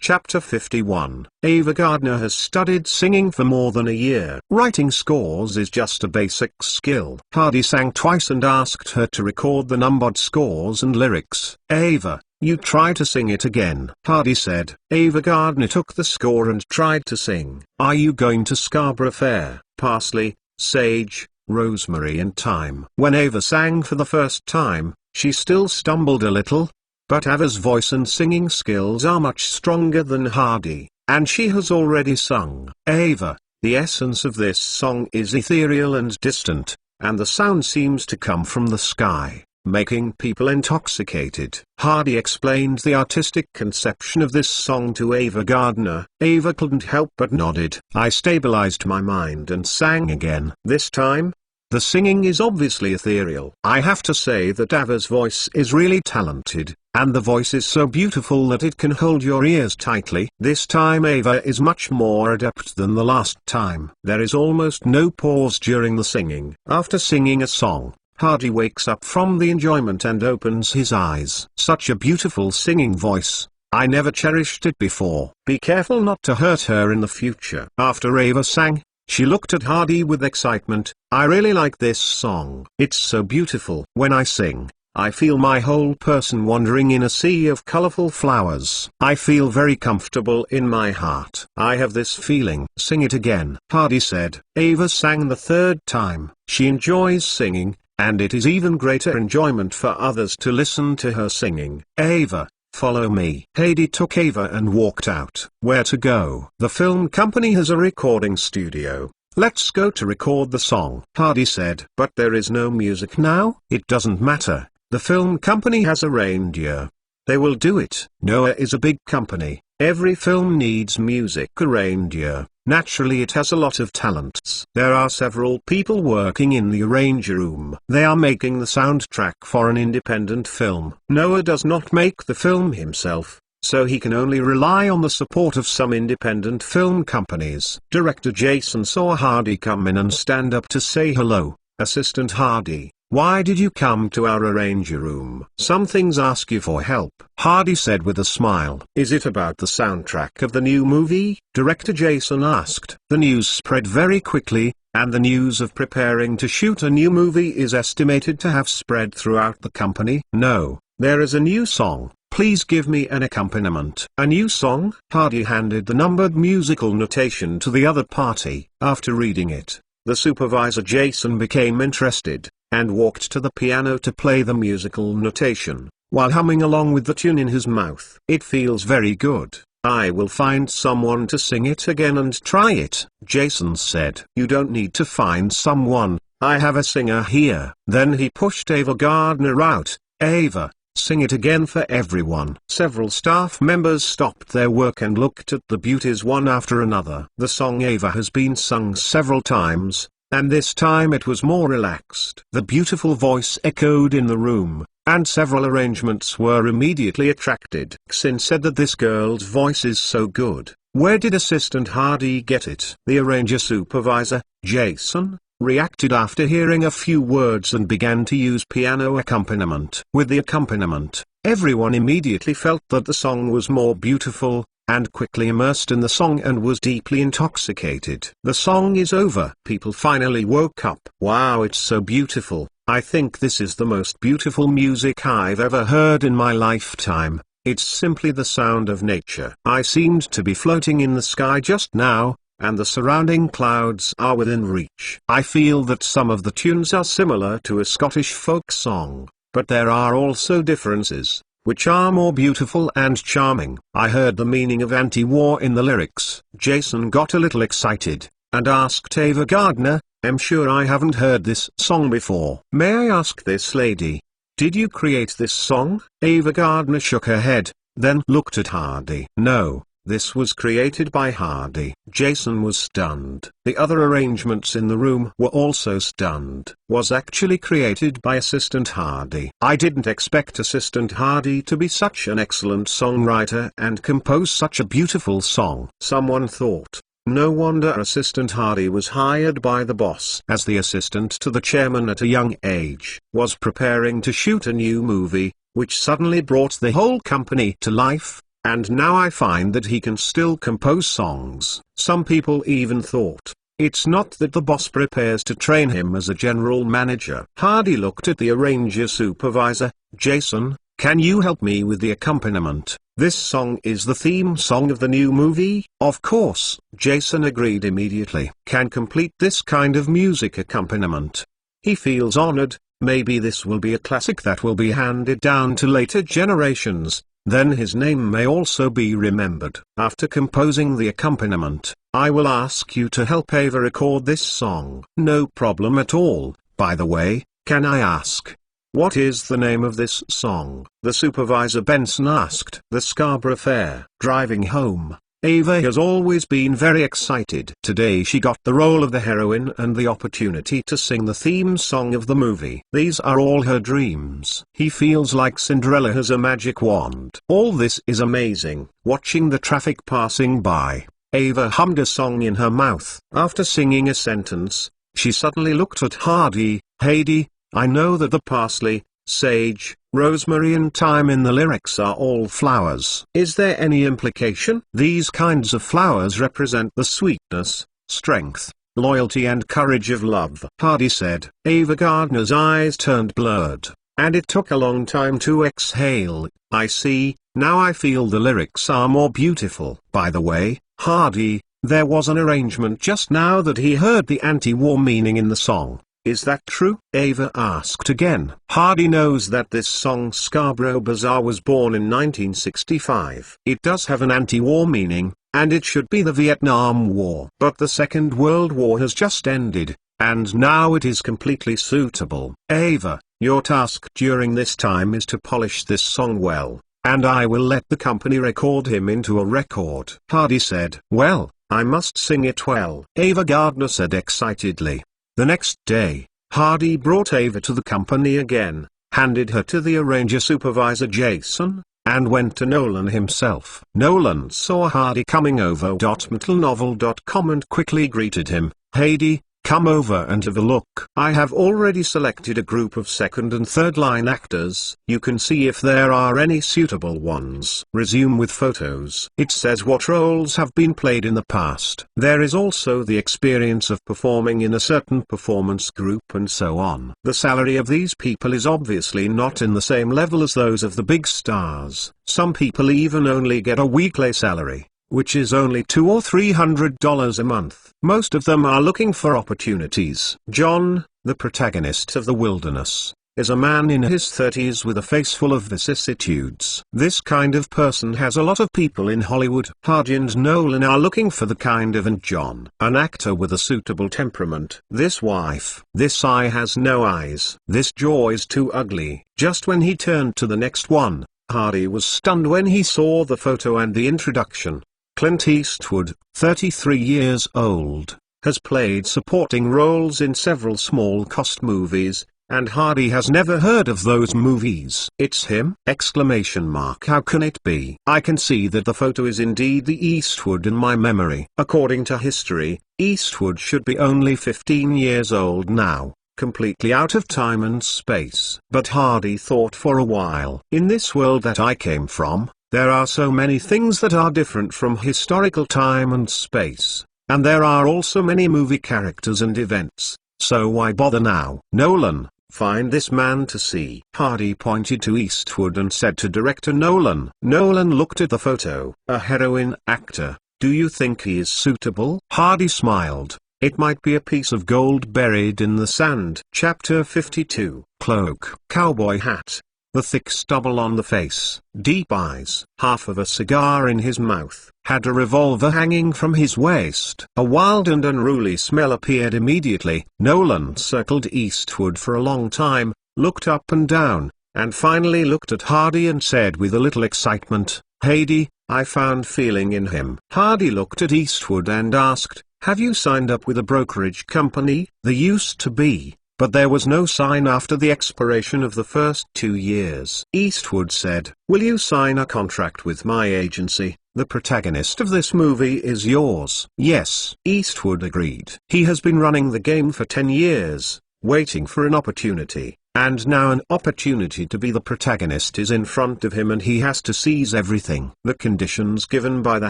Chapter 51. Ava Gardner has studied singing for more than a year. Writing scores is just a basic skill. Hardy sang twice and asked her to record the numbered scores and lyrics. Ava, you try to sing it again, Hardy said. Ava Gardner took the score and tried to sing. Are you going to Scarborough Fair? Parsley, sage, rosemary and thyme. When Ava sang for the first time, she still stumbled a little. But Ava's voice and singing skills are much stronger than Hardy, and she has already sung. Ava, the essence of this song is ethereal and distant, and the sound seems to come from the sky, making people intoxicated. Hardy explained the artistic conception of this song to Ava Gardner. Ava couldn't help but nodded. I stabilized my mind and sang again. This time, the singing is obviously ethereal. I have to say that Ava's voice is really talented, and the voice is so beautiful that it can hold your ears tightly. This time Ava is much more adept than the last time. There is almost no pause during the singing. After singing a song, Hardy wakes up from the enjoyment and opens his eyes. Such a beautiful singing voice. I never cherished it before. Be careful not to hurt her in the future. After Ava sang, she looked at Hardy with excitement. I really like this song. It's so beautiful. When I sing, I feel my whole person wandering in a sea of colorful flowers. I feel very comfortable in my heart. I have this feeling. Sing it again, Hardy said. Ava sang the third time. She enjoys singing, and it is even greater enjoyment for others to listen to her singing. Ava, follow me. Hardy took Ava and walked out. Where to go? The film company has a recording studio. Let's go to record the song, Hardy said. But there is no music now. It doesn't matter. The film company has a reindeer. They will do it. Noah is a big company. Every film needs music. A reindeer. Naturally it has a lot of talents. There are several people working in the arranger room. They are making the soundtrack for an independent film. Noah does not make the film himself, so he can only rely on the support of some independent film companies. Director Jason saw Hardy come in and stand up to say hello. Assistant Hardy, why did you come to our arranger room? Some things ask you for help, Hardy said with a smile. Is it about the soundtrack of the new movie? Director Jason asked. The news spread very quickly, and the news of preparing to shoot a new movie is estimated to have spread throughout the company. No, there is a new song. Please give me an accompaniment. A new song? Hardy handed the numbered musical notation to the other party. After reading it, the supervisor Jason became interested, and walked to the piano to play the musical notation, while humming along with the tune in his mouth. It feels very good. I will find someone to sing it again and try it, Jason said. You don't need to find someone, I have a singer here. Then he pushed Ava Gardner out. Ava, sing it again for everyone. Several staff members stopped their work and looked at the beauties one after another. The song Ava has been sung several times, and this time it was more relaxed. The beautiful voice echoed in the room, and several arrangements were immediately attracted. Xin said that this girl's voice is so good. Where did Assistant Hardy get it? The arranger supervisor, Jason, reacted after hearing a few words and began to use piano accompaniment. With the accompaniment, everyone immediately felt that the song was more beautiful, and quickly immersed in the song and was deeply intoxicated. The song is over. People finally woke up. Wow, it's so beautiful. I think this is the most beautiful music I've ever heard in my lifetime. It's simply the sound of nature. I seemed to be floating in the sky just now, and the surrounding clouds are within reach. I feel that some of the tunes are similar to a Scottish folk song, but there are also differences, which are more beautiful and charming. I heard the meaning of anti-war in the lyrics. Jason got a little excited, and asked Ava Gardner, I'm sure I haven't heard this song before. May I ask this lady, did you create this song? Ava Gardner shook her head, then looked at Hardy. No, this was created by Hardy. Jason was stunned. The other arrangements in the room were also stunned. Was actually created by Assistant Hardy. I didn't expect Assistant Hardy to be such an excellent songwriter and compose such a beautiful song. Someone thought. No wonder Assistant Hardy was hired by the boss. As the assistant to the chairman at a young age, was preparing to shoot a new movie, which suddenly brought the whole company to life. and now I find that he can still compose songs. Some people even thought it's not that the boss prepares to train him as a general manager. Hardy looked at the arranger supervisor. Jason, can you help me with the accompaniment? This song is the theme song of the new movie. Of course, Jason agreed immediately. Can complete this kind of music accompaniment. He feels honored. Maybe this will be a classic that will be handed down to later generations. Then his name may also be remembered. After composing the accompaniment, I will ask you to help Ava record this song. No problem at all. By the way, can I ask, what is the name of this song? The supervisor Benson asked. The Scarborough Fair. Driving home, Ava has always been very excited. Today she got the role of the heroine and the opportunity to sing the theme song of the movie. These are all her dreams. He feels like Cinderella has a magic wand. All this is amazing. Watching the traffic passing by, Ava hummed a song in her mouth. After singing a sentence, she suddenly looked at Hardy. Heidi, I know that the parsley, sage, rosemary and thyme in the lyrics are all flowers. Is there any implication? These kinds of flowers represent the sweetness, strength, loyalty and courage of love. Hardy said. Ava Gardner's eyes turned blurred, and it took a long time to exhale. I see, now I feel the lyrics are more beautiful. By the way, Hardy, there was an arrangement just now that he heard the anti-war meaning in the song. Is that true? Ava asked again. Hardy knows that this song Scarborough Bazaar was born in 1965. It does have an anti-war meaning, and it should be the Vietnam War. But the Second World War has just ended, and now it is completely suitable. Ava, your task during this time is to polish this song well, and I will let the company record him into a record. Hardy said. Well, I must sing it well, Ava Gardner said excitedly. The next day, Hardy brought Ava to the company again, handed her to the arranger supervisor Jason, and went to Nolan himself. Nolan saw Hardy coming over. Metalnovel.com and quickly greeted him. Heidi, come over and have a look. I have already selected a group of second and third line actors. You can see if there are any suitable ones. Resume with photos. It says what roles have been played in the past. There is also the experience of performing in a certain performance group and so on. The salary of these people is obviously not in the same level as those of the big stars. Some people even only get a weekly salary, which is only $200 or $300 a month. Most of them are looking for opportunities. John, the protagonist of The Wilderness, is a man in his 30s with a face full of vicissitudes. This kind of person has a lot of people in Hollywood. Hardy and Nolan are looking for the kind of and John, an actor with a suitable temperament. This wife, this eye has no eyes. This jaw is too ugly. Just when he turned to the next one, Hardy was stunned when he saw the photo and the introduction. Clint Eastwood, 33 years old, has played supporting roles in several small-cost movies, and Hardy has never heard of those movies. It's him! Exclamation mark. How can it be? I can see that the photo is indeed the Eastwood in my memory. According to history, Eastwood should be only 15 years old now, completely out of time and space. But Hardy thought for a while. In this world that I came from, there are so many things that are different from historical time and space, and there are also many movie characters and events, so why bother now? Nolan, find this man to see. Hardy pointed to Eastwood and said to director Nolan. Nolan looked at the photo. A heroine actor, do you think he is suitable? Hardy smiled. It might be a piece of gold buried in the sand. Chapter 52. Cloak. Cowboy hat. The thick stubble on the face, deep eyes, half of a cigar in his mouth, had a revolver hanging from his waist. A wild and unruly smell appeared immediately. Nolan circled Eastwood for a long time, looked up and down, and finally looked at Hardy and said with a little excitement, Heidi, I found feeling in him. Hardy looked at Eastwood and asked, have you signed up with a brokerage company? There used to be, but there was no sign after the expiration of the first 2 years. Eastwood said, will you sign a contract with my agency? The protagonist of this movie is yours. Yes, Eastwood agreed. He has been running the game for 10 years, waiting for an opportunity. and now an opportunity to be the protagonist is in front of him and he has to seize everything. The conditions given by the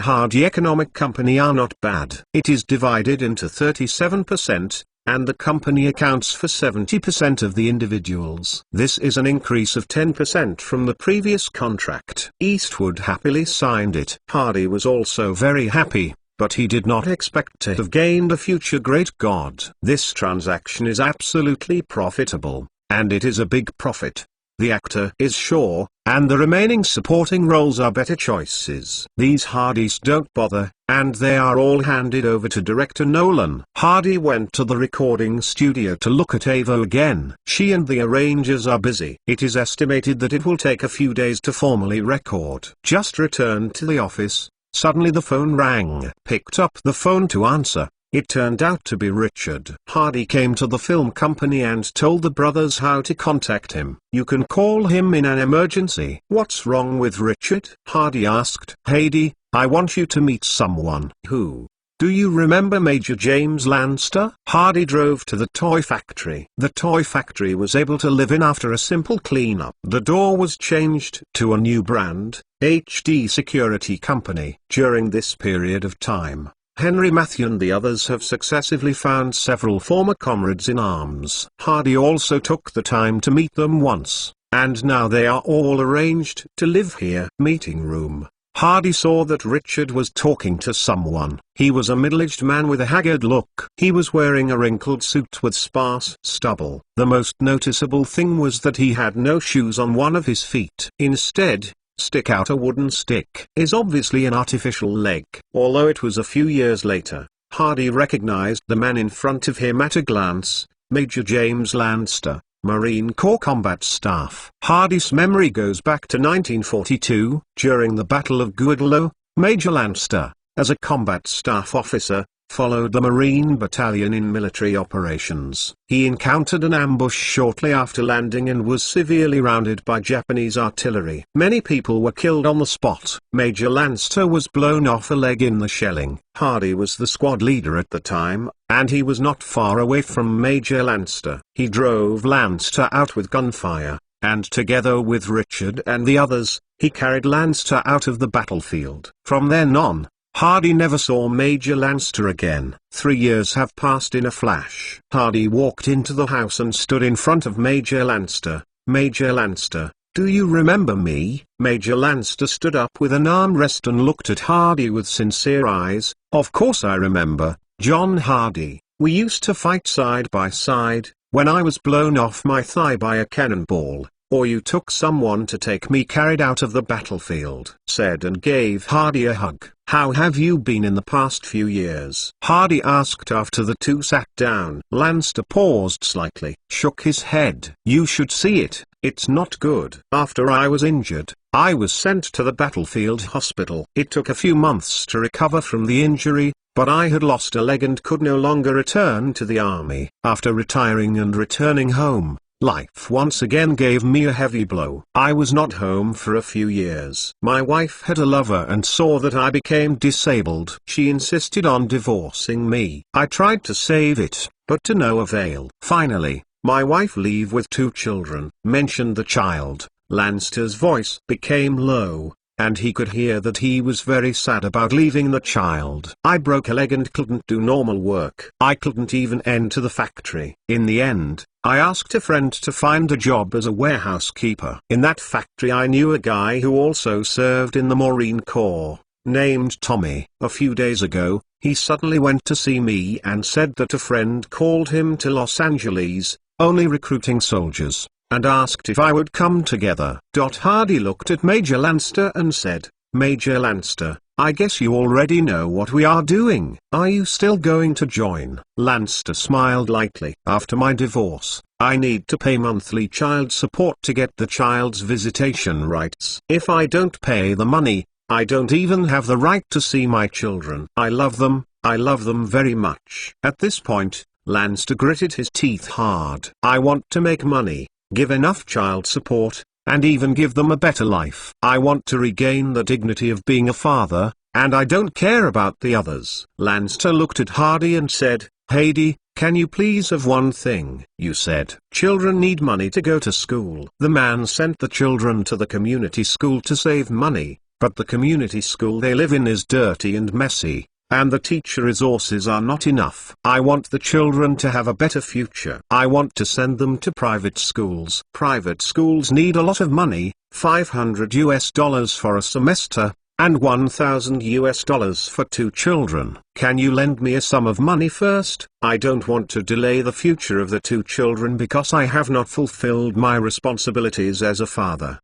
Hardy Economic Company are not bad. It is divided into 37%, and the company accounts for 70% of the individuals. This is an increase of 10% from the previous contract. Eastwood happily signed it. Hardy was also very happy, but he did not expect to have gained a future great god. This transaction is absolutely profitable, and it is a big profit. The actor is Shaw, and the remaining supporting roles are better choices. These Hardys don't bother, and they are all handed over to director Nolan. Hardy went to the recording studio to look at Ava again. She and the arrangers are busy. It is estimated that it will take a few days to formally record. Just returned to the office. Suddenly the phone rang. Picked up the phone to answer. It turned out to be Richard. Hardy came to the film company and told the brothers how to contact him. You can call him in an emergency. What's wrong with Richard? Hardy asked. Heidi, I want you to meet someone. Who? Do you remember Major James Lanster? Hardy drove to the toy factory. The toy factory was able to live in after a simple cleanup. The door was changed to a new brand, HD Security Company. During this period of time, Henry Matthew and the others have successively found several former comrades in arms. Hardy also took the time to meet them once, and now they are all arranged to live here. Meeting room. Hardy saw that Richard was talking to someone. He was a middle-aged man with a haggard look. He was wearing a wrinkled suit with sparse stubble. The most noticeable thing was that he had no shoes on one of his feet. Instead, stick out a wooden stick is obviously an artificial leg. Although it was a few years later, Hardy recognized the man in front of him at a glance, Major James Lanster, Marine Corps Combat Staff. Hardy's memory goes back to 1942, during the Battle of Gouadlo. Major Lanster, as a combat staff officer, followed the Marine Battalion in military operations. He encountered an ambush shortly after landing and was severely rounded by Japanese artillery. Many people were killed on the spot. Major Lanster was blown off a leg in the shelling. Hardy was the squad leader at the time, and he was not far away from Major Lanster. He drove Lanster out with gunfire, and together with Richard and the others, he carried Lanster out of the battlefield. From then on, Hardy never saw Major Lanster again. 3 years have passed in a flash. Hardy walked into the house and stood in front of Major Lanster. Major Lanster, do you remember me? Major Lanster stood up with an armrest and looked at Hardy with sincere eyes. Of course I remember, John Hardy. We used to fight side by side, when I was blown off my thigh by a cannonball, or you took someone to take me carried out of the battlefield. Said and gave Hardy a hug. How have you been in the past few years? Hardy asked after the two sat down. Lanster paused slightly, shook his head. You should see it, it's not good. After I was injured, I was sent to the battlefield hospital. It took a few months to recover from the injury, but I had lost a leg and could no longer return to the army. After retiring and returning home, life once again gave me a heavy blow. I was not home for a few years. My wife had a lover and saw that I became disabled. She insisted on divorcing me. I tried to save it, but to no avail. Finally, my wife leave with 2 children. Mentioned the child. Lanster's voice became low, and he could hear that he was very sad about leaving the child. I broke a leg and couldn't do normal work. I couldn't even enter the factory. In the end, I asked a friend to find a job as a warehouse keeper. In that factory I knew a guy who also served in the Marine Corps, named Tommy. A few days ago, he suddenly went to see me and said that a friend called him to Los Angeles, only recruiting soldiers, and asked if I would come together. Hardy looked at Major Lanster and said, Major Lanster, I guess you already know what we are doing. Are you still going to join? Lanster smiled lightly. After my divorce, I need to pay monthly child support to get the child's visitation rights. If I don't pay the money, I don't even have the right to see my children. I love them very much. At this point, Lanster gritted his teeth hard. I want to make money, give enough child support, and even give them a better life. I want to regain the dignity of being a father, and I don't care about the others. Lanster looked at Hardy and said, Heidi, "Can you please have one thing?" You said, "Children need money to go to school." The man sent the children to the community school to save money, but the community school they live in is dirty and messy, and the teacher resources are not enough. "I want the children to have a better future. I want to send them to private schools." Private schools need a lot of money, $500 for a semester, and $1,000 for 2 children. "Can you lend me a sum of money first? I don't want to delay the future of the 2 children because I have not fulfilled my responsibilities as a father."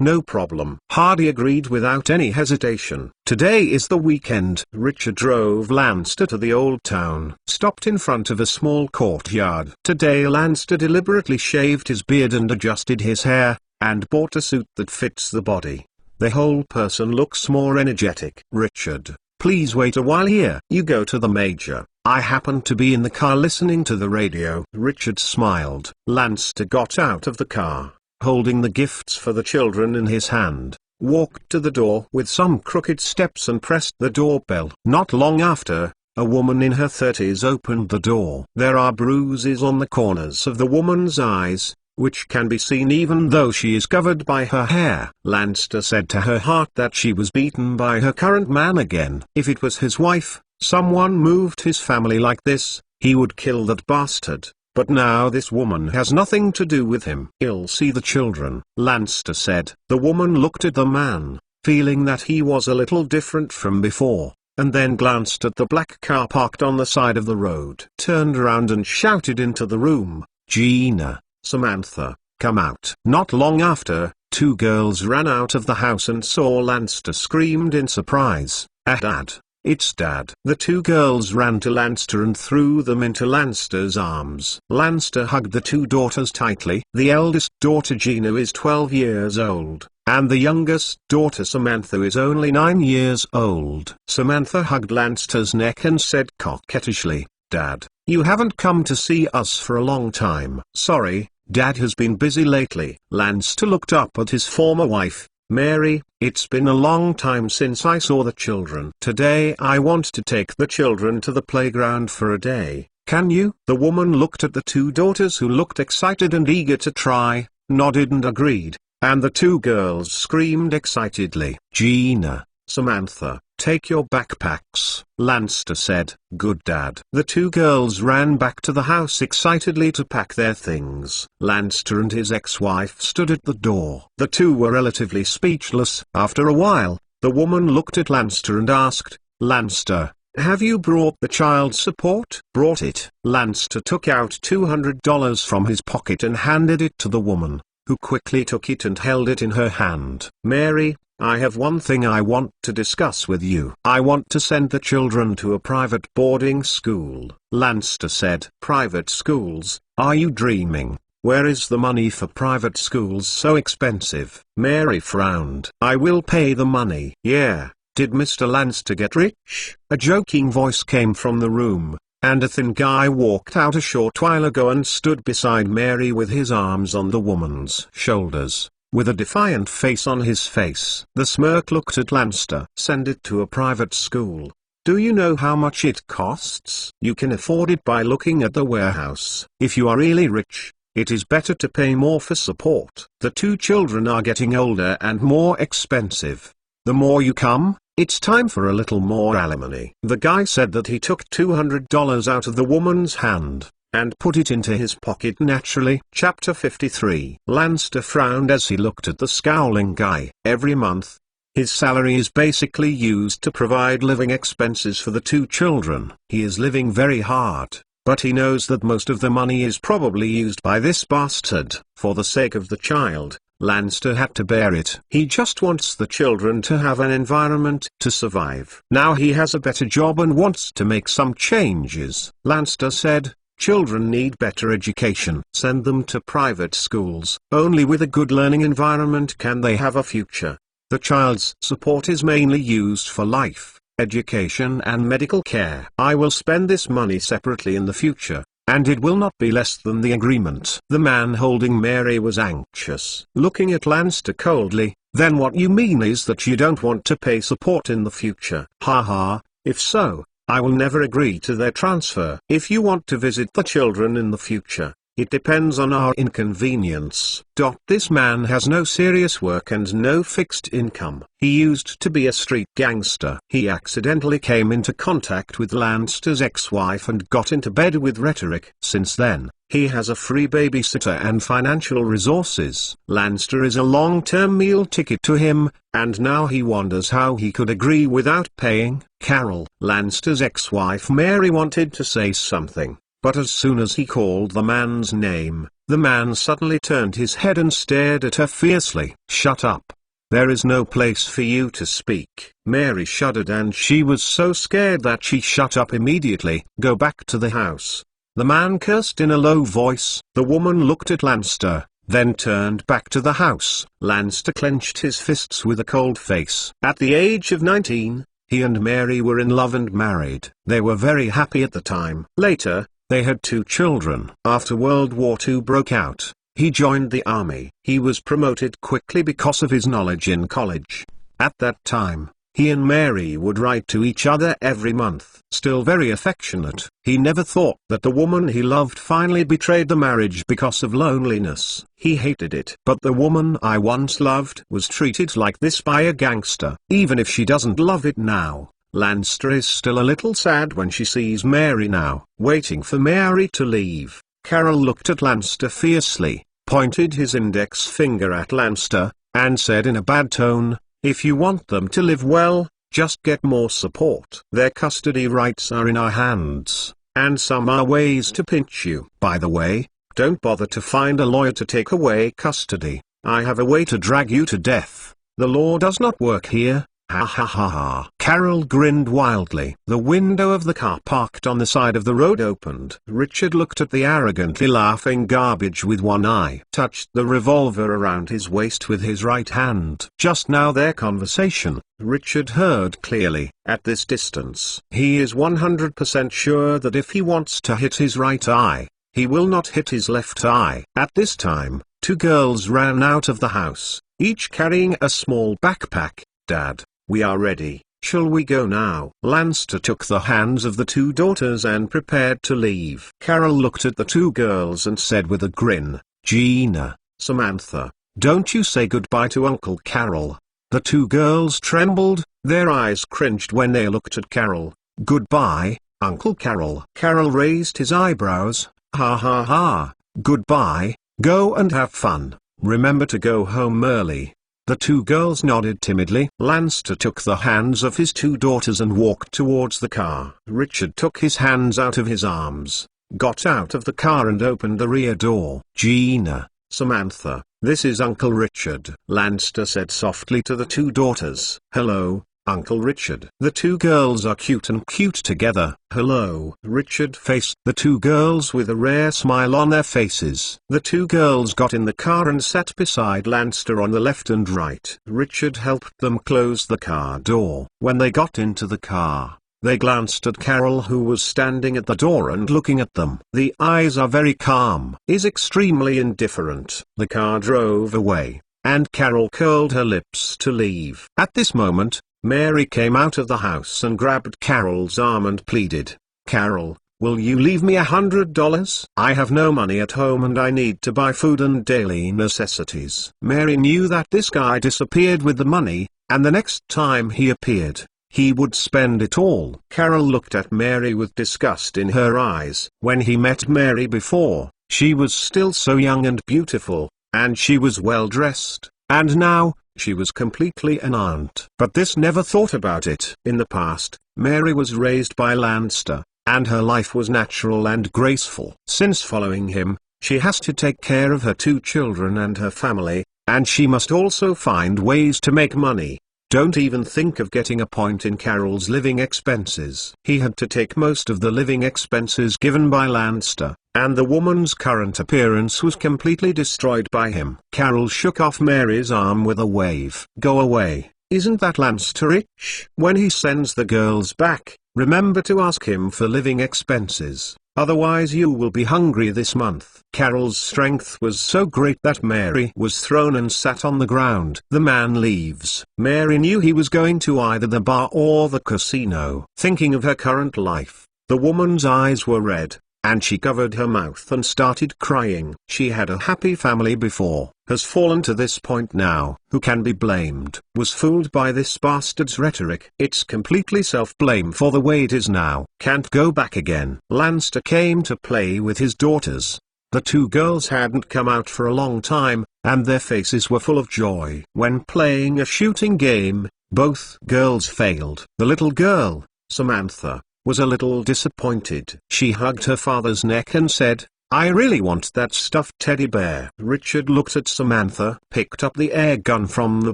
No problem. Hardy agreed without any hesitation. Today is the weekend. Richard drove Lanster to the old town, stopped in front of a small courtyard. Today Lanster deliberately shaved his beard and adjusted his hair, and bought a suit that fits the body. The whole person looks more energetic. "Richard, please wait a while here." "You go to the major. I happen to be in the car listening to the radio." Richard smiled. Lanster got out of the car, holding the gifts for the children in his hand, walked to the door with some crooked steps and pressed the doorbell. Not long after, a woman in her 30s opened the door. There are bruises on the corners of the woman's eyes, which can be seen even though she is covered by her hair. Lanster said to her heart that she was beaten by her current man again. If it was his wife, someone moved his family like this, he would kill that bastard. But now this woman has nothing to do with him. "He'll see the children," Lanster said. The woman looked at the man, feeling that he was a little different from before, and then glanced at the black car parked on the side of the road. Turned around and shouted into the room, "Gina, Samantha, come out." Not long after, 2 girls ran out of the house and saw Lanster. Screamed in surprise, Dad, it's Dad." The 2 girls ran to Lanster and threw them into Lanster's arms. Lanster hugged the 2 daughters tightly. The eldest daughter Gina is 12 years old, and the youngest daughter Samantha is only 9 years old. Samantha hugged Lanster's neck and said coquettishly, "Dad, you haven't come to see us for a long time." "Sorry, Dad has been busy lately." Lanster looked up at his former wife, Mary. "It's been a long time since I saw the children. Today I want to take the children to the playground for a day. Can you?" The woman looked at the 2 daughters who looked excited and eager to try, nodded and agreed, and the 2 girls screamed excitedly, "Gina, Samantha, take your backpacks." Lanster said, "Good Dad." The 2 girls ran back to the house excitedly to pack their things. Lanster and his ex-wife stood at the door. The 2 were relatively speechless. After a while, the woman looked at Lanster and asked, "Lanster, have you brought the child support?" "Brought it." Lanster took out $200 from his pocket and handed it to the woman, who quickly took it and held it in her hand. "Mary, I have one thing I want to discuss with you. I want to send the children to a private boarding school." Lanster said, "Private schools? Are you dreaming? Where is the money for private schools so expensive?" Mary frowned. "I will pay the money." "Yeah, did Mr. Lanster get rich?" A joking voice came from the room, and a thin guy walked out a short while ago and stood beside Mary with his arms on the woman's shoulders, with a defiant face on his face. The smirk looked at Lanster. "Send it to a private school. Do you know how much it costs? You can afford it by looking at the warehouse. If you are really rich, it is better to pay more for support. The 2 children are getting older and more expensive. The more you come, it's time for a little more alimony." The guy said that he took $200 out of the woman's hand, and put it into his pocket naturally. Chapter 53. Lanster frowned as he looked at the scowling guy. Every month, his salary is basically used to provide living expenses for the 2 children. He is living very hard, but he knows that most of the money is probably used by this bastard. For the sake of the child, Lanster had to bear it. He just wants the children to have an environment to survive. Now he has a better job and wants to make some changes. Lanster said, "Children need better education. Send them to private schools. Only with a good learning environment can they have a future. The child's support is mainly used for life, education and medical care. I will spend this money separately in the future, and it will not be less than the agreement." The man holding Mary was anxious, looking at Lanster coldly. "Then what you mean is that you don't want to pay support in the future?" "Ha ha, if so, I will never agree to their transfer. If you want to visit the children in the future, it depends on our inconvenience. This man has no serious work and no fixed income. He used to be a street gangster. He accidentally came into contact with Lanster's ex-wife and got into bed with Rhetoric. Since then, he has a free babysitter and financial resources. Lanster is a long-term meal ticket to him, and now he wonders how he could agree without paying. Carol. Lanster's ex-wife Mary wanted to say something, but as soon as he called the man's name, the man suddenly turned his head and stared at her fiercely. "Shut up. There is no place for you to speak." Mary shuddered and she was so scared that she shut up immediately. "Go back to the house," the man cursed in a low voice. The woman looked at Lanster, then turned back to the house. Lanster clenched his fists with a cold face. At the age of 19, he and Mary were in love and married. They were very happy at the time. Later, they had 2 children. After World War II broke out, he joined the army. He was promoted quickly because of his knowledge in college. At that time, he and Mary would write to each other every month. Still very affectionate, he never thought that the woman he loved finally betrayed the marriage because of loneliness. He hated it. "But the woman I once loved was treated like this by a gangster." Even if she doesn't love it now, Lanster is still a little sad when she sees Mary now. Waiting for Mary to leave, Carol looked at Lanster fiercely, pointed his index finger at Lanster, and said in a bad tone, "If you want them to live well, just get more support. Their custody rights are in our hands, and some are ways to pinch you. By the way, don't bother to find a lawyer to take away custody. I have a way to drag you to death. The law does not work here." Ha ha ha ha. Carol grinned wildly. The window of the car parked on the side of the road opened. Richard looked at the arrogantly laughing garbage with one eye. Touched the revolver around his waist with his right hand. Just now their conversation, Richard heard clearly. At this distance, he is 100% sure that if he wants to hit his right eye, he will not hit his left eye. At this time, 2 girls ran out of the house, each carrying a small backpack. "Dad, we are ready. Shall we go now?" Lanster took the hands of the 2 daughters and prepared to leave. Carol looked at the 2 girls and said with a grin, "Gina, Samantha, don't you say goodbye to Uncle Carol." The 2 girls trembled, their eyes cringed when they looked at Carol. "Goodbye, Uncle Carol." Carol raised his eyebrows. "Ha ha ha, goodbye, go and have fun. Remember to go home early." The 2 girls nodded timidly. Lanster took the hands of his 2 daughters and walked towards the car. Richard took his hands out of his arms, got out of the car and opened the rear door. "Gina, Samantha, this is Uncle Richard," Lanster said softly to the 2 daughters. "Hello, Uncle Richard." The 2 girls are cute and cute together. "Hello." Richard faced the 2 girls with a rare smile on their faces. The 2 girls got in the car and sat beside Lanster on the left and right. Richard helped them close the car door. When they got into the car, they glanced at Carol, who was standing at the door and looking at them. The eyes are very calm, is extremely indifferent. The car drove away, and Carol curled her lips to leave. At this moment, Mary came out of the house and grabbed Carol's arm and pleaded, "Carol, will you leave me $100? I have no money at home and I need to buy food and daily necessities." Mary knew that this guy disappeared with the money, and the next time he appeared, he would spend it all. Carol looked at Mary with disgust in her eyes. When he met Mary before, she was still so young and beautiful, and she was well dressed, and now, she was completely an aunt. But this never thought about it. In the past, Mary was raised by Lanster, and her life was natural and graceful. Since following him, she has to take care of her 2 children and her family, and she must also find ways to make money. Don't even think of getting a point in Carol's living expenses. He had to take most of the living expenses given by Lanster, and the woman's current appearance was completely destroyed by him. Carol shook off Mary's arm with a wave. "Go away, isn't that Lanster rich? When he sends the girls back, Remember to ask him for living expenses, otherwise you will be hungry this month. Carol's strength was so great that Mary was thrown and sat on the ground. The man leaves. Mary knew he was going to either the bar or the casino. Thinking of her current life, the woman's eyes were red, and she covered her mouth and started crying. She had a happy family before, has fallen to this point now. Who can be blamed? Was fooled by this bastard's rhetoric. It's completely self-blame for the way it is now. Can't go back again. Lanster came to play with his daughters. The two girls hadn't come out for a long time, and their faces were full of joy. When playing a shooting game, both girls failed. The little girl, Samantha, was a little disappointed. She hugged her father's neck and said, "I really want that stuffed teddy bear." Richard looked at Samantha, picked up the air gun from the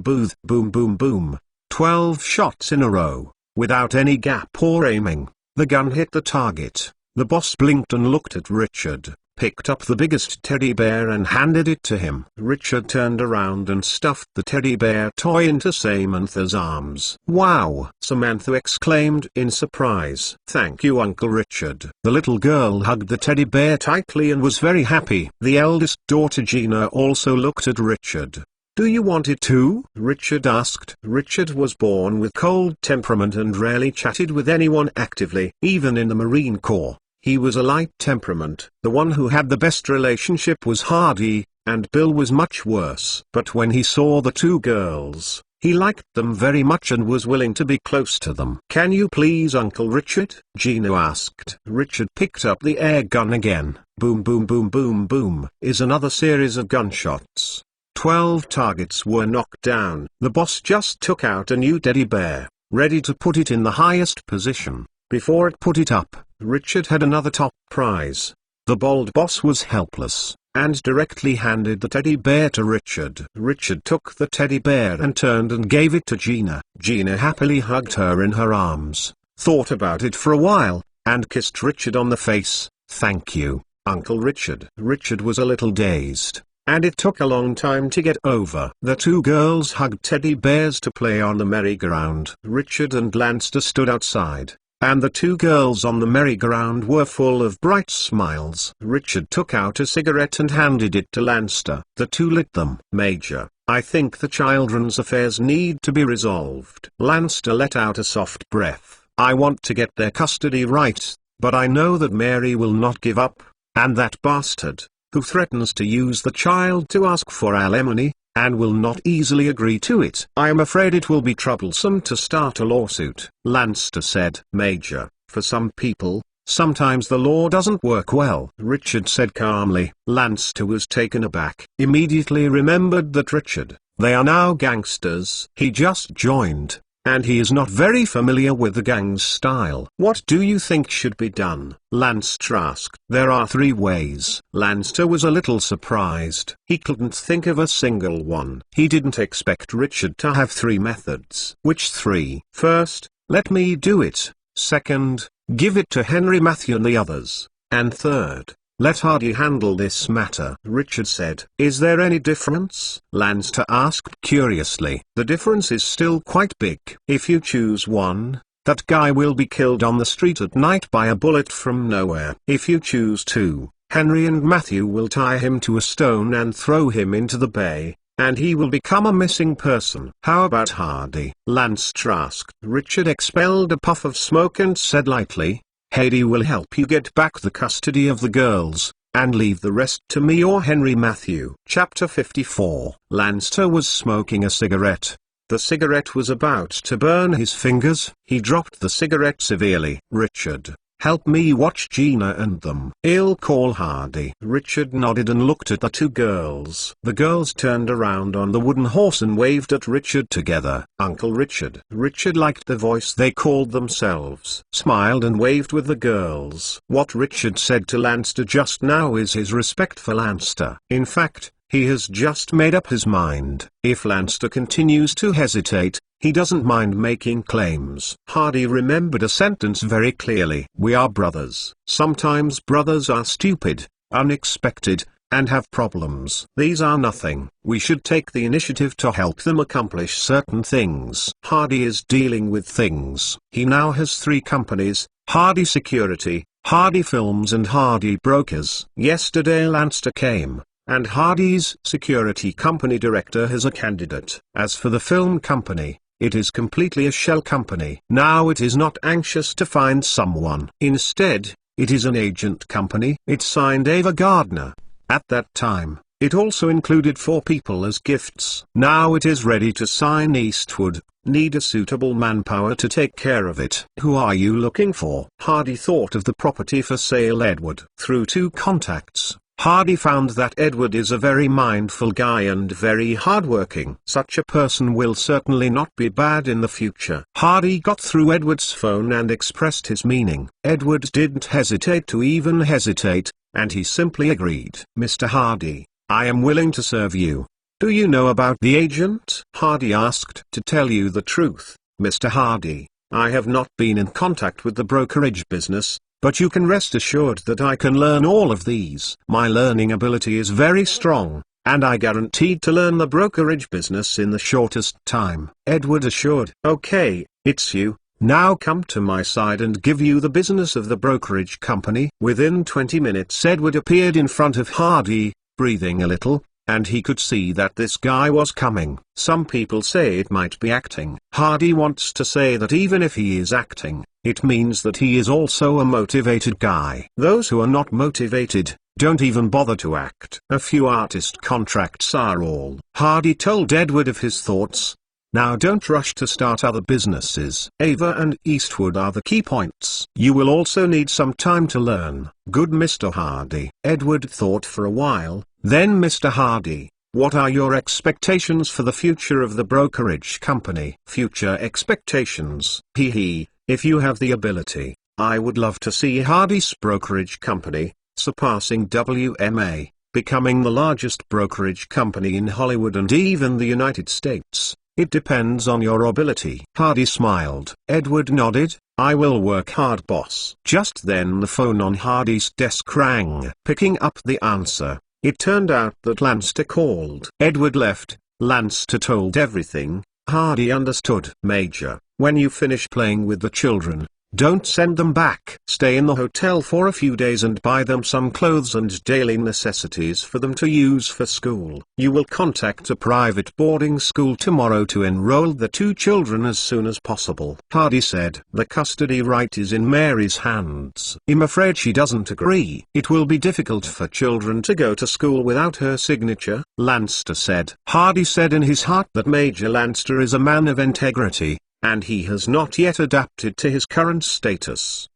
booth. Boom boom boom. 12 shots in a row, without any gap or aiming. The gun hit the target. The boss blinked and looked at Richard, picked up the biggest teddy bear and handed it to him. Richard turned around and stuffed the teddy bear toy into Samantha's arms. "Wow!" Samantha exclaimed in surprise. "Thank you, Uncle Richard." The little girl hugged the teddy bear tightly and was very happy. The eldest daughter Gina also looked at Richard. "Do you want it too?" Richard asked. Richard was born with cold temperament and rarely chatted with anyone actively. Even in the Marine Corps, he was a light temperament. The one who had the best relationship was Hardy, and Bill was much worse. But when he saw the two girls, he liked them very much and was willing to be close to them. "Can you please, Uncle Richard?" Gina asked. Richard picked up the air gun again. Boom boom boom boom boom is another series of gunshots. 12 targets were knocked down. The boss just took out a new teddy bear, ready to put it in the highest position. Before it put it up, Richard had another top prize. The bold boss was helpless, and directly handed the teddy bear to Richard. Richard took the teddy bear and turned and gave it to Gina. Gina happily hugged her in her arms, thought about it for a while, and kissed Richard on the face. "Thank you, Uncle Richard." Richard was a little dazed, and it took a long time to get over. The two girls hugged teddy bears to play on the merry-go-round. Richard and Lanster stood outside, and the two girls on the merry-go-round were full of bright smiles. Richard took out a cigarette and handed it to Lanster. The two lit them. "Major, I think the children's affairs need to be resolved." Lanster let out a soft breath. "I want to get their custody right, but I know that Mary will not give up, and that bastard, who threatens to use the child to ask for alimony, and will not easily agree to it. I am afraid it will be troublesome to start a lawsuit." Lanster said. "Major, for some people, sometimes the law doesn't work well," Richard said calmly. Lanster was taken aback. Immediately remembered that Richard, they are now gangsters. He just joined, and he is not very familiar with the gang's style. "What do you think should be done?" Lanster asked. "There are 3 ways." Lanster was a little surprised. He couldn't think of a single one. He didn't expect Richard to have 3 methods. "Which 3? First, let me do it. Second, give it to Henry Matthew and the others. And third, let Hardy handle this matter." Richard said. "Is there any difference?" Lanster asked curiously. "The difference is still quite big. If you choose one, that guy will be killed on the street at night by a bullet from nowhere. If you choose 2, Henry and Matthew will tie him to a stone and throw him into the bay, and he will become a missing person." "How about Hardy?" Lanster asked. Richard expelled a puff of smoke and said lightly, "Hardy will help you get back the custody of the girls, and leave the rest to me or Henry Matthew." Chapter 54. Lanster was smoking a cigarette. The cigarette was about to burn his fingers. He dropped the cigarette severely. "Richard, help me watch Gina and them. I'll call Hardy." Richard nodded and looked at the 2 girls. The girls turned around on the wooden horse and waved at Richard together. "Uncle Richard." Richard liked the voice they called themselves. Smiled and waved with the girls. What Richard said to Lanster just now is his respect for Lanster. In fact, he has just made up his mind. If Lanster continues to hesitate, he doesn't mind making claims. Hardy remembered a sentence very clearly. "We are brothers." Sometimes brothers are stupid, unexpected, and have problems. These are nothing. We should take the initiative to help them accomplish certain things. Hardy is dealing with things. He now has 3 companies: Hardy Security, Hardy Films and Hardy Brokers. Yesterday Lanster came, and Hardy's security company director has a candidate. As for the film company, it is completely a shell company. Now it is not anxious to find someone. Instead, it is an agent company. It signed Ava Gardner. At that time, it also included 4 people as gifts. Now it is ready to sign Eastwood. Need a suitable manpower to take care of it. Who are you looking for? Hardy thought of the property for sale Edward. Through 2 contacts, Hardy found that Edward is a very mindful guy and very hardworking. Such a person will certainly not be bad in the future. Hardy got through Edward's phone and expressed his meaning. Edward didn't hesitate to even hesitate, and he simply agreed. Mr. Hardy, I am willing to serve you. Do you know about the agent? Hardy asked. To tell you the truth, Mr. Hardy, I have not been in contact with the brokerage business, but you can rest assured that I can learn all of these. My learning ability is very strong, and I guaranteed to learn the brokerage business in the shortest time. Edward assured. Okay, it's you. Now come to my side and give you the business of the brokerage company. Within 20 minutes Edward appeared in front of Hardy, breathing a little, and he could see that this guy was coming. Some people say it might be acting. Hardy wants to say that even if he is acting, it means that he is also a motivated guy. Those who are not motivated, don't even bother to act. A few artist contracts are all. Hardy told Edward of his thoughts. Now don't rush to start other businesses. Ava and Eastwood are the key points. You will also need some time to learn. Good Mr. Hardy. Edward thought for a while. Then Mr. Hardy, what are your expectations for the future of the brokerage company? Future expectations? If you have the ability, I would love to see Hardy's brokerage company, surpassing WMA, becoming the largest brokerage company in Hollywood and even the United States. It depends on your ability. Hardy smiled. Edward nodded. I will work hard, boss. Just then the phone on Hardy's desk rang. Picking up the answer, it turned out that Lanster called. Edward left. Lanster told everything. Hardy understood. Major, when you finish playing with the children, don't send them back. Stay in the hotel for a few days and buy them some clothes and daily necessities for them to use for school. You will contact a private boarding school tomorrow to enroll the 2 children as soon as possible. Hardy said. The custody right is in Mary's hands. I'm afraid she doesn't agree. It will be difficult for children to go to school without her signature, Lanster said. Hardy said in his heart that Major Lanster is a man of integrity, and he has not yet adapted to his current status.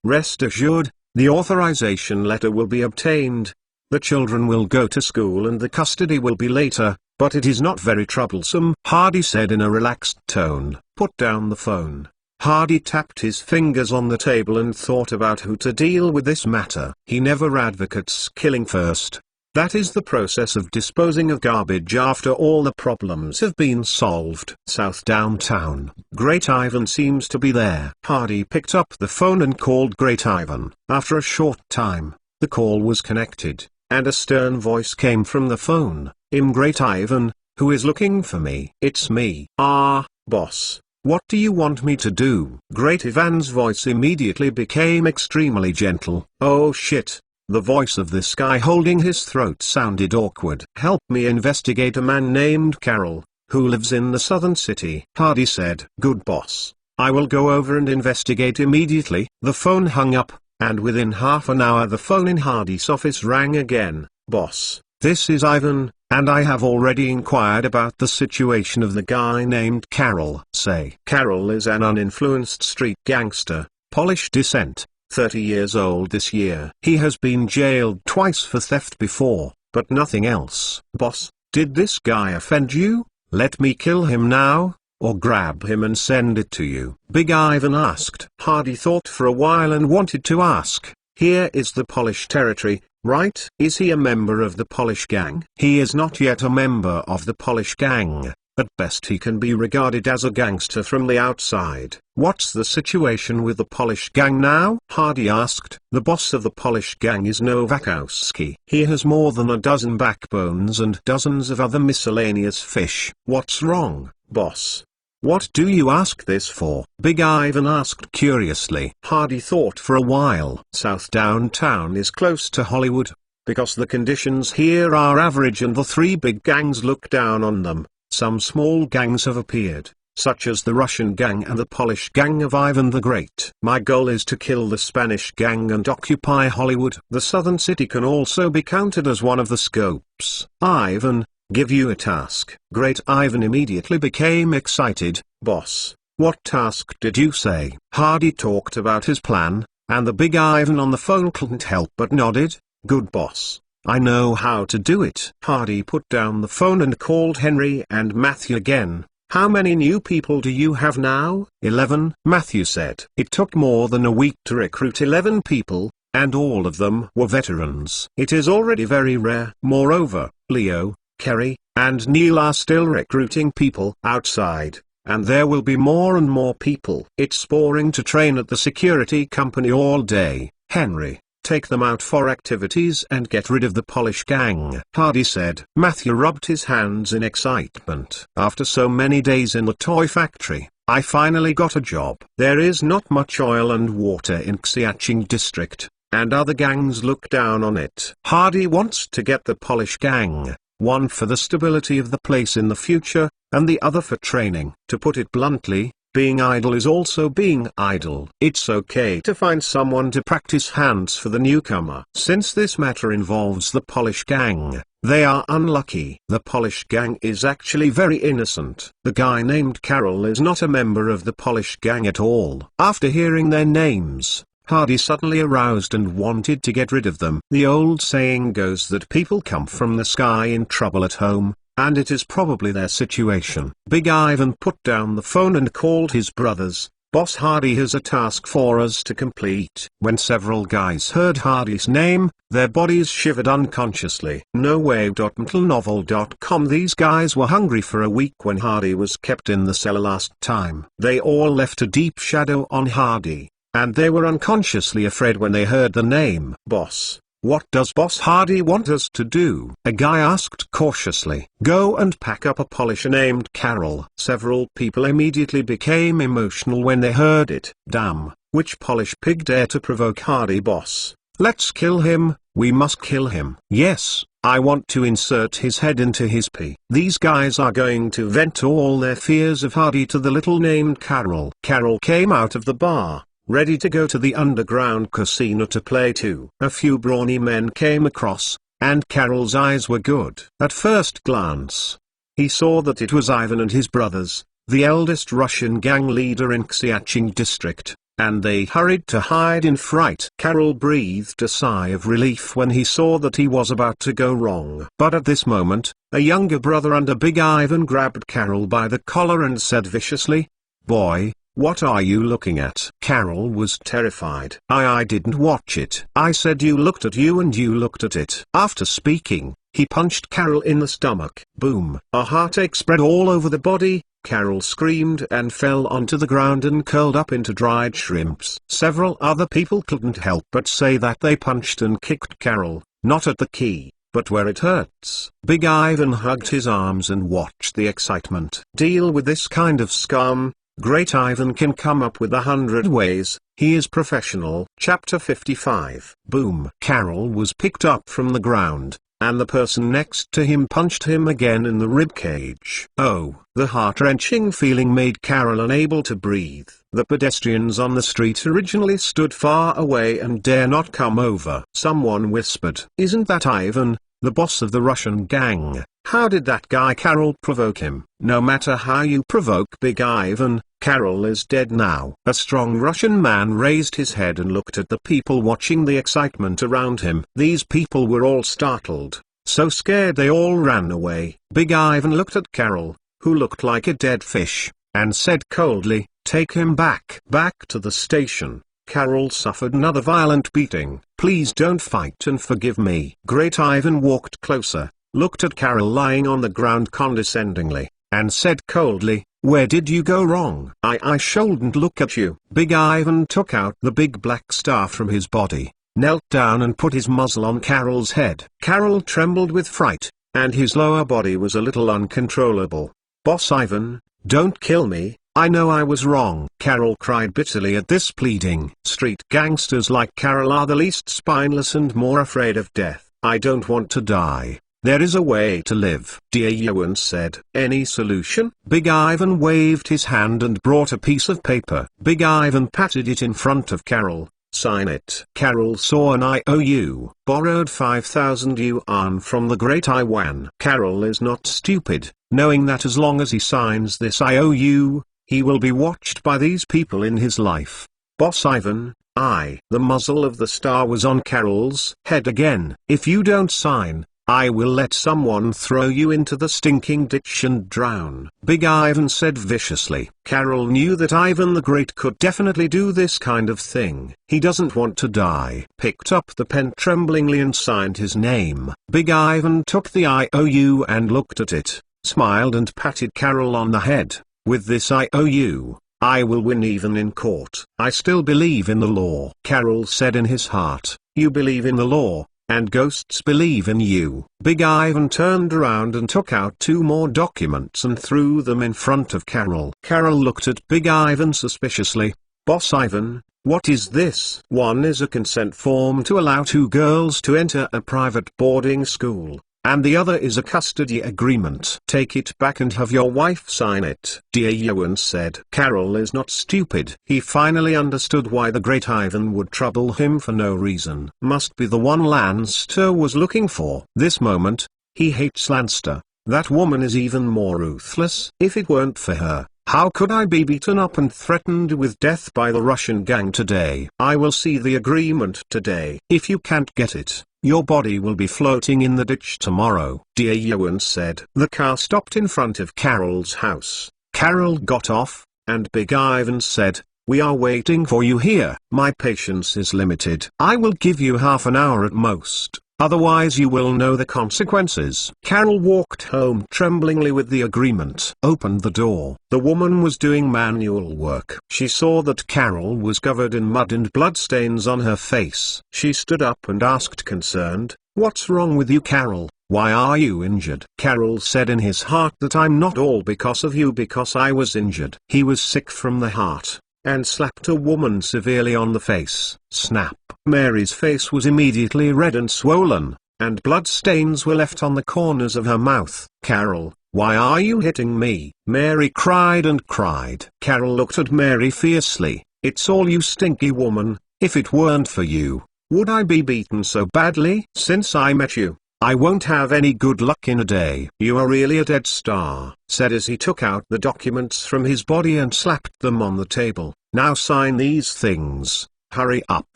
Rest assured, the authorization letter will be obtained. The children will go to school and the custody will be later, but it is not very troublesome, Hardy said in a relaxed tone. Put down the phone. Hardy tapped his fingers on the table and thought about who to deal with this matter. He never advocates killing first. That is the process of disposing of garbage after all the problems have been solved. South downtown. Great Ivan seems to be there. Hardy picked up the phone and called Great Ivan. After a short time, the call was connected, and a stern voice came from the phone. I'm Great Ivan, who is looking for me? It's me. Boss. What do you want me to do? Great Ivan's voice immediately became extremely gentle. Oh shit. The voice of this guy holding his throat sounded awkward. Help me investigate a man named Carroll, who lives in the southern city. Hardy said. Good boss. I will go over and investigate immediately. The phone hung up, and within half an hour the phone in Hardy's office rang again. Boss, this is Ivan, and I have already inquired about the situation of the guy named Carroll. Say. Carroll is an uninfluenced street gangster, Polish descent. 30 years old this year. He has been jailed twice for theft before, but nothing else. Boss, did this guy offend you? Let me kill him now, or grab him and send it to you. Big Ivan asked. Hardy thought for a while and wanted to ask. Here is the Polish territory, right? Is he a member of the Polish gang? He is not yet a member of the Polish gang, At best he can be regarded as a gangster from the outside. What's the situation with the Polish gang now? Hardy asked. The boss of the Polish gang is Nowakowski. He has more than a dozen backbones and dozens of other miscellaneous fish. What's wrong, boss? What do you ask this for? Big Ivan asked curiously. Hardy thought for a while. South Downtown is close to Hollywood. Because the conditions here are average and the three big gangs look down on them, some small gangs have appeared, such as the Russian gang and the Polish gang of Ivan the Great. My goal is to kill the Spanish gang and occupy Hollywood. The southern city can also be counted as one of the scopes. Ivan, give you a task. Great Ivan immediately became excited. Boss, what task did you say? Hardy talked about his plan, and the big Ivan on the phone couldn't help but nodded. Good boss, I know how to do it. Hardy put down the phone and called Henry and Matthew again. How many new people do you have now? 11, Matthew said. It took more than a week to recruit 11 people, and all of them were veterans. It is already very rare. Moreover, Leo, Kerry, and Neil are still recruiting people outside, and there will be more and more people. It's boring to train at the security company all day. Henry, take them out for activities and get rid of the Polish gang, Hardy said. Matthew rubbed his hands in excitement. After so many days in the toy factory, I finally got a job. There is not much oil and water in Xiaching district, and other gangs look down on it. Hardy wants to get the Polish gang, one for the stability of the place in the future, and the other for training. To put it bluntly, being idle is also being idle. It's okay to find someone to practice hands for the newcomer. Since this matter involves the Polish gang, they are unlucky. The Polish gang is actually very innocent. The guy named Karol is not a member of the Polish gang at all. After hearing their names, Hardy suddenly aroused and wanted to get rid of them. The old saying goes that people come from the sky in trouble at home, and it is probably their situation. Big Ivan put down the phone and called his brothers. Boss, Hardy has a task for us to complete. When several guys heard Hardy's name, their bodies shivered unconsciously. NoWay.mentalnovel.com. These guys were hungry for a week when Hardy was kept in the cellar last time. They all left a deep shadow on Hardy, and they were unconsciously afraid when they heard the name. Boss, what does Boss Hardy want us to do? A guy asked cautiously. Go and pack up a Polisher named Karol. Several people immediately became emotional when they heard it. Damn, which Polish pig dare to provoke Hardy? Boss, let's kill him, we must kill him. Yes, I want to insert his head into his pee. These guys are going to vent all their fears of Hardy to the little named Karol. Karol came out of the bar, ready to go to the underground casino to play too. A few brawny men came across, and Karol's eyes were good. At first glance, he saw that it was Ivan and his brothers, the eldest Russian gang leader in Xiaching district, and they hurried to hide in fright. Karol breathed a sigh of relief when he saw that he was about to go wrong. But at this moment, a younger brother under Big Ivan grabbed Karol by the collar and said viciously, "Boy, what are you looking at?" Karol was terrified. I didn't watch it. I said you looked at you and you looked at it. After speaking, he punched Karol in the stomach. Boom. A heartache spread all over the body. Karol screamed and fell onto the ground and curled up into dried shrimps. Several other people couldn't help but say that they punched and kicked Karol, not at the key, but where it hurts. Big Ivan hugged his arms and watched the excitement. Deal with this kind of scum. Great Ivan can come up with 100 ways. He is professional. Chapter 55. Boom. Karol was picked up from the ground, and the person next to him punched him again in the ribcage. Oh, the heart-wrenching feeling made Karol unable to breathe. The pedestrians on the street originally stood far away and dare not come over. Someone whispered, "Isn't that Ivan, the boss of the Russian gang? How did that guy Karol provoke him?" No matter how you provoke Big Ivan, Karol is dead now. A strong Russian man raised his head and looked at the people watching the excitement around him. These people were all startled, so scared they all ran away. Big Ivan looked at Karol, who looked like a dead fish, and said coldly, "Take him back." Back to the station. Karol suffered another violent beating. "Please don't fight and forgive me." Great Ivan walked closer, looked at Karol lying on the ground condescendingly, and said coldly, "Where did you go wrong? I shouldn't look at you." Big Ivan took out the big black star from his body, knelt down and put his muzzle on Carol's head. Carol trembled with fright, and his lower body was a little uncontrollable. "Boss Ivan, don't kill me, I know I was wrong." Carol cried bitterly at this pleading. "Street gangsters like Carol are the least spineless and more afraid of death. I don't want to die. There is a way to live," Diawan said. "Any solution?" Big Ivan waved his hand and brought a piece of paper. Big Ivan patted it in front of Carol. "Sign it." Carol saw an IOU, borrowed 5,000 yuan from the Great Iwan. Carol is not stupid, knowing that as long as he signs this IOU, he will be watched by these people in his life. "Boss Ivan, The muzzle of the star was on Carol's head again. "If you don't sign, I will let someone throw you into the stinking ditch and drown," Big Ivan said viciously. Carol knew that Ivan the Great could definitely do this kind of thing. He doesn't want to die. Picked up the pen tremblingly and signed his name. Big Ivan took the IOU and looked at it, smiled and patted Carol on the head. "With this IOU, I will win even in court. I still believe in the law." Carol said in his heart, "You believe in the law, and ghosts believe in you." Big Ivan turned around and took out 2 more documents and threw them in front of Carol. Carol looked at Big Ivan suspiciously. "Boss Ivan, what is this?" "One is a consent form to allow 2 girls to enter a private boarding school, and the other is a custody agreement." "Take it back and have your wife sign it," Diawan said. Carol is not stupid. He finally understood why the Great Ivan would trouble him for no reason. Must be the one Lanster was looking for. This moment, he hates Lanster. That woman is even more ruthless. "If it weren't for her, how could I be beaten up and threatened with death by the Russian gang today? I will see the agreement today. If you can't get it, your body will be floating in the ditch tomorrow," Diawan said. The car stopped in front of Carol's house. Carol got off, and Big Ivan said, "We are waiting for you here." "My patience is limited. I will give you half an hour at most. Otherwise you will know the consequences." Carol walked home tremblingly with the agreement. Opened the door. The woman was doing manual work. She saw that Carol was covered in mud and bloodstains on her face. She stood up and asked concerned, "What's wrong with you, Carol? Why are you injured?" Carol said in his heart that "I'm not all because of you, because I was injured." He was sick from the heart, and slapped a woman severely on the face. Snap! Mary's face was immediately red and swollen, and blood stains were left on the corners of her mouth. "Carol, why are you hitting me?" Mary cried and cried. Carol looked at Mary fiercely. "It's all you, stinky woman. If it weren't for you, would I be beaten so badly? Since I met you, I won't have any good luck in a day." "You are really a dead star," said as he took out the documents from his body and slapped them on the table. "Now sign these things. Hurry up."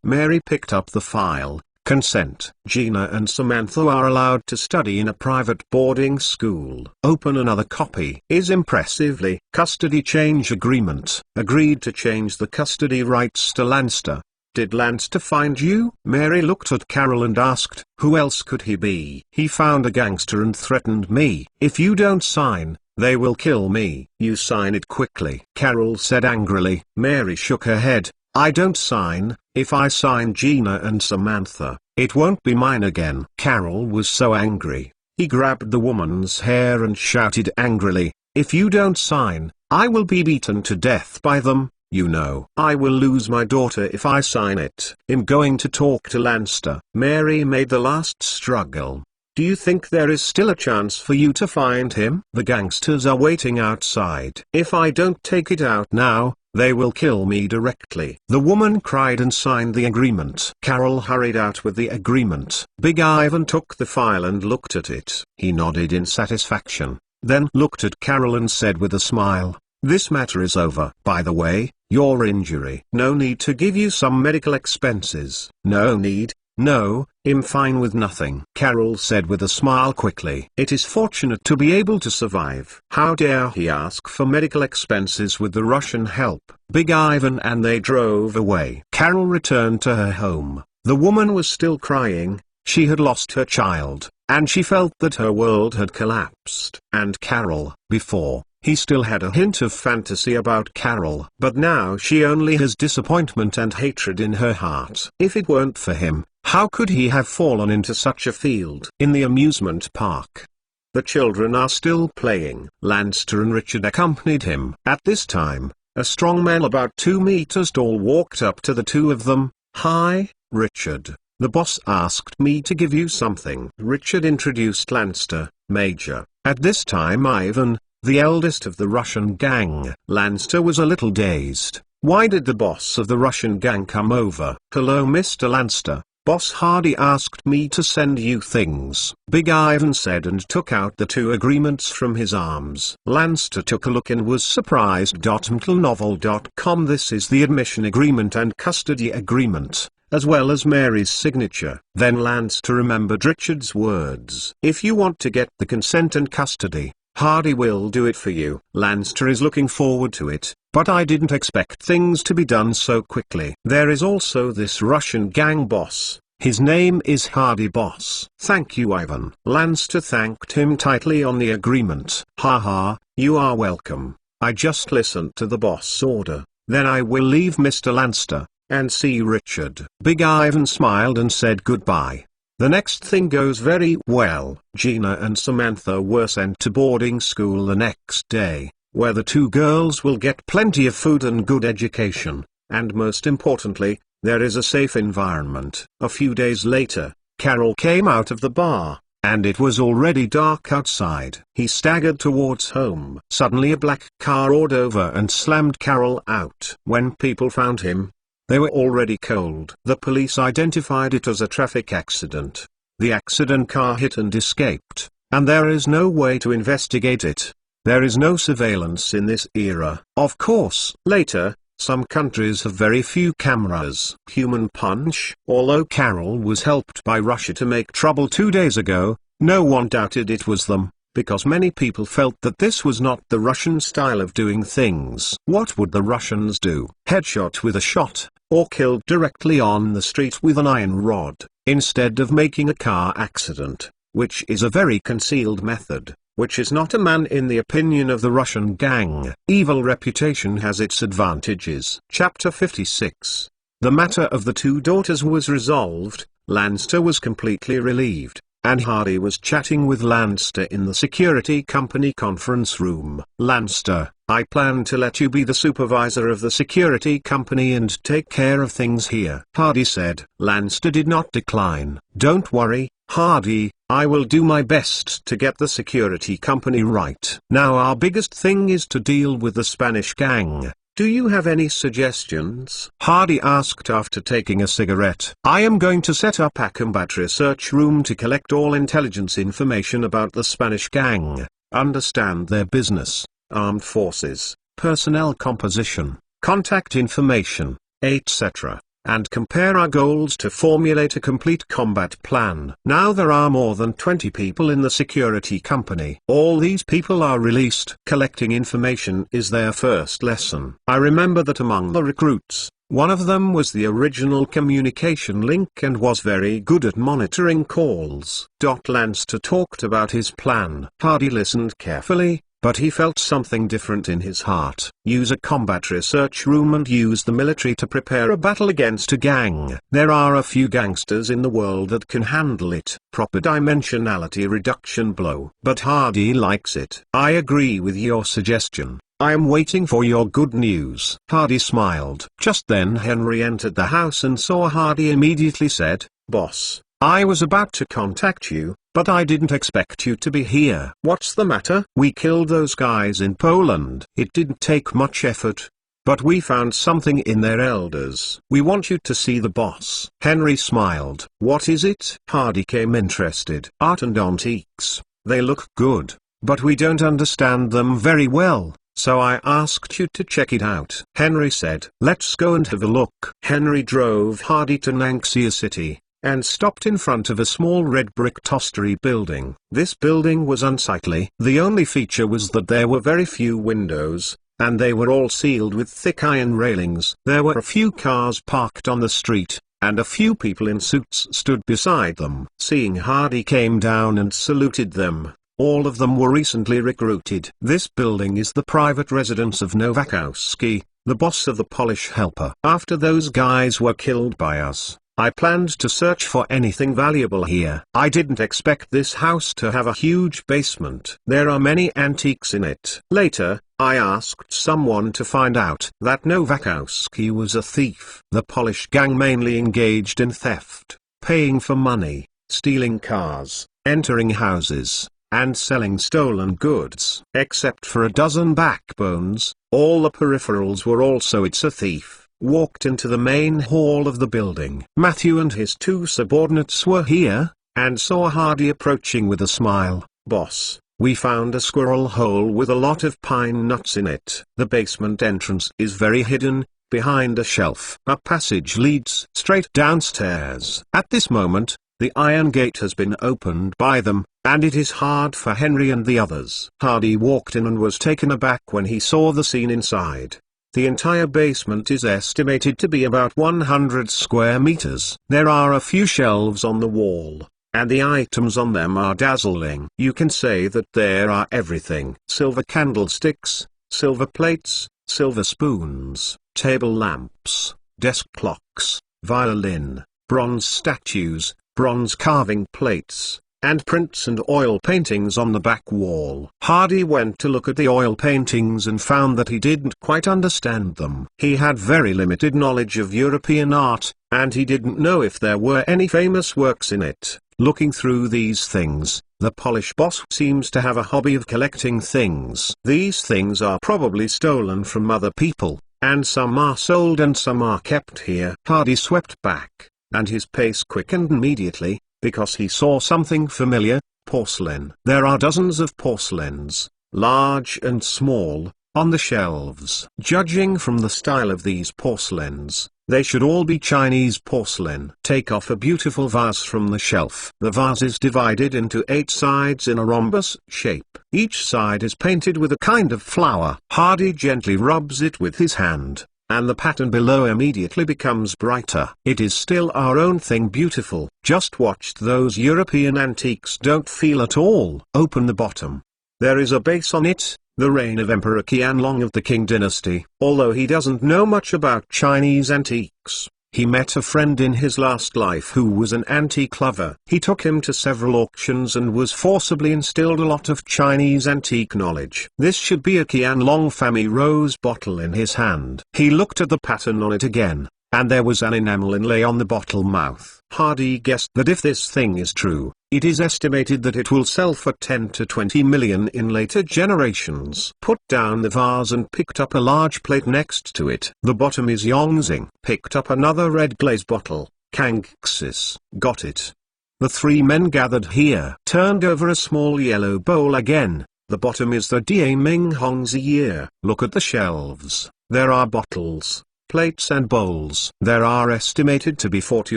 Mary picked up the file. Consent. Gina and Samantha are allowed to study in a private boarding school. Open another copy. Is impressively. Custody change agreement. Agreed to change the custody rights to Lanster. Did Lanster find you? Mary looked at Carol and asked, "Who else could he be?" "He found a gangster and threatened me. If you don't sign, they will kill me." "You sign it quickly," Carol said angrily. Mary shook her head. "I don't sign. If I sign Gina and Samantha, it won't be mine again." Carol was so angry. He grabbed the woman's hair and shouted angrily, "If you don't sign, I will be beaten to death by them. You know, I will lose my daughter if I sign it." "I'm going to talk to Lanster." Mary made the last struggle. "Do you think there is still a chance for you to find him? The gangsters are waiting outside. If I don't take it out now, they will kill me directly." The woman cried and signed the agreement. Carol hurried out with the agreement. Big Ivan took the file and looked at it. He nodded in satisfaction, then looked at Carol and said with a smile, "This matter is over. By the way, your injury. No need to give you some medical expenses." "No need. No, I'm fine with nothing," Carol said with a smile quickly. "It is fortunate to be able to survive." How dare he ask for medical expenses with the Russian help? Big Ivan and they drove away. Carol returned to her home. The woman was still crying, She had lost her child, and she felt that her world had collapsed. And Carol, before, he still had a hint of fantasy about Carol. But now she only has disappointment and hatred in her heart. If it weren't for him, how could he have fallen into such a field? In the amusement park, the children are still playing. Lanster and Richard accompanied him. At this time, a strong man about 2 meters tall walked up to the two of them. "Hi, Richard. The boss asked me to give you something." Richard introduced Lanster, Major. At this time Ivan, the eldest of the Russian gang. Lanster was a little dazed. Why did the boss of the Russian gang come over? "Hello Mr. Lanster. Boss Hardy asked me to send you things," Big Ivan said, and took out the 2 agreements from his arms. Lanster took a look and was surprised. MTLnovel.com. This is the admission agreement and custody agreement, as well as Mary's signature. Then Lanster remembered Richard's words. "If you want to get the consent and custody, Hardy will do it for you." Lanster is looking forward to it, but I didn't expect things to be done so quickly. There is also this Russian gang boss. His name is Hardy Boss. "Thank you Ivan." Lanster thanked him tightly on the agreement. "Haha, you are welcome. I just listened to the boss order. Then I will leave Mr. Lanster, and see Richard." Big Ivan smiled and said goodbye. The next thing goes very well. Gina and Samantha were sent to boarding school the next day, where the 2 girls will get plenty of food and good education, and most importantly, there is a safe environment. A few days later, Carol came out of the bar, and it was already dark outside. He staggered towards home. Suddenly a black car roared over and slammed Carol out. When people found him, they were already cold. The police identified it as a traffic accident. The accident car hit and escaped, and there is no way to investigate it. There is no surveillance in this era. Of course, later, some countries have very few cameras. Human Punch. Although Carol was helped by Russia to make trouble 2 days ago, no one doubted it was them, because many people felt that this was not the Russian style of doing things. What would the Russians do? Headshot with a shot, or killed directly on the street with an iron rod, instead of making a car accident, which is a very concealed method, which is not a man in the opinion of the Russian gang. Evil reputation has its advantages. Chapter 56. The matter of the 2 daughters was resolved. Lanster was completely relieved, and Hardy was chatting with Lanster in the security company conference room. "Lanster, I plan to let you be the supervisor of the security company and take care of things here," Hardy said. Lanster did not decline. "Don't worry, Hardy, I will do my best to get the security company right. Now our biggest thing is to deal with the Spanish gang. Do you have any suggestions?" Hardy asked after taking a cigarette. "I am going to set up a combat research room to collect all intelligence information about the Spanish gang, understand their business, armed forces, personnel composition, contact information, etc., and compare our goals to formulate a complete combat plan." Now there are more than 20 people in the security company. All these people are released. Collecting information is their first lesson. I remember that among the recruits, one of them was the original communication link and was very good at monitoring calls. Lanster talked about his plan. Hardy listened carefully, but he felt something different in his heart. Use a combat research room and use the military to prepare a battle against a gang. There are a few gangsters in the world that can handle it. Proper dimensionality reduction blow. But Hardy likes it. "I agree with your suggestion. I am waiting for your good news." Hardy smiled. Just then Henry entered the house and saw Hardy. Immediately said, "Boss, I was about to contact you, but I didn't expect you to be here." "What's the matter?" "We killed those guys in Poland. It didn't take much effort, but we found something in their elders. We want you to see the boss." Henry smiled. "What is it?" Hardy came interested. "Art and antiques. They look good, but we don't understand them very well, so I asked you to check it out." Henry said, "Let's go and have a look." Henry drove Hardy to Nanxia City, and stopped in front of a small red brick toastery building. This building was unsightly. The only feature was that there were very few windows, and they were all sealed with thick iron railings. There were a few cars parked on the street, and a few people in suits stood beside them. Seeing Hardy came down and saluted them, all of them were recently recruited. This building is the private residence of Nowakowski, the boss of the Polish helper. After those guys were killed by us, I planned to search for anything valuable here. I didn't expect this house to have a huge basement. There are many antiques in it. Later, I asked someone to find out that Nowakowski was a thief. The Polish gang mainly engaged in theft, paying for money, stealing cars, entering houses, and selling stolen goods. Except for a dozen backbones, all the peripherals were also a thief. Walked into the main hall of the building. Matthew and his two subordinates were here, and saw Hardy approaching with a smile. "Boss, we found a squirrel hole with a lot of pine nuts in it. The basement entrance is very hidden, behind a shelf. A passage leads straight downstairs." At this moment, the iron gate has been opened by them, and it is hard for Henry and the others. Hardy walked in and was taken aback when he saw the scene inside. The entire basement is estimated to be about 100 square meters. There are a few shelves on the wall, and the items on them are dazzling. You can say that there are everything: silver candlesticks, silver plates, silver spoons, table lamps, desk clocks, violin, bronze statues, bronze carving plates, and prints and oil paintings on the back wall. Hardy went to look at the oil paintings and found that he didn't quite understand them. He had very limited knowledge of European art, and he didn't know if there were any famous works in it. Looking through these things, the Polish boss seems to have a hobby of collecting things. These things are probably stolen from other people, and some are sold and some are kept here. Hardy swept back, and his pace quickened immediately, because he saw something familiar: porcelain. There are dozens of porcelains, large and small, on the shelves. Judging from the style of these porcelains, they should all be Chinese porcelain. Take off a beautiful vase from the shelf. The vase is divided into 8 sides in a rhombus shape. Each side is painted with a kind of flower. Hardy gently rubs it with his hand, and the pattern below immediately becomes brighter. It is still our own thing beautiful. Just watch those European antiques don't feel at all. Open the bottom. There is a base on it, the reign of Emperor Qianlong of the Qing dynasty. Although he doesn't know much about Chinese antiques, he met a friend in his last life who was an antique lover. He took him to several auctions and was forcibly instilled a lot of Chinese antique knowledge. This should be a Qianlong family rose bottle in his hand. He looked at the pattern on it again, and there was an enamel inlay on the bottle mouth. Hardy guessed that if this thing is true, it is estimated that it will sell for 10 to 20 million in later generations. Put down the vase and picked up a large plate next to it. The bottom is Yongzing. Picked up another red glaze bottle. Kangxis. Got it. The 3 men gathered here turned over a small yellow bowl again. The bottom is the Diaming Hongzi year. Look at the shelves. There are bottles, plates and bowls. There are estimated to be 40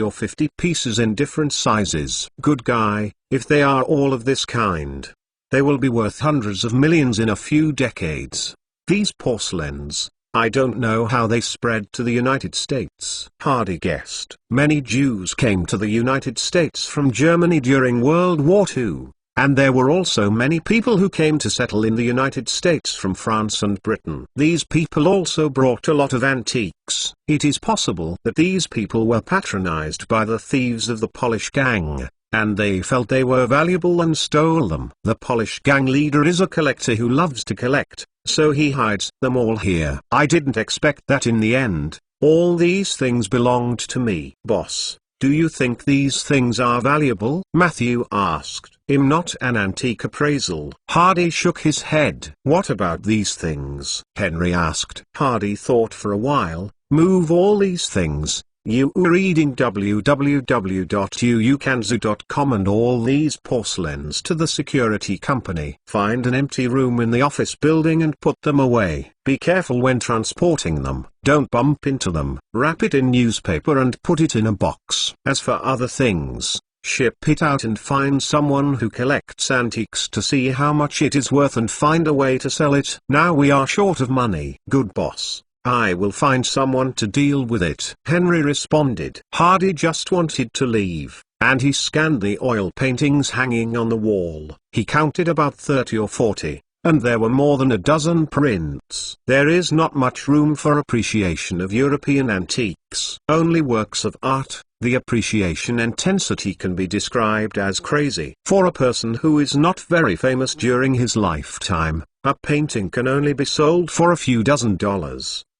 or 50 pieces in different sizes. Good guy, if they are all of this kind, they will be worth hundreds of millions in a few decades. These porcelains, I don't know how they spread to the United States. Hardy guessed. Many Jews came to the United States from Germany during World War II. And there were also many people who came to settle in the United States from France and Britain. These people also brought a lot of antiques. It is possible that these people were patronized by the thieves of the Polish gang, and they felt they were valuable and stole them. The Polish gang leader is a collector who loves to collect, so he hides them all here. I didn't expect that in the end. All these things belonged to me. Boss, do you think these things are valuable? Matthew asked. Not an antique appraisal. Hardy shook his head. What about these things? Henry asked. Hardy thought for a while. Move all these things. You are reading www.uukanzu.com and all these porcelains to the security company. Find an empty room in the office building and put them away. Be careful when transporting them. Don't bump into them. Wrap it in newspaper and put it in a box. As for other things, ship it out and find someone who collects antiques to see how much it is worth and find a way to sell it. Now we are short of money. Good boss. I will find someone to deal with it. Henry responded. Hardy just wanted to leave, and he scanned the oil paintings hanging on the wall. He counted about 30 or 40. And there were more than a dozen prints. There is not much room for appreciation of European antiques. Only works of art. The appreciation intensity can be described as crazy. For a person who is not very famous during his lifetime, a painting can only be sold for a few $dozen.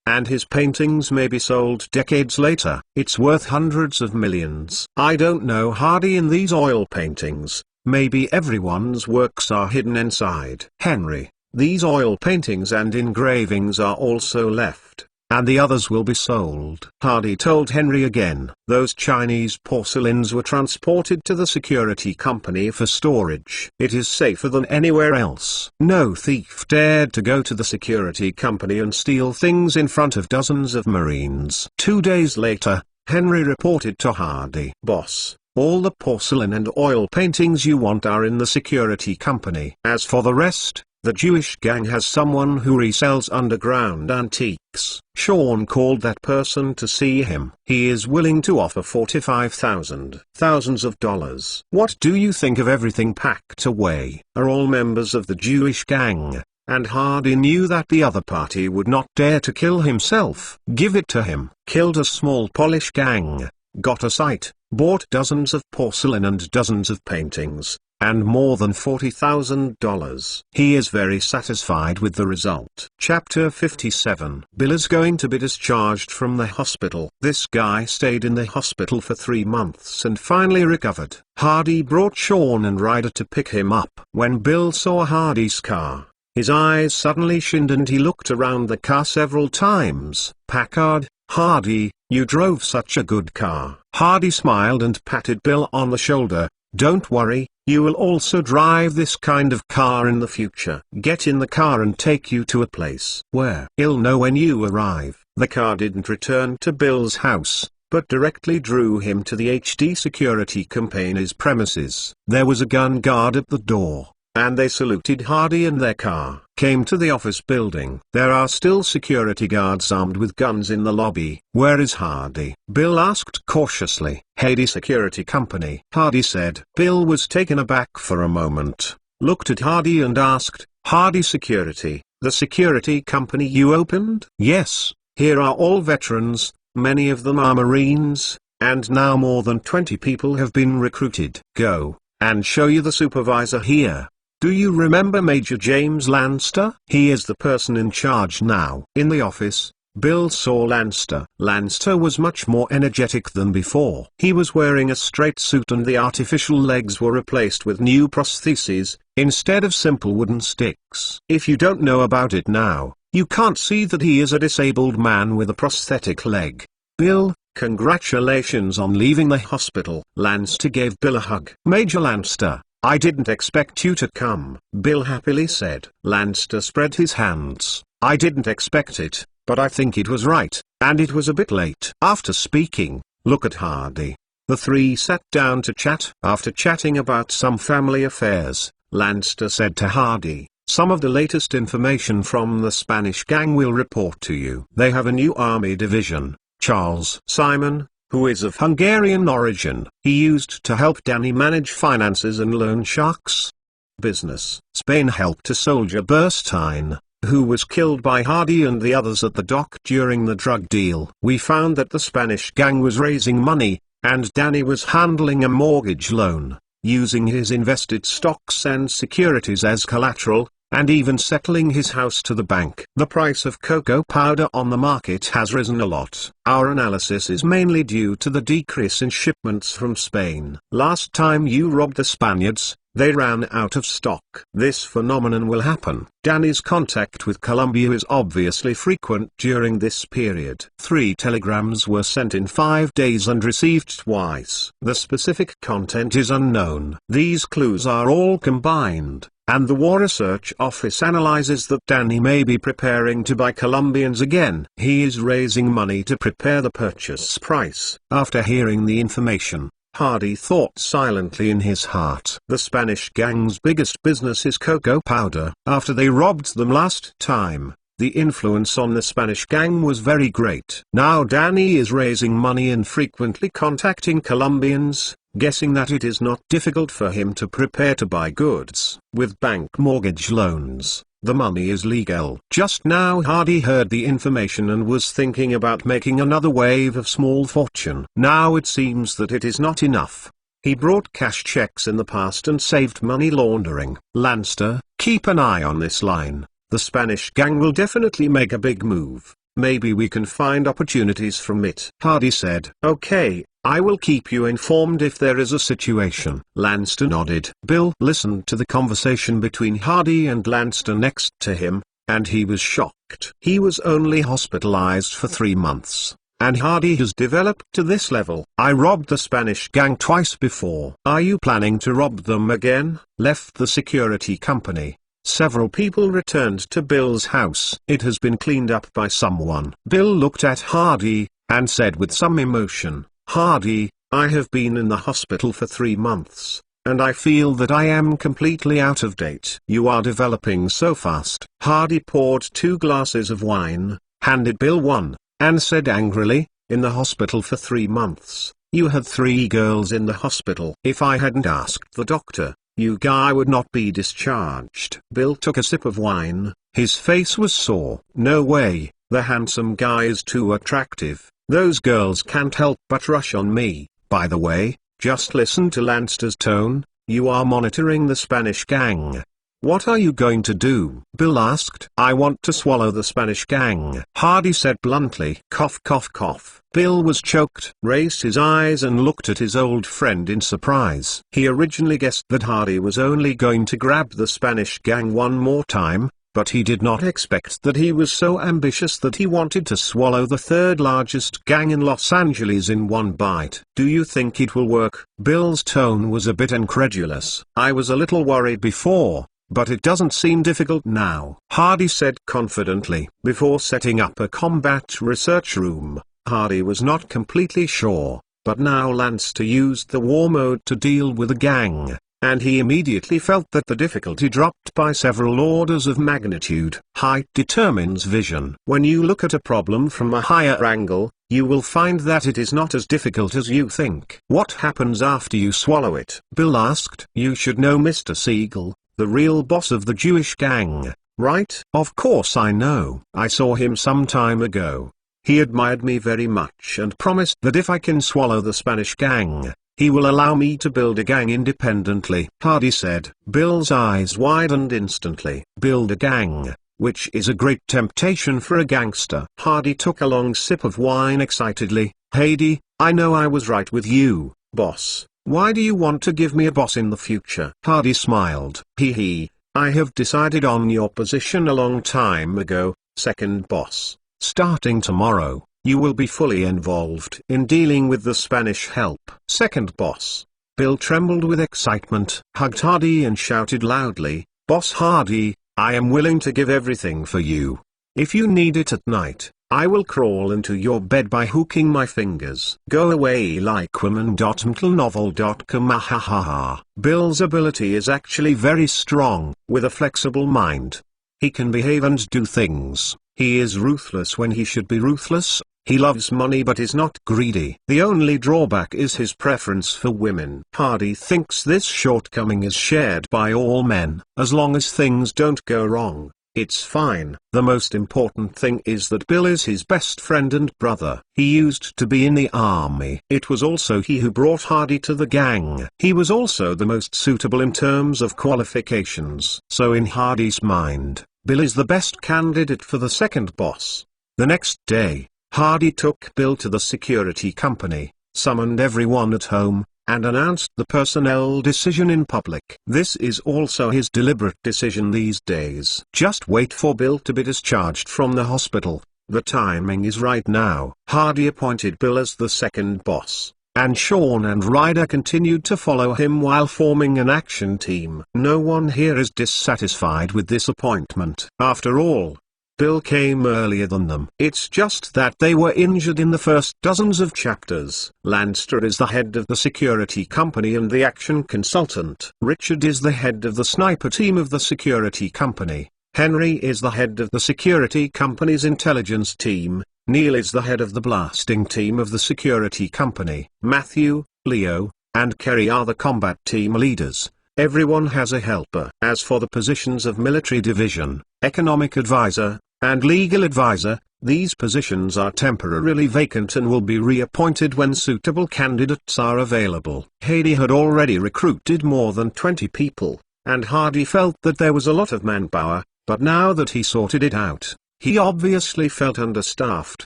And his paintings may be sold decades later. It's worth hundreds of millions. I don't know Hardy in these oil paintings. Maybe everyone's works are hidden inside. Henry, these oil paintings and engravings are also left, and the others will be sold. Hardy told Henry again. Those Chinese porcelains were transported to the security company for storage. It is safer than anywhere else. No thief dared to go to the security company and steal things in front of dozens of Marines. 2 days later, Henry reported to Hardy. Boss, all the porcelain and oil paintings you want are in the security company. As for the rest, the Jewish gang has someone who resells underground antiques. Sean called that person to see him. He is willing to offer $45,000. Thousands of dollars. What do you think of everything packed away? Are all members of the Jewish gang? And Hardy knew that the other party would not dare to kill himself. Give it to him. Killed a small Polish gang. Got a site, bought dozens of porcelain and dozens of paintings, and more than $40,000. He is very satisfied with the result. Chapter 57. Bill is going to be discharged from the hospital. This guy stayed in the hospital for 3 months and finally recovered. Hardy brought Sean and Ryder to pick him up. When Bill saw Hardy's car, his eyes suddenly shined and he looked around the car several times. Packard, Hardy, you drove such a good car. Hardy smiled and patted Bill on the shoulder. Don't worry, you will also drive this kind of car in the future. Get in the car and take you to a place where you'll know when you arrive. The car didn't return to Bill's house, but directly drew him to the HD security company's premises. There was a gun guard at the door, and they saluted Hardy and their car. Came to the office building. There are still security guards armed with guns in the lobby. Where is Hardy? Bill asked cautiously. HD Security Company. Hardy said. Bill was taken aback for a moment, looked at Hardy and asked, Hardy Security, the security company you opened? Yes, here are all veterans, many of them are Marines, and now more than 20 people have been recruited. Go, and show you the supervisor here. Do you remember Major James Lanster? He is the person in charge now. In the office, Bill saw Lanster. Lanster was much more energetic than before. He was wearing a straight suit and the artificial legs were replaced with new prostheses, instead of simple wooden sticks. If you don't know about it now, you can't see that he is a disabled man with a prosthetic leg. Bill, congratulations on leaving the hospital. Lanster gave Bill a hug. Major Lanster, I didn't expect you to come, Bill happily said. Lanster spread his hands. I didn't expect it, but I think it was right, and it was a bit late. After speaking, look at Hardy. The three sat down to chat. After chatting about some family affairs, Lanster said to Hardy, some of the latest information from the Spanish gang will report to you. They have a new army division. Charles Simon, who is of Hungarian origin, he used to help Danny manage finances and loan sharks' business. Spain helped a soldier Burstein, who was killed by Hardy and the others at the dock during the drug deal. We found that the Spanish gang was raising money, and Danny was handling a mortgage loan, using his invested stocks and securities as collateral, and even settling his house to the bank. The price of cocoa powder on the market has risen a lot. Our analysis is mainly due to the decrease in shipments from Spain. Last time you robbed the Spaniards, they ran out of stock. This phenomenon will happen. Danny's contact with Colombia is obviously frequent during this period. 3 telegrams were sent in 5 days and received twice. The specific content is unknown. These clues are all combined, and the War Research Office analyzes that Danny may be preparing to buy Colombians again. He is raising money to prepare the purchase price. After hearing the information, Hardy thought silently in his heart. The Spanish gang's biggest business is cocoa powder. After they robbed them last time, The influence on the Spanish gang was very great. Now Danny is raising money and frequently contacting Colombians, guessing that it is not difficult for him to prepare to buy goods. With bank mortgage loans, the money is legal. Just now Hardy heard the information and was thinking about making another wave of small fortune. Now it seems that it is not enough. He brought cash checks in the past and saved money laundering. Lanster, keep an eye on this line. The Spanish gang will definitely make a big move. Maybe we can find opportunities from it. Hardy said. Okay, I will keep you informed if there is a situation. Lanster nodded. Bill listened to the conversation between Hardy and Lanster next to him, and he was shocked. He was only hospitalized for 3 months. And Hardy has developed to this level. I robbed the Spanish gang twice before. Are you planning to rob them again? Left the security company. Several people returned to Bill's house. It has been cleaned up by someone. Bill looked at Hardy, and said with some emotion, Hardy, I have been in the hospital for 3 months, and I feel that I am completely out of date. You are developing so fast. Hardy poured 2 glasses of wine, handed Bill one, and said angrily, in the hospital for 3 months, you had 3 girls in the hospital. If I hadn't asked the doctor, you guy would not be discharged. Bill took a sip of wine, his face was sore. No way, the handsome guy is too attractive. Those girls can't help but rush on me. By the way, just listen to Lanster's tone, you are monitoring the Spanish gang. What are you going to do? Bill asked. I want to swallow the Spanish gang. Hardy said bluntly. Cough cough cough. Bill was choked, raised his eyes and looked at his old friend in surprise. He originally guessed that Hardy was only going to grab the Spanish gang one more time, but he did not expect that he was so ambitious that he wanted to swallow the 3rd largest gang in Los Angeles in one bite. Do you think it will work? Bill's tone was a bit incredulous. I was a little worried before, but it doesn't seem difficult now, Hardy said confidently. Before setting up a combat research room, Hardy was not completely sure, but now Lanster used the war mode to deal with the gang, and he immediately felt that the difficulty dropped by several orders of magnitude. Height determines vision. When you look at a problem from a higher angle, you will find that it is not as difficult as you think. What happens after you swallow it? Bill asked. You should know Mr. Siegel, the real boss of the Jewish gang, right? Of course I know. I saw him some time ago. He admired me very much and promised that if I can swallow the Spanish gang, he will allow me to build a gang independently. Hardy said. Bill's eyes widened instantly. Build a gang, which is a great temptation for a gangster. Hardy took a long sip of wine excitedly. Hardy, I know I was right with you, boss. Why do you want to give me a boss in the future? Hardy smiled. Hee, I have decided on your position a long time ago, second boss. Starting tomorrow, you will be fully involved in dealing with the Spanish help. Second boss. Bill trembled with excitement, hugged Hardy and shouted loudly, Boss Hardy, I am willing to give everything for you. If you need it at night, I will crawl into your bed by hooking my fingers. Go away like women.mtlnovel.com. Ahahaha. Bill's ability is actually very strong. With a flexible mind, he can behave and do things. He is ruthless when he should be ruthless. He loves money but is not greedy. The only drawback is his preference for women. Hardy thinks this shortcoming is shared by all men. As long as things don't go wrong, it's fine. The most important thing is that Bill is his best friend and brother. He used to be in the army. It was also he who brought Hardy to the gang. He was also the most suitable in terms of qualifications. So in Hardy's mind, Bill is the best candidate for the second boss. The next day, Hardy took Bill to the security company, summoned everyone at home, and announced the personnel decision in public. This is also his deliberate decision these days. Just wait for Bill to be discharged from the hospital. The timing is right now. Hardy appointed Bill as the second boss, and Sean and Ryder continued to follow him while forming an action team. No one here is dissatisfied with this appointment. After all, Bill came earlier than them. It's just that they were injured in the first dozens of chapters. Lanster is the head of the security company and the action consultant. Richard is the head of the sniper team of the security company. Henry is the head of the security company's intelligence team. Neil is the head of the blasting team of the security company. Matthew, Leo, and Kerry are the combat team leaders. Everyone has a helper. As for the positions of military division, economic advisor, and legal advisor, these positions are temporarily vacant and will be reappointed when suitable candidates are available. Hardy had already recruited more than 20 people, and Hardy felt that there was a lot of manpower, but now that he sorted it out, he obviously felt understaffed.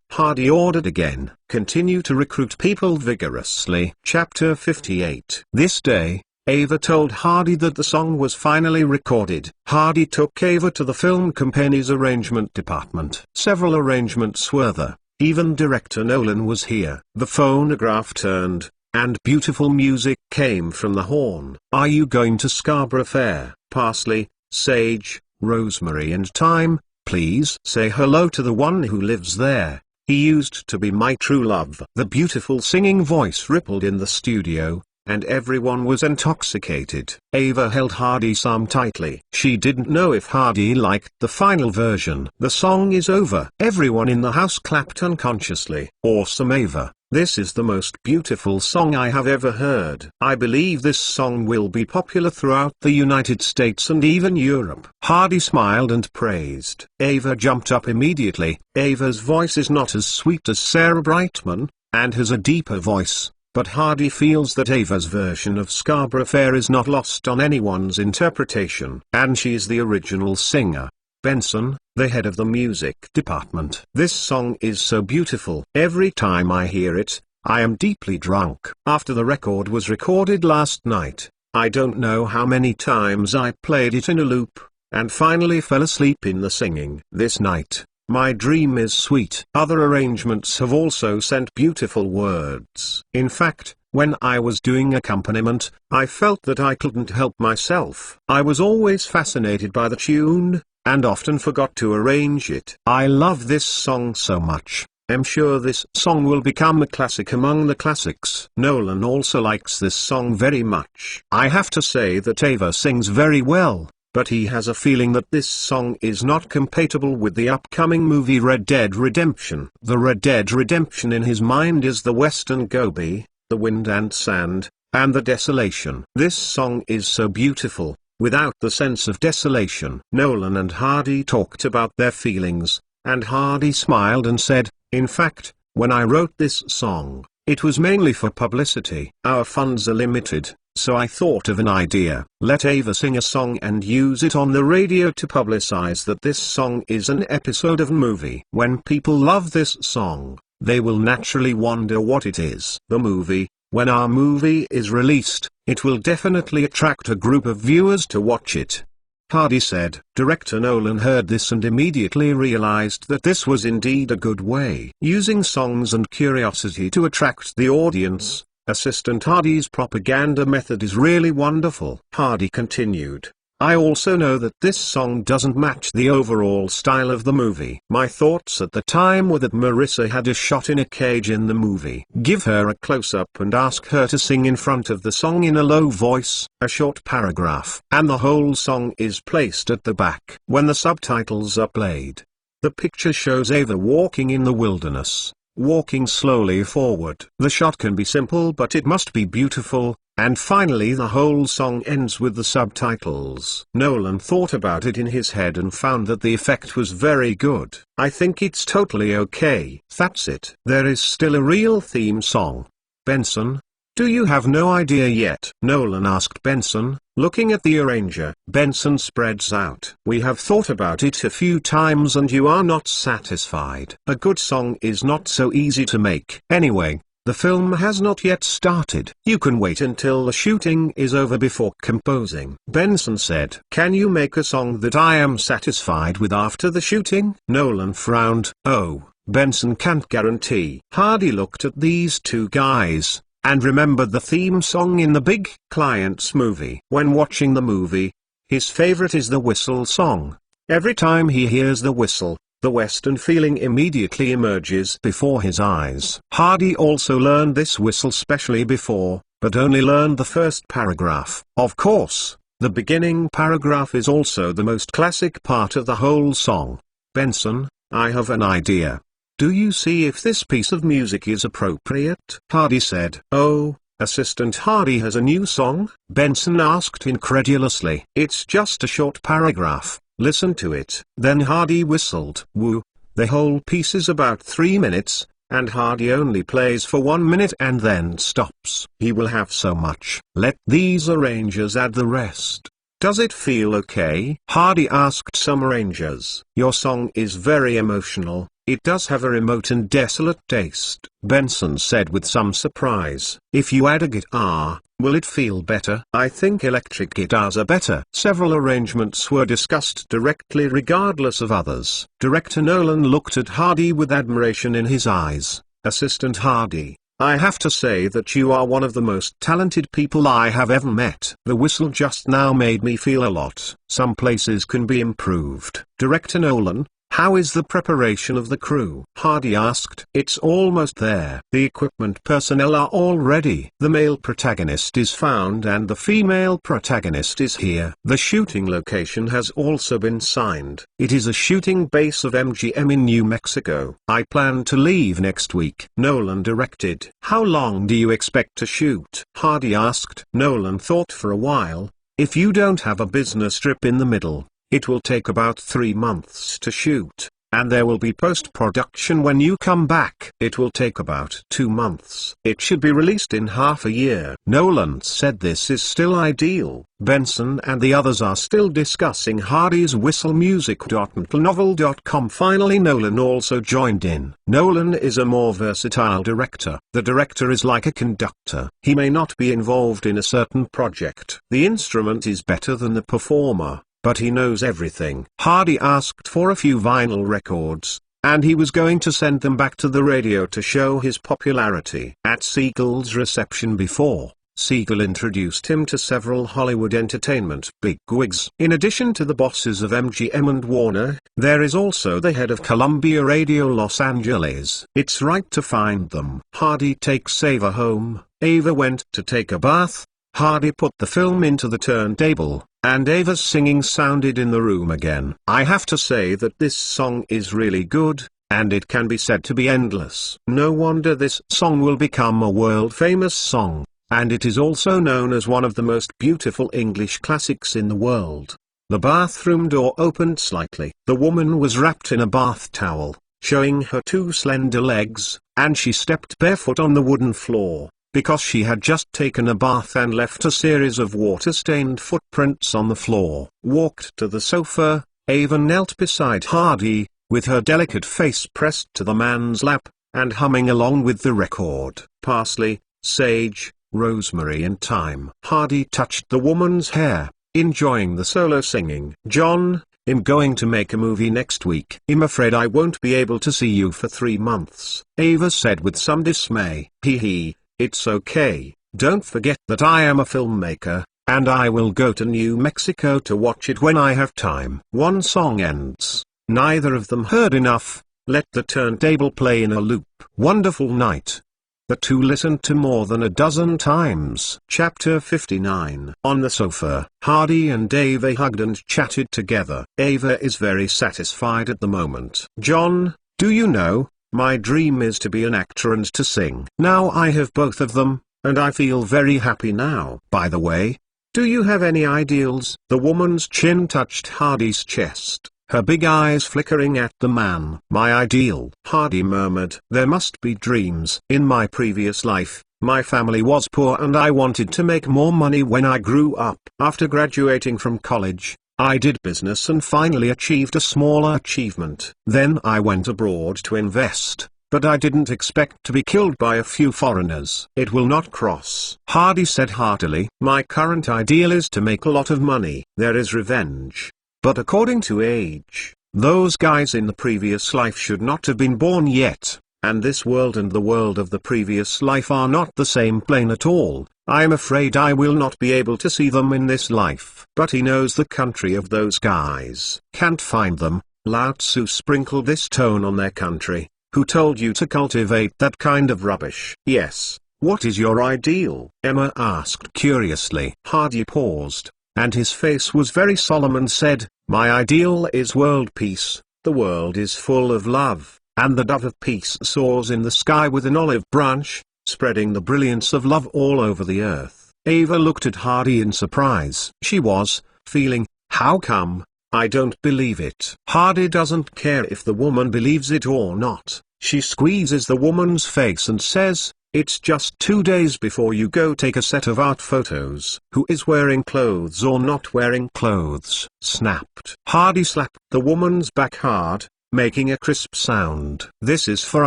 Hardy ordered again, continue to recruit people vigorously. Chapter 58. This day, Ava told Hardy that the song was finally recorded. Hardy took Ava to the film company's arrangement department. Several arrangements were there, even director Nolan was here. The phonograph turned, and beautiful music came from the horn. Are you going to Scarborough Fair? Parsley, sage, rosemary and thyme. Please say hello to the one who lives there. He used to be my true love. The beautiful singing voice rippled in the studio, and everyone was intoxicated. Ava held Hardy's arm tightly. She didn't know if Hardy liked the final version. The song is over. Everyone in the house clapped unconsciously. Awesome, Ava. This is the most beautiful song I have ever heard. I believe this song will be popular throughout the United States and even Europe. Hardy smiled and praised. Ava jumped up immediately. Ava's voice is not as sweet as Sarah Brightman, and has a deeper voice, but Hardy feels that Ava's version of Scarborough Fair is not lost on anyone's interpretation. And she's the original singer. Benson, the head of the music department. This song is so beautiful. Every time I hear it, I am deeply drunk. After the record was recorded last night, I don't know how many times I played it in a loop, and finally fell asleep in the singing. This night, my dream is sweet. Other arrangements have also sent beautiful words. In fact, when I was doing accompaniment, I felt that I couldn't help myself. I was always fascinated by the tune, and often forgot to arrange it. I love this song so much. I'm sure this song will become a classic among the classics. Nolan also likes this song very much. I have to say that Ava sings very well, but he has a feeling that this song is not compatible with the upcoming movie Red Dead Redemption. The Red Dead Redemption in his mind is the Western Gobi, the wind and sand, and the desolation. This song is so beautiful, without the sense of desolation. Nolan and Hardy talked about their feelings, and Hardy smiled and said, in fact, when I wrote this song, it was mainly for publicity. Our funds are limited, so I thought of an idea. Let Ava sing a song and use it on the radio to publicize that this song is an episode of a movie. When people love this song, they will naturally wonder what it is. The movie, when our movie is released, it will definitely attract a group of viewers to watch it. Hardy said. Director Nolan heard this and immediately realized that this was indeed a good way. Using songs and curiosity to attract the audience, Assistant Hardy's propaganda method is really wonderful. Hardy continued. I also know that this song doesn't match the overall style of the movie. My thoughts at the time were that Marissa had a shot in a cage in the movie. Give her a close-up and ask her to sing in front of the song in a low voice, a short paragraph, and the whole song is placed at the back. When the subtitles are played, the picture shows Ava walking in the wilderness, walking slowly forward. The shot can be simple but it must be beautiful. And finally the whole song ends with the subtitles. Nolan thought about it in his head and found that the effect was very good. I think it's totally okay. That's it. There is still a real theme song. Benson, do you have no idea yet? Nolan asked Benson, looking at the arranger. Benson spreads out. We have thought about it a few times and you are not satisfied. A good song is not so easy to make. Anyway, the film has not yet started. You can wait until the shooting is over before composing. Benson said. Can you make a song that I am satisfied with after the shooting? Nolan frowned. Oh, Benson can't guarantee. Hardy looked at these two guys, and remembered the theme song in the Big Clients movie. When watching the movie, his favorite is the whistle song. Every time he hears the whistle, the Western feeling immediately emerges before his eyes. Hardy also learned this whistle specially before, but only learned the first paragraph. Of course, The beginning paragraph is also the most classic part of the whole song. Benson, I have an idea. Do you see if this piece of music is appropriate? Hardy said. Oh, Assistant Hardy has a new song? Benson asked incredulously. It's just a short paragraph. Listen to it. Then Hardy whistled. Woo. The whole piece is about 3 minutes, and Hardy only plays for 1 minute and then stops. He will have so much. Let these arrangers add the rest. Does it feel okay? Hardy asked some arrangers. Your song is very emotional. It does have a remote and desolate taste, Benson said with some surprise. If you add a guitar, will it feel better? I think electric guitars are better. Several arrangements were discussed directly regardless of others. Director Nolan looked at Hardy with admiration in his eyes. Assistant Hardy, I have to say that you are one of the most talented people I have ever met. The whistle just now made me feel a lot. Some places can be improved. Director Nolan, how is the preparation of the crew? Hardy asked. It's almost there. The equipment personnel are all ready. The male protagonist is found and the female protagonist is here. The shooting location has also been signed. It is a shooting base of MGM in New Mexico. I plan to leave next week. Nolan directed. How long do you expect to shoot? Hardy asked. Nolan thought for a while. If you don't have a business trip in the middle, it will take about 3 months to shoot, and there will be post-production when you come back. It will take about 2 months. It should be released in half a year. Nolan said this is still ideal. Benson and the others are still discussing Hardy's whistle music.novel.com. Finally Nolan also joined in. Nolan is a more versatile director. The director is like a conductor. He may not be involved in a certain project. The instrument is better than the performer, but he knows everything. Hardy asked for a few vinyl records, and he was going to send them back to the radio to show his popularity. At Siegel's reception before, Siegel introduced him to several Hollywood entertainment bigwigs. In addition to the bosses of MGM and Warner, there is also the head of Columbia Radio Los Angeles. It's right to find them. Hardy takes Ava home. Ava went to take a bath. Hardy put the film into the turntable, and Ava's singing sounded in the room again. I have to say that this song is really good, and it can be said to be endless. No wonder this song will become a world-famous song, and it is also known as one of the most beautiful English classics in the world. The bathroom door opened slightly. The woman was wrapped in a bath towel, showing her 2 slender legs, and she stepped barefoot on the wooden floor, because she had just taken a bath and left a series of water-stained footprints on the floor. Walked to the sofa. Ava knelt beside Hardy, with her delicate face pressed to the man's lap, and humming along with the record. Parsley, sage, rosemary and thyme. Hardy touched the woman's hair, enjoying the solo singing. John, I'm going to make a movie next week. I'm afraid I won't be able to see you for 3 months, Ava said with some dismay. Hee. It's okay. Don't forget that I am a filmmaker, and I will go to New Mexico to watch it when I have time. One song ends. Neither of them heard enough. Let the turntable play in a loop. Wonderful night. The two listened to more than a dozen times. Chapter 59. On the sofa, Hardy and Ava hugged and chatted together. Ava is very satisfied at the moment. John, do you know, my dream is to be an actor and to sing. Now I have both of them, and I feel very happy now. By the way, do you have any ideals? The woman's chin touched Hardy's chest, her big eyes flickering at the man. My ideal, Hardy murmured. There must be dreams. In my previous life, my family was poor and I wanted to make more money when I grew up. After graduating from college, I did business and finally achieved a smaller achievement. Then I went abroad to invest, but I didn't expect to be killed by a few foreigners. It will not cross. Hardy said heartily. My current ideal is to make a lot of money. There is revenge. But according to age, those guys in the previous life should not have been born yet, and this world and the world of the previous life are not the same plane at all. I am afraid I will not be able to see them in this life. But he knows the country of those guys. Can't find them. Lao Tzu sprinkled this tone on their country. Who told you to cultivate that kind of rubbish? Yes, what is your ideal? Emma asked curiously. Hardy paused. and his face was very solemn and said, "My ideal is world peace, the world is full of love, and the dove of peace soars in the sky with an olive branch, spreading the brilliance of love all over the earth." Ava looked at Hardy in surprise. She was feeling, "How come? I don't believe it." Hardy doesn't care if the woman believes it or not. She squeezes the woman's face and says, "It's just 2 days before you go take a set of art photos. Who is wearing clothes or not wearing clothes?" Snapped. Hardy slapped the woman's back hard, making a crisp sound. "This is for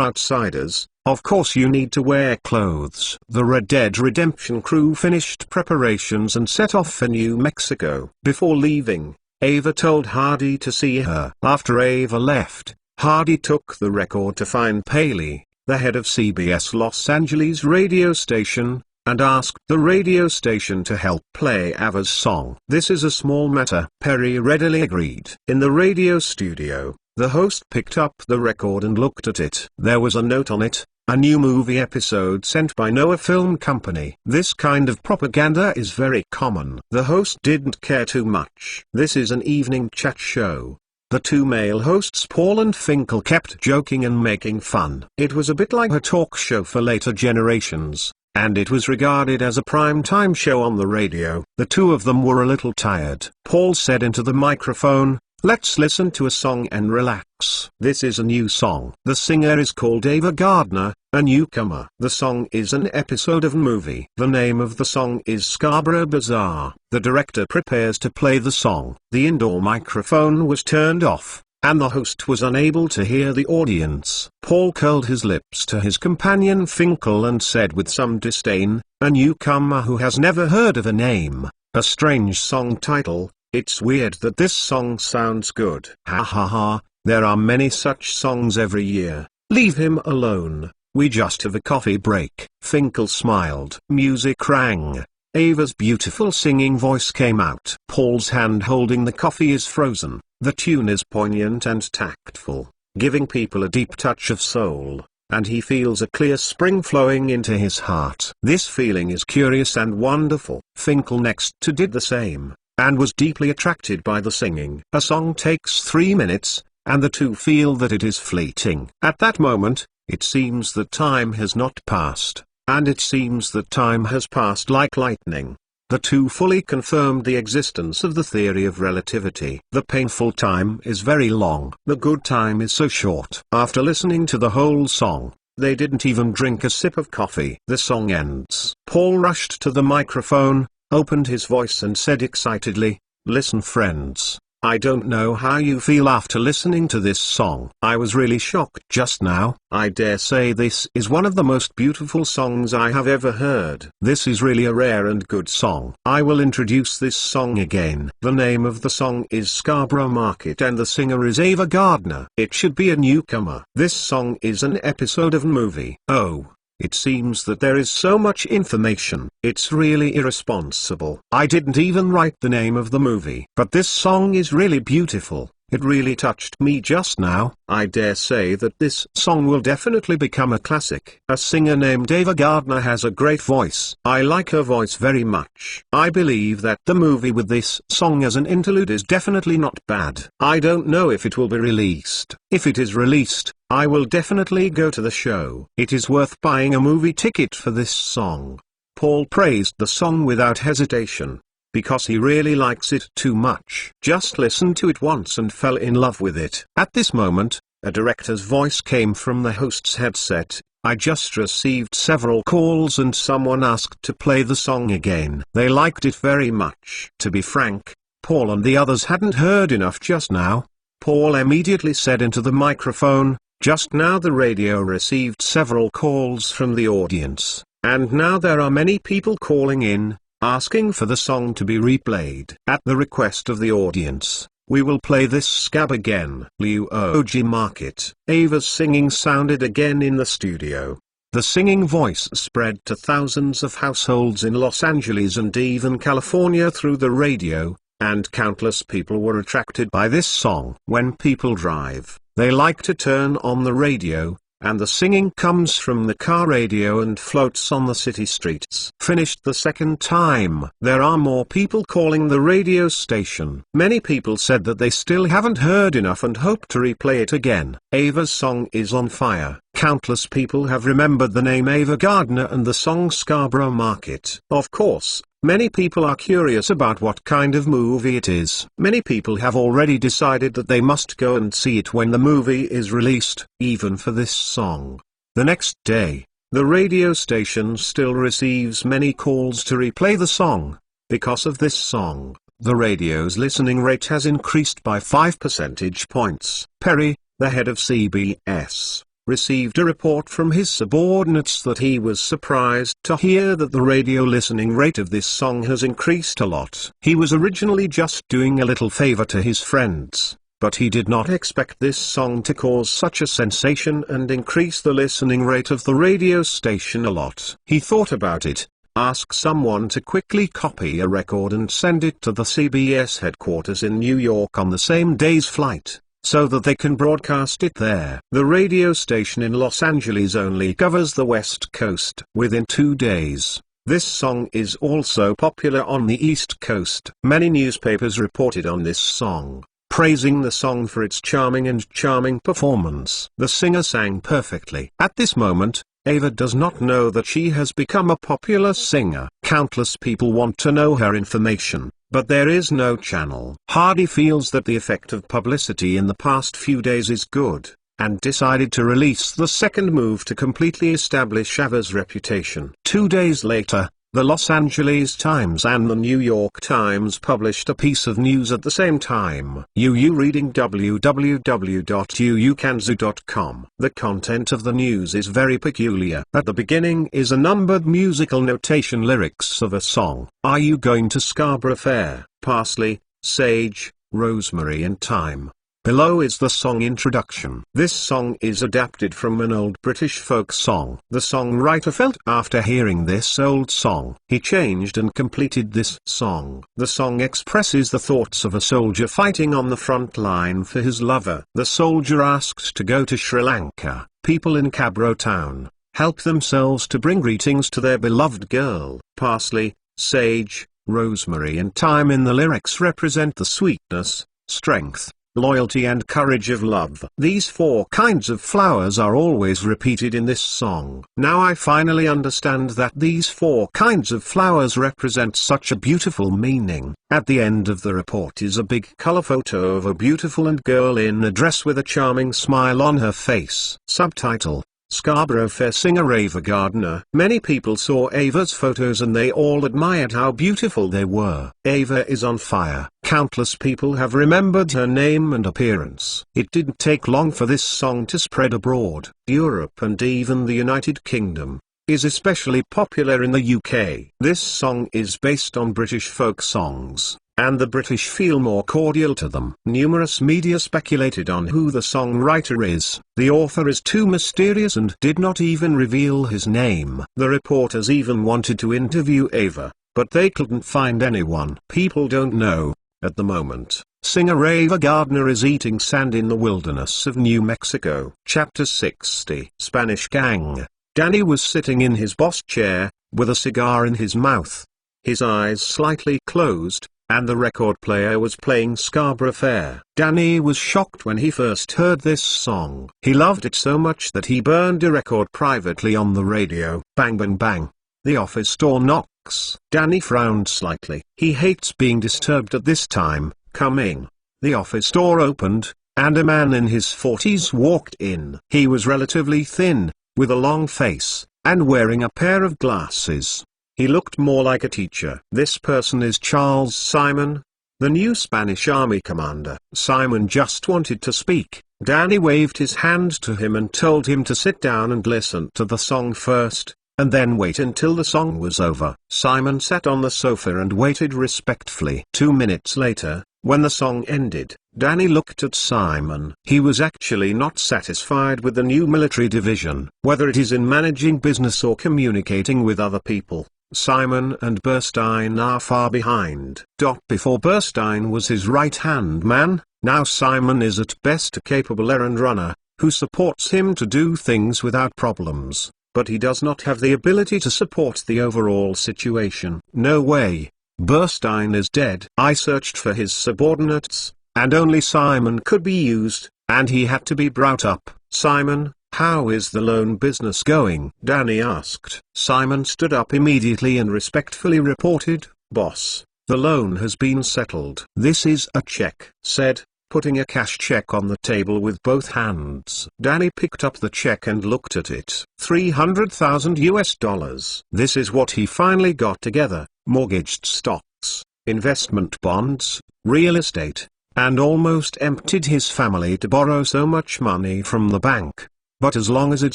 outsiders. Of course you need to wear clothes." The Red Dead Redemption crew finished preparations and set off for New Mexico. Before leaving, Ava told Hardy to see her. After Ava left, Hardy took the record to find Paley, the head of CBS Los Angeles radio station, and asked the radio station to help play Ava's song. "This is a small matter," Perry readily agreed. In the radio studio, the host picked up the record and looked at it. There was a note on it, "A new movie episode sent by Noah Film Company." This kind of propaganda is very common. The host didn't care too much. This is an evening chat show. The two male hosts Paul and Finkel kept joking and making fun. It was a bit like a talk show for later generations, and it was regarded as a prime-time show on the radio. The two of them were a little tired. Paul said into the microphone, "Let's listen to a song and relax." This is a new song. The singer is called Ava Gardner, a newcomer. The song is an episode of a movie. The name of the song is Scarborough Bazaar. The director prepares to play the song. The indoor microphone was turned off, and the host was unable to hear the audience. Paul curled his lips to his companion Finkel and said with some disdain, "A newcomer who has never heard of a name, a strange song title. It's weird that this song sounds good." "Ha ha ha, there are many such songs every year. Leave him alone, we just have a coffee break." Finkel smiled. Music rang. Ava's beautiful singing voice came out. Paul's hand holding the coffee is frozen. The tune is poignant and tactful, giving people a deep touch of soul, and he feels a clear spring flowing into his heart. This feeling is curious and wonderful. Finkel next did the same, and was deeply attracted by the singing. A song takes 3 minutes, and the two feel that it is fleeting. At that moment, it seems that time has not passed, and it seems that time has passed like lightning. The two fully confirmed the existence of the theory of relativity. The painful time is very long. The good time is so short. After listening to the whole song, they didn't even drink a sip of coffee. The song ends. Paul rushed to the microphone, opened his voice and said excitedly, "Listen friends, I don't know how you feel after listening to this song. I was really shocked just now. I dare say this is one of the most beautiful songs I have ever heard. This is really a rare and good song. I will introduce this song again. The name of the song is Scarborough Market and the singer is Ava Gardner. It should be a newcomer. This song is an episode of a movie." Oh. It seems that there is so much information. It's really irresponsible. I didn't even write the name of the movie. But this song is really beautiful. It really touched me just now. I dare say that this song will definitely become a classic. A singer named Ava Gardner has a great voice. I like her voice very much. I believe that the movie with this song as an interlude is definitely not bad. I don't know if it will be released. If it is released, I will definitely go to the show. It is worth buying a movie ticket for this song. Paul praised the song without hesitation, because he really likes it too much. Just listened to it once and fell in love with it. At this moment, a director's voice came from the host's headset. "I just received several calls and someone asked to play the song again. They liked it very much." To be frank, Paul and the others hadn't heard enough just now. Paul immediately said into the microphone, "Just now the radio received several calls from the audience, and now there are many people calling in, asking for the song to be replayed. At the request of the audience, we will play this scab again." Luoji Market. Ava's singing sounded again in the studio. The singing voice spread to thousands of households in Los Angeles and even California through the radio, and countless people were attracted by this song. When people drive, they like to turn on the radio, and the singing comes from the car radio and floats on the city streets. Finished the second time. There are more people calling the radio station. Many people said that they still haven't heard enough and hope to replay it again. Ava's song is on fire. Countless people have remembered the name Ava Gardner and the song Scarborough Market. Of course, many people are curious about what kind of movie it is. Many people have already decided that they must go and see it when the movie is released, even for this song. The next day, the radio station still receives many calls to replay the song. Because of this song, the radio's listening rate has increased by 5 percentage points. Perry, the head of CBS, received a report from his subordinates that he was surprised to hear that the radio listening rate of this song has increased a lot. He was originally just doing a little favor to his friends, but he did not expect this song to cause such a sensation and increase the listening rate of the radio station a lot. He thought about it, asked someone to quickly copy a record and send it to the CBS headquarters in New York on the same day's flight, so that they can broadcast it there. The radio station in Los Angeles only covers the West Coast. Within 2 days, this song is also popular on the East Coast. Many newspapers reported on this song, praising the song for its charming performance. The singer sang perfectly. At this moment, Ava does not know that she has become a popular singer. Countless people want to know her information, but there is no channel. Hardy feels that the effect of publicity in the past few days is good, and decided to release the second move to completely establish Ava's reputation. 2 days later, the Los Angeles Times and the New York Times published a piece of news at the same time. Reading www.uukanzu.com. The content of the news is very peculiar. At the beginning is a numbered musical notation lyrics of a song. Are you going to Scarborough Fair? Parsley, sage, rosemary and thyme. Below is the song introduction. This song is adapted from an old British folk song. The songwriter felt after hearing this old song, he changed and completed this song. The song expresses the thoughts of a soldier fighting on the front line for his lover. The soldier asked to go to Sri Lanka. People in Cabro town help themselves to bring greetings to their beloved girl. Parsley, sage, rosemary and thyme in the lyrics represent the sweetness, strength, loyalty and courage of love. These 4 kinds of flowers are always repeated in this song. Now I finally understand that these 4 kinds of flowers represent such a beautiful meaning. At the end of the report is a big color photo of a beautiful and girl in a dress with a charming smile on her face. Subtitle: Scarborough Fair singer Ava Gardner. Many people saw Ava's photos and they all admired how beautiful they were. Ava is on fire. Countless people have remembered her name and appearance. It didn't take long for this song to spread abroad. Europe and even the United Kingdom is especially popular in the UK. This song is based on British folk songs, and the British feel more cordial to them. Numerous media speculated on who the songwriter is. The author is too mysterious and did not even reveal his name. The reporters even wanted to interview Ava, but they couldn't find anyone. People don't know. At the moment, singer Ava Gardner is eating sand in the wilderness of New Mexico. Chapter 60. Spanish Gang. Danny was sitting in his boss chair, with a cigar in his mouth, his eyes slightly closed, and the record player was playing Scarborough Fair. Danny was shocked when he first heard this song. He loved it so much that he burned a record privately on the radio. Bang bang bang. The office door knocks. Danny frowned slightly. He hates being disturbed at this time. Come in. The office door opened, and a man in his 40s walked in. He was relatively thin, with a long face, and wearing a pair of glasses. He looked more like a teacher. This person is Charles Simon, the new Spanish Army commander. Simon just wanted to speak. Danny waved his hand to him and told him to sit down and listen to the song first, and then wait until the song was over. Simon sat on the sofa and waited respectfully. 2 minutes later, when the song ended, Danny looked at Simon. He was actually not satisfied with the new military division. Whether it is in managing business or communicating with other people, Simon and Burstein are far behind. Before Burstein was his right-hand man, now Simon is at best a capable errand runner, who supports him to do things without problems, but he does not have the ability to support the overall situation. No way. Burstein is dead. I searched for his subordinates, and only Simon could be used, and he had to be brought up. Simon, how is the loan business going? Danny asked. Simon stood up immediately and respectfully reported, Boss, the loan has been settled. This is a check, said, putting a cash check on the table with both hands. Danny picked up the check and looked at it. $300,000. This is what he finally got together: mortgaged stocks, investment bonds, real estate, and almost emptied his family to borrow so much money from the bank. But as long as it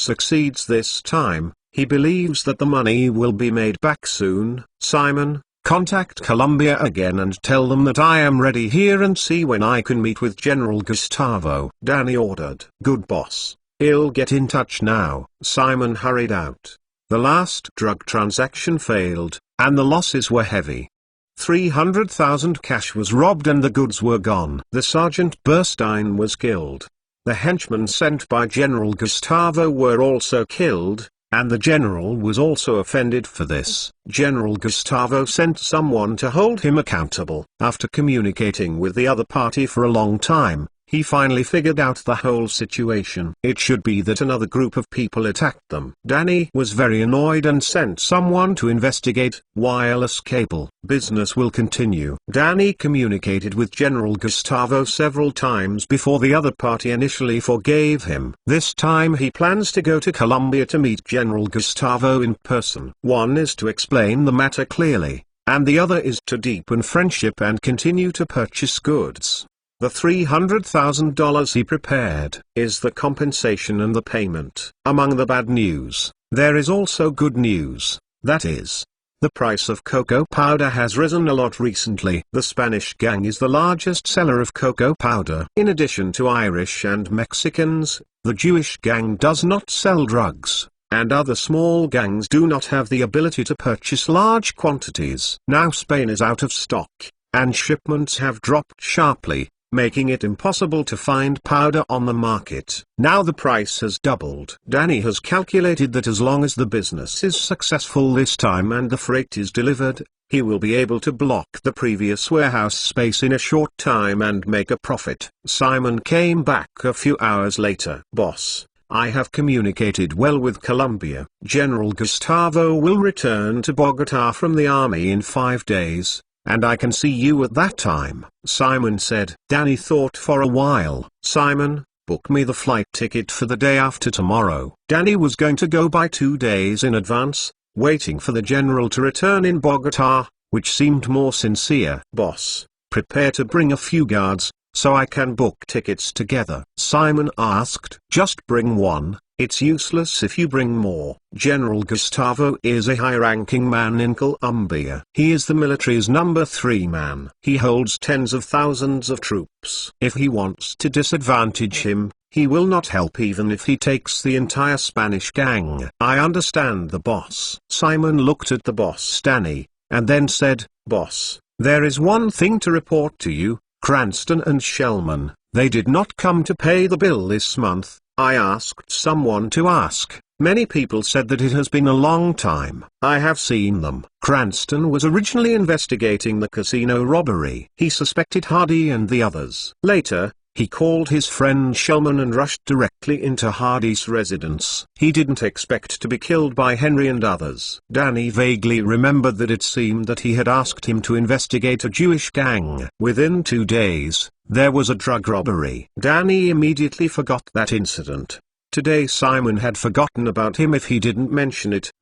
succeeds this time, he believes that the money will be made back soon. Simon, contact Columbia again and tell them that I am ready here and see when I can meet with General Gustavo. Danny ordered. Good boss. I'll get in touch now. Simon hurried out. The last drug transaction failed, and the losses were heavy. 300,000 cash was robbed and the goods were gone. The Sergeant Burstein was killed. The henchmen sent by General Gustavo were also killed, and the general was also offended for this. General Gustavo sent someone to hold him accountable. After communicating with the other party for a long time, he finally figured out the whole situation. It should be that another group of people attacked them. Danny was very annoyed and sent someone to investigate. Wireless cable. Business will continue. Danny communicated with General Gustavo several times before the other party initially forgave him. This time he plans to go to Colombia to meet General Gustavo in person. One is to explain the matter clearly, and the other is to deepen friendship and continue to purchase goods. The $300,000 he prepared is the compensation and the payment. Among the bad news, there is also good news, that is, the price of cocoa powder has risen a lot recently. The Spanish gang is the largest seller of cocoa powder. In addition to Irish and Mexicans, the Jewish gang does not sell drugs, and other small gangs do not have the ability to purchase large quantities. Now Spain is out of stock, and shipments have dropped sharply, making it impossible to find powder on the market. Now the price has doubled. Danny has calculated that as long as the business is successful this time and the freight is delivered, he will be able to block the previous warehouse space in a short time and make a profit. Simon came back a few hours later. Boss, I have communicated well with Colombia. General Gustavo will return to Bogota from the army in 5 days, and I can see you at that time. Simon said. Danny thought for a while. Simon, book me the flight ticket for the day after tomorrow. Danny was going to go by 2 days in advance, waiting for the general to return in Bogota, which seemed more sincere. Boss, prepare to bring a few guards, so I can book tickets together. Simon asked. Just bring one. It's useless if you bring more. General Gustavo is a high-ranking man in Colombia. He is the military's number 3 man. He holds tens of thousands of troops. If he wants to disadvantage him, he will not help even if he takes the entire Spanish gang. I understand the boss. Simon looked at the boss Danny, and then said, Boss, there is one thing to report to you, Cranston and Shellman. They did not come to pay the bill this month. I asked someone to ask. Many people said that it has been a long time. I have seen them. Cranston was originally investigating the casino robbery. He suspected Hardy and the others. Later, he called his friend Shellman and rushed directly into Hardy's residence. He didn't expect to be killed by Henry and others. Danny vaguely remembered that it seemed that he had asked him to investigate a Jewish gang. Within 2 days, there was a drug robbery. Danny immediately forgot that incident. Today Simon had forgotten about him if he didn't mention it.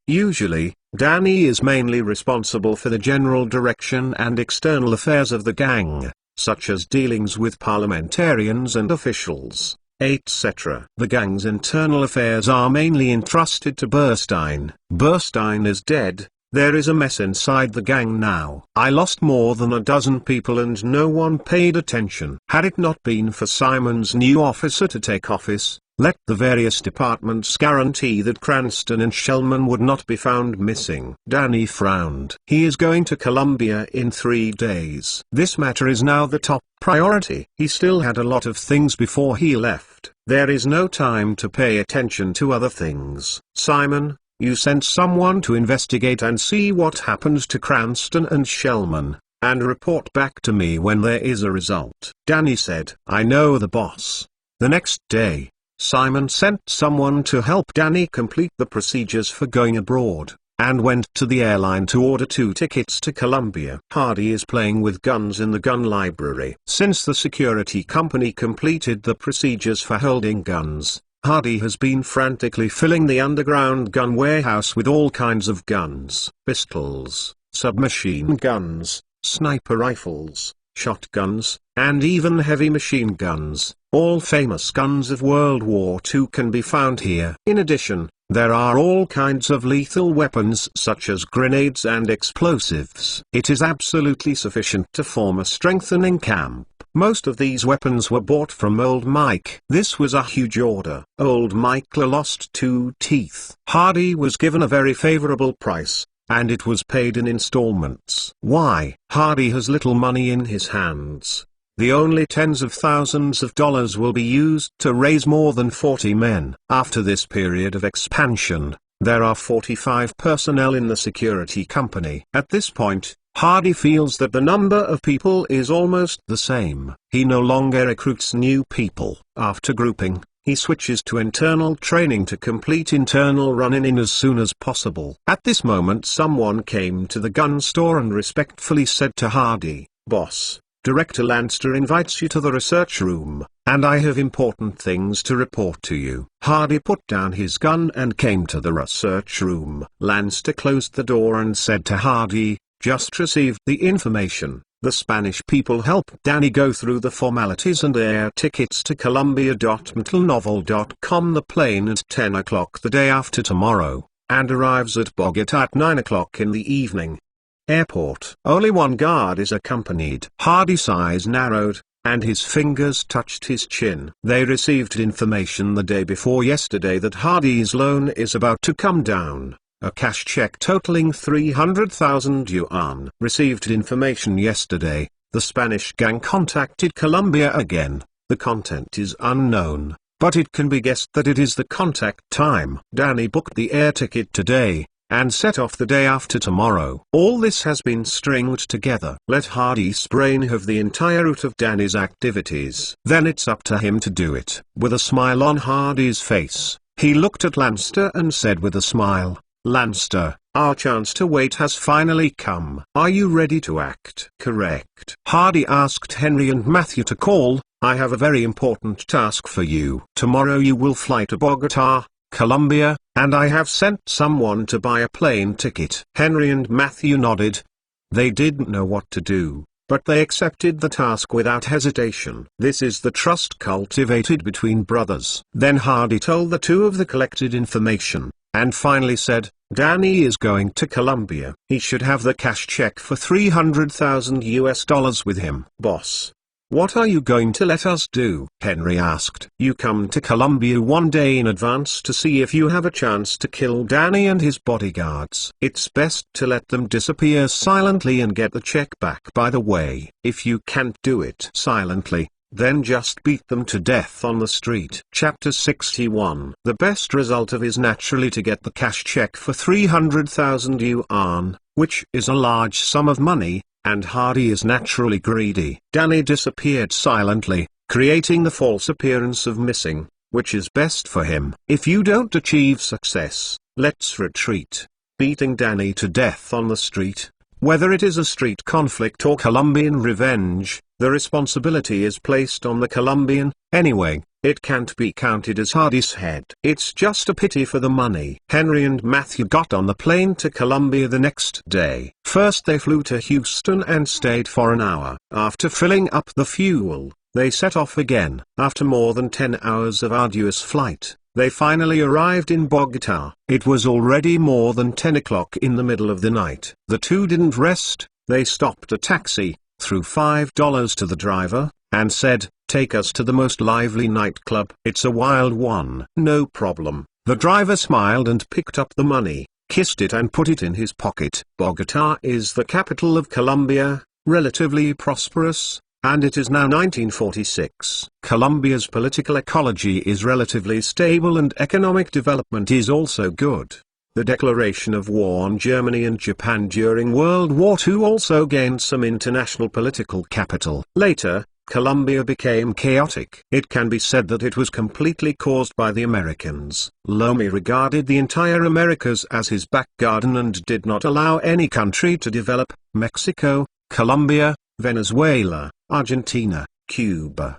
Usually, Danny is mainly responsible for the general direction and external affairs of the gang, such as dealings with parliamentarians and officials, etc. The gang's internal affairs are mainly entrusted to Burstein. Burstein is dead. There is a mess inside the gang now. I lost more than a dozen people and no one paid attention. Had it not been for Simon's new officer to take office, Let the various departments guarantee that Cranston and Shellman would not be found missing. Danny frowned. He is going to Columbia in 3 days. This matter is now the top priority. He still had a lot of things before he left. There is no time to pay attention to other things. Simon, you sent someone to investigate and see what happened to Cranston and Shellman, and report back to me when there is a result. Danny said, I know the boss. The next day, Simon sent someone to help Danny complete the procedures for going abroad, and went to the airline to order 2 tickets to Columbia. Hardy is playing with guns in the gun library. Since the security company completed the procedures for holding guns, Hardy has been frantically filling the underground gun warehouse with all kinds of guns, pistols, submachine guns, sniper rifles, shotguns, and even heavy machine guns. All famous guns of World War II can be found here. In addition, there are all kinds of lethal weapons such as grenades and explosives. It is absolutely sufficient to form a strengthening camp. Most of these weapons were bought from Old Mike. This was a huge order. Old Mike lost 2 teeth. Hardy was given a very favorable price, and it was paid in installments. Why? Hardy has little money in his hands. The only tens of thousands of dollars will be used to raise more than 40 men. After this period of expansion, there are 45 personnel in the security company. At this point, Hardy feels that the number of people is almost the same. He no longer recruits new people. After grouping, he switches to internal training to complete internal run-in as soon as possible. At this moment someone came to the gun store and respectfully said to Hardy, Boss, Director Lanster invites you to the research room, and I have important things to report to you. Hardy put down his gun and came to the research room. Lanster closed the door and said to Hardy, Just received the information. The Spanish people helped Danny go through the formalities and air tickets to Columbia.metalnovel.com. The plane at 10 o'clock the day after tomorrow, and arrives at Bogota at 9 o'clock in the evening. Airport. Only one guard is accompanied. Hardy's eyes narrowed, and his fingers touched his chin. They received information the day before yesterday that Hardy's loan is about to come down. A cash check totaling 300,000 yuan. Received information yesterday. The Spanish gang contacted Columbia again. The content is unknown, but it can be guessed that it is the contact time. Danny booked the air ticket today, and set off the day after tomorrow. All this has been stringed together. Let Hardy's brain have the entire route of Danny's activities. Then it's up to him to do it. With a smile on Hardy's face, he looked at Lanster and said with a smile, Lanster, our chance to wait has finally come. Are you ready to act? Correct. Hardy asked Henry and Matthew to call. I have a very important task for you. Tomorrow you will fly to Bogota, Columbia, and I have sent someone to buy a plane ticket. Henry and Matthew nodded. They didn't know what to do, but they accepted the task without hesitation. This is the trust cultivated between brothers. Then Hardy told the two of the collected information, and finally said, Danny is going to Columbia. He should have the cash check for 300,000 US dollars with him. Boss, what are you going to let us do? Henry asked. You come to Columbia one day in advance to see if you have a chance to kill Danny and his bodyguards. It's best to let them disappear silently and get the check back. By the way, if you can't do it silently, then just beat them to death on the street. Chapter 61. The best result of is naturally to get the cash check for 300,000 yuan, which is a large sum of money, and Hardy is naturally greedy. Danny disappeared silently, creating the false appearance of missing, which is best for him. If you don't achieve success, let's retreat. Beating Danny to death on the street, whether it is a street conflict or Colombian revenge, the responsibility is placed on the Colombian. Anyway, it can't be counted as Hardy's head. It's just a pity for the money. Henry and Matthew got on the plane to Columbia the next day. First they flew to Houston and stayed for an hour. After filling up the fuel, they set off again. After more than 10 hours of arduous flight, they finally arrived in Bogota. It was already more than 10 o'clock in the middle of the night. The two didn't rest. They stopped a taxi, threw $5 to the driver, and said, take us to the most lively nightclub. It's a wild one. No problem. The driver smiled and picked up the money, kissed it and put it in his pocket. Bogota is the capital of Colombia, relatively prosperous, and it is now 1946. Colombia's political ecology is relatively stable and economic development is also good. The declaration of war on Germany and Japan during World War II also gained some international political capital. Later, Colombia became chaotic. It can be said that it was completely caused by the Americans. Lomi regarded the entire Americas as his back garden and did not allow any country to develop. Mexico, Colombia, Venezuela, Argentina, Cuba.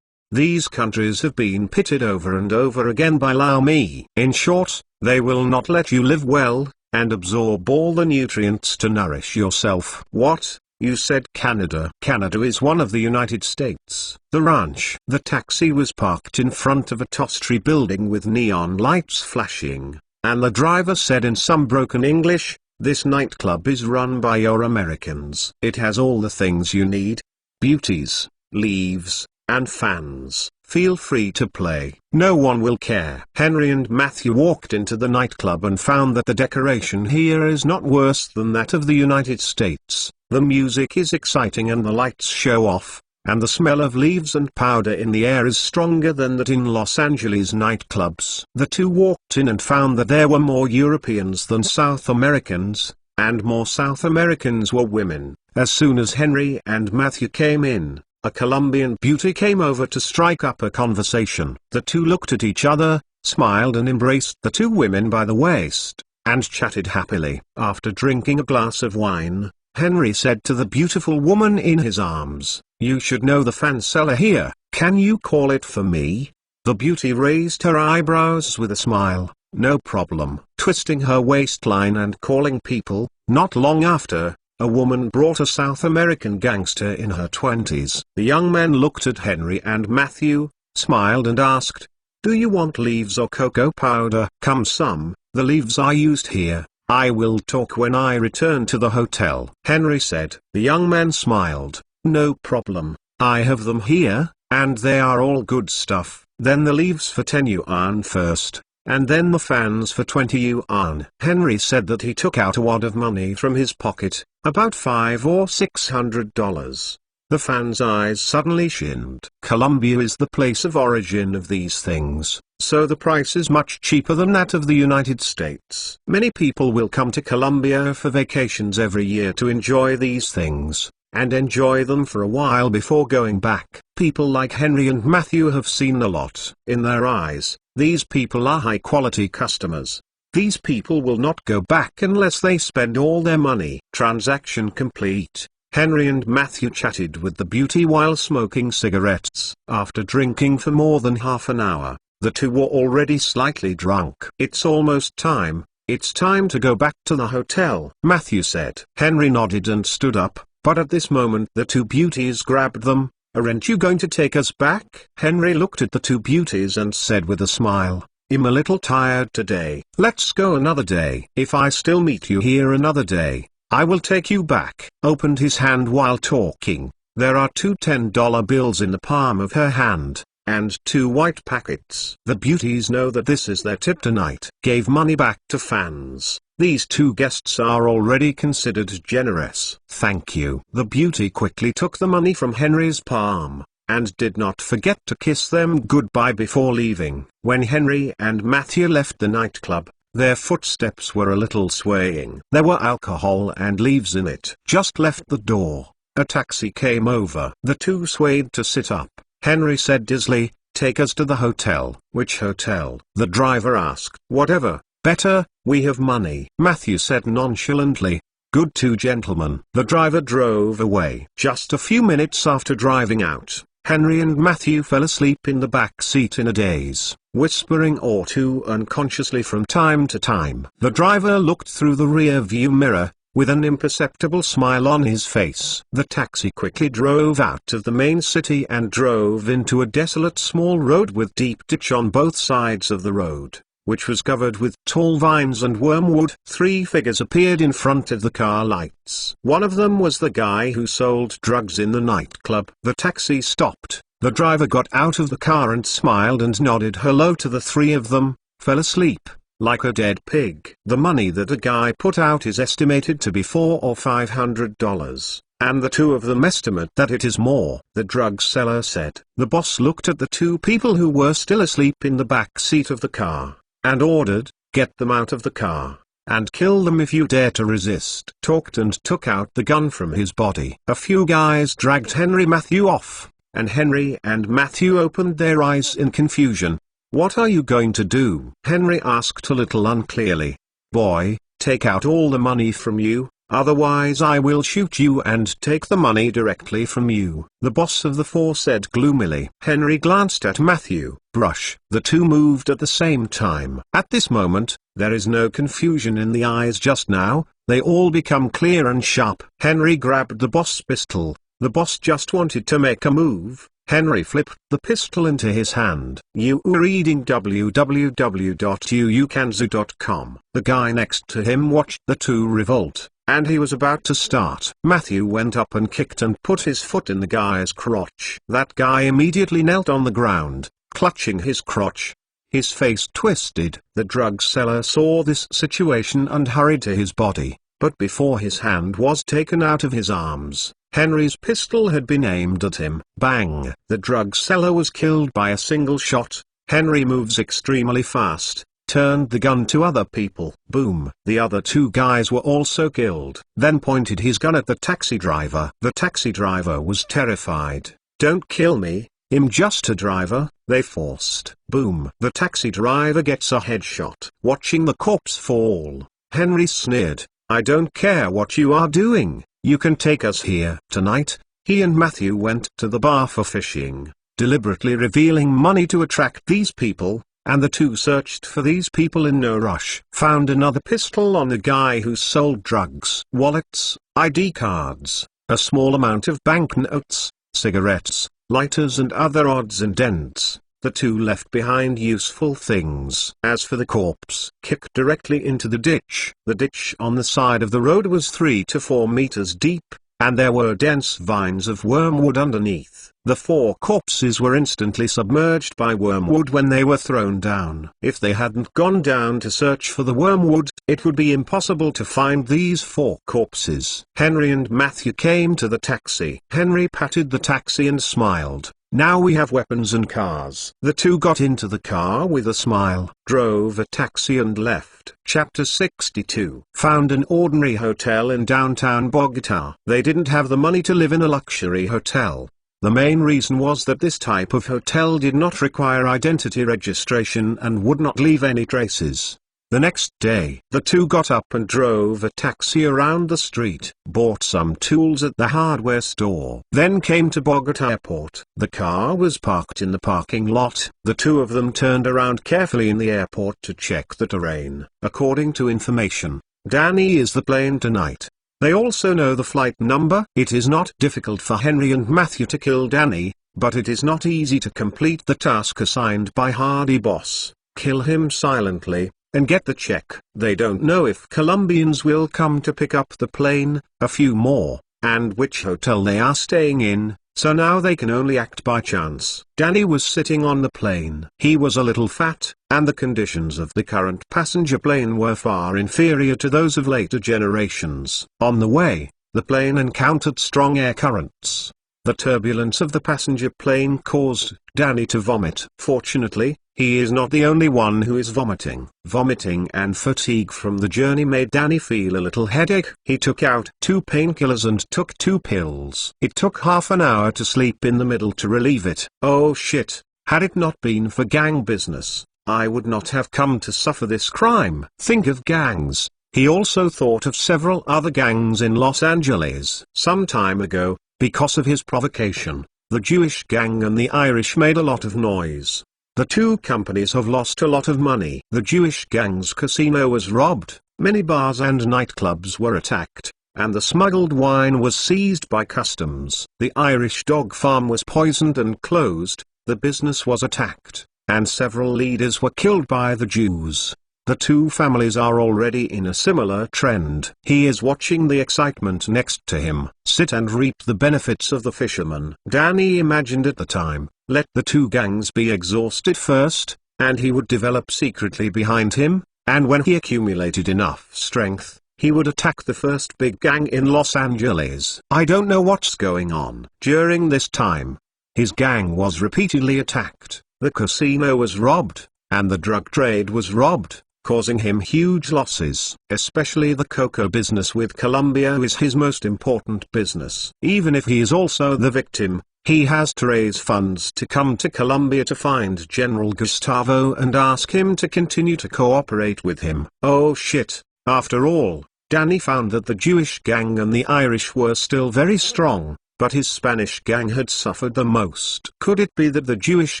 These countries have been pitted over and over again by Lomi. In short, they will not let you live well, and absorb all the nutrients to nourish yourself. What? You said Canada. Canada is one of the United States. The ranch. The taxi was parked in front of a two-story building with neon lights flashing, and the driver said in some broken English, "This nightclub is run by your Americans. It has all the things you need. Beauties, leaves, and fans. Feel free to play. No one will care." Henry and Matthew walked into the nightclub and found that the decoration here is not worse than that of the United States. The music is exciting and the lights show off, and the smell of leaves and powder in the air is stronger than that in Los Angeles nightclubs. The two walked in and found that there were more Europeans than South Americans, and more South Americans were women. As soon as Henry and Matthew came in, a Colombian beauty came over to strike up a conversation. The two looked at each other, smiled and embraced the two women by the waist, and chatted happily. After drinking a glass of wine, Henry said to the beautiful woman in his arms, "You should know the fan cellar here. Can you call it for me?" The beauty raised her eyebrows with a smile. "No problem." Twisting her waistline and calling people. Not long after, a woman brought a South American gangster in her 20s. The young man looked at Henry and Matthew, smiled and asked, "Do you want leaves or cocoa powder?" "Come some, the leaves are used here. I will talk when I return to the hotel," Henry said. The young man smiled. "No problem, I have them here, and they are all good stuff." Then the leaves for 10 yuan first, and then the fans for 20 yuan. Henry said that he took out a wad of money from his pocket, about $500 or $600. The fan's eyes suddenly shinned. Colombia is the place of origin of these things, so the price is much cheaper than that of the United States. Many people will come to Colombia for vacations every year to enjoy these things, and enjoy them for a while before going back. People like Henry and Matthew have seen a lot. In their eyes, these people are high-quality customers. These people will not go back unless they spend all their money. Transaction complete. Henry and Matthew chatted with the beauty while smoking cigarettes. After drinking for more than half an hour, the two were already slightly drunk. "It's almost time. It's time to go back to the hotel," Matthew said. Henry nodded and stood up, but at this moment the two beauties grabbed them. "Aren't you going to take us back?" Henry looked at the two beauties and said with a smile, "I'm a little tired today. Let's go another day. If I still meet you here another day, I will take you back." Opened his hand while talking. There are two $10 bills in the palm of her hand, and two white packets. The beauties know that this is their tip tonight. Gave money back to fans. These two guests are already considered generous. "Thank you." The beauty quickly took the money from Henry's palm, and did not forget to kiss them goodbye before leaving. When Henry and Matthew left the nightclub, their footsteps were a little swaying. There were alcohol and leaves in it. Just left the door, a taxi came over. The two swayed to sit up. Henry said dizzily, "Take us to the hotel." "Which hotel?" the driver asked. "Whatever, better, we have money," Matthew said nonchalantly. "Good two gentlemen." The driver drove away. Just a few minutes after driving out, Henry and Matthew fell asleep in the back seat in a daze, whispering or two unconsciously from time to time. The driver looked through the rear view mirror, with an imperceptible smile on his face. The taxi quickly drove out of the main city and drove into a desolate small road with deep ditch on both sides of the road, which was covered with tall vines and wormwood. Three figures appeared in front of the car lights. One of them was the guy who sold drugs in the nightclub. The taxi stopped. The driver got out of the car and smiled and nodded hello to the three of them, fell asleep, like a dead pig. The money that a guy put out is estimated to be $400 or $500, and the two of them estimate that it is more, the drug seller said. The boss looked at the two people who were still asleep in the back seat of the car, and ordered, "Get them out of the car, and kill them if you dare to resist." Talked and took out the gun from his body. A few guys dragged Henry Matthew off, and Henry and Matthew opened their eyes in confusion. "What are you going to do?" Henry asked a little unclearly. "Boy, take out all the money from you, otherwise I will shoot you and take the money directly from you," the boss of the four said gloomily. Henry glanced at Matthew. Brush. The two moved at the same time. At this moment, there is no confusion in the eyes just now, they all become clear and sharp. Henry grabbed the boss pistol. The boss just wanted to make a move. Henry flipped the pistol into his hand. You are reading www.uukanzu.com. The guy next to him watched the two revolt, and he was about to start. Matthew went up and kicked and put his foot in the guy's crotch. That guy immediately knelt on the ground, clutching his crotch. His face twisted. The drug seller saw this situation and hurried to his body, but before his hand was taken out of his arms, Henry's pistol had been aimed at him. Bang! The drug seller was killed by a single shot. Henry moves extremely fast, turned the gun to other people. Boom! The other two guys were also killed. Then pointed his gun at the taxi driver. The taxi driver was terrified. "Don't kill me, I'm just a driver," they forced. Boom! The taxi driver gets a headshot. Watching the corpse fall, Henry sneered, "I don't care what you are doing. You can take us here." Tonight, he and Matthew went to the bar for fishing, deliberately revealing money to attract these people, and the two searched for these people in no rush. Found another pistol on the guy who sold drugs. Wallets, ID cards, a small amount of banknotes, cigarettes, lighters and other odds and ends. The two left behind useful things. As for the corpse, kicked directly into the ditch. The ditch on the side of the road was 3 to 4 meters deep, and there were dense vines of wormwood underneath. The 4 corpses were instantly submerged by wormwood when they were thrown down. If they hadn't gone down to search for the wormwood, it would be impossible to find these 4 corpses. Henry and Matthew came to the taxi. Henry patted the taxi and smiled. "Now we have weapons and cars." The two got into the car with a smile, drove a taxi and left. Chapter 62. Found an ordinary hotel in downtown Bogota. They didn't have the money to live in a luxury hotel. The main reason was that this type of hotel did not require identity registration and would not leave any traces. The next day, the two got up and drove a taxi around the street, bought some tools at the hardware store, then came to Bogota Airport. The car was parked in the parking lot. The two of them turned around carefully in the airport to check the terrain. According to information, Danny is the plane tonight. They also know the flight number. It is not difficult for Henry and Matthew to kill Danny, but it is not easy to complete the task assigned by Hardy Boss. Kill him silently, and get the check. They don't know if Colombians will come to pick up the plane, a few more, and which hotel they are staying in, so now they can only act by chance. Danny was sitting on the plane. He was a little fat, and the conditions of the current passenger plane were far inferior to those of later generations. On the way, the plane encountered strong air currents. The turbulence of the passenger plane caused Danny to vomit. Fortunately, he is not the only one who is vomiting. Vomiting and fatigue from the journey made Danny feel a little headache. He took out 2 painkillers and took 2 pills. It took half an hour to sleep in the middle to relieve it. Oh shit, had it not been for gang business, I would not have come to suffer this crime. Think of gangs. He also thought of several other gangs in Los Angeles. Some time ago, because of his provocation, the Jewish gang and the Irish made a lot of noise. The two companies have lost a lot of money. The Jewish gang's casino was robbed, many bars and nightclubs were attacked, and the smuggled wine was seized by customs. The Irish dog farm was poisoned and closed, the business was attacked, and several leaders were killed by the Jews. The two families are already in a similar trend. He is watching the excitement next to him sit and reap the benefits of the fisherman. Danny imagined at the time, let the two gangs be exhausted first, and he would develop secretly behind him, and when he accumulated enough strength, he would attack the first big gang in Los Angeles. I don't know what's going on. During this time, his gang was repeatedly attacked, the casino was robbed, and the drug trade was robbed, causing him huge losses. Especially the cocoa business with Colombia is his most important business. Even if he is also the victim, he has to raise funds to come to Colombia to find General Gustavo and ask him to continue to cooperate with him. Oh shit, after all, Danny found that the Jewish gang and the Irish were still very strong, but his Spanish gang had suffered the most. Could it be that the Jewish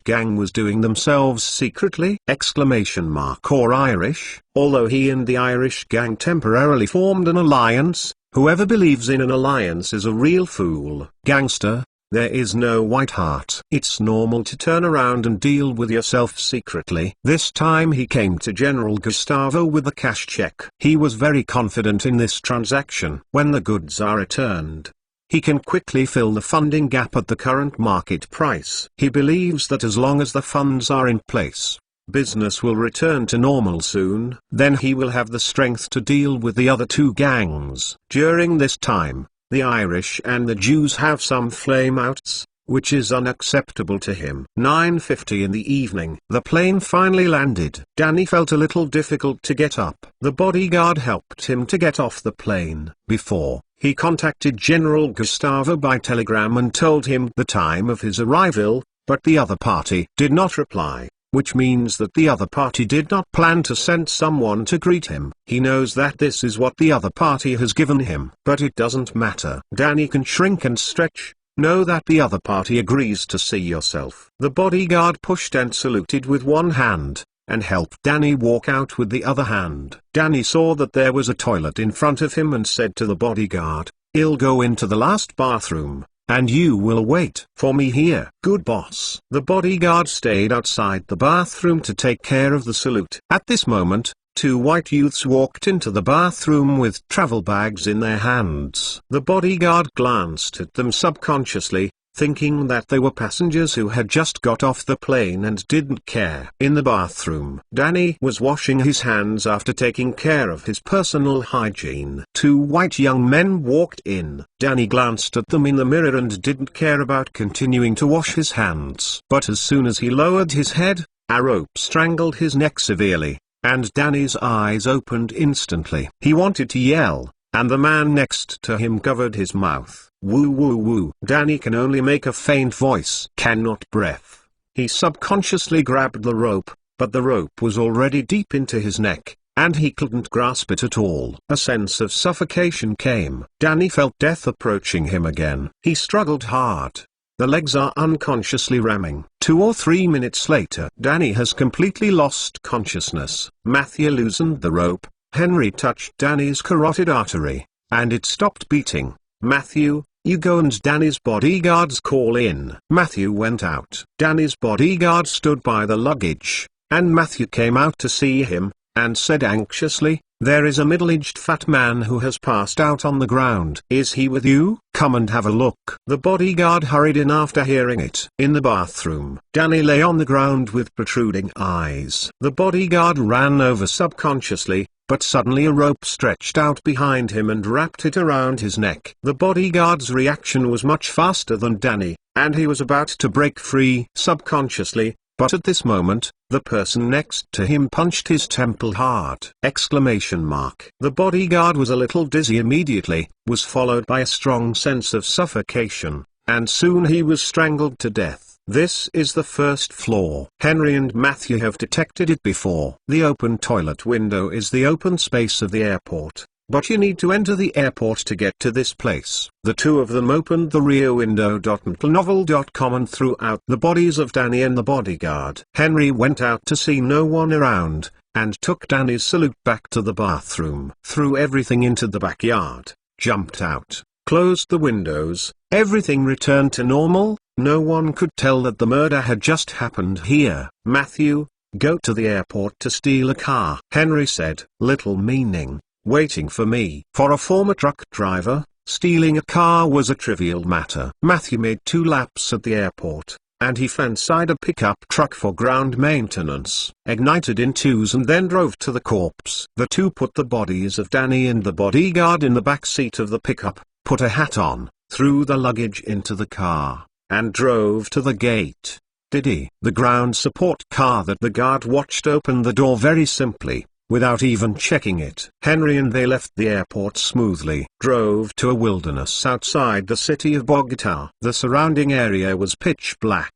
gang was doing themselves secretly? Or Irish? Although he and the Irish gang temporarily formed an alliance, whoever believes in an alliance is a real fool. Gangster, there is no white heart. It's normal to turn around and deal with yourself secretly. This time he came to General Gustavo with a cash check. He was very confident in this transaction. When the goods are returned, he can quickly fill the funding gap at the current market price. He believes that as long as the funds are in place, business will return to normal soon. Then he will have the strength to deal with the other two gangs. During this time, the Irish and the Jews have some flameouts, which is unacceptable to him. 9:50 in the evening. The plane finally landed. Danny felt a little difficult to get up. The bodyguard helped him to get off the plane. Before, he contacted General Gustavo by telegram and told him the time of his arrival, but the other party did not reply, which means that the other party did not plan to send someone to greet him. He knows that this is what the other party has given him. But it doesn't matter. Danny can shrink and stretch. Know that the other party agrees to see yourself. The bodyguard pushed and saluted with one hand, and helped Danny walk out with the other hand. Danny saw that there was a toilet in front of him and said to the bodyguard, "I'll go into the last bathroom, and you will wait for me here." Good boss. The bodyguard stayed outside the bathroom to take care of the salute. At this moment, two white youths walked into the bathroom with travel bags in their hands. The bodyguard glanced at them subconsciously, thinking that they were passengers who had just got off the plane and didn't care. In the bathroom, Danny was washing his hands after taking care of his personal hygiene. Two white young men walked in. Danny glanced at them in the mirror and didn't care about continuing to wash his hands. But as soon as he lowered his head, a rope strangled his neck severely, and Danny's eyes opened instantly. He wanted to yell, and the man next to him covered his mouth. Woo woo woo. Danny can only make a faint voice. Cannot breath. He subconsciously grabbed the rope, but the rope was already deep into his neck, and he couldn't grasp it at all. A sense of suffocation came. Danny felt death approaching him again. He struggled hard. The legs are unconsciously ramming. 2 or 3 minutes later, Danny has completely lost consciousness. Matthew loosened the rope. Henry touched Danny's carotid artery, and it stopped beating. Matthew, you go, and Danny's bodyguards call in. Matthew went out. Danny's bodyguard stood by the luggage, and Matthew came out to see him, and said anxiously, "There is a middle-aged fat man who has passed out on the ground. Is he with you? Come and have a look." The bodyguard hurried in after hearing it. In the bathroom, Danny lay on the ground with protruding eyes. The bodyguard ran over subconsciously, but suddenly a rope stretched out behind him and wrapped it around his neck. The bodyguard's reaction was much faster than Danny, and he was about to break free subconsciously, but at this moment, the person next to him punched his temple hard! The bodyguard was a little dizzy immediately, was followed by a strong sense of suffocation, and soon he was strangled to death. This is the first floor. Henry and Matthew have detected it before. The open toilet window is the open space of the airport, but you need to enter the airport to get to this place. The two of them opened the rear window. Novel.com and threw out the bodies of Danny and the bodyguard. Henry went out to see no one around, and took Danny's salute back to the bathroom. Threw everything into the backyard, jumped out, closed the windows, everything returned to normal. No one could tell that the murder had just happened here. Matthew, go to the airport to steal a car. Henry said, little meaning, waiting for me. For a former truck driver, stealing a car was a trivial matter. Matthew made 2 laps at the airport, and he flew inside a pickup truck for ground maintenance, ignited in 2s and then drove to the corpse. The two put the bodies of Danny and the bodyguard in the back seat of the pickup, put a hat on, threw the luggage into the car, and drove to the gate. Diddy. The ground support car that the guard watched opened the door very simply, without even checking it. Henry and they left the airport smoothly, drove to a wilderness outside the city of Bogota. The surrounding area was pitch black.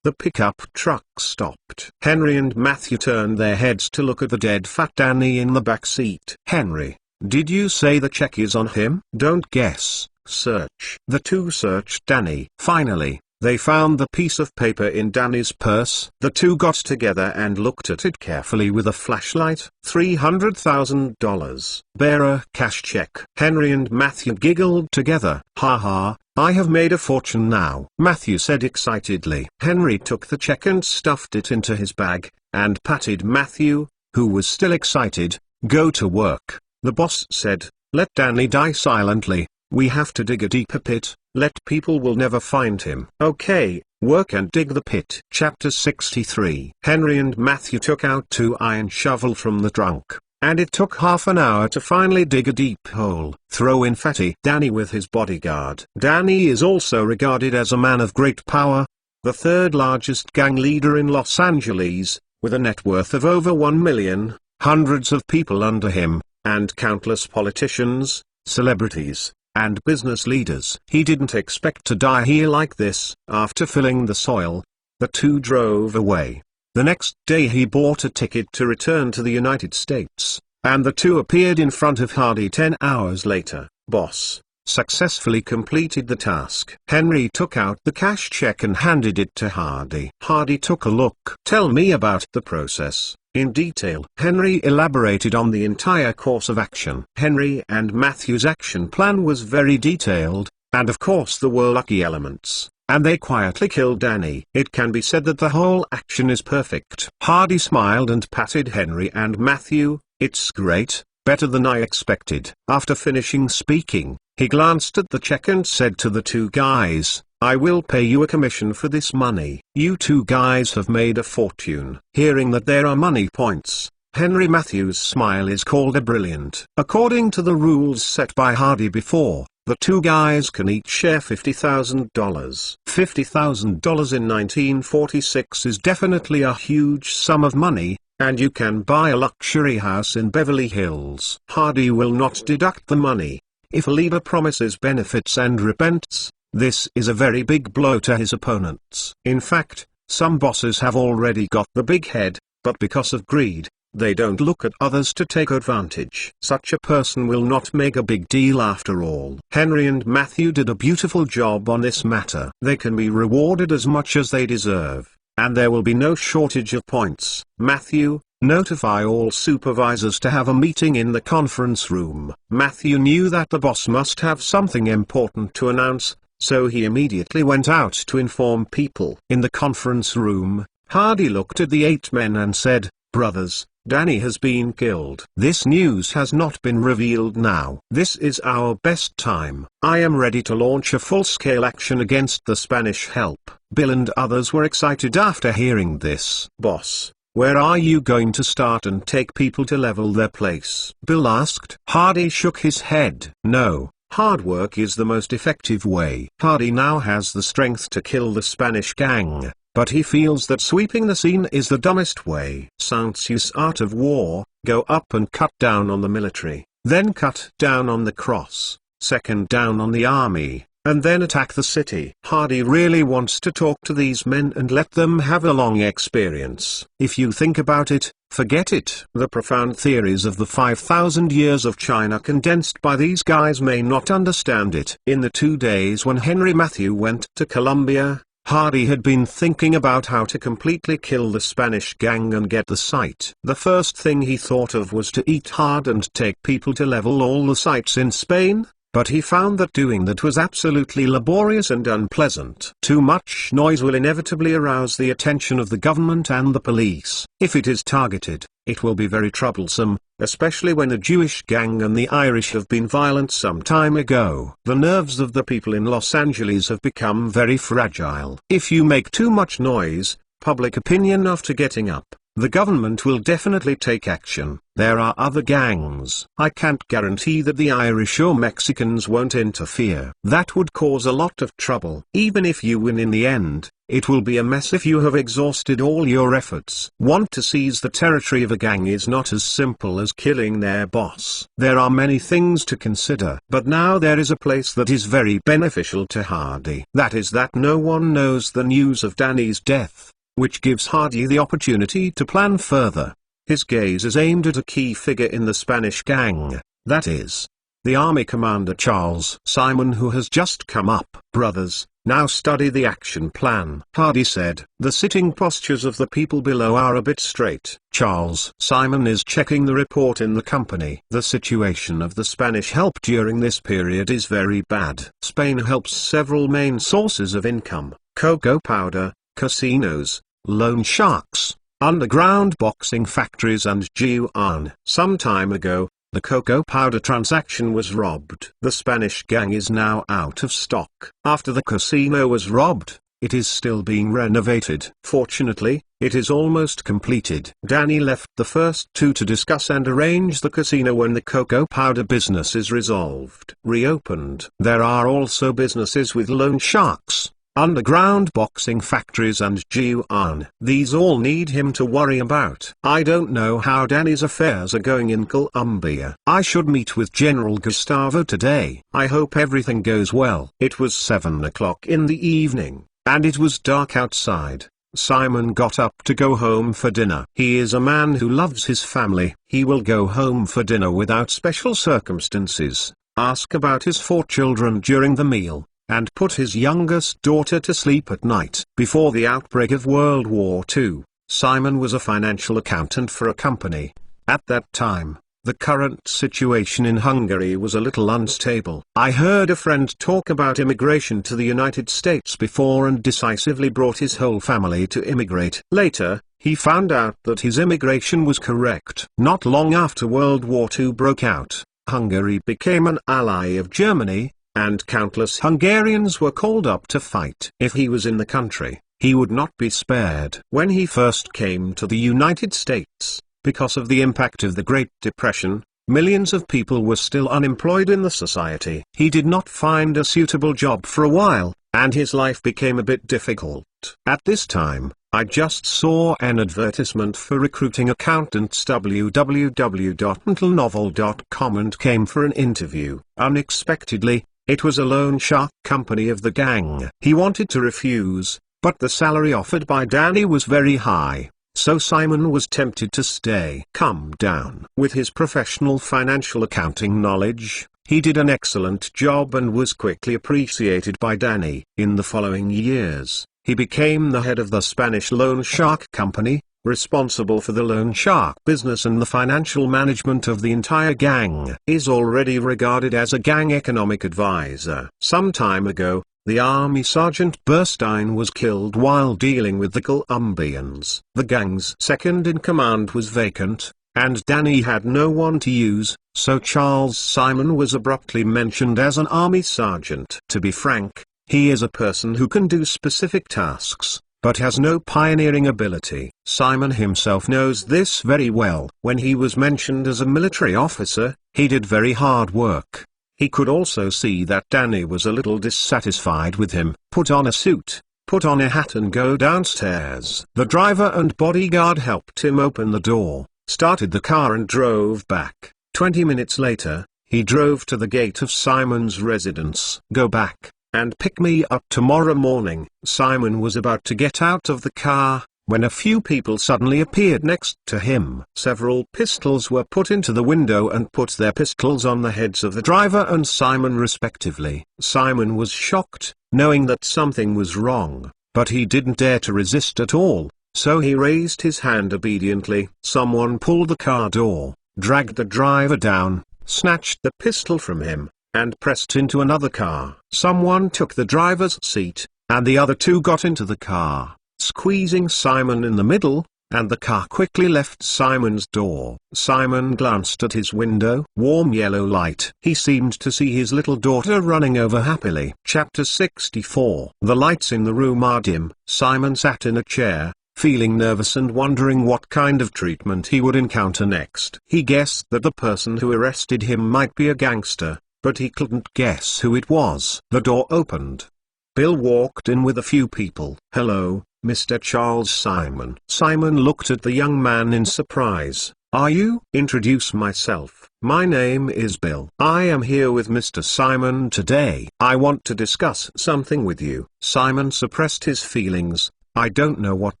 The pickup truck stopped. Henry and Matthew turned their heads to look at the dead fat Danny in the back seat. Henry, did you say the check is on him? Don't guess, search. The two searched Danny. Finally, they found the piece of paper in Danny's purse. The two got together and looked at it carefully with a flashlight. $300,000. Bearer cash check. Henry and Matthew giggled together. Ha ha, I have made a fortune now, Matthew said excitedly. Henry took the check and stuffed it into his bag, and patted Matthew, who was still excited. Go to work, the boss said. Let Danny die silently. We have to dig a deeper pit. Let people will never find him. Okay, work and dig the pit. Chapter 63. Henry and Matthew took out 2 iron shovels from the trunk, and it took half an hour to finally dig a deep hole. Throw in fatty Danny with his bodyguard. Danny is also regarded as a man of great power, the 3rd largest gang leader in Los Angeles, with a net worth of over $1 million, hundreds of people under him, and countless politicians, celebrities, and business leaders. He didn't expect to die here like this. After filling the soil, the two drove away. The next day he bought a ticket to return to the United States, and the two appeared in front of Hardy 10 hours later. Boss, successfully completed the task. Henry took out the cash check and handed it to Hardy. Hardy took a look. Tell me about the process. In detail, Henry elaborated on the entire course of action. Henry and Matthew's action plan was very detailed, and of course there were lucky elements, and they quietly killed Danny. It can be said that the whole action is perfect. Hardy smiled and patted Henry and Matthew. It's great, better than I expected. After finishing speaking, he glanced at the check and said to the 2 guys, I will pay you a commission for this money. You 2 guys have made a fortune. Hearing that there are money points, Henry Matthews' smile is called a brilliant. According to the rules set by Hardy before, the 2 guys can each share $50,000. $50,000 in 1946 is definitely a huge sum of money, and you can buy a luxury house in Beverly Hills. Hardy will not deduct the money. If a leader promises benefits and repents, this is a very big blow to his opponents. In fact, some bosses have already got the big head, but because of greed, they don't look at others to take advantage. Such a person will not make a big deal after all. Henry and Matthew did a beautiful job on this matter. They can be rewarded as much as they deserve, and there will be no shortage of points. Matthew, notify all supervisors to have a meeting in the conference room. Matthew knew that the boss must have something important to announce, so he immediately went out to inform people. In the conference room, Hardy looked at the 8 men and said, Brothers, Danny has been killed. This news has not been revealed now. This is our best time. I am ready to launch a full-scale action against the Spanish help. Bill and others were excited after hearing this. Boss, where are you going to start and take people to level their place? Bill asked. Hardy shook his head. No. Hard work is the most effective way. Hardy now has the strength to kill the Spanish gang, but he feels that sweeping the scene is the dumbest way. Sun Tzu's Art of War, go up and cut down on the military, then cut down on the cross, second down on the army, and then attack the city. Hardy really wants to talk to these men and let them have a long experience. If you think about it, forget it. The profound theories of the 5,000 years of China condensed by these guys may not understand it. In the 2 days when Henry Matthew went to Colombia, Hardy had been thinking about how to completely kill the Spanish gang and get the site. The first thing he thought of was to eat hard and take people to level all the sites in Spain, but he found that doing that was absolutely laborious and unpleasant. Too much noise will inevitably arouse the attention of the government and the police. If it is targeted, it will be very troublesome, especially when a Jewish gang and the Irish have been violent some time ago. The nerves of the people in Los Angeles have become very fragile. If you make too much noise, public opinion after getting up, the government will definitely take action. There are other gangs. I can't guarantee that the Irish or Mexicans won't interfere. That would cause a lot of trouble. Even if you win in the end, it will be a mess if you have exhausted all your efforts. Want to seize the territory of a gang is not as simple as killing their boss. There are many things to consider. But now there is a place that is very beneficial to Hardy. That is that no one knows the news of Danny's death, which gives Hardy the opportunity to plan further. His gaze is aimed at a key figure in the Spanish gang, that is, the Army Commander Charles Simon, who has just come up. Brothers, now study the action plan. Hardy said, the sitting postures of the people below are a bit straight. Charles Simon is checking the report in the company. The situation of the Spanish help during this period is very bad. Spain helps several main sources of income: cocoa powder, casinos, loan sharks, underground boxing factories and Juan. Some time ago, the cocoa powder transaction was robbed. The Spanish gang is now out of stock. After the casino was robbed, it is still being renovated. Fortunately, it is almost completed. Danny left the first two to discuss and arrange the casino when the cocoa powder business is reopened. There are also businesses with loan sharks, underground boxing factories and Juan. These all need him to worry about. I don't know how Danny's affairs are going in Colombia. I should meet with General Gustavo today. I hope everything goes well. It was 7 o'clock in the evening, and it was dark outside. Simon got up to go home for dinner. He is a man who loves his family. He will go home for dinner without special circumstances, ask about his 4 children during the meal, and put his youngest daughter to sleep at night. Before the outbreak of World War II, Simon was a financial accountant for a company. At that time, the current situation in Hungary was a little unstable. I heard a friend talk about immigration to the United States before and decisively brought his whole family to immigrate. Later, he found out that his immigration was correct. Not long after World War II broke out, Hungary became an ally of Germany, and countless Hungarians were called up to fight. If he was in the country, he would not be spared. When he first came to the United States, because of the impact of the Great Depression, millions of people were still unemployed in the society. He did not find a suitable job for a while, and his life became a bit difficult. At this time, I just saw an advertisement for recruiting accountants www.mentalnovel.com and came for an interview. Unexpectedly, it was a loan shark company of the gang. He wanted to refuse, but the salary offered by Danny was very high, so Simon was tempted to stay. Calm down. With his professional financial accounting knowledge, he did an excellent job and was quickly appreciated by Danny. In the following years, he became the head of the Spanish loan shark company, responsible for the loan shark business and the financial management of the entire gang. Is already regarded as a gang economic advisor. Some time ago, the Army Sergeant Burstein was killed while dealing with the Colombians. The gang's second-in-command was vacant, and Danny had no one to use, so Charles Simon was abruptly mentioned as an Army Sergeant. To be frank, he is a person who can do specific tasks, but has no pioneering ability. Simon himself knows this very well. When he was mentioned as a military officer, he did very hard work. He could also see that Danny was a little dissatisfied with him. Put on a suit, put on a hat and go downstairs. The driver and bodyguard helped him open the door, started the car and drove back. 20 minutes later, he drove to the gate of Simon's residence. Go back and pick me up tomorrow morning. Simon was about to get out of the car, when a few people suddenly appeared next to him. Several pistols were put into the window and put their pistols on the heads of the driver and Simon respectively. Simon was shocked, knowing that something was wrong, but he didn't dare to resist at all, so he raised his hand obediently. Someone pulled the car door, dragged the driver down, snatched the pistol from him, and pressed into another car. Someone took the driver's seat, and the other two got into the car, squeezing Simon in the middle. and the car quickly left Simon's door. Simon glanced at his window. Warm yellow light. He seemed to see his little daughter running over happily. Chapter 64. The lights in the room are dim. Simon sat in a chair, feeling nervous and wondering what kind of treatment he would encounter next. He guessed that the person who arrested him might be a gangster, but he couldn't guess who it was. The door opened. Bill walked in with a few people. "Hello, Mr. Charles Simon." Simon looked at the young man in surprise. "Are you?" "Introduce myself. My name is Bill. I am here with Mr. Simon today. I want to discuss something with you." Simon suppressed his feelings. "I don't know what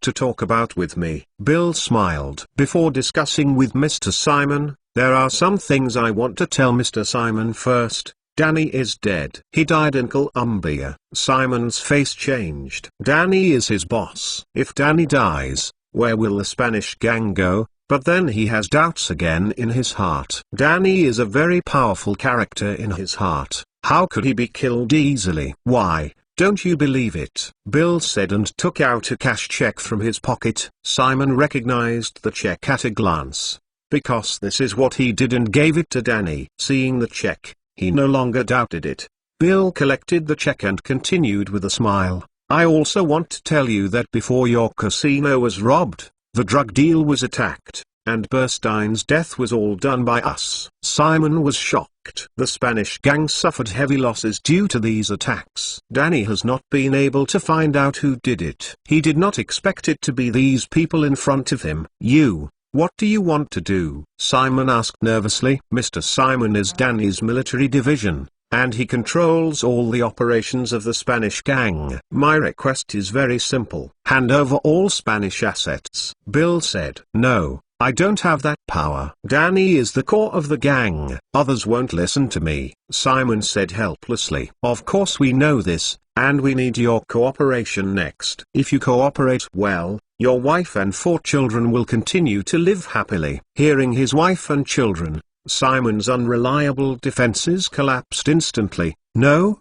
to talk about with me." Bill smiled. "Before discussing with Mr. Simon, there are some things I want to tell Mr. Simon first. Danny is dead. He died in Colombia." Simon's face changed. "Danny is his boss. If Danny dies, where will the Spanish gang go?" But then he has doubts again in his heart. Danny is a very powerful character in his heart. How could he be killed easily? "Why, don't you believe it?" Bill said and took out a cash check from his pocket. Simon recognized the check at a glance, because this is what he did, and gave it to Danny. Seeing the check, he no longer doubted it. Bill collected the check and continued with a smile. "I also want to tell you that before your casino was robbed, the drug deal was attacked, and Burstein's death was all done by us." Simon was shocked. The Spanish gang suffered heavy losses due to these attacks. Danny has not been able to find out who did it. He did not expect it to be these people in front of him. What do you want to do?" Simon asked nervously. "Mr. Simon is Danny's military division, and he controls all the operations of the Spanish gang. My request is very simple. Hand over all Spanish assets." Bill said. "No, I don't have that power. Danny is the core of the gang. Others won't listen to me," Simon said helplessly. "Of course we know this, and we need your cooperation next. If you cooperate well, your wife and 4 children will continue to live happily." Hearing his wife and children, Simon's unreliable defenses collapsed instantly. No,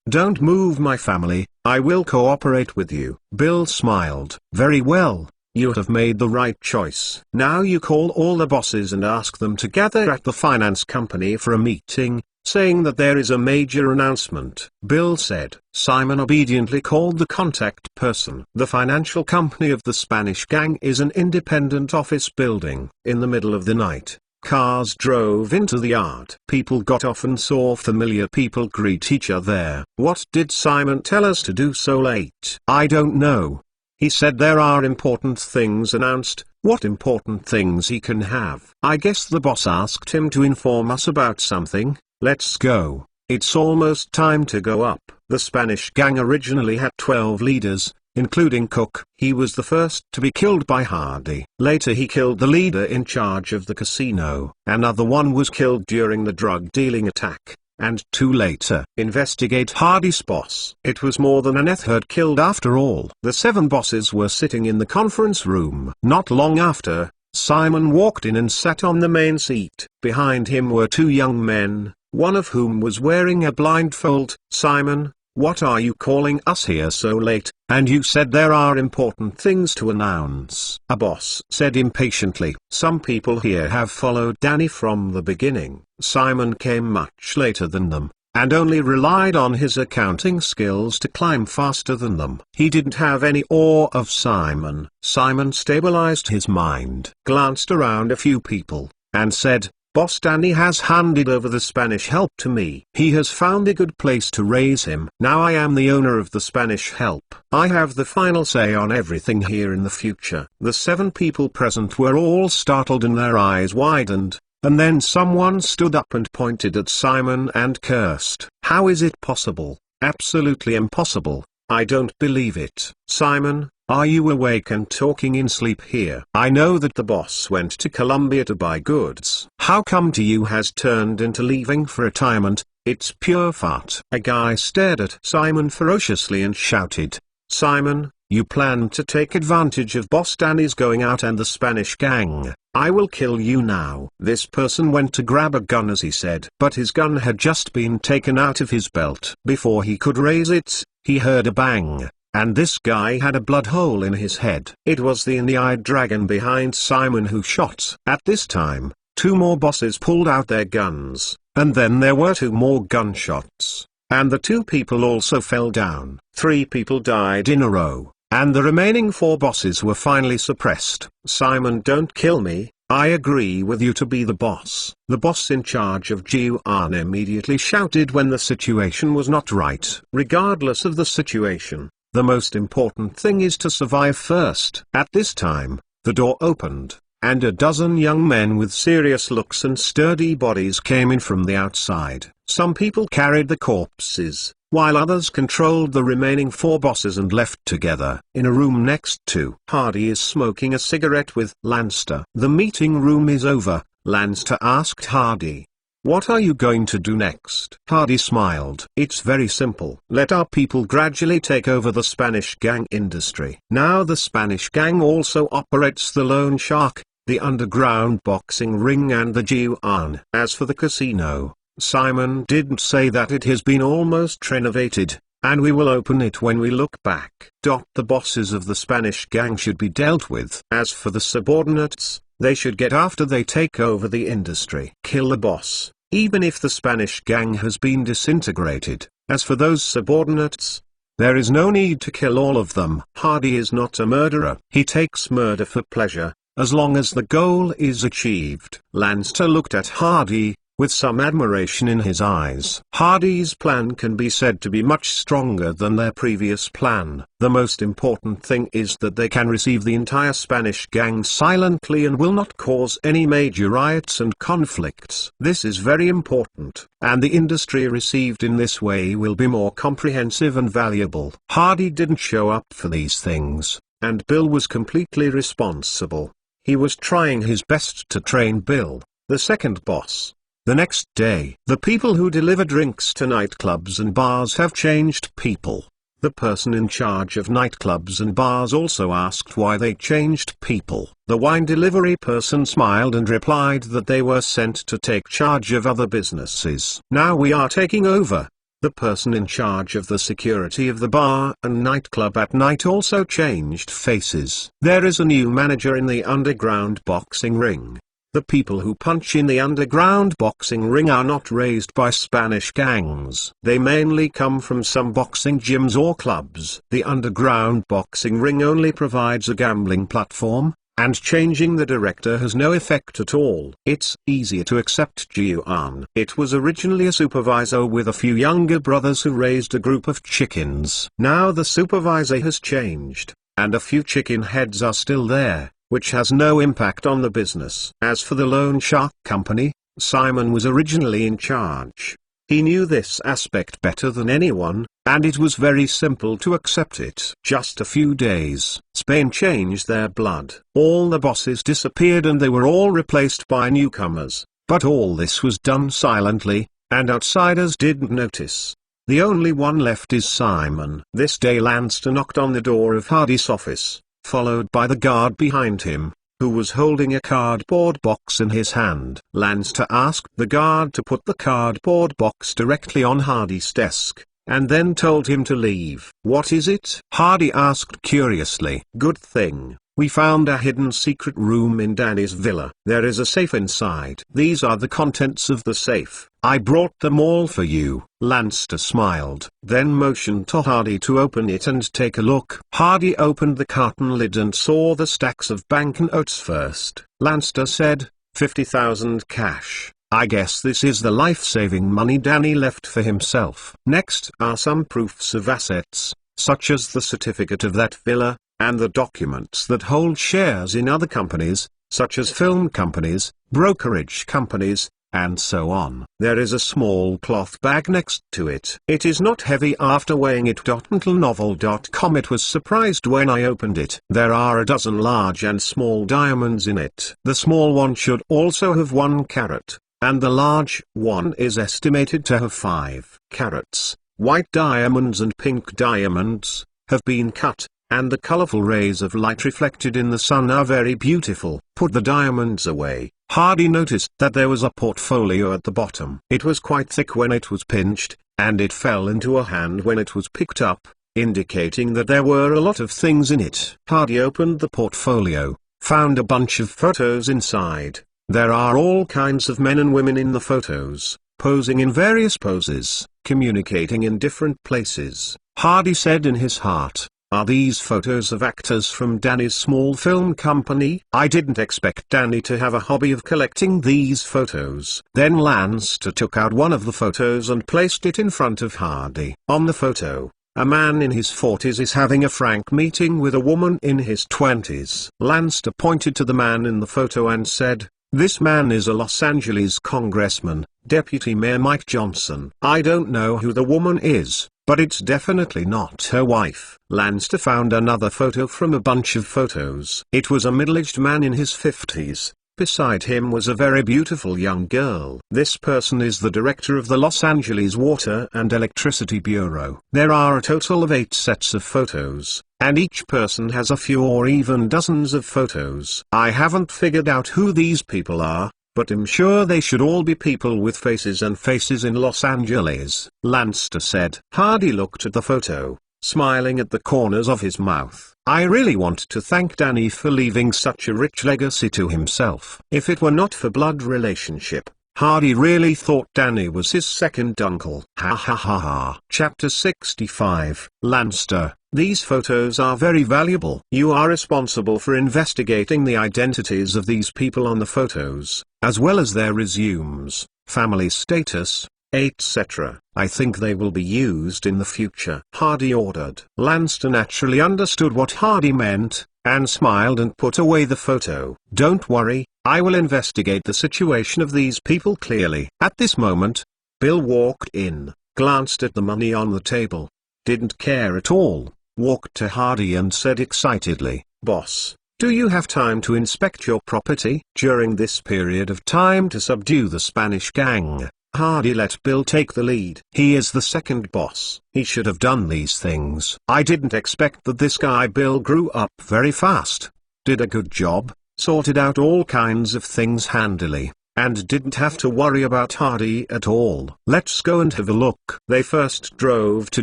don't move my family, I will cooperate with you." Bill smiled. "Very well, you have made the right choice. Now you call all the bosses and ask them to gather at the finance company for a meeting, saying that there is a major announcement." Bill said. Simon obediently called the contact person. The financial company of the Spanish gang is an independent office building. In the middle of the night, cars drove into the yard. People got off and saw familiar people greet each other there. "What did Simon tell us to do so late?" "I don't know. He said there are important things announced." "What important things he can have?" "I guess the boss asked him to inform us about something. Let's go. It's almost time to go up." The Spanish gang originally had 12 leaders, including Cook. He was the first to be killed by Hardy. Later he killed the leader in charge of the casino. Another one was killed during the drug-dealing attack, and 2 later. Investigate Hardy's boss. It was more than an herd killed after all. The 7 bosses were sitting in the conference room. Not long after, Simon walked in and sat on the main seat. Behind him were 2 young men, one of whom was wearing a blindfold. "Simon, what are you calling us here so late? And you said there are important things to announce," a boss said impatiently. "Some people here have followed Danny from the beginning. Simon came much later than them, and only relied on his accounting skills to climb faster than them." He didn't have any awe of Simon. Simon stabilized his mind, glanced around a few people, and said, "Boss Danny has handed over the Spanish help to me. He has found a good place to raise him. Now I am the owner of the Spanish help. I have the final say on everything here in the future." The 7 people present were all startled and their eyes widened, and then someone stood up and pointed at Simon and cursed. "How is it possible? Absolutely impossible. I don't believe it. Simon, are you awake and talking in sleep here? I know that the boss went to Colombia to buy goods. How come to you has turned into leaving for retirement? It's pure fart." A guy stared at Simon ferociously and shouted, "Simon, you plan to take advantage of Boss Danny's going out and the Spanish gang. I will kill you now." This person went to grab a gun as he said, but his gun had just been taken out of his belt. Before he could raise it, he heard a bang, and this guy had a blood hole in his head. It was the eyed dragon behind Simon who shot. At this time, two more bosses pulled out their guns, and then there were two more gunshots, and the two people also fell down. 3 people died in a row, and the remaining 4 bosses were finally suppressed. Simon, don't kill me, I agree with you to be the boss. The boss in charge of Ji-Yuan immediately shouted when the situation was not right. Regardless of the situation, the most important thing is to survive first. At this time, the door opened, and a dozen young men with serious looks and sturdy bodies came in from the outside. Some people carried the corpses, while others controlled the remaining 4 bosses and left together. In a room next to Hardy is smoking a cigarette with Lanster. The meeting room is over. Lanster asked Hardy, "What are you going to do next?" Hardy smiled. "It's very simple. Let our people gradually take over the Spanish gang industry." Now the Spanish gang also operates the Loan Shark, the underground boxing ring and the Ji-Yuan. As for the casino, Simon didn't say that it has been almost renovated, and we will open it when we look back. The bosses of the Spanish gang should be dealt with. As for the subordinates, they should get after they take over the industry. Kill the boss, even if the Spanish gang has been disintegrated. As for those subordinates, there is no need to kill all of them. Hardy is not a murderer. He takes murder for pleasure, as long as the goal is achieved. Lanster looked at Hardy, with some admiration in his eyes. Hardy's plan can be said to be much stronger than their previous plan. The most important thing is that they can receive the entire Spanish gang silently and will not cause any major riots and conflicts. This is very important, and the industry received in this way will be more comprehensive and valuable. Hardy didn't show up for these things, and Bill was completely responsible. He was trying his best to train Bill, the second boss. The next day, the people who deliver drinks to nightclubs and bars have changed people. The person in charge of nightclubs and bars also asked why they changed people. The wine delivery person smiled and replied that they were sent to take charge of other businesses. Now we are taking over. The person in charge of the security of the bar and nightclub at night also changed faces. There is a new manager in the underground boxing ring. The people who punch in the underground boxing ring are not raised by Spanish gangs. They mainly come from some boxing gyms or clubs. The underground boxing ring only provides a gambling platform, and changing the director has no effect at all. It's easier to accept Ji-Yuan. It was originally a supervisor with a few younger brothers who raised a group of chickens. Now the supervisor has changed, and a few chicken heads are still there, which has no impact on the business. As for the Loan Shark Company, Simon was originally in charge. He knew this aspect better than anyone, and it was very simple to accept it. Just a few days, Spain changed their blood. All the bosses disappeared and they were all replaced by newcomers. But all this was done silently, and outsiders didn't notice. The only one left is Simon. This day Lanster knocked on the door of Hardy's office, followed by the guard behind him, who was holding a cardboard box in his hand. Lanster asked the guard to put the cardboard box directly on Hardy's desk, and then told him to leave. "What is it?" Hardy asked curiously. "Good thing. We found a hidden secret room in Danny's villa. There is a safe inside. These are the contents of the safe. I brought them all for you." Lanster smiled, then motioned to Hardy to open it and take a look. Hardy opened the carton lid and saw the stacks of banknotes first. Lanster said, 50,000 cash. I guess this is the life-saving money Danny left for himself. Next are some proofs of assets, such as the certificate of that villa, and the documents that hold shares in other companies, such as film companies, brokerage companies, and so on. There is a small cloth bag next to it. It is not heavy after weighing it. Novel.com. It was surprised when I opened it. There are a dozen large and small diamonds in it. The small one should also have 1 carat, and the large one is estimated to have 5 carats. White diamonds and pink diamonds have been cut, and the colorful rays of light reflected in the sun are very beautiful. Put the diamonds away. Hardy noticed that there was a portfolio at the bottom. It was quite thick when it was pinched, and it fell into a hand when it was picked up. indicating that there were a lot of things in it. Hardy opened the portfolio, found a bunch of photos inside. There are all kinds of men and women in the photos, posing in various poses, communicating in different places. Hardy said in his heart, "Are these photos of actors from Danny's small film company? I didn't expect Danny to have a hobby of collecting these photos." Then Lanster took out one of the photos and placed it in front of Hardy. On the photo, a man in his 40s is having a frank meeting with a woman in his 20s. Lanster pointed to the man in the photo and said, "This man is a Los Angeles congressman, Deputy Mayor Mike Johnson. I don't know who the woman is, but it's definitely not her wife." Lanster found another photo from a bunch of photos. It was a middle-aged man in his 50s. Beside him was a very beautiful young girl. This person is the director of the Los Angeles Water and Electricity Bureau. There are a total of 8 sets of photos, and each person has a few or even dozens of photos. I haven't figured out who these people are, but I'm sure they should all be people with faces and faces in Los Angeles, Lanster said. Hardy looked at the photo, smiling at the corners of his mouth. "I really want to thank Danny for leaving such a rich legacy to himself." If it were not for blood relationship, Hardy really thought Danny was his second uncle. Ha ha ha ha. Chapter 65. Lanster, these photos are very valuable. You are responsible for investigating the identities of these people on the photos, as well as their resumes, family status, etc. I think they will be used in the future, Hardy ordered. Lanster naturally understood what Hardy meant, and smiled and put away the photo. "Don't worry, I will investigate the situation of these people clearly." At this moment, Bill walked in, glanced at the money on the table, didn't care at all, walked to Hardy and said excitedly, "Boss, do you have time to inspect your property?" During this period of time to subdue the Spanish gang, Hardy let Bill take the lead. He is the second boss. He should have done these things. I didn't expect that this guy Bill grew up very fast. Did a good job, sorted out all kinds of things handily, and didn't have to worry about Hardy at all. Let's go and have a look. They first drove to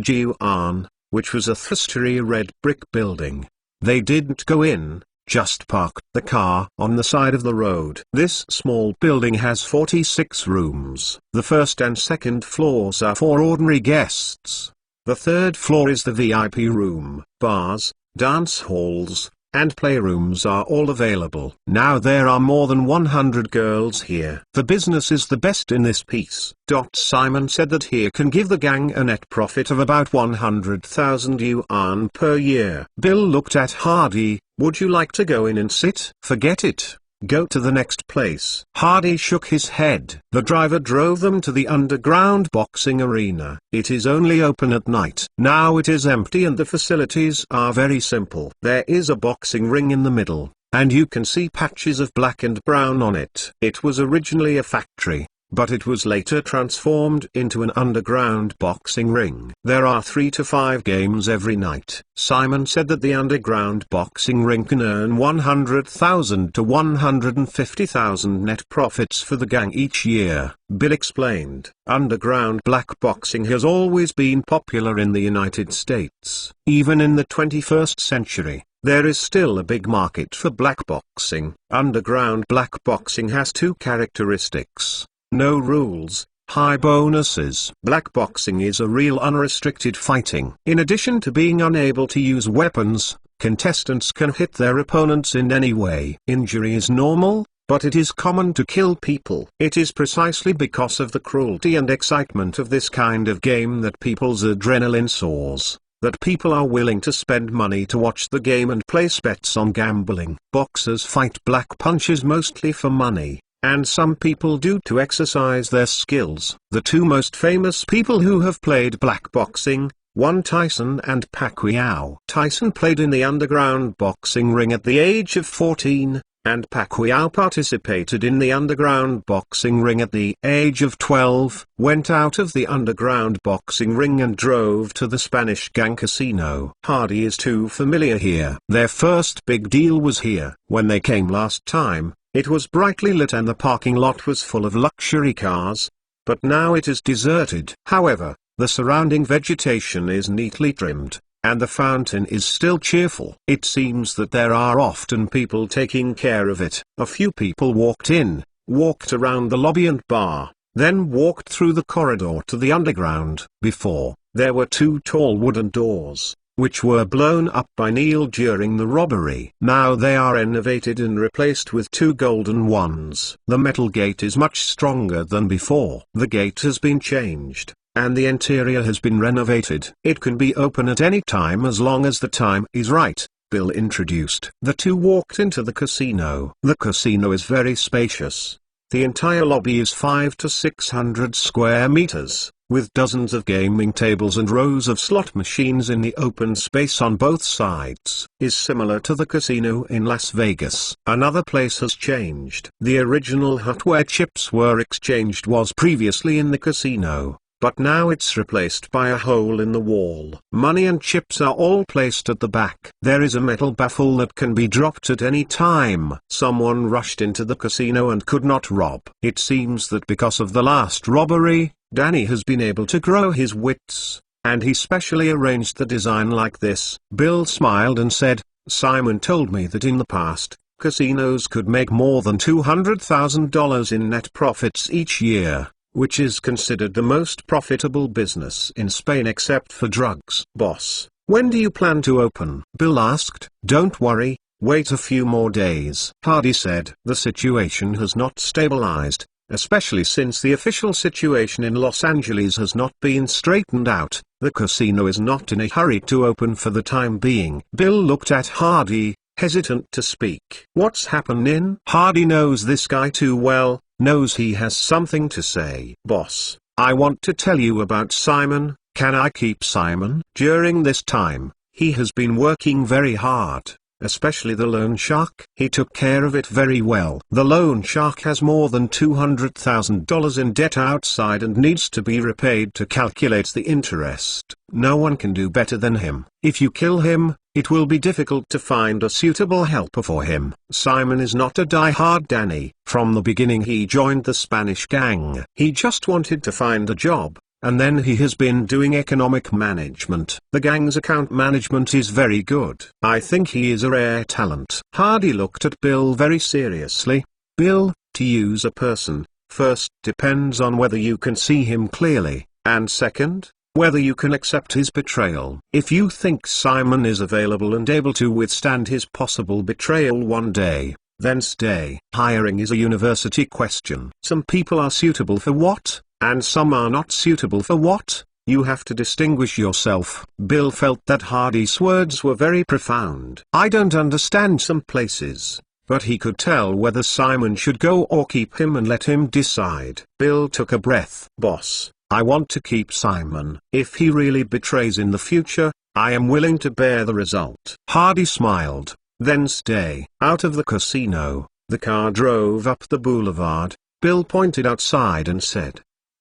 Juan, which was a 3-story red brick building. They didn't go in, just parked the car on the side of the road. This small building has 46 rooms. The first and second floors are for ordinary guests. The third floor is the VIP room. Bars, dance halls, and playrooms are all available. Now there are more than 100 girls here. The business is the best in this piece. Simon said that here can give the gang a net profit of about 100,000 yuan per year. Bill looked at Hardy. "Would you like to go in and sit?" "Forget it. Go to the next place." Hardy shook his head. The driver drove them to the underground boxing arena. It is only open at night. Now it is empty and the facilities are very simple. There is a boxing ring in the middle, and you can see patches of black and brown on it. It was originally a factory, but it was later transformed into an underground boxing ring. There are 3 to 5 games every night. Simon said that the underground boxing ring can earn 100,000 to 150,000 net profits for the gang each year. Bill explained, underground black boxing has always been popular in the United States. Even in the 21st century, there is still a big market for black boxing. Underground black boxing has 2 characteristics. No rules, high bonuses. Black boxing is a real unrestricted fighting. In addition to being unable to use weapons, contestants can hit their opponents in any way. Injury is normal, but it is common to kill people. It is precisely because of the cruelty and excitement of this kind of game that people's adrenaline soars, that people are willing to spend money to watch the game and place bets on gambling. Boxers fight black punches mostly for money, and some people do to exercise their skills. The 2 most famous people who have played black boxing, one Tyson and Pacquiao. Tyson played in the underground boxing ring at the age of 14, and Pacquiao participated in the underground boxing ring at the age of 12, went out of the underground boxing ring and drove to the Spanish gang casino. Hardy is too familiar here. Their first big deal was here. When they came last time, it was brightly lit and the parking lot was full of luxury cars, but now it is deserted. However, the surrounding vegetation is neatly trimmed, and the fountain is still cheerful. It seems that there are often people taking care of it. A few people walked in, walked around the lobby and bar, then walked through the corridor to the underground. Before, there were two tall wooden doors, which were blown up by Neil during the robbery. Now they are renovated and replaced with two golden ones. The metal gate is much stronger than before. The gate has been changed, and the interior has been renovated. It can be open at any time as long as the time is right, Bill introduced. The two walked into the casino. The casino is very spacious. The entire lobby is 500 to 600 square meters, with dozens of gaming tables and rows of slot machines in the open space on both sides. Is similar to the casino in Las Vegas. Another place has changed. The original hut where chips were exchanged was previously in the casino, but now it's replaced by a hole in the wall. Money and chips are all placed at the back. There is a metal baffle that can be dropped at any time. Someone rushed into the casino and could not rob. It seems that because of the last robbery, Danny has been able to grow his wits, and he specially arranged the design like this. Bill smiled and said, Simon told me that in the past, casinos could make more than $200,000 in net profits each year, which is considered the most profitable business in Spain except for drugs. Boss, when do you plan to open? Bill asked. Don't worry, wait a few more days. Hardy said. The situation has not stabilized, especially since the official situation in Los Angeles has not been straightened out. The casino is not in a hurry to open for the time being. Bill looked at Hardy, hesitant to speak. What's happening? Hardy knows this guy too well, knows he has something to say. Boss, I want to tell you about Simon. Can I keep Simon? During this time, he has been working very hard, especially the loan shark. He took care of it very well. The loan shark has more than $200,000 in debt outside and needs to be repaid to calculate the interest. No one can do better than him. If you kill him, it will be difficult to find a suitable helper for him. Simon is not a die-hard Danny. From the beginning he joined the Spanish gang. He just wanted to find a job, and then he has been doing economic management. The gang's account management is very good. I think he is a rare talent. Hardy looked at Bill very seriously. Bill, to use a person, first depends on whether you can see him clearly, and second, whether you can accept his betrayal. If you think Simon is available and able to withstand his possible betrayal one day, then stay. Hiring is a university question. Some people are suitable for what, and some are not suitable for what. You have to distinguish yourself. Bill felt that Hardy's words were very profound. I don't understand some places, but he could tell whether Simon should go or keep him and let him decide. Bill took a breath. Boss, I want to keep Simon. If he really betrays in the future, I am willing to bear the result. Hardy smiled. Then stay. Out of the casino, the car drove up the boulevard. Bill pointed outside and said,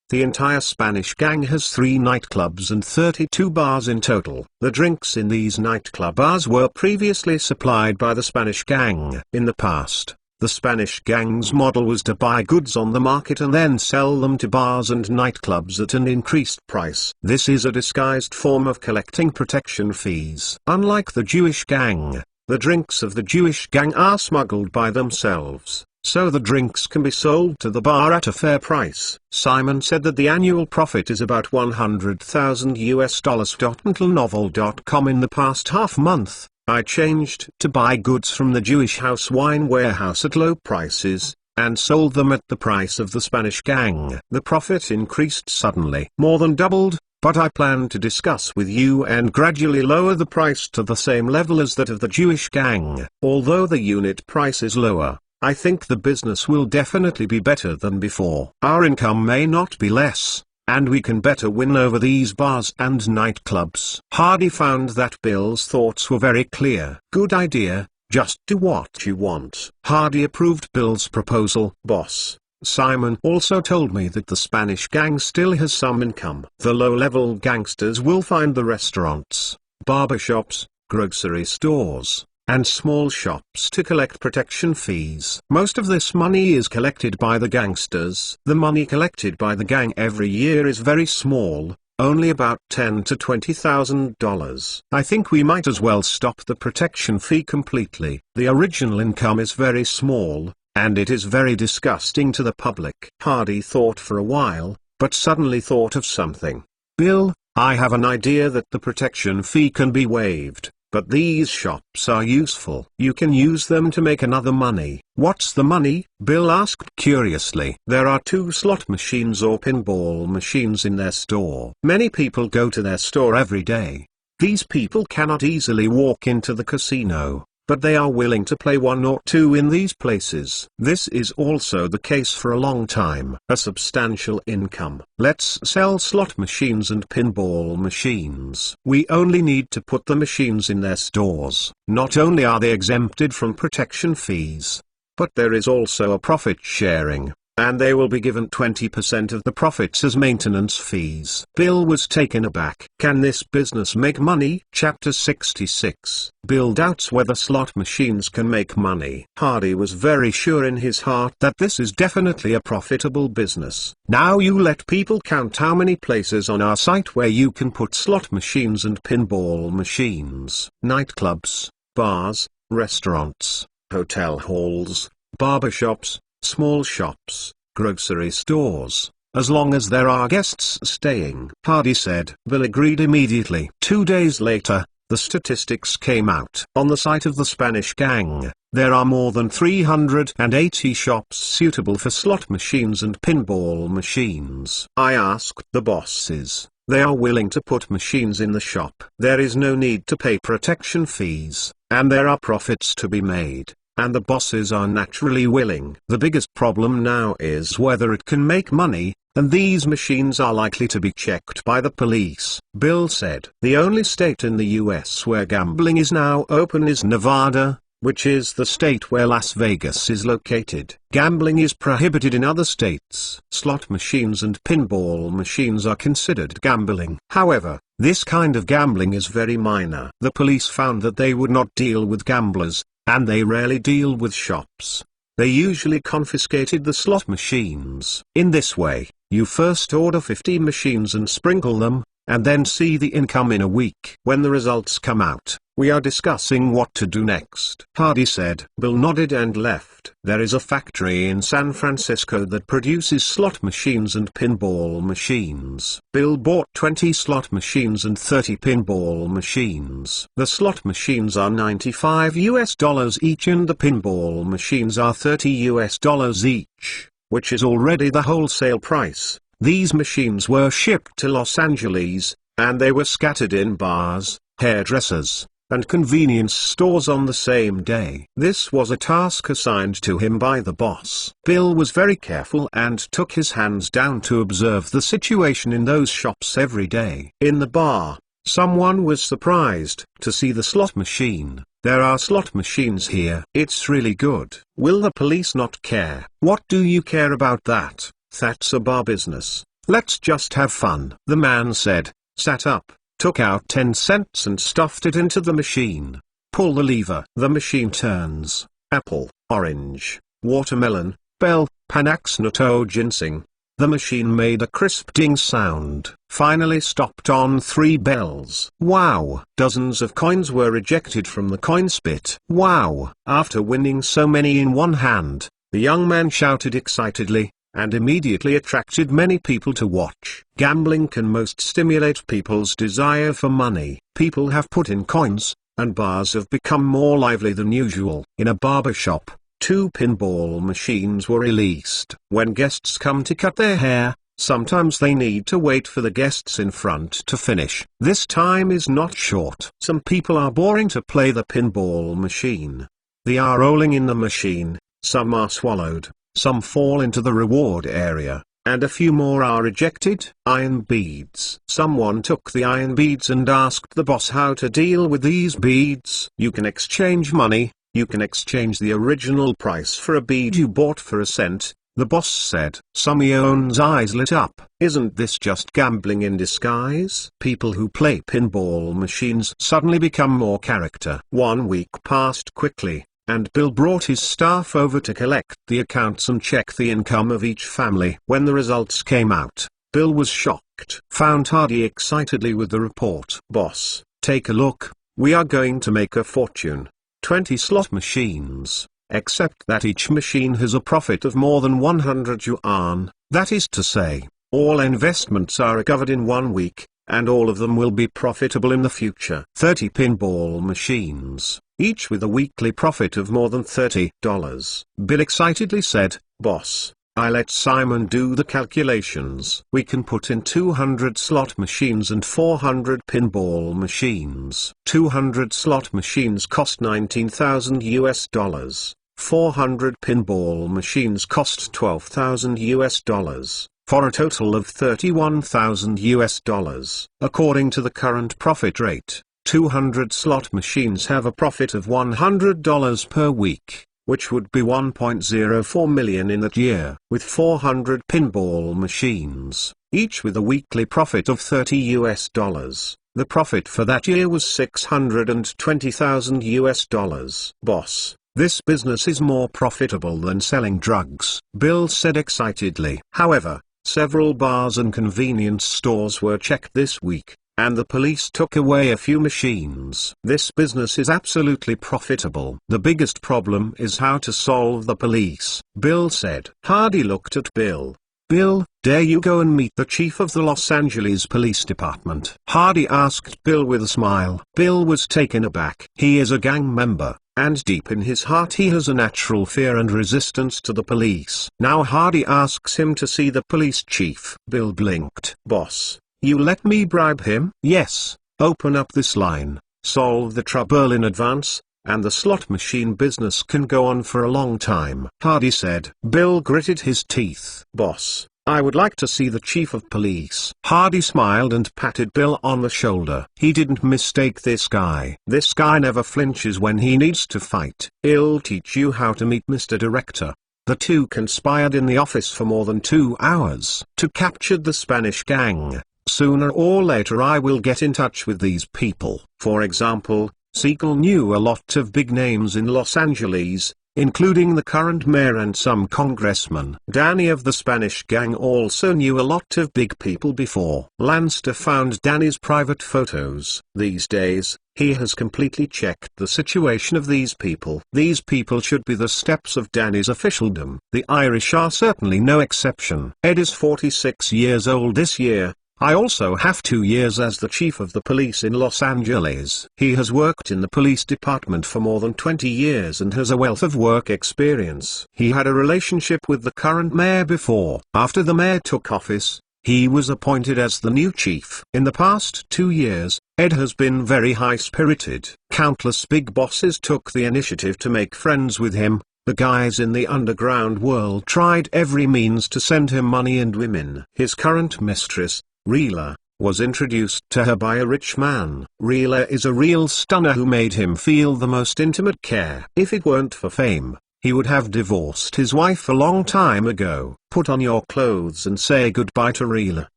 the entire Spanish gang has 3 nightclubs and 32 bars in total. The drinks in these nightclub bars were previously supplied by the Spanish gang. In the past, the Spanish gang's model was to buy goods on the market and then sell them to bars and nightclubs at an increased price. This is a disguised form of collecting protection fees. Unlike the Jewish gang, the drinks of the Jewish gang are smuggled by themselves, so the drinks can be sold to the bar at a fair price. Simon said that the annual profit is about $100,000. Until Novel.com in the past half month, I changed to buy goods from the Jewish house wine warehouse at low prices, and sold them at the price of the Spanish gang. The profit increased suddenly, more than doubled, but I plan to discuss with you and gradually lower the price to the same level as that of the Jewish gang. Although the unit price is lower, I think the business will definitely be better than before. Our income may not be less, and we can better win over these bars and nightclubs. Hardy found that Bill's thoughts were very clear. Good idea, just do what you want. Hardy approved Bill's proposal. Boss, Simon also told me that the Spanish gang still has some income. The low-level gangsters will find the restaurants, barbershops, grocery stores, and small shops to collect protection fees. Most of this money is collected by the gangsters. The money collected by the gang every year is very small, only about $10,000 to $20,000. I think we might as well stop the protection fee completely. The original income is very small, and it is very disgusting to the public. Hardy thought for a while, but suddenly thought of something. Bill, I have an idea that the protection fee can be waived, but these shops are useful. You can use them to make another money. What's the money? Bill asked curiously. There are 2 slot machines or pinball machines in their store. Many people go to their store every day. These people cannot easily walk into the casino, but they are willing to play 1 or 2 in these places. This is also the case for a long time. A substantial income. Let's sell slot machines and pinball machines. We only need to put the machines in their stores. Not only are they exempted from protection fees, but there is also a profit sharing, and they will be given 20% of the profits as maintenance fees. Bill was taken aback. Can this business make money? Chapter 66. Bill doubts whether slot machines can make money. Hardy was very sure in his heart that this is definitely a profitable business. Now you let people count how many places on our site where you can put slot machines and pinball machines. Nightclubs, bars, restaurants, hotel halls, barbershops, small shops, grocery stores, as long as there are guests staying. Hardy said. Bill agreed immediately. 2 days later, the statistics came out. On the site of the Spanish Gang, there are more than 380 shops suitable for slot machines and pinball machines. I asked the bosses. They are willing to put machines in the shop. There is no need to pay protection fees, and there are profits to be made. And the bosses are naturally willing. The biggest problem now is whether it can make money, and these machines are likely to be checked by the police. Bill said. The only state in the US where gambling is now open is Nevada, which is the state where Las Vegas is located. Gambling is prohibited in other states. Slot machines and pinball machines are considered gambling. However, this kind of gambling is very minor. The police found that they would not deal with gamblers, and they rarely deal with shops. They usually confiscated the slot machines. In this way, you first order 50 machines and sprinkle them, and then see the income in a week. When the results come out, we are discussing what to do next. Hardy said. Bill nodded and left. There is a factory in San Francisco that produces slot machines and pinball machines. Bill bought 20 slot machines and 30 pinball machines. The slot machines are $95 each and the pinball machines are $30 each, which is already the wholesale price. These machines were shipped to Los Angeles, and they were scattered in bars, hairdressers, and convenience stores on the same day. This was a task assigned to him by the boss. Bill was very careful and took his hands down to observe the situation in those shops every day. In the bar, someone was surprised to see the slot machine. There are slot machines here. It's really good. Will the police not care? What do you care about that? That's a bar business. Let's just have fun. The man said, sat up, took out 10 cents and stuffed it into the machine. Pull the lever. The machine turns. Apple, orange, watermelon, bell, panaxnoto ginseng. The machine made a crisp ding sound. Finally stopped on 3 bells. Wow! Dozens of coins were ejected from the coin spit. Wow! After winning so many in one hand, the young man shouted excitedly, and immediately attracted many people to watch. Gambling can most stimulate people's desire for money. People have put in coins, and bars have become more lively than usual. In a barber shop, 2 pinball machines were released. When guests come to cut their hair, sometimes they need to wait for the guests in front to finish. This time is not short. Some people are boring to play the pinball machine. They are rolling in the machine, some are swallowed, some fall into the reward area, and a few more are ejected. Iron beads. Someone took the iron beads and asked the boss how to deal with these beads. You can exchange money. You can exchange the original price for a bead you bought for a cent, the boss said. Sumion's eyes lit up. Isn't this just gambling in disguise? People who play pinball machines suddenly become more character. 1 week passed quickly, and Bill brought his staff over to collect the accounts and check the income of each family. When the results came out, Bill was shocked. Found Hardy excitedly with the report. "Boss, take a look, we are going to make a fortune. 20 slot machines, except that each machine has a profit of more than 100 yuan, that is to say, all investments are recovered in 1 week, and all of them will be profitable in the future. 30 pinball machines, each with a weekly profit of more than $30. Bill excitedly said, "Boss, I let Simon do the calculations. We can put in 200 slot machines and 400 pinball machines. 200 slot machines cost $19,000. 400 pinball machines cost $12,000, for a total of $31,000. According to the current profit rate, 200 slot machines have a profit of $100 per week, which would be 1.04 million in that year. With 400 pinball machines, each with a weekly profit of $30, the profit for that year was $620,000. Boss, this business is more profitable than selling drugs," Bill said excitedly. However, several bars and convenience stores were checked this week, and the police took away a few machines. "This business is absolutely profitable. The biggest problem is how to solve the police," Bill said. Hardy looked at Bill. "Bill, dare you go and meet the chief of the Los Angeles Police Department?" Hardy asked Bill with a smile. Bill was taken aback. He is a gang member, and deep in his heart he has a natural fear and resistance to the police. Now Hardy asks him to see the police chief. Bill blinked. "Boss, you let me bribe him?" "Yes, open up this line, solve the trouble in advance, and the slot machine business can go on for a long time," Hardy said. Bill gritted his teeth. "Boss, I would like to see the chief of police." Hardy smiled and patted Bill on the shoulder. He didn't mistake this guy. This guy never flinches when he needs to fight. "I'll teach you how to meet Mr. Director." The two conspired in the office for more than 2 hours to capture the Spanish gang. "Sooner or later I will get in touch with these people." For example, Siegel knew a lot of big names in Los Angeles, including the current mayor and some congressmen. Danny of the Spanish gang also knew a lot of big people before. Lanster found Danny's private photos. These days, he has completely checked the situation of these people. These people should be the steps of Danny's officialdom. The Irish are certainly no exception. Ed is 46 years old this year. I also have 2 years as the chief of the police in Los Angeles. He has worked in the police department for more than 20 years and has a wealth of work experience. He had a relationship with the current mayor before. After the mayor took office, he was appointed as the new chief. In the past 2 years, Ed has been very high-spirited. Countless big bosses took the initiative to make friends with him. The guys in the underground world tried every means to send him money and women. His current mistress, Reela, was introduced to her by a rich man. Reela is a real stunner who made him feel the most intimate care. If it weren't for fame, he would have divorced his wife a long time ago. "Put on your clothes and say goodbye to Reela."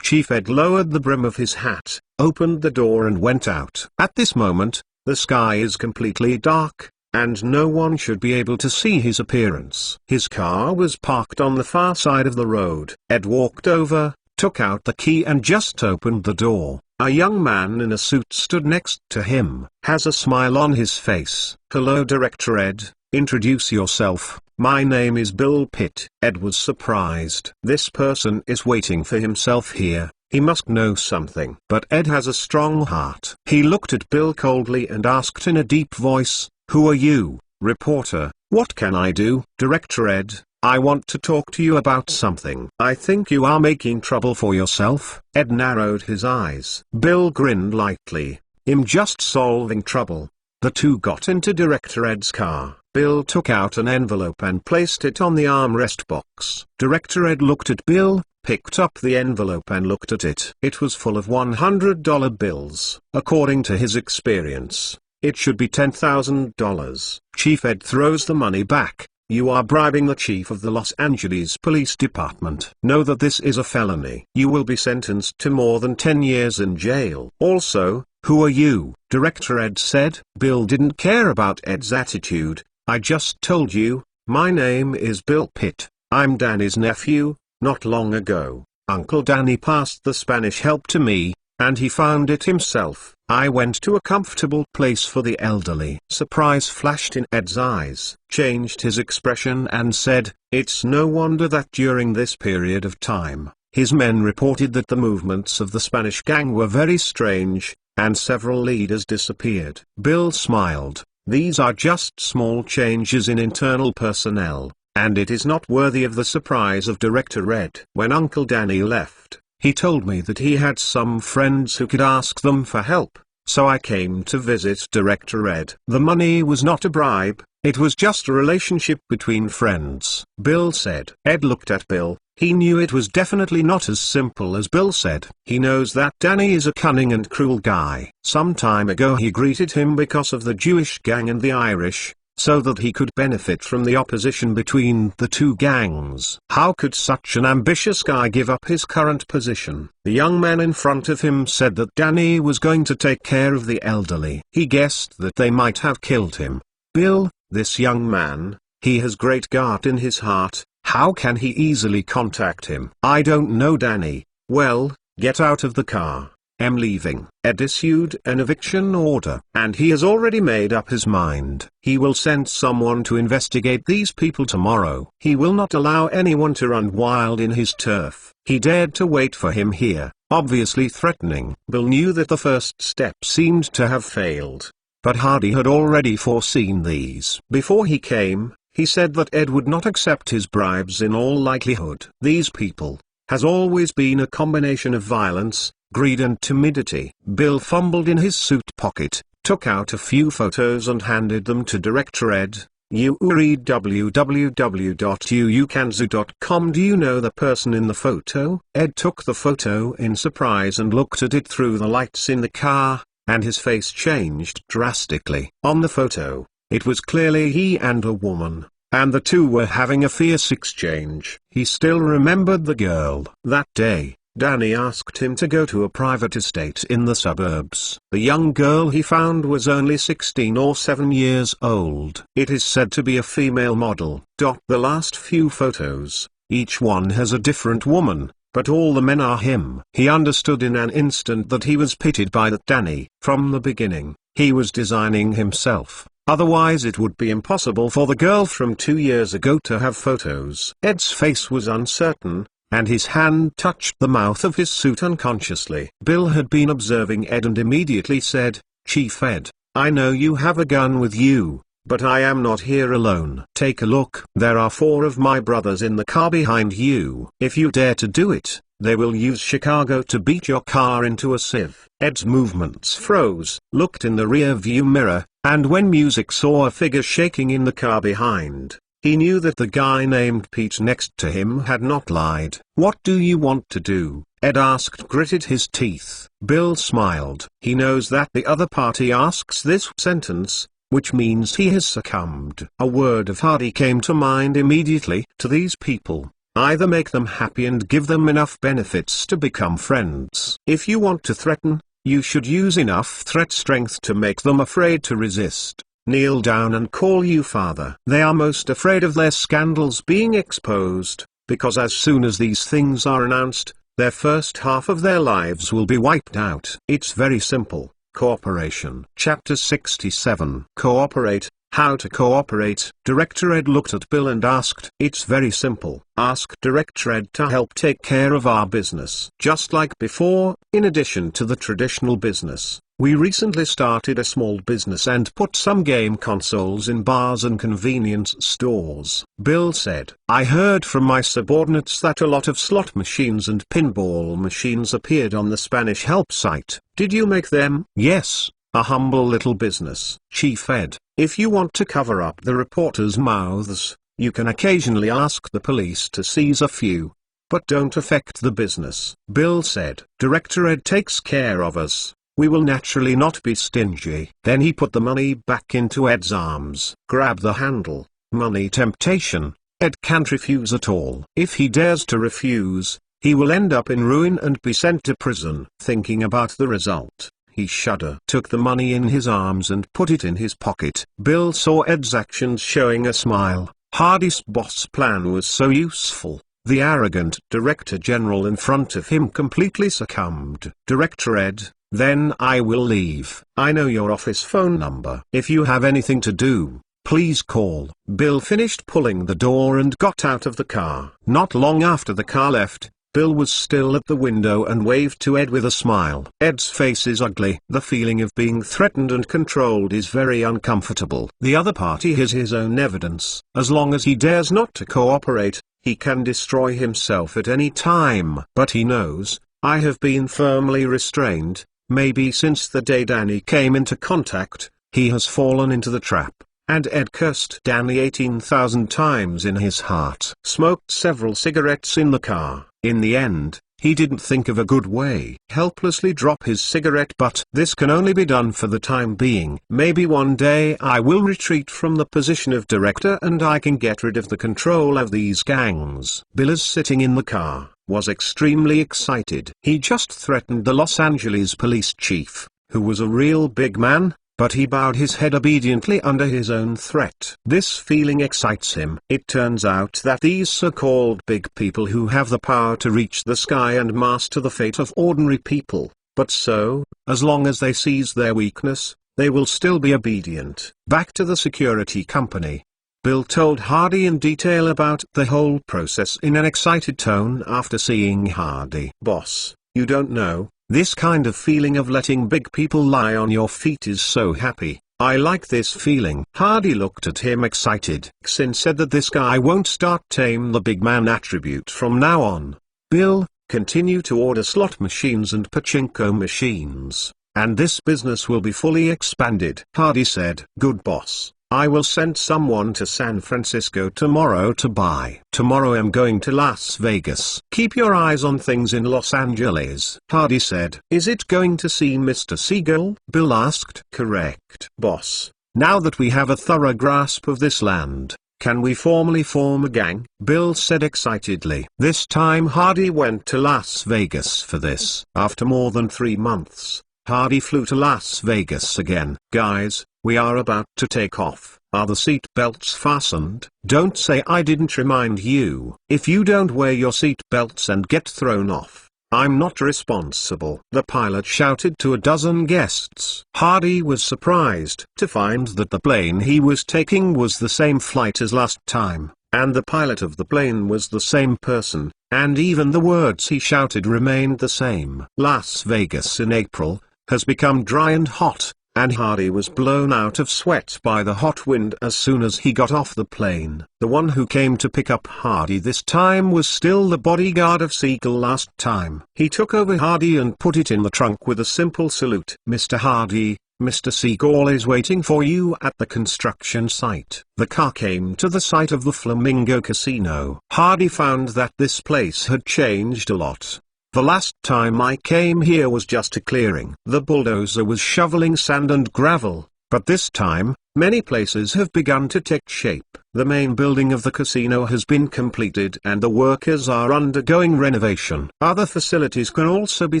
Chief Ed lowered the brim of his hat, opened the door and went out. At this moment, the sky is completely dark, and no one should be able to see his appearance. His car was parked on the far side of the road. Ed walked over, took out the key and just opened the door. A young man in a suit stood next to him. Has a smile on his face. "Hello, Director Ed, introduce yourself." "My name is Bill Pitt." Ed was surprised. This person is waiting for himself here. He must know something. But Ed has a strong heart. He looked at Bill coldly and asked in a deep voice, "Who are you, reporter? What can I do?" "Director Ed, I want to talk to you about something." "I think you are making trouble for yourself." Ed narrowed his eyes. Bill grinned lightly. "I'm just solving trouble." The two got into Director Ed's car. Bill took out an envelope and placed it on the armrest box. Director Ed looked at Bill, picked up the envelope and looked at it. It was full of $100 bills. According to his experience, it should be $10,000. Chief Ed throws the money back. "You are bribing the chief of the Los Angeles Police Department. Know that this is a felony. You will be sentenced to more than 10 years in jail." "Also, who are you?" Director Ed said. Bill didn't care about Ed's attitude. "I just told you, my name is Bill Pitt. I'm Danny's nephew. Not long ago, Uncle Danny passed the Spanish help to me, and he found it himself. I went to a comfortable place for the elderly. Surprise flashed in Ed's eyes, changed his expression and said, "It's no wonder that during this period of time, his men reported that the movements of the Spanish gang were very strange, and several leaders disappeared." Bill smiled. "These are just small changes in internal personnel, and it is not worthy of the surprise of Director Ed." When Uncle Danny left, he told me that he had some friends who could ask them for help, so I came to visit Director Ed. The money was not a bribe, it was just a relationship between friends, Bill said. Ed looked at Bill. He knew it was definitely not as simple as Bill said. He knows that Danny is a cunning and cruel guy. Some time ago he greeted him because of the Jewish gang and the Irish, so that he could benefit from the opposition between the two gangs. How could such an ambitious guy give up his current position? The young man in front of him said that Danny was going to take care of the elderly. He guessed that they might have killed him. Bill, this young man, he has great guard in his heart. How can he easily contact him? I don't know, Danny. Well, get out of the car. I'm leaving. Ed issued an eviction order, and he has already made up his mind. He will send someone to investigate these people tomorrow. He will not allow anyone to run wild in his turf. He dared to wait for him here, obviously threatening. Bill knew that the first step seemed to have failed, but Hardy had already foreseen these. Before he came, he said that Ed would not accept his bribes in all likelihood. These people has always been a combination of violence, greed and timidity. Bill fumbled in his suit pocket, took out a few photos and handed them to Director Ed. You read www.uukanzu.com. Do you know the person in the photo? Ed took the photo in surprise and looked at it through the lights in the car, and his face changed drastically. On the photo, it was clearly he and a woman, and the two were having a fierce exchange. He still remembered the girl. That day, Danny asked him to go to a private estate in the suburbs. The young girl he found was only 16 or 7 years old. It is said to be a female model. The last few photos, each one has a different woman, but all the men are him. He understood in an instant that he was pitted by that Danny. From the beginning, he was designing himself. Otherwise it would be impossible for the girl from 2 years ago to have photos. Ed's face was uncertain, and his hand touched the mouth of his suit unconsciously. Bill had been observing Ed and immediately said, "Chief Ed, I know you have a gun with you, but I am not here alone. Take a look. There are 4 of my brothers in the car behind you. If you dare to do it, they will use Chicago to beat your car into a sieve." Ed's movements froze, looked in the rear view mirror, and when music saw a figure shaking in the car behind, he knew that the guy named Pete next to him had not lied. "What do you want to do?" Ed asked, gritted his teeth. Bill smiled. He knows that the other party asks this sentence, which means he has succumbed. A word of Hardy came to mind immediately. To these people, either make them happy and give them enough benefits to become friends. If you want to threaten, you should use enough threat strength to make them afraid to resist. Kneel down and call you father. They are most afraid of their scandals being exposed, because as soon as these things are announced, their first half of their lives will be wiped out. It's very simple. Cooperation. Chapter 67. Cooperate. How to cooperate. Director Ed looked at Bill and asked, "It's very simple. Ask Director Ed to help take care of our business." Just like before, in addition to the traditional business, we recently started a small business and put some game consoles in bars and convenience stores. Bill said, "I heard from my subordinates that a lot of slot machines and pinball machines appeared on the Spanish help site. Did you make them?" "Yes. A humble little business." "Chief Ed, if you want to cover up the reporters' mouths, you can occasionally ask the police to seize a few, but don't affect the business." Bill said, "Director Ed takes care of us. We will naturally not be stingy." Then he put the money back into Ed's arms. Grab the handle. Money temptation. Ed can't refuse at all. If he dares to refuse, he will end up in ruin and be sent to prison. Thinking about the result, he shuddered. Took the money in his arms and put it in his pocket. Bill saw Ed's actions showing a smile. Hardy's boss plan was so useful. The arrogant director general in front of him completely succumbed. "Director Ed, then I will leave. I know your office phone number. If you have anything to do, please call." Bill finished pulling the door and got out of the car. Not long after the car left, Bill was still at the window and waved to Ed with a smile. Ed's face is ugly. The feeling of being threatened and controlled is very uncomfortable. The other party has his own evidence. As long as he dares not to cooperate, he can destroy himself at any time. But he knows, I have been firmly restrained. Maybe since the day Danny came into contact, he has fallen into the trap. And Ed cursed Danny 18,000 times in his heart. Smoked several cigarettes in the car. In the end, he didn't think of a good way. Helplessly drop his cigarette butt. This can only be done for the time being. Maybe one day I will retreat from the position of director and I can get rid of the control of these gangs. Bill is sitting in the car, was extremely excited. He just threatened the Los Angeles police chief, who was a real big man, but he bowed his head obediently under his own threat. This feeling excites him. It turns out that these so-called big people who have the power to reach the sky and master the fate of ordinary people, but so, as long as they seize their weakness, they will still be obedient. Back to the security company. Bill told Hardy in detail about the whole process in an excited tone after seeing Hardy. "Boss, you don't know. This kind of feeling of letting big people lie on your feet is so happy. I like this feeling." Hardy looked at him excited. Xin said that this guy won't start tame the big man attribute from now on. "Bill, continue to order slot machines and pachinko machines, and this business will be fully expanded." Hardy said, "Good boss. I will send someone to San Francisco tomorrow to buy. Tomorrow I'm going to Las Vegas. Keep your eyes on things in Los Angeles." Hardy said, "Is it going to see Mr. Siegel?" Bill asked. "Correct, boss. Now that we have a thorough grasp of this land, can we formally form a gang?" Bill said excitedly. This time Hardy went to Las Vegas for this. After more than 3 months, Hardy flew to Las Vegas again. "Guys, we are about to take off. Are the seat belts fastened?" "Don't say I didn't remind you. If you don't wear your seat belts and get thrown off, I'm not responsible," the pilot shouted to a dozen guests. Hardy was surprised to find that the plane he was taking was the same flight as last time, and the pilot of the plane was the same person, and even the words he shouted remained the same. Las Vegas in April has become dry and hot, and Hardy was blown out of sweat by the hot wind as soon as he got off the plane. The one who came to pick up Hardy this time was still the bodyguard of Siegel last time. He took over Hardy and put it in the trunk with a simple salute. "Mr. Hardy, Mr. Siegel is waiting for you at the construction site." The car came to the site of the Flamingo Casino. Hardy found that this place had changed a lot. "The last time I came here was just a clearing." The bulldozer was shoveling sand and gravel, but this time, many places have begun to take shape. The main building of the casino has been completed and the workers are undergoing renovation. Other facilities can also be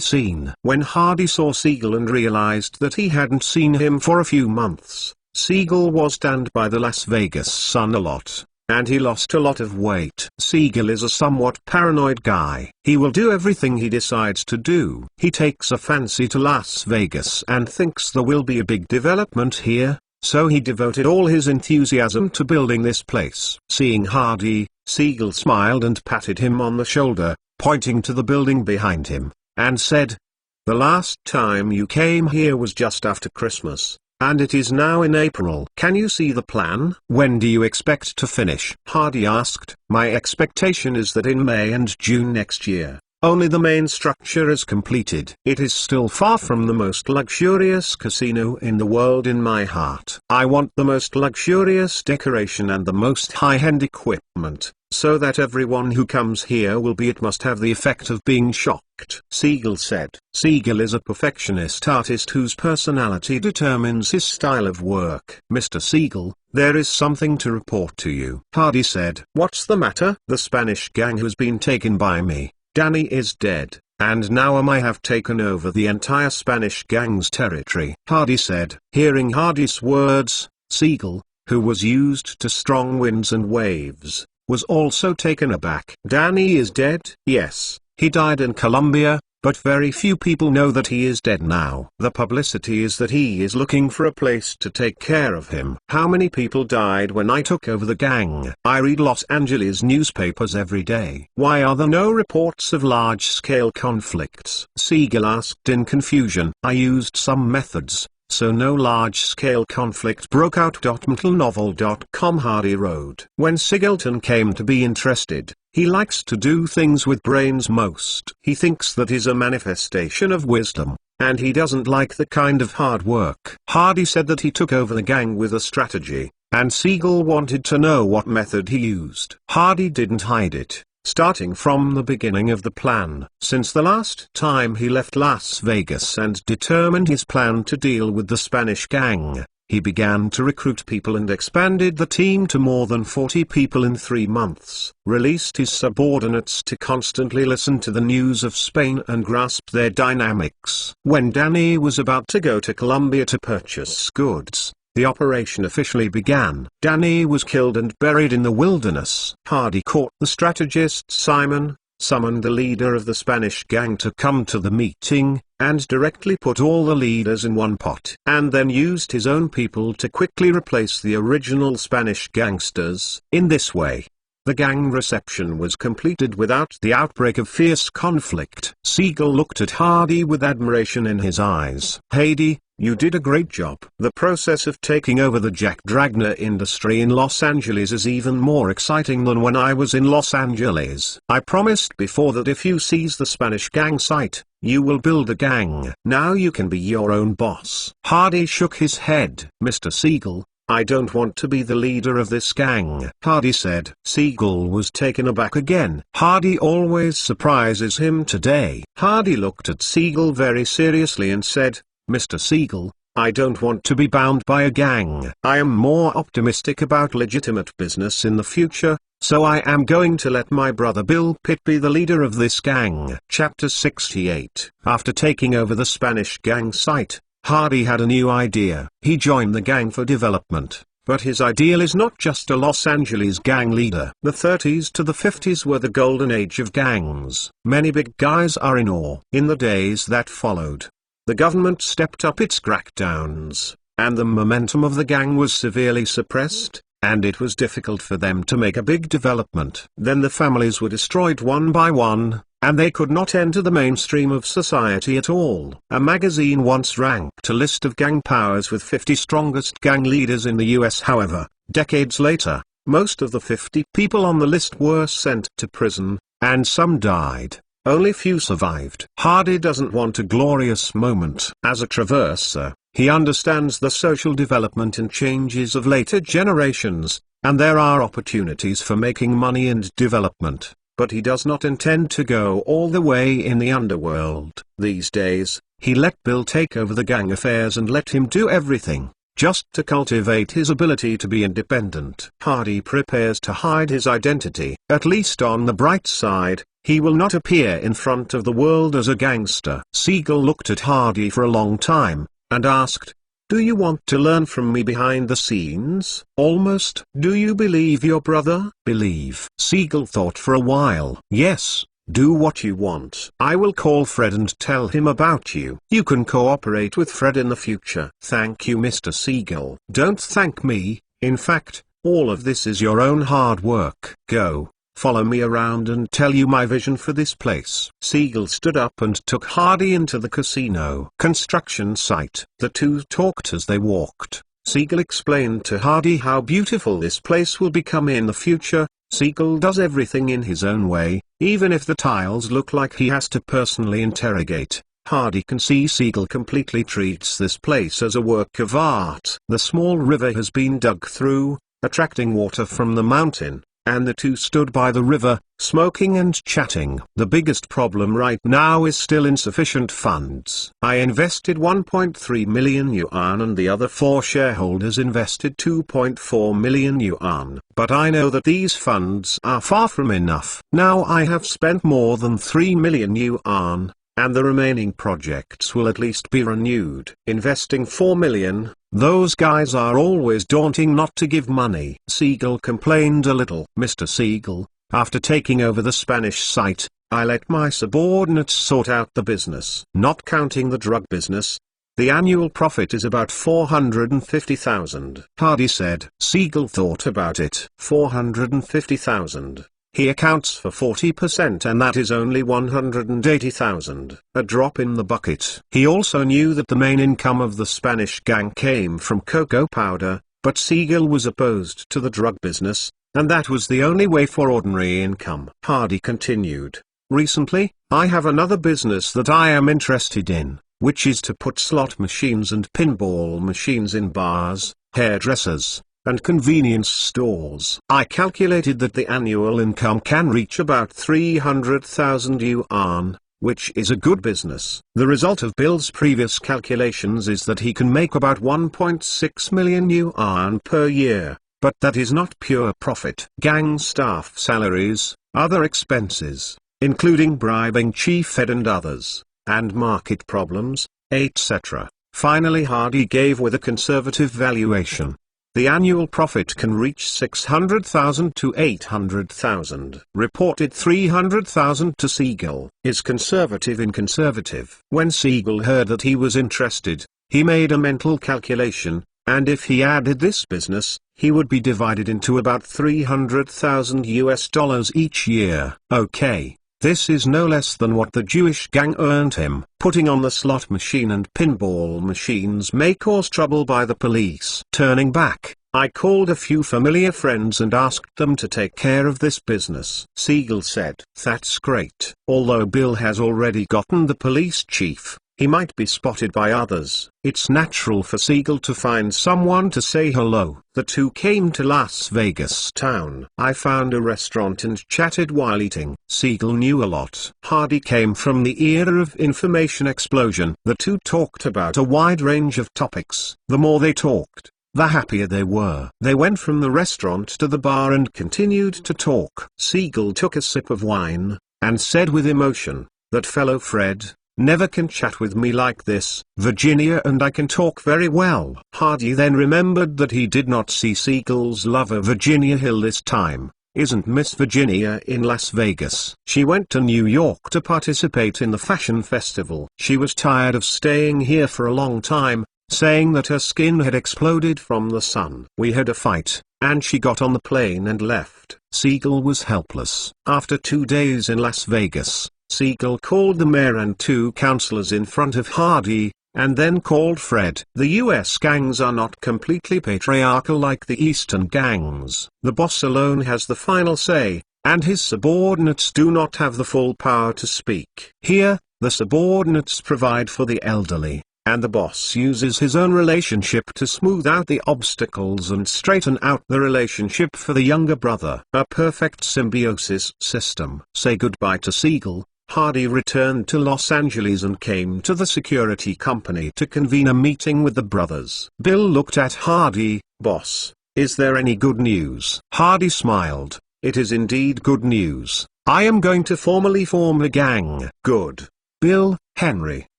seen. When Hardy saw Siegel and realized that he hadn't seen him for a few months, Siegel was tanned by the Las Vegas sun a lot, and he lost a lot of weight. Siegel is a somewhat paranoid guy. He will do everything he decides to do. He takes a fancy to Las Vegas and thinks there will be a big development here, so he devoted all his enthusiasm to building this place. Seeing Hardy, Siegel smiled and patted him on the shoulder, pointing to the building behind him, and said, "The last time you came here was just after Christmas, and it is now in April. Can you see the plan?" "When do you expect to finish?" Hardy asked. "My expectation is that in May and June next year. Only the main structure is completed. It is still far from the most luxurious casino in the world in my heart. I want the most luxurious decoration and the most high-end equipment, so that everyone who comes here will be it must have the effect of being shocked," Siegel said. Siegel is a perfectionist artist whose personality determines his style of work. "Mr. Siegel, there is something to report to you," Hardy said. "What's the matter?" "The Spanish gang has been taken by me. Danny is dead, and now I have taken over the entire Spanish gang's territory," Hardy said. Hearing Hardy's words, Siegel, who was used to strong winds and waves, was also taken aback. Danny is dead? Yes, he died in Colombia, but very few people know that he is dead now. The publicity is that he is looking for a place to take care of him. How many people died when I took over the gang? I read Los Angeles newspapers every day. Why are there no reports of large-scale conflicts? Siegel asked in confusion. I used some methods, so no large-scale conflict broke out. mentalnovel.com Hardy wrote. When Singleton came to be interested, he likes to do things with brains most. He thinks that is a manifestation of wisdom, and he doesn't like the kind of hard work. Hardy said that he took over the gang with a strategy, and Siegel wanted to know what method he used. Hardy didn't hide it, starting from the beginning of the plan. Since the last time he left Las Vegas and determined his plan to deal with the Spanish gang, he began to recruit people and expanded the team to more than 40 people in 3 months. Released his subordinates to constantly listen to the news of Spain and grasp their dynamics. When Danny was about to go to Colombia to purchase goods, the operation officially began. Danny was killed and buried in the wilderness. Hardy caught the strategist Simon, summoned the leader of the Spanish gang to come to the meeting, and directly put all the leaders in one pot. And then used his own people to quickly replace the original Spanish gangsters. In this way, the gang reception was completed without the outbreak of fierce conflict. Siegel looked at Hardy with admiration in his eyes. Hardy, you did a great job. The process of taking over the Jack Dragna industry in Los Angeles is even more exciting than when I was in Los Angeles. I promised before that if you seize the Spanish gang site, you will build a gang. Now you can be your own boss. Hardy shook his head. Mr. Siegel, I don't want to be the leader of this gang, Hardy said. Siegel was taken aback again. Hardy always surprises him today. Hardy looked at Siegel very seriously and said, Mr. Siegel, I don't want to be bound by a gang. I am more optimistic about legitimate business in the future, so I am going to let my brother Bill Pitt be the leader of this gang. Chapter 68. After taking over the Spanish gang site, Hardy had a new idea. He joined the gang for development, but his ideal is not just a Los Angeles gang leader. The 30s to the 50s were the golden age of gangs. Many big guys are in awe. In the days that followed, the government stepped up its crackdowns, and the momentum of the gang was severely suppressed, and it was difficult for them to make a big development. Then the families were destroyed one by one, and they could not enter the mainstream of society at all. A magazine once ranked a list of gang powers with 50 strongest gang leaders in the US. However, decades later, most of the 50 people on the list were sent to prison, and some died. Only few survived. Hardy doesn't want a glorious moment. As a traverser, he understands the social development and changes of later generations, and there are opportunities for making money and development, but he does not intend to go all the way in the underworld. These days, he let Bill take over the gang affairs and let him do everything, just to cultivate his ability to be independent. Hardy prepares to hide his identity. At least on the bright side, he will not appear in front of the world as a gangster. Siegel looked at Hardy for a long time, and asked, do you want to learn from me behind the scenes? Almost. Do you believe your brother? Believe. Siegel thought for a while. Yes, do what you want. I will call Fred and tell him about you. You can cooperate with Fred in the future. Thank you, Mr. Siegel. Don't thank me. In fact, all of this is your own hard work. Go. Follow me around and tell you my vision for this place. Siegel stood up and took Hardy into the casino construction site. The two talked as they walked. Siegel explained to Hardy how beautiful this place will become in the future. Siegel does everything in his own way, even if the tiles look like he has to personally interrogate. Hardy can see Siegel completely treats this place as a work of art. The small river has been dug through, attracting water from the mountain, and the two stood by the river, smoking and chatting. The biggest problem right now is still insufficient funds. I invested 1.3 million yuan and the other 4 shareholders invested 2.4 million yuan. But I know that these funds are far from enough. Now I have spent more than 3 million yuan, and the remaining projects will at least be renewed. Investing 4 million, Those guys are always daunting not to give money. Siegel complained a little. Mr. Siegel, after taking over the Spanish site, I let my subordinates sort out the business. Not counting the drug business, the annual profit is about $450,000. Hardy said. Siegel thought about it. $450,000. He accounts for 40% and that is only $180,000. A drop in the bucket. He also knew that the main income of the Spanish gang came from cocoa powder, but Siegel was opposed to the drug business, and that was the only way for ordinary income. Hardy continued. Recently, I have another business that I am interested in, which is to put slot machines and pinball machines in bars, hairdressers, and convenience stores. I calculated that the annual income can reach about 300,000 yuan, which is a good business. The result of Bill's previous calculations is that he can make about 1.6 million yuan per year, but that is not pure profit. Gang staff salaries, other expenses, including bribing Chief Ed and others, and market problems, etc. Finally Hardy gave with a conservative valuation. The annual profit can reach 600,000 to 800,000. Reported 300,000 to Siegel. Is conservative in conservative? When Siegel heard that he was interested, he made a mental calculation, and if he added this business, he would be divided into about 300,000 US dollars each year. Okay. This is no less than what the Jewish gang earned him. Putting on the slot machine and pinball machines may cause trouble by the police. Turning back, I called a few familiar friends and asked them to take care of this business. Siegel said. That's great. Although Bill has already gotten the police chief, he might be spotted by others. It's natural for Siegel to find someone to say hello. The two came to Las Vegas town. I found a restaurant and chatted while eating. Siegel knew a lot. Hardy came from the era of information explosion. The two talked about a wide range of topics. The more they talked, the happier they were. They went from the restaurant to the bar and continued to talk. Siegel took a sip of wine, and said with emotion, "That fellow Fred never can chat with me like this. Virginia and I can talk very well." Hardy then remembered that he did not see Siegel's lover Virginia Hill this time. Isn't Miss Virginia in Las Vegas? She went to New York to participate in the fashion festival. She was tired of staying here for a long time, saying that her skin had exploded from the sun. We had a fight, and she got on the plane and left. Siegel was helpless. After 2 days in Las Vegas, Siegel called the mayor and 2 councillors in front of Hardy, and then called Fred. The US gangs are not completely patriarchal like the Eastern gangs. The boss alone has the final say, and his subordinates do not have the full power to speak. Here, the subordinates provide for the elderly, and the boss uses his own relationship to smooth out the obstacles and straighten out the relationship for the younger brother. A perfect symbiosis system. Say goodbye to Siegel. Hardy returned to Los Angeles and came to the security company to convene a meeting with the brothers. Bill looked at Hardy. "Boss, is there any good news?" Hardy smiled. "It is indeed good news. I am going to formally form a gang." "Good." Bill, Henry,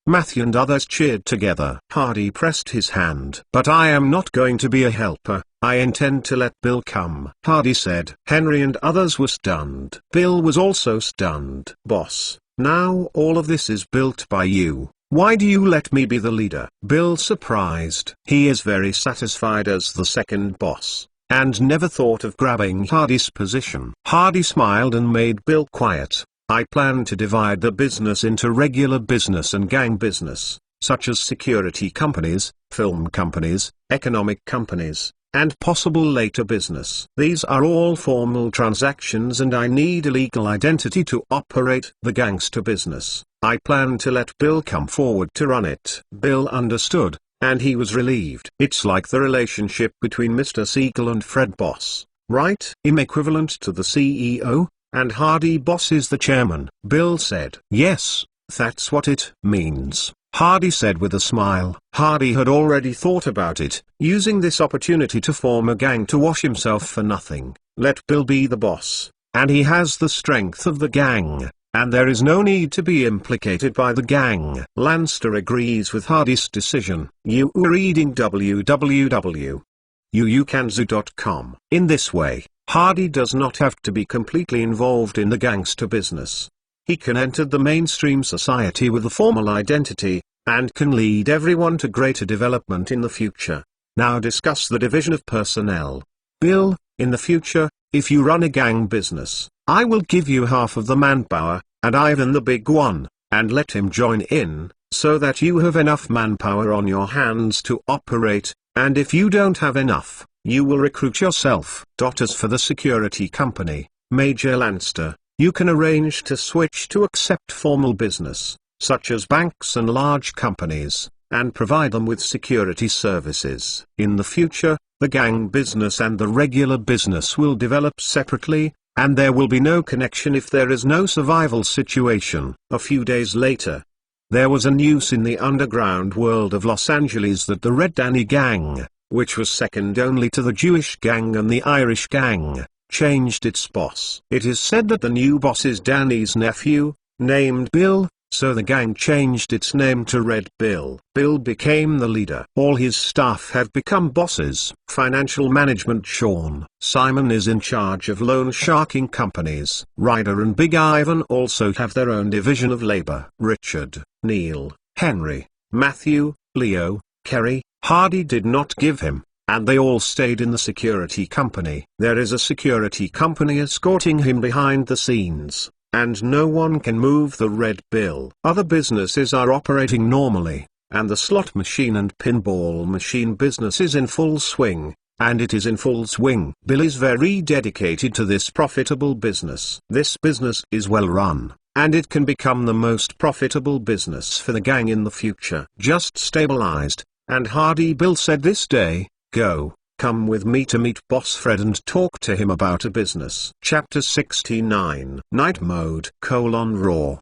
Matthew and others cheered together. Hardy pressed his hand. "But I am not going to be a helper. I intend to let Bill come," Hardy said. Henry and others were stunned. Bill was also stunned. "Boss, now all of this is built by you. Why do you let me be the leader?" Bill surprised. He is very satisfied as the second boss, and never thought of grabbing Hardy's position. Hardy smiled and made Bill quiet. "I plan to divide the business into regular business and gang business, such as security companies, film companies, economic companies, and possible later business. These are all formal transactions and I need a legal identity to operate the gangster business. I plan to let Bill come forward to run it." Bill understood, and he was relieved. It's like the relationship between Mr. Siegel and Fred Boss, right? Equivalent to the CEO, and Hardy Boss is the chairman. Bill said. "Yes, that's what it means," Hardy said with a smile. Hardy had already thought about it, using this opportunity to form a gang to wash himself for nothing. Let Bill be the boss, and he has the strength of the gang. and there is no need to be implicated by the gang. Lanster agrees with Hardy's decision. You are reading www.uukanzu.com. In this way, Hardy does not have to be completely involved in the gangster business. He can enter the mainstream society with a formal identity, and can lead everyone to greater development in the future. Now discuss the division of personnel. Bill, in the future, if you run a gang business, I will give you half of the manpower, and Ivan the big one, and let him join in, so that you have enough manpower on your hands to operate, and if you don't have enough, you will recruit yourself. As for the security company, Major Lanster, you can arrange to switch to accept formal business, such as banks and large companies, and provide them with security services. In the future, the gang business and the regular business will develop separately, and there will be no connection if there is no survival situation. A few days later, there was a news in the underground world of Los Angeles that the Red Danny gang, which was second only to the Jewish gang and the Irish gang, changed its boss. It is said that the new boss is Danny's nephew, named Bill, so the gang changed its name to Red Bill. Bill became the leader. All his staff have become bosses. Financial management. Sean Simon is in charge of loan sharking companies. Ryder and Big Ivan also have their own division of labor. Richard, Neil, Henry, Matthew, Leo, Kerry, Hardy did not give him, and they all stayed in the security company. There is a security company escorting him behind the scenes, and no one can move the Red Bill. Other businesses are operating normally, and the slot machine and pinball machine business is in full swing, and it is in full swing. Bill is very dedicated to this profitable business. This business is well run, and it can become the most profitable business for the gang in the future. Just stabilized, and Hardy Bill said this day, come with me to meet Boss Fred and talk to him about a business. Chapter 69. Night Mode: RAW: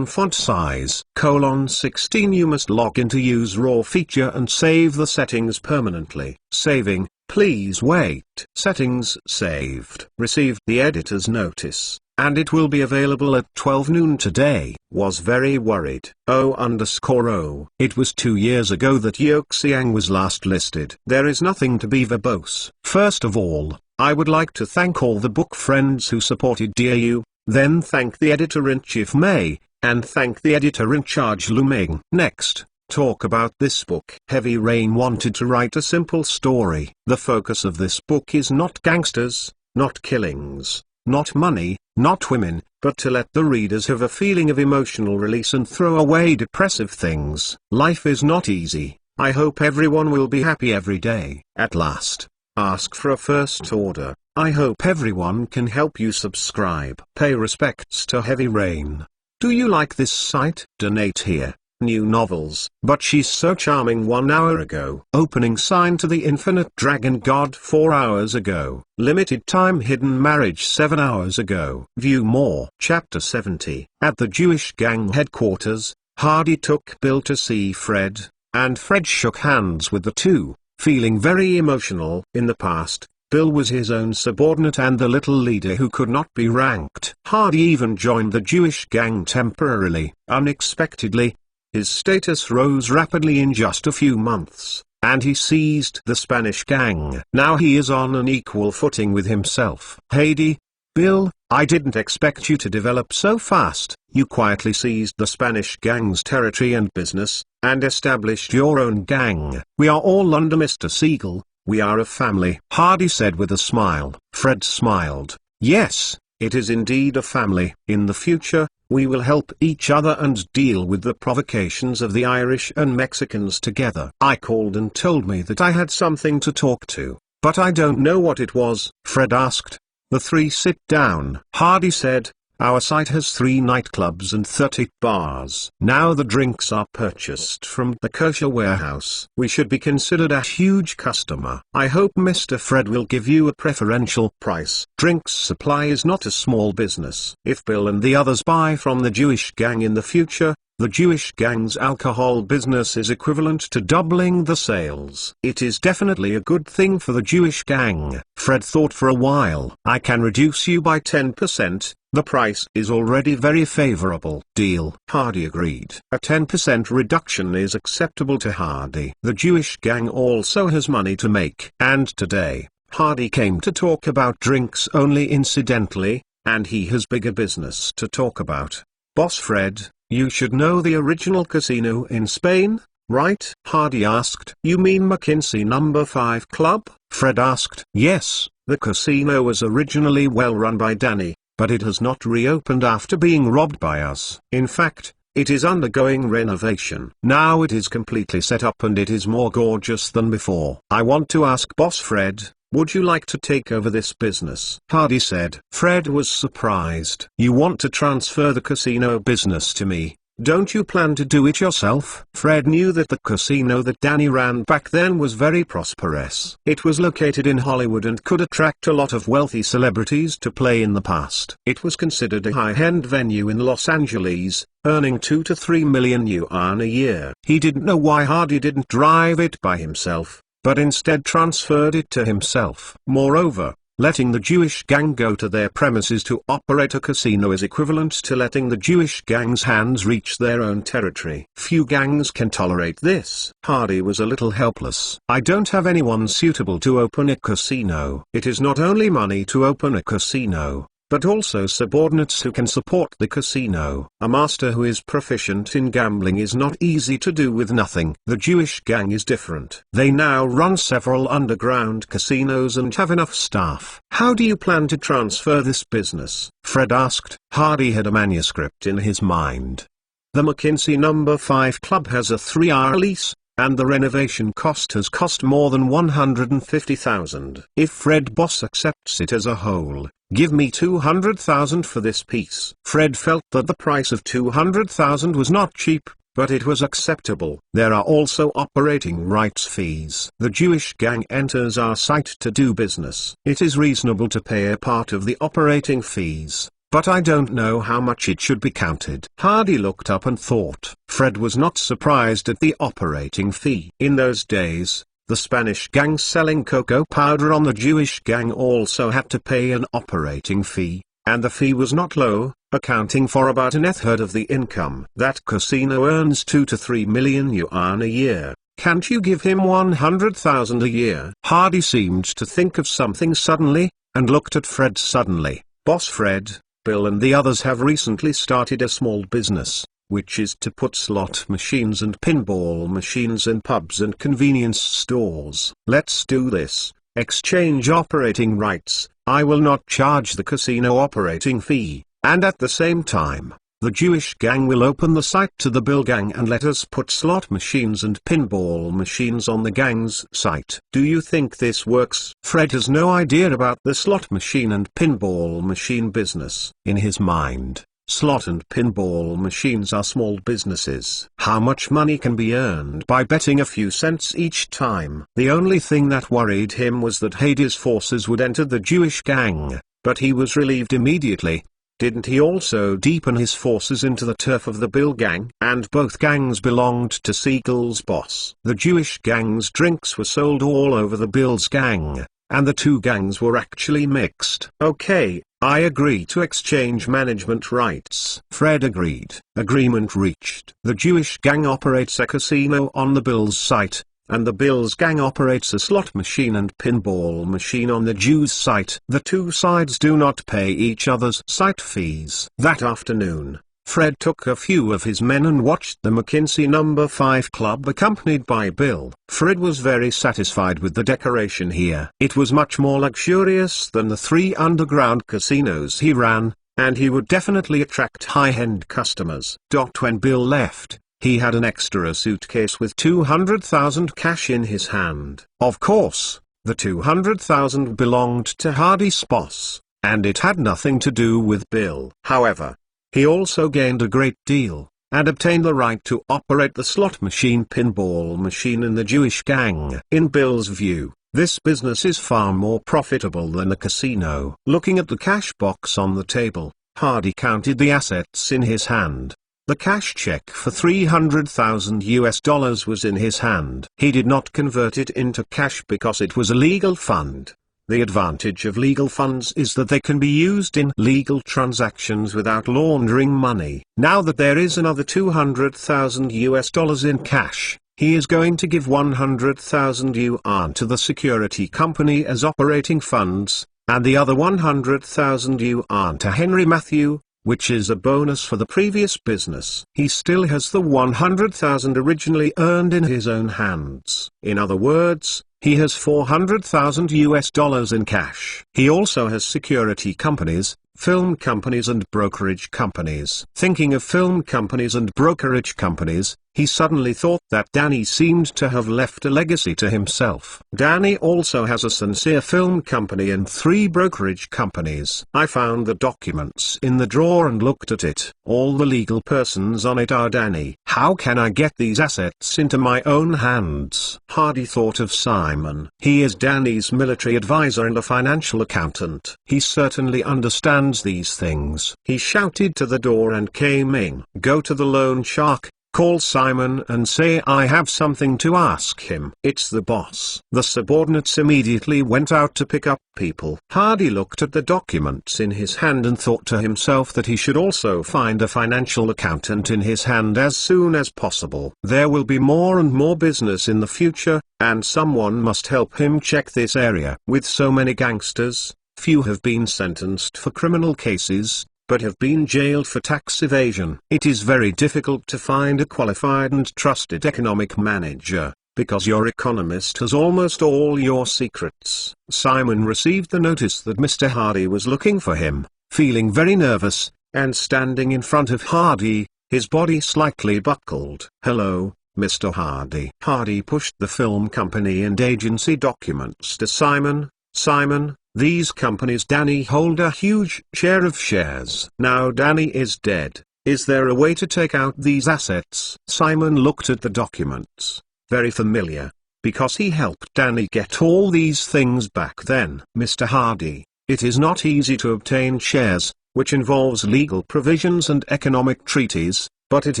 font size: 16. You must log in to use RAW feature and save the settings permanently. Saving, please wait. Settings saved. Received the editor's notice, and it will be available at 12 noon today. Was very worried. O_O. It was 2 years ago that Yoxiang was last listed. There is nothing to be verbose. First of all, I would like to thank all the book friends who supported DAU, then thank the editor-in-chief May, and thank the editor-in-charge Lu Ming. Next, talk about this book. Heavy Rain wanted to write a simple story. The focus of this book is not gangsters, not killings, not money, not women, but to let the readers have a feeling of emotional release and throw away depressive things. Life is not easy. I hope everyone will be happy every day. At last, ask for a first order. I hope everyone can help you subscribe. Pay respects to Heavy Rain. Do you like this site? Donate here. New novels. But she's so charming 1 hour ago. Opening sign to the Infinite Dragon God 4 hours ago. Limited time Hidden Marriage 7 hours ago. View more. Chapter 70. At the Jewish gang headquarters, Hardy took Bill to see Fred, and Fred shook hands with the two, feeling very emotional. In the past, Bill was his own subordinate and the little leader who could not be ranked. Hardy even joined the Jewish gang temporarily. Unexpectedly, his status rose rapidly in just a few months, and he seized the Spanish gang. Now he is on an equal footing with himself. Heidi, Bill, I didn't expect you to develop so fast. You quietly seized the Spanish gang's territory and business, and established your own gang. We are all under Mr. Siegel. We are a family. Hardy said with a smile. Fred smiled. Yes, it is indeed a family. In the future, we will help each other and deal with the provocations of the Irish and Mexicans together. I called and told me that I had something to talk to, but I don't know what it was. Fred asked. The three sit down. Hardy said, our site has 3 nightclubs and 30 bars. Now the drinks are purchased from the kosher warehouse. We should be considered a huge customer. I hope Mr. Fred will give you a preferential price. Drinks supply is not a small business. If Bill and the others buy from the Jewish gang in the future, The Jewish gang's alcohol business is equivalent to doubling the sales. It is definitely a good thing for the Jewish gang. Fred thought for a while. I can reduce you by 10%. The price is already very favorable. Deal. Hardy agreed. A 10% reduction is acceptable to Hardy. The Jewish gang also has money to make. And today, Hardy came to talk about drinks only incidentally, and he has bigger business to talk about. Boss Fred, you should know the original casino in Spain, right? Hardy asked. You mean McKinsey No. 5 Club? Fred asked. Yes, the casino was originally well run by Danny, but it has not reopened after being robbed by us. In fact, it is undergoing renovation. Now it is completely set up and it is more gorgeous than before. I want to ask Boss Fred, would you like to take over this business? Hardy said. Fred was surprised. You want to transfer the casino business to me? Don't you plan to do it yourself? Fred knew that the casino that Danny ran back then was very prosperous. It was located in Hollywood and could attract a lot of wealthy celebrities to play in the past. It was considered a high-end venue in Los Angeles, earning 2 to 3 million yuan a year. He didn't know why Hardy didn't drive it by himself, but instead transferred it to himself. Moreover, letting the Jewish gang go to their premises to operate a casino is equivalent to letting the Jewish gang's hands reach their own territory. Few gangs can tolerate this. Hardy was a little helpless. I don't have anyone suitable to open a casino. It is not only money to open a casino, but also subordinates who can support the casino. A master who is proficient in gambling is not easy to do with nothing. The Jewish gang is different. They now run several underground casinos and have enough staff. How do you plan to transfer this business? Fred asked. Hardy had a manuscript in his mind. The McKinsey No. 5 Club has a 3-year lease, and the renovation cost has cost more than 150,000. If Fred Boss accepts it as a whole, give me 200,000 for this piece. Fred felt that the price of 200,000 was not cheap, but it was acceptable. There are also operating rights fees. The Jewish gang enters our site to do business. It is reasonable to pay a part of the operating fees, but I don't know how much it should be counted. Hardy looked up and thought. Fred was not surprised at the operating fee. In those days, the Spanish gang selling cocoa powder on the Jewish gang also had to pay an operating fee, and the fee was not low, accounting for about a third of the income. That casino earns 2 to 3 million yuan a year. Can't you give him 100,000 a year? Hardy seemed to think of something suddenly, and looked at Fred suddenly. Boss Fred, Bill and the others have recently started a small business, which is to put slot machines and pinball machines in pubs and convenience stores. Let's do this. Exchange operating rights. I will not charge the casino operating fee, and at the same time, the Jewish gang will open the site to the Bill gang and let us put slot machines and pinball machines on the gang's site. Do you think this works? Fred has no idea about the slot machine and pinball machine business. In his mind, slot and pinball machines are small businesses. How much money can be earned by betting a few cents each time? The only thing that worried him was that Hades' forces would enter the Jewish gang, but he was relieved immediately. Didn't he also deepen his forces into the turf of the Bill gang? And both gangs belonged to Siegel's boss. The Jewish gang's drinks were sold all over the Bill's gang, and the two gangs were actually mixed. Okay, I agree to exchange management rights. Fred agreed. Agreement reached. The Jewish gang operates a casino on the Bill's site, and the Bill's gang operates a slot machine and pinball machine on the Jews' site. The two sides do not pay each other's site fees. That afternoon, Fred took a few of his men and watched the McKinsey No. 5 Club accompanied by Bill. Fred was very satisfied with the decoration here. It was much more luxurious than the 3 underground casinos he ran, and he would definitely attract high-end customers. When Bill left, he had an extra suitcase with 200,000 cash in his hand. Of course, the 200,000 belonged to Hardy's boss, and it had nothing to do with Bill. However, he also gained a great deal, and obtained the right to operate the slot machine pinball machine in the Jewish gang. In Bill's view, this business is far more profitable than a casino. Looking at the cash box on the table, Hardy counted the assets in his hand. The cash check for $300,000 was in his hand. He did not convert it into cash because it was a legal fund. The advantage of legal funds is that they can be used in legal transactions without laundering money. Now that there is another $200,000 in cash, he is going to give 100,000 yuan to the security company as operating funds, and the other 100,000 yuan to Henry Matthew, which is a bonus for the previous business. He still has the 100,000 originally earned in his own hands. In other words, he has $400,000 in cash. He also has security companies, film companies and brokerage companies. Thinking of film companies and brokerage companies, he suddenly thought that Danny seemed to have left a legacy to himself. Danny also has a sincere film company and 3 brokerage companies. I found the documents in the drawer and looked at it. All the legal persons on it are Danny. How can I get these assets into my own hands? Hardy thought of Simon. He is Danny's military advisor and a financial accountant. He certainly understands these things. He shouted to the door and came in. Go to the loan shark. Call Simon and say I have something to ask him. It's the boss. The subordinates immediately went out to pick up people. Hardy looked at the documents in his hand and thought to himself that he should also find a financial accountant in his hand as soon as possible. There will be more and more business in the future, and someone must help him check this area. With so many gangsters, few have been sentenced for criminal cases, but have been jailed for tax evasion. It is very difficult to find a qualified and trusted economic manager, because your economist has almost all your secrets. Simon received the notice that Mr. Hardy was looking for him, feeling very nervous, and standing in front of Hardy, his body slightly buckled. Hello, Mr. Hardy. Hardy pushed the film company and agency documents to Simon. Simon, these companies Danny hold a huge share of shares. Now Danny is dead. Is there a way to take out these assets? Simon looked at the documents. Very familiar, because he helped Danny get all these things back then. Mr. Hardy, it is not easy to obtain shares, which involves legal provisions and economic treaties, but it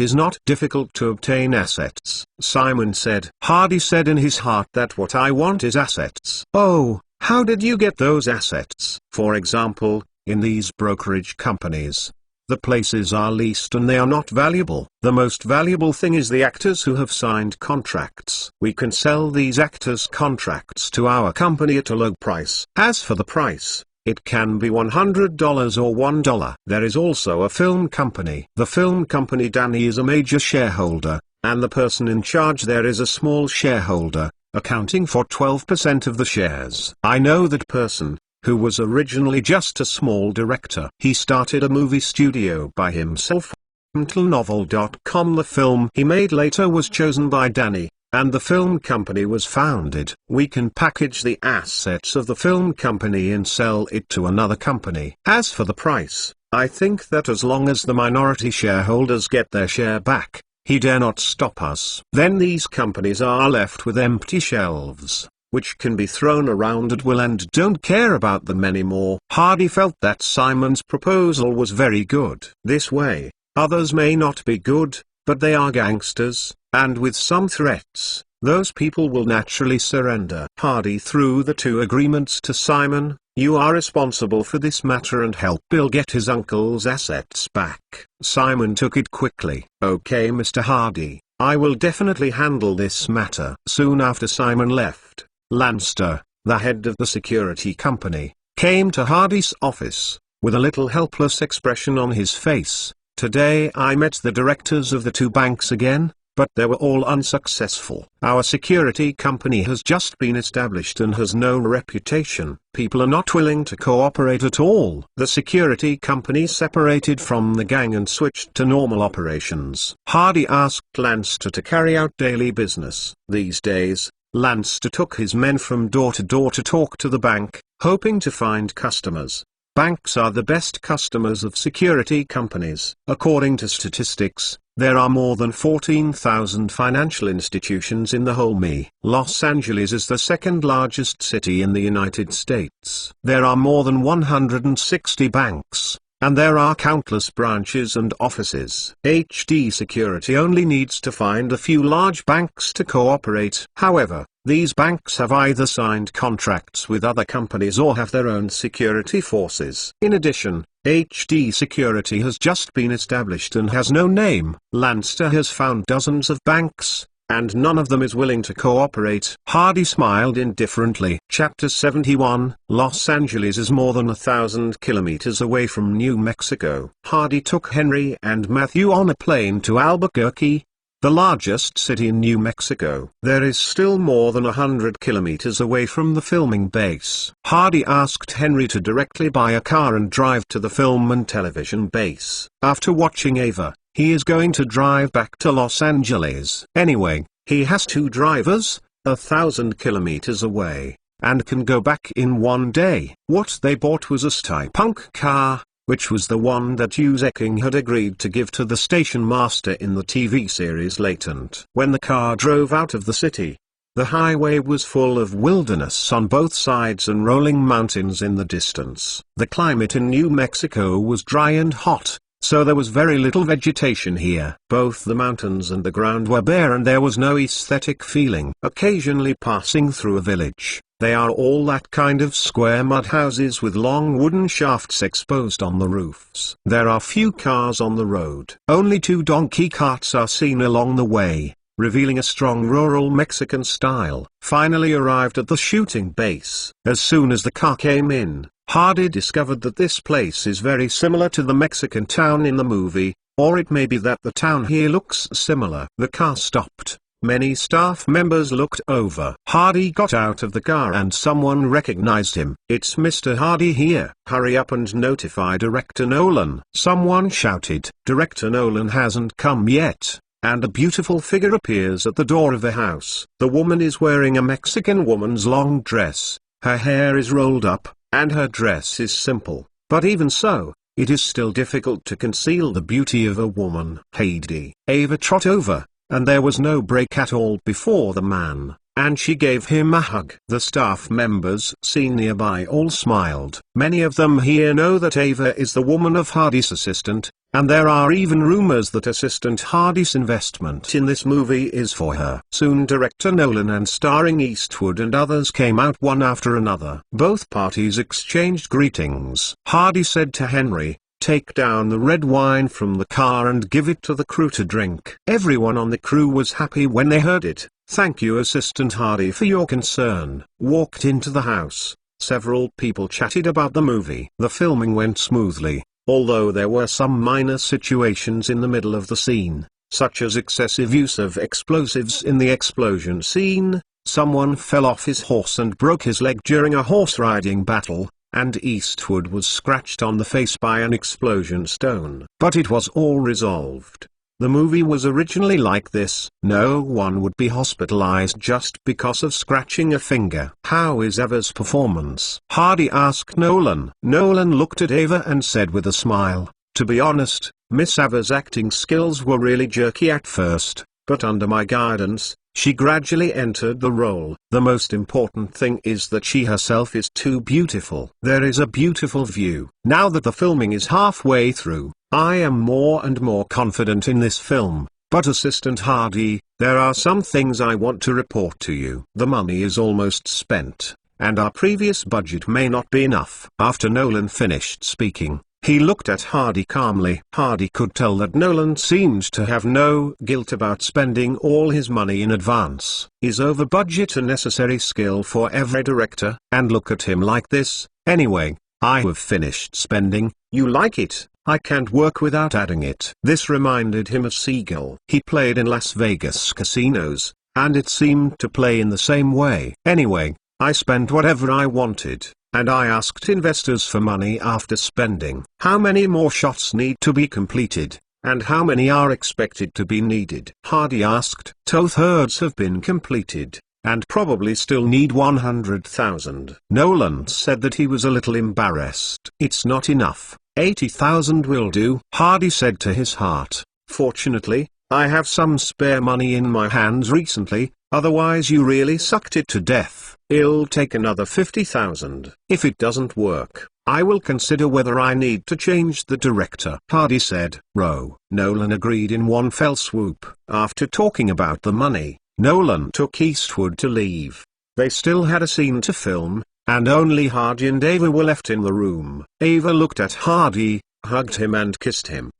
is not difficult to obtain assets. Simon said. Hardy said in his heart that what I want is assets. Oh. How did you get those assets? For example, in these brokerage companies, the places are leased and they are not valuable. The most valuable thing is the actors who have signed contracts. We can sell these actors' contracts to our company at a low price. As for the price, it can be $100 or $1. There is also a film company. The film company Danny is a major shareholder, and the person in charge there is a small shareholder, accounting for 12% of the shares. I know that person, who was originally just a small director. He started a movie studio by himself. Novel.com. The film he made later was chosen by Danny, and the film company was founded. We can package the assets of the film company and sell it to another company. As for the price, I think that as long as the minority shareholders get their share back, he dare not stop us. Then these companies are left with empty shelves, which can be thrown around at will and don't care about them anymore. Hardy felt that Simon's proposal was very good. This way, others may not be good, but they are gangsters, and with some threats, those people will naturally surrender. Hardy threw the 2 agreements to Simon. You are responsible for this matter and help Bill get his uncle's assets back. Simon took it quickly. Okay, Mr. Hardy, I will definitely handle this matter. Soon after Simon left, Lanster, the head of the security company, came to Hardy's office, with a little helpless expression on his face. Today I met the directors of the 2 banks again, but they were all unsuccessful. Our security company has just been established and has no reputation. People are not willing to cooperate at all. The security company separated from the gang and switched to normal operations. Hardy asked Lanster to carry out daily business. These days, Lanster took his men from door to talk to the bank, hoping to find customers. Banks are the best customers of security companies. According to statistics, there are more than 14,000 financial institutions in the whole ME. Los Angeles is the 2nd largest city in the United States. There are more than 160 banks, and there are countless branches and offices. HD Security only needs to find a few large banks to cooperate. However, these banks have either signed contracts with other companies or have their own security forces. In addition, HD Security has just been established and has no name. Lanster has found dozens of banks, and none of them is willing to cooperate. Hardy smiled indifferently. Chapter 71. Los Angeles is more than 1,000 kilometers away from New Mexico. Hardy took Henry and Matthew on a plane to Albuquerque, the largest city in New Mexico. There is still more than 100 kilometers away from the filming base. Hardy asked Henry to directly buy a car and drive to the film and television base. After watching Ava, he is going to drive back to Los Angeles. Anyway, he has two drivers, 1,000 kilometers away, and can go back in one day. What they bought was a Cyberpunk car, which was the one that Hugh Ecking had agreed to give to the station master in the TV series Latent. When the car drove out of the city, the highway was full of wilderness on both sides and rolling mountains in the distance. The climate in New Mexico was dry and hot, so there was very little vegetation here. Both the mountains and the ground were bare and there was no aesthetic feeling. Occasionally passing through a village, they are all that kind of square mud houses with long wooden shafts exposed on the roofs. There are few cars on the road. Only two donkey carts are seen along the way, revealing a strong rural Mexican style. Finally arrived at the shooting base. As soon as the car came in, Hardy discovered that this place is very similar to the Mexican town in the movie, or it may be that the town here looks similar. The car stopped. Many staff members looked over. Hardy got out of the car and someone recognized him. "It's Mr. Hardy here. Hurry up and notify Director Nolan." Someone shouted. Director Nolan hasn't come yet, and a beautiful figure appears at the door of the house. The woman is wearing a Mexican woman's long dress. Her hair is rolled up, and her dress is simple, but even so, it is still difficult to conceal the beauty of a woman. Heidi. Ava trot over, and there was no break at all before the man, and she gave him a hug. The staff members seen nearby all smiled. Many of them here know that Ava is the woman of Hardy's assistant, and there are even rumors that Assistant Hardy's investment in this movie is for her. Soon Director Nolan and starring Eastwood and others came out one after another. Both parties exchanged greetings. Hardy said to Henry, "Take down the red wine from the car and give it to the crew to drink." Everyone on the crew was happy when they heard it. "Thank you, Assistant Hardy, for your concern." Walked into the house. Several people chatted about the movie. The filming went smoothly, although there were some minor situations in the middle of the scene, such as excessive use of explosives in the explosion scene. Someone fell off his horse and broke his leg during a horse riding battle, and Eastwood was scratched on the face by an explosion stone. But it was all resolved. The movie was originally like this. No one would be hospitalized just because of scratching a finger. "How is Ava's performance?" Hardy asked Nolan. Nolan looked at Ava and said with a smile, "To be honest, Miss Ava's acting skills were really jerky at first, but under my guidance, she gradually entered the role. The most important thing is that she herself is too beautiful. There is a beautiful view." Now that the filming is halfway through, I am more and more confident in this film, but Assistant Hardy, there are some things I want to report to you. The money is almost spent, and our previous budget may not be enough. After Nolan finished speaking, he looked at Hardy calmly. Hardy could tell that Nolan seemed to have no guilt about spending all his money in advance. Is over budget a necessary skill for every director? And look at him like this. "Anyway, I have finished spending. You like it? I can't work without adding it." This reminded him of Seagull. He played in Las Vegas casinos, and it seemed to play in the same way. "Anyway, I spent whatever I wanted, and I asked investors for money after spending. How many more shots need to be completed, and how many are expected to be needed?" Hardy asked. "Two-thirds have been completed, and probably still need 100,000. Nolan said that he was a little embarrassed. "It's not enough. 80,000 will do." Hardy said to his heart, "Fortunately, I have some spare money in my hands recently, otherwise you really sucked it to death." It'll take another 50,000. If it doesn't work, I will consider whether I need to change the director. Hardy said. Nolan agreed in one fell swoop. After talking about the money, Nolan took Eastwood to leave. They still had a scene to film, and only Hardy and Ava were left in the room. Ava looked at Hardy, hugged him and kissed him.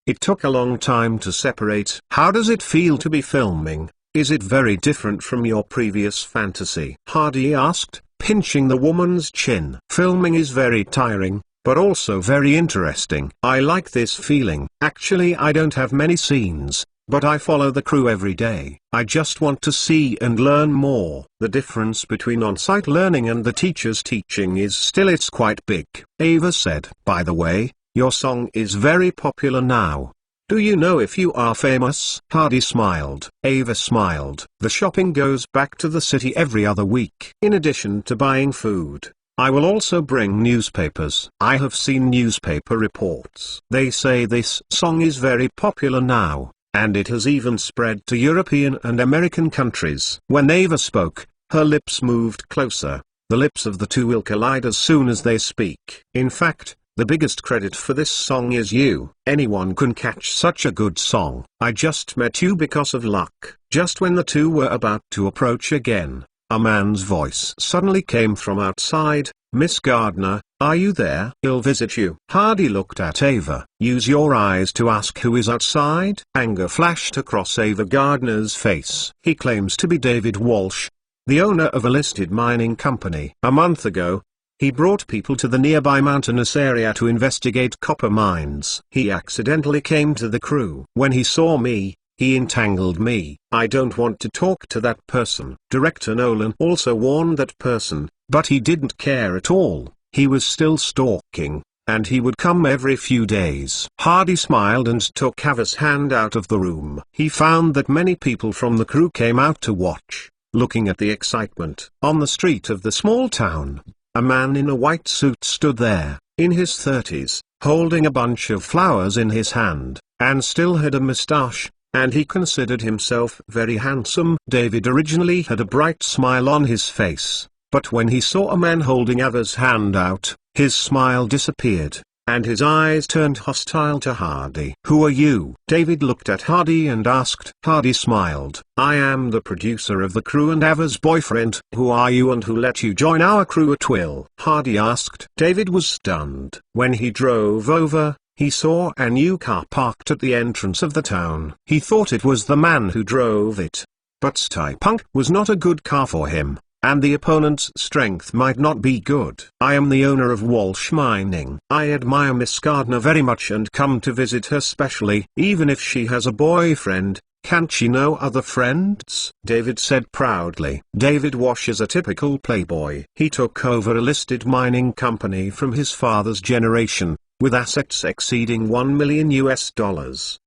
It took a long time to separate. How does it feel to be filming? Is it very different from your previous fantasy? Hardy asked, pinching the woman's chin. Filming is very tiring, but also very interesting. I like this feeling. Actually, I don't have many scenes, but I follow the crew every day. I just want to see and learn more. The difference between on-site learning and the teacher's teaching is it's quite big. Ava said. By the way, your song is very popular now. Do you know if you are famous? Hardy smiled. Ava smiled. The shopping goes back to the city every other week. In addition to buying food, I will also bring newspapers. I have seen newspaper reports. They say this song is very popular now, and it has even spread to European and American countries. When Ava spoke, her lips moved closer. The lips of the two will collide as soon as they speak. In fact, the biggest credit for this song is you. Anyone can catch such a good song. I just met you because of luck. Just when the two were about to approach again, a man's voice suddenly came from outside. Miss Gardner, are you there? He'll visit you. Hardy looked at Ava. Use your eyes to ask who is outside. Anger flashed across Ava Gardner's face. He claims to be David Walsh, the owner of a listed mining company. A month ago, he brought people to the nearby mountainous area to investigate copper mines. He accidentally came to the crew. When he saw me, he entangled me. I don't want to talk to that person. Director Nolan also warned that person, but he didn't care at all. He was still stalking, and he would come every few days. Hardy smiled and took Ava's hand out of the room. He found that many people from the crew came out to watch, looking at the excitement. On the street of the small town, a man in a white suit stood there, in his 30s, holding a bunch of flowers in his hand, and still had a mustache, and he considered himself very handsome. David originally had a bright smile on his face, but when he saw a man holding Ava's hand out, his smile disappeared, and his eyes turned hostile to Hardy. Who are you? David looked at Hardy and asked. Hardy smiled. I am the producer of the crew and Ava's boyfriend. Who are you and who let you join our crew at will? Hardy asked. David was stunned. When he drove over, he saw a new car parked at the entrance of the town. He thought it was the man who drove it. But Steipunk was not a good car for him, and the opponent's strength might not be good. I am the owner of Walsh Mining. I admire Miss Gardner very much and come to visit her specially. Even if she has a boyfriend, can't she know other friends? David said proudly. David Walsh is a typical playboy. He took over a listed mining company from his father's generation, with assets exceeding $1 million.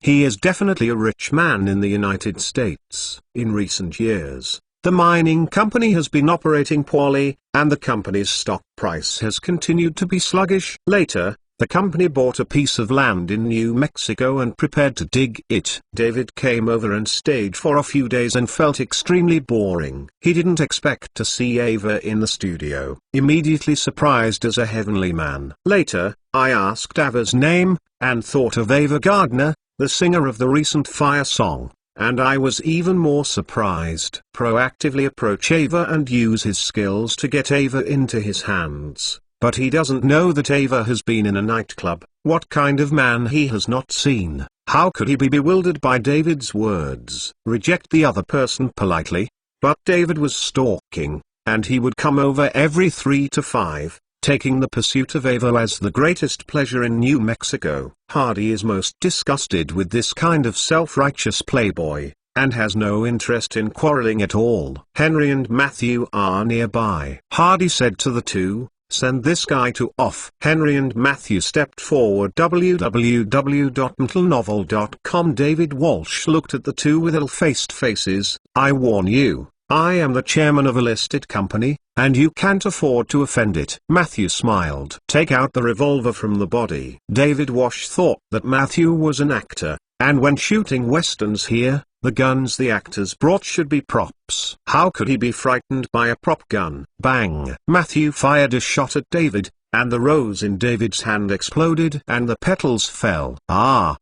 He is definitely a rich man in the United States. In recent years, the mining company has been operating poorly, and the company's stock price has continued to be sluggish. Later, the company bought a piece of land in New Mexico and prepared to dig it. David came over and stayed for a few days and felt extremely boring. He didn't expect to see Ava in the studio. Immediately surprised as a heavenly man. Later, I asked Ava's name, and thought of Ava Gardner, the singer of the recent Fire song. And I was even more surprised. Proactively approach Ava and use his skills to get Ava into his hands. But he doesn't know that Ava has been in a nightclub. What kind of man he has not seen? How could he be bewildered by David's words? Reject the other person politely? But David was stalking, and he would come over every 3 to 5. Taking the pursuit of Ava as the greatest pleasure in New Mexico. Hardy is most disgusted with this kind of self-righteous playboy, and has no interest in quarreling at all. Henry and Matthew are nearby. Hardy said to the two, send this guy to off. Henry and Matthew stepped forward. www.mentalnovel.com. David Walsh looked at the two with ill-faced faces. I warn you, I am the chairman of a listed company, and you can't afford to offend it. Matthew smiled. Take out the revolver from the body. David Walsh thought that Matthew was an actor, and when shooting westerns here, The guns the actors brought should be props. How could he be frightened by a prop gun? Bang! Matthew fired a shot at David, and the rose in David's hand exploded and the petals fell.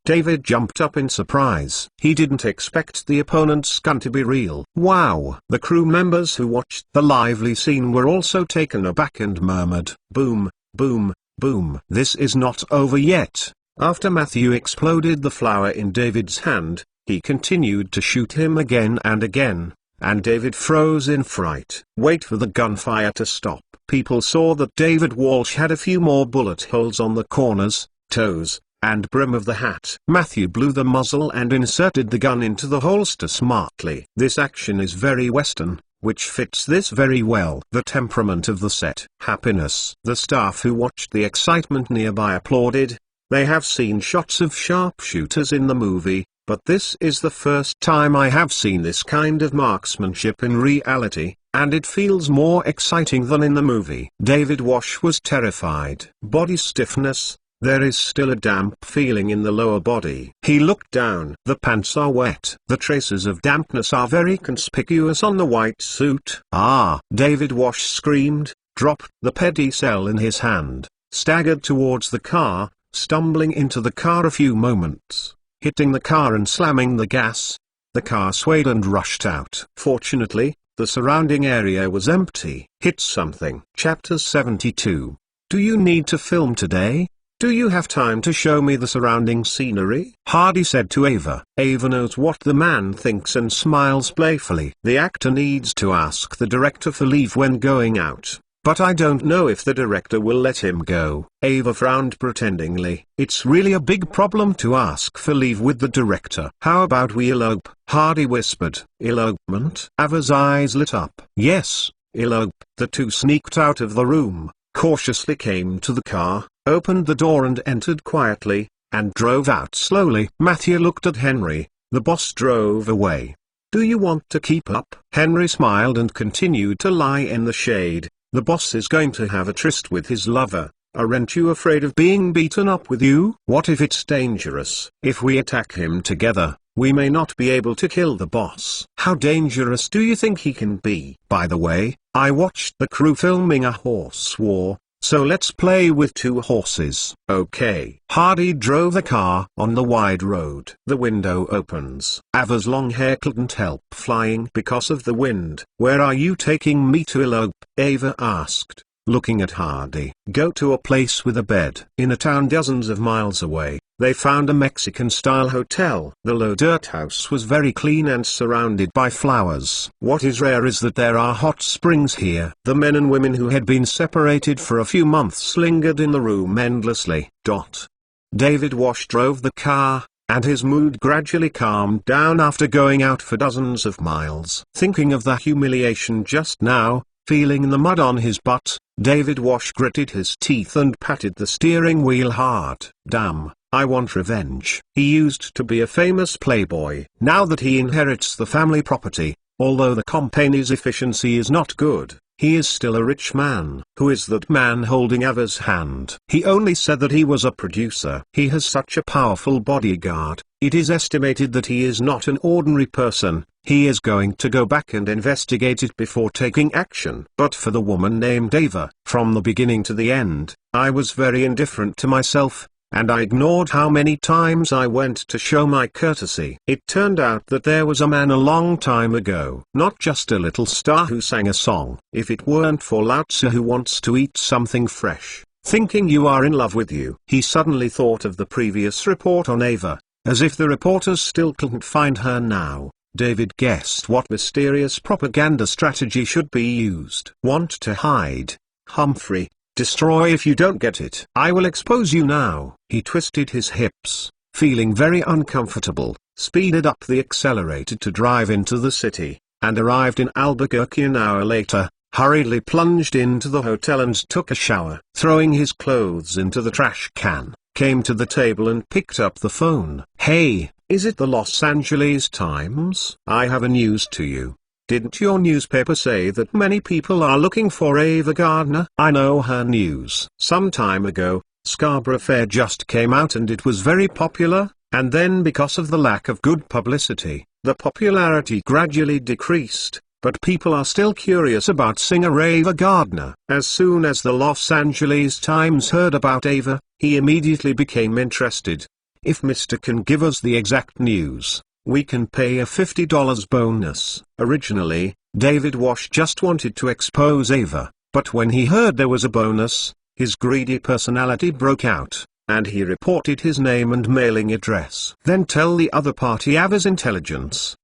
David jumped up in surprise. He didn't expect the opponent's gun to be real. Wow! The crew members who watched the lively scene were also taken aback and murmured, "Boom, boom, boom." This is not over yet. After Matthew exploded the flower in David's hand, he continued to shoot him again and again, and David froze in fright. Wait for the gunfire to stop. People saw that David Walsh had a few more bullet holes on the corners, toes, and brim of the hat. Matthew blew the muzzle and inserted the gun into the holster smartly. This action is very Western, which fits this very well. The temperament of the set. Happiness. The staff who watched the excitement nearby applauded. They have seen shots of sharpshooters in the movie, but this is the first time I have seen this kind of marksmanship in reality, and it feels more exciting than in the movie. David Walsh was terrified. Body stiffness. There is still a damp feeling in the lower body. He looked down. The pants are wet. The traces of dampness are very conspicuous on the white suit. David Walsh screamed, dropped the pedicel in his hand, staggered towards the car, stumbling into the car a few moments, hitting the car and slamming the gas. The car swayed and rushed out. Fortunately, the surrounding area was empty. Hit something. Chapter 72. Do you need to film today? Do you have time to show me the surrounding scenery? Hardy said to Ava. Ava knows what the man thinks and smiles playfully. The actor needs to ask the director for leave when going out, but I don't know if the director will let him go. Ava frowned pretendingly. It's really a big problem to ask for leave with the director. How about we elope? Hardy whispered. Elopement? Ava's eyes lit up. Yes, elope. The two sneaked out of the room, cautiously came to the car, opened the door and entered quietly, and drove out slowly. Matthew looked at Henry. The boss drove away. Do you want to keep up? Henry smiled and continued to lie in the shade. The boss is going to have a tryst with his lover. Aren't you afraid of being beaten up with you? What if it's dangerous? If we attack him together, we may not be able to kill the boss. How dangerous do you think he can be? By the way, I watched the crew filming a horse war, so let's play with two horses. Okay. Hardy drove the car on the wide road. The window opens. Ava's long hair couldn't help flying because of the wind. Where are you taking me to elope? Ava asked, looking at Hardy. Go to a place with a bed. In a town dozens of miles away, they found a Mexican-style hotel. The low-dirt house was very clean and surrounded by flowers. What is rare is that there are hot springs here. The men and women who had been separated for a few months lingered in the room endlessly. David Walsh drove the car, and his mood gradually calmed down after going out for dozens of miles. Thinking of the humiliation just now, feeling the mud on his butt, David Walsh gritted his teeth and patted the steering wheel hard. Damn, I want revenge. He used to be a famous playboy. Now that he inherits the family property, although the company's efficiency is not good, he is still a rich man. Who is that man holding Ava's hand? He only said that he was a producer. He has such a powerful bodyguard. It is estimated that he is not an ordinary person. He is going to go back and investigate it before taking action. But for the woman named Ava, from the beginning to the end, I was very indifferent to myself, and I ignored how many times I went to show my courtesy. It turned out that there was a man a long time ago, not just a little star who sang a song. If it weren't for Lao Tzu who wants to eat something fresh, thinking you are in love with you. He suddenly thought of the previous report on Ava, as if the reporters still couldn't find her now. David guessed what mysterious propaganda strategy should be used. Want to hide? Humphrey. Destroy if you don't get it. I will expose you now. He twisted his hips, feeling very uncomfortable, speeded up the accelerator to drive into the city, and arrived in Albuquerque an hour later, hurriedly plunged into the hotel and took a shower. Throwing his clothes into the trash can, came to the table and picked up the phone. Hey, is it the Los Angeles Times? I have a news to you. Didn't your newspaper say that many people are looking for Ava Gardner? I know her news. Some time ago, Scarborough Fair just came out and it was very popular, and then because of the lack of good publicity, the popularity gradually decreased, but people are still curious about singer Ava Gardner. As soon as the Los Angeles Times heard about Ava, he immediately became interested. "If Mr. can give us the exact news, we can pay a $50 bonus." Originally, David Wash just wanted to expose Ava, but when he heard there was a bonus, his greedy personality broke out, and he reported his name and mailing address. "Then tell the other party Ava's intelligence."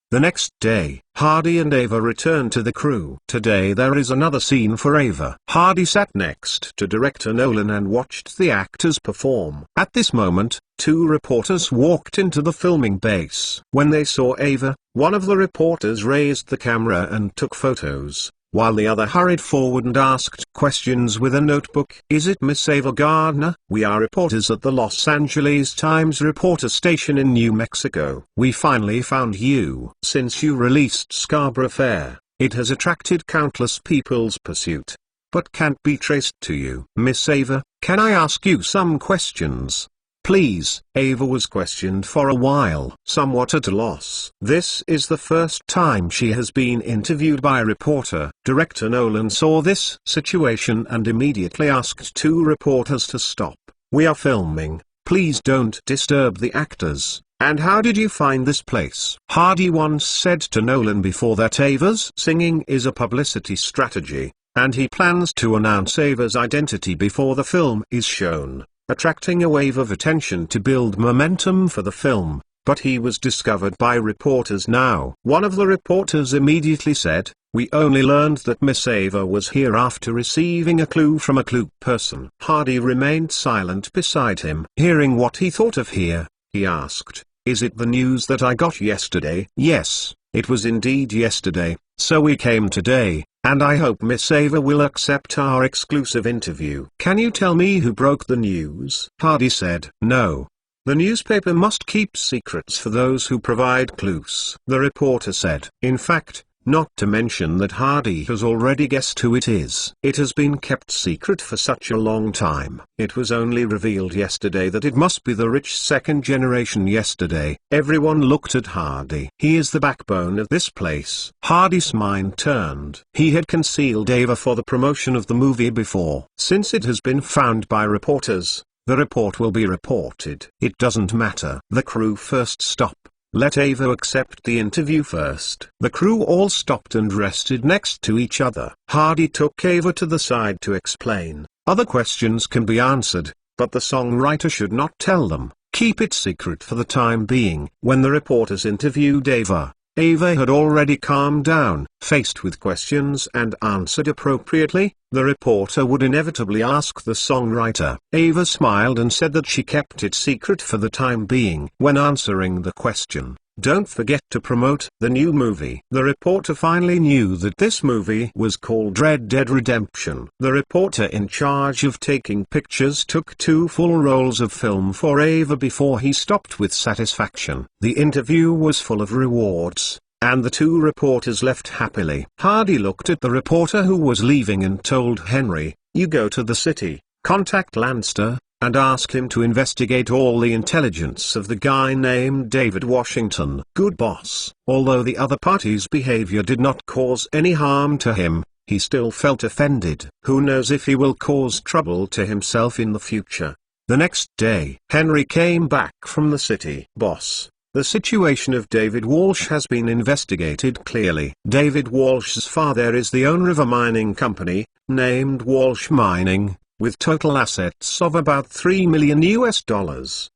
The next day, Hardy and Ava returned to the crew. Today there is another scene for Ava. Hardy sat next to director Nolan and watched the actors perform. At this moment, two reporters walked into the filming base. When they saw Ava, one of the reporters raised the camera and took photos, while the other hurried forward and asked questions with a notebook. "Is it Miss Ava Gardner? We are reporters at the Los Angeles Times reporter station in New Mexico. We finally found you. Since you released Scarborough Fair, it has attracted countless people's pursuit, but can't be traced to you. Miss Ava, can I ask you some questions?" "Please." Ava was questioned for a while, somewhat at a loss. This is the first time she has been interviewed by a reporter. Director Nolan saw this situation and immediately asked two reporters to stop. "We are filming, please don't disturb the actors. And how did you find this place?" Hardy once said to Nolan before that Ava's singing is a publicity strategy, and he plans to announce Ava's identity before the film is shown, attracting a wave of attention to build momentum for the film. But he was discovered by reporters now. One of the reporters immediately said, "We only learned that Miss Ava was here after receiving a clue from a clue person." Hardy remained silent beside him. Hearing what he thought of here, he asked, "Is it the news that I got yesterday?" "Yes, it was indeed yesterday, so we came today, and I hope Miss Ava will accept our exclusive interview." "Can you tell me who broke the news?" Hardy said. "No. The newspaper must keep secrets for those who provide clues," the reporter said. In fact, not to mention that Hardy has already guessed who it is. It has been kept secret for such a long time. It was only revealed yesterday that it must be the rich second generation. Yesterday, everyone looked at Hardy. "He is the backbone of this place." Hardy's mind turned. He had concealed Ava for the promotion of the movie before. Since it has been found by reporters, the report will be reported. It doesn't matter. The crew first stop. Let Ava accept the interview first. The crew all stopped and rested next to each other. Hardy took Ava to the side to explain. Other questions can be answered, but the songwriter should not tell them. Keep it secret for the time being. When the reporters interviewed Ava, Ava had already calmed down. Faced with questions and answered appropriately, the reporter would inevitably ask the songwriter. Ava smiled and said that she kept it secret for the time being. When answering the question, "Don't forget to promote the new movie." The reporter finally knew that this movie was called Red Dead Redemption. The reporter in charge of taking pictures took 2 full rolls of film for Ava before he stopped with satisfaction. The interview was full of rewards, and the 2 reporters left happily. Hardy looked at the reporter who was leaving and told Henry, "You go to the city, contact Lanster, and ask him to investigate all the intelligence of the guy named David Washington." Good boss. Although the other party's behavior did not cause any harm to him, he still felt offended. Who knows if he will cause trouble to himself in the future. The next day, Henry came back from the city. "Boss, the situation of David Walsh has been investigated clearly. David Walsh's father is the owner of a mining company, named Walsh Mining, with total assets of about $3 million.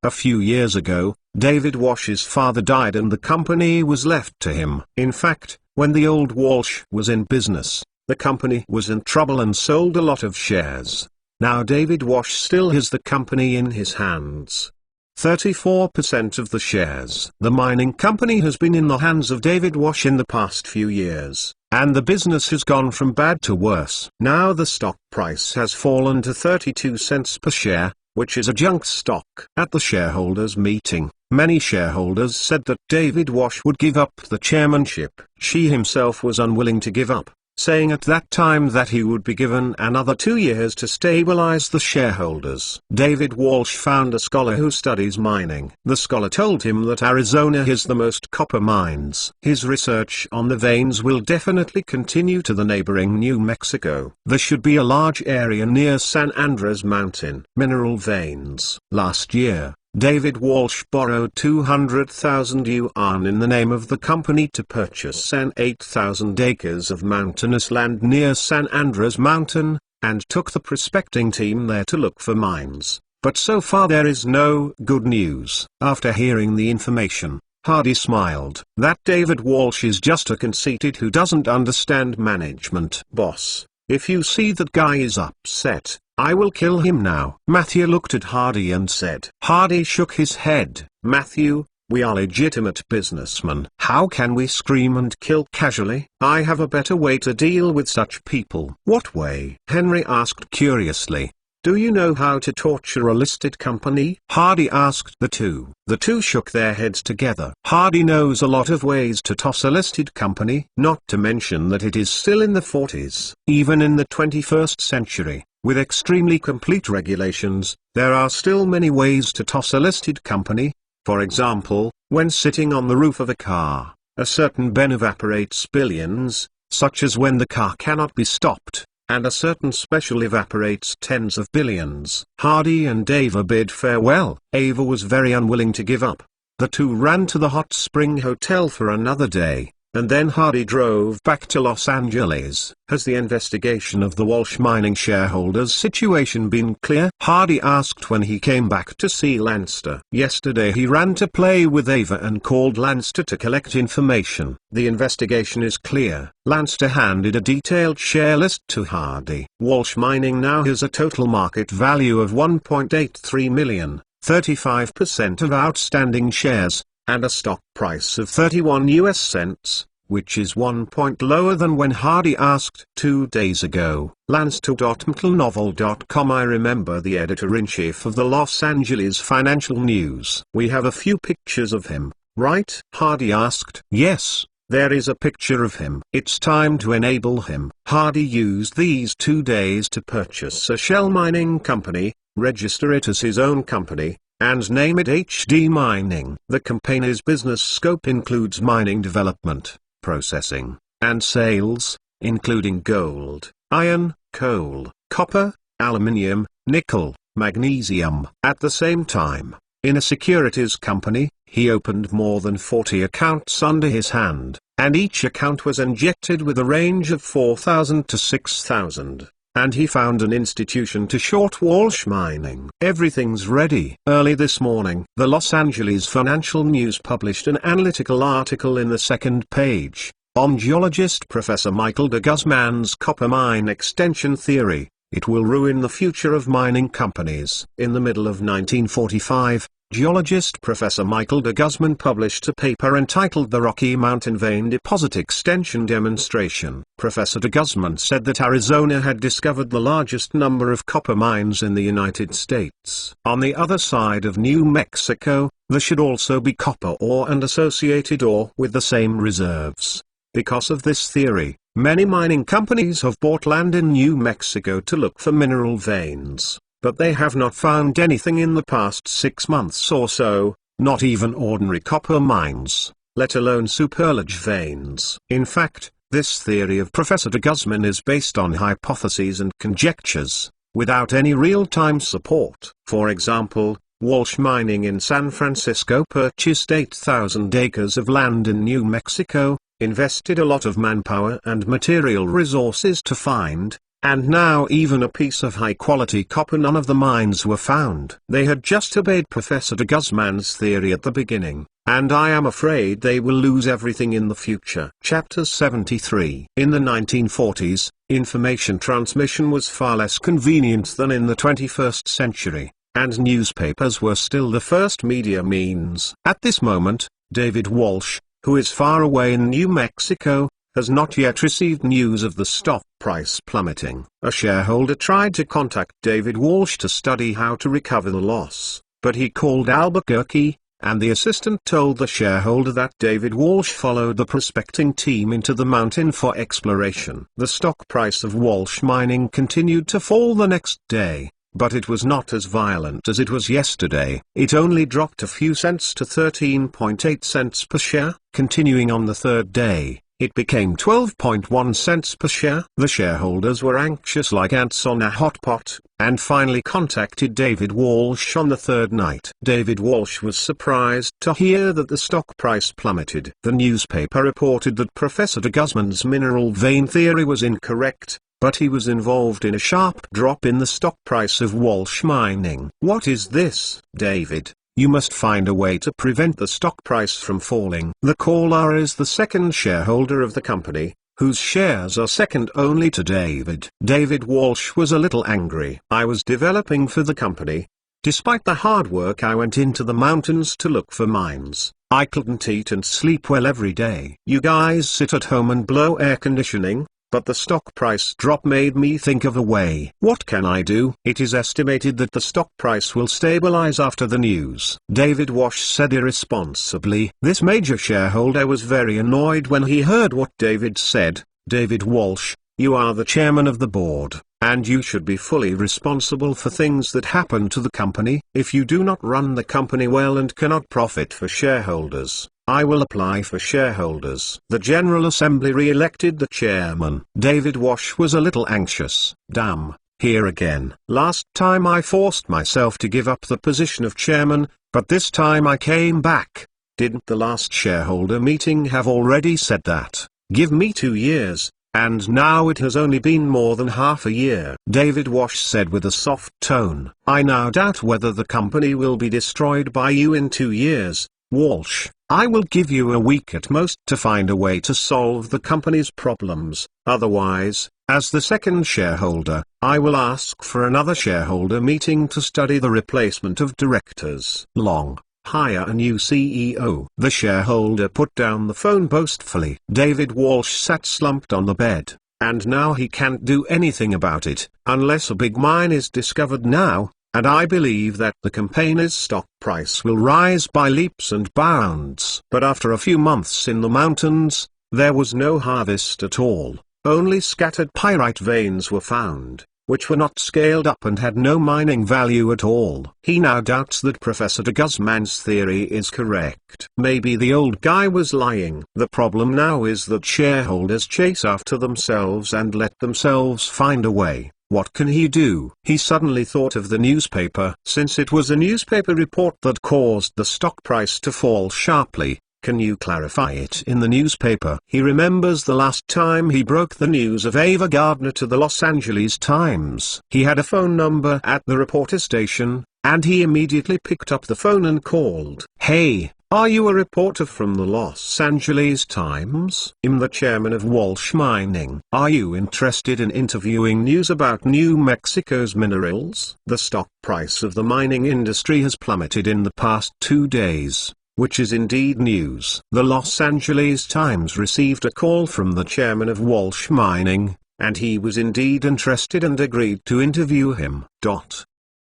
A few years ago, David Walsh's father died and the company was left to him. In fact, when the old Walsh was in business, the company was in trouble and sold a lot of shares. Now David Walsh still has the company in his hands. 34% of the shares. The mining company has been in the hands of David Walsh in the past few years, and the business has gone from bad to worse. Now the stock price has fallen to 32 cents per share, which is a junk stock. At the shareholders' meeting, many shareholders said that David Walsh would give up the chairmanship. She himself was unwilling to give up. saying at that time that he would be given another 2 years to stabilize the shareholders. David Walsh found a scholar who studies mining. The scholar told him that Arizona has the most copper mines. His research on the veins will definitely continue to the neighboring New Mexico. There should be a large area near San Andres Mountain. Mineral veins. Last year, David Walsh borrowed 200,000 yuan in the name of the company to purchase an 8,000 acres of mountainous land near San Andres Mountain, and took the prospecting team there to look for mines. But so far there is no good news. After hearing the information, Hardy smiled. That David Walsh is just a conceited who doesn't understand management. Boss, if you see that guy is upset, I will kill him now. Matthew looked at Hardy and said. Hardy shook his head. Matthew, we are legitimate businessmen. How can we scream and kill casually? I have a better way to deal with such people. What way? Henry asked curiously. Do you know how to torture a listed company? Hardy asked the two. The two shook their heads together. Hardy knows a lot of ways to toss a listed company, not to mention that it is still in the 40s. Even in the 21st century, with extremely complete regulations, there are still many ways to toss a listed company. For example, when sitting on the roof of a car, a certain bin evaporates billions, such as when the car cannot be stopped, and a certain special evaporates tens of billions. Hardy and Ava bid farewell. Ava was very unwilling to give up. The two ran to the Hot Spring Hotel for another day, and then Hardy drove back to Los Angeles. Has the investigation of the Walsh mining shareholders' situation been clear? Hardy asked when he came back to see Lanster. Yesterday he ran to play with Ava and called Lanster to collect information. The investigation is clear. Lanster handed a detailed share list to Hardy. Walsh Mining now has a total market value of $1.83 million, 35% of outstanding shares, and a stock price of 31 US cents, which is 1 point lower than when Hardy asked 2 days ago. Lance2.mtlnovel.com. I remember the editor-in-chief of the Los Angeles Financial News. We have a few pictures of him, right? Hardy asked. Yes, there is a picture of him. It's time to enable him. Hardy used these 2 days to purchase a shell mining company, register it as his own company, and name it HD Mining. The company's business scope includes mining development, processing, and sales, including gold, iron, coal, copper, aluminium, nickel, magnesium. At the same time, in a securities company, he opened more than 40 accounts under his hand, and each account was injected with a range of 4,000 to 6,000. And he found an institution to short Walsh Mining. Everything's ready. Early this morning, the Los Angeles Financial News published an analytical article in the second page, on geologist Professor Michael de Guzman's copper mine extension theory. It will ruin the future of mining companies. In the middle of 1945, geologist Professor Michael de Guzman published a paper entitled The Rocky Mountain Vein Deposit Extension Demonstration. Professor de Guzman said that Arizona had discovered the largest number of copper mines in the United States. On the other side of New Mexico, there should also be copper ore and associated ore with the same reserves. Because of this theory, many mining companies have bought land in New Mexico to look for mineral veins. But they have not found anything in the past 6 months or so, not even ordinary copper mines, let alone superlarge veins. In fact, this theory of Professor de Guzman is based on hypotheses and conjectures, without any real-time support. For example, Walsh Mining in San Francisco purchased 8,000 acres of land in New Mexico, invested a lot of manpower and material resources to find, and now even a piece of high-quality copper none of the mines were found. They had just obeyed Professor de Guzman's theory at the beginning, and I am afraid they will lose everything in the future. Chapter 73. In the 1940s, information transmission was far less convenient than in the 21st century, and newspapers were still the first media means. At this moment, David Walsh, who is far away in New Mexico, has not yet received news of the stock price plummeting. A shareholder tried to contact David Walsh to study how to recover the loss, but he called Albuquerque, and the assistant told the shareholder that David Walsh followed the prospecting team into the mountain for exploration. The stock price of Walsh Mining continued to fall the next day, but it was not as violent as it was yesterday. It only dropped a few cents to 13.8 cents per share. Continuing on the third day, it became 12.1 cents per share. The shareholders were anxious like ants on a hot pot, and finally contacted David Walsh on the third night. David Walsh was surprised to hear that the stock price plummeted. The newspaper reported that Professor de Guzman's mineral vein theory was incorrect, but he was involved in a sharp drop in the stock price of Walsh Mining. "What is this, David? You must find a way to prevent the stock price from falling." The caller is the second shareholder of the company, whose shares are second only to David. David Walsh was a little angry. "I was developing for the company. Despite the hard work I went into the mountains to look for mines. I couldn't eat and sleep well every day. You guys sit at home and blow air conditioning, but the stock price drop made me think of a way. What can I do?" "It is estimated that the stock price will stabilize after the news," David Walsh said irresponsibly. This major shareholder was very annoyed when he heard what David said. "David Walsh, you are the chairman of the board, and you should be fully responsible for things that happen to the company. If you do not run the company well and cannot profit for shareholders, I will apply for shareholders." The General Assembly re-elected the chairman. David Walsh was a little anxious. "Damn, here again. Last time I forced myself to give up the position of chairman, but this time I came back. Didn't the last shareholder meeting have already said that? Give me 2 years, and now it has only been more than half a year," David Walsh said with a soft tone. "I now doubt whether the company will be destroyed by you in 2 years, Walsh. I will give you a week at most to find a way to solve the company's problems. Otherwise, as the second shareholder, I will ask for another shareholder meeting to study the replacement of directors. Long, hire a new CEO." The shareholder put down the phone boastfully. David Walsh sat slumped on the bed, and now he can't do anything about it, unless a big mine is discovered now. And I believe that the company's stock price will rise by leaps and bounds. But after a few months in the mountains, there was no harvest at all. Only scattered pyrite veins were found, which were not scaled up and had no mining value at all. He now doubts that Professor de Guzman's theory is correct. Maybe the old guy was lying. The problem now is that shareholders chase after themselves and let themselves find a way. What can he do? He suddenly thought of the newspaper. Since it was a newspaper report that caused the stock price to fall sharply, can you clarify it in the newspaper? He remembers the last time he broke the news of Ava Gardner to the Los Angeles Times. He had a phone number at the reporter station, and he immediately picked up the phone and called. "Hey, are you a reporter from the Los Angeles Times? I'm the chairman of Walsh Mining. Are you interested in interviewing news about New Mexico's minerals?" The stock price of the mining industry has plummeted in the past 2 days, which is indeed news. The Los Angeles Times received a call from the chairman of Walsh Mining, and he was indeed interested and agreed to interview him.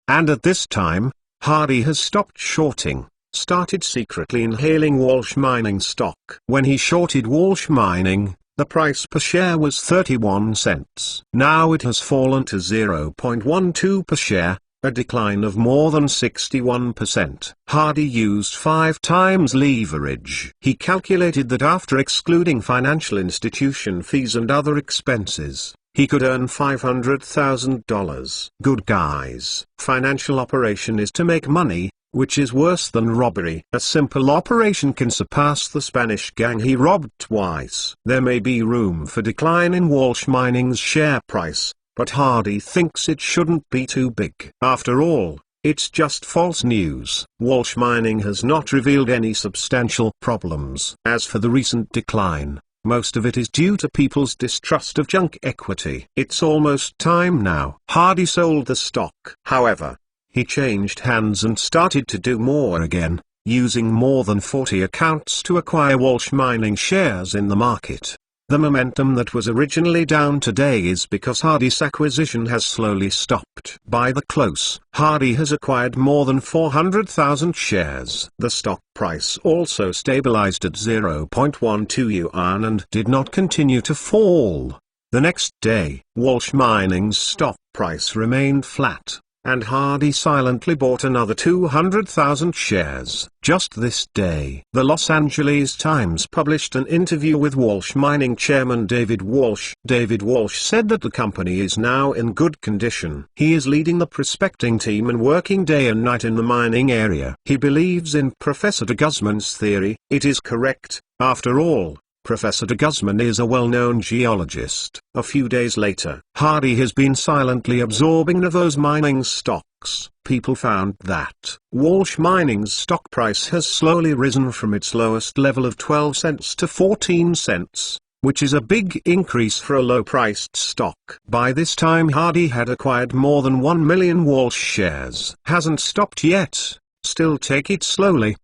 And at this time, Hardy has stopped shorting, started secretly inhaling Walsh Mining stock. When he shorted Walsh Mining, the price per share was 31 cents. Now it has fallen to 0.12 per share, a decline of more than 61%. Hardy used 5 times leverage. He calculated that after excluding financial institution fees and other expenses, he could earn $500,000. Good guys. Financial operation is to make money, which is worse than robbery. A simple operation can surpass the Spanish gang he robbed twice. There may be room for decline in Walsh Mining's share price, but Hardy thinks it shouldn't be too big. After all, it's just false news. Walsh Mining has not revealed any substantial problems. As for the recent decline, most of it is due to people's distrust of junk equity. It's almost time now. Hardy sold the stock. However, he changed hands and started to do more again, using more than 40 accounts to acquire Walsh Mining shares in the market. The momentum that was originally down today is because Hardy's acquisition has slowly stopped. By the close, Hardy has acquired more than 400,000 shares. The stock price also stabilized at 0.12 yuan and did not continue to fall. The next day, Walsh Mining's stock price remained flat, and Hardy silently bought another 200,000 shares. Just this day, the Los Angeles Times published an interview with Walsh Mining chairman David Walsh. David Walsh said that the company is now in good condition. He is leading the prospecting team and working day and night in the mining area. He believes in Professor de Guzman's theory. It is correct, after all. Professor de Guzman is a well-known geologist. A few days later, Hardy has been silently absorbing Novos Mining's stocks. People found that Walsh Mining's stock price has slowly risen from its lowest level of 12 cents to 14 cents, which is a big increase for a low-priced stock. By this time Hardy had acquired more than 1 million Walsh shares. Hasn't stopped yet. Still take it slowly.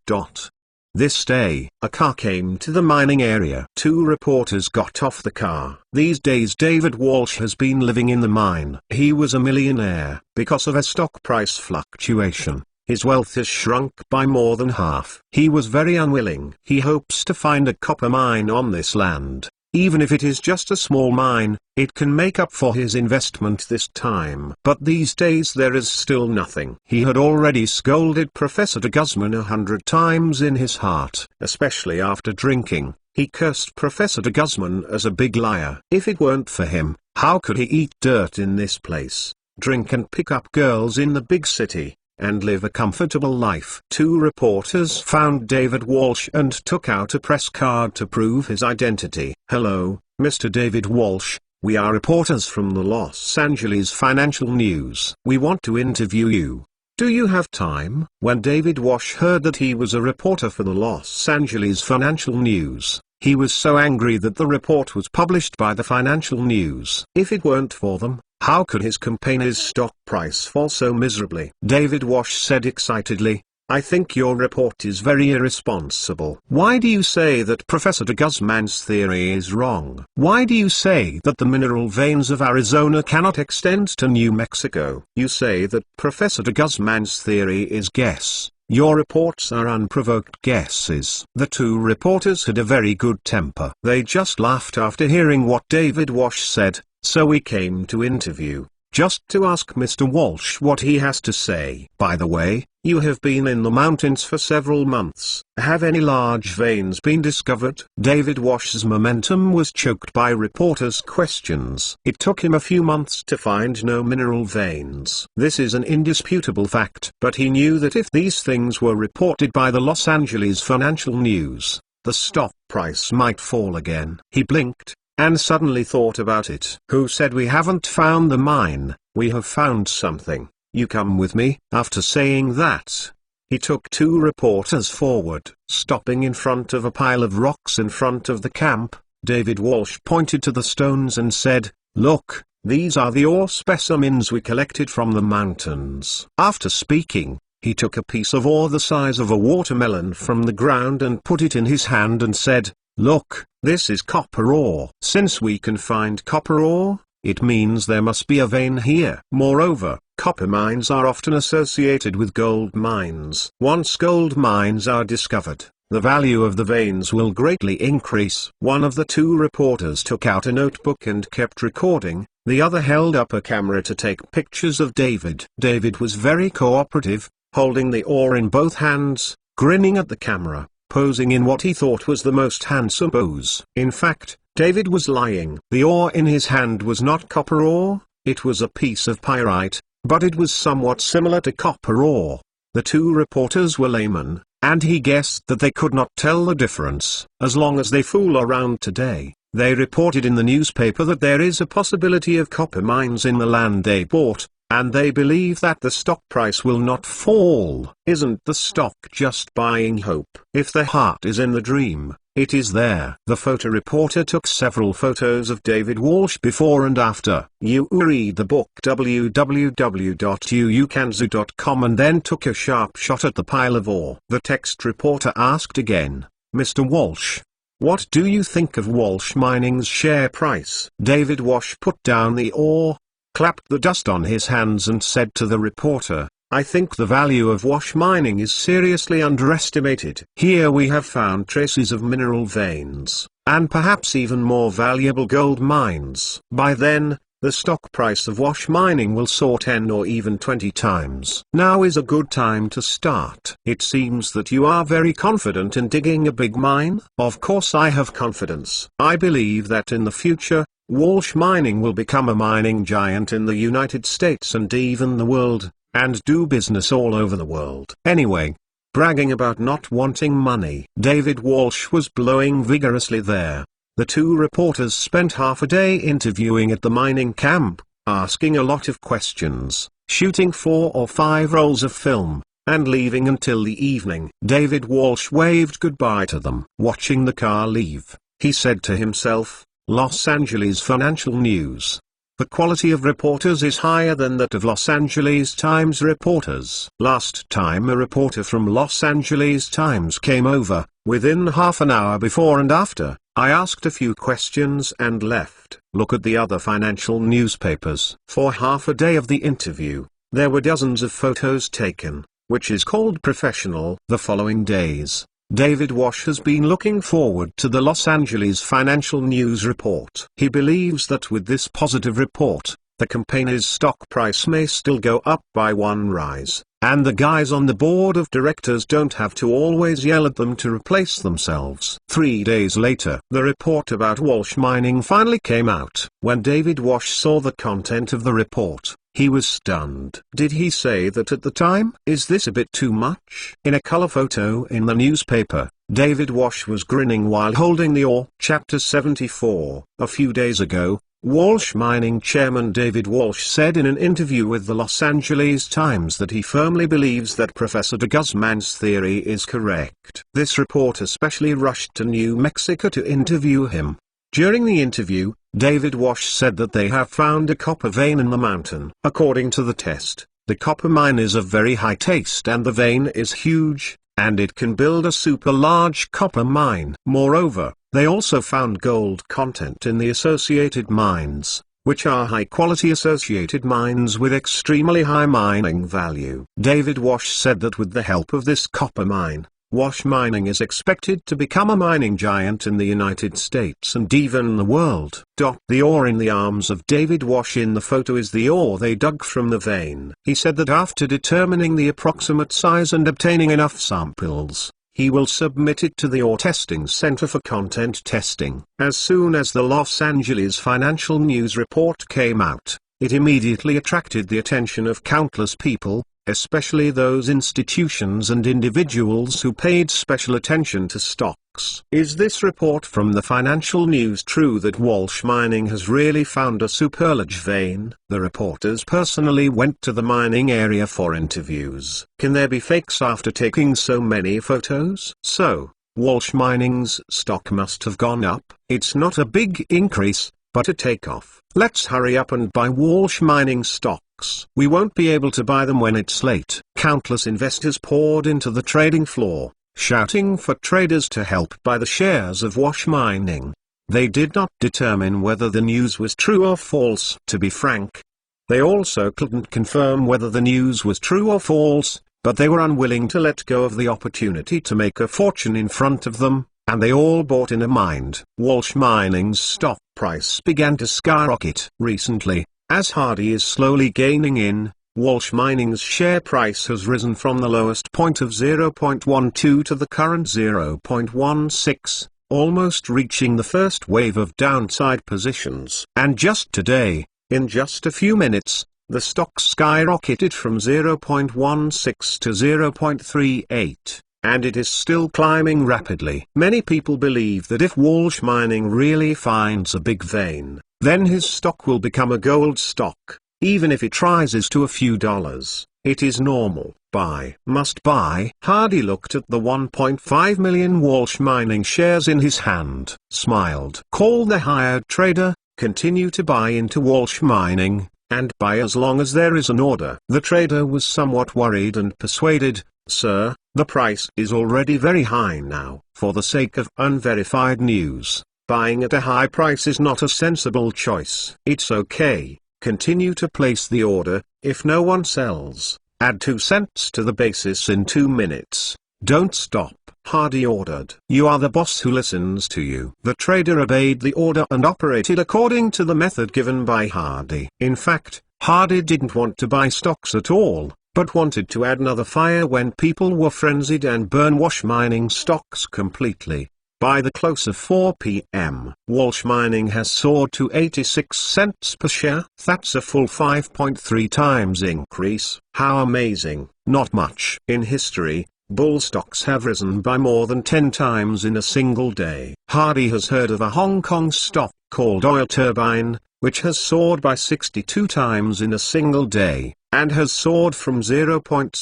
This day, a car came to the mining area. Two reporters got off the car. These days David Walsh has been living in the mine. He was a millionaire. Because of a stock price fluctuation, his wealth has shrunk by more than half. He was very unwilling. He hopes to find a copper mine on this land. Even if it is just a small mine, it can make up for his investment this time. But these days there is still nothing. He had already scolded Professor de Guzman 100 times in his heart. Especially after drinking, he cursed Professor de Guzman as a big liar. If it weren't for him, how could he eat dirt in this place, drink and pick up girls in the big city, and live a comfortable life? Two reporters found David Walsh and took out a press card to prove his identity. "Hello, Mr. David Walsh, we are reporters from the Los Angeles Financial News. We want to interview you. Do you have time?" When David Walsh heard that he was a reporter for the Los Angeles Financial News, he was so angry that the report was published by the Financial News. If it weren't for them, how could his company's stock price fall so miserably? David Walsh said excitedly, "I think your report is very irresponsible. Why do you say that Professor de Guzman's theory is wrong? Why do you say that the mineral veins of Arizona cannot extend to New Mexico? You say that Professor de Guzman's theory is guess. Your reports are unprovoked guesses." The two reporters had a very good temper. They just laughed after hearing what David Walsh said. "So we came to interview, just to ask Mr. Walsh what he has to say. By the way, you have been in the mountains for several months. Have any large veins been discovered?" David Walsh's momentum was choked by reporters' questions. It took him a few months to find no mineral veins. This is an indisputable fact. But he knew that if these things were reported by the Los Angeles Financial News, the stock price might fall again. He blinked, and suddenly thought about it. "Who said we haven't found the mine? We have found something. You come with me." After saying that, he took two reporters forward. Stopping in front of a pile of rocks in front of the camp, David Walsh pointed to the stones and said, "Look, these are the ore specimens we collected from the mountains." After speaking, he took a piece of ore the size of a watermelon from the ground and put it in his hand and said, "Look, this is copper ore. Since we can find copper ore, it means there must be a vein here." Moreover, copper mines are often associated with gold mines. Once gold mines are discovered, the value of the veins will greatly increase. One of the two reporters took out a notebook and kept recording, the other held up a camera to take pictures of David. David was very cooperative, holding the ore in both hands, grinning at the camera, posing in what he thought was the most handsome pose. In fact, David was lying. The ore in his hand was not copper ore, it was a piece of pyrite, but it was somewhat similar to copper ore. The two reporters were laymen, and he guessed that they could not tell the difference. As long as they fool around today, they reported in the newspaper that there is a possibility of copper mines in the land they bought, and they believe that the stock price will not fall. Isn't the stock just buying hope? If the heart is in the dream, it is there. The photo reporter took several photos of David Walsh before and after. You read the book www.uukanzu.com and then took a sharp shot at the pile of ore. The text reporter asked again, "Mr. Walsh, What do you think of Walsh Mining's share price? David Walsh put down the ore, clapped the dust on his hands and said to the reporter, "I think the value of Walsh Mining is seriously underestimated. Here we have found traces of mineral veins, and perhaps even more valuable gold mines. By then, the stock price of Walsh Mining will soar 10 or even 20 times. Now is a good time to start. It seems that you are very confident in digging a big mine." Of course I have confidence. I believe that in the future, Walsh Mining will become a mining giant in the United States and even the world, and do business all over the world. Anyway, bragging about not wanting money. David Walsh was blowing vigorously there. The two reporters spent half a day interviewing at the mining camp, asking a lot of questions, shooting 4 or 5 rolls of film, and leaving until the evening. David Walsh waved goodbye to them. Watching the car leave, he said to himself, Los Angeles Financial News. The quality of reporters is higher than that of Los Angeles Times reporters. Last time a reporter from Los Angeles Times came over, within half an hour before and after, I asked a few questions and left. Look at the other financial newspapers. For half a day of the interview, there were dozens of photos taken, which is called professional. The following days, David Walsh has been looking forward to the Los Angeles Financial News report. He believes that with this positive report, the company's stock price may still go up by one rise, and the guys on the board of directors don't have to always yell at them to replace themselves. 3 days later, the report about Walsh Mining finally came out. When David Walsh saw the content of the report, he was stunned. Did he say that at the time? Is this a bit too much? In a color photo in the newspaper, David Walsh was grinning while holding the ore. Chapter 74. A few days ago, Walsh Mining chairman David Walsh said in an interview with the Los Angeles Times that he firmly believes that Professor de Guzman's theory is correct. This reporter especially rushed to New Mexico to interview him. During the interview, David Walsh said that they have found a copper vein in the mountain. According to the test, the copper mine is of very high taste and the vein is huge, and it can build a super large copper mine. Moreover, they also found gold content in the associated mines, which are high-quality associated mines with extremely high mining value. David Walsh said that with the help of this copper mine, Walsh Mining is expected to become a mining giant in the United States and even the world. The ore in the arms of David Walsh in the photo is the ore they dug from the vein. He said that after determining the approximate size and obtaining enough samples, he will submit it to the Ore Testing Center for content testing. As soon as the Los Angeles Financial News report came out, it immediately attracted the attention of countless people, especially those institutions and individuals who paid special attention to stocks. Is this report from the Financial News true that Walsh Mining has really found a superlarge vein? The reporters personally went to the mining area for interviews. Can there be fakes after taking so many photos? So, Walsh Mining's stock must have gone up. It's not a big increase, but a takeoff. Let's hurry up and buy Walsh Mining stocks. We won't be able to buy them when it's late. Countless investors poured into the trading floor, shouting for traders to help buy the shares of Walsh Mining. They did not determine whether the news was true or false. To be frank, they also couldn't confirm whether the news was true or false, but they were unwilling to let go of the opportunity to make a fortune in front of them, and they all bought in a mind. Walsh Mining's stock price began to skyrocket. Recently, as Hardy is slowly gaining in, Walsh Mining's share price has risen from the lowest point of 0.12 to the current 0.16, almost reaching the first wave of downside positions. And just today, in just a few minutes, the stock skyrocketed from 0.16 to 0.38. And it is still climbing rapidly. Many people believe that if Walsh Mining really finds a big vein, then his stock will become a gold stock, even if it rises to a few dollars. It is normal. Buy. Must buy. Hardy looked at the 1.5 million Walsh Mining shares in his hand, smiled. Call the hired trader, continue to buy into Walsh Mining, and buy as long as there is an order. The trader was somewhat worried and persuaded, Sir, the price is already very high now. For the sake of unverified news, buying at a high price is not a sensible choice. It's okay, continue to place the order. If no one sells, add 2 cents to the basis in 2 minutes. Don't stop. Hardy ordered. You are the boss who listens to you. The trader obeyed the order and operated according to the method given by Hardy. In fact, Hardy didn't want to buy stocks at all, but wanted to add another fire when people were frenzied and burn Wash Mining stocks completely. By the close of 4 p.m., Wash Mining has soared to 86 cents per share. That's a full 5.3 times increase. How amazing. Not much. In history, bull stocks have risen by more than 10 times in a single day. Hardy has heard of a Hong Kong stock called Oil Turbine, which has soared by 62 times in a single day, and has soared from 0.04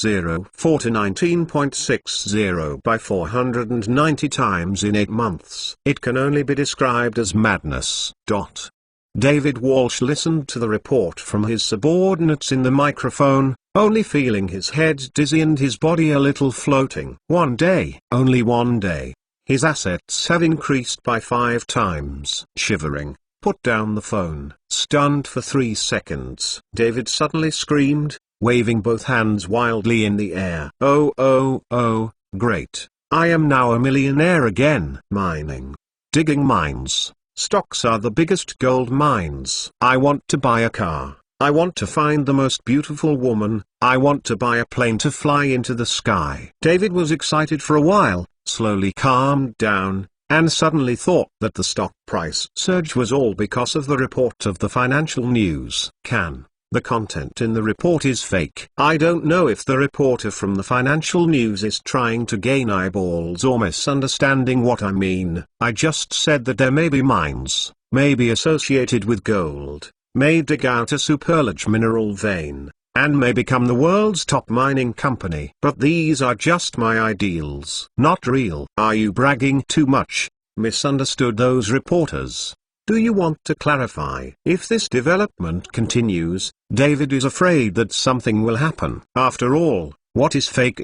to 19.60 by 490 times in 8 months. It can only be described as madness. David Walsh listened to the report from his subordinates in the microphone, only feeling his head dizzy and his body a little floating. One day, only one day, his assets have increased by 5 times. Shivering, put down the phone. Stunned for 3 seconds, David suddenly screamed, waving both hands wildly in the air. Oh, great. I am now a millionaire again. Mining. Digging mines. Stocks are the biggest gold mines. I want to buy a car. I want to find the most beautiful woman. I want to buy a plane to fly into the sky. David was excited for a while, slowly calmed down, and suddenly thought that the stock price surge was all because of the report of the financial news. The content in the report is fake. I don't know if the reporter from the financial news is trying to gain eyeballs or misunderstanding what I mean. I just said that there may be mines, may be associated with gold, may dig out a super large mineral vein, and may become the world's top mining company. But these are just my ideals. Not real. Are you bragging too much? Misunderstood those reporters. Do you want to clarify? If this development continues, David is afraid that something will happen. After all, what is fake,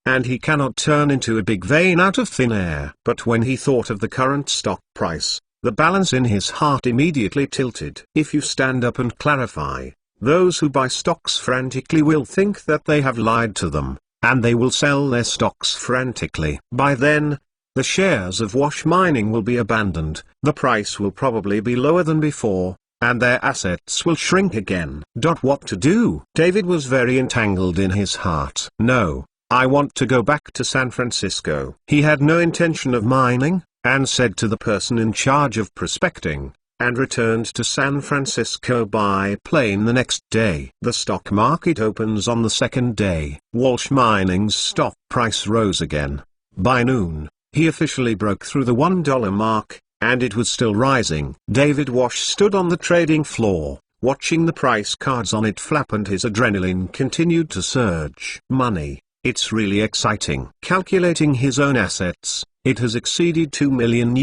and he cannot turn into a big vein out of thin air. But when he thought of the current stock price, the balance in his heart immediately tilted. If you stand up and clarify, those who buy stocks frantically will think that they have lied to them, and they will sell their stocks frantically. By then, the shares of Wash Mining will be abandoned, the price will probably be lower than before, and their assets will shrink again. What to do? David was very entangled in his heart. No, I want to go back to San Francisco. He had no intention of mining, and said to the person in charge of prospecting, and returned to San Francisco by plane the next day. The stock market opens on the second day. Wash Mining's stock price rose again. By noon, he officially broke through the $1 mark, and it was still rising. David Wash stood on the trading floor, watching the price cards on it flap, and his adrenaline continued to surge. Money, it's really exciting. Calculating his own assets, it has exceeded $2 million.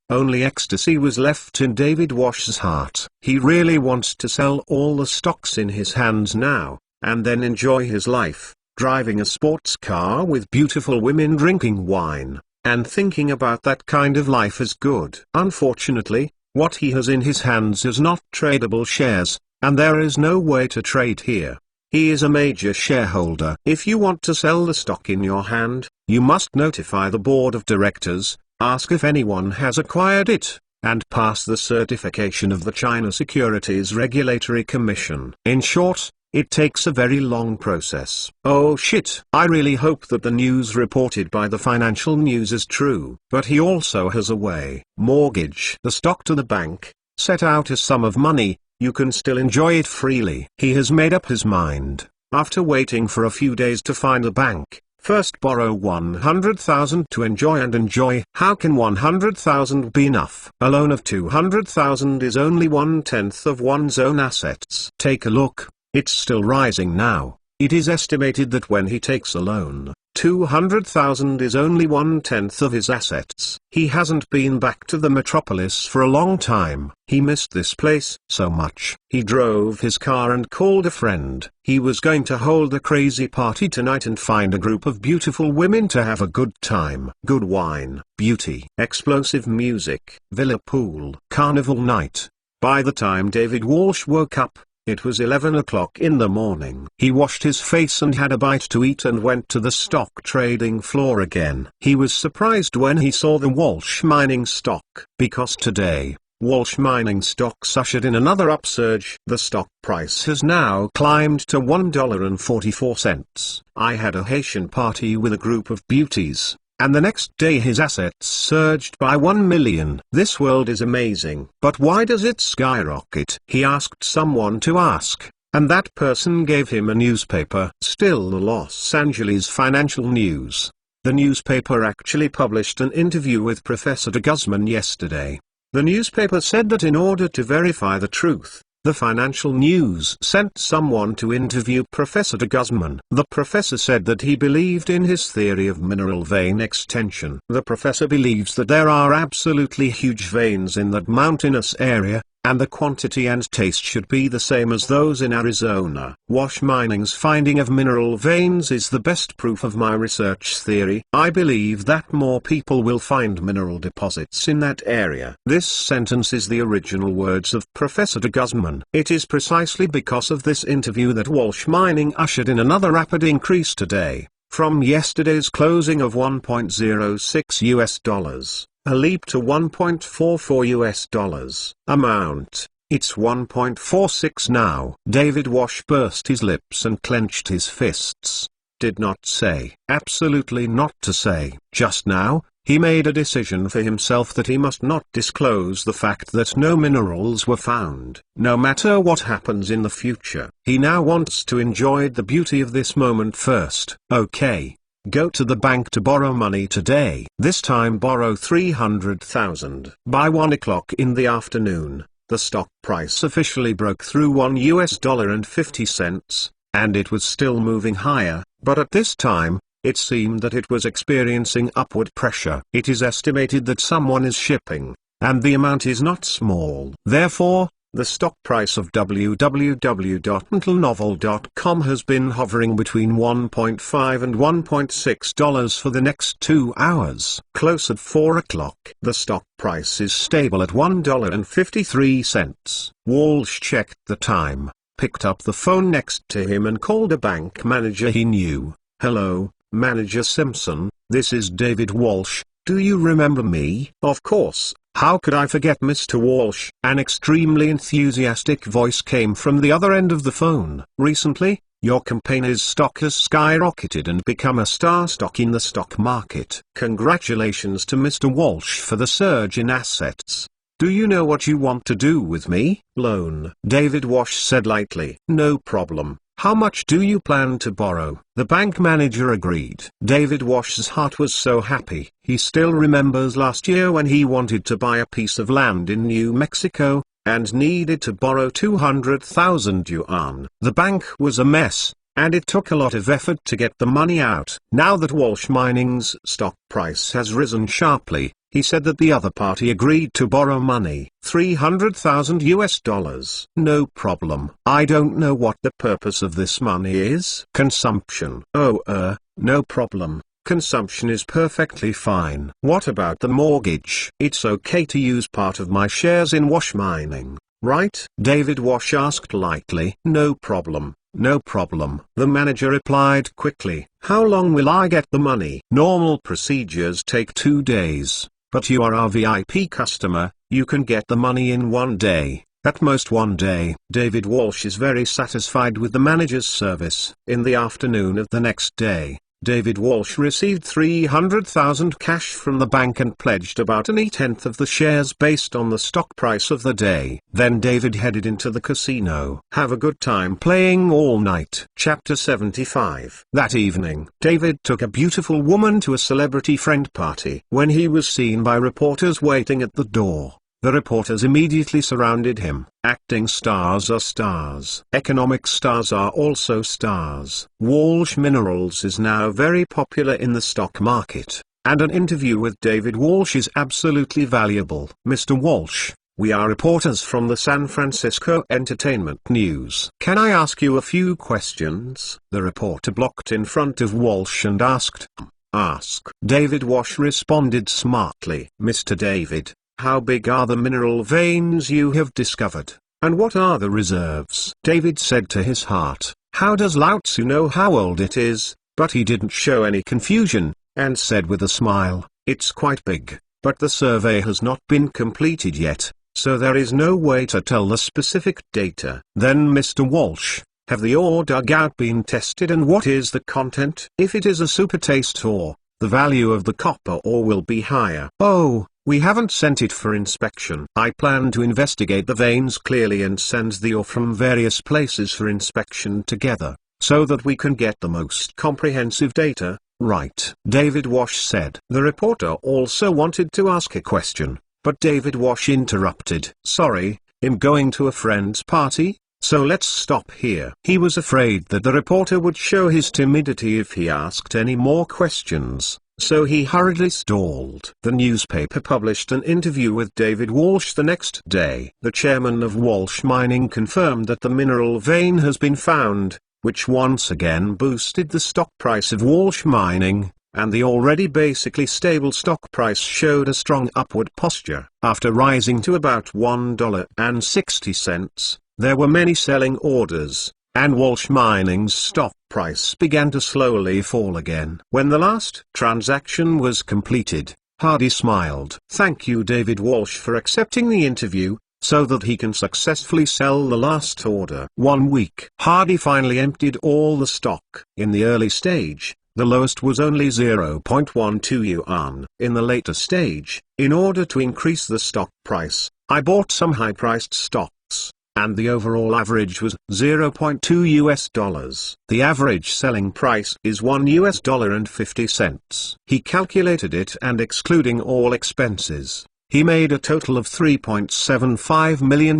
Only ecstasy was left in David Wash's heart. He really wants to sell all the stocks in his hands now, and then enjoy his life, driving a sports car with beautiful women, drinking wine, and thinking about that kind of life is good. Unfortunately, what he has in his hands is not tradable shares, and there is no way to trade here. He is a major shareholder. If you want to sell the stock in your hand, you must notify the board of directors, ask if anyone has acquired it, and pass the certification of the China Securities Regulatory Commission. In short, it takes a very long process. Oh shit. I really hope that the news reported by the financial news is true. But he also has a way. Mortgage the stock to the bank, set out a sum of money, you can still enjoy it freely. He has made up his mind, after waiting for a few days to find a bank. First borrow 100,000 to enjoy. How can 100,000 be enough? A loan of 200,000 is only 1/10 of one's own assets. Take a look. It's still rising now. It is estimated that when he takes a loan, 200,000 is only 1/10 of his assets. He hasn't been back to the metropolis for a long time. He missed this place so much. He drove his car and called a friend. He was going to hold a crazy party tonight and find a group of beautiful women to have a good time. Good wine, beauty, explosive music, villa pool, carnival night. By the time David Walsh woke up, it was 11 o'clock in the morning. He washed his face and had a bite to eat and went to the stock trading floor again. He was surprised when he saw the Walsh mining stock, because today, Walsh mining stocks ushered in another upsurge. The stock price has now climbed to $1.44. I had a Haitian party with a group of beauties, and the next day his assets surged by 1 million. This world is amazing. But why does it skyrocket? He asked someone to ask, and that person gave him a newspaper. Still the Los Angeles Financial News. The newspaper actually published an interview with Professor de Guzman yesterday. The newspaper said that in order to verify the truth, the Financial News sent someone to interview Professor de Guzman. The professor said that he believed in his theory of mineral vein extension. The professor believes that there are absolutely huge veins in that mountainous area, and the quantity and taste should be the same as those in Arizona. Walsh Mining's finding of mineral veins is the best proof of my research theory. I believe that more people will find mineral deposits in that area. This sentence is the original words of Professor de Guzman. It is precisely because of this interview that Walsh Mining ushered in another rapid increase today, from yesterday's closing of $1.06, a leap to $1.44 amount. It's 1.46 now. David Walsh burst his lips and clenched his fists. Did not say, absolutely not to say. Just now, he made a decision for himself that he must not disclose the fact that no minerals were found. No matter what happens in the future, he now wants to enjoy the beauty of this moment first. Okay. Go to the bank to borrow money today. This time borrow 300,000. By 1 o'clock in the afternoon, the stock price officially broke through $1.50, and it was still moving higher, but at this time, it seemed that it was experiencing upward pressure. It is estimated that someone is shipping, and the amount is not small. Therefore, the stock price of www.mentalnovel.com has been hovering between $1.5 and $1.6 for the next 2 hours. Close at 4 o'clock. The stock price is stable at $1.53. Walsh checked the time, picked up the phone next to him and called a bank manager he knew. Hello, Manager Simpson, this is David Walsh. Do you remember me? Of course. How could I forget Mr. Walsh? An extremely enthusiastic voice came from the other end of the phone. Recently, your company's stock has skyrocketed and become a star stock in the stock market. Congratulations to Mr. Walsh for the surge in assets. Do you know what you want to do with me? Loan. David Walsh said lightly. No problem. How much do you plan to borrow? The bank manager agreed. David Walsh's heart was so happy. He still remembers last year when he wanted to buy a piece of land in New Mexico, and needed to borrow 200,000 yuan. The bank was a mess, and it took a lot of effort to get the money out. Now that Walsh Mining's stock price has risen sharply, he said that the other party agreed to borrow money, $300,000. No problem. I don't know what the purpose of this money is. Consumption. Oh, no problem. Consumption is perfectly fine. What about the mortgage? It's okay to use part of my shares in Walsh Mining, right? David Walsh asked lightly. No problem. No problem. The manager replied quickly. How long will I get the money? Normal procedures take 2 days. But you are our VIP customer, you can get the money in 1 day, at most 1 day. David Walsh is very satisfied with the manager's service. In the afternoon of the next day, David Walsh received 300,000 cash from the bank and pledged about an 1/10 of the shares based on the stock price of the day. Then David headed into the casino. Have a good time playing all night. Chapter 75. That evening, David took a beautiful woman to a celebrity friend party. When he was seen by reporters waiting at the door, The reporters immediately surrounded him. Acting stars are stars. Economic stars are also stars. Walsh Minerals is now very popular in the stock market, and an interview with David Walsh is absolutely valuable. Mr. Walsh, we are reporters from the San Francisco Entertainment News. Can I ask you a few questions? The reporter blocked in front of Walsh and asked. Ask. David Walsh responded smartly. Mr. David, how big are the mineral veins you have discovered, and what are the reserves? David said to his heart, how does Lao Tzu know how old it is? But he didn't show any confusion, and said with a smile, it's quite big, but the survey has not been completed yet, so there is no way to tell the specific data. Then Mr. Walsh, have the ore dug out been tested and what is the content? If it is a super taste ore, the value of the copper ore will be higher. Oh, we haven't sent it for inspection. I plan to investigate the veins clearly and send the ore from various places for inspection together, so that we can get the most comprehensive data, right? David Walsh said. The reporter also wanted to ask a question, but David Walsh interrupted. Sorry, I'm going to a friend's party, so let's stop here. He was afraid that the reporter would show his timidity if he asked any more questions, so he hurriedly stalled. The newspaper published an interview with David Walsh the next day. The chairman of Walsh Mining confirmed that the mineral vein has been found, which once again boosted the stock price of Walsh Mining, and the already basically stable stock price showed a strong upward posture. After rising to about $1.60, there were many selling orders, and Walsh Mining's stock price began to slowly fall again. When the last transaction was completed, Hardy smiled. Thank you David Walsh for accepting the interview, so that he can successfully sell the last order. 1 week. Hardy finally emptied all the stock. In the early stage, the lowest was only 0.12 yuan. In the later stage, in order to increase the stock price, I bought some high-priced stocks, and the overall average was $0.2. The average selling price is $1.50. He calculated it, and excluding all expenses, he made a total of $3.75 million.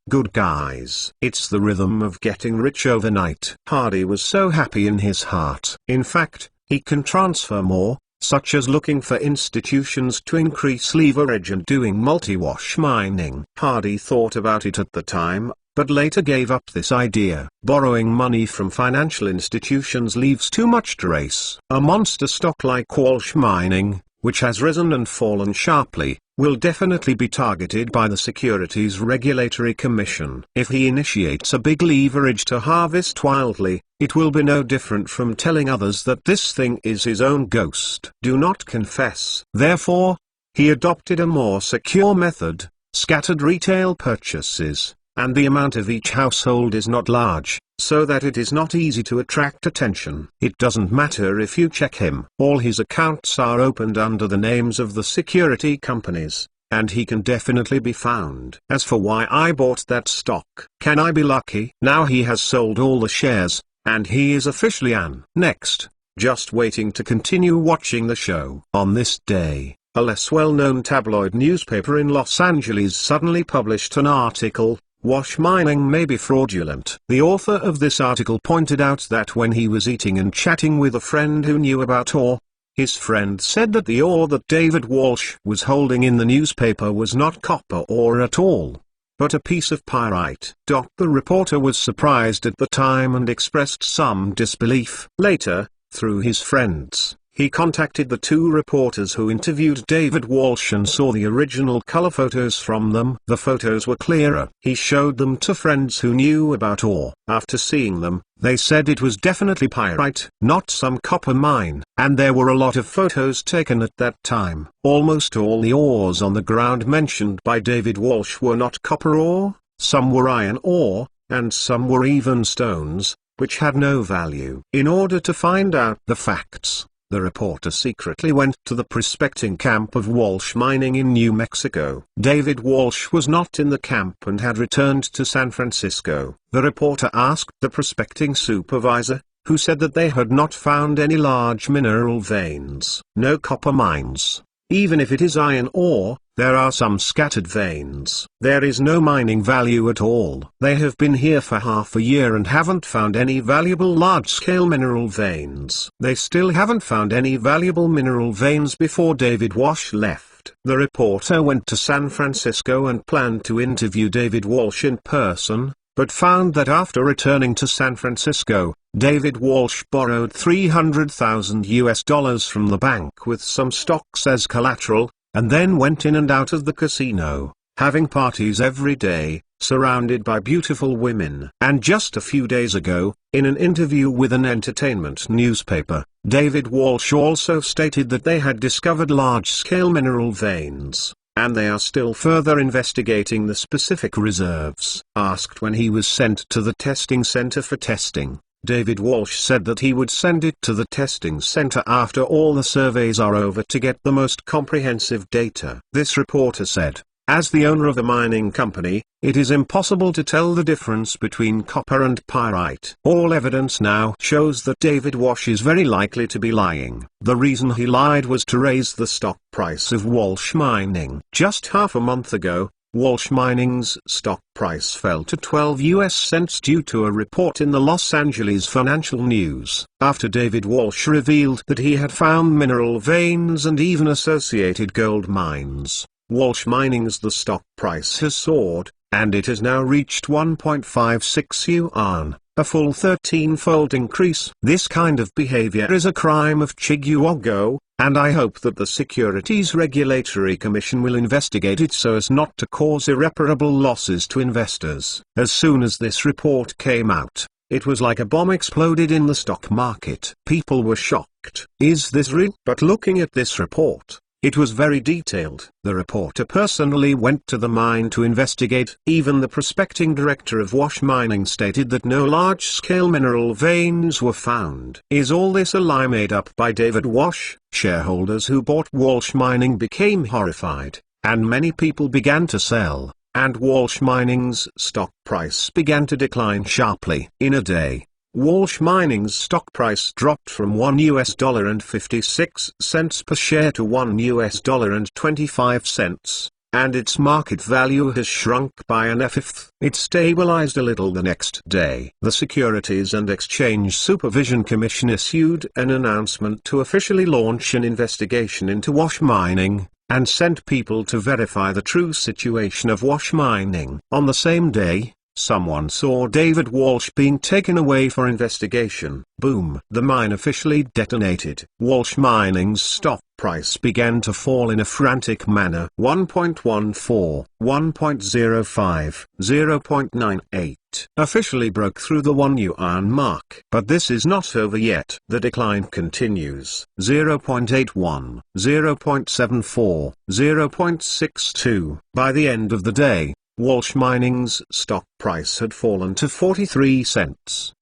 Good guys. It's the rhythm of getting rich overnight. Hardy was so happy in his heart. In fact, he can transfer more, such as looking for institutions to increase leverage and doing multi-wash mining. Hardy thought about it at the time, but later gave up this idea. Borrowing money from financial institutions leaves too much to race. A monster stock like Walsh Mining, which has risen and fallen sharply, will definitely be targeted by the Securities Regulatory Commission. If he initiates a big leverage to harvest wildly, it will be no different from telling others that this thing is his own ghost. Do not confess. Therefore, he adopted a more secure method, scattered retail purchases, and the amount of each household is not large, so that it is not easy to attract attention. It doesn't matter if you check him. All his accounts are opened under the names of the security companies, and he can definitely be found. As for why I bought that stock, can I be lucky? Now he has sold all the shares, and he is officially an next, just waiting to continue watching the show. On this day, a less well-known tabloid newspaper in Los Angeles suddenly published an article, Walsh Mining may be fraudulent. The author of this article pointed out that when he was eating and chatting with a friend who knew about ore, his friend said that the ore that David Walsh was holding in the newspaper was not copper ore at all, but a piece of pyrite. The reporter was surprised at the time and expressed some disbelief. Later, through his friends, he contacted the two reporters who interviewed David Walsh and saw the original color photos from them. The photos were clearer. He showed them to friends who knew about ore. After seeing them, they said it was definitely pyrite, not some copper mine. And there were a lot of photos taken at that time. Almost all the ores on the ground mentioned by David Walsh were not copper ore, some were iron ore, and some were even stones, which had no value. In order to find out the facts, the reporter secretly went to the prospecting camp of Walsh Mining in New Mexico. David Walsh was not in the camp and had returned to San Francisco. The reporter asked the prospecting supervisor, who said that they had not found any large mineral veins. No copper mines, Even if it is iron ore, there are some scattered veins. There is no mining value at all. They have been here for half a year and haven't found any valuable large-scale mineral veins. They still haven't found any valuable mineral veins before David Walsh left. The reporter went to San Francisco and planned to interview David Walsh in person, but found that after returning to San Francisco, David Walsh borrowed $300,000 from the bank with some stocks as collateral, and then went in and out of the casino, having parties every day, surrounded by beautiful women. And just a few days ago, in an interview with an entertainment newspaper, David Walsh also stated that they had discovered large-scale mineral veins, and they are still further investigating the specific reserves. Asked when he was sent to the testing center for testing, David Walsh said that he would send it to the testing center after all the surveys are over to get the most comprehensive data. This reporter said, "As the owner of a mining company, it is impossible to tell the difference between copper and pyrite. All evidence now shows that David Walsh is very likely to be lying. The reason he lied was to raise the stock price of Walsh Mining." Just half a month ago, Walsh Mining's stock price fell to 12 US cents due to a report in the Los Angeles Financial News, after David Walsh revealed that he had found mineral veins and even associated gold mines. Walsh Mining's the stock price has soared, and it has now reached 1.56 yuan, a full 13-fold increase. This kind of behavior is a crime of Chiguogo, and I hope that the Securities Regulatory Commission will investigate it so as not to cause irreparable losses to investors. As soon as this report came out, it was like a bomb exploded in the stock market. People were shocked. Is this real? But looking at this report, it was very detailed. The reporter personally went to the mine to investigate. Even the prospecting director of Walsh Mining stated that no large-scale mineral veins were found. Is all this a lie made up by David Walsh? Shareholders who bought Walsh Mining became horrified, and many people began to sell, and Walsh Mining's stock price began to decline sharply. In a day, Walsh Mining's stock price dropped from $1.56 per share to $1.25, and its market value has shrunk by a fifth. It stabilized a little the next day. The Securities and Exchange Supervision Commission issued an announcement to officially launch an investigation into Walsh Mining, and sent people to verify the true situation of Walsh Mining. On the same day, someone saw David Walsh being taken away for investigation. Boom! The mine officially detonated. Walsh Mining's stock price began to fall in a frantic manner. 1.14, 1.05, 0.98. Officially broke through the 1 yuan mark. But this is not over yet. The decline continues. 0.81, 0.74, 0.62. By the end of the day, Walsh Mining's stock price had fallen to 43 cents.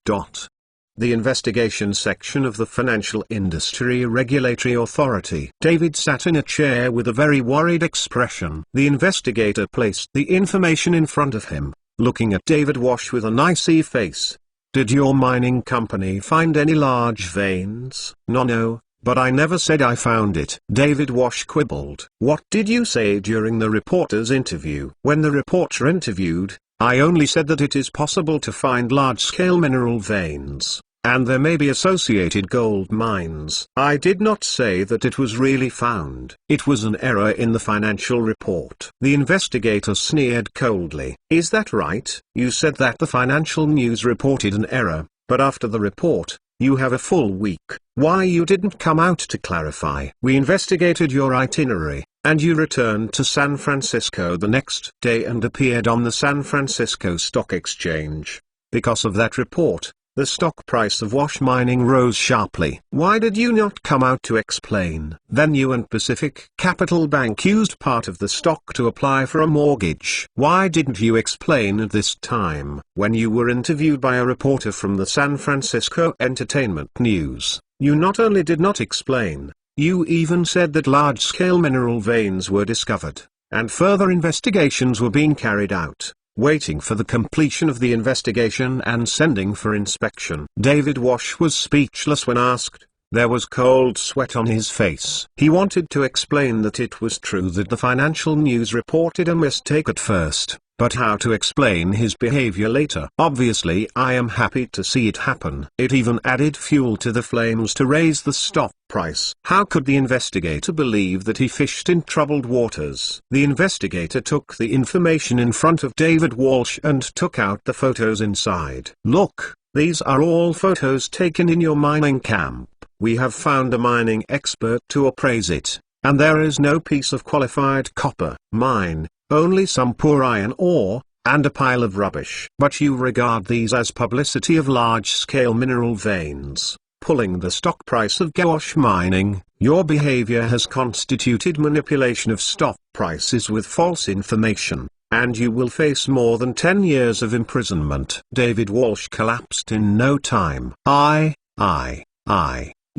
The investigation section of the Financial Industry Regulatory Authority. David sat in a chair with a very worried expression. The investigator placed the information in front of him, looking at David Walsh with an icy face. "Did your mining company find any large veins?" "No, but I never said I found it," David Walsh quibbled. "What did you say during the reporter's interview?" "When the reporter interviewed, I only said that it is possible to find large-scale mineral veins, and there may be associated gold mines. I did not say that it was really found." "It was an error in the financial report." The investigator sneered coldly. "Is that right? You said that the financial news reported an error, but after the report, you have a full week. Why you didn't come out to clarify?" "We investigated your itinerary, and you returned to San Francisco the next day and appeared on the San Francisco Stock Exchange. Because of that report, the stock price of Walsh Mining rose sharply." "Why did you not come out to explain?" "Then you and Pacific Capital Bank used part of the stock to apply for a mortgage." "Why didn't you explain at this time?" "When you were interviewed by a reporter from the San Francisco Entertainment News, you not only did not explain, you even said that large-scale mineral veins were discovered, and further investigations were being carried out, waiting for the completion of the investigation and sending for inspection." David Walsh was speechless when asked, There was cold sweat on his face. He wanted to explain that it was true that the financial news reported a mistake at first, but how to explain his behavior later? Obviously I am happy to see it happen. It even added fuel to the flames to raise the stock price. How could the investigator believe that he fished in troubled waters? The investigator took the information in front of David Walsh and took out the photos inside. Look, these are all photos taken in your mining camp. We have found a mining expert to appraise it, and there is no piece of qualified copper mine, only some poor iron ore, and a pile of rubbish. But you regard these as publicity of large-scale mineral veins, pulling the stock price of gouache mining. Your behavior has constituted manipulation of stock prices with false information, and you will face more than 10 years of imprisonment. David Walsh collapsed in no time.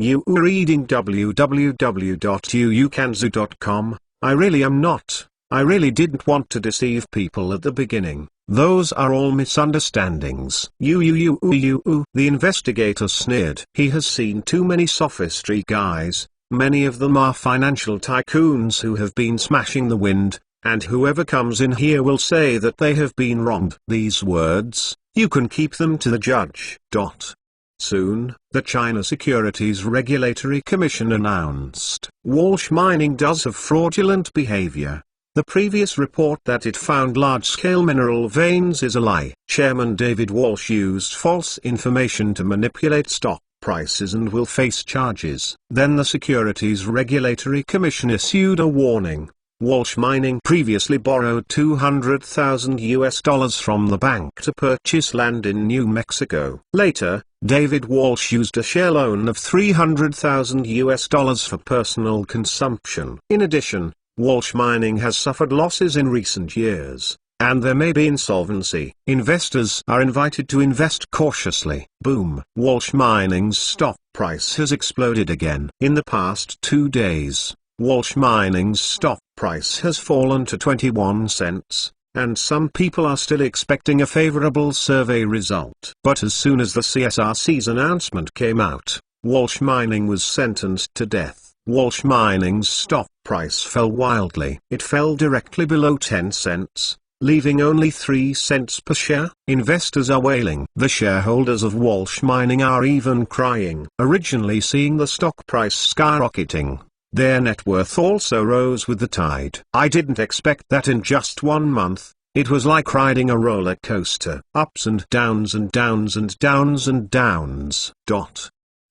You are reading www.uukanzu.com. I really am not. I really didn't want to deceive people at the beginning. Those are all misunderstandings. The investigator sneered. He has seen too many sophistry guys. Many of them are financial tycoons who have been smashing the wind, and whoever comes in here will say that they have been wronged. These words, you can keep them to the judge. Soon, the China Securities Regulatory Commission announced, Walsh Mining does have fraudulent behavior. The previous report that it found large-scale mineral veins is a lie. Chairman David Walsh used false information to manipulate stock prices and will face charges. Then the Securities Regulatory Commission issued a warning. Walsh Mining previously borrowed $200,000 from the bank to purchase land in New Mexico. Later, David Walsh used a share loan of $300,000 for personal consumption. In addition, Walsh Mining has suffered losses in recent years, and there may be insolvency. Investors are invited to invest cautiously. Boom. Walsh Mining's stock price has exploded again. In the past 2 days, Walsh Mining's stock price has fallen to 21 cents, and some people are still expecting a favorable survey result. But as soon as the CSRC's announcement came out, Walsh Mining was sentenced to death. Walsh Mining's stock price fell wildly. It fell directly below 10 cents, leaving only 3 cents per share. Investors are wailing. The shareholders of Walsh Mining are even crying. Originally seeing the stock price skyrocketing, their net worth also rose with the tide. I didn't expect that in just 1 month. It was like riding a roller coaster. Ups and downs and downs and downs and downs.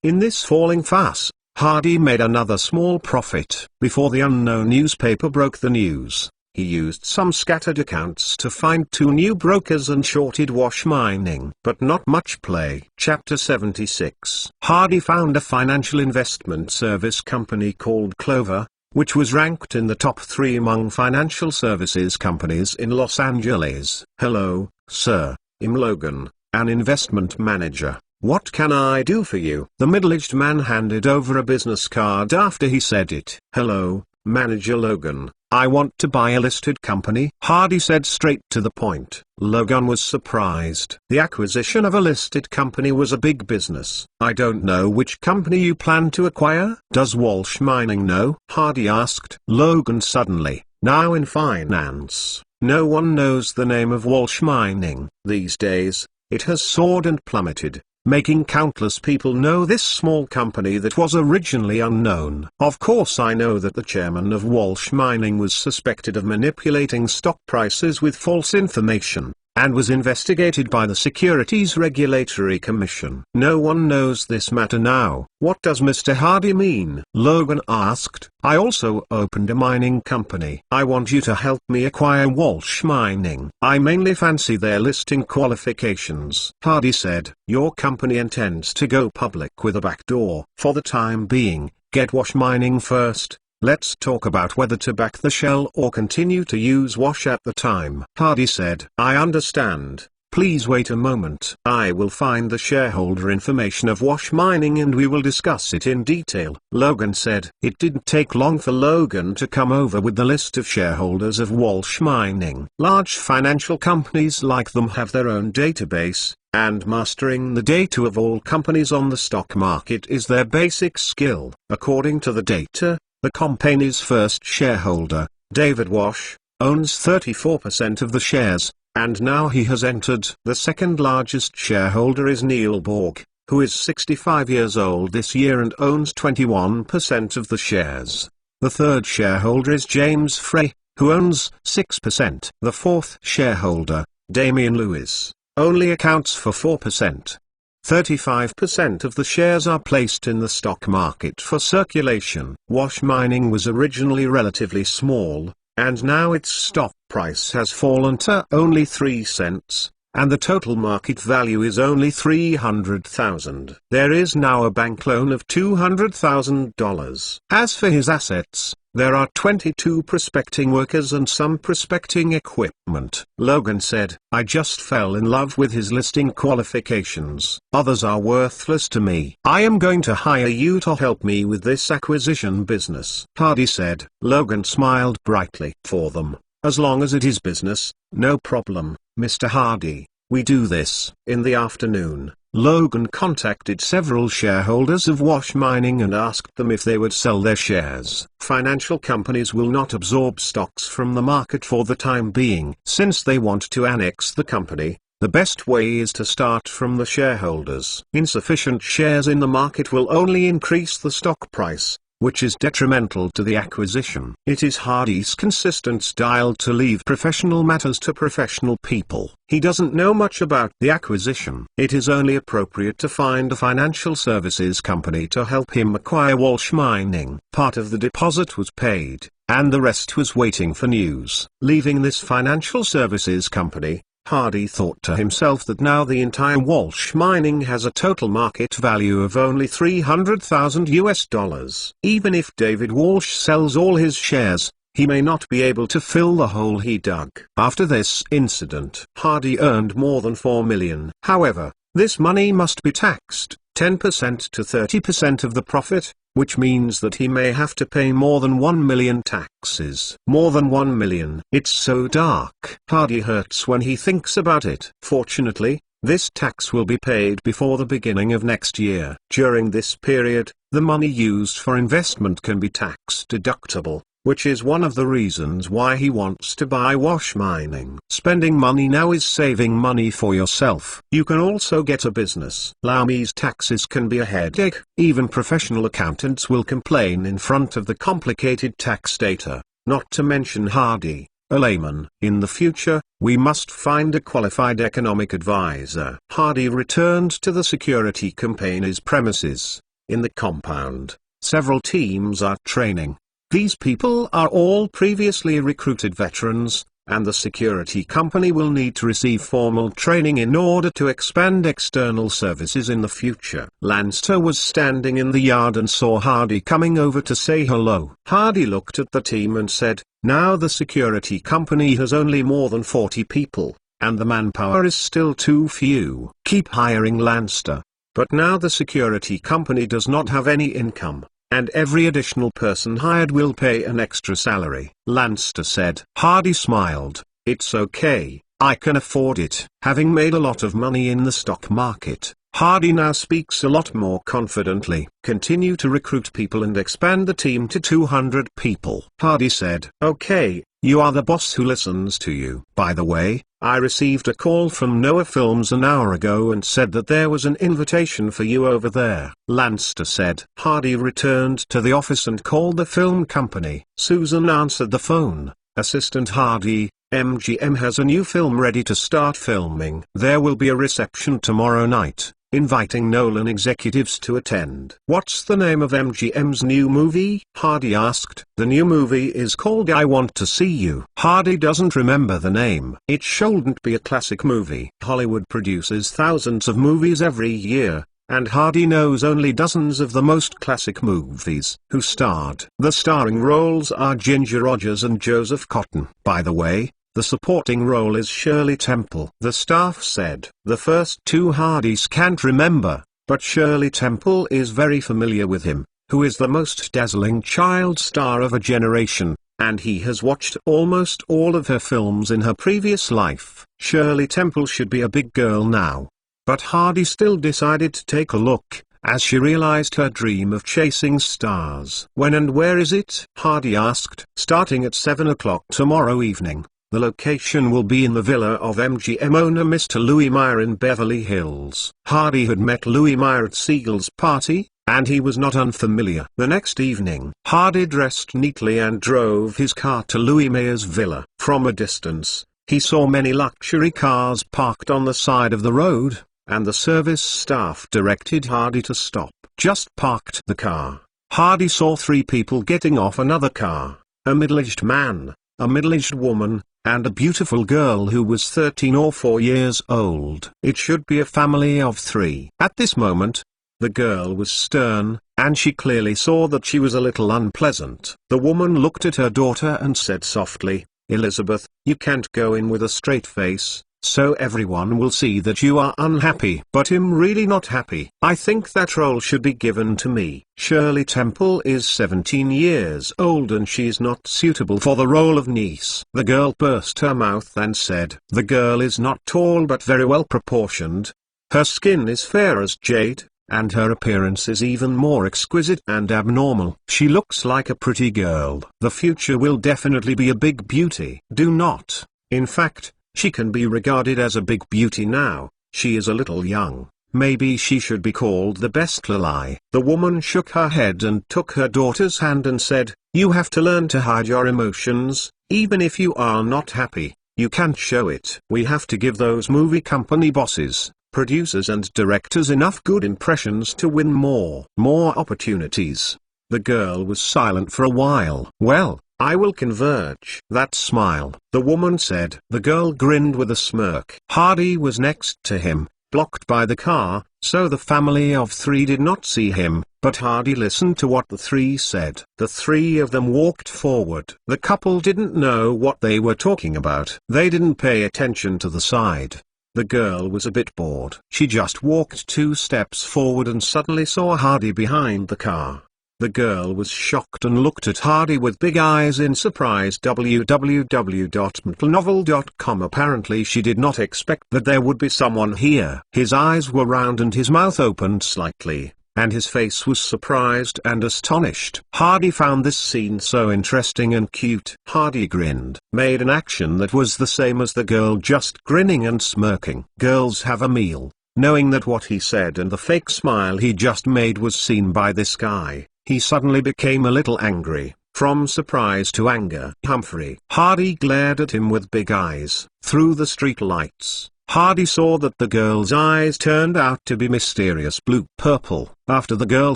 In this falling fast, Hardy made another small profit. Before the unknown newspaper broke the news, he used some scattered accounts to find 2 new brokers and shorted Walsh Mining. But not much play. Chapter 76. Hardy found a financial investment service company called Clover, which was ranked in the top 3 among financial services companies in Los Angeles. Hello, sir. I'm Logan, an investment manager. What can I do for you? The middle-aged man handed over a business card after he said it. Hello, Manager Logan. I want to buy a listed company. Hardy said straight to the point. Logan was surprised. The acquisition of a listed company was a big business. I don't know which company you plan to acquire. Does Walsh Mining know? Hardy asked. Logan suddenly, now in finance, no one knows the name of Walsh Mining. These days, it has soared and plummeted, making countless people know this small company that was originally unknown. Of course I know that the chairman of Walsh Mining was suspected of manipulating stock prices with false information, and was investigated by the Securities Regulatory Commission. No one knows this matter now. What does Mr. Hardy mean? Logan asked. I also opened a mining company. I want you to help me acquire Walsh Mining. I mainly fancy their listing qualifications. Hardy said, your company intends to go public with a backdoor. For the time being, get Walsh Mining first. Let's talk about whether to back the shell or continue to use Walsh at the time. Hardy said, I understand. Please wait a moment. I will find the shareholder information of Wash Mining and we will discuss it in detail. Logan said. It didn't take long for Logan to come over with the list of shareholders of Wash Mining. Large financial companies like them have their own database, and mastering the data of all companies on the stock market is their basic skill. According to the data, the company's first shareholder, David Wash, owns 34% of the shares, and now he has entered. The second largest shareholder is Neil Borg, who is 65 years old this year and owns 21% of the shares. The third shareholder is James Frey, who owns 6%. The fourth shareholder, Damian Lewis, only accounts for 4%. 35% of the shares are placed in the stock market for circulation. Wash Mining was originally relatively small, and now its stock price has fallen to only 3 cents, and the total market value is only $300,000. There is now a bank loan of $200,000. As for his assets, there are 22 prospecting workers and some prospecting equipment. Logan said, I just fell in love with his listing qualifications. Others are worthless to me. I am going to hire you to help me with this acquisition business. Hardy said. Logan smiled brightly. For them, as long as it is business, no problem, Mr. Hardy. We do this. In the afternoon, Logan contacted several shareholders of Wash Mining and asked them if they would sell their shares. Financial companies will not absorb stocks from the market for the time being. Since they want to annex the company, the best way is to start from the shareholders. Insufficient shares in the market will only increase the stock price, which is detrimental to the acquisition. It is Hardy's consistent style to leave professional matters to professional people. He doesn't know much about the acquisition. It is only appropriate to find a financial services company to help him acquire Wash Mining. Part of the deposit was paid, and the rest was waiting for news. Leaving this financial services company, Hardy thought to himself that now the entire Wash Mining has a total market value of only $300,000. Even if David Walsh sells all his shares, he may not be able to fill the hole he dug. After this incident, Hardy earned more than $4 million. However, this money must be taxed, 10% to 30% of the profit, which means that he may have to pay more than 1 million taxes. More than 1 million. It's so dark. Hardy hurts when he thinks about it. Fortunately, this tax will be paid before the beginning of next year. During this period, the money used for investment can be tax deductible, which is one of the reasons why he wants to buy Wash Mining. Spending money now is saving money for yourself. You can also get a business. Laomi's taxes can be a headache. Even professional accountants will complain in front of the complicated tax data, not to mention Hardy, a layman. In the future, we must find a qualified economic advisor. Hardy returned to the security company's premises. In the compound, several teams are training. These people are all previously recruited veterans, and the security company will need to receive formal training in order to expand external services in the future. Lanster was standing in the yard and saw Hardy coming over to say hello. Hardy looked at the team and said, now the security company has only more than 40 people, and the manpower is still too few. Keep hiring, Lanster. But now the security company does not have any income, and every additional person hired will pay an extra salary. Lanster said. Hardy smiled. It's okay, I can afford it. Having made a lot of money in the stock market, Hardy now speaks a lot more confidently. Continue to recruit people and expand the team to 200 people. Hardy said. Okay, you are the boss who listens to you. By the way, I received a call from Noah Films an hour ago and said that there was an invitation for you over there. Lanster said. Hardy returned to the office and called the film company. Susan answered the phone. Assistant Hardy, MGM has a new film ready to start filming. There will be a reception tomorrow night, inviting Nolan executives to attend. What's the name of MGM's new movie? Hardy asked. The new movie is called I Want to See You. Hardy doesn't remember the name. It shouldn't be a classic movie. Hollywood produces thousands of movies every year, and Hardy knows only dozens of the most classic movies. Who starred? The starring roles are Ginger Rogers and Joseph Cotton. By the way, The supporting role is Shirley Temple. The staff said, the first two Hardys can't remember, but Shirley Temple is very familiar with him, who is the most dazzling child star of a generation, and he has watched almost all of her films in her previous life. Shirley Temple should be a big girl now. But Hardy still decided to take a look, as she realized her dream of chasing stars. When and where is it? Hardy asked. Starting at 7 o'clock tomorrow evening. The location will be in the villa of MGM owner Mr. Louis Meyer in Beverly Hills. Hardy had met Louis Meyer at Siegel's party, and he was not unfamiliar. The next evening, Hardy dressed neatly and drove his car to Louis Meyer's villa. From a distance, he saw many luxury cars parked on the side of the road, and the service staff directed Hardy to stop. Just parked the car, Hardy saw three people getting off another car, a middle-aged man, a middle-aged woman, and a beautiful girl who was 13 or 14 years old. It should be a family of three. At this moment, the girl was stern, and she clearly saw that she was a little unpleasant. The woman looked at her daughter and said softly, Elizabeth, you can't go in with a straight face, so everyone will see that you are unhappy. But I'm really not happy. I think that role should be given to me. Shirley Temple is 17 years old and she's not suitable for the role of niece. The girl pursed her mouth and said, the girl is not tall but very well proportioned. Her skin is fair as jade, and her appearance is even more exquisite and abnormal. She looks like a pretty girl. The future will definitely be a big beauty. Do not. In fact, she can be regarded as a big beauty now. She is a little young. Maybe she should be called the best Lily. The woman shook her head and took her daughter's hand and said, you have to learn to hide your emotions. Even if you are not happy, you can't show it. We have to give those movie company bosses, producers and directors enough good impressions to win more opportunities. The girl was silent for a while. Well, I will converge. That smile, the woman said. The girl grinned with a smirk. Hardy was next to him, blocked by the car, so the family of three did not see him, but Hardy listened to what the three said. The three of them walked forward. The couple didn't know what they were talking about. They didn't pay attention to the side. The girl was a bit bored. She just walked 2 steps forward and suddenly saw Hardy behind the car. The girl was shocked and looked at Hardy with big eyes in surprise. www.mtlnovel.com. Apparently she did not expect that there would be someone here. His eyes were round and his mouth opened slightly, and his face was surprised and astonished. Hardy found this scene so interesting and cute. Hardy grinned, made an action that was the same as the girl, just grinning and smirking. Girls have a meal, knowing that what he said and the fake smile he just made was seen by this guy. He suddenly became a little angry, from surprise to anger. Humphrey. Hardy glared at him with big eyes. Through the street lights, Hardy saw that the girl's eyes turned out to be mysterious blue-purple. After the girl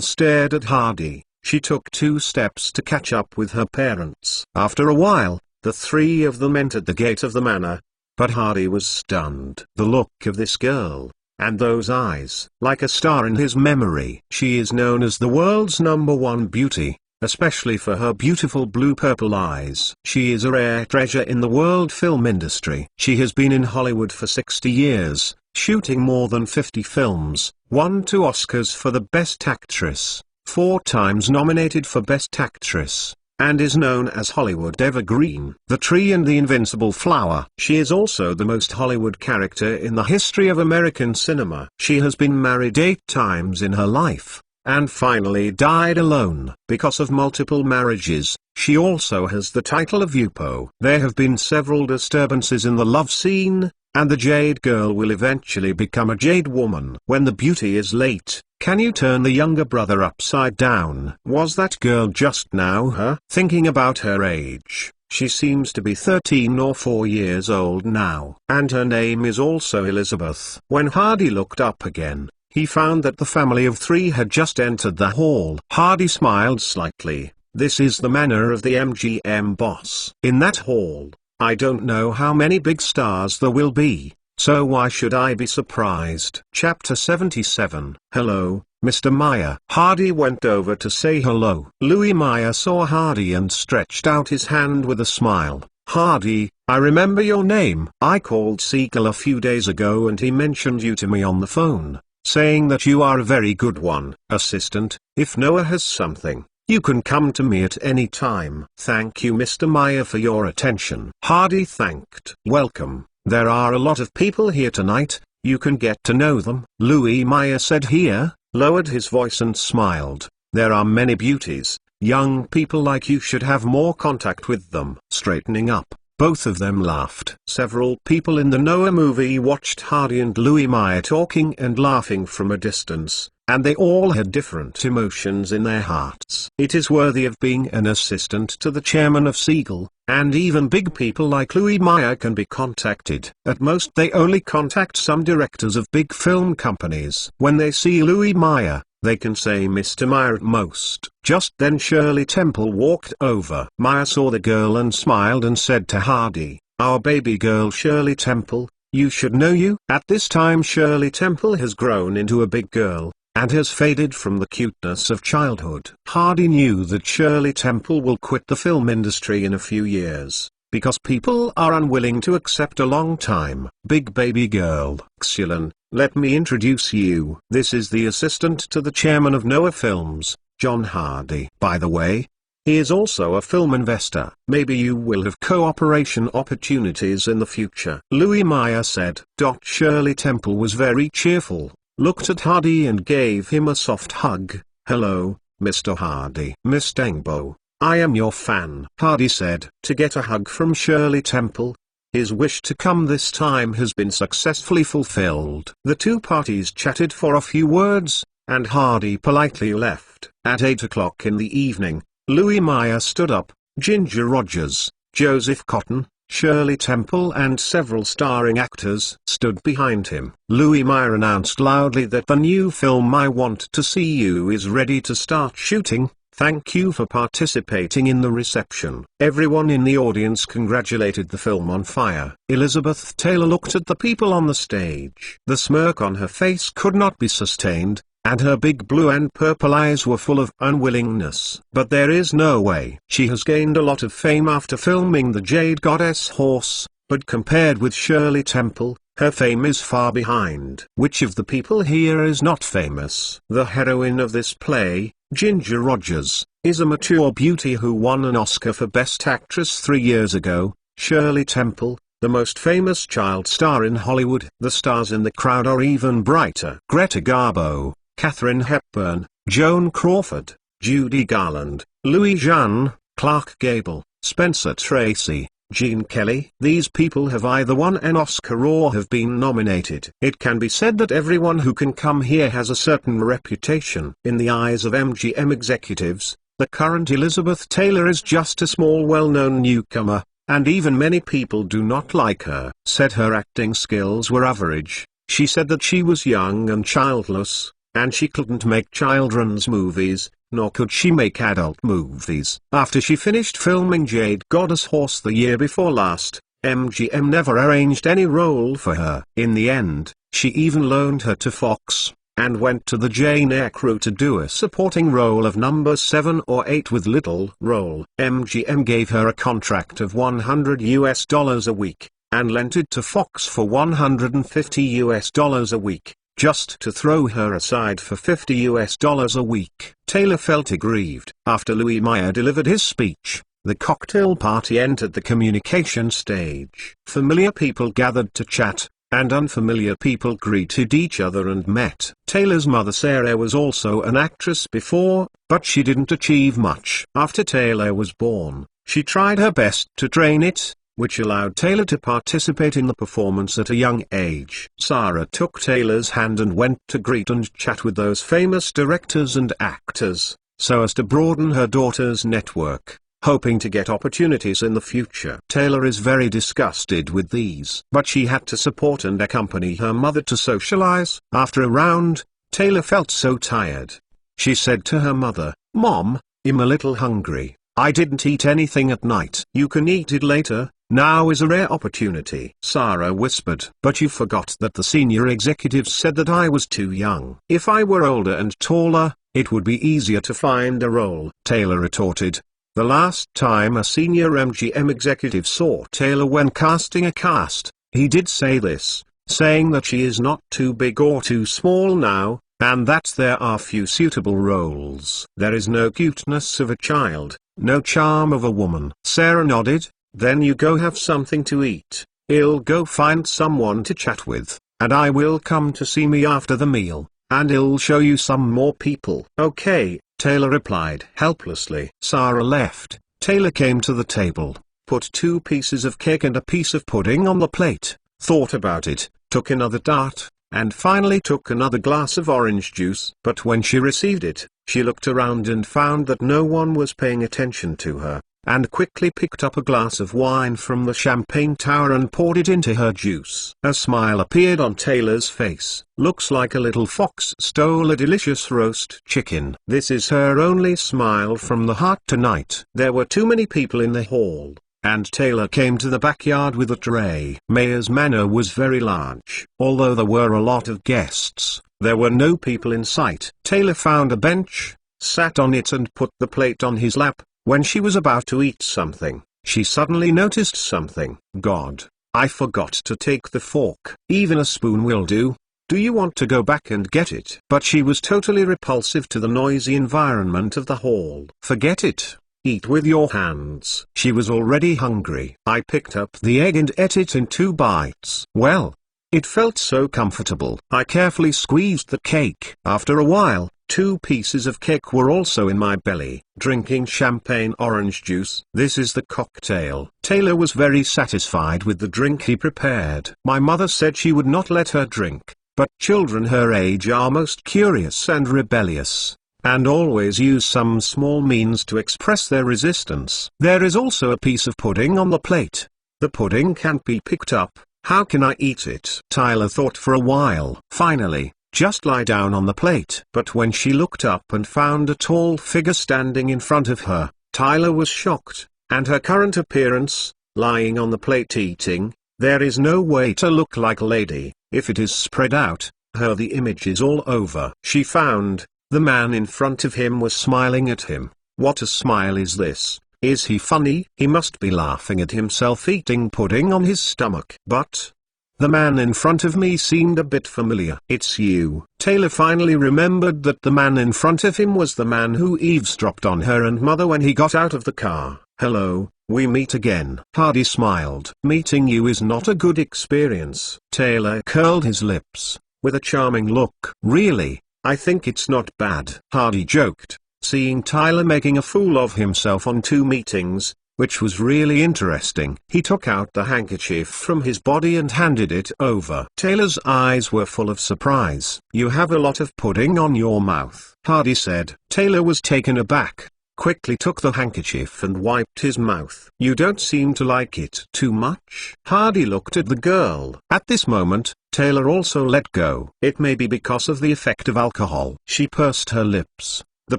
stared at Hardy, she took 2 steps to catch up with her parents. After a while, the three of them entered the gate of the manor, but Hardy was stunned. The look of this girl, and those eyes, like a star in his memory. She is known as the world's #1 beauty, especially for her beautiful blue-purple eyes. She is a rare treasure in the world film industry. She has been in Hollywood for 60 years, shooting more than 50 films, won 2 Oscars for the Best Actress, 4 times nominated for Best Actress, and is known as Hollywood Evergreen. The Tree and the Invincible Flower. She is also the most Hollywood character in the history of American cinema. She has been married 8 times in her life, and finally died alone. Because of multiple marriages, she also has the title of Yupo. There have been several disturbances in the love scene, and the Jade Girl will eventually become a Jade Woman. When the beauty is late, can you turn the younger brother upside down? Was that girl just now her? Thinking about her age, she seems to be 13 or 14 years old now. And her name is also Elizabeth. When Hardy looked up again, he found that the family of 3 had just entered the hall. Hardy smiled slightly. This is the manor of the MGM boss. In that hall, I don't know how many big stars there will be, so why should I be surprised? Chapter 77. Hello, Mr. Meyer. Hardy went over to say hello. Louis Meyer saw Hardy and stretched out his hand with a smile. Hardy, I remember your name. I called Siegel a few days ago and he mentioned you to me on the phone, saying that you are a very good one. Assistant, if Noah has something, you can come to me at any time. Thank you Mr. Meyer for your attention. Hardy thanked. Welcome, there are a lot of people here tonight, you can get to know them. Louis Meyer said here, lowered his voice and smiled. There are many beauties. Young people like you should have more contact with them. Straightening up, both of them laughed. Several people in the Noah movie watched Hardy and Louis Meyer talking and laughing from a distance, and they all had different emotions in their hearts. It is worthy of being an assistant to the chairman of Siegel, and even big people like Louis Meyer can be contacted. At most they only contact some directors of big film companies. When they see Louis Meyer, they can say Mr. Meyer at most. Just then Shirley Temple walked over. Meyer saw the girl and smiled and said to Hardy, our baby girl Shirley Temple, you should know you. At this time Shirley Temple has grown into a big girl, and has faded from the cuteness of childhood. Hardy knew that Shirley Temple will quit the film industry in a few years, because people are unwilling to accept a long time. Big baby girl. Xylan, let me introduce you. This is the assistant to the chairman of Noah Films, John Hardy. By the way, he is also a film investor. Maybe you will have cooperation opportunities in the future. Louis Meyer said. Shirley Temple was very cheerful, looked at Hardy and gave him a soft hug. Hello, Mr. Hardy. Miss Dangbo, I am your fan. Hardy said. To get a hug from Shirley Temple, his wish to come this time has been successfully fulfilled. The two parties chatted for a few words, and Hardy politely left. At 8 o'clock in the evening, Louis Meyer stood up. Ginger Rogers, Joseph Cotton, Shirley Temple and several starring actors stood behind him. Louis Meyer announced loudly that the new film I Want to See You is ready to start shooting. Thank you for participating in the reception. Everyone in the audience congratulated the film on fire. Elizabeth Taylor looked at the people on the stage. The smirk on her face could not be sustained, and her big blue and purple eyes were full of unwillingness. But there is no way. She has gained a lot of fame after filming The Jade Goddess Horse, but compared with Shirley Temple, her fame is far behind. Which of the people here is not famous? The heroine of this play, Ginger Rogers, is a mature beauty who won an Oscar for Best Actress 3 years ago. Shirley Temple, the most famous child star in Hollywood. The stars in the crowd are even brighter. Greta Garbo, Katharine Hepburn, Joan Crawford, Judy Garland, Louis Jean, Clark Gable, Spencer Tracy, Gene Kelly. These people have either won an Oscar or have been nominated. It can be said that everyone who can come here has a certain reputation. In the eyes of MGM executives, the current Elizabeth Taylor is just a small well-known newcomer, and even many people do not like her. Said her acting skills were average. She said that she was young and childless, and she couldn't make children's movies, nor could she make adult movies. After she finished filming Jade Goddess Horse the year before last, MGM never arranged any role for her. In the end, she even loaned her to Fox, and went to the Jane Eyre crew to do a supporting role of number 7 or 8 with little role. MGM gave her a contract of $100 a week, and lent it to Fox for $150 a week, just to throw her aside for $50 a week. Taylor felt aggrieved. After Louis Meyer delivered his speech, the cocktail party entered the communication stage. Familiar people gathered to chat, and unfamiliar people greeted each other and met. Taylor's mother Sarah was also an actress before, but she didn't achieve much. After Taylor was born, she tried her best to train it, which allowed Taylor to participate in the performance at a young age. Sarah took Taylor's hand and went to greet and chat with those famous directors and actors, so as to broaden her daughter's network, hoping to get opportunities in the future. Taylor is very disgusted with these, but she had to support and accompany her mother to socialize. After a round, Taylor felt so tired. She said to her mother, "Mom, I'm a little hungry. I didn't eat anything at night." "You can eat it later. Now is a rare opportunity," Sarah whispered. "But you forgot that the senior executives said that I was too young. If I were older and taller, it would be easier to find a role," Taylor retorted. The last time a senior MGM executive saw Taylor when casting a cast, he did say this, saying that she is not too big or too small now, and that there are few suitable roles. There is no cuteness of a child, no charm of a woman. Sarah nodded. Then you go have something to eat, I'll go find someone to chat with, and I will come to see me after the meal, and I'll show you some more people. Okay, Taylor replied helplessly. Sarah left. Taylor came to the table, put 2 pieces of cake and a piece of pudding on the plate, thought about it, took another dart, and finally took another glass of orange juice. But when she received it, she looked around and found that no one was paying attention to her, and quickly picked up a glass of wine from the champagne tower and poured it into her juice. A smile appeared on Taylor's face. Looks like a little fox stole a delicious roast chicken. This is her only smile from the heart tonight. There were too many people in the hall, and Taylor came to the backyard with a tray. Mayor's Manor was very large. Although there were a lot of guests, there were no people in sight. Taylor found a bench, sat on it and put the plate on his lap. When she was about to eat something, she suddenly noticed something. God, I forgot to take the fork. Even a spoon will do. Do you want to go back and get it? But she was totally repulsive to the noisy environment of the hall. Forget it. Eat with your hands. She was already hungry. I picked up the egg and ate it in 2 bites. Well, it felt so comfortable. I carefully squeezed the cake. After a while, 2 pieces of cake were also in my belly. Drinking champagne orange juice. This is the cocktail. Taylor was very satisfied with the drink he prepared. My mother said she would not let her drink, but children her age are most curious and rebellious, and always use some small means to express their resistance. There is also a piece of pudding on the plate. The pudding can't be picked up. How can I eat it? Tyler thought for a while. Finally, just lie down on the plate. But when she looked up and found a tall figure standing in front of her, Tyler was shocked, and her current appearance, lying on the plate eating, there is no way to look like a lady. If it is spread out, the image is all over. She found, the man in front of him was smiling at him. What a smile is this? Is he funny? He must be laughing at himself eating pudding on his stomach. But the man in front of me seemed a bit familiar. It's you. Taylor finally remembered that the man in front of him was the man who eavesdropped on her and mother when he got out of the car. Hello, we meet again. Hardy smiled. Meeting you is not a good experience. Taylor curled his lips, with a charming look. Really, I think it's not bad. Hardy joked, seeing Tyler making a fool of himself on 2 meetings, which was really interesting. He took out the handkerchief from his body and handed it over. Taylor's eyes were full of surprise. You have a lot of pudding on your mouth, Hardy said. Taylor was taken aback, quickly took the handkerchief and wiped his mouth. You don't seem to like it too much. Hardy looked at the girl. At this moment, Taylor also let go. It may be because of the effect of alcohol. She pursed her lips. The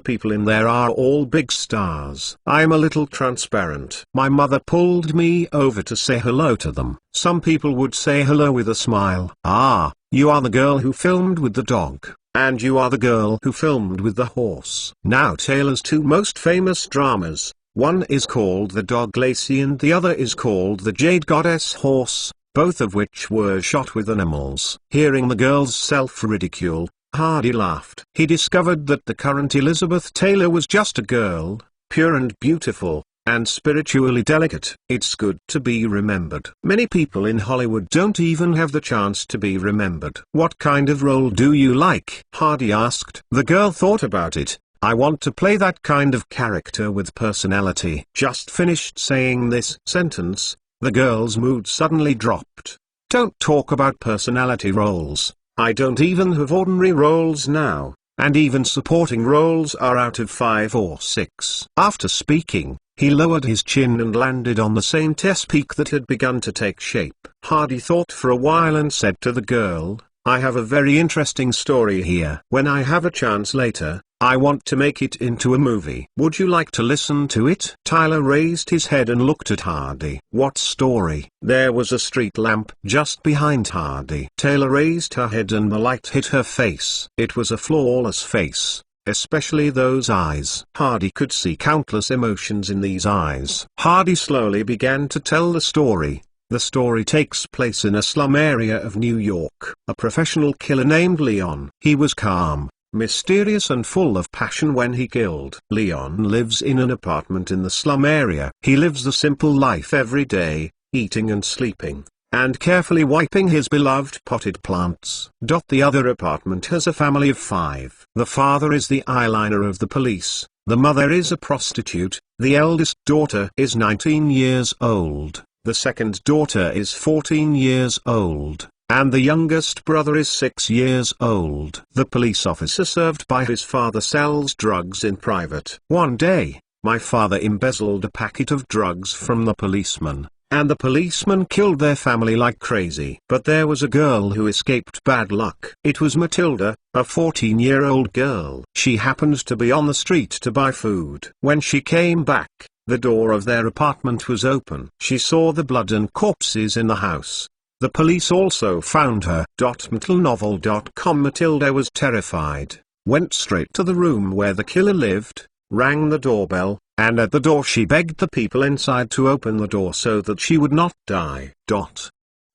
people in there are all big stars. I'm a little transparent. My mother pulled me over to say hello to them. Some people would say hello with a smile. Ah, you are the girl who filmed with the dog. And you are the girl who filmed with the horse. Now Taylor's 2 most famous dramas, one is called The Dog Lacey and the other is called The Jade Goddess Horse, both of which were shot with animals. Hearing the girl's self-ridicule, Hardy laughed. He discovered that the current Elizabeth Taylor was just a girl, pure and beautiful, and spiritually delicate. It's good to be remembered. Many people in Hollywood don't even have the chance to be remembered. What kind of role do you like? Hardy asked. The girl thought about it. I want to play that kind of character with personality. Just finished saying this sentence, the girl's mood suddenly dropped. Don't talk about personality roles. I don't even have ordinary roles now, and even supporting roles are out of 5 or 6. After speaking, he lowered his chin and landed on the same test peak that had begun to take shape. Hardy thought for a while and said to the girl, I have a very interesting story here. When I have a chance later, I want to make it into a movie. Would you like to listen to it? Tyler raised his head and looked at Hardy. What story? There was a street lamp just behind Hardy. Taylor raised her head and the light hit her face. It was a flawless face, especially those eyes. Hardy could see countless emotions in these eyes. Hardy slowly began to tell the story. The story takes place in a slum area of New York. A professional killer named Leon. He was calm, mysterious and full of passion when he killed. Leon lives in an apartment in the slum area. He lives the simple life every day, eating and sleeping, and carefully wiping his beloved potted plants. The other apartment has a family of 5. The father is the eyeliner of the police, the mother is a prostitute, the eldest daughter is 19 years old, the second daughter is 14 years old, and the youngest brother is 6 years old. The police officer served by his father sells drugs in private. One day, my father embezzled a packet of drugs from the policeman, and the policeman killed their family like crazy. But there was a girl who escaped bad luck. It was Matilda, a 14-year-old girl. She happened to be on the street to buy food. When she came back, the door of their apartment was open. She saw the blood and corpses in the house. The police also found her. MatildaNovel.com. Matilda was terrified, went straight to the room where the killer lived, rang the doorbell, and at the door she begged the people inside to open the door so that she would not die.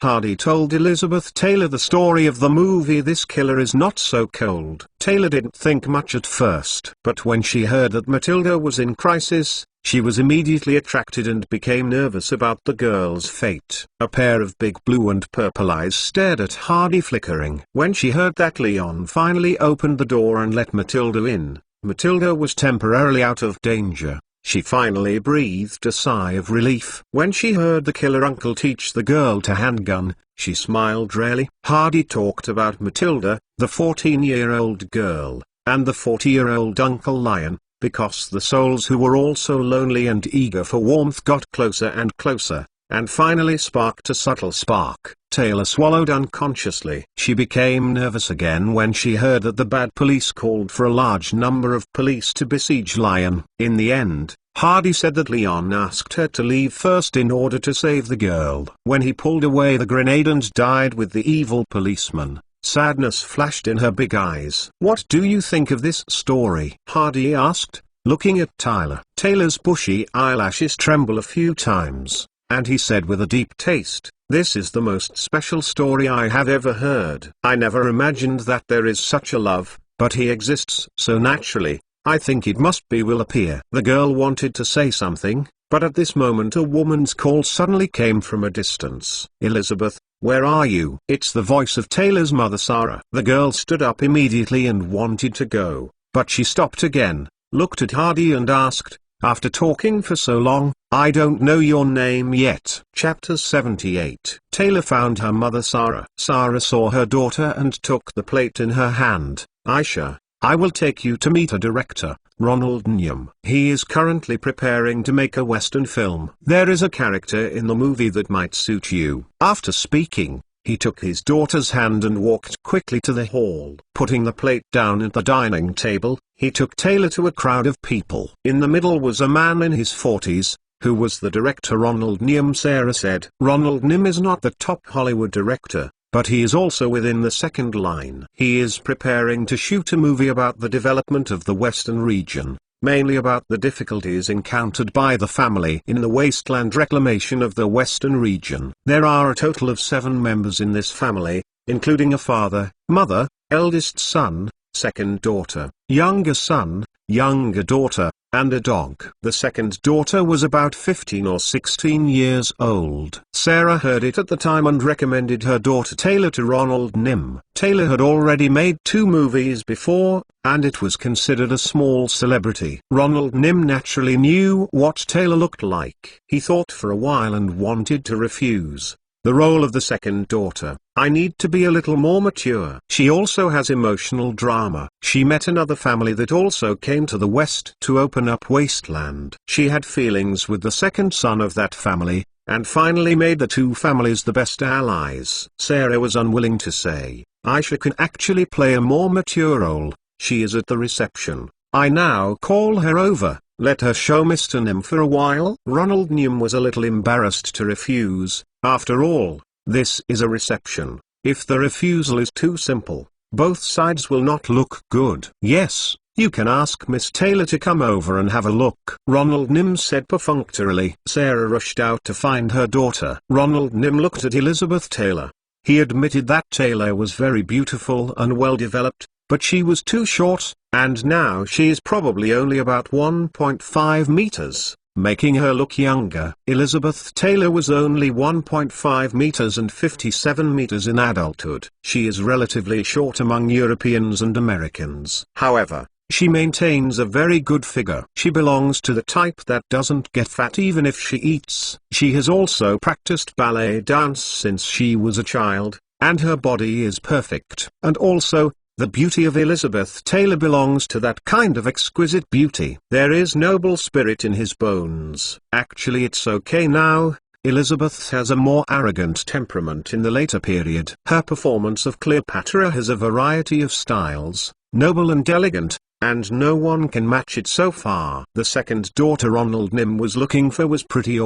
Hardy told Elizabeth Taylor the story of the movie This Killer Is Not So Cold. Taylor didn't think much at first, but when she heard that Matilda was in crisis, she was immediately attracted and became nervous about the girl's fate. A pair of big blue and purple eyes stared at Hardy, flickering. When she heard that Leon finally opened the door and let Matilda in, Matilda was temporarily out of danger. She finally breathed a sigh of relief. When she heard the killer uncle teach the girl to handgun, she smiled rarely. Hardy talked about Matilda, the 14-year-old girl, and the 40-year-old Uncle Lion, because the souls who were also lonely and eager for warmth got closer and closer, and finally sparked a subtle spark. Taylor swallowed unconsciously. She became nervous again when she heard that the bad police called for a large number of police to besiege Lion. In the end, Hardy said that Leon asked her to leave first in order to save the girl. When he pulled away the grenade and died with the evil policeman, sadness flashed in her big eyes. "What do you think of this story?" Hardy asked, looking at Tyler. Taylor's bushy eyelashes trembled a few times, and he said with a deep taste, "This is the most special story I have ever heard. I never imagined that there is such a love, but he exists so naturally. I think it must be will appear." The girl wanted to say something, but at this moment a woman's call suddenly came from a distance. "Elizabeth, where are you?" It's the voice of Taylor's mother, Sarah. The girl stood up immediately and wanted to go, but she stopped again, looked at Hardy and asked, after talking for so long, "I don't know your name yet." Chapter 78. Taylor found her mother Sarah. Sarah saw her daughter and took the plate in her hand. "Aisha, I will take you to meet a director, Ronald Neum. He is currently preparing to make a Western film. There is a character in the movie that might suit you." After speaking, he took his daughter's hand and walked quickly to the hall. Putting the plate down at the dining table, he took Taylor to a crowd of people. In the middle was a man in his 40s, who was the director Ronald Neum. Sarah said, "Ronald Neum is not the top Hollywood director, but he is also within the second line. He is preparing to shoot a movie about the development of the Western region, mainly about the difficulties encountered by the family in the wasteland reclamation of the Western region. There are a total of 7 members in this family, including a father, mother, eldest son, second daughter, younger son, younger daughter, and a dog. The second daughter was about 15 or 16 years old. Sarah heard it at the time and recommended her daughter Taylor to Ronald Neum. Taylor had already made 2 movies before, and it was considered a small celebrity. Ronald Neum naturally knew what Taylor looked like. He thought for a while and wanted to refuse the role of the second daughter. "I need to be a little more mature. She also has emotional drama. She met another family that also came to the West to open up wasteland. She had feelings with the second son of that family, and finally made the 2 families the best allies." Sarah was unwilling to say, "Aisha can actually play a more mature role. She is at the reception. I now call her over. Let her show Mr. Neum for a while." Ronald Neum was a little embarrassed to refuse. After all, this is a reception. If the refusal is too simple, both sides will not look good. "Yes, You can ask Miss Taylor to come over and have a look," Ronald Nim said perfunctorily. Sarah rushed out to find her daughter. Ronald Nim looked at Elizabeth Taylor. He admitted that Taylor was very beautiful and well developed, but she was too short, and now she is probably only about 1.5 meters, making her look younger. Elizabeth Taylor was only 1.5 meters and 57 meters in adulthood. She is relatively short among Europeans and Americans. However, she maintains a very good figure. She belongs to the type that doesn't get fat even if she eats. She has also practiced ballet dance since she was a child, and her body is perfect. And also, the beauty of Elizabeth Taylor belongs to that kind of exquisite beauty. There is noble spirit in his bones. Actually, it's okay now. Elizabeth has a more arrogant temperament in the later period. Her performance of Cleopatra has a variety of styles, noble and elegant, and no one can match it so far. The second daughter Ronald Nim was looking for was pretty,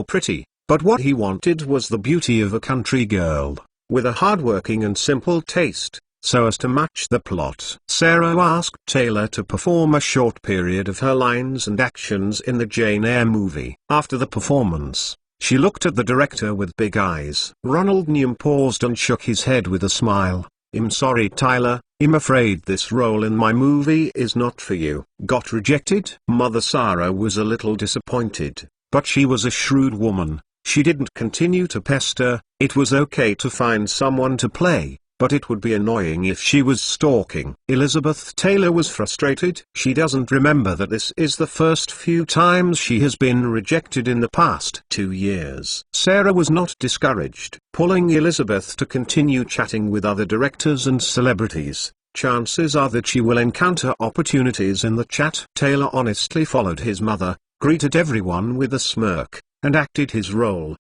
but what he wanted was the beauty of a country girl, with a hard-working and simple taste, so as to match the plot. Sarah asked Taylor to perform a short period of her lines and actions in the Jane Eyre movie. After the performance, she looked at the director with big eyes. Ronald Nim paused and shook his head with a smile. "I'm sorry, Tyler, I'm afraid this role in my movie is not for you." Got rejected? Mother Sarah was a little disappointed, but she was a shrewd woman. She didn't continue to pester. It was okay to find someone to play, but it would be annoying if she was stalking. Elizabeth Taylor was frustrated. She doesn't remember that this is the first few times she has been rejected in the past 2 years. Sarah was not discouraged, pulling Elizabeth to continue chatting with other directors and celebrities. Chances are that she will encounter opportunities in the chat. Taylor honestly followed his mother, greeted everyone with a smirk, and acted his role.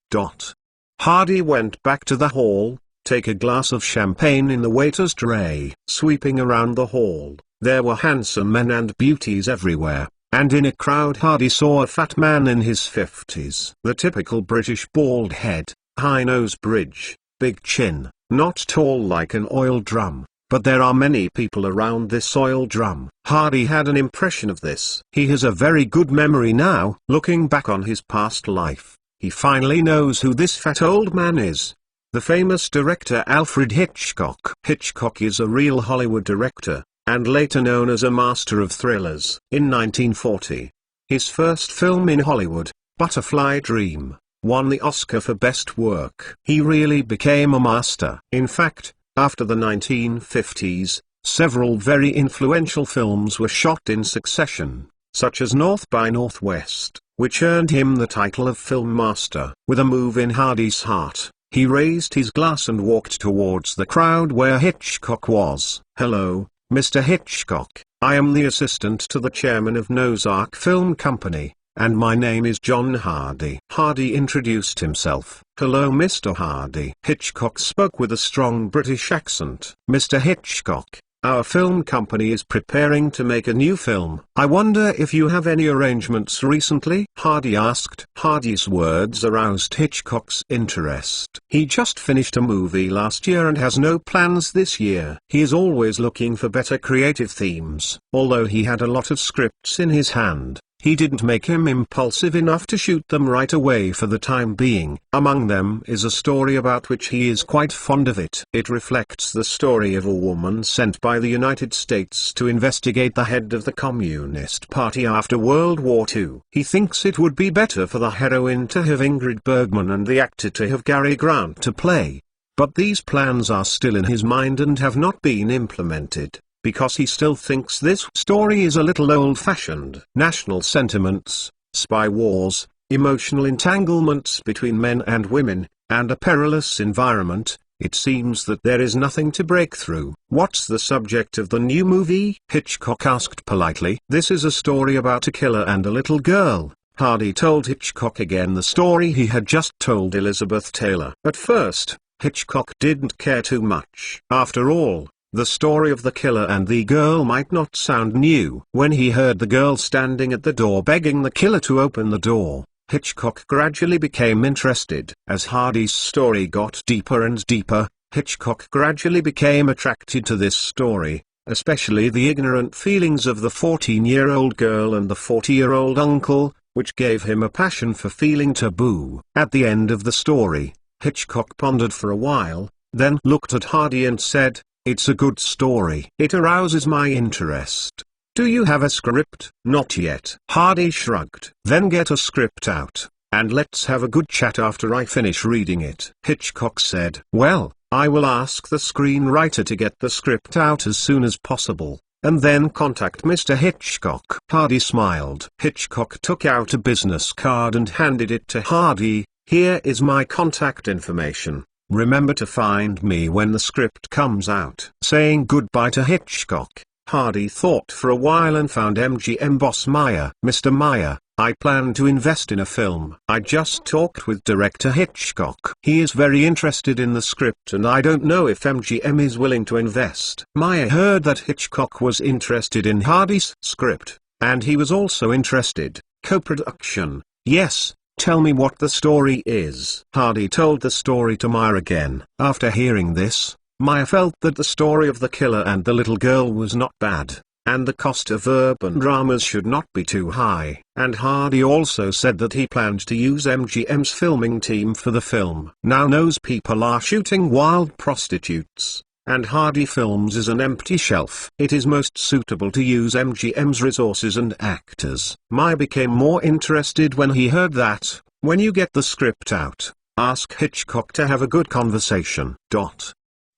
Hardy went back to the hall, take a glass of champagne in the waiter's tray. Sweeping around the hall, there were handsome men and beauties everywhere, and in a crowd Hardy saw a fat man in his 50s. The typical British bald head, high nose bridge, big chin, not tall like an oil drum, but there are many people around this oil drum. Hardy had an impression of this. He has a very good memory now. Looking back on his past life, he finally knows who this fat old man is. The famous director Alfred Hitchcock. Hitchcock is a real Hollywood director, and later known as a master of thrillers. In 1940, his first film in Hollywood, Butterfly Dream, won the Oscar for Best Work. He really became a master. In fact, after the 1950s, several very influential films were shot in succession, such as North by Northwest, which earned him the title of Film Master. With a move in Hardy's heart, he raised his glass and walked towards the crowd where Hitchcock was. "Hello, Mr. Hitchcock. I am the assistant to the chairman of Noah's Ark Film Company, and my name is John Hardy." Hardy introduced himself. "Hello, Mr. Hardy." Hitchcock spoke with a strong British accent. "Mr. Hitchcock, our film company is preparing to make a new film. I wonder if you have any arrangements recently?" Hardy asked. Hardy's words aroused Hitchcock's interest. He just finished a movie last year and has no plans this year. He is always looking for better creative themes. Although he had a lot of scripts in his hand, he didn't make him impulsive enough to shoot them right away for the time being. Among them is a story about which he is quite fond of it. It reflects the story of a woman sent by the United States to investigate the head of the Communist Party after World War II. He thinks it would be better for the heroine to have Ingrid Bergman and the actor to have Cary Grant to play. But these plans are still in his mind and have not been implemented, because he still thinks this story is a little old-fashioned. National sentiments, spy wars, emotional entanglements between men and women, and a perilous environment. It seems that there is nothing to break through. "What's the subject of the new movie?" Hitchcock asked politely. "This is a story about a killer and a little girl." Hardy told Hitchcock again the story he had just told Elizabeth Taylor. At first, Hitchcock didn't care too much. After all, the story of the killer and the girl might not sound new. When he heard the girl standing at the door begging the killer to open the door, Hitchcock gradually became interested. As Hardy's story got deeper and deeper, Hitchcock gradually became attracted to this story, especially the ignorant feelings of the 14-year-old girl and the 40-year-old uncle, which gave him a passion for feeling taboo. At the end of the story, Hitchcock pondered for a while, then looked at Hardy and said, "It's a good story. It arouses my interest. Do you have a script?" "Not yet." Hardy shrugged. "Then get a script out, and let's have a good chat after I finish reading it." Hitchcock said, "Well, I will ask the screenwriter to get the script out as soon as possible, and then contact Mr. Hitchcock." Hardy smiled. Hitchcock took out a business card and handed it to Hardy. "Here is my contact information. Remember to find me when the script comes out." Saying goodbye to Hitchcock, Hardy thought for a while and found MGM boss Meyer. "Mr. Meyer, I plan to invest in a film. I just talked with director Hitchcock. He is very interested in the script and I don't know if MGM is willing to invest." Meyer heard that Hitchcock was interested in Hardy's script, and he was also interested. "Co-production, yes. Tell me what the story is." Hardy told the story to Meyer again. After hearing this, Meyer felt that the story of the killer and the little girl was not bad, and the cost of urban dramas should not be too high. And Hardy also said that he planned to use MGM's filming team for the film. Now knows people are shooting wild prostitutes, and Hardy Films is an empty shelf. It is most suitable to use MGM's resources and actors. Meyer became more interested when he heard that, when you get the script out, ask Hitchcock to have a good conversation.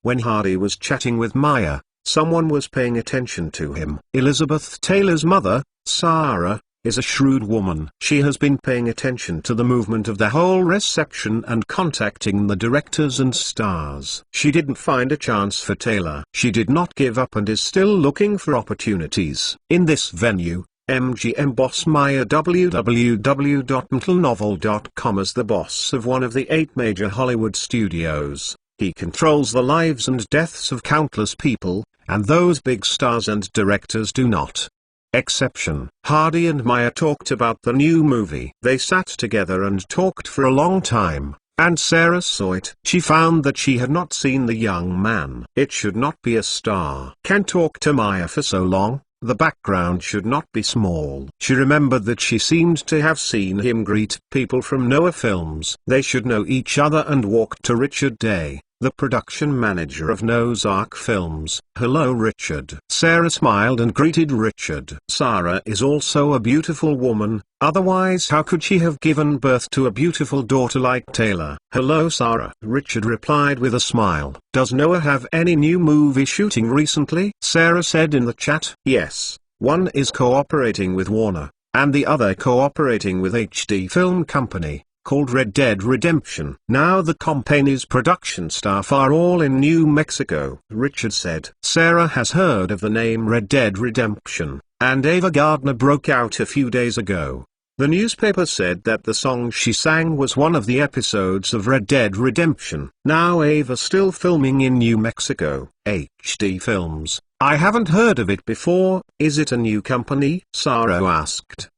When Hardy was chatting with Meyer, someone was paying attention to him. Elizabeth Taylor's mother, Sarah, is a shrewd woman. She has been paying attention to the movement of the whole reception and contacting the directors and stars. She didn't find a chance for Taylor. She did not give up and is still looking for opportunities. In this venue, MGM boss Meyer www.mentalnovel.com is the boss of one of the 8 major Hollywood studios. He controls the lives and deaths of countless people, and those big stars and directors do not. Exception. Hardy and Meyer talked about the new movie. They sat together and talked for a long time, and Sarah saw it. She found that she had not seen the young man. It should not be a star. Can talk to Meyer for so long. The background should not be small. She remembered that she seemed to have seen him greet people from Noah Films. They should know each other and walked to Richard Day, the production manager of Noah's Ark Films. "Hello Richard." Sarah smiled and greeted Richard. Sarah is also a beautiful woman, otherwise how could she have given birth to a beautiful daughter like Taylor? "Hello Sarah." Richard replied with a smile. "Does Noah have any new movie shooting recently?" Sarah said in the chat. "Yes, one is cooperating with Warner, and the other cooperating with HD Film Company, called Red Dead Redemption. Now the company's production staff are all in New Mexico," Richard said. Sarah has heard of the name Red Dead Redemption, and Ava Gardner broke out a few days ago. The newspaper said that the song she sang was one of the episodes of Red Dead Redemption. Now Ava's still filming in New Mexico. HD Films. "I haven't heard of it before. Is it a new company?" Sarah asked.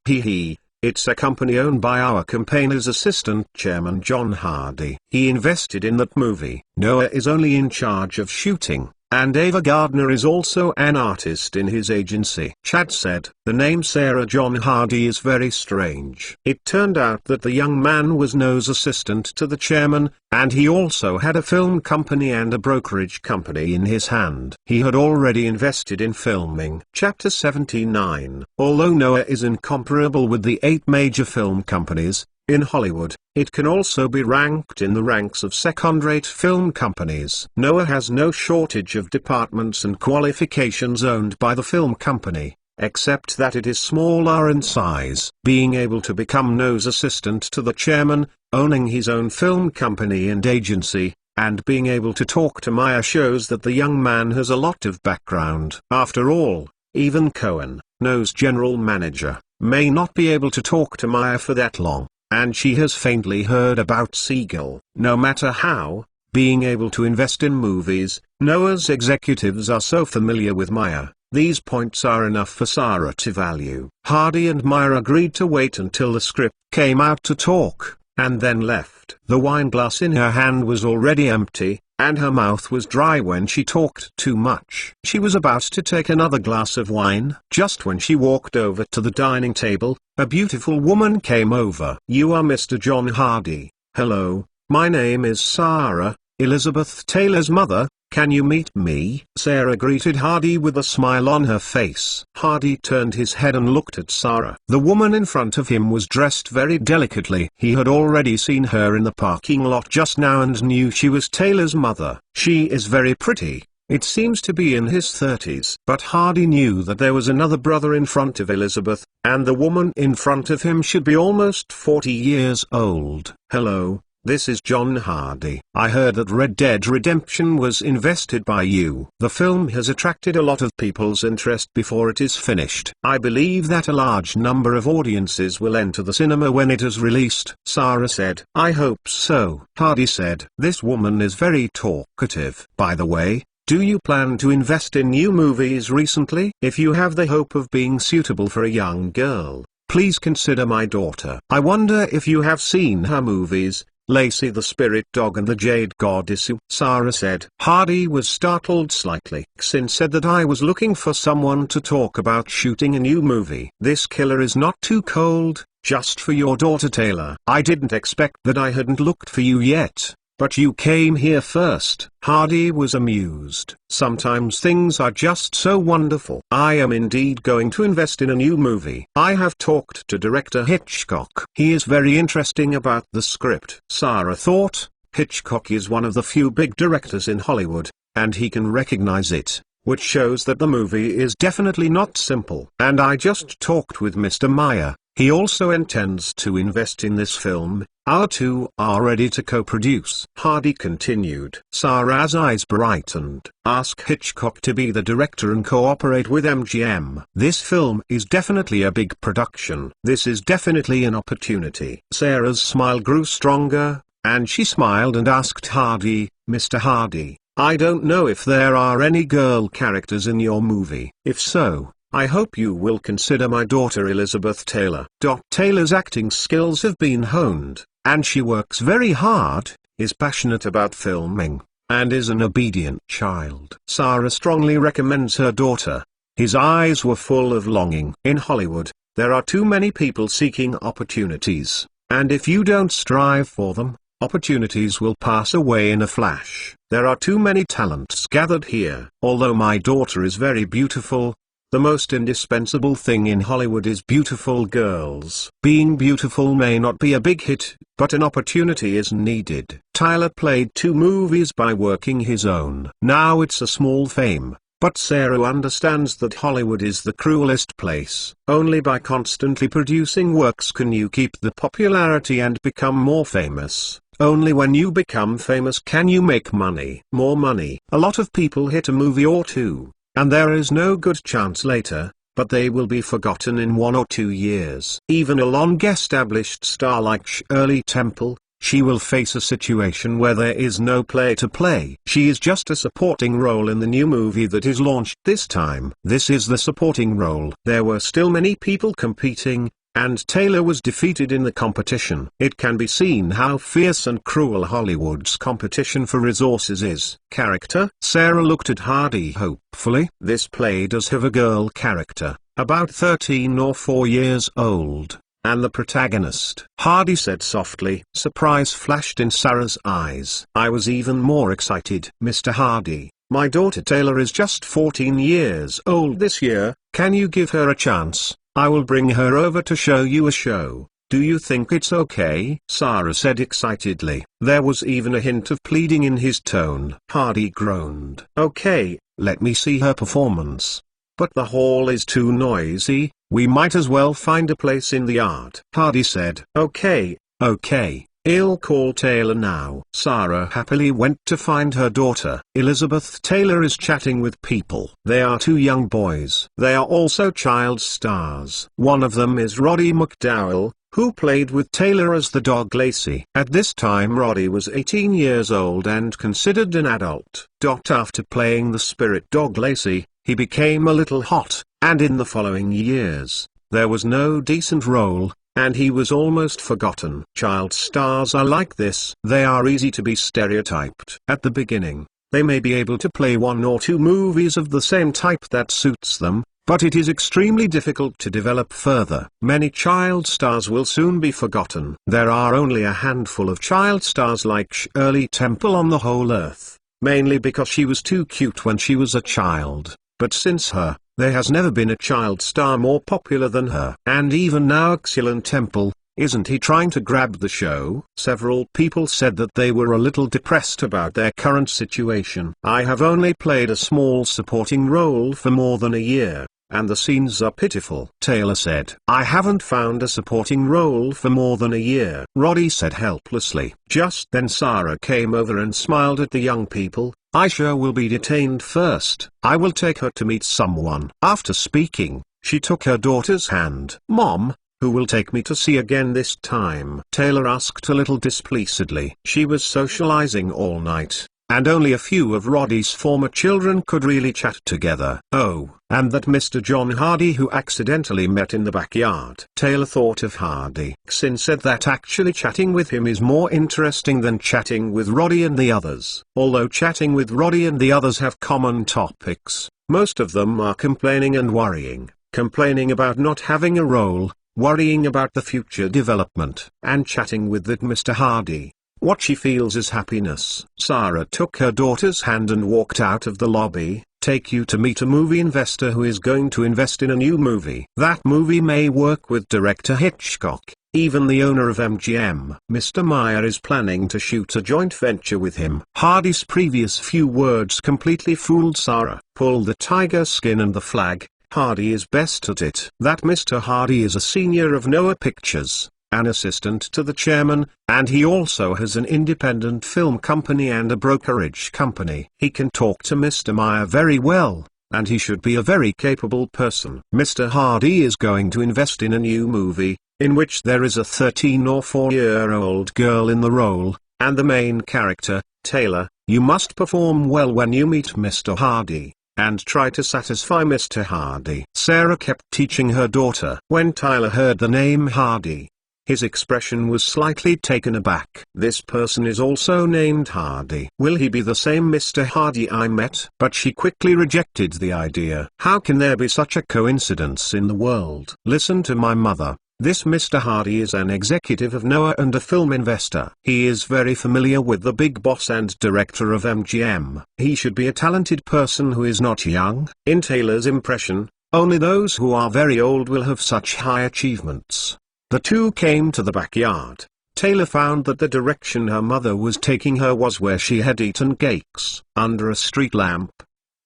It's a company owned by our campaign's assistant chairman John Hardy. He invested in that movie. Noah is only in charge of shooting, and Ava Gardner is also an artist in his agency. Chad said, "The name Sarah John Hardy is very strange." It turned out that the young man was Noah's assistant to the chairman, and he also had a film company and a brokerage company in his hand. He had already invested in filming. Chapter 79. Although Noah is incomparable with the 8 major film companies in Hollywood, it can also be ranked in the ranks of second-rate film companies. Noah has no shortage of departments and qualifications owned by the film company, except that it is smaller in size. Being able to become Noah's assistant to the chairman, owning his own film company and agency, and being able to talk to Meyer shows that the young man has a lot of background. After all, even Cohen, Noah's general manager, may not be able to talk to Meyer for that long. And she has faintly heard about Siegel. No matter how, being able to invest in movies, Noah's executives are so familiar with Meyer. These points are enough for Sarah to value. Hardy and Meyer agreed to wait until the script came out to talk, and then left. The wine glass in her hand was already empty, and her mouth was dry when she talked too much. She was about to take another glass of wine. Just when she walked over to the dining table, a beautiful woman came over. "You are Mr. John Hardy. Hello, my name is Sarah, Elizabeth Taylor's mother. Can you meet me?" Sarah greeted Hardy with a smile on her face. Hardy turned his head and looked at Sarah. The woman in front of him was dressed very delicately. He had already seen her in the parking lot just now and knew she was Taylor's mother. "She is very pretty. It seems to be in his 30s. But Hardy knew that there was another brother in front of Elizabeth, and the woman in front of him should be almost 40 years old. "Hello. This is John Hardy. I heard that Red Dead Redemption was invested by you. The film has attracted a lot of people's interest before it is finished. I believe that a large number of audiences will enter the cinema when it is released." Sarah said. "I hope so." Hardy said. "This woman is very talkative. By the way, do you plan to invest in new movies recently? If you have the hope of being suitable for a young girl, please consider my daughter. I wonder if you have seen her movies, Lacey the Spirit Dog and the Jade Goddess." Sarah said. Hardy was startled slightly. Xin said that I was looking for someone to talk about shooting a new movie. "This killer is not too cold, just for your daughter Taylor. I didn't expect that. I hadn't looked for you yet, but you came here first." Hardy was amused. "Sometimes things are just so wonderful. I am indeed going to invest in a new movie. I have talked to director Hitchcock. He is very interesting about the script." Sarah thought, Hitchcock is one of the few big directors in Hollywood, and he can recognize it, which shows that the movie is definitely not simple. "And I just talked with Mr. Meyer. He also intends to invest in this film. Our two are ready to co-produce." Hardy continued. Sarah's eyes brightened. "Ask Hitchcock to be the director and cooperate with MGM. This film is definitely a big production. This is definitely an opportunity." Sarah's smile grew stronger, and she smiled and asked Hardy, "Mr. Hardy, I don't know if there are any girl characters in your movie. If so, I hope you will consider my daughter Elizabeth Taylor." Taylor's acting skills have been honed, and she works very hard, is passionate about filming, and is an obedient child. Sarah strongly recommends her daughter. His eyes were full of longing. "In Hollywood, there are too many people seeking opportunities, and if you don't strive for them, opportunities will pass away in a flash. There are too many talents gathered here. Although my daughter is very beautiful, the most indispensable thing in Hollywood is beautiful girls. Being beautiful may not be a big hit, but an opportunity is needed." Tyler played 2 movies by working his own. Now it's a small fame, but Sarah understands that Hollywood is the cruelest place. Only by constantly producing works can you keep the popularity and become more famous. Only when you become famous can you make money. More money. A lot of people hit a movie or two, and there is no good chance later, but they will be forgotten in 1 or 2 years. Even a long-established star like Shirley Temple, she will face a situation where there is no play to play. She is just a supporting role in the new movie that is launched this time. This is the supporting role. There were still many people competing, and Taylor was defeated in the competition. It can be seen how fierce and cruel Hollywood's competition for resources is. Character? Sarah looked at Hardy hopefully. This play does have a girl character, about 13 or 4 years old, and the protagonist. Hardy said softly. Surprise flashed in Sarah's eyes. I was even more excited. Mr. Hardy, my daughter Taylor is just 14 years old this year. Can you give her a chance? I will bring her over to show you a show. Do you think it's okay? Sarah said excitedly. There was even a hint of pleading in his tone. Hardy groaned. Okay, let me see her performance. But the hall is too noisy, we might as well find a place in the yard. Hardy said. Okay, I'll call Taylor now. Sarah happily went to find her daughter. Elizabeth Taylor is chatting with people. They are 2 young boys. They are also child stars. One of them is Roddy McDowall, who played with Taylor as the dog Lacey. At this time Roddy was 18 years old and considered an adult. After playing the spirit dog Lacey, he became a little hot, and in the following years, there was no decent role, and he was almost forgotten. Child stars are like this. They are easy to be stereotyped. At the beginning, they may be able to play one or two movies of the same type that suits them, but it is extremely difficult to develop further. Many child stars will soon be forgotten. There are only a handful of child stars like Shirley Temple on the whole earth, mainly because she was too cute when she was a child, but since her, there has never been a child star more popular than her. And even now Shirley Temple, isn't he trying to grab the show? Several people said that they were a little depressed about their current situation. I have only played a small supporting role for more than a year, and the scenes are pitiful. Taylor said, I haven't found a supporting role for more than a year, Roddy said helplessly. Just then Sarah came over and smiled at the young people. Aisha will be detained first. I will take her to meet someone. After speaking, she took her daughter's hand. Mom, who will take me to see again this time? Taylor asked a little displeasedly. She was socializing all night, and only a few of Roddy's former children could really chat together. Oh, and that Mr. John Hardy who accidentally met in the backyard. Taylor thought of Hardy. Xin said that actually chatting with him is more interesting than chatting with Roddy and the others. Although chatting with Roddy and the others have common topics, most of them are complaining and worrying. Complaining about not having a role, worrying about the future development, and chatting with that Mr. Hardy. What she feels is happiness. Sarah took her daughter's hand and walked out of the lobby. Take you to meet a movie investor who is going to invest in a new movie. That movie may work with director Hitchcock, even the owner of MGM. Mr. Meyer is planning to shoot a joint venture with him. Hardy's previous few words completely fooled Sarah. Pull the tiger skin and the flag. Hardy is best at it. That Mr. Hardy is a senior of Noah Pictures, an assistant to the chairman, and he also has an independent film company and a brokerage company. He can talk to Mr. Meyer very well, and he should be a very capable person. Mr. Hardy is going to invest in a new movie, in which there is a 13 or 4-year-old girl in the role, and the main character, Taylor. You must perform well when you meet Mr. Hardy, and try to satisfy Mr. Hardy. Sarah kept teaching her daughter. When Tyler heard the name Hardy, his expression was slightly taken aback. This person is also named Hardy. Will he be the same Mr. Hardy I met? But she quickly rejected the idea. How can there be such a coincidence in the world? Listen to my mother. This Mr. Hardy is an executive of Noah and a film investor. He is very familiar with the big boss and director of MGM. He should be a talented person who is not young. In Taylor's impression, only those who are very old will have such high achievements. The two came to the backyard. Taylor found that the direction her mother was taking her was where she had eaten cakes, under a street lamp.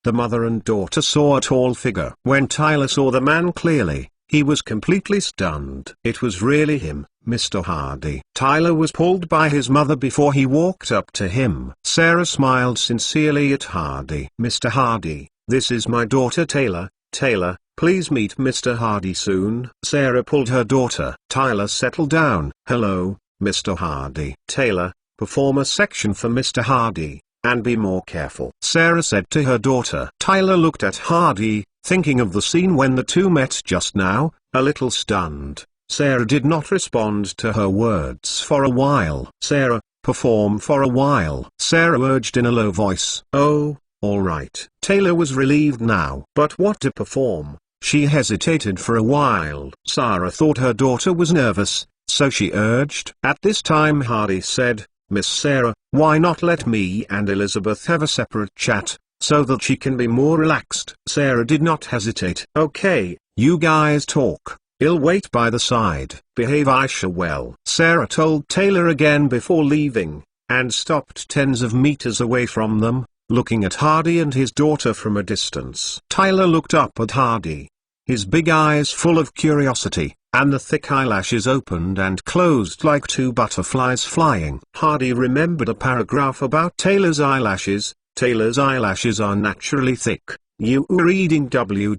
The mother and daughter saw a tall figure. When Tyler saw the man clearly, he was completely stunned. It was really him, Mr. Hardy. Tyler was pulled by his mother before he walked up to him. Sarah smiled sincerely at Hardy. Mr. Hardy, this is my daughter Taylor. Taylor, please meet Mr. Hardy soon. Sarah pulled her daughter. Tyler settled down. Hello, Mr. Hardy. Taylor, perform a section for Mr. Hardy, and be more careful, Sarah said to her daughter. Tyler looked at Hardy, thinking of the scene when the two met just now, a little stunned. Sarah did not respond to her words for a while. Sarah, perform for a while, Sarah urged in a low voice. Oh, all right. Taylor was relieved now. But what to perform? She hesitated for a while. Sarah thought her daughter was nervous, so she urged. At this time Hardy said, Miss Sarah, why not let me and Elizabeth have a separate chat, so that she can be more relaxed? Sarah did not hesitate. Okay, you guys talk. I'll wait by the side. Behave Aisha well, Sarah told Taylor again before leaving, and stopped tens of meters away from them, looking at Hardy and his daughter from a distance. Tyler looked up at Hardy, his big eyes full of curiosity, and the thick eyelashes opened and closed like two butterflies flying. Hardy remembered a paragraph about Taylor's eyelashes. Taylor's eyelashes are naturally thick. You were reading www.uukansu.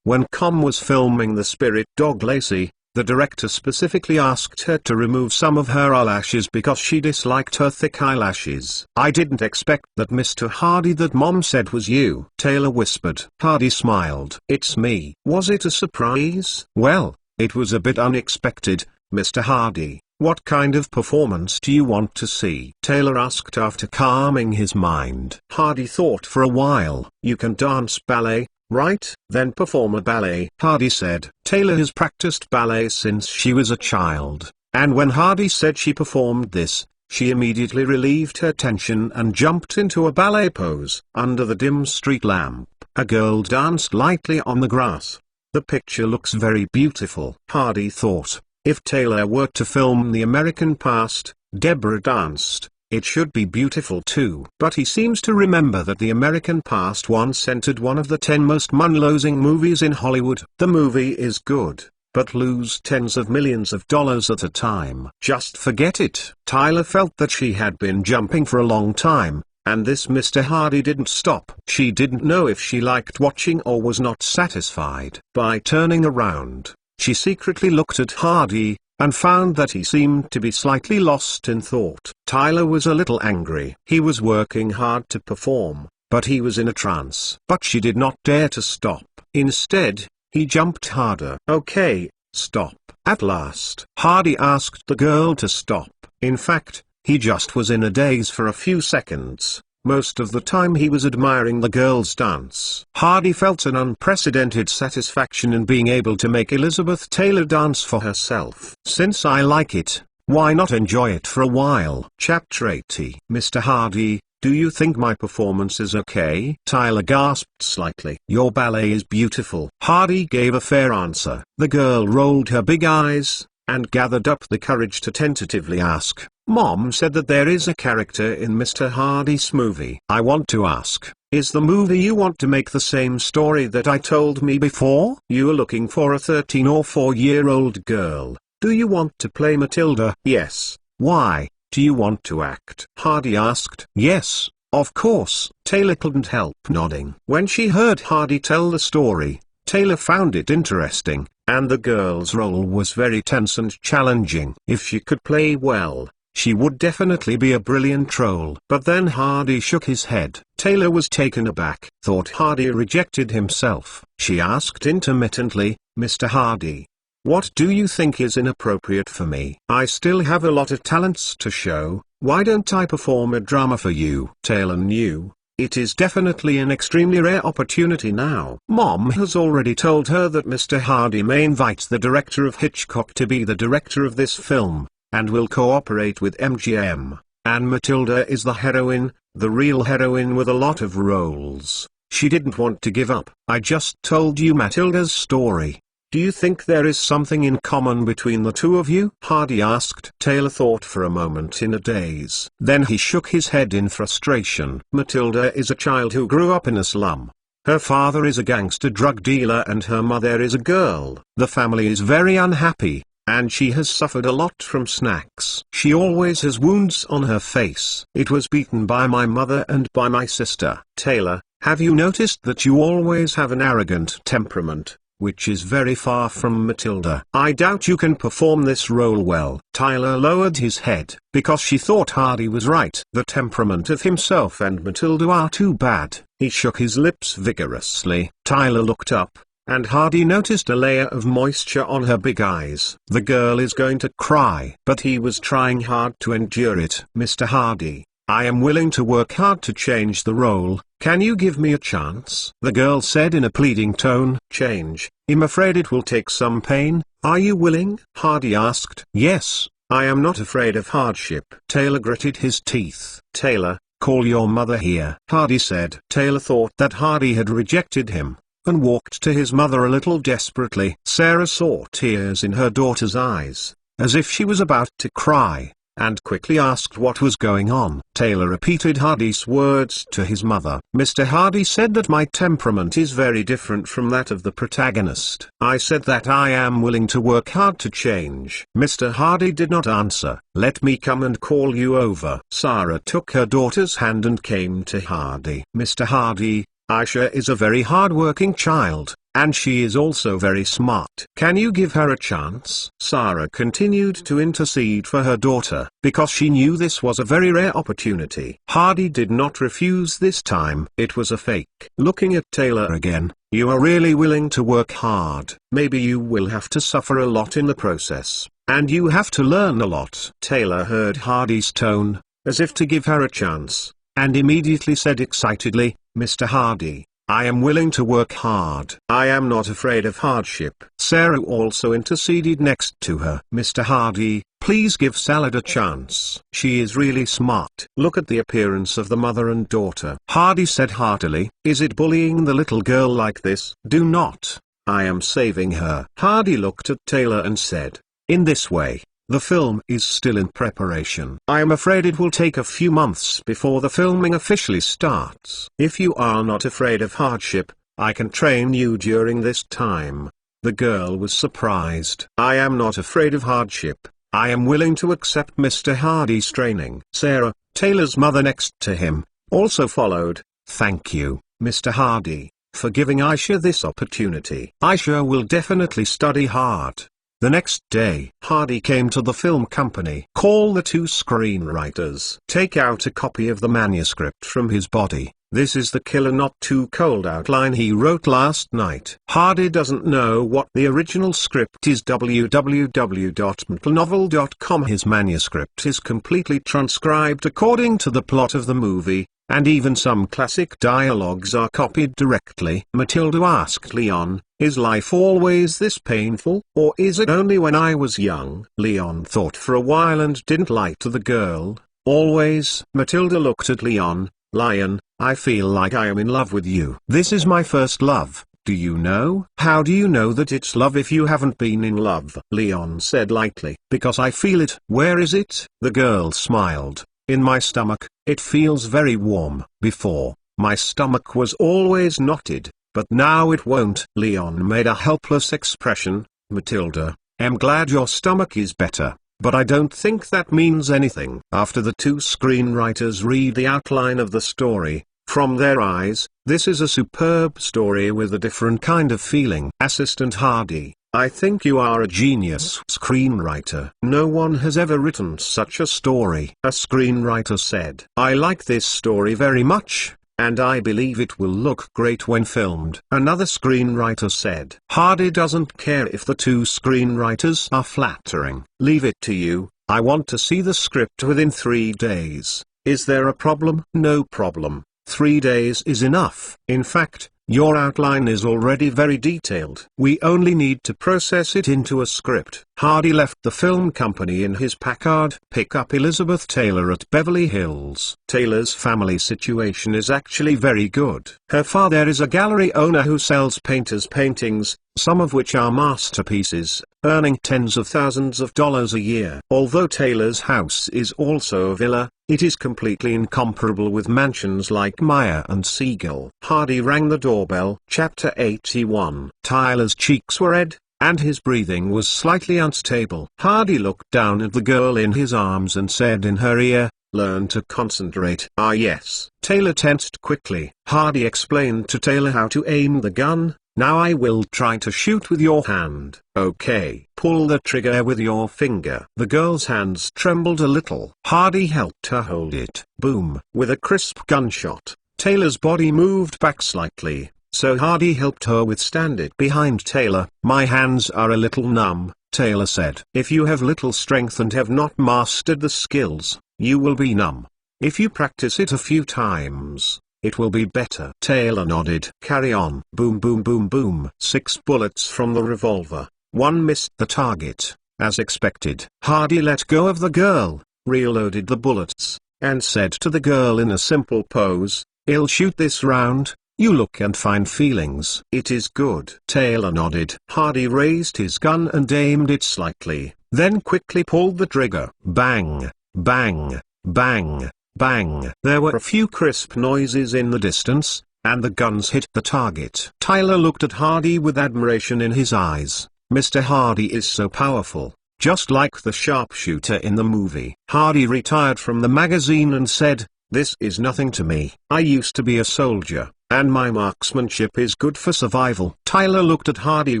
When Com was filming The Spirit Dog Lacey, the director specifically asked her to remove some of her eyelashes because she disliked her thick eyelashes. I didn't expect that Mr. Hardy that Mom said was you, Taylor whispered. Hardy smiled. It's me. Was it a surprise? Well, It was a bit unexpected. Mr. Hardy, what kind of performance do you want to see? Taylor asked after calming his mind. Hardy thought for a while. You can dance ballet, right? Then perform a ballet, Hardy said. Taylor has practiced ballet since she was a child, and when Hardy said she performed this, she immediately relieved her tension and jumped into a ballet pose. Under the dim street lamp, a girl danced lightly on the grass. The picture looks very beautiful, Hardy thought. If Taylor were to film the American past, Deborah danced, it should be beautiful too. But he seems to remember that the American past once entered one of the 10 most money-losing movies in Hollywood. The movie is good, but lose tens of millions of dollars at a time. Just forget it. Tyler felt that she had been jumping for a long time, and this Mr. Hardy didn't stop. She didn't know if she liked watching or was not satisfied. By turning around, she secretly looked at Hardy, and found that he seemed to be slightly lost in thought. Tyler was a little angry. He was working hard to perform, but he was in a trance. But she did not dare to stop. Instead, he jumped harder. Okay, stop. At last, Hardy asked the girl to stop. In fact, he just was in a daze for a few seconds. Most of the time he was admiring the girl's dance. Hardy felt an unprecedented satisfaction in being able to make Elizabeth Taylor dance for herself. Since I like it, why not enjoy it for a while? Chapter 80. Mr. Hardy, do you think my performance is okay? Tyler gasped slightly. Your ballet is beautiful. Hardy gave a fair answer. The girl rolled her big eyes, and gathered up the courage to tentatively ask, Mom said that there is a character in Mr. Hardy's movie. I want to ask, is the movie you want to make the same story that I told me before? You are looking for a 13 or 4-year-old girl. Do you want to play Matilda? Yes. Why? Do you want to act? Hardy asked. Yes, of course. Taylor couldn't help nodding. When she heard Hardy tell the story, Taylor found it interesting, and the girl's role was very tense and challenging. If she could play well, she would definitely be a brilliant troll. But then Hardy shook his head. Taylor was taken aback. Thought Hardy rejected himself. She asked intermittently, Mr. Hardy, what do you think is inappropriate for me? I still have a lot of talents to show. Why don't I perform a drama for you? Taylor knew. It is definitely an extremely rare opportunity now. Mom has already told her that Mr. Hardy may invite the director of Hitchcock to be the director of this film, and will cooperate with MGM, and Matilda is the heroine, the real heroine with a lot of roles. She didn't want to give up. I just told you Matilda's story. Do you think there is something in common between the two of you? Hardy asked. Taylor thought for a moment in a daze. Then he shook his head in frustration. Matilda is a child who grew up in a slum. Her father is a gangster drug dealer and her mother is a girl. The family is very unhappy, and she has suffered a lot from snacks. She always has wounds on her face. It was beaten by my mother and by my sister. Taylor, have you noticed that you always have an arrogant temperament, which is very far from Matilda? I doubt you can perform this role well. Tyler lowered his head, because she thought Hardy was right. The temperament of himself and Matilda are too bad. He shook his lips vigorously. Tyler looked up, and Hardy noticed a layer of moisture on her big eyes. The girl is going to cry. But he was trying hard to endure it. Mr. Hardy, I am willing to work hard to change the role. Can you give me a chance? The girl said in a pleading tone. Change? I'm afraid it will take some pain. Are you willing? Hardy asked. Yes, I am not afraid of hardship. Taylor gritted his teeth. Taylor, call your mother here, Hardy said. Taylor thought that Hardy had rejected him, and walked to his mother a little desperately. Sarah saw tears in her daughter's eyes, as if she was about to cry, and quickly asked what was going on. Taylor repeated Hardy's words to his mother. Mr. Hardy said that my temperament is very different from that of the protagonist. I said that I am willing to work hard to change. Mr. Hardy did not answer. Let me come and call you over. Sarah took her daughter's hand and came to Hardy. Mr. Hardy, Aisha is a very hard-working child. And she is also very smart. Can you give her a chance? Sarah continued to intercede for her daughter, because she knew this was a very rare opportunity. Hardy did not refuse this time. It was a fake. Looking at Taylor again, you are really willing to work hard. Maybe you will have to suffer a lot in the process, and you have to learn a lot. Taylor heard Hardy's tone, as if to give her a chance, and immediately said excitedly, Mr. Hardy, I am willing to work hard. I am not afraid of hardship. Sarah also interceded next to her. Mr. Hardy, please give Salad a chance. She is really smart. Look at the appearance of the mother and daughter. Hardy said heartily, is it bullying the little girl like this? Do not. I am saving her. Hardy looked at Taylor and said, in this way, the film is still in preparation. I am afraid it will take a few months before the filming officially starts. If you are not afraid of hardship, I can train you during this time. The girl was surprised. I am not afraid of hardship. I am willing to accept Mr. Hardy's training. Sarah, Taylor's mother next to him, also followed. Thank you, Mr. Hardy, for giving Aisha this opportunity. Aisha will definitely study hard. The next day, Hardy came to the film company. Call the two screenwriters. Take out a copy of the manuscript from his body. This is the Killer Not Too Cold outline he wrote last night. Hardy doesn't know what the original script is. www.mentalnovel.com. His manuscript is completely transcribed according to the plot of the movie, and even some classic dialogues are copied directly. Matilda asked Leon, is life always this painful, or is it only when I was young? Leon thought for a while and didn't lie to the girl. Always. Matilda looked at Leon. Lion, I feel like I am in love with you. This is my first love, do you know? How do you know that it's love if you haven't been in love? Leon said lightly. Because I feel it. Where is it? The girl smiled. In my stomach. It feels very warm. Before, my stomach was always knotted, but now it won't. Leon made a helpless expression. Matilda, I'm glad your stomach is better, but I don't think that means anything. After the two screenwriters read the outline of the story, from their eyes, this is a superb story with a different kind of feeling. Assistant Hardy, I think you are a genius screenwriter. No one has ever written such a story. A screenwriter said, I like this story very much, and I believe it will look great when filmed. Another screenwriter said, Hardy doesn't care if the two screenwriters are flattering. Leave it to you. I want to see the script within 3 days. Is there a problem? No problem. 3 days is enough. In fact, your outline is already very detailed. We only need to process it into a script. Hardy left the film company in his Packard pickup Elizabeth Taylor at Beverly Hills. Taylor's family situation is actually very good. Her father is a gallery owner who sells painters' paintings, some of which are masterpieces, earning tens of thousands of dollars a year. Although Taylor's house is also a villa, it is completely incomparable with mansions like Meyer and Siegel. Hardy rang the doorbell. Chapter 81. Tyler's cheeks were red, and his breathing was slightly unstable. Hardy looked down at the girl in his arms and said in her ear, learn to concentrate. Ah yes. Taylor tensed quickly. Hardy explained to Taylor how to aim the gun. Now I will try to shoot with your hand. Okay. Pull the trigger with your finger. The girl's hands trembled a little. Hardy helped her hold it. Boom. With a crisp gunshot, Taylor's body moved back slightly, so Hardy helped her withstand it. Behind Taylor, my hands are a little numb, Taylor said. If you have little strength and have not mastered the skills, you will be numb. If you practice it a few times, it will be better. Taylor nodded. Carry on. Boom boom boom boom. 6 bullets from the revolver. One missed the target, as expected. Hardy let go of the girl, reloaded the bullets, and said to the girl in a simple pose, I'll shoot this round, you look and find feelings. It is good. Taylor nodded. Hardy raised his gun and aimed it slightly, then quickly pulled the trigger. Bang, bang, bang. Bang! There were a few crisp noises in the distance, and the guns hit the target. Tyler looked at Hardy with admiration in his eyes. Mr. Hardy is so powerful, just like the sharpshooter in the movie. Hardy retired from the magazine and said, this is nothing to me. I used to be a soldier, and my marksmanship is good for survival. Tyler looked at Hardy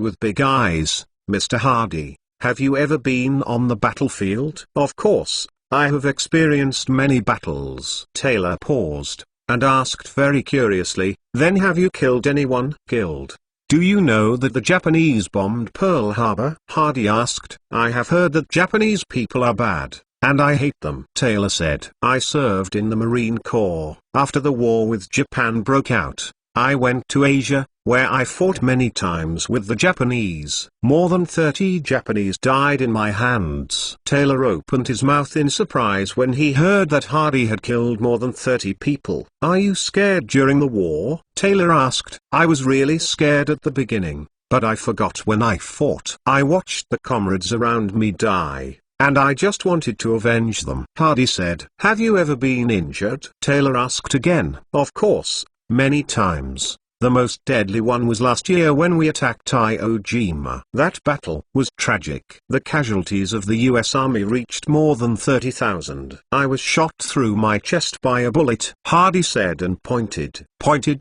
with big eyes. Mr. Hardy, have you ever been on the battlefield? Of course, I have experienced many battles. Taylor paused, and asked very curiously, then have you killed anyone? Killed? Do you know that the Japanese bombed Pearl Harbor? Hardy asked. I have heard that Japanese people are bad, and I hate them. Taylor said. I served in the Marine Corps. After the war with Japan broke out, I went to Asia, where I fought many times with the Japanese. More than 30 Japanese died in my hands. Taylor opened his mouth in surprise when he heard that Hardy had killed more than 30 people. Are you scared during the war? Taylor asked. I was really scared at the beginning, but I forgot when I fought. I watched the comrades around me die, and I just wanted to avenge them. Hardy said. Have you ever been injured? Taylor asked again. Of course, many times. The most deadly one was last year when we attacked Iwo Jima. That battle was tragic. The casualties of the US Army reached more than 30,000. I was shot through my chest by a bullet, Hardy said, and pointed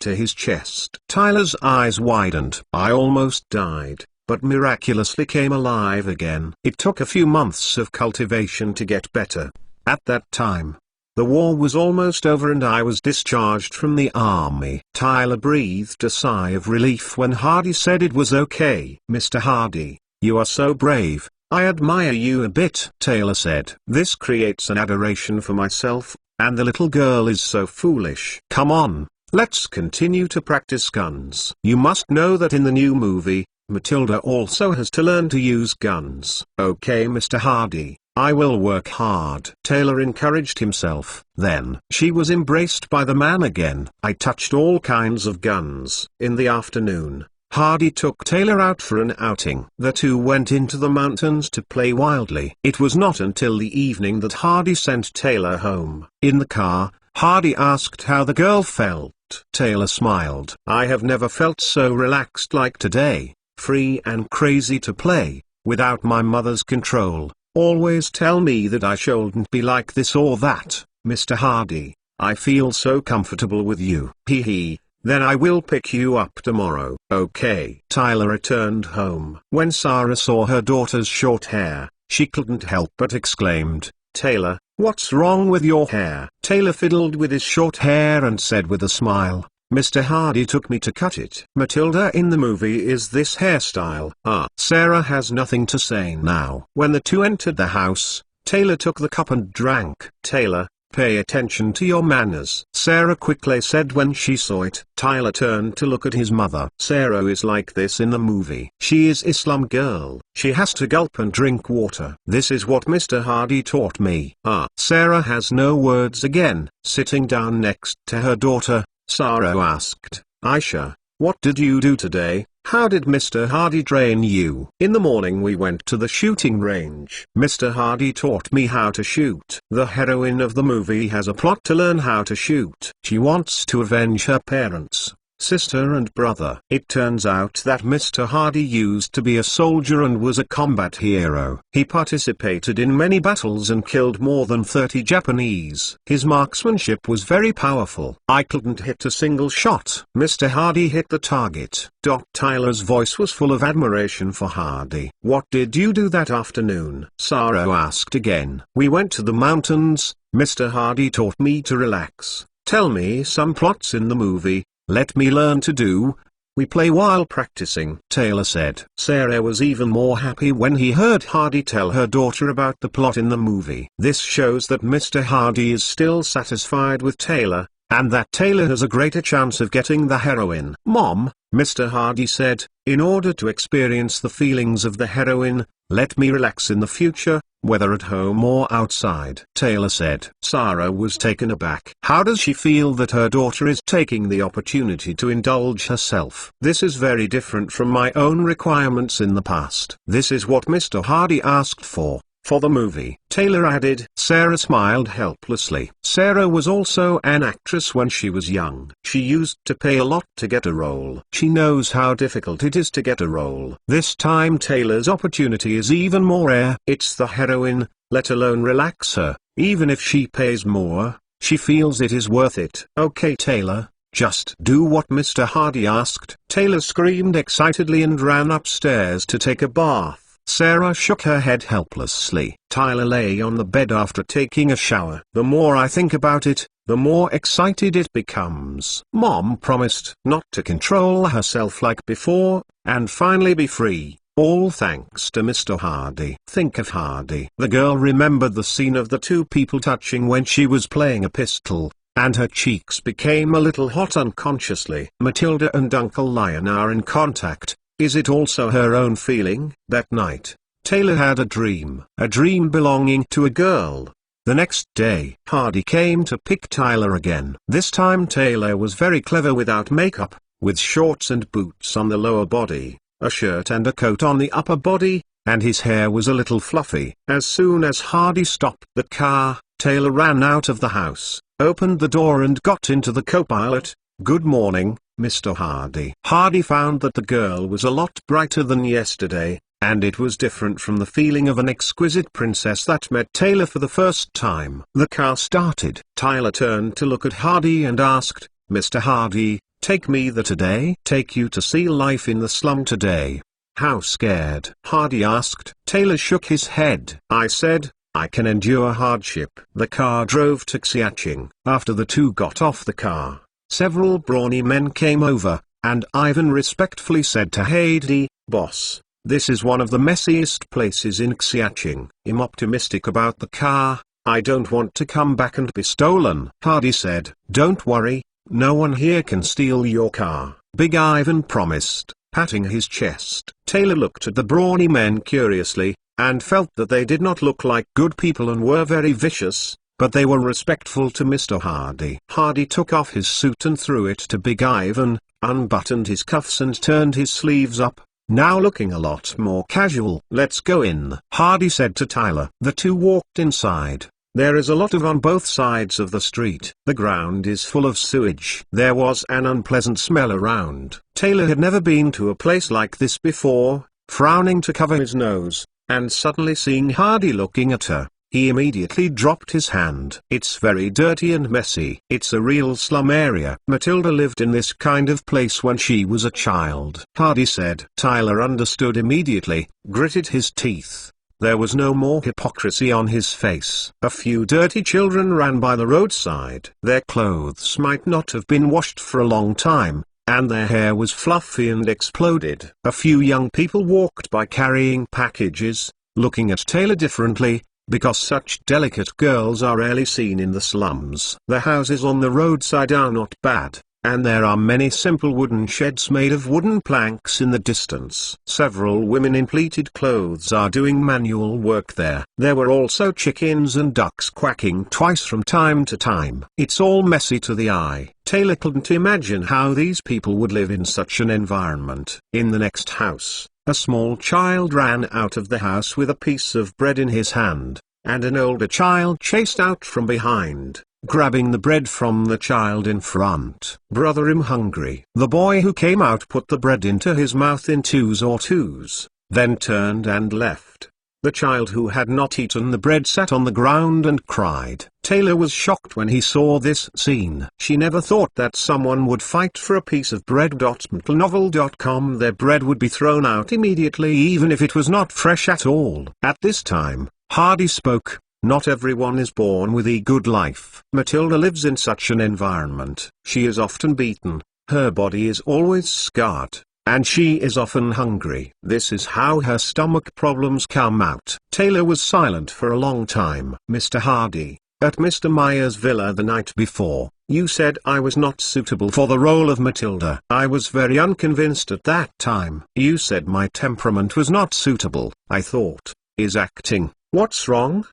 to his chest. Tyler's eyes widened. I almost died, but miraculously came alive again. It took a few months of cultivation to get better. At that time, the war was almost over and I was discharged from the army. Tyler breathed a sigh of relief when Hardy said it was okay. Mr. Hardy, you are so brave. I admire you a bit. Taylor said. This creates an adoration for myself, and the little girl is so foolish. Come on, let's continue to practice guns. You must know that in the new movie, Matilda also has to learn to use guns. Okay, Mr. Hardy. I will work hard. Taylor encouraged himself. Then she was embraced by the man again. I touched all kinds of guns. In the afternoon, Hardy took Taylor out for an outing. The two went into the mountains to play wildly. It was not until the evening that Hardy sent Taylor home. In the car, Hardy asked how the girl felt. Taylor smiled. I have never felt so relaxed like today, free and crazy to play, without my mother's control. Always tell me that I shouldn't be like this or that, Mr. Hardy. I feel so comfortable with you. Hee. Then I will pick you up tomorrow. Okay. Tyler returned home. When Sarah saw her daughter's short hair, she couldn't help but exclaimed, Taylor, what's wrong with your hair? Taylor fiddled with his short hair and said with a smile, Mr. Hardy took me to cut it. Matilda in the movie is this hairstyle. Sarah has nothing to say now. When the two entered the house, Taylor took the cup and drank. Taylor, pay attention to your manners, Sarah quickly said when she saw it. Tyler turned to look at his mother. Sarah is like this in the movie. She is Islam girl. She has to gulp and drink water. This is what Mr. Hardy taught me. Sarah has no words again. Sitting down next to her daughter, Sarah asked, Aisha, what did you do today? How did Mr. Hardy train you? In the morning we went to the shooting range. Mr. Hardy taught me how to shoot. The heroine of the movie has a plot to learn how to shoot. She wants to avenge her parents, sister and brother. It turns out that Mr. Hardy used to be a soldier and was a combat hero. He participated in many battles and killed more than 30 Japanese. His marksmanship was very powerful. I couldn't hit a single shot. Mr. Hardy hit the target. Tyler's voice was full of admiration for Hardy. What did you do that afternoon? Sarah asked again. We went to the mountains. Mr. Hardy taught me to relax. Tell me some plots in the movie. Let me learn to do. We play while practicing, Taylor said. Sarah was even more happy when he heard Hardy tell her daughter about the plot in the movie. This shows that Mr. Hardy is still satisfied with Taylor, and that Taylor has a greater chance of getting the heroine. Mom, Mr. Hardy said, in order to experience the feelings of the heroine, let me relax in the future, whether at home or outside. Taylor said. Sarah was taken aback. How does she feel that her daughter is taking the opportunity to indulge herself? This is very different from my own requirements in the past. This is what Mr. Hardy asked for the movie. Taylor added. Sarah smiled helplessly. Sarah was also an actress when she was young. She used to pay a lot to get a role. She knows how difficult it is to get a role. This time Taylor's opportunity is even more rare. It's the heroine, let alone relax her. Even if she pays more, she feels it is worth it. Okay Taylor, Just do what Mr. Hardy asked. Taylor screamed excitedly and ran upstairs to take a bath. Sarah shook her head helplessly. Tyler lay on the bed after taking a shower. The more I think about it, the more excited it becomes. Mom promised not to control herself like before, and finally be free. All thanks to Mr. Hardy. Think of Hardy. The girl remembered the scene of the two people touching when she was playing a pistol, and her cheeks became a little hot unconsciously. Matilda and Uncle Lion are in contact. Is it also her own feeling? That night, Taylor had a dream belonging to a girl. The next day, Hardy came to pick Tyler again. This time Taylor was very clever without makeup, with shorts and boots on the lower body, a shirt and a coat on the upper body, and his hair was a little fluffy. As soon as Hardy stopped the car, Taylor ran out of the house, opened the door and got into the co-pilot. Good morning, Mr. Hardy. Hardy found that the girl was a lot brighter than yesterday, and it was different from the feeling of an exquisite princess that met Taylor for the first time. The car started. Tyler turned to look at Hardy and asked, Mr. Hardy, take me there today? Take you to see life in the slum today? How scared? Hardy asked. Taylor shook his head. I said, I can endure hardship. The car drove to Xiaching. After the two got off the car, several brawny men came over, and Ivan respectfully said to Hardy, Boss, this is one of the messiest places in Xiaching. I'm optimistic about the car. I don't want to come back and be stolen. Hardy said, Don't worry, no one here can steal your car. Big Ivan promised, patting his chest. Taylor looked at the brawny men curiously, and felt that they did not look like good people and were very vicious, but they were respectful to Mr. Hardy. Hardy took off his suit and threw it to Big Ivan, unbuttoned his cuffs and turned his sleeves up, now looking a lot more casual. Let's go in, Hardy said to Tyler. The two walked inside. There is a lot of on both sides of the street. The ground is full of sewage. There was an unpleasant smell around. Taylor had never been to a place like this before. Frowning to cover his nose, and suddenly seeing Hardy looking at her, he immediately dropped his hand. It's very dirty and messy. It's a real slum area. Matilda lived in this kind of place when she was a child, Hardy said. Tyler understood immediately, gritted his teeth. There was no more hypocrisy on his face. A few dirty children ran by the roadside. Their clothes might not have been washed for a long time, and their hair was fluffy and exploded. A few young people walked by carrying packages, looking at Taylor differently, because such delicate girls are rarely seen in the slums. The houses on the roadside are not bad, and there are many simple wooden sheds made of wooden planks in the distance. Several women in pleated clothes are doing manual work there. There were also chickens and ducks quacking twice from time to time. It's all messy to the eye. Taylor couldn't imagine how these people would live in such an environment. In the next house, a small child ran out of the house with a piece of bread in his hand, and an older child chased out from behind, grabbing the bread from the child in front. Brother, I'm hungry. The boy who came out put the bread into his mouth in twos, then turned and left. The child who had not eaten the bread sat on the ground and cried. Taylor was shocked when he saw this scene. She never thought that someone would fight for a piece of bread. Novel.com. Their bread would be thrown out immediately even if it was not fresh at all. At this time, Hardy spoke. Not everyone is born with a good life. Matilda lives in such an environment. She is often beaten, her body is always scarred, and she is often hungry. This is how her stomach problems come out. Taylor was silent for a long time. Mr. Hardy, at Mr. Meyer's villa the night before, you said I was not suitable for the role of Matilda. I was very unconvinced at that time. You said my temperament was not suitable. I thought, is acting, what's wrong?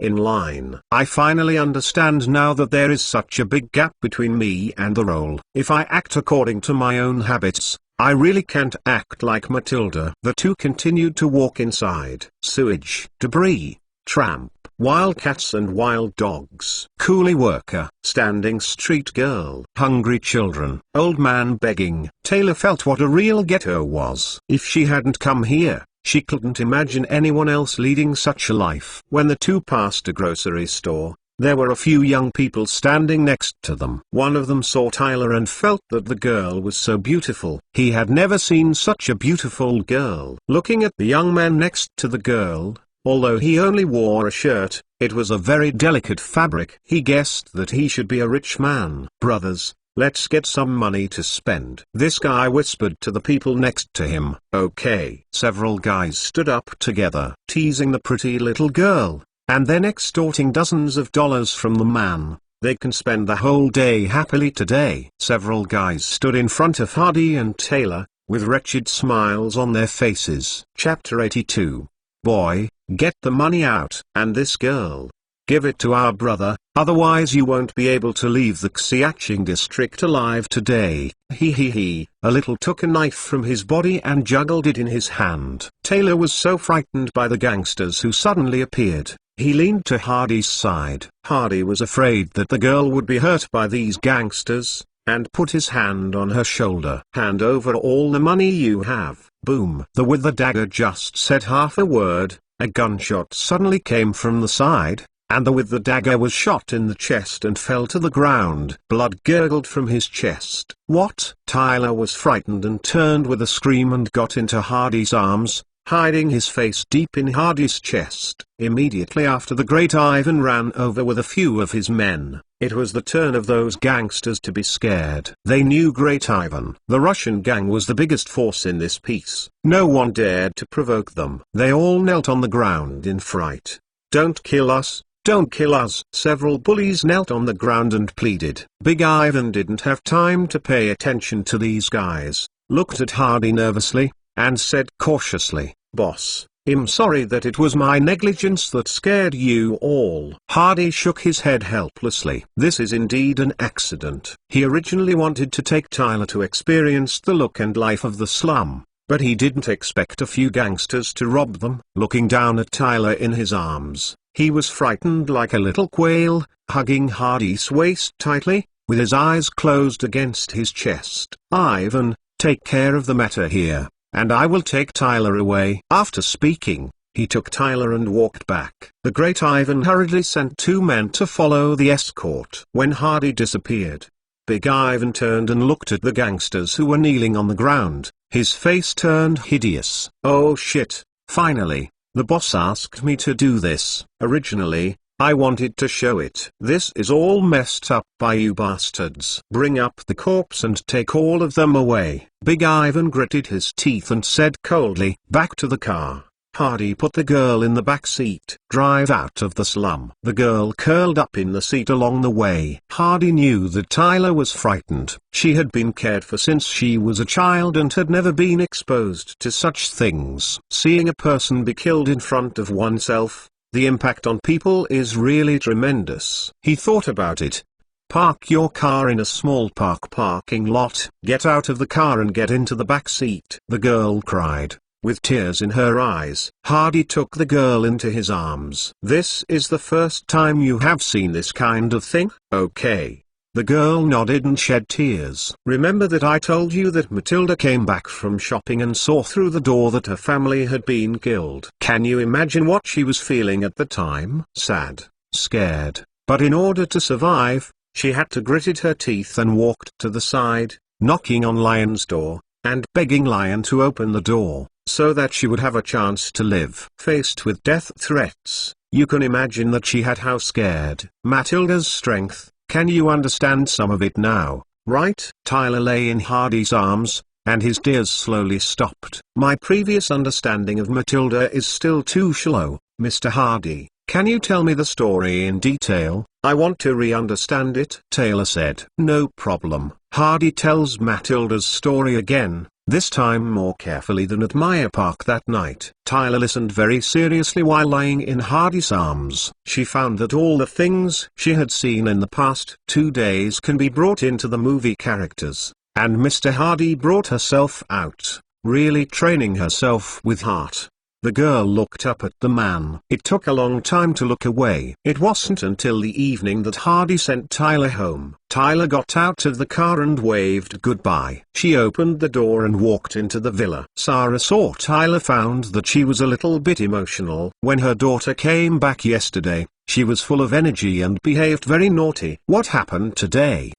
In line. I finally understand now that there is such a big gap between me and the role. If I act according to my own habits, I really can't act like Matilda. The two continued to walk inside. Sewage, debris, tramp, wildcats and wild dogs. Coolie worker, standing street girl, hungry children, old man begging. Taylor felt what a real ghetto was. If she hadn't come here, she couldn't imagine anyone else leading such a life. When the two passed a grocery store, There were a few young people standing next to them. One of them saw Tyler and felt that the girl was so beautiful. He had never seen such a beautiful girl. Looking at the young man next to the girl, although he only wore a shirt, it was a very delicate fabric. He guessed that he should be a rich man. "Brothers, let's get some money to spend," this guy whispered to the people next to him. "Okay." Several guys stood up together, teasing the pretty little girl, and then extorting dozens of dollars from the man. "They can spend the whole day happily today." Several guys stood in front of Hardy and Taylor, with wretched smiles on their faces. Chapter 82. "Boy, get the money out. And this girl, give it to our brother, otherwise you won't be able to leave the Xiaqing district alive today." He. A little took a knife from his body and juggled it in his hand. Taylor was so frightened by the gangsters who suddenly appeared, he leaned to Hardy's side. Hardy was afraid that the girl would be hurt by these gangsters, and put his hand on her shoulder. "Hand over all the money you have." Boom. The with the dagger just said half a word, a gunshot suddenly came from the side, and the with the dagger was shot in the chest and fell to the ground. Blood gurgled from his chest. "What?" Tyler was frightened and turned with a scream and got into Hardy's arms, hiding his face deep in Hardy's chest. Immediately after, the Great Ivan ran over with a few of his men. It was the turn of those gangsters to be scared. They knew Great Ivan. The Russian gang was the biggest force in this piece. No one dared to provoke them. They all knelt on the ground in fright. "Don't kill us! Don't kill us!" Several bullies knelt on the ground and pleaded. Big Ivan didn't have time to pay attention to these guys, looked at Hardy nervously, and said cautiously, "Boss, I'm sorry that it was my negligence that scared you all." Hardy shook his head helplessly. This is indeed an accident. He originally wanted to take Tyler to experience the look and life of the slum, but he didn't expect a few gangsters to rob them. Looking down at Tyler in his arms, he was frightened like a little quail, hugging Hardy's waist tightly, with his eyes closed against his chest. "Ivan, take care of the matter here, and I will take Tyler away." After speaking, he took Tyler and walked back. The Great Ivan hurriedly sent 2 men to follow the escort. When Hardy disappeared, Big Ivan turned and looked at the gangsters who were kneeling on the ground. His face turned hideous. "Oh shit, finally, the boss asked me to do this. Originally, I wanted to show it. This is all messed up by you bastards. Bring up the corpse and take all of them away." Big Ivan gritted his teeth and said coldly, "Back to the car." Hardy put the girl in the back seat. "Drive out of the slum." The girl curled up in the seat along the way. Hardy knew that Tyler was frightened. She had been cared for since she was a child and had never been exposed to such things. Seeing a person be killed in front of oneself, the impact on people is really tremendous. He thought about it. "Park your car in a small parking lot. Get out of the car and get into the back seat." The girl cried, with tears in her eyes. Hardy took the girl into his arms. "This is the first time you have seen this kind of thing? Okay." The girl nodded and shed tears. "Remember that I told you that Matilda came back from shopping and saw through the door that her family had been killed? Can you imagine what she was feeling at the time? Sad, scared, but in order to survive, she had to gritted her teeth and walked to the side, knocking on Lion's door, and begging Lion to open the door, so that she would have a chance to live. Faced with death threats, you can imagine that she had how scared. Matilda's strength. Can you understand some of it now, right?" Tyler lay in Hardy's arms, and his tears slowly stopped. "My previous understanding of Matilda is still too shallow, Mr. Hardy. Can you tell me the story in detail? I want to re-understand it." Taylor said. "No problem." Hardy tells Matilda's story again, this time more carefully than at Meyer Park that night. Tyler listened very seriously while lying in Hardy's arms. She found that all the things she had seen in the past 2 days can be brought into the movie characters, and Mr. Hardy brought herself out, really training herself with heart. The girl looked up at the man. It took a long time to look away. It wasn't until the evening that Hardy sent Tyler home. Tyler got out of the car and waved goodbye. She opened the door and walked into the villa. Sarah saw Tyler, found that she was a little bit emotional. When her daughter came back yesterday, She was full of energy and behaved very naughty. What happened today?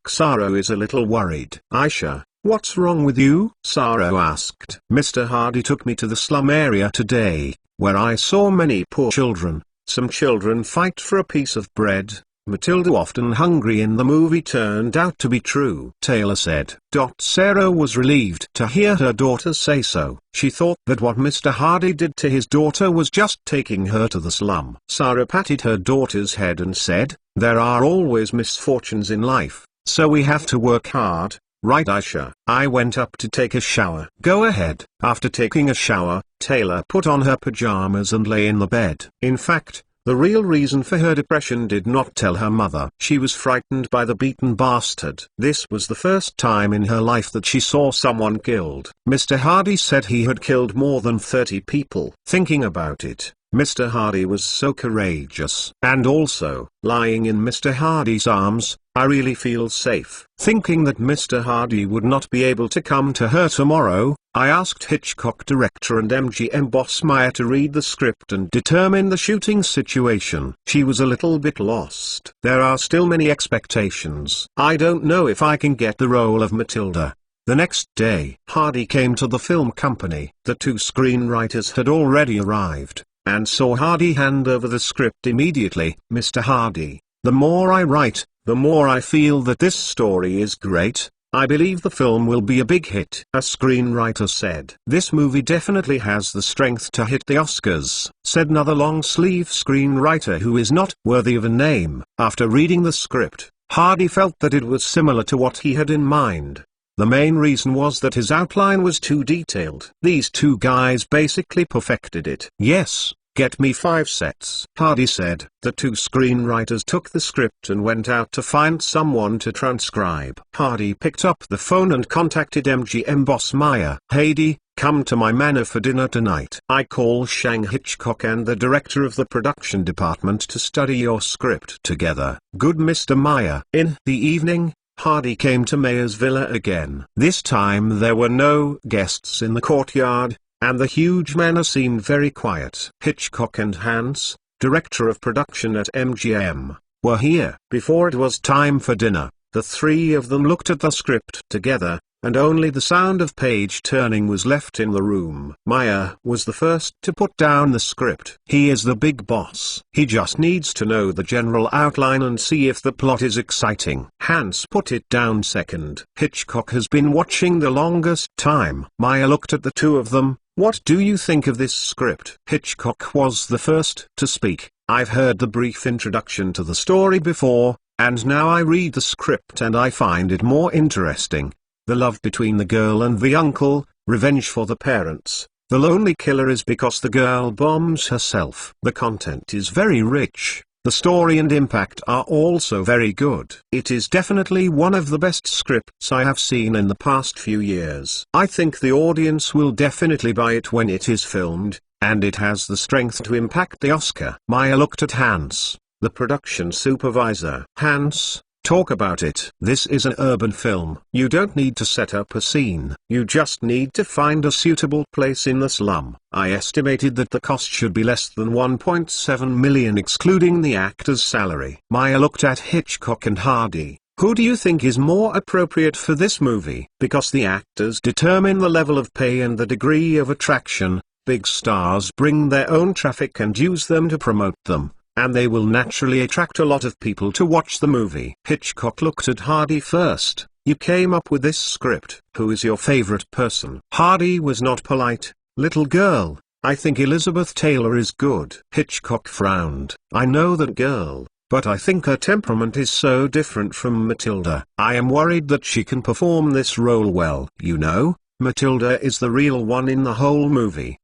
Saro is a little worried. Aisha, what's wrong with you? Saro asked. Mr. Hardy took me to the slum area today, where I saw many poor children. Some children fight for a piece of bread. Matilda often hungry in the movie turned out to be true, Taylor said. Sarah was relieved to hear her daughter say so. She thought that what Mr. Hardy did to his daughter was just taking her to the slum. Sarah patted her daughter's head and said, "There are always misfortunes in life, so we have to work hard, right Aisha?" I went up to take a shower. Go ahead. After taking a shower, Taylor put on her pajamas and lay in the bed. In fact, the real reason for her depression did not tell her mother. She was frightened by the beaten bastard. This was the first time in her life that she saw someone killed. Mr. Hardy said he had killed more than 30 people. Thinking about it, Mr. Hardy was so courageous. And also, lying in Mr. Hardy's arms, I really feel safe. Thinking that Mr. Hardy would not be able to come to her tomorrow, I asked Hitchcock director and MGM boss Maya to read the script and determine the shooting situation. She was a little bit lost. There are still many expectations. I don't know if I can get the role of Matilda. The next day, Hardy came to the film company. The two screenwriters had already arrived, and saw Hardy hand over the script immediately. Mr. Hardy, the more I write, the more I feel that this story is great. I believe the film will be a big hit. A screenwriter said. This movie definitely has the strength to hit the Oscars, said another long-sleeve screenwriter who is not worthy of a name. After reading the script, Hardy felt that it was similar to what he had in mind. The main reason was that his outline was too detailed. These two guys basically perfected it. Yes, get me 5 sets. Hardy said. The two screenwriters took the script and went out to find someone to transcribe. Hardy picked up the phone and contacted MGM boss Maya. "Heidi, come to my manor for dinner tonight. I call Shang Hitchcock and the director of the production department to study your script together." Good Mr. Maya. In the evening, Hardy came to Maya's villa again. This time there were no guests in the courtyard, and the huge manor seemed very quiet. Hitchcock and Hans, director of production at MGM, were here. Before it was time for dinner, the three of them looked at the script together, and only the sound of page turning was left in the room. Maya was the first to put down the script. He is the big boss. He just needs to know the general outline and see if the plot is exciting. Hans put it down second. Hitchcock has been watching the longest time. Maya looked at the two of them. What do you think of this script? Hitchcock was the first to speak. I've heard the brief introduction to the story before, and now I read the script and I find it more interesting. The love between the girl and the uncle, revenge for the parents. The lonely killer is because the girl bombs herself. The content is very rich. The story and impact are also very good. It is definitely one of the best scripts I have seen in the past few years. I think the audience will definitely buy it when it is filmed, and it has the strength to impact the Oscar. Maya looked at Hans, the production supervisor. Hans, talk about it. This is an urban film. You don't need to set up a scene. You just need to find a suitable place in the slum. I estimated that the cost should be less than 1.7 million excluding the actor's salary. Maya looked at Hitchcock and Hardy. Who do you think is more appropriate for this movie? Because the actors determine the level of pay and the degree of attraction. Big stars bring their own traffic and use them to promote them, and they will naturally attract a lot of people to watch the movie. Hitchcock looked at Hardy first. You came up with this script. Who is your favorite person? Hardy was not polite. Little girl, I think Elizabeth Taylor is good. Hitchcock frowned. I know that girl, but I think her temperament is so different from Matilda. I am worried that she can perform this role well. You know, Matilda is the real one in the whole movie.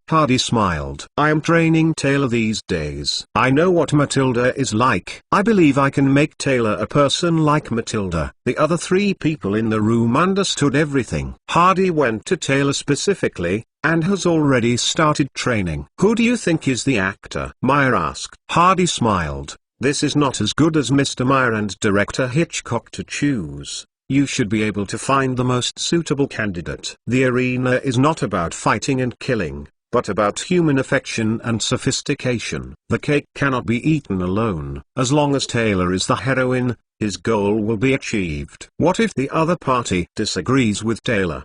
Hardy smiled. I am training Taylor these days. I know what Matilda is like. I believe I can make Taylor a person like Matilda. The other three people in the room understood everything. Hardy went to Taylor specifically, and has already started training. Who do you think is the actor? Maya asked. Hardy smiled. This is not as good as Mr. Maya and director Hitchcock to choose. You should be able to find the most suitable candidate. The arena is not about fighting and killing. but about human affection and sophistication. The cake cannot be eaten alone. As long as Taylor is the heroine, his goal will be achieved. What if the other party disagrees with Taylor?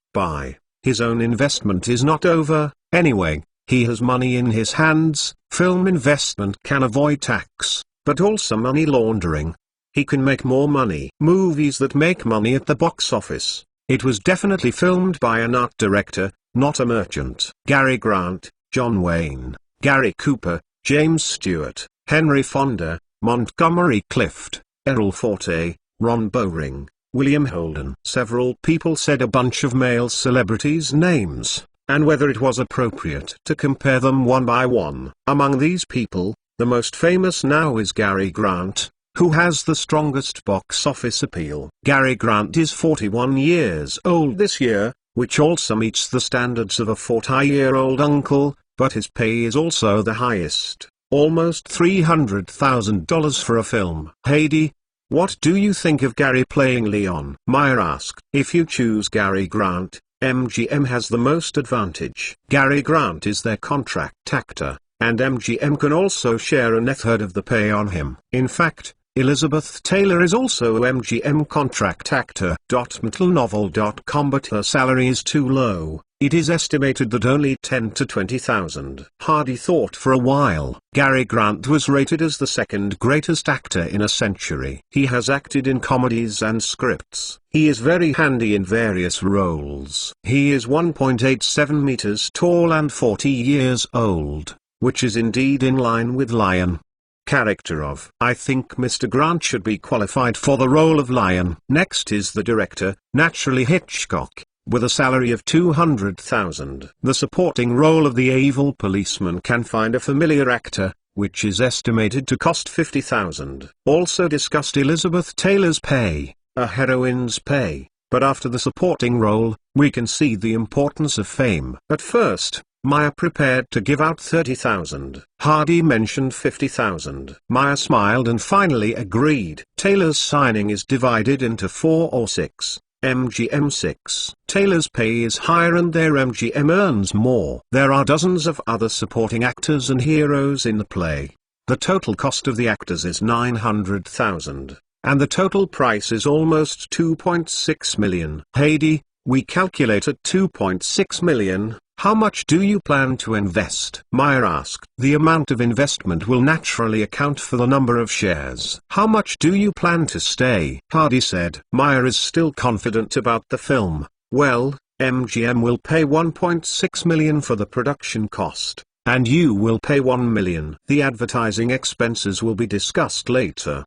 His own investment is not over, anyway. He has money in his hands. Film investment can avoid tax, but also money laundering. He can make more money. Movies that make money at the box office. It was definitely filmed by an art director, not a merchant. Gary Grant, John Wayne, Gary Cooper, James Stewart, Henry Fonda, Montgomery Clift, Errol Forte, Ron Bowring, William Holden. Several people said a bunch of male celebrities' names, and whether it was appropriate to compare them one by one. Among these people, the most famous now is Gary Grant, who has the strongest box office appeal. Gary Grant is 41 years old this year, which also meets the standards of a 40-year-old uncle, but his pay is also the highest, almost $300,000 for a film. Heidi, what do you think of Gary playing Leon? Maya asked. If you choose Gary Grant, MGM has the most advantage. Gary Grant is their contract actor, and MGM can also share a third of the pay on him. In fact, Elizabeth Taylor is also a MGM contract actor. MTLnovel.com, but her salary is too low. It is estimated that only $10,000 to $20,000. Hardy thought for a while. Gary Grant was rated as the second greatest actor in a century. He has acted in comedies and scripts. He is very handy in various roles. He is 1.87 meters tall and 40 years old, which is indeed in line with Lion. Character of. I think Mr. Grant should be qualified for the role of Lion. Next is the director, naturally Hitchcock, with a salary of $200,000. The supporting role of the evil policeman can find a familiar actor, which is estimated to cost $50,000. Also discussed Elizabeth Taylor's pay, a heroine's pay, but after the supporting role, we can see the importance of fame. At first, Maya prepared to give out $30,000. Hardy mentioned $50,000. Maya smiled and finally agreed. Taylor's signing is divided into 4 or 6. MGM 6. Taylor's pay is higher and their MGM earns more. There are dozens of other supporting actors and heroes in the play. The total cost of the actors is $900,000, and the total price is almost $2.6 million. Heidi, we calculate at $2.6 million. How much do you plan to invest? Maya asked. The amount of investment will naturally account for the number of shares. How much do you plan to stay? Hardy said. Maya is still confident about the film. Well, MGM will pay $1.6 million for the production cost, and you will pay $1 million. The advertising expenses will be discussed later.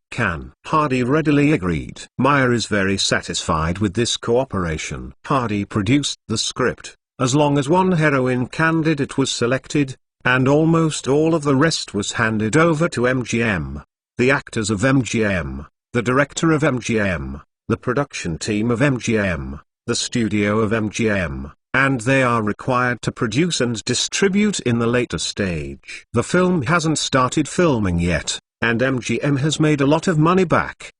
Hardy readily agreed. Maya is very satisfied with this cooperation. Hardy produced the script. As long as one heroine candidate was selected, and almost all of the rest was handed over to MGM. The actors of MGM, the director of MGM, the production team of MGM, the studio of MGM, and they are required to produce and distribute in the later stage. The film hasn't started filming yet, and MGM has made a lot of money back.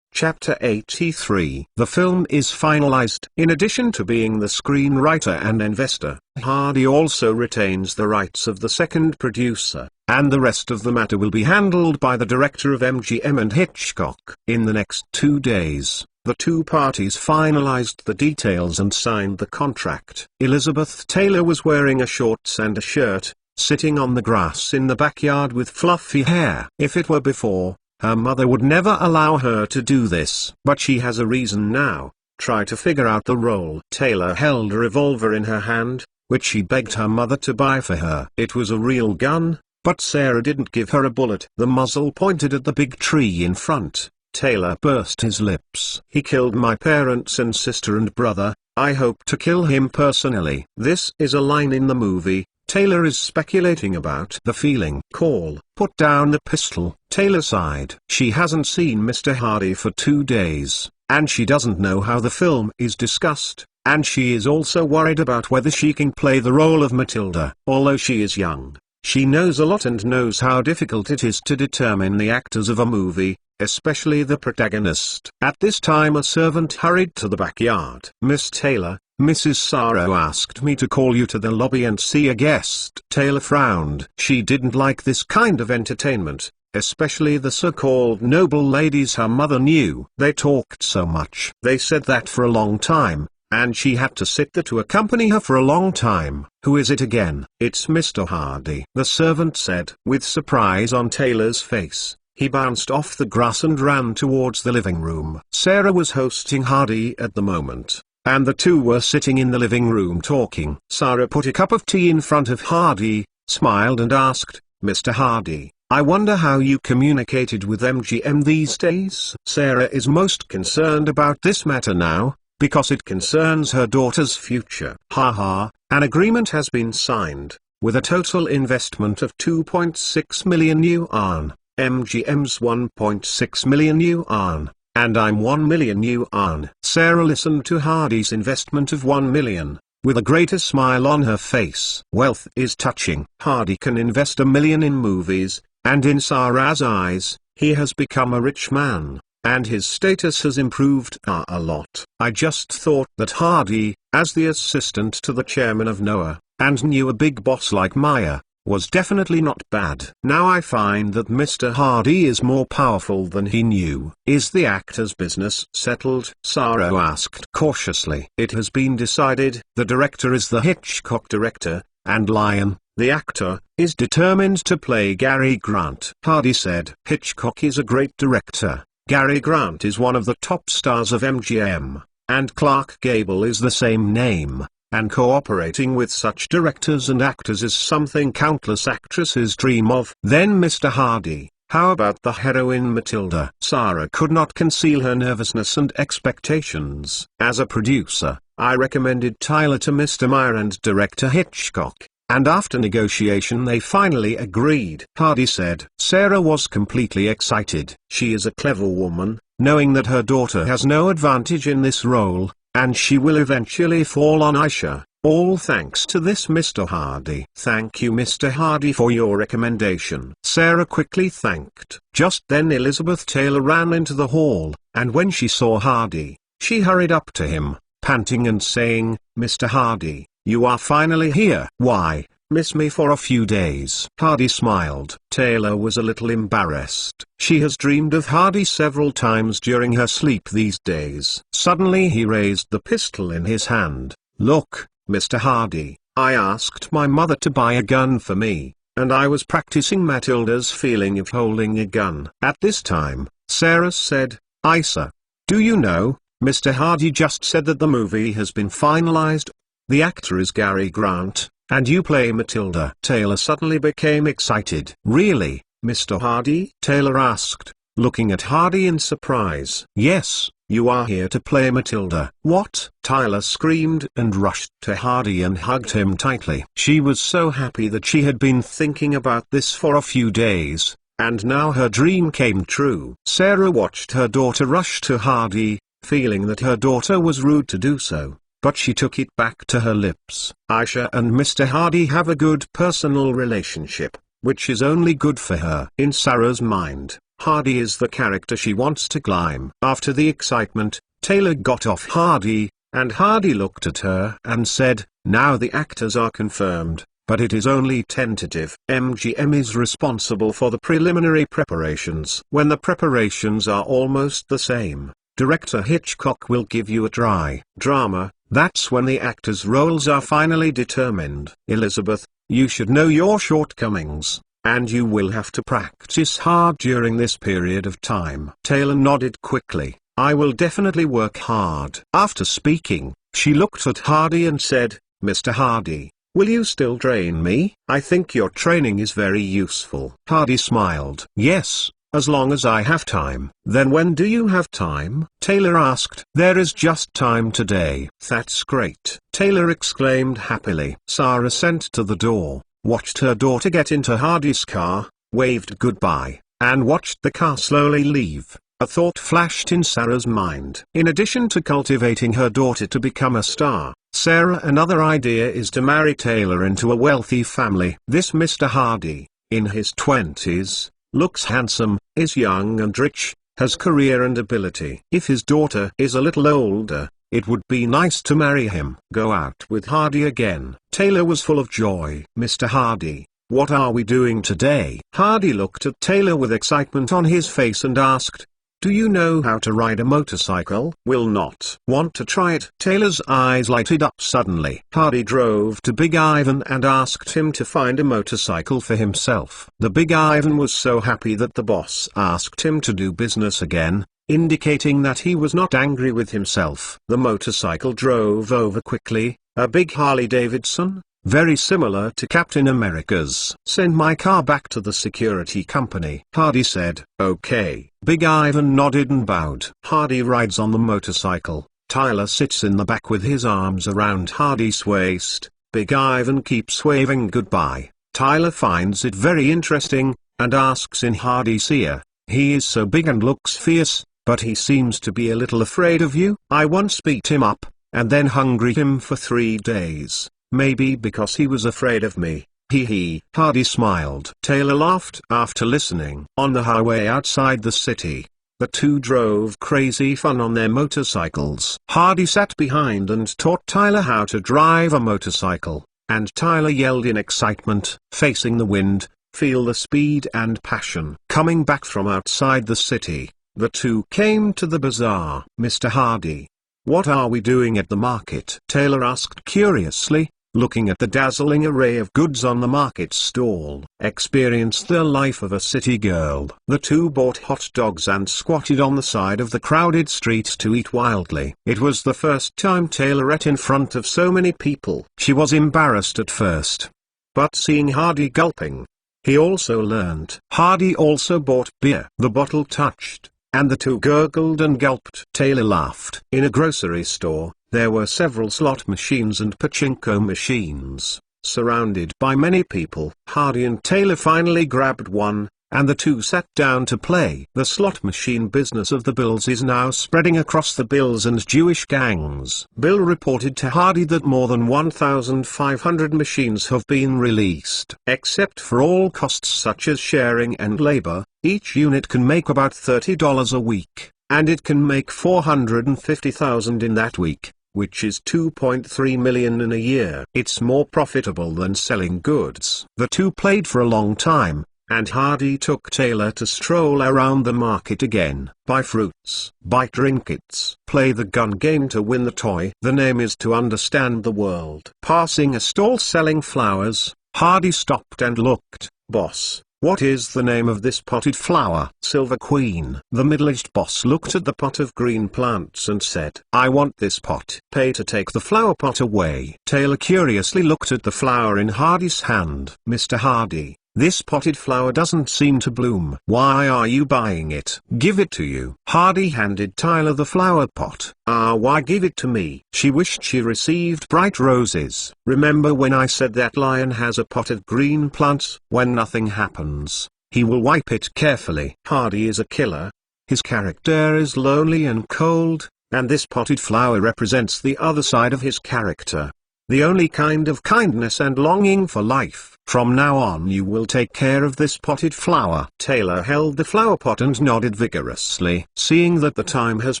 Chapter 83. The film is finalized. In addition to being the screenwriter and investor, Hardy also retains the rights of the second producer, and the rest of the matter will be handled by the director of MGM and Hitchcock. In the next 2 days, the two parties finalized the details and signed the contract. Elizabeth Taylor was wearing a shorts and a shirt, sitting on the grass in the backyard with fluffy hair. If it were before, her mother would never allow her to do this. But she has a reason now. Try to figure out the role. Taylor held a revolver in her hand, which she begged her mother to buy for her. It was a real gun, but Sarah didn't give her a bullet. The muzzle pointed at the big tree in front. Taylor pursed his lips. He killed my parents and sister and brother. I hope to kill him personally. This is a line in the movie. Taylor is speculating about the feeling. Put down the pistol. Taylor sighed. She hasn't seen Mr. Hardy for 2 days, and she doesn't know how the film is discussed, and she is also worried about whether she can play the role of Matilda. Although she is young, she knows a lot and knows how difficult it is to determine the actors of a movie, especially the protagonist. At this time a servant hurried to the backyard. Miss Taylor, Mrs. Sorrow asked me to call you to the lobby and see a guest. Taylor frowned. She didn't like this kind of entertainment, especially the so-called noble ladies her mother knew. They talked so much. They said that for a long time, and she had to sit there to accompany her for a long time. Who is it again? It's Mr. Hardy, the servant said. With surprise on Taylor's face, he bounced off the grass and ran towards the living room. Sarah was hosting Hardy at the moment, and the two were sitting in the living room talking. Sarah put a cup of tea in front of Hardy, smiled and asked, "Mr. Hardy, I wonder how you communicated with MGM these days?" Sarah is most concerned about this matter now, because it concerns her daughter's future. Haha, an agreement has been signed, with a total investment of 2.6 million yuan, MGM's 1.6 million yuan, and I'm 1 million yuan. Sarah listened to Hardy's investment of 1 million, with a greater smile on her face. Wealth is touching. Hardy can invest 1 million in movies, and in Sarah's eyes, he has become a rich man, and his status has improved a lot. I just thought that Hardy, as the assistant to the chairman of NOAA, and knew a big boss like Maya, was definitely not bad. Now I find that Mr. Hardy is more powerful than he knew. Is the actor's business settled? Sarah asked cautiously. It has been decided. The director is the Hitchcock director, and Lion, the actor, is determined to play Gary Grant. Hardy said. Hitchcock is a great director. Gary Grant is one of the top stars of MGM, and Clark Gable is the same name, and cooperating with such directors and actors is something countless actresses dream of. Then Mr. Hardy, how about the heroine Matilda? Sarah could not conceal her nervousness and expectations. As a producer, I recommended Tyler to Mr. Meyer and director Hitchcock, and after negotiation they finally agreed. Hardy said. Sarah was completely excited. She is a clever woman, knowing that her daughter has no advantage in this role, and she will eventually fall on Aisha, all thanks to this Mr. Hardy. Thank you Mr. Hardy for your recommendation. Sarah quickly thanked. Just then Elizabeth Taylor ran into the hall, and when she saw Hardy, she hurried up to him, panting and saying, "Mr. Hardy, you are finally here. Why, miss me for a few days?" Hardy smiled. Taylor was a little embarrassed. She has dreamed of Hardy several times during her sleep these days. Suddenly he raised the pistol in his hand. "Look, Mr. Hardy, I asked my mother to buy a gun for me, and I was practicing Matilda's feeling of holding a gun." At this time, Sarah said, "Isa, do you know, Mr. Hardy just said that the movie has been finalized. The actor is Gary Grant, and you play Matilda." Taylor suddenly became excited. "Really, Mr. Hardy?" Taylor asked, looking at Hardy in surprise. "Yes, you are here to play Matilda." "What?" Tyler screamed and rushed to Hardy and hugged him tightly. She was so happy that she had been thinking about this for a few days, and now her dream came true. Sarah watched her daughter rush to Hardy, feeling that her daughter was rude to do so, but she took it back to her lips. Aisha and Mr. Hardy have a good personal relationship, which is only good for her. In Sarah's mind, Hardy is the character she wants to climb. After the excitement, Taylor got off Hardy, and Hardy looked at her and said, "Now the actors are confirmed, but it is only tentative. MGM is responsible for the preliminary preparations. When the preparations are almost the same, Director Hitchcock will give you a dry drama. That's when the actors' roles are finally determined. Elizabeth, you should know your shortcomings, and you will have to practice hard during this period of time." Taylor nodded quickly. "I will definitely work hard." After speaking, she looked at Hardy and said, "Mr. Hardy, will you still train me? I think your training is very useful." Hardy smiled. "Yes, as long as I have time." "Then when do you have time?" Taylor asked. "There is just time today." "That's great," Taylor exclaimed happily. Sarah sent to the door, watched her daughter get into Hardy's car, waved goodbye, and watched the car slowly leave. A thought flashed in Sarah's mind. In addition to cultivating her daughter to become a star, Sarah another idea is to marry Taylor into a wealthy family. This Mr. Hardy, in his 20s, looks handsome, is young and rich, has career and ability. If his daughter is a little older, It would be nice to marry him. Go out with Hardy again. Taylor was full of joy. Mr. Hardy, what are we doing today? Hardy looked at Taylor with excitement on his face and asked, do you know how to ride a motorcycle? Will not want to try it. Taylor's eyes lighted up suddenly. Hardy drove to Big Ivan and asked him to find a motorcycle for himself. The Big Ivan was so happy that the boss asked him to do business again, indicating that he was not angry with himself. The motorcycle drove over quickly, a big Harley Davidson, very similar to Captain America's. Send my car back to the security company. Hardy said, okay. Big Ivan nodded and bowed. Hardy rides on the motorcycle. Tyler sits in the back with his arms around Hardy's waist. Big Ivan keeps waving goodbye. Tyler finds it very interesting, and asks in Hardy's ear, he is so big and looks fierce, but he seems to be a little afraid of you. I once beat him up, and then hungry him for 3 days. Maybe because he was afraid of me. Hee hee. Hardy smiled. Taylor laughed after listening. On the highway outside the city, the two drove crazy fun on their motorcycles. Hardy sat behind and taught Tyler how to drive a motorcycle, and Tyler yelled in excitement, facing the wind, feel the speed and passion. Coming back from outside the city, the two came to the bazaar. Mr. Hardy, what are we doing at the market? Taylor asked curiously, looking at the dazzling array of goods on the market stall. Experienced the life of a city girl. The two bought hot dogs and squatted on the side of the crowded street to eat wildly. It was the first time Taylor ate in front of so many people. She was embarrassed at first, but seeing Hardy gulping, he also learned. Hardy also bought beer. The bottle touched, and the two gurgled and gulped. Taylor laughed. In a grocery store, there were several slot machines and pachinko machines. Surrounded by many people, Hardy and Taylor finally grabbed one, and the two sat down to play. The slot machine business of the Bills is now spreading across the Bills and Jewish gangs. Bill reported to Hardy that more than 1,500 machines have been released. Except for all costs such as sharing and labor, each unit can make about $30 a week, and it can make $450,000 in that week, which is $2.3 million in a year. It's more profitable than selling goods. The two played for a long time, and Hardy took Taylor to stroll around the market again. Buy fruits, buy trinkets, play the gun game to win the toy. The name is to understand the world. Passing a stall selling flowers, Hardy stopped and looked. Boss, what is the name of this potted flower? Silver Queen. The middle-aged boss looked at the pot of green plants and said, I want this pot. Pay to take the flower pot away. Taylor curiously looked at the flower in Hardy's hand. Mr. Hardy, this potted flower doesn't seem to bloom. Why are you buying it? Give it to you. Hardy handed Tyler the flower pot. Why give it to me? She wished she received bright roses. Remember when I said that lion has a pot of green plants? When nothing happens, he will wipe it carefully. Hardy is a killer. His character is lonely and cold, and this potted flower represents the other side of his character. The only kind of kindness and longing for life. From now on you will take care of this potted flower. Taylor held the flower pot and nodded vigorously. Seeing that the time has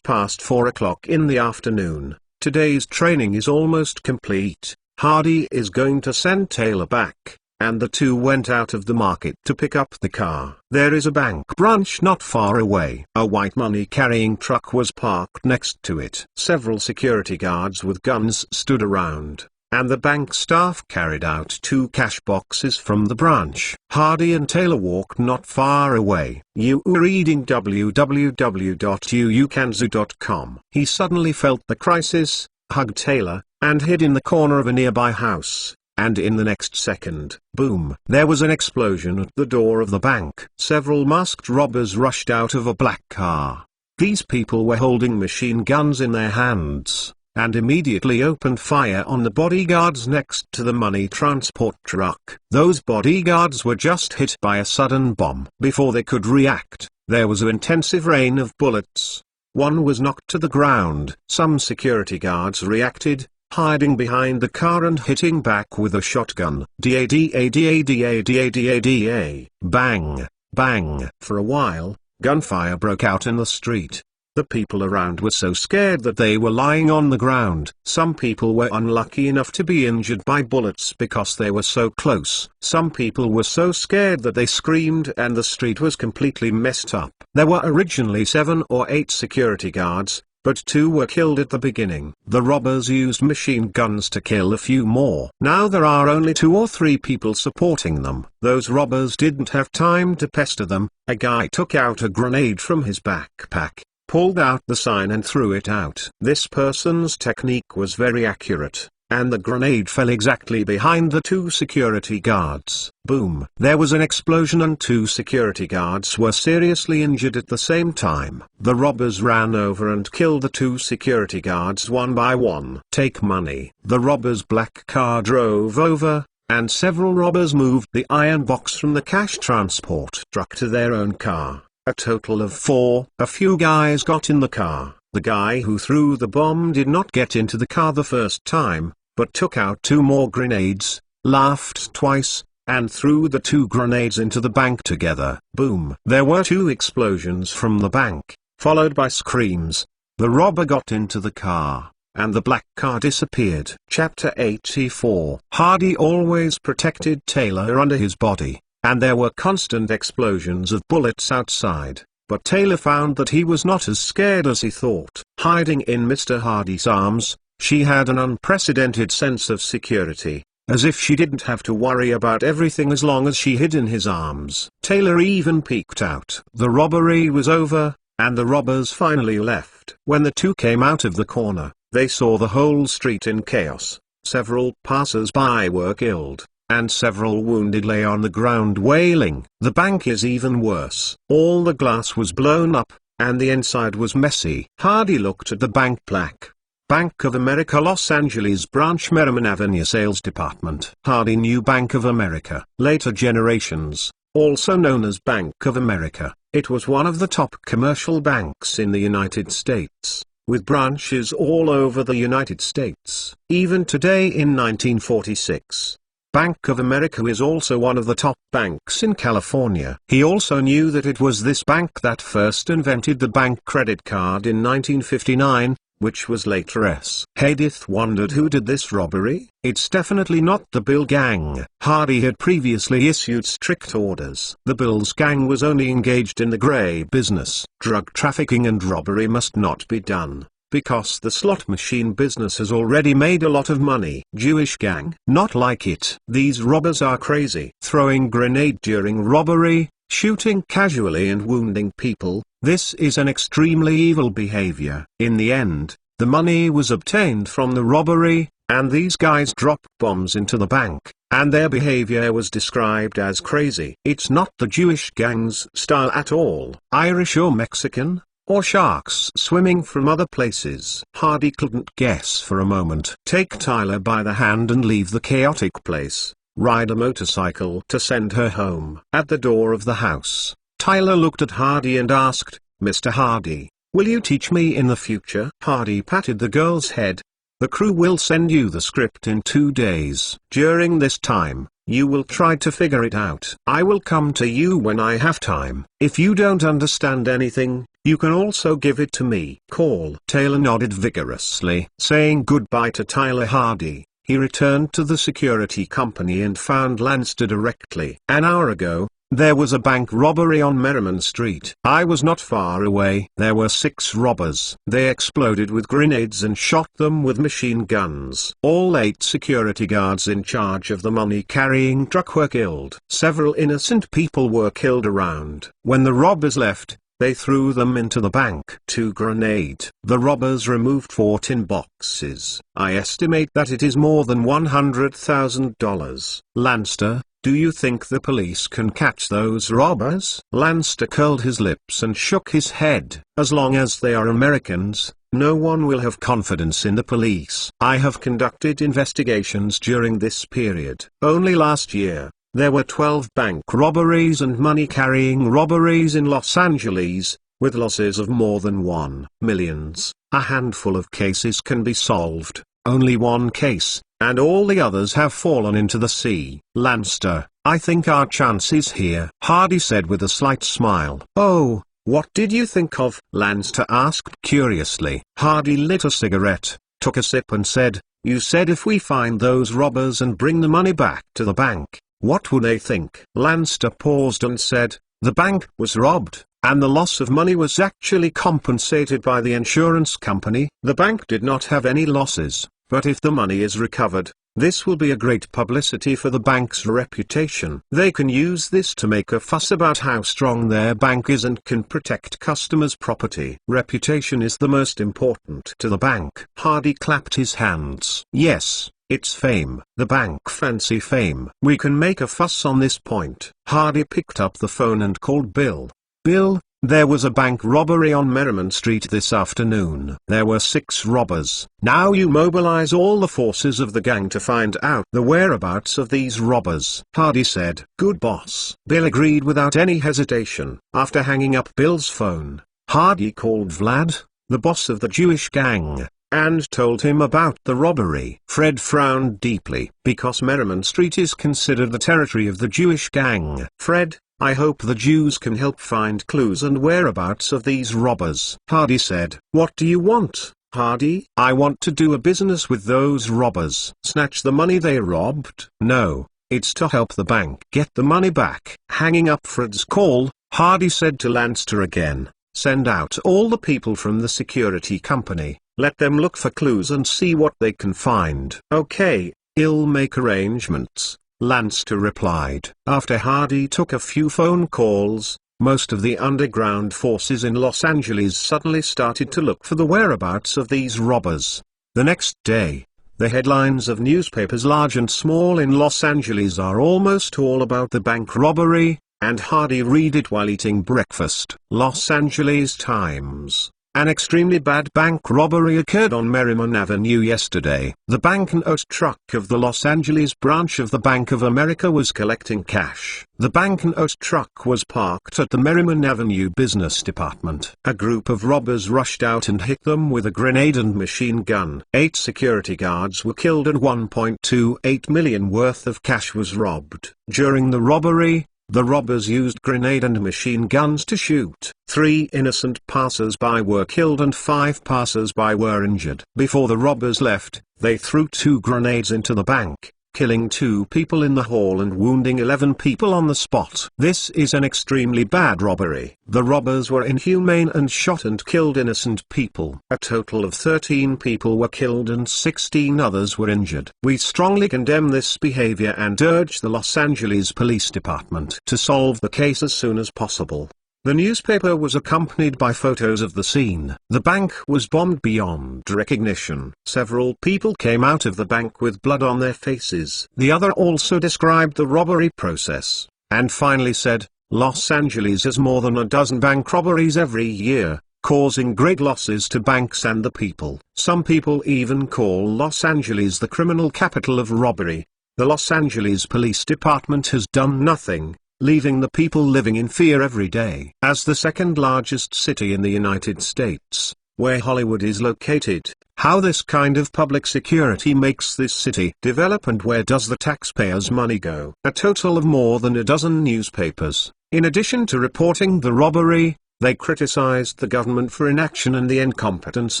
passed 4 o'clock in the afternoon, today's training is almost complete, Hardy is going to send Taylor back, and the two went out of the market to pick up the car. There is a bank branch not far away. A white money-carrying truck was parked next to it. Several security guards with guns stood around, and the bank staff carried out 2 cash boxes from the branch. Hardy and Taylor walked not far away. You were reading www.uukanzu.com. He suddenly felt the crisis, hugged Taylor, and hid in the corner of a nearby house, and in the next second, boom, there was an explosion at the door of the bank. Several masked robbers rushed out of a black car. These people were holding machine guns in their hands, and immediately opened fire on the bodyguards next to the money transport truck. Those bodyguards were just hit by a sudden bomb. Before they could react, there was an intensive rain of bullets. One was knocked to the ground. Some security guards reacted, hiding behind the car and hitting back with a shotgun. Da-da-da-da-da-da-da-da. Bang, bang. For a while, gunfire broke out in the street. The people around were so scared that they were lying on the ground. Some people were unlucky enough to be injured by bullets because they were so close. Some people were so scared that they screamed and the street was completely messed up. There were originally 7 or 8 security guards, but 2 were killed at the beginning. The robbers used machine guns to kill a few more. Now there are only 2 or 3 people supporting them. Those robbers didn't have time to pester them. A guy took out a grenade from his backpack, pulled out the sign and threw it out. This person's technique was very accurate, and the grenade fell exactly behind the 2 security guards. Boom! There was an explosion and 2 security guards were seriously injured at the same time. The robbers ran over and killed the 2 security guards one by one. Take money. The robbers' black car drove over, and several robbers moved the iron box from the cash transport truck to their own car. A total of 4. A few guys got in the car. The guy who threw the bomb did not get into the car the first time, but took out 2 more grenades, laughed twice, and threw the 2 grenades into the bank together. Boom! There were 2 explosions from the bank, followed by screams. The robber got into the car, and the black car disappeared. Chapter 84. Hardy always protected Taylor under his body, and there were constant explosions of bullets outside. But Taylor found that he was not as scared as he thought. Hiding in Mr. Hardy's arms, she had an unprecedented sense of security, as if she didn't have to worry about everything as long as she hid in his arms. Taylor even peeked out. The robbery was over, and the robbers finally left. When the 2 came out of the corner, they saw the whole street in chaos. Several passers-by were killed, and several wounded lay on the ground wailing. The bank is even worse. All the glass was blown up, and the inside was messy. Hardy looked at the bank plaque. Bank of America Los Angeles Branch Merriman Avenue Sales Department. Hardy knew Bank of America. Later generations, also known as Bank of America, it was one of the top commercial banks in the United States, with branches all over the United States. Even today in 1946, Bank of America is also one of the top banks in California. He also knew that it was this bank that first invented the bank credit card in 1959, which was later S. Hadith wondered who did this robbery. It's definitely not the Bill Gang. Hardy had previously issued strict orders. The Bill's gang was only engaged in the gray business. Drug trafficking and robbery must not be done, because the slot machine business has already made a lot of money. Jewish gang? Not like it. These robbers are crazy. Throwing grenade during robbery, shooting casually and wounding people, this is an extremely evil behavior. In the end, the money was obtained from the robbery, and these guys dropped bombs into the bank, and their behavior was described as crazy. It's not the Jewish gang's style at all. Irish or Mexican, or sharks swimming from other places. Hardy couldn't guess for a moment. Take Tyler by the hand and leave the chaotic place. Ride a motorcycle to send her home. At the door of the house, Tyler looked at Hardy and asked, "Mr. Hardy, will you teach me in the future?" Hardy patted the girl's head. "The crew will send you the script in 2 days. During this time, you will try to figure it out. I will come to you when I have time. If you don't understand anything, you can also give it to me. Call." Taylor nodded vigorously. Saying goodbye to Tyler Hardy, he returned to the security company and found Lanster directly. "An hour ago, there was a bank robbery on Merriman Street. I was not far away. There were 6 robbers. They exploded with grenades and shot them with machine guns. All 8 security guards in charge of the money-carrying truck were killed. Several innocent people were killed around. When the robbers left, they threw them into the bank. 2 grenade. The robbers removed 4 tin boxes. I estimate that it is more than $100,000. Lanster, do you think the police can catch those robbers?" Lanster curled his lips and shook his head. "As long as they are Americans, no one will have confidence in the police. I have conducted investigations during this period. Only last year, there were 12 bank robberies and money-carrying robberies in Los Angeles, with losses of more than $1 million. A handful of cases can be solved, only 1 case, and all the others have fallen into the sea." "Lanster, I think our chance is here," Hardy said with a slight smile. "Oh, What did you think of? Lanster asked curiously. Hardy lit a cigarette, took a sip and said, "You said if we find those robbers and bring the money back to the bank, what would they think?" Lanster paused and said, "The bank was robbed, and the loss of money was actually compensated by the insurance company. The bank did not have any losses, but if the money is recovered, this will be a great publicity for the bank's reputation. They can use this to make a fuss about how strong their bank is and can protect customers' property. Reputation is the most important to the bank." Hardy clapped his hands. "Yes, it's fame. The bank fancy fame. We can make a fuss on this point." Hardy picked up the phone and called Bill. "Bill, there was a bank robbery on Merriman Street this afternoon. There were 6 robbers. Now you mobilize all the forces of the gang to find out the whereabouts of these robbers." Hardy said, "Good boss." Bill agreed without any hesitation. After hanging up Bill's phone, Hardy called Vlad, the boss of the Jewish gang, and told him about the robbery. Fred frowned deeply. "Because Merriman Street is considered the territory of the Jewish gang. Fred, I hope the Jews can help find clues and whereabouts of these robbers." Hardy said, "What do you want, Hardy?" "I want to do a business with those robbers." "Snatch the money they robbed?" "No, it's to help the bank get the money back." Hanging up Fred's call, Hardy said to Lanster again, "Send out all the people from the security company. Let them look for clues and see what they can find." "Okay, I'll make arrangements," Lanster replied. After Hardy took a few phone calls, most of the underground forces in Los Angeles suddenly started to look for the whereabouts of these robbers. The next day, the headlines of newspapers large and small in Los Angeles are almost all about the bank robbery, and Hardy read it while eating breakfast. Los Angeles Times. An extremely bad bank robbery occurred on Merriman Avenue yesterday. The banknote truck of the Los Angeles branch of the Bank of America was collecting cash. The banknote truck was parked at the Merriman Avenue Business Department. A group of robbers rushed out and hit them with a grenade and machine gun. 8 security guards were killed and $1.28 million worth of cash was robbed. During the robbery, the robbers used grenade and machine guns to shoot. 3 innocent passers-by were killed and 5 passers-by were injured. Before the robbers left, they threw 2 grenades into the bank, killing 2 people in the hall and wounding 11 people on the spot. This is an extremely bad robbery. The robbers were inhumane and shot and killed innocent people. A total of 13 people were killed and 16 others were injured. We strongly condemn this behavior and urge the Los Angeles Police Department to solve the case as soon as possible. The newspaper was accompanied by photos of the scene. The bank was bombed beyond recognition. Several people came out of the bank with blood on their faces. The other also described the robbery process, and finally said, "Los Angeles has more than a dozen bank robberies every year, causing great losses to banks and the people. Some people even call Los Angeles the criminal capital of robbery. The Los Angeles Police Department has done nothing, leaving the people living in fear every day." As the second largest city in the United States, where Hollywood is located, how this kind of public security makes this city develop and where does the taxpayers' money go? A total of more than a dozen newspapers, in addition to reporting the robbery, they criticized the government for inaction and the incompetence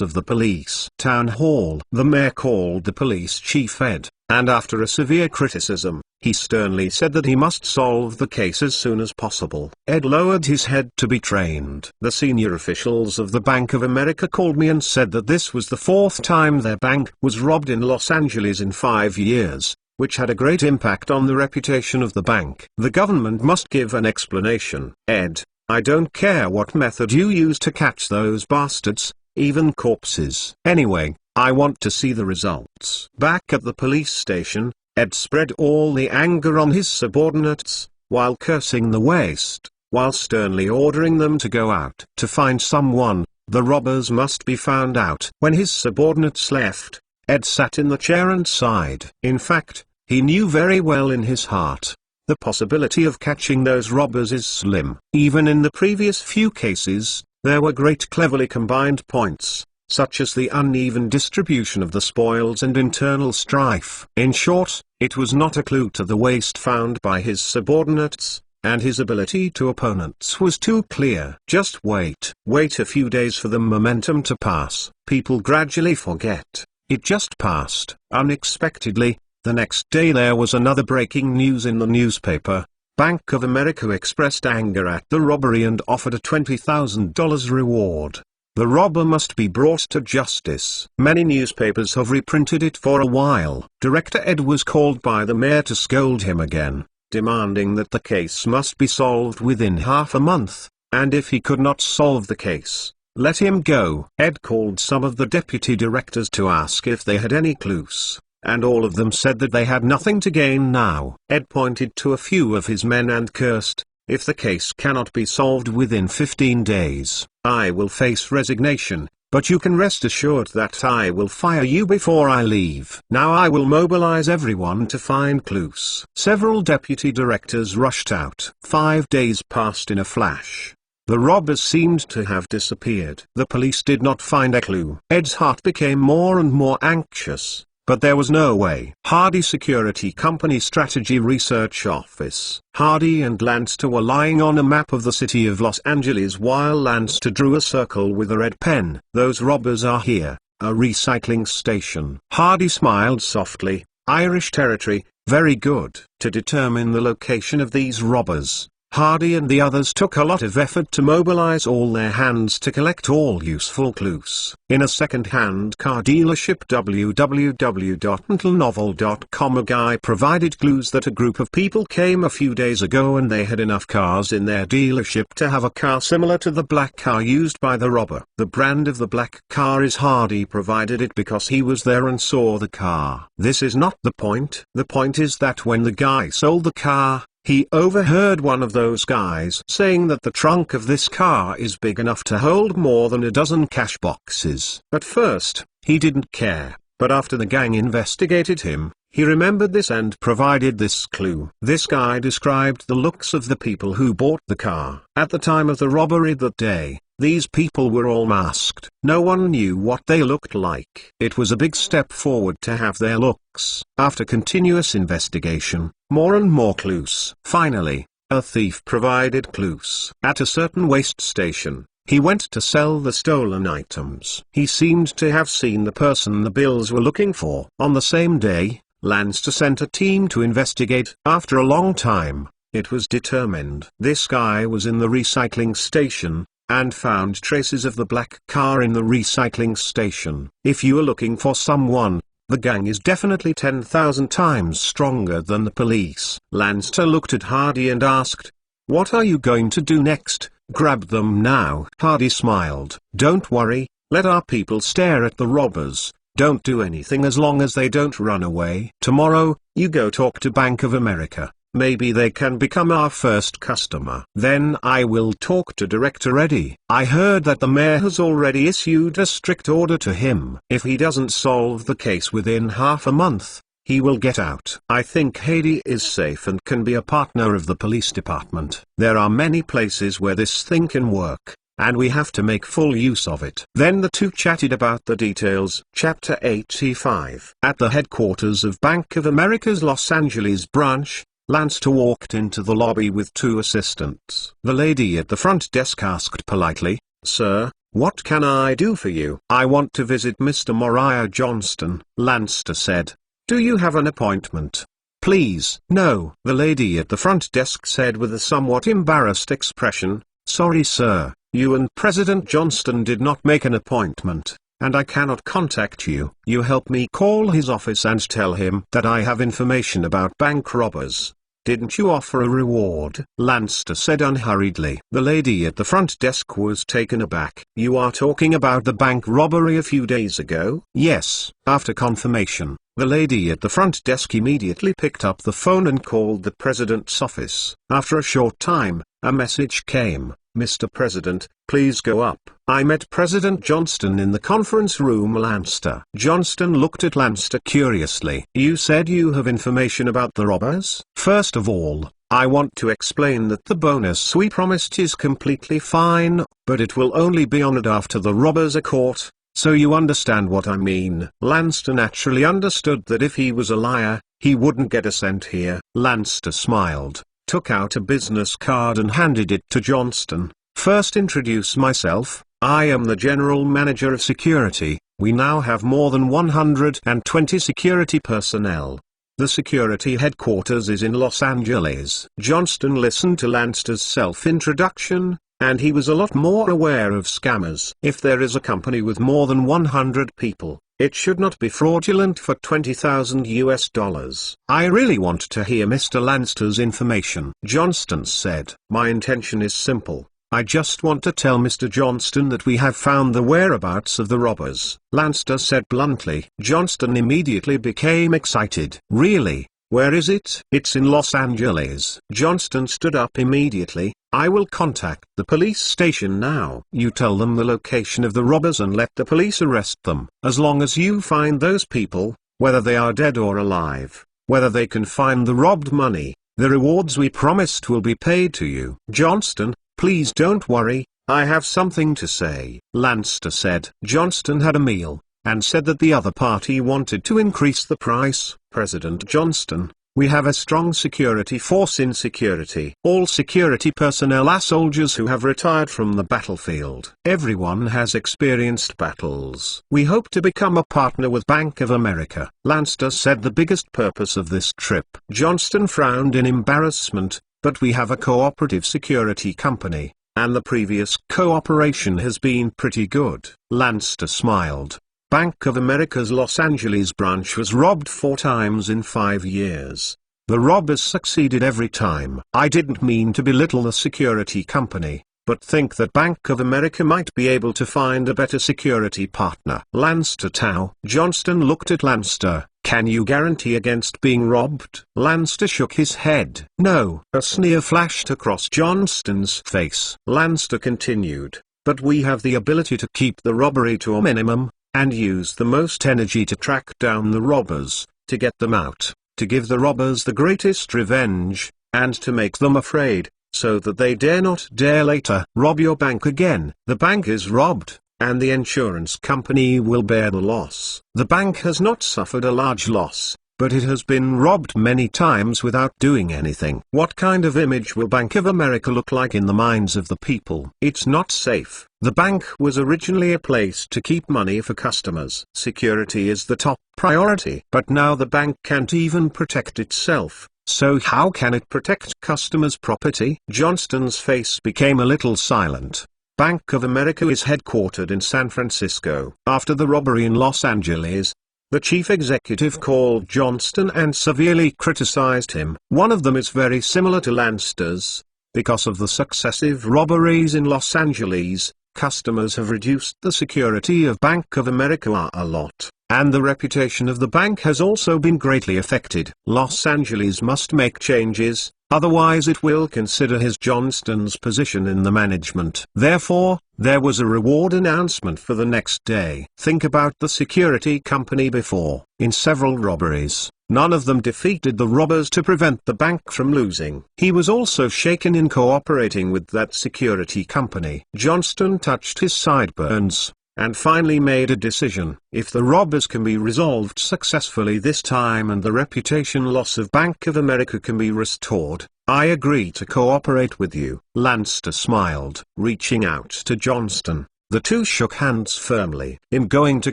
of the police. Town hall. The mayor called the police chief Ed, and after a severe criticism, he sternly said that he must solve the case as soon as possible. Ed lowered his head to be trained. The senior officials of the Bank of America called me and said that this was the 4th time their bank was robbed in Los Angeles in 5 years, which had a great impact on the reputation of the bank. The government must give an explanation. Ed, I don't care what method you use to catch those bastards, even corpses. Anyway, I want to see the results. Back at the police station, Ed spread all the anger on his subordinates, while cursing the waste, while sternly ordering them to go out. To find someone, the robbers must be found out. When his subordinates left, Ed sat in the chair and sighed. In fact, he knew very well in his heart, the possibility of catching those robbers is slim. Even in the previous few cases, there were great cleverly combined points, such as the uneven distribution of the spoils and internal strife. In short, it was not a clue to the waste found by his subordinates, and his ability to opponents was too clear. Just wait a few days for the momentum to pass. People gradually forget. It just passed. Unexpectedly, the next day there was another breaking news in the newspaper. Bank of America expressed anger at the robbery and offered a $20,000 reward. The robber must be brought to justice. Many newspapers have reprinted it for a while. Director Ed was called by the mayor to scold him again, demanding that the case must be solved within half a month, and if he could not solve the case, let him go. Ed called some of the deputy directors to ask if they had any clues, and all of them said that they had nothing to gain now. Ed pointed to a few of his men and cursed, "If the case cannot be solved within 15 days, I will face resignation, but you can rest assured that I will fire you before I leave. Now I will mobilize everyone to find clues." Several deputy directors rushed out. 5 days passed in a flash. The robbers seemed to have disappeared. The police did not find a clue. Ed's heart became more and more anxious. But there was no way. Hardy Security Company Strategy Research Office. Hardy and Lanster were lying on a map of the city of Los Angeles while Lanster drew a circle with a red pen. "Those robbers are here, a recycling station." Hardy smiled softly. "Irish territory, very good." To determine the location of these robbers, Hardy and the others took a lot of effort to mobilize all their hands to collect all useful clues. In a second-hand car dealership www.mentalnovel.com, a guy provided clues that a group of people came a few days ago and they had enough cars in their dealership to have a car similar to the black car used by the robber. The brand of the black car is Hardy provided it because he was there and saw the car. This is not the point. The point is that when the guy sold the car, he overheard one of those guys saying that the trunk of this car is big enough to hold more than a dozen cash boxes. At first, he didn't care, but after the gang investigated him, he remembered this and provided this clue. This guy described the looks of the people who bought the car. At the time of the robbery that day, these people were all masked. No one knew what they looked like. It was a big step forward to have their looks. After continuous investigation, more and more clues. Finally, a thief provided clues. At a certain waste station, he went to sell the stolen items. He seemed to have seen the person the bills were looking for. On the same day, Lanster sent a team to investigate. After a long time, it was determined this guy was in the recycling station, and found traces of the black car in the recycling station. If you are looking for someone, the gang is definitely 10,000 times stronger than the police. Lanster looked at Hardy and asked, "What are you going to do next? Grab them now." Hardy smiled. "Don't worry, let our people stare at the robbers. Don't do anything as long as they don't run away. Tomorrow, you go talk to Bank of America. Maybe they can become our first customer. Then I will talk to Director Eddie. I heard that the mayor has already issued a strict order to him. If he doesn't solve the case within half a month, he will get out. I think Hardy is safe and can be a partner of the police department. There are many places where this thing can work, and we have to make full use of it." Then the two chatted about the details. Chapter 85. At the headquarters of Bank of America's Los Angeles branch, Lanster walked into the lobby with two assistants. The lady at the front desk asked politely, "Sir, what can I do for you?" "I want to visit Mr. Moriah Johnston," Lanster said. "Do you have an appointment?" "Please." "No," the lady at the front desk said with a somewhat embarrassed expression. "Sorry sir, you and President Johnston did not make an appointment, and I cannot contact you. You help me call his office and tell him that I have information about bank robbers. Didn't you offer a reward?" Lanster said unhurriedly. The lady at the front desk was taken aback. "You are talking about the bank robbery a few days ago?" "Yes." After confirmation, the lady at the front desk immediately picked up the phone and called the president's office. After a short time, a message came. "Mr. President, please go up. I met President Johnston in the conference room." Lanster. Johnston looked at Lanster curiously. "You said you have information about the robbers?" "First of all, I want to explain that the bonus we promised is completely fine, but it will only be honored after the robbers are caught, so you understand what I mean." Lanster naturally understood that if he was a liar, he wouldn't get a cent here. Lanster smiled. took out a business card and handed it to Johnston. "First introduce myself, I am the General Manager of Security. We now have more than 120 security personnel. The security headquarters is in Los Angeles." Johnston listened to Lanster's self-introduction, and he was a lot more aware of scammers. If there is a company with more than 100 people, it should not be fraudulent for $20,000. "I really want to hear Mr. Lanster's information," Johnston said. "My intention is simple. I just want to tell Mr. Johnston that we have found the whereabouts of the robbers," Lanster said bluntly. Johnston immediately became excited. "Really? Where is it?" "It's in Los Angeles." Johnston stood up immediately. "I will contact the police station now. You tell them the location of the robbers and let the police arrest them. As long as you find those people, whether they are dead or alive, whether they can find the robbed money, the rewards we promised will be paid to you." "Johnston, please don't worry, I have something to say," Lanster said. Johnston had a meal, and said that the other party wanted to increase the price. "President Johnston, we have a strong security force in security. All security personnel are soldiers who have retired from the battlefield. Everyone has experienced battles. We hope to become a partner with Bank of America," Lanster said. "The biggest purpose of this trip." Johnston frowned in embarrassment. "But we have a cooperative security company, and the previous cooperation has been pretty good." Lanster smiled. Bank of America's Los Angeles branch was robbed 4 times in 5 years. The robbers succeeded every time. "I didn't mean to belittle the security company, but think that Bank of America might be able to find a better security partner." Lanster Tao. Johnston looked at Lanster. "Can you guarantee against being robbed?" Lanster shook his head. "No." A sneer flashed across Johnston's face. Lanster continued, "But we have the ability to keep the robbery to a minimum, and use the most energy to track down the robbers, to get them out, to give the robbers the greatest revenge, and to make them afraid, so that they dare not dare later rob your bank again. The bank is robbed, and the insurance company will bear the loss. The bank has not suffered a large loss, but it has been robbed many times without doing anything. What kind of image will Bank of America look like in the minds of the people? It's not safe. The bank was originally a place to keep money for customers. Security is the top priority. But now the bank can't even protect itself, so how can it protect customers' property?" Johnston's face became a little silent. Bank of America is headquartered in San Francisco. After the robbery in Los Angeles, the chief executive called Johnston and severely criticized him. One of them is very similar to Lanster's. Because of the successive robberies in Los Angeles, customers have reduced the security of Bank of America a lot, and the reputation of the bank has also been greatly affected. Los Angeles must make changes, otherwise it will consider his Johnston's position in the management. Therefore, there was a reward announcement for the next day. Think about the security company before. In several robberies, none of them defeated the robbers to prevent the bank from losing. He was also shaken in cooperating with that security company. Johnston touched his sideburns, and finally made a decision. If the robbers can be resolved successfully this time and the reputation loss of Bank of America can be restored, I agree to cooperate with you. Lanster smiled. Reaching out to Johnston, the two shook hands firmly. "I'm going to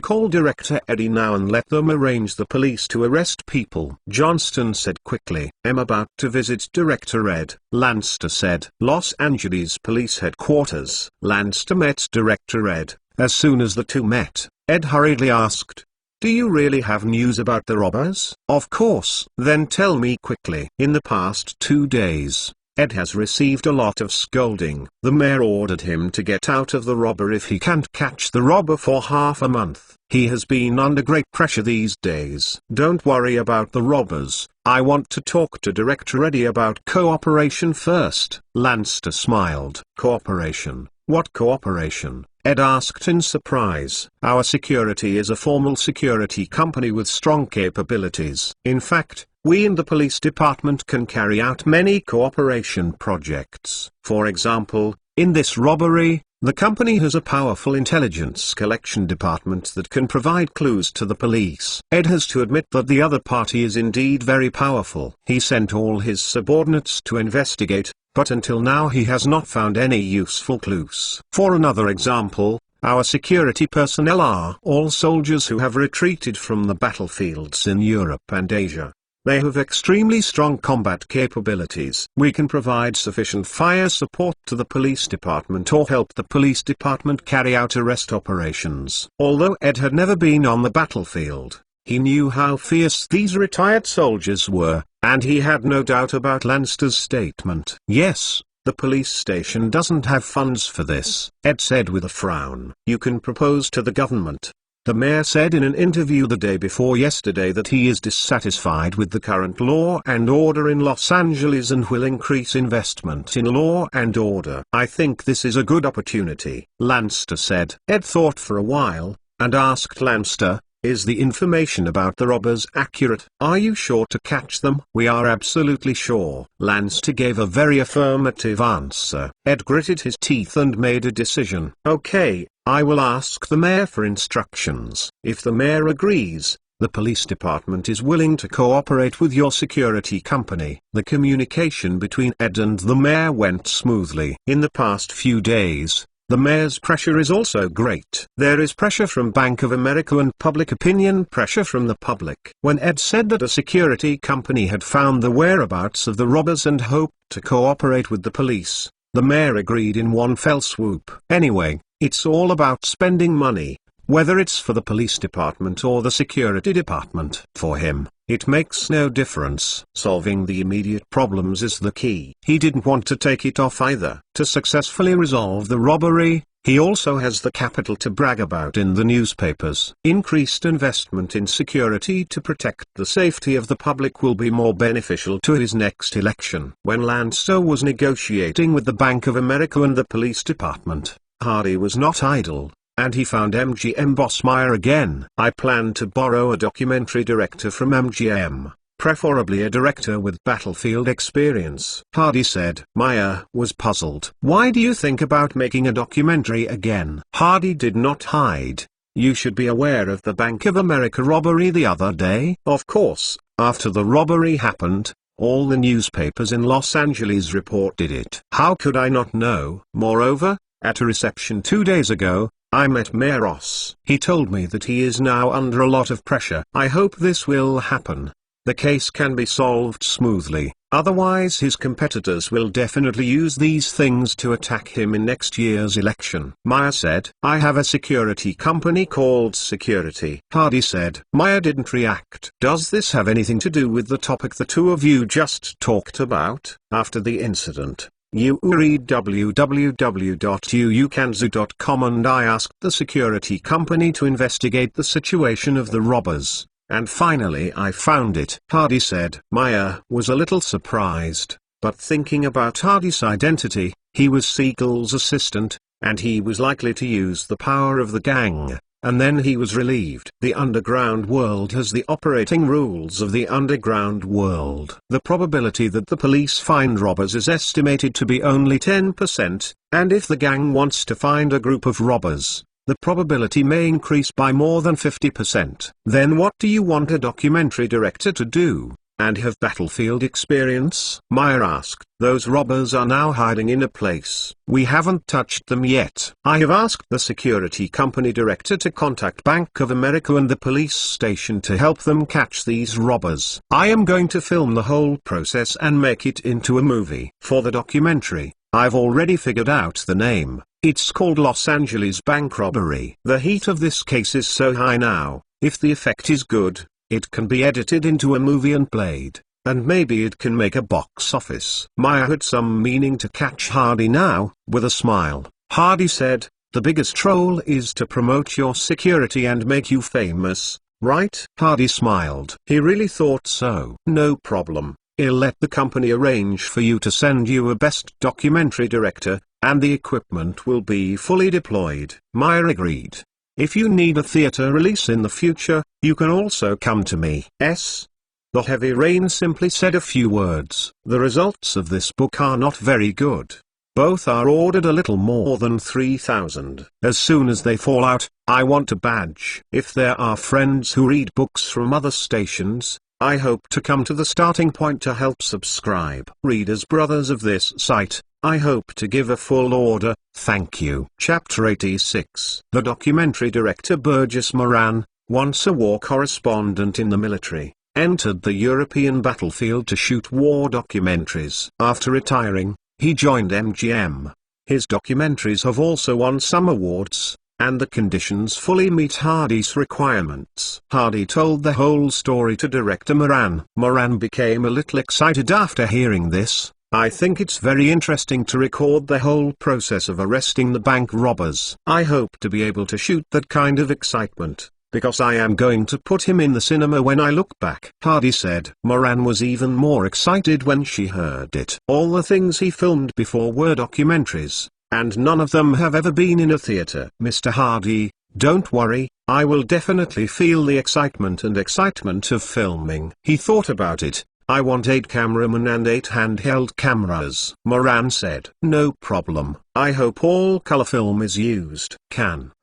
call Director Eddie now and let them arrange the police to arrest people," Johnston said quickly. "I'm about to visit Director Ed," Lanster said. Los Angeles Police Headquarters. Lanster met Director Ed. As soon as the two met, Ed hurriedly asked, "Do you really have news about the robbers?" "Of course." "Then tell me quickly." In the past 2 days, Ed has received a lot of scolding. The mayor ordered him to get out of the robber if he can't catch the robber for half a month. He has been under great pressure these days. "Don't worry about the robbers. I want to talk to Director Eddie about cooperation first." Lanster smiled. "Cooperation? What cooperation?" Ed asked in surprise. "Our security is a formal security company with strong capabilities. In fact, we in the police department can carry out many cooperation projects. For example, in this robbery, The company has a powerful intelligence collection department that can provide clues to the police. Ed has to admit that the other party is indeed very powerful. He sent all his subordinates to investigate, but until now he has not found any useful clues. For another example, our security personnel are all soldiers who have retreated from the battlefields in Europe and Asia. They have extremely strong combat capabilities. We can provide sufficient fire support to the police department or help the police department carry out arrest operations. Although Ed had never been on the battlefield, he knew how fierce these retired soldiers were, and he had no doubt about Lanster's statement. Yes, the police station doesn't have funds for this, Ed said with a frown. You can propose to the government. The mayor said in an interview the day before yesterday that he is dissatisfied with the current law and order in Los Angeles and will increase investment in law and order. I think this is a good opportunity, Lanster said. Ed thought for a while, and asked Lanster, is the information about the robbers accurate? Are you sure to catch them? We are absolutely sure. Lanster gave a very affirmative answer. Ed gritted his teeth and made a decision. Okay, I will ask the mayor for instructions. If the mayor agrees, the police department is willing to cooperate with your security company. The communication between Ed and the mayor went smoothly. In the past few days, the mayor's pressure is also great. There is pressure from Bank of America and public opinion pressure from the public. When Ed said that a security company had found the whereabouts of the robbers and hoped to cooperate with the police, the mayor agreed in one fell swoop. Anyway, it's all about spending money, whether it's for the police department or the security department. For him, it makes no difference. Solving the immediate problems is the key. He didn't want to take it off either. To successfully resolve the robbery, he also has the capital to brag about in the newspapers. Increased investment in security to protect the safety of the public will be more beneficial to his next election. When Lanster was negotiating with the Bank of America and the police department, Hardy was not idle, and he found MGM boss Meyer again. I plan to borrow a documentary director from MGM, preferably a director with battlefield experience, Hardy said. Meyer was puzzled. Why do you think about making a documentary again? Hardy did not hide. You should be aware of the Bank of America robbery the other day. Of course, after the robbery happened, all the newspapers in Los Angeles reported it. How could I not know? Moreover, at a reception 2 days ago, I met Mayor Ross. He told me that he is now under a lot of pressure. I hope this will happen. The case can be solved smoothly, otherwise his competitors will definitely use these things to attack him in next year's election. Meyer said, I have a security company called Security. Hardy said. Meyer didn't react. Does this have anything to do with the topic the two of you just talked about? After the incident, you read www.uukanzu.com and I asked the security company to investigate the situation of the robbers, and finally I found it, Hardy said. Meyer was a little surprised, but thinking about Hardy's identity, he was Siegel's assistant, and he was likely to use the power of the gang. And then he was relieved. The underground world has the operating rules of the underground world. The probability that the police find robbers is estimated to be only 10%, and if the gang wants to find a group of robbers, the probability may increase by more than 50%. Then what do you want a documentary director to do, and have battlefield experience? Meyer asked. Those robbers are now hiding in a place. We haven't touched them yet. I have asked the security company director to contact Bank of America and the police station to help them catch these robbers. I am going to film the whole process and make it into a movie. For the documentary, I've already figured out the name. It's called Los Angeles Bank Robbery. The heat of this case is so high now, if the effect is good, it can be edited into a movie and played, and maybe it can make a box office. Meyer had some meaning to catch Hardy now. With a smile, Hardy said, the biggest role is to promote your security and make you famous, right? Hardy smiled. He really thought so. No problem. I'll let the company arrange for you to send you a best documentary director, and the equipment will be fully deployed. Meyer agreed. If you need a theater release in the future, you can also come to me. The Heavy Rain simply said a few words. The results of this book are not very good. Both are ordered a little more than 3,000. As soon as they fall out, I want a badge. If there are friends who read books from other stations, I hope to come to the starting point to help subscribe. Readers brothers of this site, I hope to give a full order, thank you. Chapter 86. The documentary director Burgess Moran, once a war correspondent in the military, entered the European battlefield to shoot war documentaries. After retiring, he joined MGM. His documentaries have also won some awards, and the conditions fully meet Hardy's requirements. Hardy told the whole story to director Moran. Moran became a little excited after hearing this. I think it's very interesting to record the whole process of arresting the bank robbers. I hope to be able to shoot that kind of excitement, because I am going to put him in the cinema when I look back. Hardy said. Moran was even more excited when she heard it. All the things he filmed before were documentaries, and none of them have ever been in a theater. Mr. Hardy, don't worry, I will definitely feel the excitement of filming. He thought about it. I want 8 cameramen and 8 handheld cameras. Moran said. No problem, I hope all color film is used.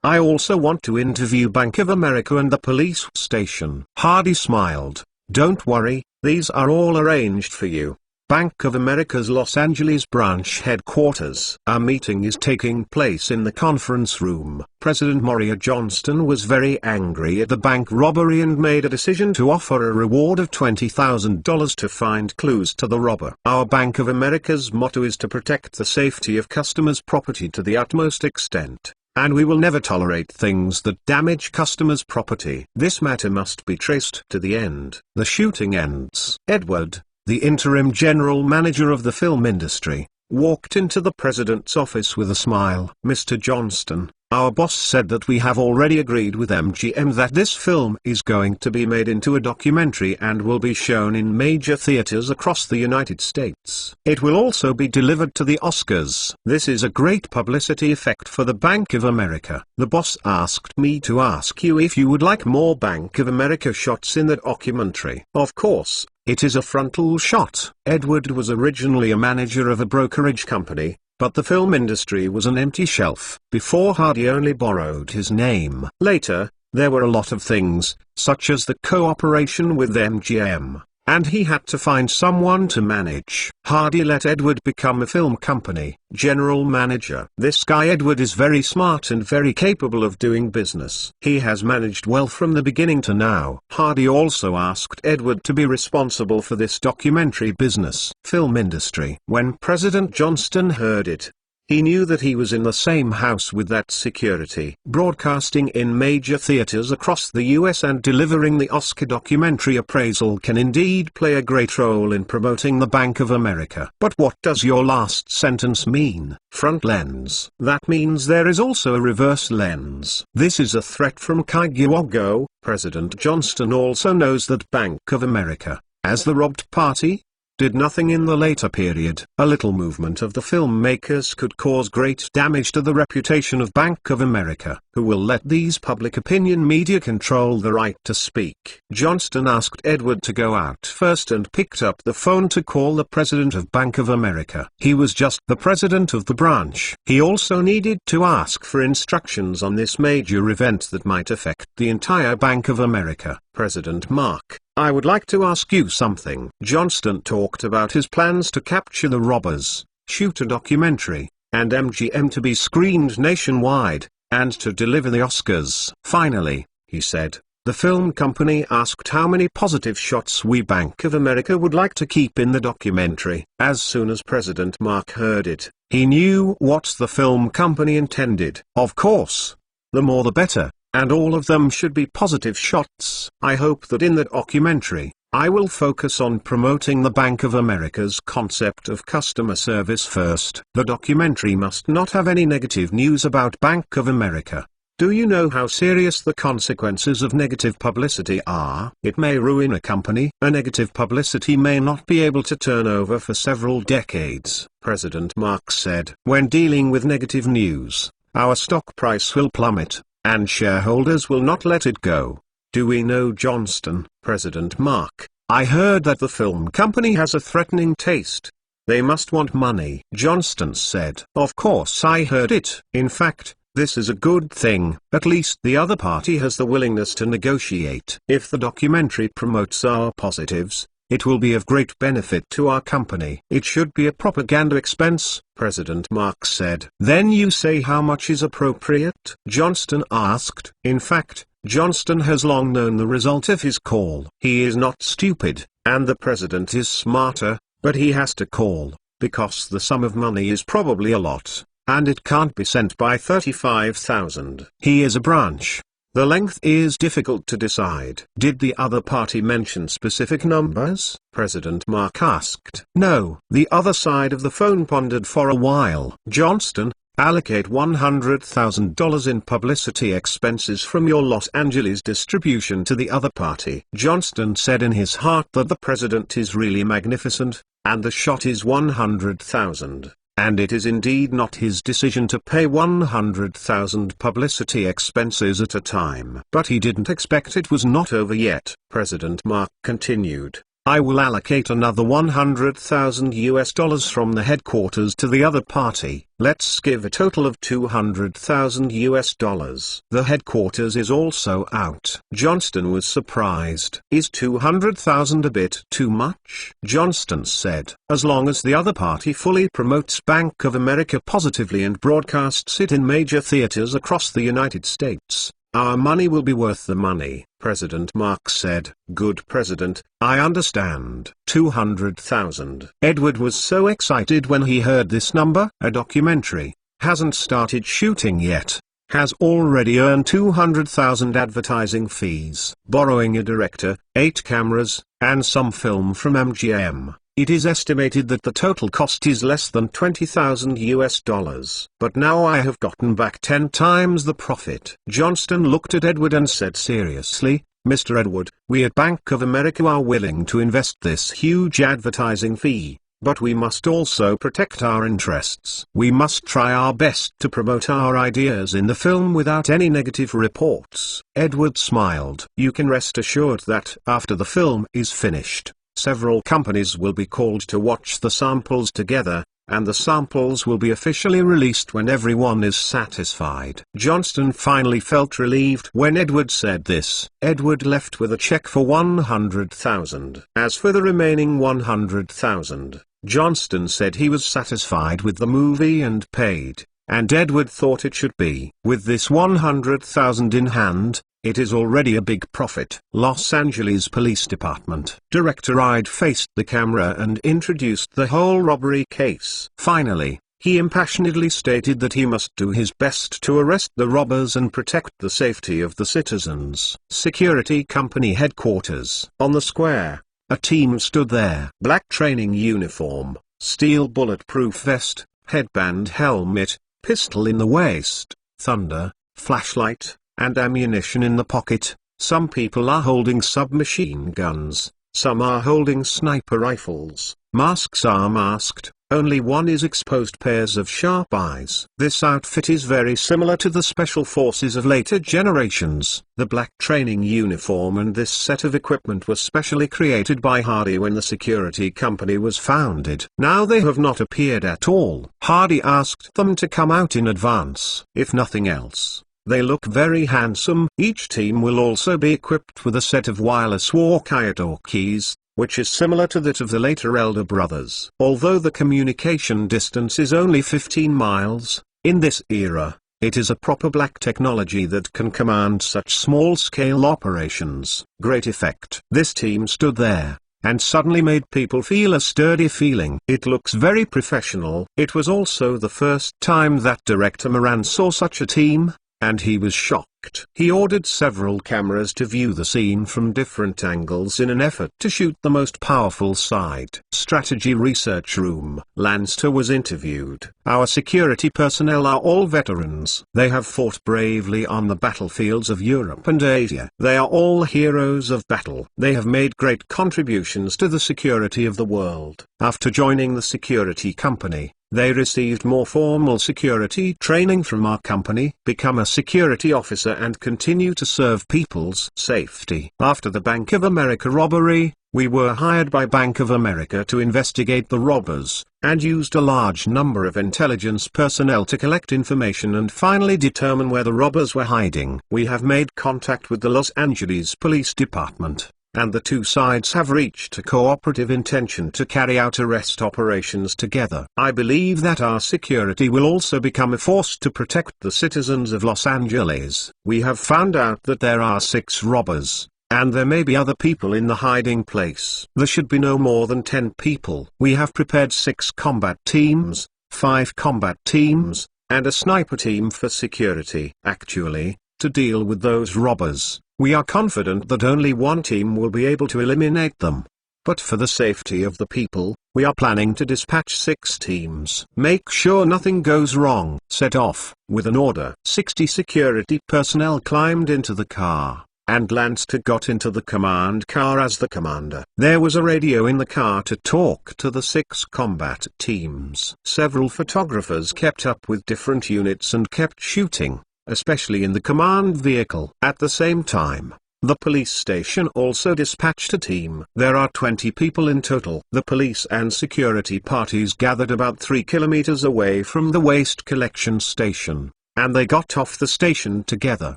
I also want to interview Bank of America and the police station. Hardy smiled. Don't worry, these are all arranged for you. Bank of America's Los Angeles branch headquarters. A meeting is taking place in the conference room. President Maria Johnston was very angry at the bank robbery and made a decision to offer a reward of $20,000 to find clues to the robber. Our Bank of America's motto is to protect the safety of customers' property to the utmost extent, and we will never tolerate things that damage customers' property. This matter must be traced to the end. The shooting ends. Edward, the interim general manager of the film industry, walked into the president's office with a smile. Mr. Johnston, our boss said that we have already agreed with MGM that this film is going to be made into a documentary and will be shown in major theaters across the United States. It will also be delivered to the Oscars. This is a great publicity effect for the Bank of America. The boss asked me to ask you if you would like more Bank of America shots in the documentary. Of course. It is a frontal shot. Edward was originally a manager of a brokerage company, but the film industry was an empty shelf. Before Hardy only borrowed his name. Later, there were a lot of things, such as the cooperation with MGM, and he had to find someone to manage. Hardy let Edward become a film company general manager. This guy Edward is very smart and very capable of doing business. He has managed well from the beginning to now. Hardy also asked Edward to be responsible for this documentary business. Film industry. When President Johnston heard it, he knew that he was in the same house with that security. Broadcasting in major theaters across the US and delivering the Oscar documentary appraisal can indeed play a great role in promoting the Bank of America. But what does your last sentence mean? Front lens. That means there is also a reverse lens. This is a threat from Kaigiwago. President Johnston also knows that Bank of America, as the robbed party, did nothing in the later period. A little movement of the filmmakers could cause great damage to the reputation of Bank of America. Who will let these public opinion media control the right to speak? Johnston asked Edward to go out first and picked up the phone to call the president of Bank of America. He was just the president of the branch. He also needed to ask for instructions on this major event that might affect the entire Bank of America. President Mark, I would like to ask you something. Johnston talked about his plans to capture the robbers, shoot a documentary, and MGM to be screened nationwide, and to deliver the Oscars. Finally, he said, the film company asked how many positive shots we Bank of America would like to keep in the documentary. As soon as President Mark heard it, he knew what the film company intended. Of course, the more the better. And all of them should be positive shots. I hope that in the documentary, I will focus on promoting the Bank of America's concept of customer service first. The documentary must not have any negative news about Bank of America. Do you know how serious the consequences of negative publicity are? It may ruin a company. A negative publicity may not be able to turn over for several decades. President Mark said, when dealing with negative news, our stock price will plummet, and shareholders will not let it go. Do we know Johnston? President Mark, I heard that the film company has a threatening taste. They must want money. Johnston said. Of course I heard it. In fact, this is a good thing. At least the other party has the willingness to negotiate. If the documentary promotes our positives, it will be of great benefit to our company. It should be a propaganda expense, President Marks said. Then you say how much is appropriate? Johnston asked. In fact, Johnston has long known the result of his call. He is not stupid, and the president is smarter, but he has to call, because the sum of money is probably a lot, and it can't be sent by 35,000. He is a branch. The length is difficult to decide. Did the other party mention specific numbers? President Mark asked. No. The other side of the phone pondered for a while. Johnston, allocate $100,000 in publicity expenses from your Los Angeles distribution to the other party. Johnston said in his heart that the president is really magnificent, and the shot is $100,000. And it is indeed not his decision to pay 100,000 publicity expenses at a time. But he didn't expect it was not over yet. President Mark continued, I will allocate another 100,000 US dollars from the headquarters to the other party. Let's give a total of 200,000 US dollars. The headquarters is also out. Johnston was surprised. Is 200,000 a bit too much? Johnston said, as long as the other party fully promotes Bank of America positively and broadcasts it in major theaters across the United States, our money will be worth the money. President Mark said, Good President, I understand. 200,000. Edward was so excited when he heard this number. A documentary hasn't started shooting yet, has already earned 200,000 advertising fees. Borrowing a director, 8 cameras, and some film from MGM. It is estimated that the total cost is less than 20,000 US dollars. But now I have gotten back 10 times the profit. Johnston looked at Edward and said seriously, Mr. Edward, we at Bank of America are willing to invest this huge advertising fee, but we must also protect our interests. We must try our best to promote our ideas in the film without any negative reports. Edward smiled. You can rest assured that after the film is finished, several companies will be called to watch the samples together, and the samples will be officially released when everyone is satisfied. Johnston finally felt relieved when Edward said this. Edward left with a check for 100,000. As for the remaining 100,000, Johnston said he was satisfied with the movie and paid, and Edward thought it should be. With this 100,000 in hand, it is already a big profit. Los Angeles Police Department Director Ide faced the camera and introduced the whole robbery case. Finally, he impassionedly stated that he must do his best to arrest the robbers and protect the safety of the citizens. Security company headquarters. On the square, a team stood there. Black training uniform, steel bulletproof vest, headband helmet, pistol in the waist, thunder, flashlight, and ammunition in the pocket. Some people are holding submachine guns, some are holding sniper rifles. Masks are masked, only one is exposed. Pairs of sharp eyes. This outfit is very similar to the special forces of later generations. The black training uniform and this set of equipment were specially created by Hardy when the security company was founded. Now they have not appeared at all. Hardy asked them to come out in advance. If nothing else, they look very handsome. Each team will also be equipped with a set of wireless walkie-talkies, which is similar to that of the later Elder Brothers. Although the communication distance is only 15 miles, in this era, it is a proper black technology that can command such small-scale operations. Great effect. This team stood there, and suddenly made people feel a sturdy feeling. It looks very professional. It was also the first time that Director Moran saw such a team, and he was shocked. He ordered several cameras to view the scene from different angles in an effort to shoot the most powerful side. Strategy Research Room. Lanster was interviewed. Our security personnel are all veterans. They have fought bravely on the battlefields of Europe and Asia. They are all heroes of battle. They have made great contributions to the security of the world. After joining the security company, They received more formal security training from our company, become a security officer and continue to serve people's safety. After the Bank of America robbery, we were hired by Bank of America to investigate the robbers, and used a large number of intelligence personnel to collect information and finally determine where the robbers were hiding. We have made contact with the Los Angeles Police Department, and the two sides have reached a cooperative intention to carry out arrest operations together. I believe that our security will also become a force to protect the citizens of Los Angeles. We have found out that there are 6 robbers, and there may be other people in the hiding place. There should be no more than 10 people. We have prepared 6 combat teams, 5 combat teams, and a sniper team for security. Actually, to deal with those robbers, we are confident that only one team will be able to eliminate them. But for the safety of the people, we are planning to dispatch 6 teams. Make sure nothing goes wrong. Set off. With an order, 60 security personnel climbed into the car, and Lanster got into the command car as the commander. There was a radio in the car to talk to the 6 combat teams. Several photographers kept up with different units and kept shooting, especially in the command vehicle. At the same time, the police station also dispatched a team. There are 20 people in total. The police and security parties gathered about 3 kilometers away from the waste collection station, and they got off the station together.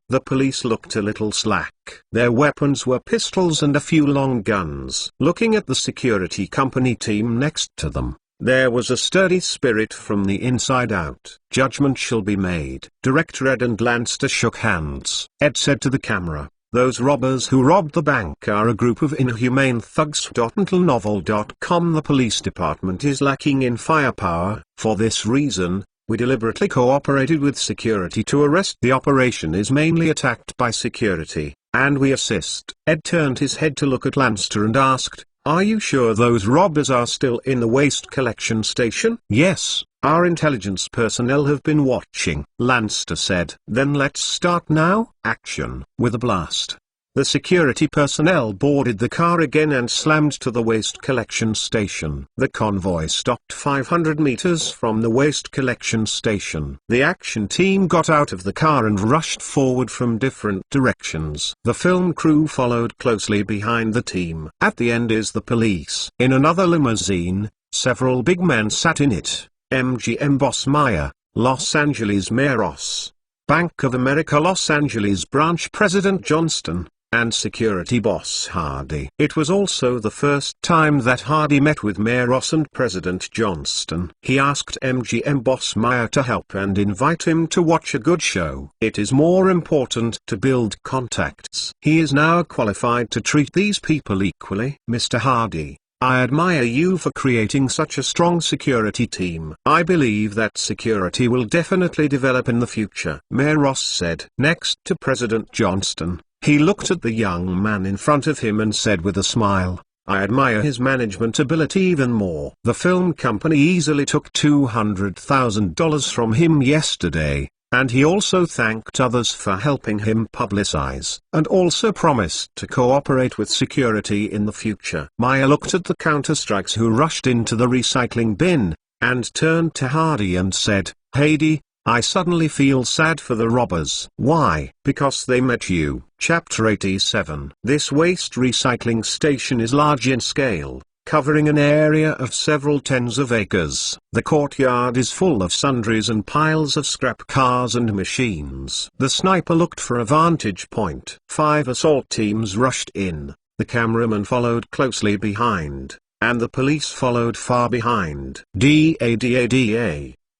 The police looked a little slack. Their weapons were pistols and a few long guns. Looking at the security company team next to them, there was a sturdy spirit from the inside out. Judgment shall be made. Director Ed and Lanster shook hands. Ed said to the camera, "Those robbers who robbed the bank are a group of inhumane thugs." Novel.com. The police department is lacking in firepower. For this reason, we deliberately cooperated with security to arrest. The operation is mainly attacked by security, and we assist. Ed turned his head to look at Lanster and asked, "Are you sure those robbers are still in the waste collection station?" "Yes, our intelligence personnel have been watching," Lanster said. "Then let's start now." Action. With a blast, the security personnel boarded the car again and slammed to the waste collection station. The convoy stopped 500 meters from the waste collection station. The action team got out of the car and rushed forward from different directions. The film crew followed closely behind the team. At the end is the police. In another limousine, several big men sat in it. MGM boss Meyer, Los Angeles Mayor Ross, Bank of America Los Angeles branch President Johnston, and security boss Hardy. It was also the first time that Hardy met with Mayor Ross and President Johnston. He asked MGM boss Meyer to help and invite him to watch a good show. It is more important to build contacts. He is now qualified to treat these people equally. Mr. Hardy, I admire you for creating such a strong security team. I believe that security will definitely develop in the future. Mayor Ross said. Next to President Johnston, he looked at the young man in front of him and said with a smile, "I admire his management ability even more." The film company easily took $200,000 from him yesterday, and he also thanked others for helping him publicize, and also promised to cooperate with security in the future. Meyer looked at the counter-strikes who rushed into the recycling bin, and turned to Hardy and said, "Hardy, I suddenly feel sad for the robbers." "Why?" "Because they met you." Chapter 87. This waste recycling station is large in scale, covering an area of several tens of acres. The courtyard is full of sundries and piles of scrap cars and machines. The sniper looked for a vantage point. 5 assault teams rushed in, the cameraman followed closely behind, and the police followed far behind. Da.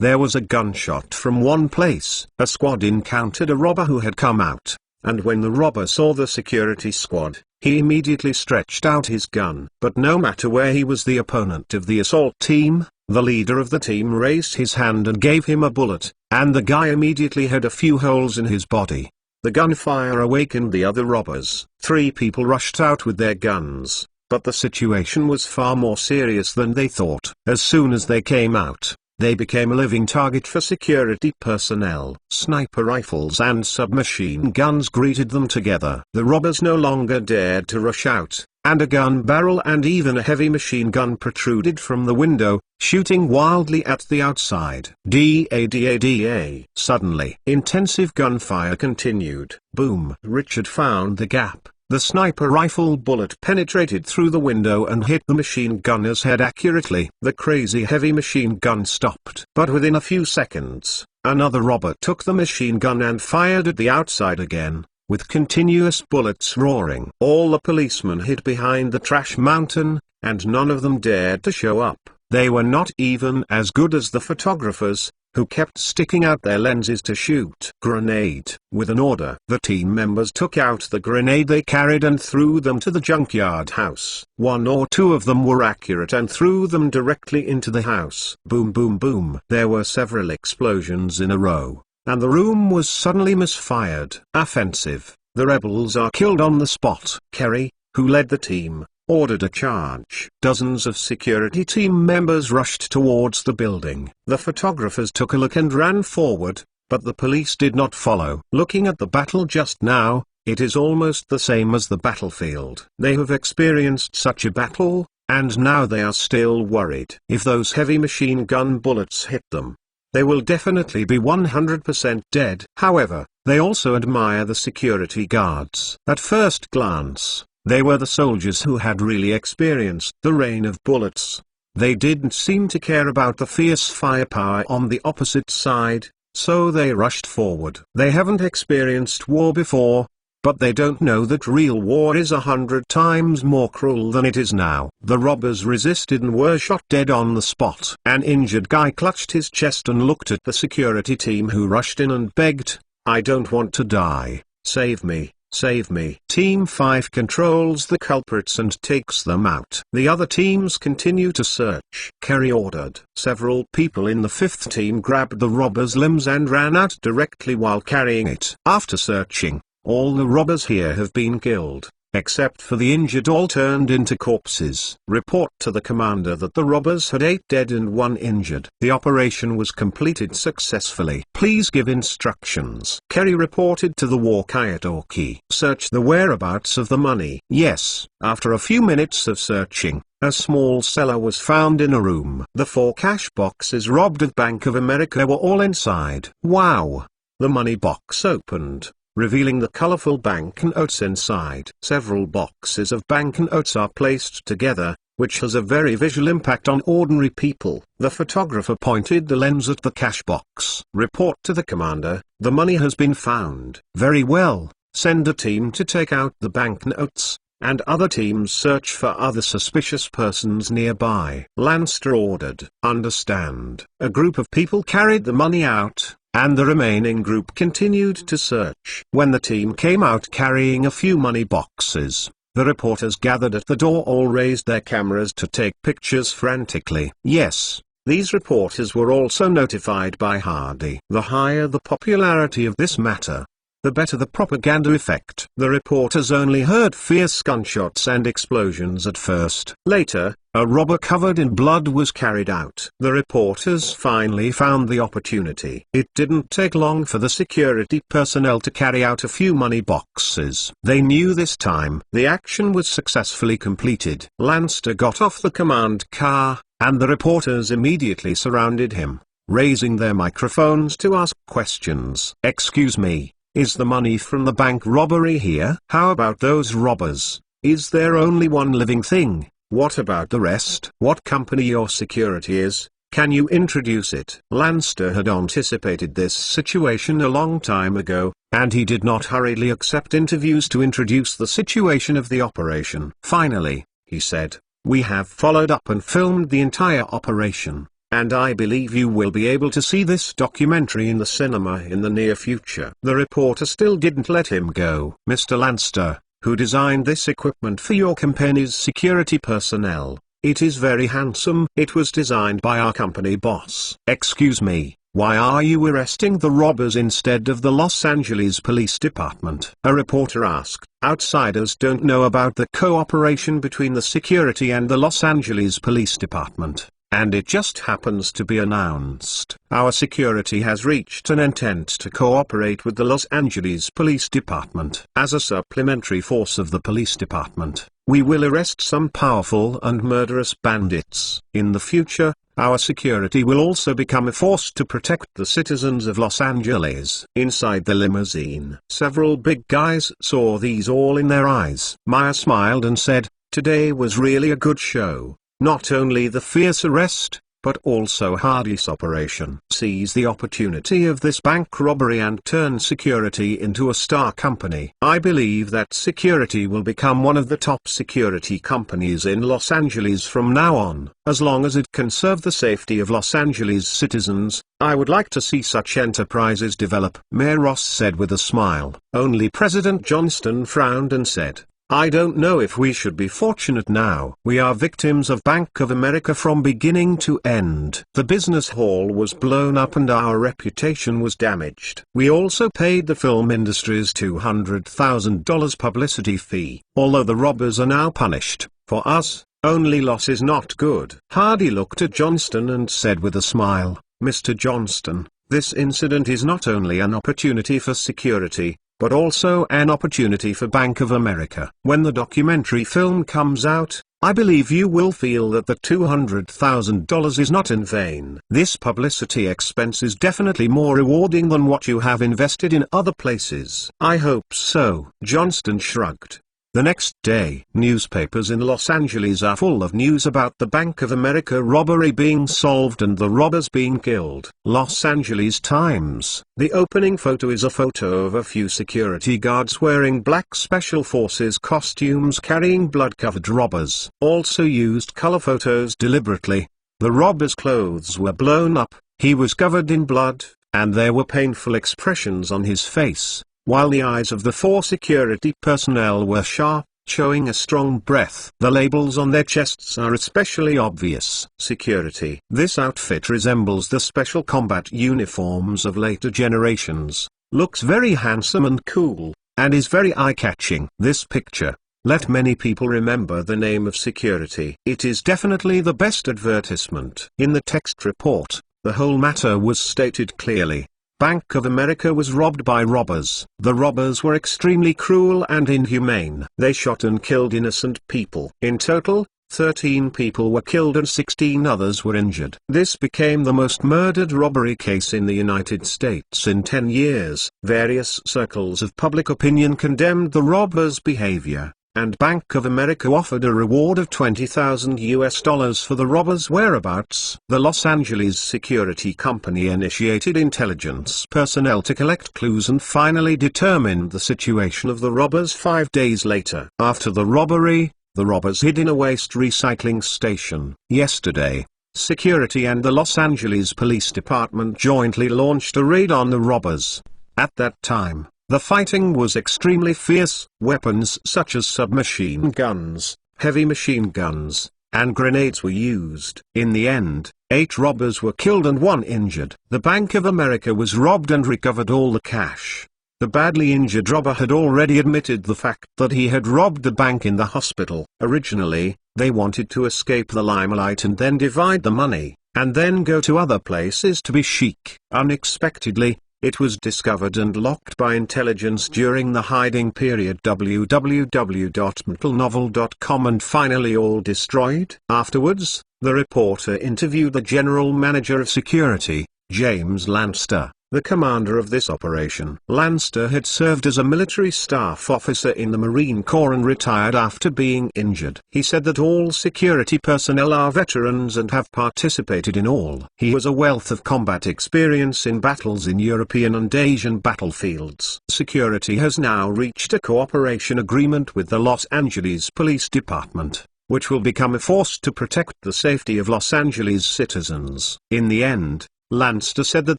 There was a gunshot from one place. A squad encountered a robber who had come out, and when the robber saw the security squad, he immediately stretched out his gun. But no matter where he was the opponent of the assault team, the leader of the team raised his hand and gave him a bullet, and the guy immediately had a few holes in his body. The gunfire awakened the other robbers. 3 people rushed out with their guns, but the situation was far more serious than they thought. As soon as they came out, They became a living target for security personnel. Sniper rifles and submachine guns greeted them together. The robbers no longer dared to rush out, and a gun barrel and even a heavy machine gun protruded from the window, shooting wildly at the outside. Da. Suddenly, intensive gunfire continued. Boom! Richard found the gap. The sniper rifle bullet penetrated through the window and hit the machine gunner's head accurately. The crazy heavy machine gun stopped. But within a few seconds, another robber took the machine gun and fired at the outside again, with continuous bullets roaring. All the policemen hid behind the trash mountain, and none of them dared to show up. They were not even as good as the photographers, who kept sticking out their lenses to shoot. Grenade. With an order, the team members took out the grenade they carried and threw them to the junkyard house. One or two of them were accurate and threw them directly into the house. Boom boom boom. There were several explosions in a row, and the room was suddenly misfired. Offensive. The rebels are killed on the spot. Kerry, who led the team, ordered a charge. Dozens of security team members rushed towards the building. The photographers took a look and ran forward, but the police did not follow. Looking at the battle just now, it is almost the same as the battlefield. They have experienced such a battle, and now they are still worried. If those heavy machine gun bullets hit them, they will definitely be 100% dead. However, they also admire the security guards. At first glance, they were the soldiers who had really experienced the rain of bullets. They didn't seem to care about the fierce firepower on the opposite side, so they rushed forward. They haven't experienced war before, but they don't know that real war is 100 times more cruel than it is now. The robbers resisted and were shot dead on the spot. An injured guy clutched his chest and looked at the security team who rushed in and begged, "I don't want to die. Save me. Save me." Team 5 controls the culprits and takes them out. The other teams continue to search. Kerry ordered. Several people in the 5th team grabbed the robber's limbs and ran out directly while carrying it. After searching, all the robbers here have been killed, except for the injured. All turned into corpses. Report to the commander that the robbers had 8 dead and 1 injured. The operation was completed successfully. Please give instructions. Kerry reported to the walkie-talkie. Search the whereabouts of the money. Yes. After a few minutes of searching, a small cellar was found in a room. The 4 cash boxes robbed of Bank of America were all inside. Wow! The money box opened, revealing the colorful banknotes inside. Several boxes of banknotes are placed together, which has a very visual impact on ordinary people. The photographer pointed the lens at the cash box. Report to the commander, the money has been found. Very well, send a team to take out the banknotes, and other teams search for other suspicious persons nearby. Lanster ordered. Understand. A group of people carried the money out, and the remaining group continued to search. When the team came out carrying a few money boxes, the reporters gathered at the door all raised their cameras to take pictures frantically. Yes, these reporters were also notified by Hardy. The higher the popularity of this matter, the better the propaganda effect. The reporters only heard fierce gunshots and explosions at first. Later, a robber covered in blood was carried out. The reporters finally found the opportunity. It didn't take long for the security personnel to carry out a few money boxes. They knew this time the action was successfully completed. Lanster got off the command car, and the reporters immediately surrounded him, raising their microphones to ask questions. Excuse me. Is the money from the bank robbery here? How about those robbers? Is there only one living thing? What about the rest? What company your security is? Can you introduce it? Lanster had anticipated this situation a long time ago, and he did not hurriedly accept interviews to introduce the situation of the operation. Finally, he said, "We have followed up and filmed the entire operation, and I believe you will be able to see this documentary in the cinema in the near future." The reporter still didn't let him go. "Mr. Lanster, who designed this equipment for your company's security personnel? It is very handsome. It was designed by our company boss." "Excuse me, why are you arresting the robbers instead of the Los Angeles Police Department?" a reporter asked. "Outsiders don't know about the cooperation between the security and the Los Angeles Police Department, and it just happens to be announced. Our security has reached an intent to cooperate with the Los Angeles Police Department. As a supplementary force of the police department, we will arrest some powerful and murderous bandits. In the future, our security will also become a force to protect the citizens of Los Angeles. Inside the limousine, several big guys saw these all in their eyes. Maya smiled and said, "Today was really a good show. Not only the fierce arrest, but also Hardy's operation sees the opportunity of this bank robbery and turn security into a star company. I believe that security will become one of the top security companies in Los Angeles from now on. As long as it can serve the safety of Los Angeles citizens, I would like to see such enterprises develop," Mayor Ross said with a smile. Only President Johnston frowned and said, "I don't know if we should be fortunate now. We are victims of Bank of America from beginning to end. The business hall was blown up and our reputation was damaged. We also paid the film industry's $200,000 publicity fee. Although the robbers are now punished, for us, only loss is not good." Hardy looked at Johnston and said with a smile, "Mr. Johnston, this incident is not only an opportunity for security, but also an opportunity for Bank of America. When the documentary film comes out, I believe you will feel that the $200,000 is not in vain. This publicity expense is definitely more rewarding than what you have invested in other places." "I hope so." Johnston shrugged. The next day, newspapers in Los Angeles are full of news about the Bank of America robbery being solved and the robbers being killed. Los Angeles Times. The opening photo is a photo of a few security guards wearing black special forces costumes carrying blood-covered robbers. Also used color photos deliberately. The robber's clothes were blown up, he was covered in blood, and there were painful expressions on his face, while the eyes of the four security personnel were sharp, showing a strong breath. The labels on their chests are especially obvious. Security. This outfit resembles the special combat uniforms of later generations, looks very handsome and cool, and is very eye-catching. This picture, let many people remember the name of security. It is definitely the best advertisement. In the text report, the whole matter was stated clearly. Bank of America was robbed by robbers. The robbers were extremely cruel and inhumane. They shot and killed innocent people. In total, 13 people were killed and 16 others were injured. This became the most murdered robbery case in the United States in 10 years. Various circles of public opinion condemned the robbers' behavior, and Bank of America offered a reward of $20,000 for the robbers' whereabouts. The Los Angeles security company initiated intelligence personnel to collect clues and finally determined the situation of the robbers 5 days later. After the robbery, the robbers hid in a waste recycling station. Yesterday, security and the Los Angeles Police Department jointly launched a raid on the robbers. At that time, the fighting was extremely fierce. Weapons such as submachine guns, heavy machine guns, and grenades were used. In the end, 8 robbers were killed and 1 injured. The Bank of America was robbed and recovered all the cash. The badly injured robber had already admitted the fact that he had robbed the bank in the hospital. Originally, they wanted to escape the limelight and then divide the money, and then go to other places to be chic. Unexpectedly, it was discovered and locked by intelligence during the hiding period www.mentalnovel.com and finally all destroyed. Afterwards, the reporter interviewed the general manager of security, James Lanster, the commander of this operation. Lanster had served as a military staff officer in the Marine Corps and retired after being injured. He said that all security personnel are veterans and have participated in all. He has a wealth of combat experience in battles in European and Asian battlefields. Security has now reached a cooperation agreement with the Los Angeles Police Department, which will become a force to protect the safety of Los Angeles citizens. In the end, Lanster said that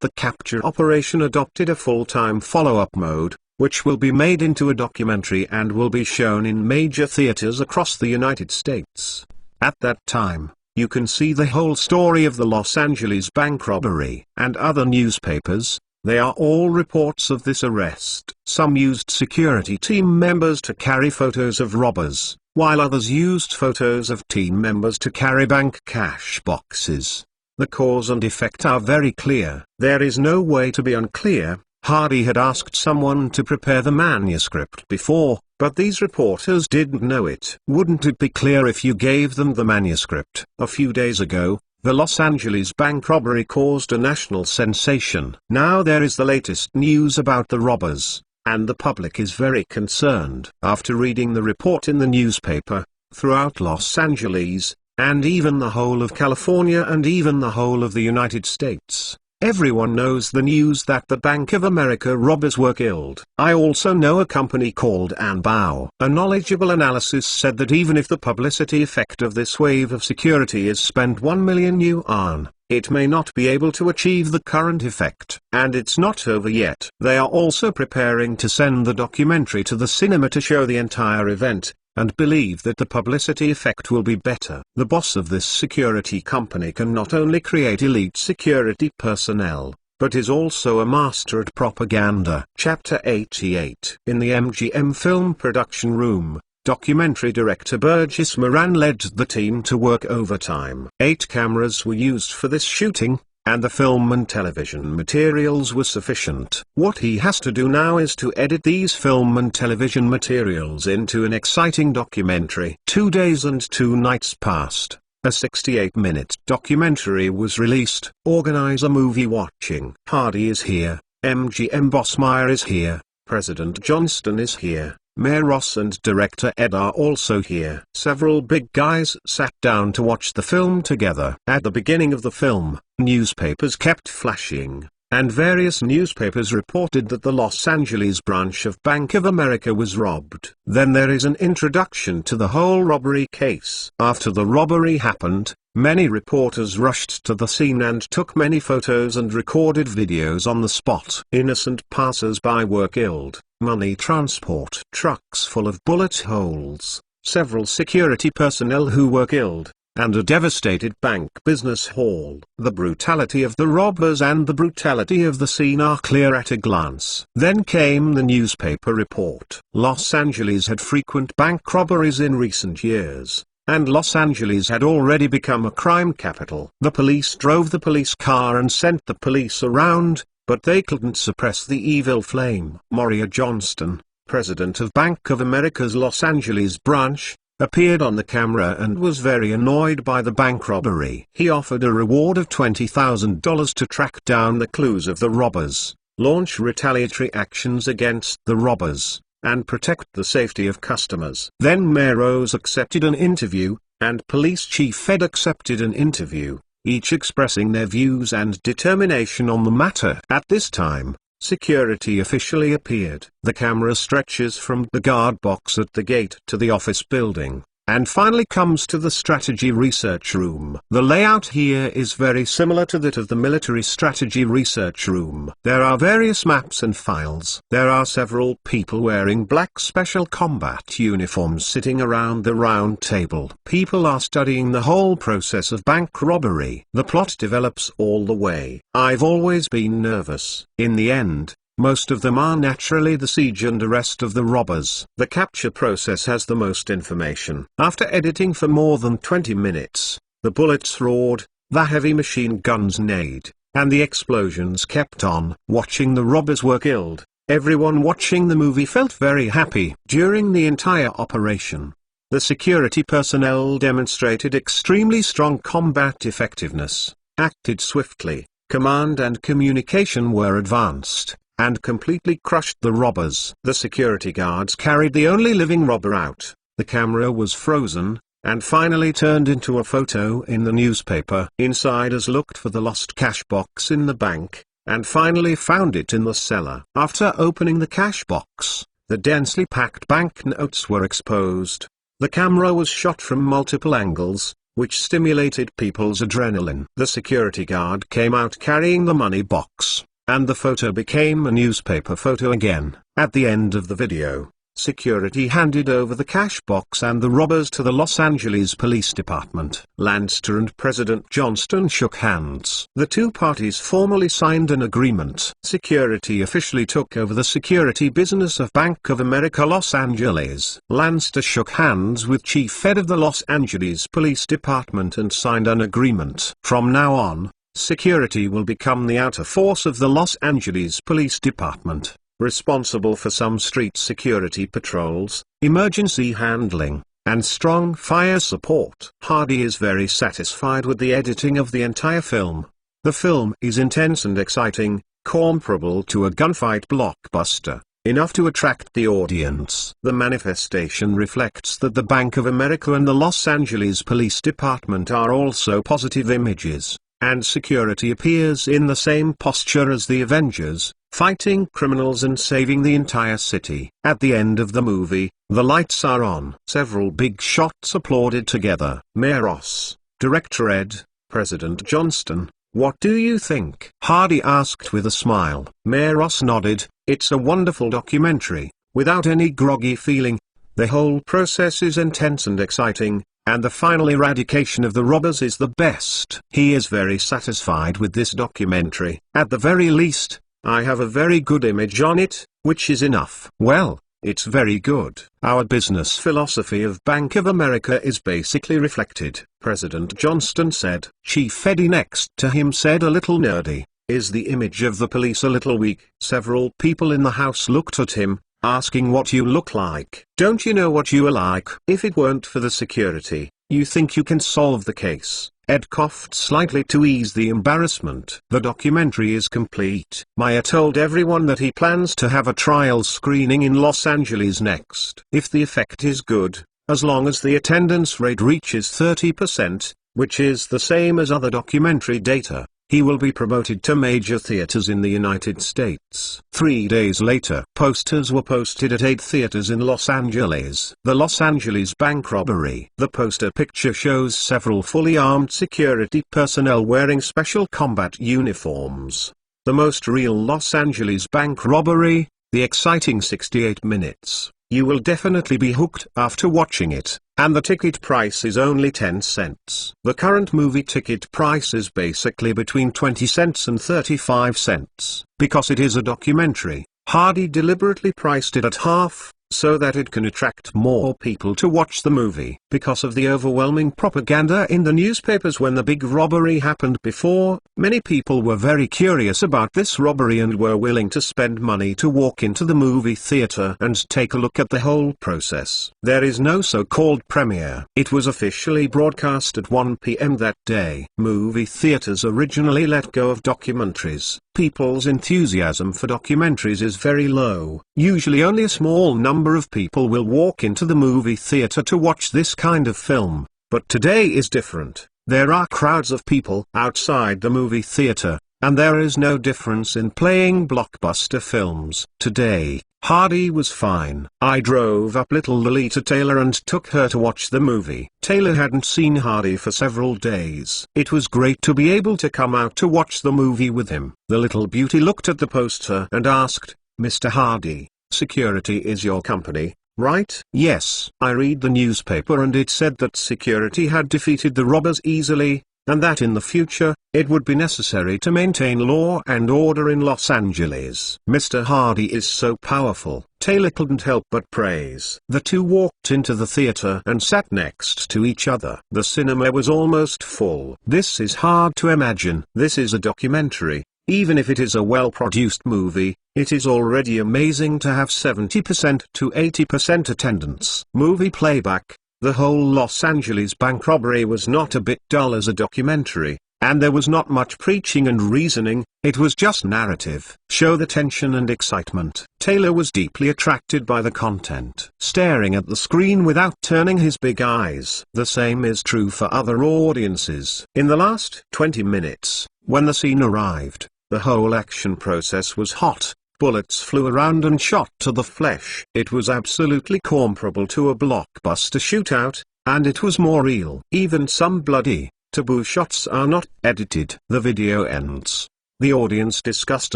the capture operation adopted a full-time follow-up mode, which will be made into a documentary and will be shown in major theaters across the United States. At that time, you can see the whole story of the Los Angeles bank robbery. And other newspapers, they are all reports of this arrest. Some used security team members to carry photos of robbers, while others used photos of team members to carry bank cash boxes. The cause and effect are very clear. There is no way to be unclear. Hardy had asked someone to prepare the manuscript before, but these reporters didn't know it. Wouldn't it be clear if you gave them the manuscript? A few days ago, the Los Angeles bank robbery caused a national sensation. Now there is the latest news about the robbers, and the public is very concerned. After reading the report in the newspaper, throughout Los Angeles, and even the whole of California and even the whole of the United States, everyone knows the news that the Bank of America robbers were killed. I also know a company called Anbao. A knowledgeable analysis said that even if the publicity effect of this wave of security is spent 1 million yuan, it may not be able to achieve the current effect. And it's not over yet. They are also preparing to send the documentary to the cinema to show the entire event, and believe that the publicity effect will be better. The boss of this security company can not only create elite security personnel, but is also a master at propaganda. Chapter 88. In the MGM film production room, documentary director Burgess Moran led the team to work overtime. 8 cameras were used for this shooting, and the film and television materials were sufficient. What he has to do now is to edit these film and television materials into an exciting documentary. 2 days and 2 nights passed. A 68-minute documentary was released. Organizer movie watching. Hardy is here, MGM boss Meyer is here, President Johnston is here, Mayor Ross and director Ed are also here. Several big guys sat down to watch the film together. At the beginning of the film, newspapers kept flashing, and various newspapers reported that the Los Angeles branch of Bank of America was robbed. Then there is an introduction to the whole robbery case. After the robbery happened, many reporters rushed to the scene and took many photos and recorded videos on the spot. Innocent passers-by were killed, money transport trucks full of bullet holes, several security personnel who were killed, and a devastated bank business hall. The brutality of the robbers and the brutality of the scene are clear at a glance. Then came the newspaper report. Los Angeles had frequent bank robberies in recent years, and Los Angeles had already become a crime capital. The police drove the police car and sent the police around, but they couldn't suppress the evil flame. Maria Johnston, president of Bank of America's Los Angeles branch, appeared on the camera and was very annoyed by the bank robbery. He offered a reward of $20,000 to track down the clues of the robbers, launch retaliatory actions against the robbers, and protect the safety of customers. Then Mayor Rose accepted an interview, and Police Chief Ed accepted an interview, each expressing their views and determination on the matter. At this time, security officially appeared. The camera stretches from the guard box at the gate to the office building, and finally comes to the strategy research room. The layout here is very similar to that of the military strategy research room. There are various maps and files. There are several people wearing black special combat uniforms sitting around the round table. People are studying the whole process of bank robbery. The plot develops all the way. I've always been nervous. In the end, most of them are naturally the siege and arrest of the robbers. The capture process has the most information. After editing for more than 20 minutes, the bullets roared, the heavy machine guns neighed, and the explosions kept on. Watching the robbers were killed, everyone watching the movie felt very happy. During the entire operation, the security personnel demonstrated extremely strong combat effectiveness, acted swiftly, command and communication were advanced, and completely crushed the robbers. The security guards carried the only living robber out. The camera was frozen, and finally turned into a photo in the newspaper. Insiders looked for the lost cash box in the bank, and finally found it in the cellar. After opening the cash box, the densely packed banknotes were exposed. The camera was shot from multiple angles, which stimulated people's adrenaline. The security guard came out carrying the money box, and the photo became a newspaper photo again. At the end of the video, Security handed over the cash box and the robbers to the Los Angeles Police Department. Lancaster and President Johnston shook hands. The two parties formally signed an agreement. Security officially took over the security business of Bank of America Los Angeles. Lancaster shook hands with Chief Head of the Los Angeles Police Department and signed an agreement. From now on, security will become the outer force of the Los Angeles Police Department, responsible for some street security patrols, emergency handling, and strong fire support. Hardy is very satisfied with the editing of the entire film. The film is intense and exciting, comparable to a gunfight blockbuster, enough to attract the audience. The manifestation reflects that the Bank of America and the Los Angeles Police Department are also positive images, and security appears in the same posture as the Avengers, fighting criminals and saving the entire city. At the end of the movie, the lights are on. Several big shots applauded together. Mayor Ross, Director Ed, President Johnston, what do you think? Hardy asked with a smile. Mayor Ross nodded. It's a wonderful documentary, without any groggy feeling. The whole process is intense and exciting, and the final eradication of the robbers is the best. He is very satisfied with this documentary. At the very least, I have a very good image on it, which is enough. Well, it's very good. Our business philosophy of Bank of America is basically reflected, President Johnston said. Chief Eddie next to him said a little nerdy, is the image of the police a little weak? Several people in the house looked at him, asking what you look like. Don't you know what you are like? If it weren't for the security, you think you can solve the case? Ed coughed slightly to ease the embarrassment. The documentary is complete. Maya told everyone that he plans to have a trial screening in Los Angeles next. If the effect is good, as long as the attendance rate reaches 30%, which is the same as other documentary data, he will be promoted to major theaters in the United States. 3 days later, posters were posted at 8 theaters in Los Angeles. The Los Angeles bank robbery. The poster picture shows several fully armed security personnel wearing special combat uniforms. The most real Los Angeles bank robbery, the exciting 68 minutes. You will definitely be hooked after watching it, and the ticket price is only 10 cents. The current movie ticket price is basically between 20 cents and 35 cents. Because it is a documentary, Hardy deliberately priced it at half, so that it can attract more people to watch the movie. Because of the overwhelming propaganda in the newspapers when the big robbery happened before, many people were very curious about this robbery and were willing to spend money to walk into the movie theater and take a look at the whole process. There is no so-called premiere. It was officially broadcast at 1 p.m. that day. Movie theaters originally let go of documentaries. People's enthusiasm for documentaries is very low. Usually only a small number of people will walk into the movie theater to watch this kind of film, but today is different. There are crowds of people outside the movie theater, and there is no difference in playing blockbuster films. Today, Hardy was fine. I drove up little Lolita Taylor and took her to watch the movie. Taylor hadn't seen Hardy for several days. It was great to be able to come out to watch the movie with him. The little beauty looked at the poster and asked, Mr. Hardy, security is your company, right? Yes. I read the newspaper and it said that security had defeated the robbers easily, and that in the future, it would be necessary to maintain law and order in Los Angeles. Mr. Hardy is so powerful, Taylor couldn't help but praise. The two walked into the theater and sat next to each other. The cinema was almost full. This is hard to imagine. This is a documentary. Even if it is a well-produced movie, it is already amazing to have 70% to 80% attendance. Movie playback. The whole Los Angeles bank robbery was not a bit dull as a documentary, and there was not much preaching and reasoning, it was just narrative. Show the tension and excitement. Taylor was deeply attracted by the content. Staring at the screen without turning his big eyes. The same is true for other audiences. In the last 20 minutes, when the scene arrived, the whole action process was hot. Bullets flew around and shot to the flesh. It was absolutely comparable to a blockbuster shootout, and it was more real. Even some bloody, taboo shots are not edited. The video ends. The audience discussed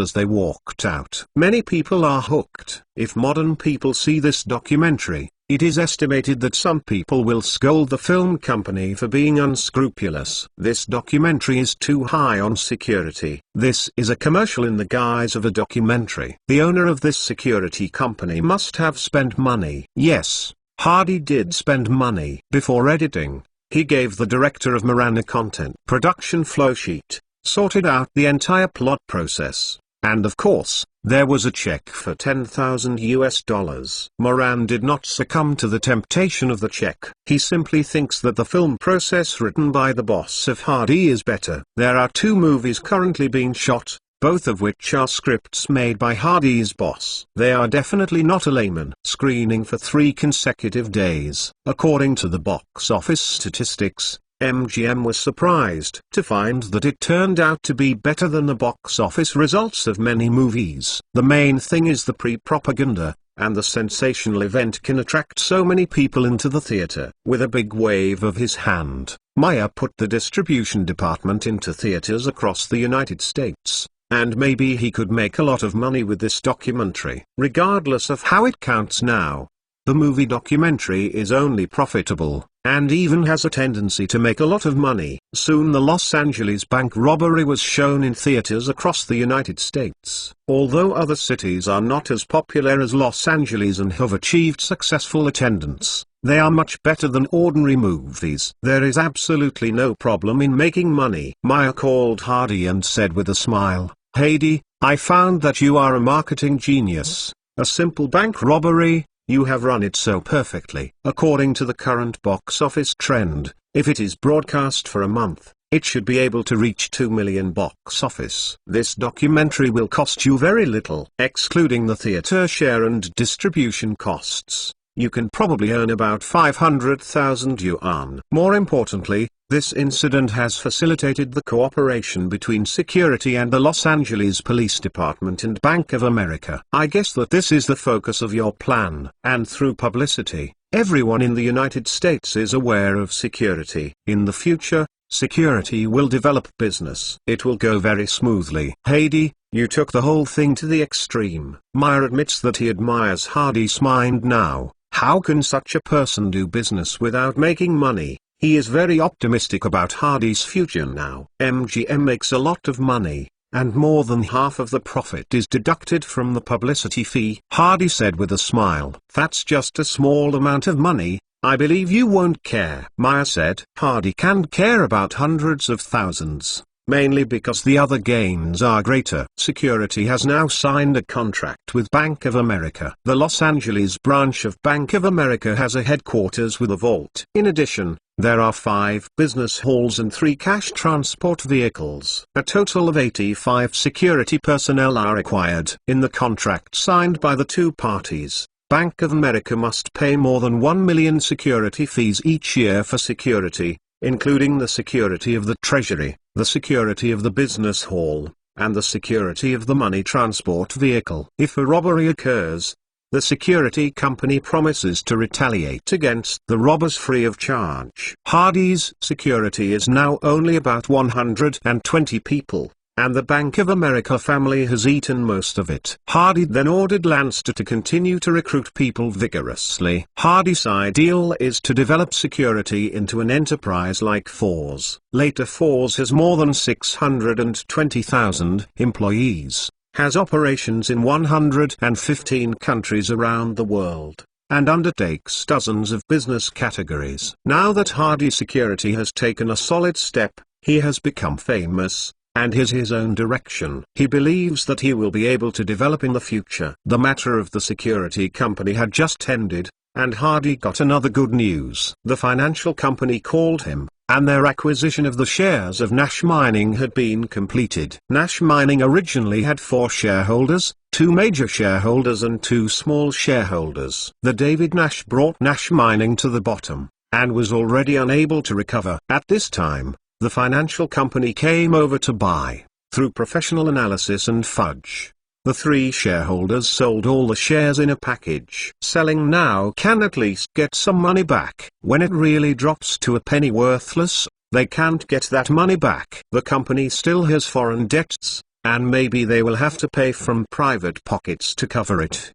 as they walked out. Many people are hooked. If modern people see this documentary, it is estimated that some people will scold the film company for being unscrupulous. This documentary is too high on security. This is a commercial in the guise of a documentary. The owner of this security company must have spent money. Yes, Hardy did spend money. Before editing, he gave the director of Miranda Content Production flowsheet, sorted out the entire plot process, and of course, there was a check for $10,000. Moran did not succumb to the temptation of the check. He simply thinks that the film process written by the boss of Hardy is better. There are 2 movies currently being shot, both of which are scripts made by Hardy's boss. They are definitely not a layman. Screening for 3 consecutive days. According to the box office statistics, MGM was surprised to find that it turned out to be better than the box office results of many movies. The main thing is the pre-propaganda, and the sensational event can attract so many people into the theater. With a big wave of his hand, Meyer put the distribution department into theaters across the United States, and maybe he could make a lot of money with this documentary. Regardless of how it counts now, the movie documentary is only profitable, and even has a tendency to make a lot of money. Soon the Los Angeles bank robbery was shown in theaters across the United States. Although other cities are not as popular as Los Angeles and have achieved successful attendance, they are much better than ordinary movies. There is absolutely no problem in making money. Meyer called Hardy and said with a smile, "Hardy, I found that you are a marketing genius. A simple bank robbery, you have run it so perfectly." According to the current box office trend, if it is broadcast for a month, it should be able to reach 2 million box office. This documentary will cost you very little. Excluding the theater share and distribution costs, you can probably earn about 500,000 yuan. More importantly, this incident has facilitated the cooperation between security and the Los Angeles Police Department and Bank of America. I guess that this is the focus of your plan. And through publicity, everyone in the United States is aware of security. In the future, security will develop business. It will go very smoothly. Hardy, you took the whole thing to the extreme. Meyer admits that he admires Hardy's mind now. How can such a person do business without making money? He is very optimistic about Hardy's future now. MGM makes a lot of money, and more than half of the profit is deducted from the publicity fee. Hardy said with a smile, "That's just a small amount of money. I believe you won't care." Meyer said, "Hardy can care about hundreds of thousands, mainly because the other gains are greater." Security has now signed a contract with Bank of America. The Los Angeles branch of Bank of America has a headquarters with a vault. In addition, there are 5 business halls and 3 cash transport vehicles. A total of 85 security personnel are required. In the contract signed by the 2 parties, Bank of America must pay more than 1 million security fees each year for security, including the security of the treasury, the security of the business hall, and the security of the money transport vehicle. If a robbery occurs, the security company promises to retaliate against the robbers free of charge. Hardy's security is now only about 120 people, and the Bank of America family has eaten most of it. Hardy then ordered Lanster to continue to recruit people vigorously. Hardy's ideal is to develop security into an enterprise like Force. Later Force has more than 620,000 employees, has operations in 115 countries around the world, and undertakes dozens of business categories. Now that Hardy Security has taken a solid step, he has become famous, and has his own direction. He believes that he will be able to develop in the future. The matter of the security company had just ended, and Hardy got another good news. The financial company called him, and their acquisition of the shares of Nash Mining had been completed. Nash Mining originally had 4 shareholders, 2 major shareholders and 2 small shareholders. The David Nash brought Nash Mining to the bottom, and was already unable to recover. At this time, the financial company came over to buy, through professional analysis and fudge. The 3 shareholders sold all the shares in a package. Selling now can at least get some money back. When it really drops to a penny worthless, they can't get that money back. The company still has foreign debts, and maybe they will have to pay from private pockets to cover it.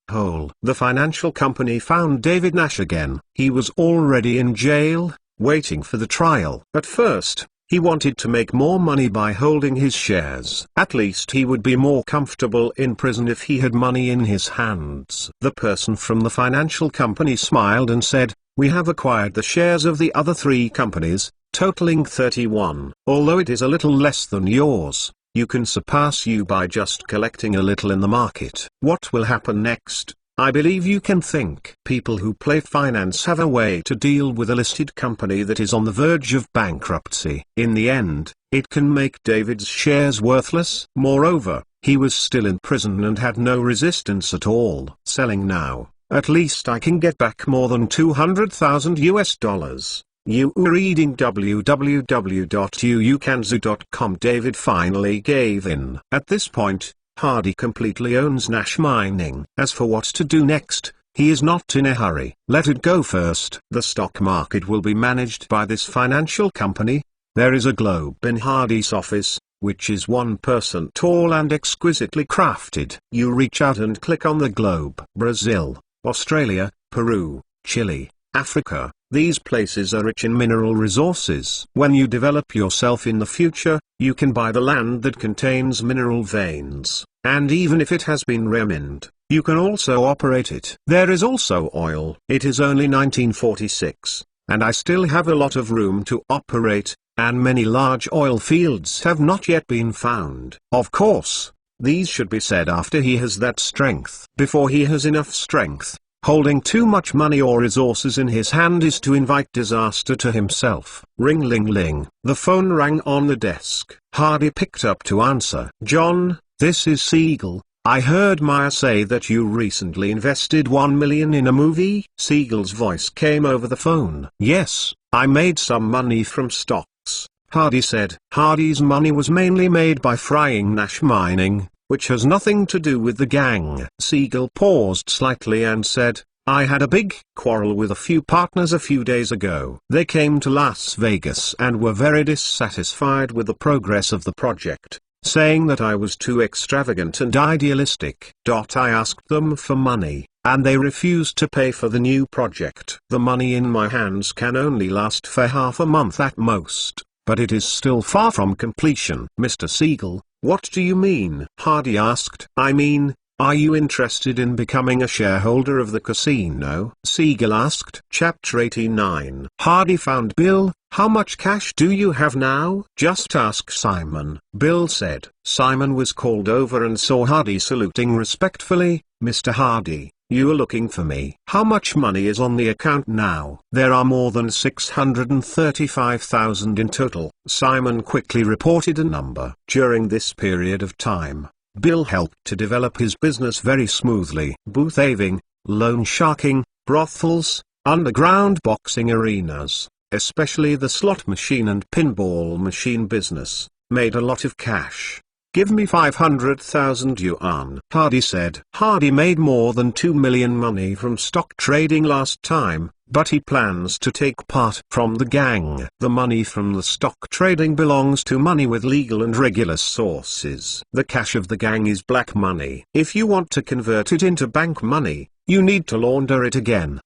The financial company found David Nash again. He was already in jail, waiting for the trial. At first, he wanted to make more money by holding his shares. At least he would be more comfortable in prison if he had money in his hands. The person from the financial company smiled and said, "We have acquired the shares of the other 3 companies, totaling 31. Although it is a little less than yours, you can surpass you by just collecting a little in the market. What will happen next? I believe you can think." People who play finance have a way to deal with a listed company that is on the verge of bankruptcy. In the end, it can make David's shares worthless. Moreover, he was still in prison and had no resistance at all. Selling now, at least I can get back more than $200,000. You are reading www.uukanzu.com. David finally gave in. At this point, Hardy completely owns Nash Mining. As for what to do next, he is not in a hurry. Let it go first. The stock market will be managed by this financial company. There is a globe in Hardy's office, which is 1% tall and exquisitely crafted. You reach out and click on the globe. Brazil, Australia, Peru, Chile, Africa. These places are rich in mineral resources. When you develop yourself in the future, you can buy the land that contains mineral veins, and even if it has been remined, you can also operate it. There is also oil. It is only 1946, and I still have a lot of room to operate, and many large oil fields have not yet been found. Of course, these should be said after he has that strength. Before he has enough strength, holding too much money or resources in his hand is to invite disaster to himself. Ring-ling-ling. The phone rang on the desk. Hardy picked up to answer. "John, this is Siegel. I heard Maya say that you recently invested $1 million in a movie." Siegel's voice came over the phone. "Yes, I made some money from stocks," Hardy said. Hardy's money was mainly made by frying Nash Mining, which has nothing to do with the gang. Siegel paused slightly and said, "I had a big quarrel with a few partners a few days ago. They came to Las Vegas and were very dissatisfied with the progress of the project, saying that I was too extravagant and idealistic. I asked them for money, and they refused to pay for the new project. The money in my hands can only last for half a month at most, but it is still far from completion." "Mr. Siegel, what do you mean?" Hardy asked. "I mean, are you interested in becoming a shareholder of the casino?" Siegel asked. Chapter 89. Hardy found Bill. "How much cash do you have now?" "Just ask Simon," Bill said. Simon was called over and saw Hardy saluting respectfully. "Mr. Hardy, you are looking for me." "How much money is on the account now?" "There are more than 635,000 in total." Simon quickly reported a number. During this period of time, Bill helped to develop his business very smoothly. Boothaving, loan sharking, brothels, underground boxing arenas, especially the slot machine and pinball machine business, made a lot of cash. "Give me 500,000 yuan," Hardy said. Hardy made more than 2 million money from stock trading last time, but he plans to take part from the gang. The money from the stock trading belongs to money with legal and regular sources. The cash of the gang is black money. If you want to convert it into bank money, you need to launder it again.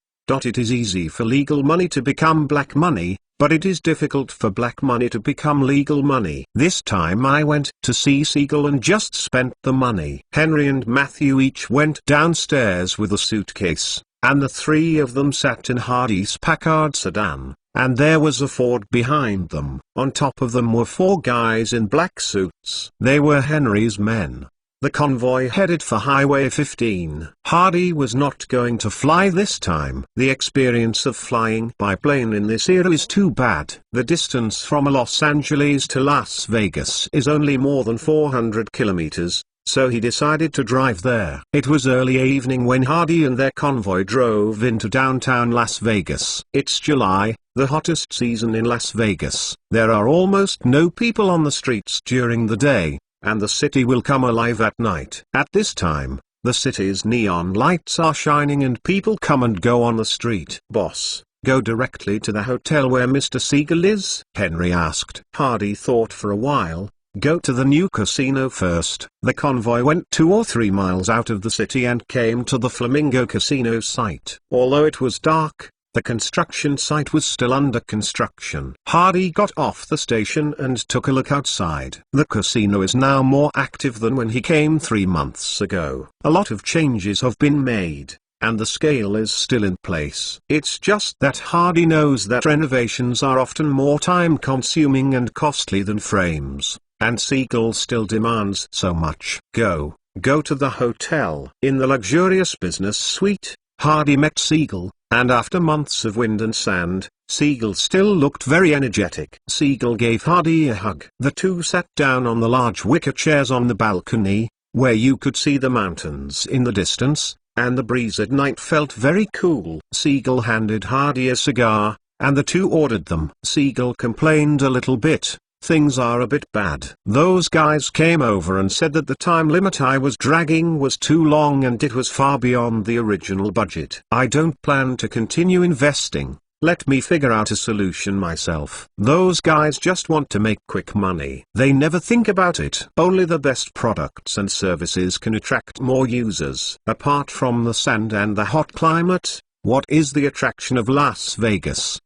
It is easy for legal money to become black money, but it is difficult for black money to become legal money. This time I went to see Siegel and just spent the money. Henry and Matthew each went downstairs with a suitcase, and the 3 of them sat in Hardy's Packard sedan, and there was a Ford behind them. On top of them were 4 guys in black suits. They were Henry's men. The convoy headed for Highway 15. Hardy was not going to fly this time. The experience of flying by plane in this era is too bad. The distance from Los Angeles to Las Vegas is only more than 400 kilometers, so he decided to drive there. It was early evening when Hardy and their convoy drove into downtown Las Vegas. It's July, the hottest season in Las Vegas. There are almost no people on the streets during the day, and the city will come alive at night. At this time, the city's neon lights are shining and people come and go on the street. "Boss, go directly to the hotel where Mr. Siegel is?" Henry asked. Hardy thought for a while, Go to the new casino first. The convoy went 2 or 3 miles out of the city and came to the Flamingo Casino site. Although it was dark, the construction site was still under construction. Hardy got off the station and took a look outside. The casino is now more active than when he came 3 months ago. A lot of changes have been made, and the scale is still in place. It's just that Hardy knows that renovations are often more time-consuming and costly than frames, and Siegel still demands so much. Go to the hotel. In the luxurious business suite, Hardy met Siegel, and after months of wind and sand, Siegel still looked very energetic. Siegel gave Hardy a hug. The two sat down on the large wicker chairs on the balcony, where you could see the mountains in the distance, and the breeze at night felt very cool. Siegel handed Hardy a cigar, and the two ordered them. Siegel complained a little bit. Things are a bit bad. Those guys came over and said that the time limit I was dragging was too long and it was far beyond the original budget. I don't plan to continue investing. Let me figure out a solution myself. Those guys just want to make quick money. They never think about it. Only the best products and services can attract more users. Apart from the sand and the hot climate, what is the attraction of Las Vegas?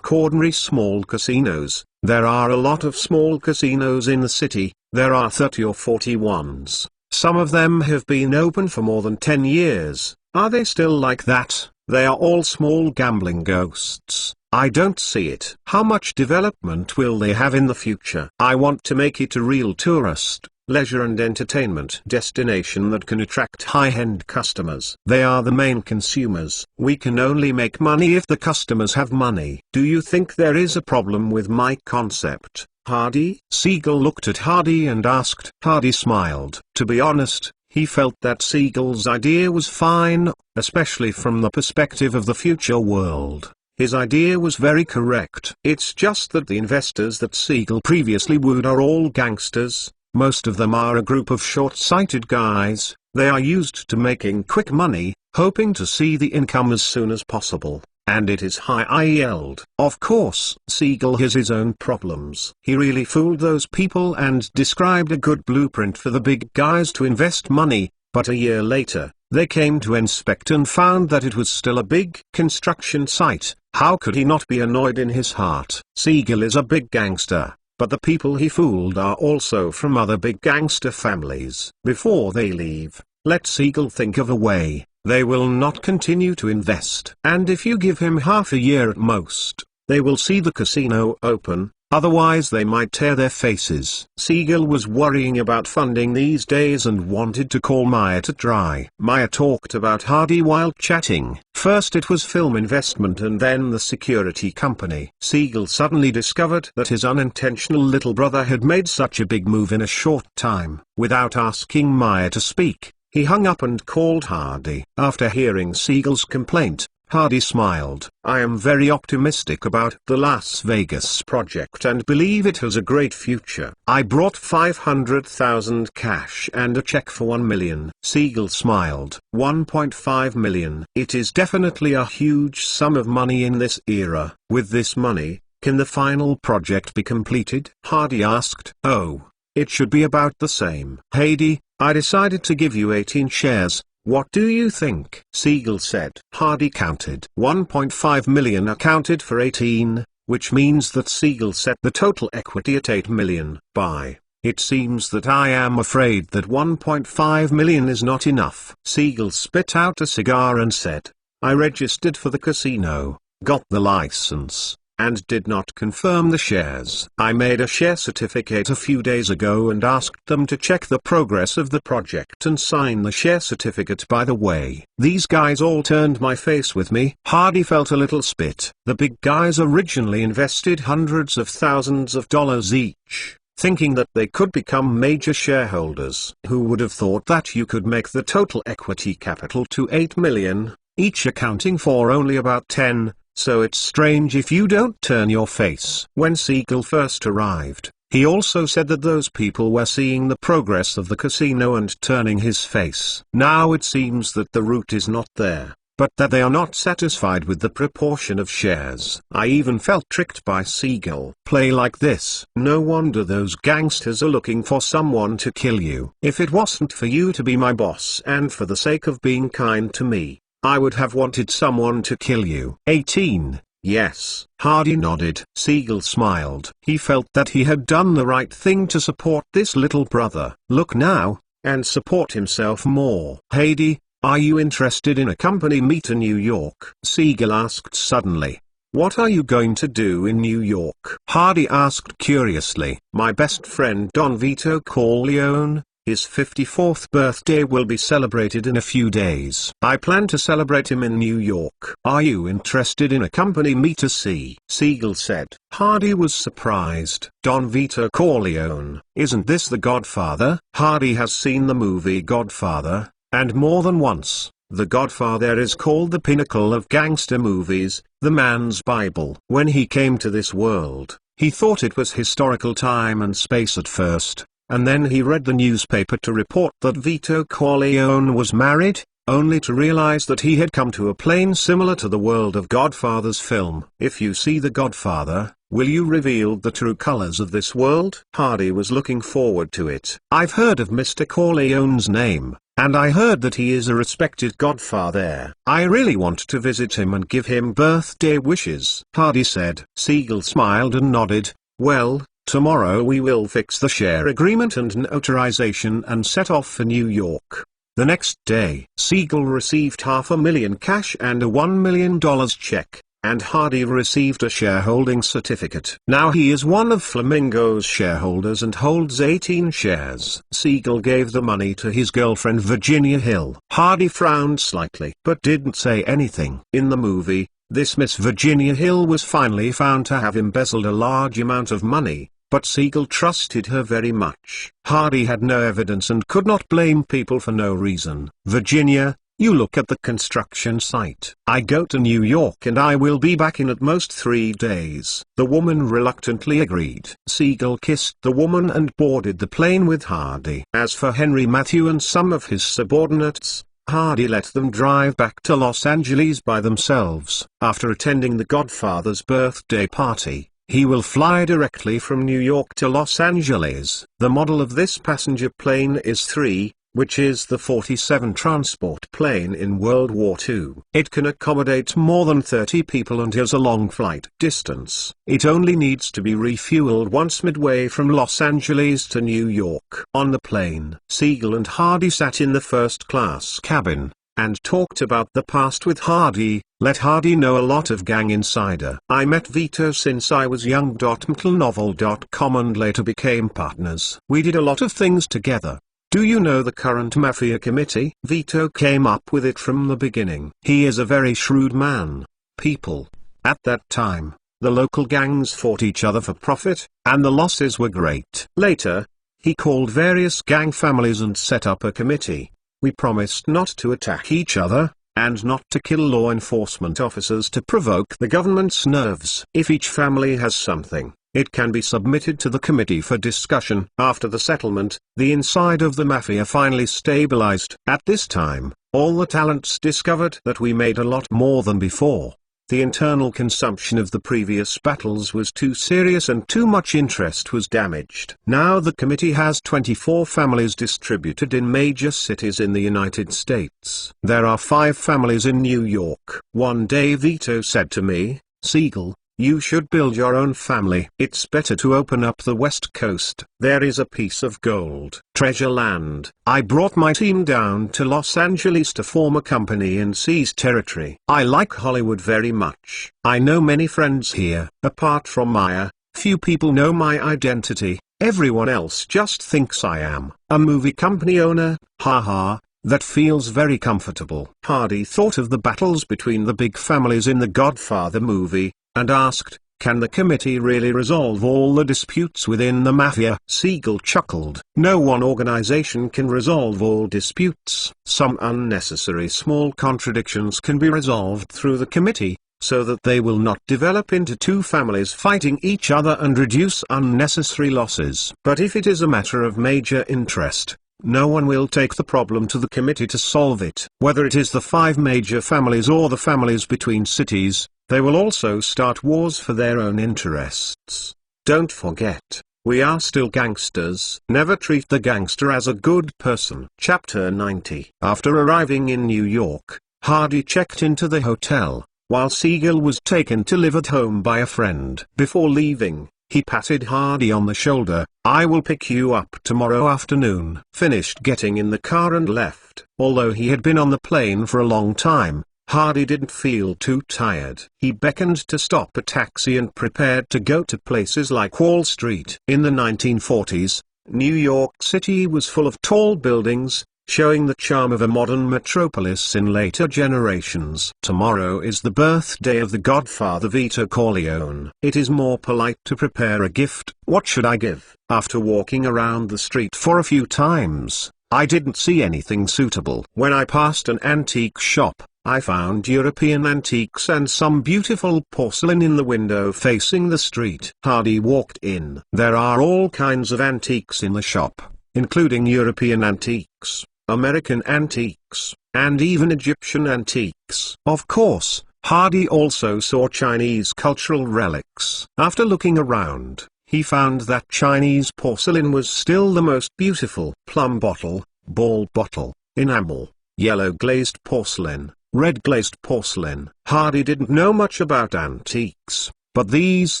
Ordinary small casinos. There are a lot of small casinos in the city. There are 30 or 40 ones. Some of them have been open for more than 10 years. Are they still like that? They are all small gambling ghosts. I don't see it. How much development will they have in the future? I want to make it a real tourist, leisure and entertainment destination that can attract high-end customers. They are the main consumers. We can only make money if the customers have money. Do you think there is a problem with my concept, Hardy? Siegel looked at Hardy and asked. Hardy smiled. To be honest, he felt that Siegel's idea was fine, especially from the perspective of the future world. His idea was very correct. It's just that the investors that Siegel previously wooed are all gangsters. Most of them are a group of short-sighted guys. They are used to making quick money, hoping to see the income as soon as possible, and it is I yelled. Of course, Siegel has his own problems. He really fooled those people and described a good blueprint for the big guys to invest money, but a year later, they came to inspect and found that it was still a big construction site. How could he not be annoyed in his heart? Siegel is a big gangster, but the people he fooled are also from other big gangster families. Before they leave, let Siegel think of a way. They will not continue to invest. And if you give him half a year at most, they will see the casino open, otherwise they might tear their faces. Siegel was worrying about funding these days and wanted to call Maya to try. Maya talked about Hardy while chatting. First it was film investment and then the security company. Siegel suddenly discovered that his unintentional little brother had made such a big move in a short time. Without asking Maya to speak, he hung up and called Hardy. After hearing Siegel's complaint, Hardy smiled. I am very optimistic about the Las Vegas project and believe it has a great future. I brought 500,000 cash and a check for 1 million. Siegel smiled. 1.5 million. It is definitely a huge sum of money in this era. With this money, can the final project be completed? Hardy asked. Oh, it should be about the same. Hardy, I decided to give you 18 shares. What do you think? Siegel said. Hardy counted. 1.5 million accounted for 18, which means that Siegel set the total equity at 8 million. Buy. It seems that I am afraid that 1.5 million is not enough. Siegel spit out a cigar and said, I registered for the casino, got the license, and did not confirm the shares. I made a share certificate a few days ago and asked them to check the progress of the project and sign the share certificate by the way. These guys all turned my face with me. Hardy felt a little spit. The big guys originally invested hundreds of thousands of dollars each, thinking that they could become major shareholders. Who would have thought that you could make the total equity capital to 8 million, each accounting for only about 10? So it's strange if you don't turn your face. When Siegel first arrived, he also said that those people were seeing the progress of the casino and turning his face. Now it seems that the route is not there. but that they are not satisfied with the proportion of shares. I even felt tricked by Siegel. Play like this. No wonder those gangsters are looking for someone to kill you. If it wasn't for you to be my boss and for the sake of being kind to me, I would have wanted someone to kill you. 18. Yes. Hardy nodded. Siegel smiled. He felt that he had done the right thing to support this little brother. Look now, and support himself more. Heidi, are you interested in a company meet in New York? Siegel asked suddenly. What are you going to do in New York? Hardy asked curiously. My best friend Don Vito Corleone, his 54th birthday will be celebrated in a few days. I plan to celebrate him in New York. Are you interested in a company meet to see? Siegel said. Hardy was surprised. Don Vito Corleone, isn't this The Godfather? Hardy has seen the movie Godfather, and more than once. The Godfather is called the pinnacle of gangster movies, the man's Bible. When he came to this world, he thought it was historical time and space at first. And then he read the newspaper to report that Vito Corleone was married, only to realize that he had come to a plane similar to the world of Godfather's film. If you see The Godfather, will you reveal the true colors of this world? Hardy was looking forward to it. I've heard of Mr. Corleone's name, and I heard that he is a respected godfather. I really want to visit him and give him birthday wishes. Hardy said. Siegel smiled and nodded. Well, tomorrow we will fix the share agreement and notarization and set off for New York. The next day, Siegel received $500,000 cash and a $1 million check, and Hardy received a shareholding certificate. Now he is one of Flamingo's shareholders and holds 18 shares. Siegel gave the money to his girlfriend Virginia Hill. Hardy frowned slightly, but didn't say anything. In the movie, this Miss Virginia Hill was finally found to have embezzled a large amount of money, but Siegel trusted her very much. Hardy had no evidence and could not blame people for no reason. Virginia, you look at the construction site. I go to New York and I will be back in at most 3 days. The woman reluctantly agreed. Siegel kissed the woman and boarded the plane with Hardy. As for Henry Matthew and some of his subordinates, Hardy let them drive back to Los Angeles by themselves. After attending the Godfather's birthday party, he will fly directly from New York to Los Angeles. The model of this passenger plane is 3, which is the 47 transport plane in World War II. It can accommodate more than 30 people and has a long flight distance. It only needs to be refueled once midway from Los Angeles to New York. On the plane, Siegel and Hardy sat in the first-class cabin, and talked about the past with Hardy. Let Hardy know a lot of Gang Insider. I met Vito since I was young. McLenovel.com and later became partners. We did a lot of things together. Do you know the current Mafia Committee? Vito came up with it from the beginning. He is a very shrewd man. People. At that time, the local gangs fought each other for profit, and the losses were great. Later, he called various gang families and set up a committee. We promised not to attack each other, and not to kill law enforcement officers to provoke the government's nerves. If each family has something, it can be submitted to the committee for discussion. After the settlement, the inside of the mafia finally stabilized. At this time, all the talents discovered that we made a lot more than before. The internal consumption of the previous battles was too serious and too much interest was damaged. Now the committee has 24 families distributed in major cities in the United States. There are 5 families in New York. One day Vito said to me, Siegel, you should build your own family. It's better to open up the West Coast. There is a piece of gold, treasure land. I brought my team down to Los Angeles to form a company in C's territory. I like Hollywood very much. I know many friends here. Apart from Maya, few people know my identity. Everyone else just thinks I am a movie company owner. Haha. That feels very comfortable. Hardy thought of the battles between the big families in the Godfather movie, and asked, can the committee really resolve all the disputes within the mafia? Siegel chuckled. No one organization can resolve all disputes. Some unnecessary small contradictions can be resolved through the committee, so that they will not develop into 2 families fighting each other and reduce unnecessary losses. But if it is a matter of major interest, no one will take the problem to the committee to solve it. Whether it is the 5 major families or the families between cities, they will also start wars for their own interests. Don't forget, we are still gangsters. Never treat the gangster as a good person. Chapter 90. After arriving in New York, Hardy checked into the hotel, while Siegel was taken to live at home by a friend. Before leaving, he patted Hardy on the shoulder. "I will pick you up tomorrow afternoon." Finished getting in the car and left. Although he had been on the plane for a long time, Hardy didn't feel too tired. He beckoned to stop a taxi and prepared to go to places like Wall Street. In the 1940s, New York City was full of tall buildings, showing the charm of a modern metropolis in later generations. Tomorrow is the birthday of the Godfather Vito Corleone. It is more polite to prepare a gift. What should I give? After walking around the street for a few times, I didn't see anything suitable. When I passed an antique shop, I found European antiques and some beautiful porcelain in the window facing the street. Hardy walked in. There are all kinds of antiques in the shop, including European antiques, American antiques, and even Egyptian antiques. Of course, Hardy also saw Chinese cultural relics. After looking around, he found that Chinese porcelain was still the most beautiful. Plum bottle, ball bottle, enamel, yellow glazed porcelain, red glazed porcelain. Hardy didn't know much about antiques, but these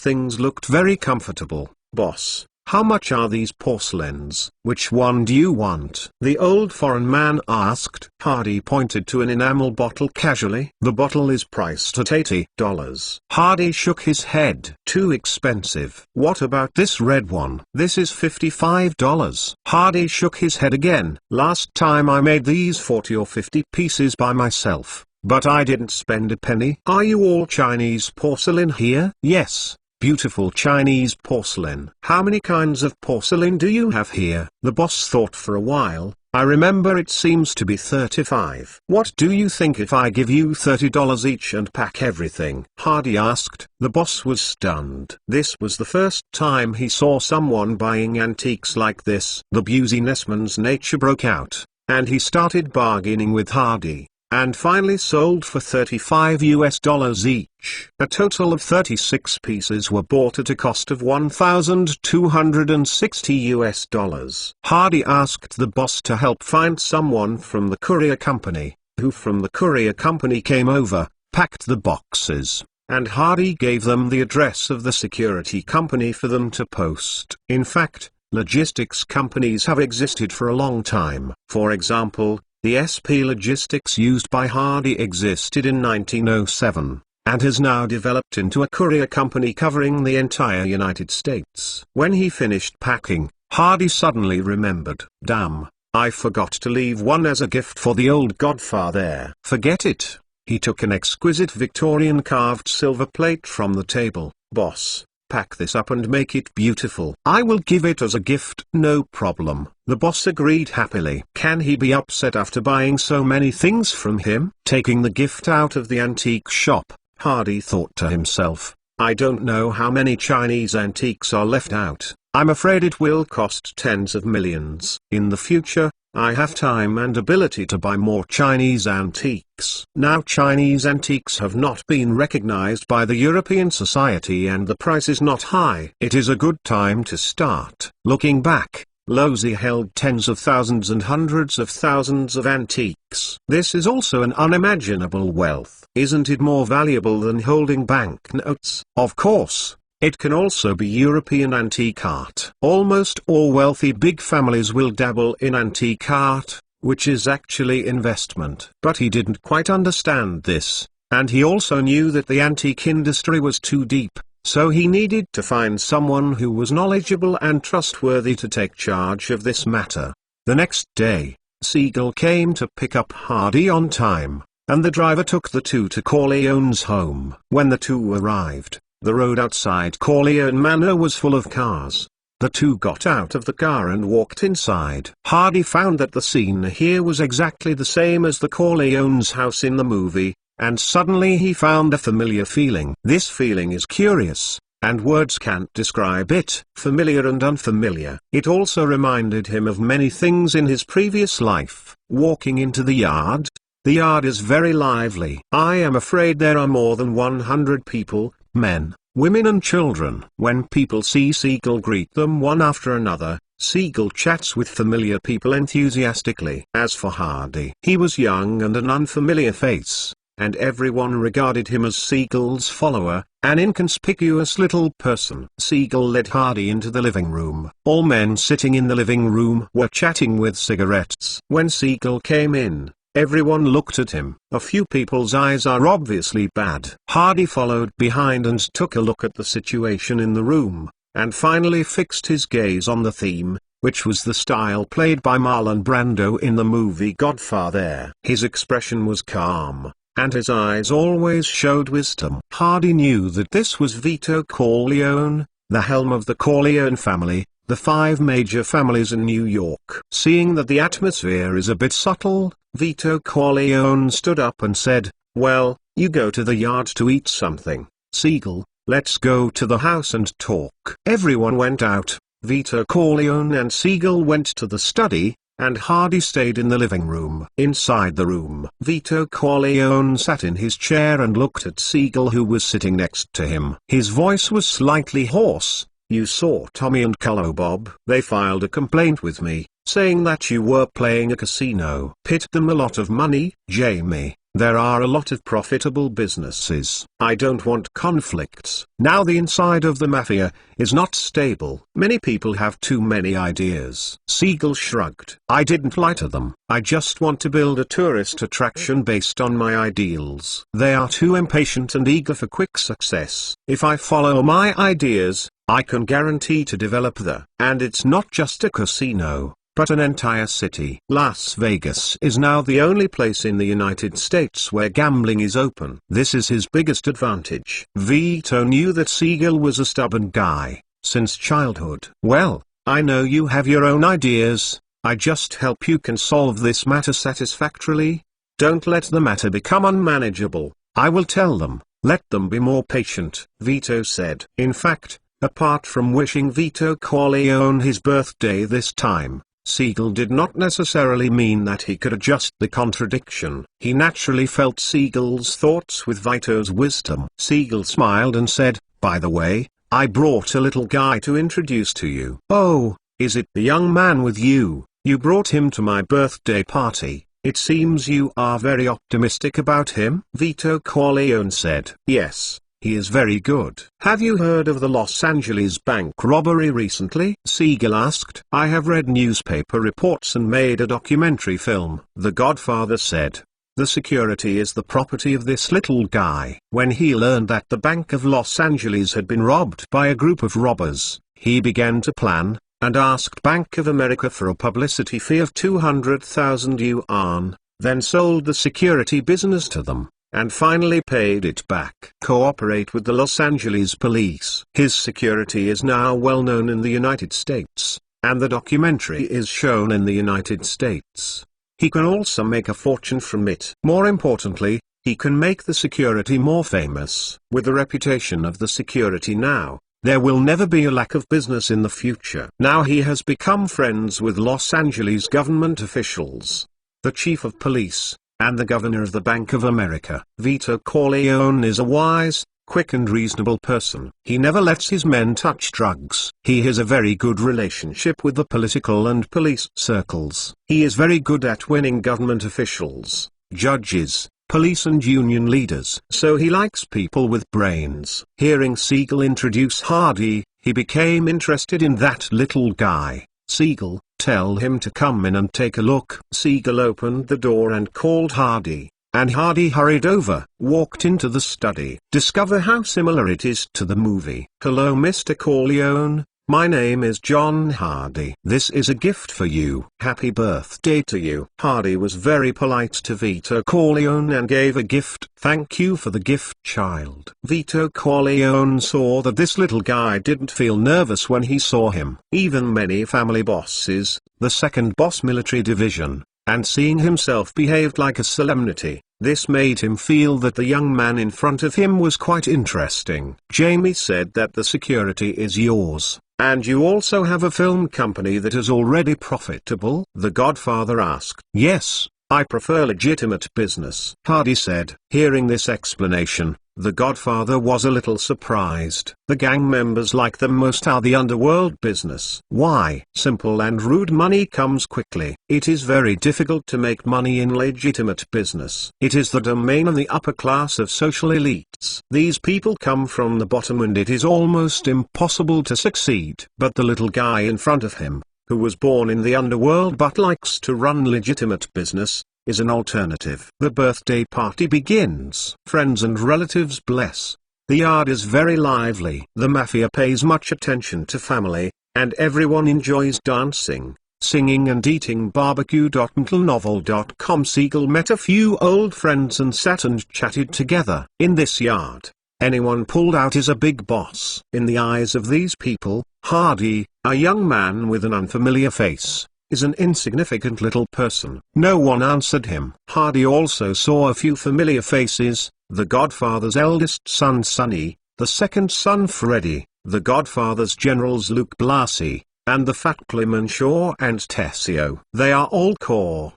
things looked very comfortable. "Boss, how much are these porcelains? Which one do you want?" the old foreign man asked. Hardy pointed to an enamel bottle casually. "The bottle is priced at $80. Hardy shook his head. "Too expensive." "What about this red one?" "This is $55. Hardy shook his head again. "Last time I made these 40 or 50 pieces by myself, but I didn't spend a penny." "Are you all Chinese porcelain here?" "Yes. Beautiful Chinese porcelain." "How many kinds of porcelain do you have here?" The boss thought for a while. "I remember it seems to be 35. "What do you think if I give you $30 each and pack everything?" Hardy asked. The boss was stunned. This was the first time he saw someone buying antiques like this. The businessman's nature broke out, and he started bargaining with Hardy, and finally sold for $35 each. A total of 36 pieces were bought at a cost of $1,260. Hardy asked the boss to help find someone from the courier company, who from the courier company came over, packed the boxes, and Hardy gave them the address of the security company for them to post. In fact, logistics companies have existed for a long time. For example, the SP Logistics used by Hardy existed in 1907, and has now developed into a courier company covering the entire United States. When he finished packing, Hardy suddenly remembered. "Damn, I forgot to leave one as a gift for the old godfather." "Forget it." He took an exquisite Victorian carved silver plate from the table. "Boss, pack this up and make it beautiful." "I will give it as a gift." "No problem." The boss agreed happily. Can he be upset after buying so many things from him? Taking the gift out of the antique shop, Hardy thought to himself, "I don't know how many Chinese antiques are left out. I'm afraid it will cost tens of millions. In the future, I have time and ability to buy more Chinese antiques." Now Chinese antiques have not been recognized by the European Society and the price is not high. It is a good time to start. Looking back, Losey held tens of thousands and hundreds of thousands of antiques. This is also an unimaginable wealth. Isn't it more valuable than holding banknotes? Of course. It can also be European antique art. Almost all wealthy big families will dabble in antique art, which is actually investment. But he didn't quite understand this, and he also knew that the antique industry was too deep, so he needed to find someone who was knowledgeable and trustworthy to take charge of this matter. The next day, Siegel came to pick up Hardy on time, and the driver took the two to Corleone's home. When the two arrived, the road outside Corleone Manor was full of cars. The two got out of the car and walked inside. Hardy found that the scene here was exactly the same as the Corleone's house in the movie, and suddenly he found a familiar feeling. This feeling is curious, and words can't describe it. Familiar and unfamiliar. It also reminded him of many things in his previous life. Walking into the yard. The yard is very lively. I am afraid there are more than 100 people, men, women and children. When people see Siegel greet them one after another. Siegel chats with familiar people enthusiastically. As for Hardy, he was young and an unfamiliar face, and everyone regarded him as Siegel's follower, an inconspicuous little person. Siegel led Hardy into the living room. All men sitting in the living room were chatting with cigarettes. When Siegel came in, everyone looked at him. A few people's eyes are obviously bad. Hardy followed behind and took a look at the situation in the room, and finally fixed his gaze on the theme, which was the style played by Marlon Brando in the movie Godfather. His expression was calm, and his eyes always showed wisdom. Hardy knew that this was Vito Corleone, the helm of the Corleone family, the 5 major families in New York. Seeing that the atmosphere is a bit subtle, Vito Corleone stood up and said, "Well, you go to the yard to eat something. Siegel, let's go to the house and talk." Everyone went out. Vito Corleone and Siegel went to the study, and Hardy stayed in the living room. Inside the room, Vito Corleone sat in his chair and looked at Siegel, who was sitting next to him. His voice was slightly hoarse. "You saw Tommy and Carlo, Bob. They filed a complaint with me, saying that you were playing a casino. Paid them a lot of money, Jamie. There are a lot of profitable businesses. I don't want conflicts. Now the inside of the mafia is not stable. Many people have too many ideas." Siegel shrugged. "I didn't lie to them. I just want to build a tourist attraction based on my ideals. They are too impatient and eager for quick success. If I follow my ideas, I can guarantee to develop and it's not just a casino, but an entire city. Las Vegas is now the only place in the United States where gambling is open. This is his biggest advantage." Vito knew that Siegel was a stubborn guy, since childhood. "Well, I know you have your own ideas. I just hope you can solve this matter satisfactorily. Don't let the matter become unmanageable. I will tell them. Let them be more patient," Vito said. In fact, apart from wishing Vito Corleone his birthday this time, Siegel did not necessarily mean that he could adjust the contradiction. He naturally felt Siegel's thoughts with Vito's wisdom. Siegel smiled and said, "By the way, I brought a little guy to introduce to you." "Oh, is it the young man with you? You brought him to my birthday party. It seems you are very optimistic about him," Vito Corleone said. "Yes. He is very good." "Have you heard of the Los Angeles bank robbery recently?" Siegel asked. "I have read newspaper reports and made a documentary film," The Godfather said. "The security is the property of this little guy." When he learned that the Bank of Los Angeles had been robbed by a group of robbers, he began to plan, and asked Bank of America for a publicity fee of 200,000 yuan, then sold the security business to them, and finally paid it back. Cooperate with the Los Angeles police. His security is now well known in the United States, and the documentary is shown in the United States. He can also make a fortune from it. More importantly, he can make the security more famous. With the reputation of the security now, there will never be a lack of business in the future. Now he has become friends with Los Angeles government officials, the chief of police, and the governor of the Bank of America. Vito Corleone is a wise, quick and reasonable person. He never lets his men touch drugs. He has a very good relationship with the political and police circles. He is very good at winning government officials, judges, police and union leaders. So he likes people with brains. Hearing Siegel introduce Hardy, he became interested in that little guy. "Siegel, tell him to come in and take a look." Siegel opened the door and called Hardy, and Hardy hurried over, walked into the study. Discover how similar it is to the movie. "Hello Mr. Corleone, my name is John Hardy. This is a gift for you. Happy birthday to you." Hardy was very polite to Vito Corleone and gave a gift. "Thank you for the gift, child." Vito Corleone saw that this little guy didn't feel nervous when he saw him. Even many family bosses, the second boss military division, and seeing himself behaved like a solemnity. This made him feel that the young man in front of him was quite interesting. Jamie said that the security is yours, and you also have a film company that is already profitable? The Godfather asked. Yes, I prefer legitimate business, Hardy said. Hearing this explanation, the Godfather was a little surprised. The gang members like them most how the underworld business. Why? Simple and rude. Money comes quickly. It is very difficult to make money in legitimate business. It is the domain of the upper class of social elites. These people come from the bottom and it is almost impossible to succeed. But the little guy in front of him, who was born in the underworld but likes to run legitimate business, is an alternative. The birthday party begins. Friends and relatives bless. The yard is very lively. The mafia pays much attention to family, and everyone enjoys dancing, singing and eating barbecue. Mentalnovel.com. Siegel met a few old friends and sat and chatted together. In this yard, anyone pulled out is a big boss. In the eyes of these people, Hardy, a young man with an unfamiliar face, is an insignificant little person. No one answered him. Hardy also saw a few familiar faces: the Godfather's eldest son Sonny, the second son Freddie, the Godfather's generals Luke Blasey, and the fat Clement Shaw and Tessio. They are all core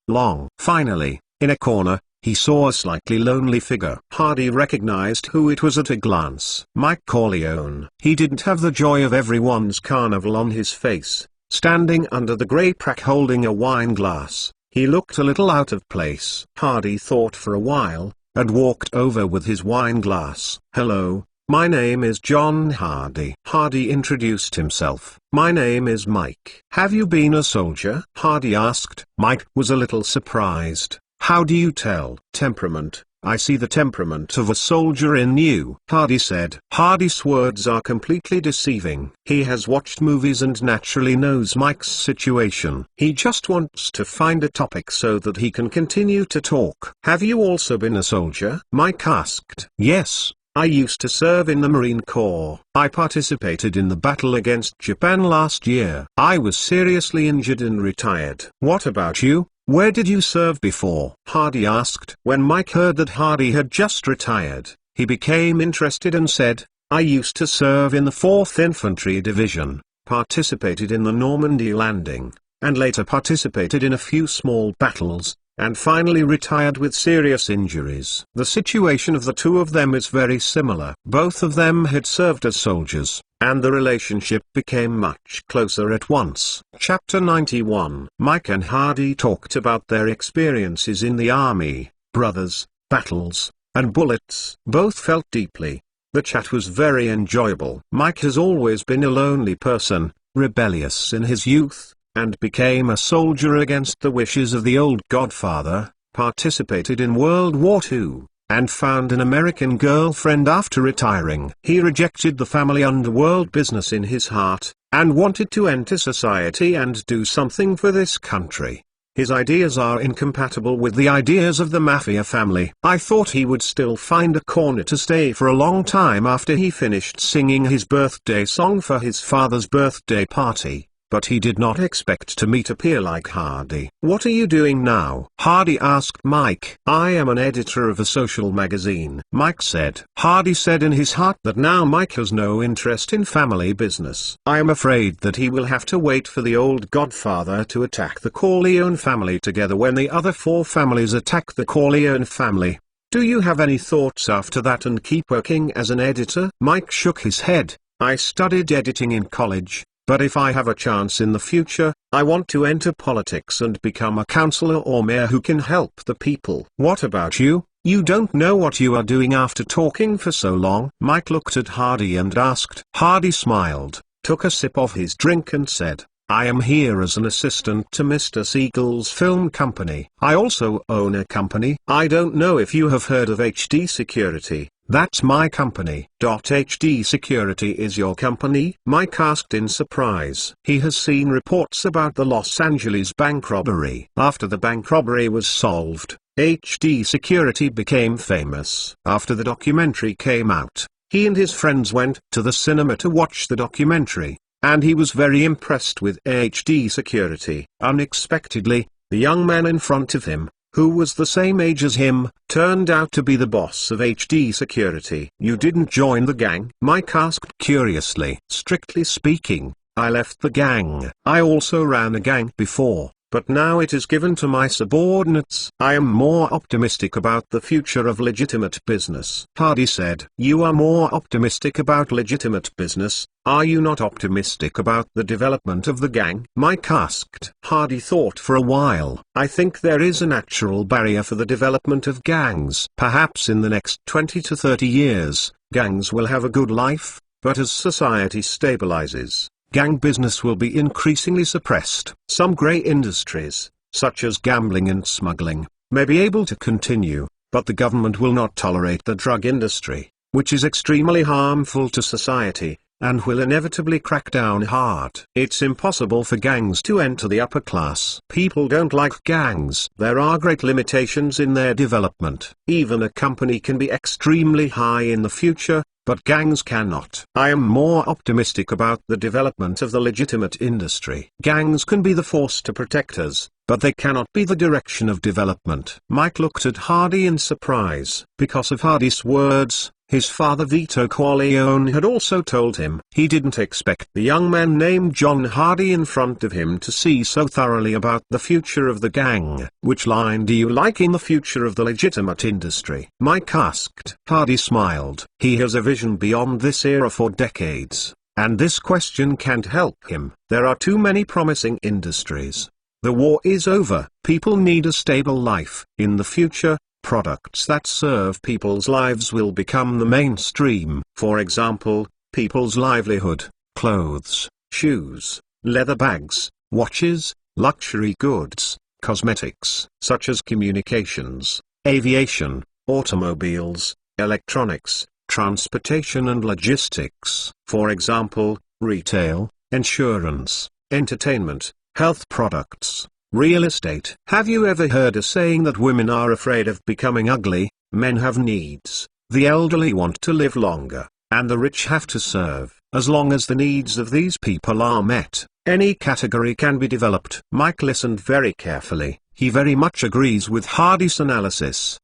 long. Finally, in a corner, he saw a slightly lonely figure. Hardy recognized who it was at a glance. Mike Corleone. He didn't have the joy of everyone's carnival on his face. Standing under the grey prac holding a wine glass, he looked a little out of place. Hardy thought for a while, and walked over with his wine glass. Hello, my name is John Hardy. Hardy introduced himself. My name is Mike. Have you been a soldier? Hardy asked. Mike was a little surprised. How do you tell? Temperament. I see the temperament of a soldier in you, Hardy said. Hardy's words are completely deceiving. He has watched movies and naturally knows Mike's situation. He just wants to find a topic so that he can continue to talk. Have you also been a soldier? Mike asked. Yes, I used to serve in the Marine Corps. I participated in the battle against Japan last year. I was seriously injured and retired. What about you? Where did you serve before? Hardy asked. When Mike heard that Hardy had just retired, he became interested and said, I used to serve in the 4th Infantry Division, participated in the Normandy landing, and later participated in a few small battles, and finally retired with serious injuries. The situation of the two of them is very similar. Both of them had served as soldiers, and the relationship became much closer at once. Chapter 91. Mike and Hardy talked about their experiences in the army, brothers, battles, and bullets. Both felt deeply. The chat was very enjoyable. Mike has always been a lonely person, rebellious in his youth, and became a soldier against the wishes of the old Godfather, participated in World War II, and found an American girlfriend after retiring. He rejected the family underworld business in his heart, and wanted to enter society and do something for this country. His ideas are incompatible with the ideas of the mafia family. I thought he would still find a corner to stay for a long time after he finished singing his birthday song for his father's birthday party. But he did not expect to meet a peer like Hardy. What are you doing now? Hardy asked Mike. I am an editor of a social magazine, Mike said. Hardy said in his heart that now Mike has no interest in family business. I am afraid that he will have to wait for the old Godfather to attack the Corleone family together when the other 4 families attack the Corleone family. Do you have any thoughts after that and keep working as an editor? Mike shook his head. I studied editing in college. But if I have a chance in the future, I want to enter politics and become a councillor or mayor who can help the people. What about you? You don't know what you are doing after talking for so long? Mike looked at Hardy and asked. Hardy smiled, took a sip of his drink and said, I am here as an assistant to Mr. Siegel's film company. I also own a company. I don't know if you have heard of HD Security. That's my company. HD Security is your company? Mike asked in surprise. He has seen reports about the Los Angeles bank robbery. After the bank robbery was solved, HD Security became famous. After the documentary came out, he and his friends went to the cinema to watch the documentary, and he was very impressed with HD Security. Unexpectedly, the young man in front of him, who was the same age as him, turned out to be the boss of HD Security. "You didn't join the gang?" Mike asked curiously. "Strictly speaking, I left the gang. I also ran a gang before, but now it is given to my subordinates. I am more optimistic about the future of legitimate business." Hardy said. "You are more optimistic about legitimate business. Are you not optimistic about the development of the gang?" Mike asked. Hardy thought for a while. "I think there is a natural barrier for the development of gangs. Perhaps in the next 20 to 30 years, gangs will have a good life, but as society stabilizes, gang business will be increasingly suppressed. Some grey industries, such as gambling and smuggling, may be able to continue, but the government will not tolerate the drug industry, which is extremely harmful to society, and will inevitably crack down hard. It's impossible for gangs to enter the upper class. People don't like gangs. There are great limitations in their development. Even a company can be extremely high in the future, but gangs cannot. I am more optimistic about the development of the legitimate industry. Gangs can be the force to protect us, but they cannot be the direction of development." Mike looked at Hardy in surprise. Because of Hardy's words, his father Vito Corleone had also told him. He didn't expect the young man named John Hardy in front of him to see so thoroughly about the future of the gang. "Which line do you like in the future of the legitimate industry?" Mike asked. Hardy smiled. He has a vision beyond this era for decades, and this question can't help him. There are too many promising industries. The war is over. People need a stable life. In the future, products that serve people's lives will become the mainstream. For example, people's livelihood, clothes, shoes, leather bags, watches, luxury goods, cosmetics, such as communications, aviation, automobiles, electronics, transportation and logistics. For example, retail, insurance, entertainment, health products, real estate. Have you ever heard a saying that women are afraid of becoming ugly? Men have needs. The elderly want to live longer, and the rich have to serve. As long as the needs of these people are met, any category can be developed. Mike listened very carefully. He very much agrees with Hardy's analysis.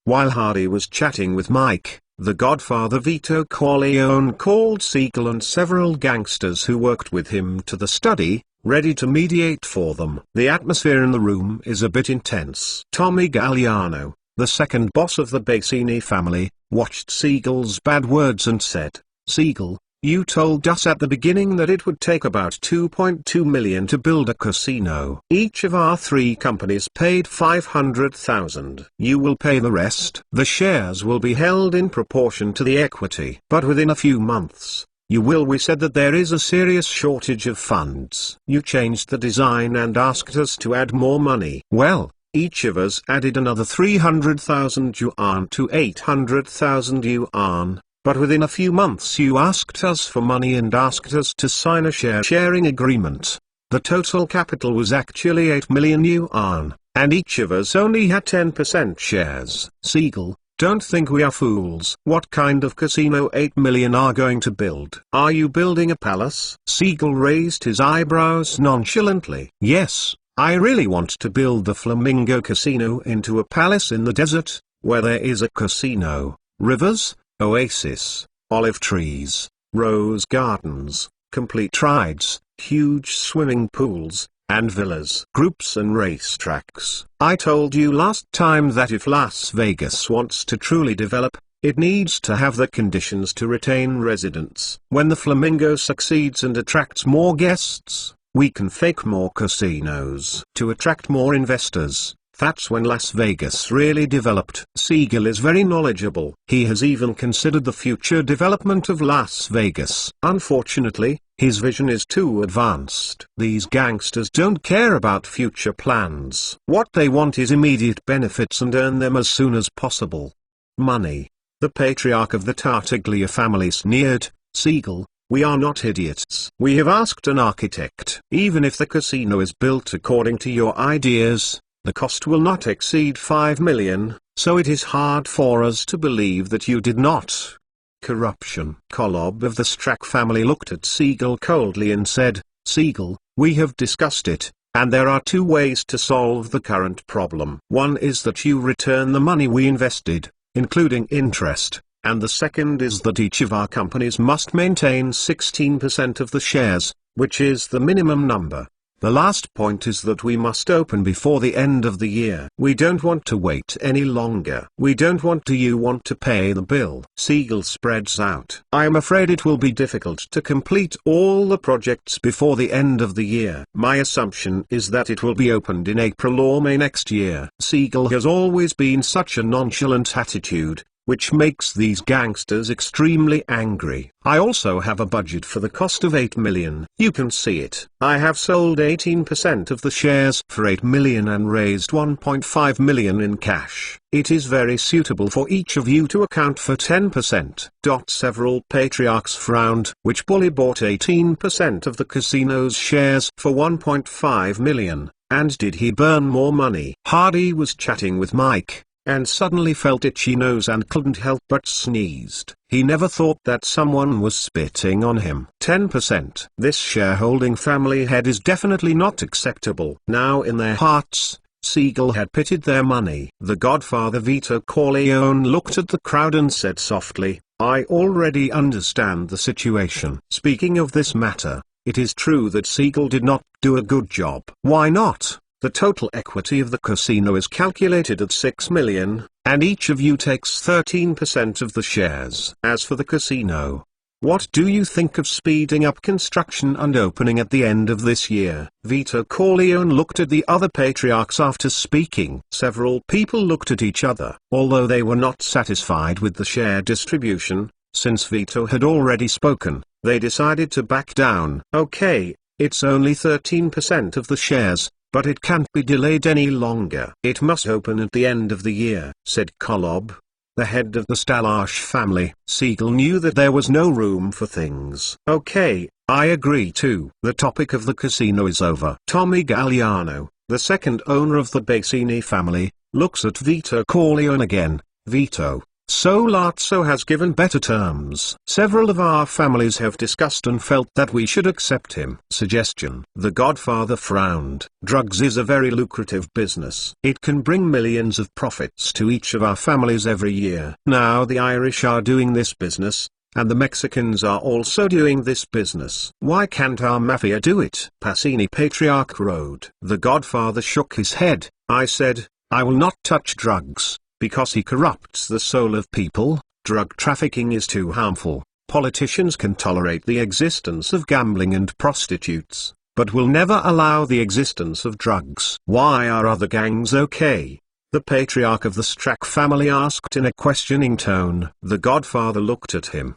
While Hardy was chatting with Mike, the Godfather Vito Corleone called Siegel and several gangsters who worked with him to the study, ready to mediate for them. The atmosphere in the room is a bit intense. Tommy Galliano, the second boss of the Bassini family, watched Siegel's bad words and said, "Siegel, you told us at the beginning that it would take about 2.2 million to build a casino. Each of our 3 companies paid 500,000. You will pay the rest. The shares will be held in proportion to the equity. But within a few months, we said that there is a serious shortage of funds. You changed the design and asked us to add more money. Well, each of us added another 300,000 yuan to 800,000 yuan, but within a few months you asked us for money and asked us to sign a sharing agreement. The total capital was actually 8 million yuan, and each of us only had 10% shares. Siegel, don't think we are fools. What kind of casino 8 million are going to build? Are you building a palace?" Siegel raised his eyebrows nonchalantly. "Yes, I really want to build the Flamingo Casino into a palace in the desert, where there is a casino, rivers, oasis, olive trees, rose gardens, complete rides, huge swimming pools, and villas, groups and racetracks. I told you last time that if Las Vegas wants to truly develop, it needs to have the conditions to retain residents. When the Flamingo succeeds and attracts more guests, we can fake more casinos to attract more investors. That's when Las Vegas really developed." Siegel is very knowledgeable. He has even considered the future development of Las Vegas. Unfortunately, his vision is too advanced. These gangsters don't care about future plans. What they want is immediate benefits and earn them as soon as possible. Money. The patriarch of the Tartaglia family sneered. "Siegel, we are not idiots. We have asked an architect. Even if the casino is built according to your ideas, the cost will not exceed 5 million, so it is hard for us to believe that you did not." Corruption. Kolob of the Strack family looked at Siegel coldly and said, "Siegel, we have discussed it, And there are two ways to solve the current problem. One is that you return the money we invested, including interest, and the second is that each of our companies must maintain 16% of the shares, which is the minimum number. The last point is that we must open before the end of the year. We don't want to wait any longer. We don't want to. You want to pay the bill. Siegel spreads out. I am afraid it will be difficult to complete all the projects before the end of the year. My assumption is that it will be opened in April or May next year. Siegel has always been such a nonchalant attitude, which makes these gangsters extremely angry. I also have a budget for the cost of 8 million. You can see it. I have sold 18% of the shares for 8 million and raised 1.5 million in cash. It is very suitable for each of you to account for 10%. Several patriarchs frowned. Which bully bought 18% of the casino's shares for 1.5 million, and did he burn more money? Hardy was chatting with Mike, and suddenly felt itchy nose and couldn't help but sneezed. He never thought that someone was spitting on him. 10%. This shareholding family head is definitely not acceptable. Now in their hearts, Siegel had pitted their money. The Godfather Vito Corleone looked at the crowd and said softly, "I already understand the situation." Speaking of this matter, it is true that Siegel did not do a good job. Why not? The total equity of the casino is calculated at 6 million, and each of you takes 13% of the shares. As for the casino, what do you think of speeding up construction and opening at the end of this year? Vito Corleone looked at the other patriarchs after speaking. Several people looked at each other. Although they were not satisfied with the share distribution, since Vito had already spoken, they decided to back down. Okay, it's only 13% of the shares, but it can't be delayed any longer. It must open at the end of the year, said Kolob, the head of the Stalash family. Siegel knew that there was no room for things. Okay, I agree too. The topic of the casino is over. Tommy Galliano, the second owner of the Bassini family, looks at Vito Corleone again. Vito, Sollazzo has given better terms. Several of our families have discussed and felt that we should accept him. Suggestion. The Godfather frowned. Drugs is a very lucrative business. It can bring millions of profits to each of our families every year. Now the Irish are doing this business, and the Mexicans are also doing this business. Why can't our mafia do it? Bassini Patriarch Road. The Godfather shook his head. I said, I will not touch drugs, because he corrupts the soul of people. Drug trafficking is too harmful. Politicians can tolerate the existence of gambling and prostitutes, but will never allow the existence of drugs. Why are other gangs okay? The patriarch of the Strack family asked in a questioning tone. The Godfather looked at him.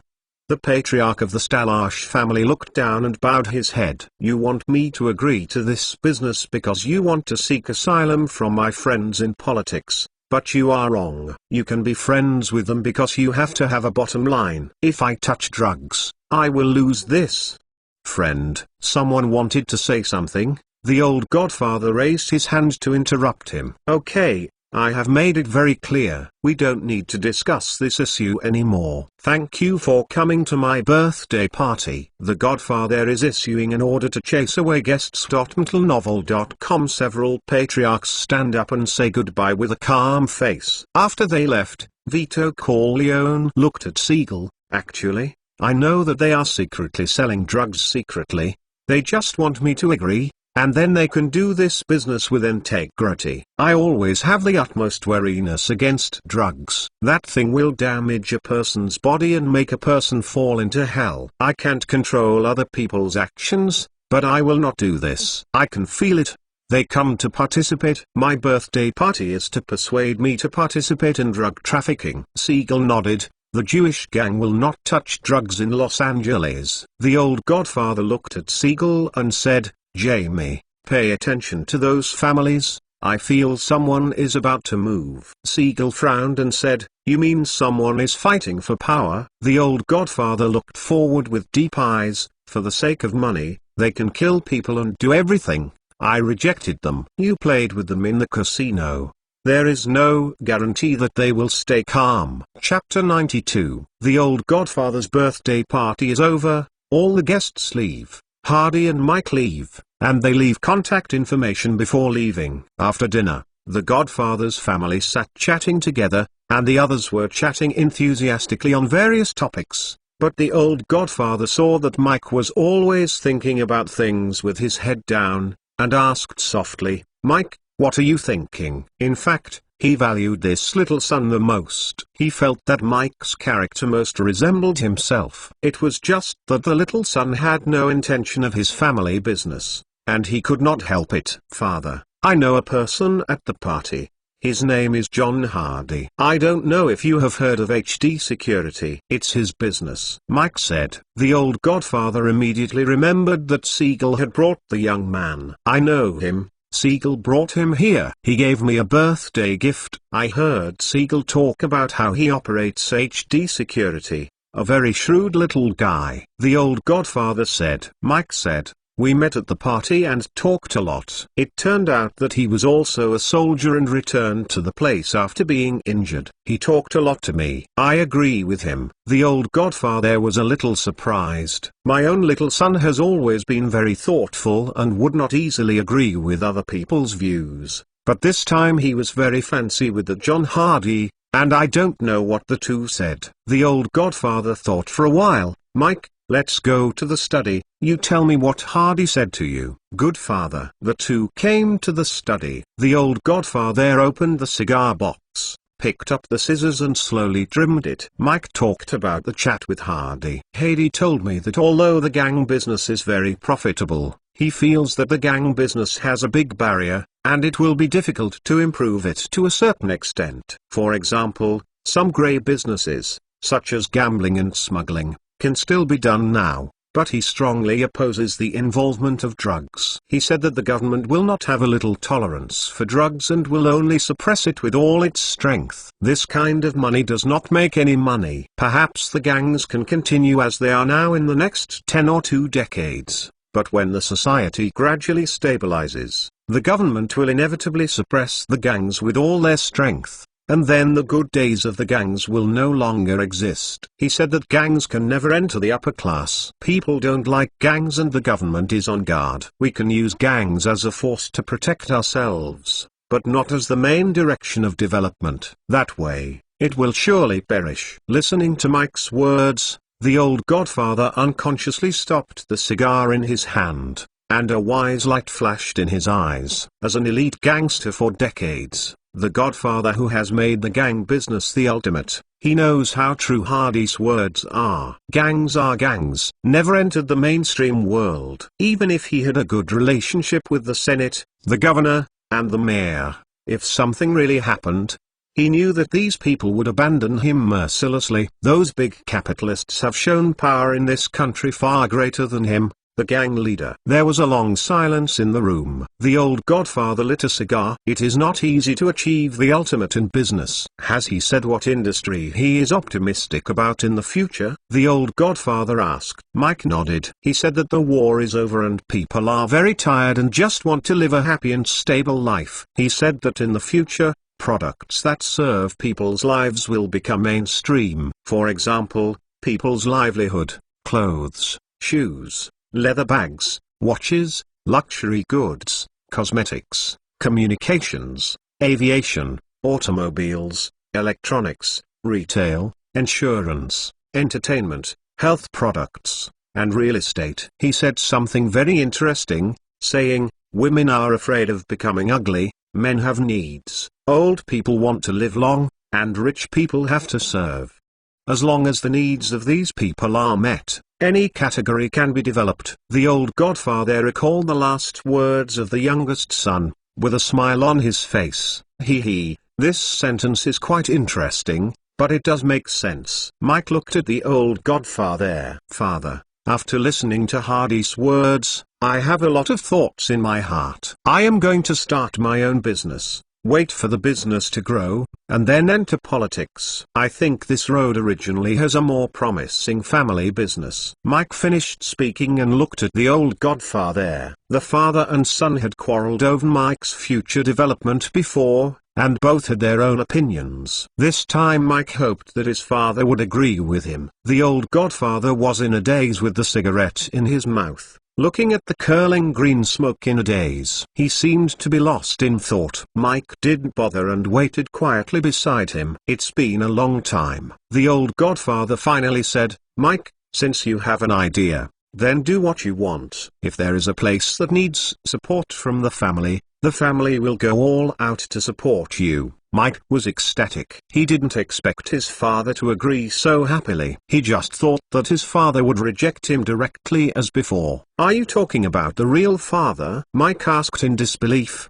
The patriarch of the Stalash family looked down and bowed his head. You want me to agree to this business because you want to seek asylum from my friends in politics. But you are wrong. You can be friends with them because you have to have a bottom line. If I touch drugs, I will lose this. Friend, someone wanted to say something. The old Godfather raised his hand to interrupt him. Okay, I have made it very clear. We don't need to discuss this issue anymore. Thank you for coming to my birthday party. The Godfather is issuing an order to chase away guests. mentalnovel.com. Several patriarchs stand up and say goodbye with a calm face. After they left, Vito Corleone looked at Siegel. Actually, I know that they are secretly selling drugs secretly. They just want me to agree, and then they can do this business with integrity. I always have the utmost wariness against drugs. That thing will damage a person's body and make a person fall into hell. I can't control other people's actions, but I will not do this. I can feel it. They come to participate. My birthday party is to persuade me to participate in drug trafficking. Siegel nodded. The Jewish gang will not touch drugs in Los Angeles. The old Godfather looked at Siegel and said, Jamie, pay attention to those families. I feel someone is about to move. Siegel frowned and said, you mean someone is fighting for power? The old Godfather looked forward with deep eyes. For the sake of money, they can kill people and do everything. I rejected them. You played with them in the casino. There is no guarantee that they will stay calm. Chapter 92. The old Godfather's birthday party is over. All the guests leave. Hardy and Mike leave, and they leave contact information before leaving. After dinner, the Godfather's family sat chatting together, and the others were chatting enthusiastically on various topics. But the old Godfather saw that Mike was always thinking about things with his head down, and asked softly, "Mike, what are you thinking?" In fact, he valued this little son the most. He felt that Mike's character most resembled himself. It was just that the little son had no intention of his family business, and he could not help it. "Father, I know a person at the party. His name is John Hardy. I don't know if you have heard of HD Security. It's his business," Mike said. The old Godfather immediately remembered that Siegel had brought the young man. "I know him. Siegel brought him here. He gave me a birthday gift." I heard Siegel talk about how he operates HD Security. A very shrewd little guy, the old Godfather said. Mike said, "We met at the party and talked a lot." It turned out that he was also a soldier and returned to the place after being injured. "He talked a lot to me." I agree with him. The old Godfather was a little surprised. "My own little son has always been very thoughtful and would not easily agree with other people's views, but this time he was very fancy with the John Hardy, and I don't know what the two said." The old Godfather thought for a while. "Mike, let's go to the study. You tell me what Hardy said to you." "Good, father." The two came to the study. The old Godfather opened the cigar box, picked up the scissors and slowly trimmed it. Mike talked about the chat with Hardy. "Hardy told me that although the gang business is very profitable, he feels that the gang business has a big barrier, and it will be difficult to improve it to a certain extent. For example, some grey businesses, such as gambling and smuggling, can still be done now, but he strongly opposes the involvement of drugs. He said that the government will not have a little tolerance for drugs and will only suppress it with all its strength. This kind of money does not make any money. Perhaps the gangs can continue as they are now in the next 10 or 2 decades, but when the society gradually stabilizes, the government will inevitably suppress the gangs with all their strength, and then the good days of the gangs will no longer exist." He said that gangs can never enter the upper class. "People don't like gangs and the government is on guard. We can use gangs as a force to protect ourselves, but not as the main direction of development. That way, it will surely perish." Listening to Mike's words, the old Godfather unconsciously stopped the cigar in his hand, and a wise light flashed in his eyes. As an elite gangster for decades, the Godfather who has made the gang business the ultimate, he knows how true Hardy's words are. Gangs are gangs. Never entered the mainstream world. Even if he had a good relationship with the Senate, the governor, and the mayor, if something really happened, he knew that these people would abandon him mercilessly. Those big capitalists have shown power in this country far greater than him, the gang leader. There was a long silence in the room. The old Godfather lit a cigar. "It is not easy to achieve the ultimate in business." "Has he said what industry he is optimistic about in the future?" the old Godfather asked. Mike nodded. "He said that the war is over and people are very tired and just want to live a happy and stable life. He said that in the future, products that serve people's lives will become mainstream. For example, people's livelihood, clothes, shoes, leather bags, watches, luxury goods, cosmetics, communications, aviation, automobiles, electronics, retail, insurance, entertainment, health products, and real estate." He said something very interesting, saying, "Women are afraid of becoming ugly, men have needs, old people want to live long, and rich people have to serve. As long as the needs of these people are met, any category can be developed." The old Godfather recalled the last words of the youngest son, with a smile on his face. He, this sentence is quite interesting, but it does make sense." Mike looked at the old Godfather. "Father, after listening to Hardy's words, I have a lot of thoughts in my heart. I am going to start my own business, wait for the business to grow, and then enter politics. I think this road originally has a more promising family business." Mike finished speaking and looked at the old Godfather. The father and son had quarreled over Mike's future development before, and both had their own opinions. This time Mike hoped that his father would agree with him. The old Godfather was in a daze with the cigarette in his mouth. looking at the curling green smoke in a daze. He seemed to be lost in thought. Mike didn't bother and waited quietly beside him. "It's been a long time," the old godfather finally said. "Mike, since you have an idea, then do what you want. If there is a place that needs support from the family will go all out to support you." Mike was ecstatic. He didn't expect his father to agree so happily. He just thought that his father would reject him directly as before. "Are you talking about the real father?" Mike asked in disbelief.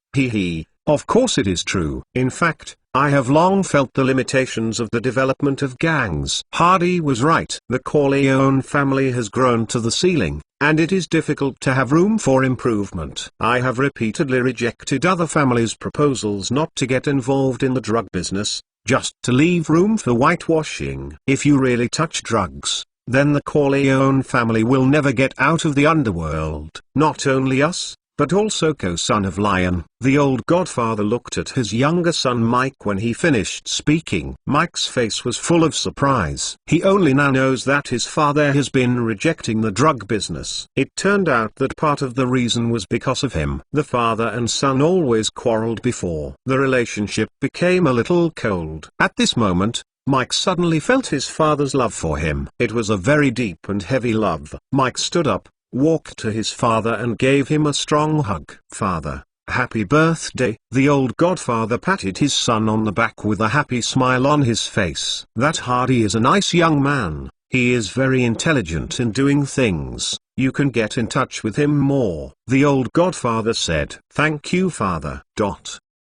Of course it is true. In fact, I have long felt the limitations of the development of gangs." Hardy was right. The Corleone family has grown to the ceiling, and it is difficult to have room for improvement. I have repeatedly rejected other families' proposals not to get involved in the drug business, just to leave room for whitewashing. If you really touch drugs, then the Corleone family will never get out of the underworld. Not only us, but also co-son of Lion. The old godfather looked at his younger son Mike when he finished speaking. Mike's face was full of surprise. He only now knows that his father has been rejecting the drug business. It turned out that part of the reason was because of him. The father and son always quarreled before. The relationship became a little cold. At this moment, Mike suddenly felt his father's love for him. It was a very deep and heavy love. Mike stood up, walked to his father and gave him a strong hug. "Father, happy birthday." The old godfather patted his son on the back with a happy smile on his face. "That Hardy is a nice young man. He is very intelligent in doing things. You can get in touch with him more," the old godfather said. "Thank you, father."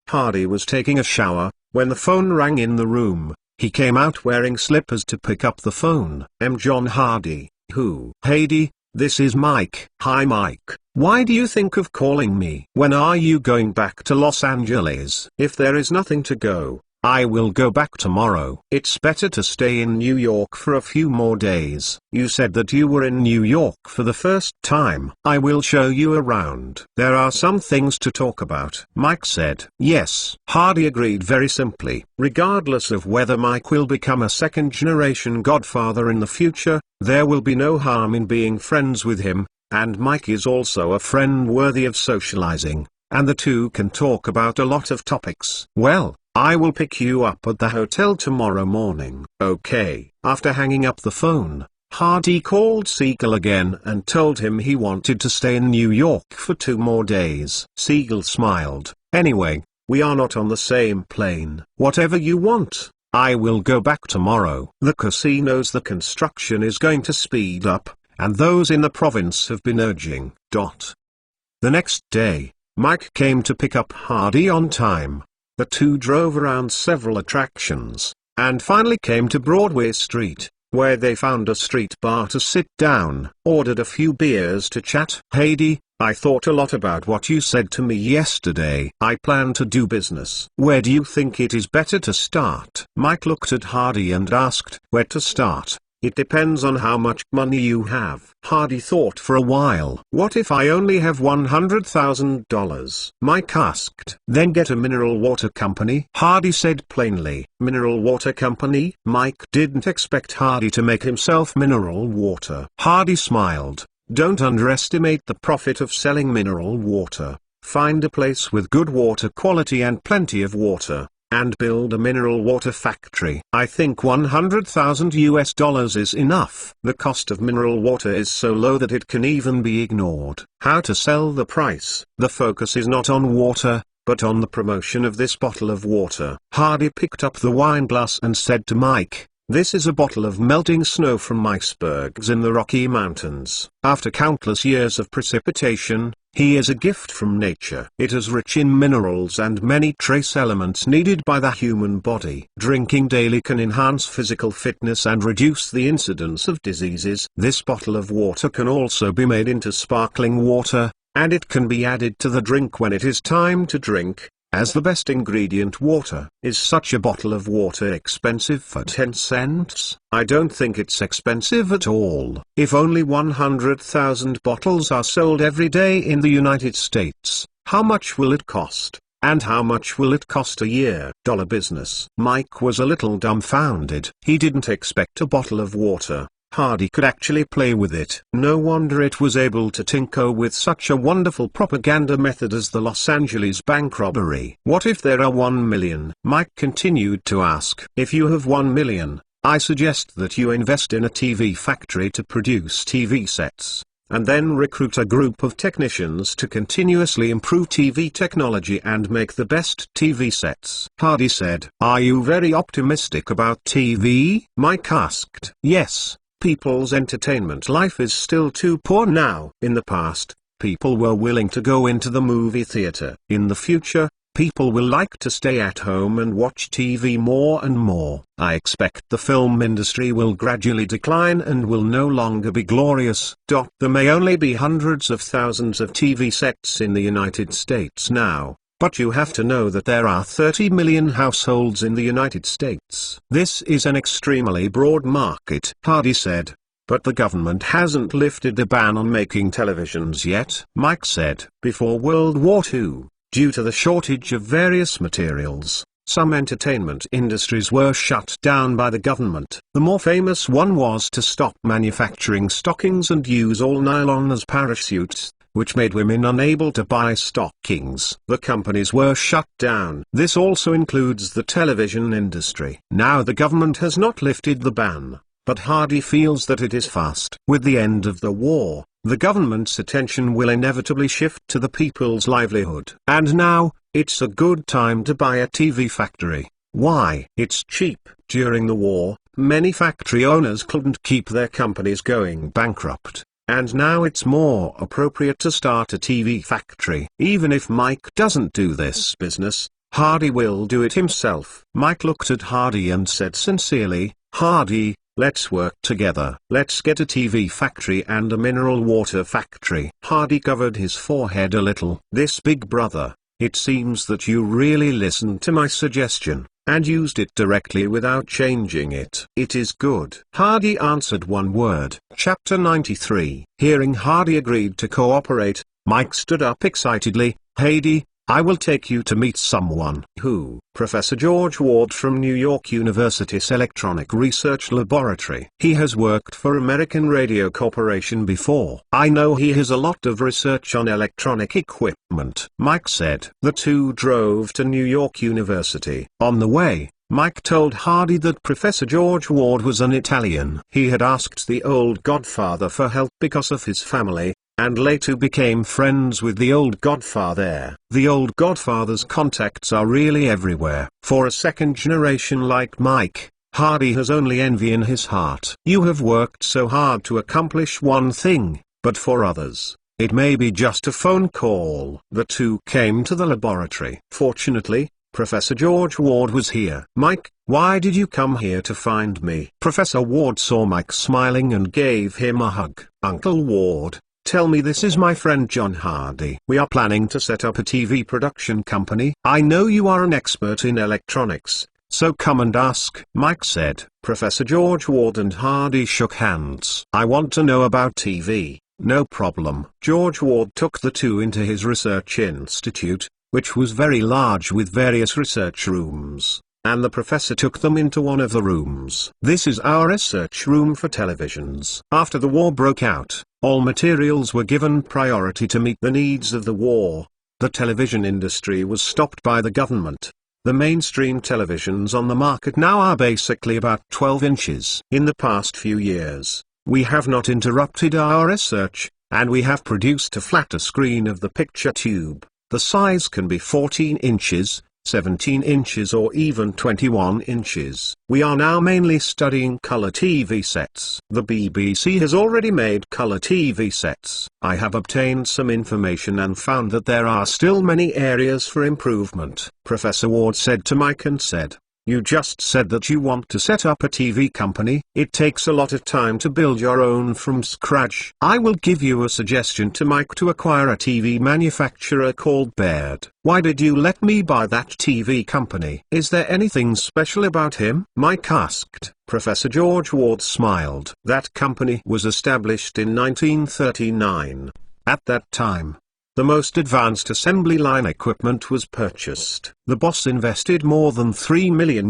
Hardy was taking a shower, when the phone rang in the room. He came out wearing slippers to pick up the phone. John Hardy, who? "Heidi, this is Mike." "Hi Mike, why do you think of calling me? When are you going back to Los Angeles?" "If there is nothing to go, I will go back tomorrow." "It's better to stay in New York for a few more days." "You said that you were in New York for the first time." "I will show you around. There are some things to talk about," Mike said. "Yes," Hardy agreed very simply. Regardless of whether Mike will become a second-generation godfather in the future, there will be no harm in being friends with him, and Mike is also a friend worthy of socializing, and the two can talk about a lot of topics. "Well, I will pick you up at the hotel tomorrow morning." "Okay." After hanging up the phone, Hardy called Siegel again and told him he wanted to stay in New York for 2 more days. Siegel smiled. "Anyway, we are not on the same plane." "Whatever you want, I will go back tomorrow." The casino's construction is going to speed up, and those in the province have been urging. The next day, Mike came to pick up Hardy on time. The two drove around several attractions, and finally came to Broadway Street, where they found a street bar to sit down, ordered a few beers to chat. "Heidi, I thought a lot about what you said to me yesterday. I plan to do business. Where do you think it is better to start?" Mike looked at Hardy and asked, "Where to start?" "It depends on how much money you have." Hardy thought for a while. "What if I only have $100,000? Mike asked. "Then get a mineral water company," Hardy said plainly. "Mineral water company?" Mike didn't expect Hardy to make himself mineral water. Hardy smiled. "Don't underestimate the profit of selling mineral water. Find a place with good water quality and plenty of water, and build a mineral water factory. I think $100,000 is enough. The cost of mineral water is so low that it can even be ignored." How to sell the price? The focus is not on water, but on the promotion of this bottle of water. Hardy picked up the wine glass and said to Mike, "This is a bottle of melting snow from icebergs in the Rocky Mountains. After countless years of precipitation, he is a gift from nature. It is rich in minerals and many trace elements needed by the human body. Drinking daily can enhance physical fitness and reduce the incidence of diseases. This bottle of water can also be made into sparkling water, and it can be added to the drink when it is time to drink, as the best ingredient water. Is such a bottle of water expensive for 10 cents? I don't think it's expensive at all. If only 100,000 bottles are sold every day in the United States, how much will it cost? And how much will it cost a year? Business. Mike was a little dumbfounded. He didn't expect a bottle of water, Hardy could actually play with it. No wonder it was able to tinker with such a wonderful propaganda method as the Los Angeles bank robbery. What if there are 1 million? Mike continued to ask. If you have 1 million, I suggest that you invest in a TV factory to produce TV sets, and then recruit a group of technicians to continuously improve TV technology and make the best TV sets. Hardy said. Are you very optimistic about TV? Mike asked. Yes. People's entertainment life is still too poor now. In the past, people were willing to go into the movie theater. In the future, people will like to stay at home and watch TV more and more. I expect the film industry will gradually decline and will no longer be glorious. There may only be hundreds of thousands of TV sets in the United States now, but you have to know that there are 30 million households in the United States. This is an extremely broad market, Hardy said. But the government hasn't lifted the ban on making televisions yet. Mike said. Before World War II, due to the shortage of various materials, some entertainment industries were shut down by the government. The more famous one was to stop manufacturing stockings and use all nylon as parachutes, which made women unable to buy stockings. The companies were shut down. This also includes the television industry. Now the government has not lifted the ban, but Hardy feels that it is fast. With the end of the war, the government's attention will inevitably shift to the people's livelihood. And now, it's a good time to buy a TV factory. Why? It's cheap. During the war, many factory owners couldn't keep their companies going bankrupt. And now it's more appropriate to start a TV factory. Even if Mike doesn't do this business, Hardy will do it himself. Mike looked at Hardy and said sincerely, Hardy, let's work together. Let's get a TV factory and a mineral water factory. Hardy covered his forehead a little. This big brother, it seems that you really listened to my suggestion, and used it directly without changing it. It is good. Hardy answered one word. Chapter 93. Hearing Hardy agreed to cooperate, Mike stood up excitedly. Hardy, I will take you to meet someone. Who? Professor George Ward from New York University's Electronic Research Laboratory. He has worked for American Radio Corporation before. I know he has a lot of research on electronic equipment, Mike said. The two drove to New York University. On the way, Mike told Hardy that Professor George Ward was an Italian. He had asked the old godfather for help because of his family, and later became friends with the old godfather. The old godfather's contacts are really everywhere. For a second generation like Mike, Hardy has only envy in his heart. You have worked so hard to accomplish one thing, but for others, it may be just a phone call. The two came to the laboratory. Fortunately, Professor George Ward was here. Mike, why did you come here to find me? Professor Ward saw Mike smiling and gave him a hug. Uncle Ward, tell me, this is my friend John Hardy. We are planning to set up a TV production company. I know you are an expert in electronics, so come and ask. Mike said. Professor George Ward and Hardy shook hands. I want to know about TV. No problem. George Ward took the two into his research institute, which was very large with various research rooms, and the professor took them into one of the rooms. This is our research room for televisions. After the war broke out, all materials were given priority to meet the needs of the war. The television industry was stopped by the government. The mainstream televisions on the market now are basically about 12 inches. In the past few years, we have not interrupted our research, and we have produced a flatter screen of the picture tube. The size can be 14 inches, 17 inches or even 21 inches. We are now mainly studying color TV sets. The BBC has already made color TV sets. I have obtained some information and found that there are still many areas for improvement. Professor Ward said to Mike and said, you just said that you want to set up a TV company. It takes a lot of time to build your own from scratch. I will give you a suggestion to Mike to acquire a TV manufacturer called Baird. Why did you let me buy that TV company? Is there anything special about him? Mike asked. Professor George Ward smiled. That company was established in 1939. At that time, The most advanced assembly line equipment was purchased. The boss invested more than $3 million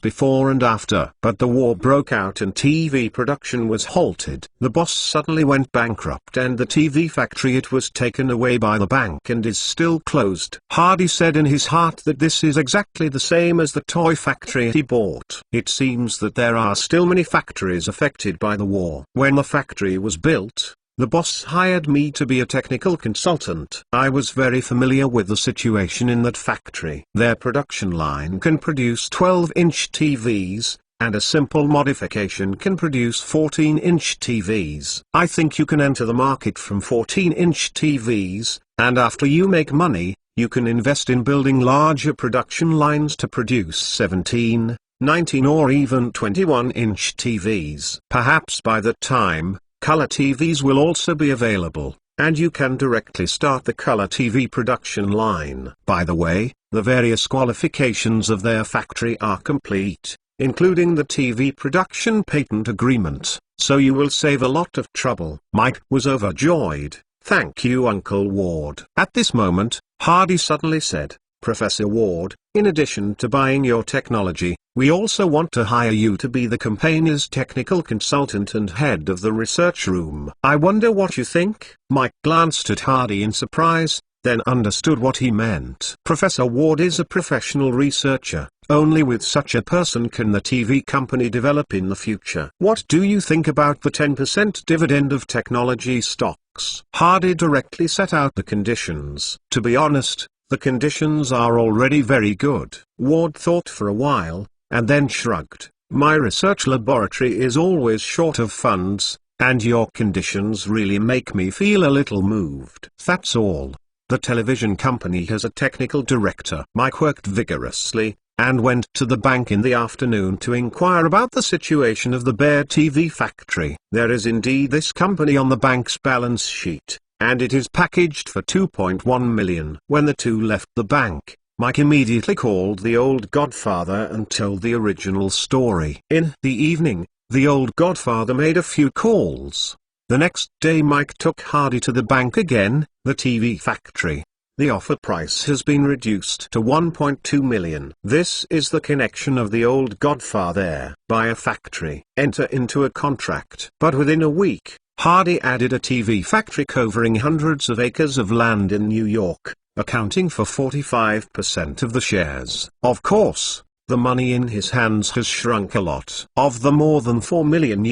before and after. But the war broke out and TV production was halted. The boss suddenly went bankrupt and the TV factory it was taken away by the bank and is still closed. Hardy said in his heart that this is exactly the same as the toy factory he bought. It seems that there are still many factories affected by the war. When the factory was built, the boss hired me to be a technical consultant. I was very familiar with the situation in that factory. Their production line can produce 12-inch TVs, and a simple modification can produce 14-inch TVs. I think you can enter the market from 14-inch TVs, and after you make money, you can invest in building larger production lines to produce 17, 19 or even 21-inch TVs. Perhaps by that time, color TVs will also be available, and you can directly start the color TV production line. By the way, the various qualifications of their factory are complete, including the TV production patent agreement, so you will save a lot of trouble. Mike was overjoyed. Thank you, Uncle Ward. At this moment, Hardy suddenly said, Professor Ward, in addition to buying your technology, we also want to hire you to be the company's technical consultant and head of the research room. I wonder what you think? Mike glanced at Hardy in surprise, then understood what he meant. Professor Ward is a professional researcher. Only with such a person can the TV company develop in the future. What do you think about the 10% dividend of technology stocks? Hardy directly set out the conditions. To be honest, the conditions are already very good. Ward thought for a while, and then shrugged. My research laboratory is always short of funds, and your conditions really make me feel a little moved. That's all. The television company has a technical director. Mike worked vigorously, and went to the bank in the afternoon to inquire about the situation of the Bear TV factory. There is indeed this company on the bank's balance sheet, and it is packaged for $2.1 million. When the two left the bank, Mike immediately called the old godfather and told the original story. In the evening, the old godfather made a few calls. The next day Mike took Hardy to the bank again. The TV factory. The offer price has been reduced to $1.2 million. This is the connection of the old godfather. Buy a factory. Enter into a contract. But within a week, Hardy added a TV factory covering hundreds of acres of land in New York, accounting for 45% of the shares. Of course, the money in his hands has shrunk a lot. Of the more than $4 million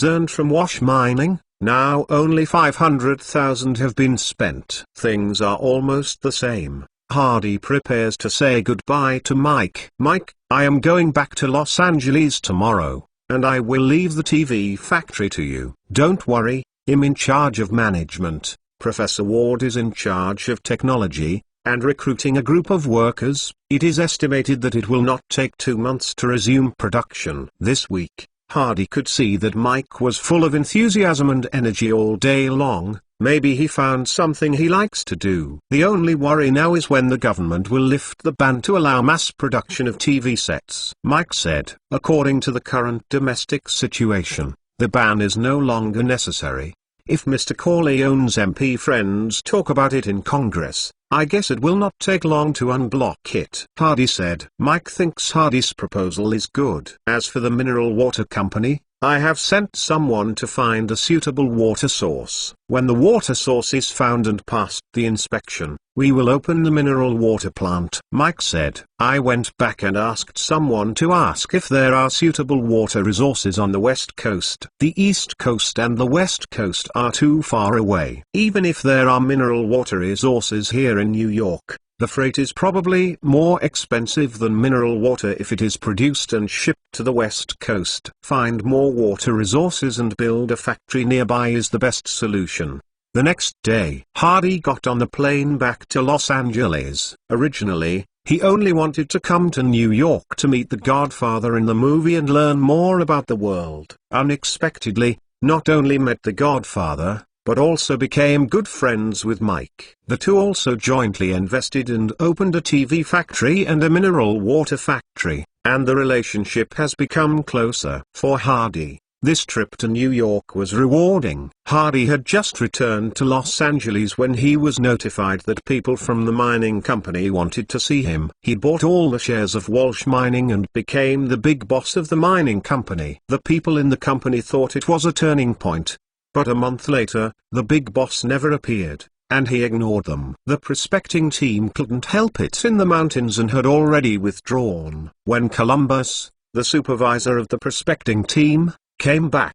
earned from wash mining, now only $500,000 have been spent. Things are almost the same. Hardy prepares to say goodbye to Mike. Mike, I am going back to Los Angeles tomorrow, and I will leave the TV factory to you. Don't worry, I'm in charge of management. Professor Ward is in charge of technology, and recruiting a group of workers. It is estimated that it will not take 2 months to resume production. This week, Hardy could see that Mike was full of enthusiasm and energy all day long. Maybe he found something he likes to do. The only worry now is when the government will lift the ban to allow mass production of TV sets. Mike said, according to the current domestic situation, the ban is no longer necessary. If Mr. Corleone's MP friends talk about it in Congress, I guess it will not take long to unblock it. Hardy said. Mike thinks Hardy's proposal is good. As for the mineral water company, I have sent someone to find a suitable water source. When the water source is found and passed the inspection, we will open the mineral water plant. Mike said. I went back and asked someone to ask if there are suitable water resources on the West Coast. The East Coast and the West Coast are too far away. Even if there are mineral water resources here in New York, the freight is probably more expensive than mineral water if it is produced and shipped to the West Coast. Find more water resources and build a factory nearby is the best solution. The next day, Hardy got on the plane back to Los Angeles. Originally, he only wanted to come to New York to meet the Godfather in the movie and learn more about the world. Unexpectedly, not only met the Godfather, but also became good friends with Mike. The two also jointly invested and opened a TV factory and a mineral water factory, and the relationship has become closer. For Hardy, This trip to New York was rewarding. Hardy had just returned to Los Angeles when he was notified that people from the mining company wanted to see him. He bought all the shares of Walsh Mining and became the big boss of the mining company. The people in the company thought it was a turning point. But a month later, the big boss never appeared, and he ignored them. The prospecting team couldn't help it in the mountains and had already withdrawn. When Columbus, the supervisor of the prospecting team, came back,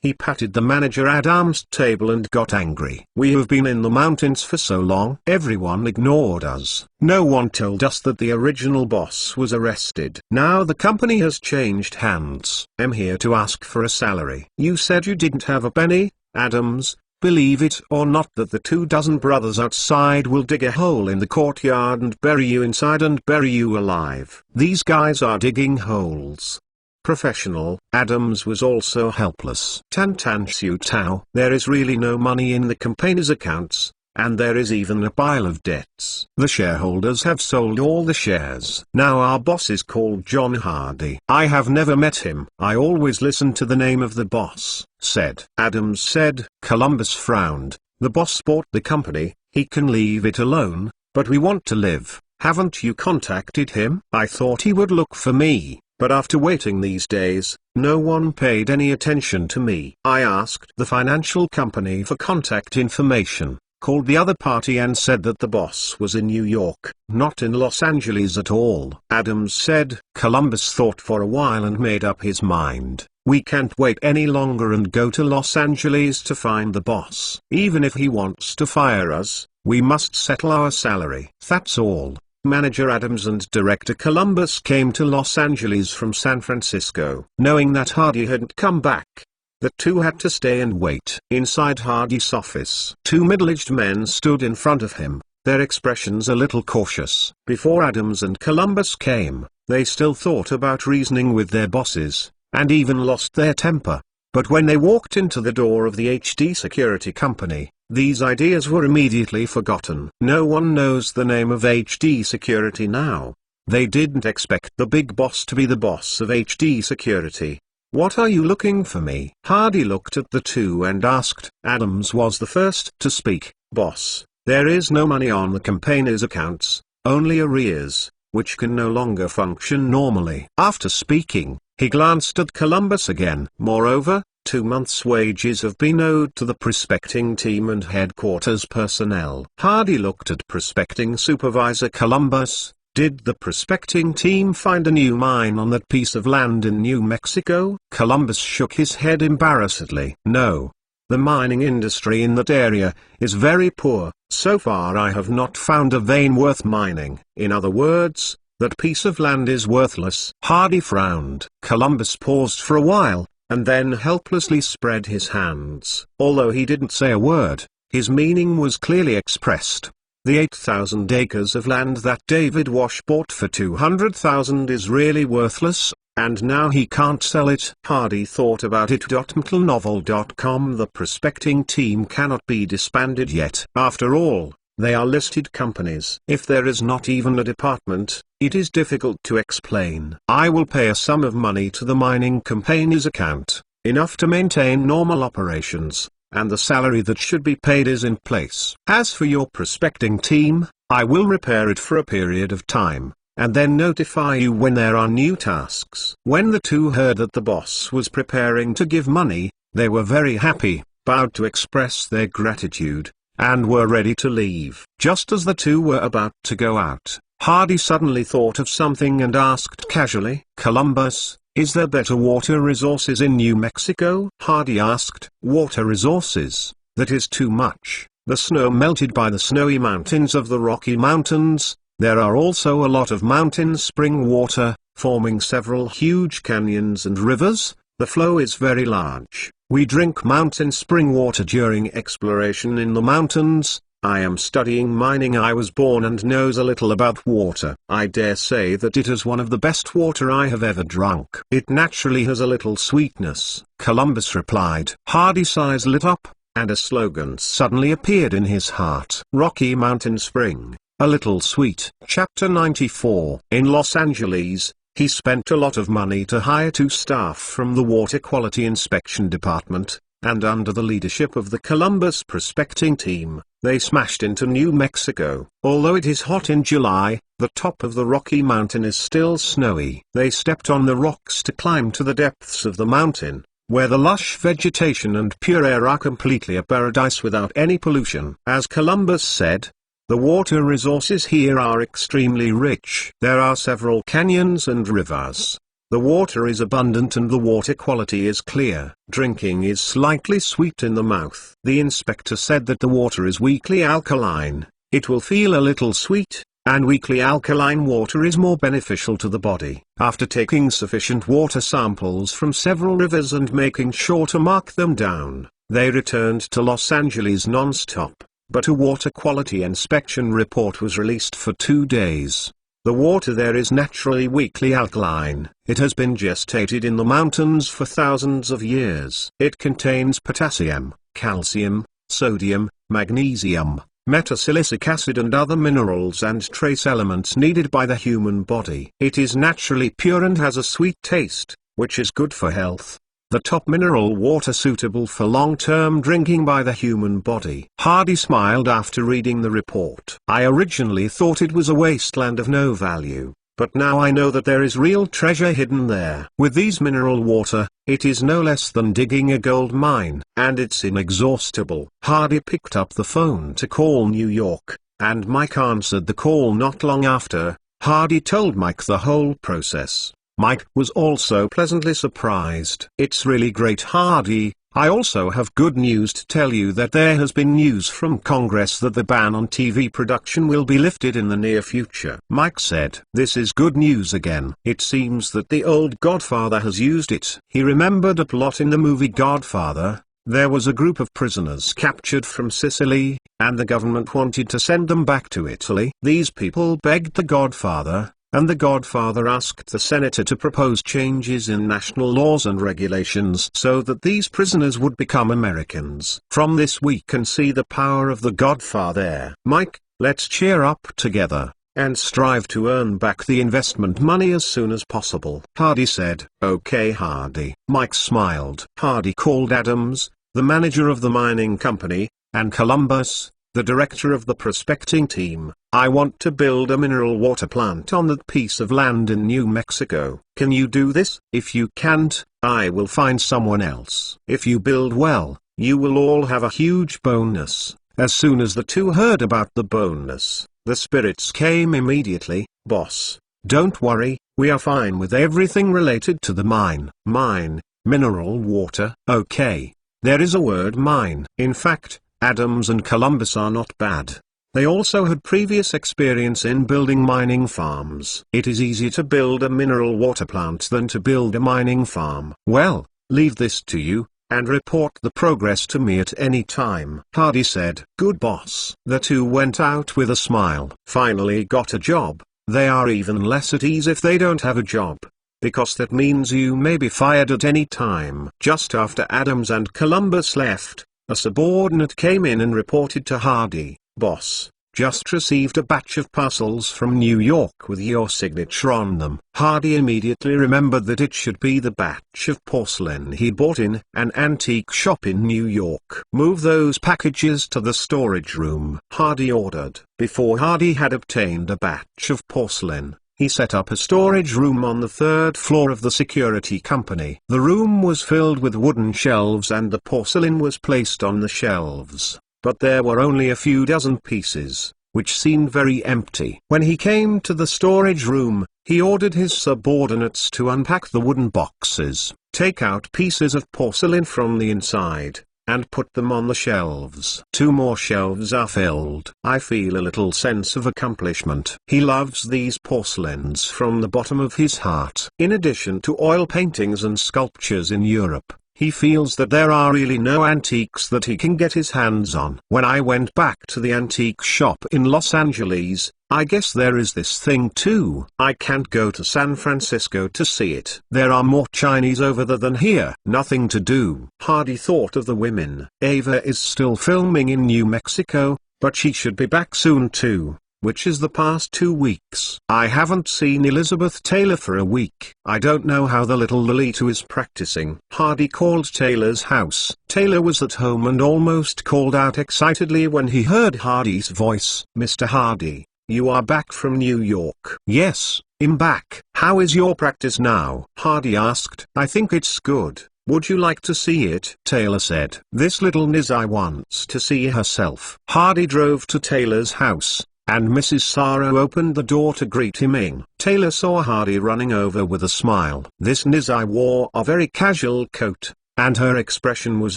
he patted the manager Adam's table and got angry. "We have been in the mountains for so long. Everyone ignored us. No one told us that the original boss was arrested. Now the company has changed hands. I'm here to ask for a salary." "You said you didn't have a penny, Adams. Believe it or not that the 24 brothers outside will dig a hole in the courtyard and bury you inside and bury you alive. These guys are digging holes." Professional. Adams was also helpless. "Tan Tan Siu Tao. There is really no money in the company's accounts, and there is even a pile of debts. The shareholders have sold all the shares. Now our boss is called John Hardy. I have never met him. I always listen to the name of the boss," said Adams said. Columbus frowned. "The boss bought the company, he can leave it alone, but we want to live. Haven't you contacted him?" "I thought he would look for me. But after waiting these days, no one paid any attention to me. I asked the financial company for contact information, called the other party and said that the boss was in New York, not in Los Angeles at all," Adams said. Columbus thought for a while and made up his mind. "We can't wait any longer and go to Los Angeles to find the boss. Even if he wants to fire us, we must settle our salary. That's all." Manager Adams and director Columbus came to Los Angeles from San Francisco. Knowing that Hardy hadn't come back, the two had to stay and wait. Inside Hardy's office, two middle-aged men stood in front of him, their expressions a little cautious. Before Adams and Columbus came, they still thought about reasoning with their bosses, and even lost their temper. But when they walked into the door of the HD Security Company, these ideas were immediately forgotten. No one knows the name of HD Security now. They didn't expect the big boss to be the boss of HD Security. "What are you looking for me?" Hardy looked at the two and asked. Adams was the first to speak. "Boss, there is no money on the company's accounts, only arrears, which can no longer function normally." After speaking, he glanced at Columbus again. "Moreover, 2 months' wages have been owed to the prospecting team and headquarters personnel." Hardy looked at prospecting supervisor Columbus. "Did the prospecting team find a new mine on that piece of land in New Mexico?" Columbus shook his head embarrassedly. "No. The mining industry in that area is very poor. So far I have not found a vein worth mining. In other words, that piece of land is worthless." Hardy frowned. Columbus paused for a while, and then helplessly spread his hands. Although he didn't say a word, his meaning was clearly expressed. The 8,000 acres of land that David Wash bought for $200,000 is really worthless, and now he can't sell it. Hardy thought about it. MTLnovel.com. The prospecting team cannot be disbanded yet. After all, they are listed companies. If there is not even a department, it is difficult to explain. "I will pay a sum of money to the mining company's account, enough to maintain normal operations, and the salary that should be paid is in place. As for your prospecting team, I will repair it for a period of time, and then notify you when there are new tasks." When the two heard that the boss was preparing to give money, they were very happy, bowed to express their gratitude, and were ready to leave. Just as the two were about to go out, Hardy suddenly thought of something and asked casually, "Columbus, is there better water resources in New Mexico?" Hardy asked. "Water resources? That is too much. The snow melted by the snowy mountains of the Rocky Mountains. There are also a lot of mountain spring water, forming several huge canyons and rivers. The flow is very large. We drink mountain spring water during exploration in the mountains. I am studying mining. I was born and knows a little about water. I dare say that it is one of the best water I have ever drunk. It naturally has a little sweetness," Columbus replied. Hardy's eyes lit up, and a slogan suddenly appeared in his heart. Rocky Mountain Spring, a little sweet. Chapter 94. In Los Angeles, He spent a lot of money to hire 2 staff from the Water Quality Inspection Department, and under the leadership of the Columbus prospecting team, they smashed into New Mexico. Although it is hot in July, the top of the Rocky Mountain is still snowy. They stepped on the rocks to climb to the depths of the mountain, where the lush vegetation and pure air are completely a paradise without any pollution. As Columbus said, the water resources here are extremely rich. There are several canyons and rivers. The water is abundant and the water quality is clear. Drinking is slightly sweet in the mouth. The inspector said that the water is weakly alkaline. It will feel a little sweet, and weakly alkaline water is more beneficial to the body. After taking sufficient water samples from several rivers and making sure to mark them down, they returned to Los Angeles non-stop, but a water quality inspection report was released for 2 days. The water there is naturally weakly alkaline. It has been gestated in the mountains for thousands of years. It contains potassium, calcium, sodium, magnesium, metasilicic acid and other minerals and trace elements needed by the human body. It is naturally pure and has a sweet taste, which is good for health. The top mineral water suitable for long-term drinking by the human body. Hardy smiled after reading the report. I originally thought it was a wasteland of no value, but now I know that there is real treasure hidden there. With these mineral water, it is no less than digging a gold mine, and it's inexhaustible. Hardy picked up the phone to call New York, and Mike answered the call not long after. Hardy told Mike the whole process. Mike was also pleasantly surprised. It's really great, Hardy. I also have good news to tell you that there has been news from Congress that the ban on TV production will be lifted in the near future. Mike said, "This is good news again. It seems that the old Godfather has used it." He remembered a plot in the movie Godfather. There was a group of prisoners captured from Sicily, and the government wanted to send them back to Italy. These people begged the Godfather, and the Godfather asked the senator to propose changes in national laws and regulations so that these prisoners would become Americans. From this we can see the power of the Godfather. Mike, let's cheer up together, and strive to earn back the investment money as soon as possible. Hardy said, "Okay, Hardy." Mike smiled. Hardy called Adams, the manager of the mining company, and Columbus, the director of the prospecting team. "I want to build a mineral water plant on that piece of land in New Mexico. Can you do this? If you can't, I will find someone else. If you build well, you will all have a huge bonus." As soon as the two heard about the bonus, the spirits came immediately. "Boss, don't worry, we are fine with everything related to the mine." Mine, mineral water. Okay. There is a word mine. In fact, Adams and Columbus are not bad. They also had previous experience in building mining farms. It is easier to build a mineral water plant than to build a mining farm. "Well, leave this to you, and report the progress to me at any time," Hardy said. "Good, boss." The two went out with a smile. Finally got a job. They are even less at ease if they don't have a job, because that means you may be fired at any time. Just after Adams and Columbus left, a subordinate came in and reported to Hardy, "Boss, just received a batch of parcels from New York with your signature on them." Hardy immediately remembered that it should be the batch of porcelain he bought in an antique shop in New York. "Move those packages to the storage room," Hardy ordered. Before Hardy had obtained a batch of porcelain, he set up a storage room on the 3rd floor of the security company. The room was filled with wooden shelves and the porcelain was placed on the shelves, but there were only a few dozen pieces, which seemed very empty. When he came to the storage room, he ordered his subordinates to unpack the wooden boxes, take out pieces of porcelain from the inside, and put them on the shelves. 2 more shelves are filled. I feel a little sense of accomplishment. He loves these porcelains from the bottom of his heart. In addition to oil paintings and sculptures in Europe, he feels that there are really no antiques that he can get his hands on. "When I went back to the antique shop in Los Angeles, I guess there is this thing too. I can't go to San Francisco to see it. There are more Chinese over there than here. Nothing to do." Hardy thought of the women. Ava is still filming in New Mexico, but she should be back soon too. which is the past 2 weeks. I haven't seen Elizabeth Taylor for a week. I don't know how the little Lolita is practicing. Hardy called Taylor's house. Taylor was at home and almost called out excitedly when he heard Hardy's voice. "Mr. Hardy, you are back from New York." "Yes, I'm back." "How is your practice now?" Hardy asked. "I think it's good. Would you like to see it?" Taylor said. "This little Nizai wants to see herself." Hardy drove to Taylor's house, and Mrs. Sarah opened the door to greet him in. Taylor saw Hardy running over with a smile. This Nizai wore a very casual coat, and her expression was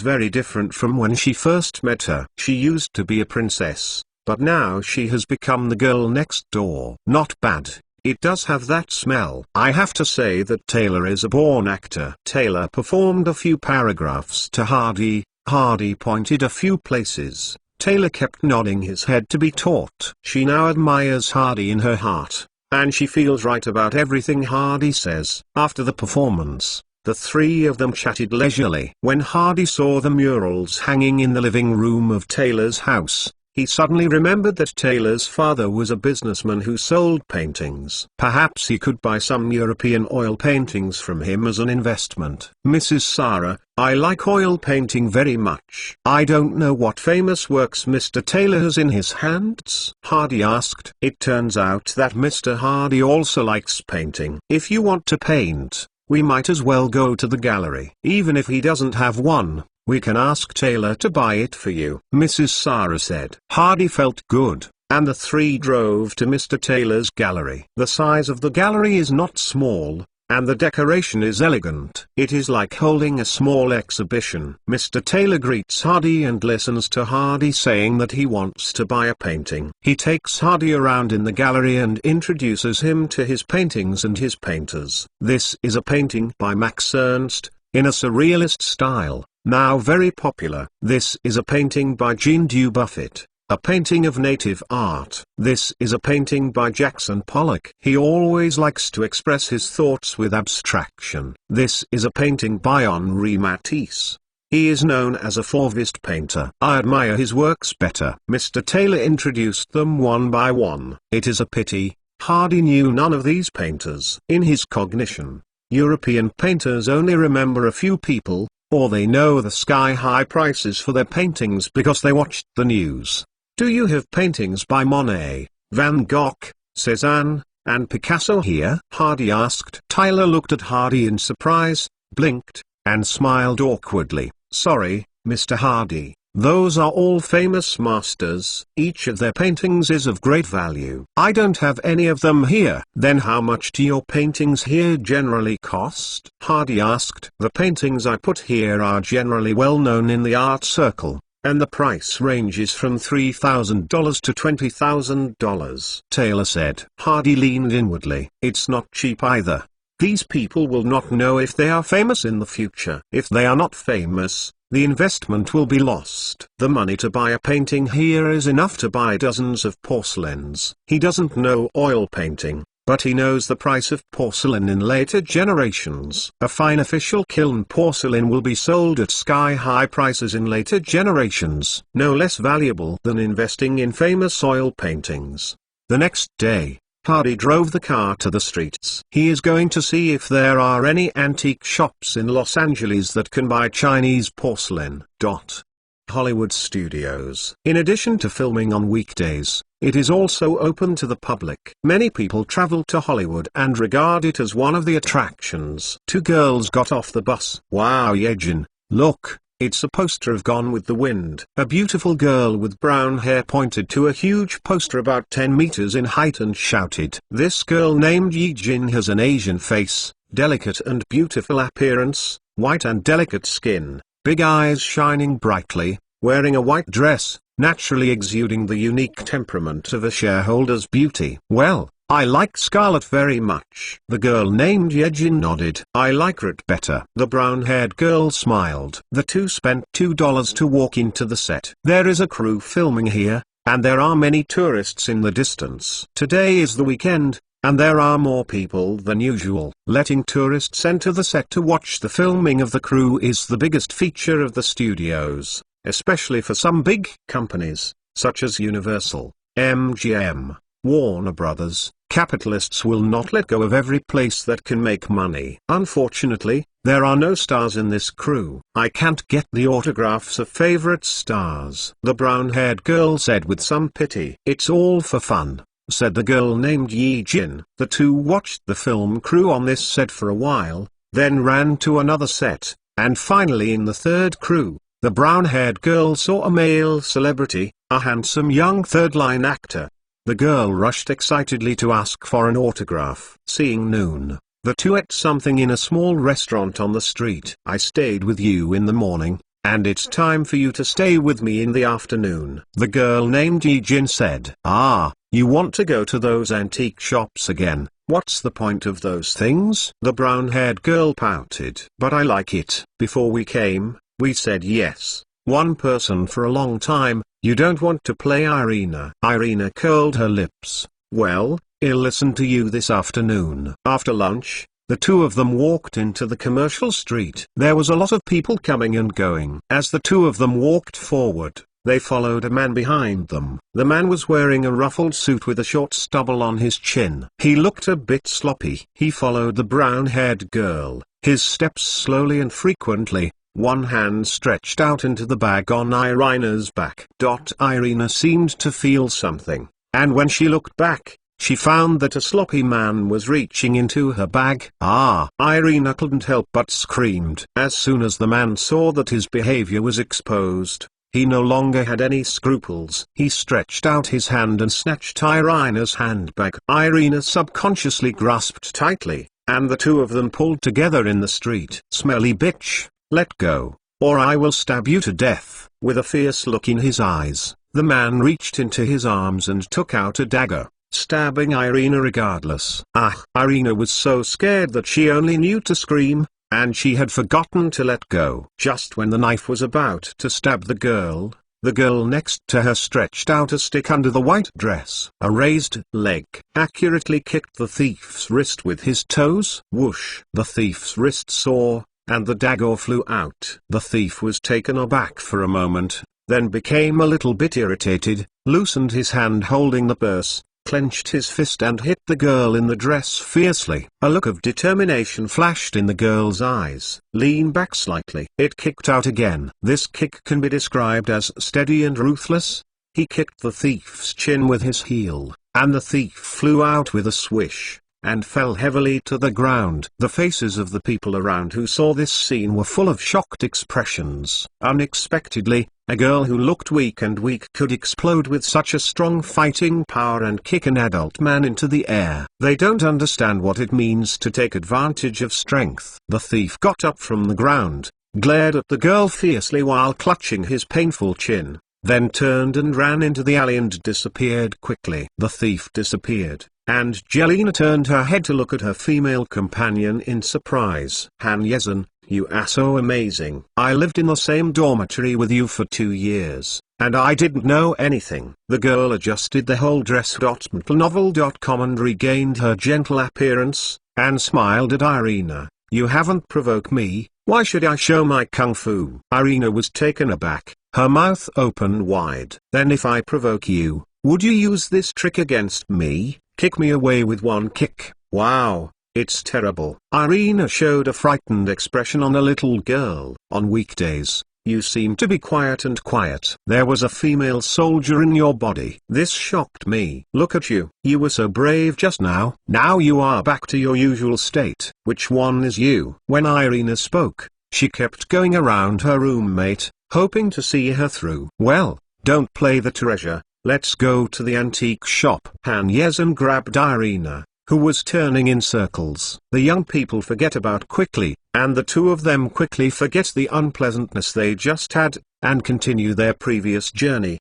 very different from when she first met her. She used to be a princess, but now she has become the girl next door. Not bad. It does have that smell. I have to say that Taylor is a born actor. Taylor performed a few paragraphs to Hardy. Hardy pointed a few places. Taylor kept nodding his head to be taught. She now admires Hardy in her heart, and she feels right about everything Hardy says. After the performance, the three of them chatted leisurely. When Hardy saw the murals hanging in the living room of Taylor's house, he suddenly remembered that Taylor's father was a businessman who sold paintings. Perhaps he could buy some European oil paintings from him as an investment. "Mrs. Sarah, I like oil painting very much." "I don't know what famous works Mr. Taylor has in his hands?" Hardy asked. It turns out that Mr. Hardy also likes painting. "If you want to paint, we might as well go to the gallery. Even if he doesn't have one, we can ask Taylor to buy it for you," Mrs. Sarah said. Hardy felt good, and the three drove to Mr. Taylor's gallery. The size of the gallery is not small, and the decoration is elegant. It is like holding a small exhibition. Mr. Taylor greets Hardy and listens to Hardy saying that he wants to buy a painting. He takes Hardy around in the gallery and introduces him to his paintings and his painters. This is a painting by Max Ernst, in a surrealist style, now very popular. This is a painting by Jean Dubuffet, a painting of native art. This is a painting by Jackson Pollock. He always likes to express his thoughts with abstraction. This is a painting by Henri Matisse. He is known as a Fauvist painter. I admire his works better. Mr. Taylor introduced them one by one. It is a pity Hardy knew none of these painters. In his cognition, European painters only remember a few people, or they know the sky-high prices for their paintings because they watched the news. "Do you have paintings by Monet, Van Gogh, Cézanne, and Picasso here?" Hardy asked. Taylor looked at Hardy in surprise, blinked, and smiled awkwardly. "Sorry, Mr. Hardy. Those are all famous masters. Each of their paintings is of great value. I don't have any of them here." "Then how much do your paintings here generally cost?" Hardy asked. "The paintings I put here are generally well known in the art circle, and the price ranges from $3,000 to $20,000. Taylor said. Hardy leaned inwardly. "It's not cheap either. These people will not know if they are famous in the future. If they are not famous, the investment will be lost. The money to buy a painting here is enough to buy dozens of porcelains." He doesn't know oil painting, but he knows the price of porcelain in later generations. A fine official kiln porcelain will be sold at sky-high prices in later generations, no less valuable than investing in famous oil paintings. The next day, Hardy drove the car to the streets. He is going to see if there are any antique shops in Los Angeles that can buy Chinese porcelain. Hollywood Studios. In addition to filming on weekdays, it is also open to the public. Many people travel to Hollywood and regard it as one of the attractions. Two girls got off the bus. "Wow, Yejin, look. It's a poster of Gone with the Wind." A beautiful girl with brown hair pointed to a huge poster about 10 meters in height and shouted. This girl named Yejin has an Asian face, delicate and beautiful appearance, white and delicate skin, big eyes shining brightly, wearing a white dress, naturally exuding the unique temperament of a shareholder's beauty. "Well, I like Scarlett very much." The girl named Yejin nodded. "I like Rat better." The brown-haired girl smiled. The two spent $2 to walk into the set. There is a crew filming here, and there are many tourists in the distance. Today is the weekend, and there are more people than usual. Letting tourists enter the set to watch the filming of the crew is the biggest feature of the studios, especially for some big companies, such as Universal, MGM, Warner Brothers, capitalists will not let go of every place that can make money. Unfortunately, there are no stars in this crew. I can't get the autographs of favorite stars. The brown-haired girl said with some pity. It's all for fun, said the girl named Yi Jin. The two watched the film crew on this set for a while, then ran to another set, and finally in the third crew, the brown-haired girl saw a male celebrity, a handsome young third-line actor. The girl rushed excitedly to ask for an autograph. Seeing Noon, the two ate something in a small restaurant on the street. I stayed with you in the morning, and it's time for you to stay with me in the afternoon. The girl named Yi Jin said. Ah, you want to go to those antique shops again? What's the point of those things? The brown-haired girl pouted. But I like it. Before we came, we said yes. One person for a long time. You don't want to play Irina. Irina curled her lips. Well, I'll listen to you this afternoon. After lunch, the two of them walked into the commercial street. There was a lot of people coming and going. As the two of them walked forward, they followed a man behind them. The man was wearing a ruffled suit with a short stubble on his chin. He looked a bit sloppy. He followed the brown-haired girl, his steps slowly and frequently, one hand stretched out into the bag on Irina's back. Irina seemed to feel something, and when she looked back, she found that a sloppy man was reaching into her bag. Ah! Irina couldn't help but screamed. As soon as the man saw that his behavior was exposed, he no longer had any scruples. He stretched out his hand and snatched Irina's handbag. Irina subconsciously grasped tightly, and the two of them pulled together in the street. Smelly bitch! Let go, or I will stab you to death. With a fierce look in his eyes, the man reached into his arms and took out a dagger, stabbing Irina regardless. Irina was so scared that she only knew to scream, and she had forgotten to let go. Just when the knife was about to stab the girl next to her stretched out a stick under the white dress. A raised leg accurately kicked the thief's wrist with his toes. Whoosh! The thief's wrist saw, and the dagger flew out. The thief was taken aback for a moment, then became a little bit irritated, loosened his hand holding the purse, clenched his fist and hit the girl in the dress fiercely. A look of determination flashed in the girl's eyes. Lean back slightly. It kicked out again. This kick can be described as steady and ruthless. He kicked the thief's chin with his heel, and the thief flew out with a swish, and fell heavily to the ground. The faces of the people around who saw this scene were full of shocked expressions. Unexpectedly, a girl who looked weak could explode with such a strong fighting power and kick an adult man into the air. They don't understand what it means to take advantage of strength. The thief got up from the ground, glared at the girl fiercely while clutching his painful chin, then turned and ran into the alley and disappeared quickly. The thief disappeared, and Jelena turned her head to look at her female companion in surprise. Han Yezin, you are so amazing. I lived in the same dormitory with you for 2 years, and I didn't know anything. The girl adjusted the whole dress. Novel.com and regained her gentle appearance, and smiled at Irina. You haven't provoked me, why should I show my kung fu? Irina was taken aback, her mouth opened wide. Then if I provoke you, would you use this trick against me? Kick me away with one kick? Wow, it's terrible. Irina showed a frightened expression on a little girl. On weekdays, you seem to be quiet and quiet. There was a female soldier in your body. This shocked me. Look at you. You were so brave just now. Now you are back to your usual state. Which one is you? When Irina spoke, she kept going around her roommate, hoping to see her through. Well, don't play the treasure. Let's go to the antique shop. Han Yezin grabbed Irina, who was turning in circles. The young people forget about quickly, and the two of them quickly forget the unpleasantness they just had, and continue their previous journey.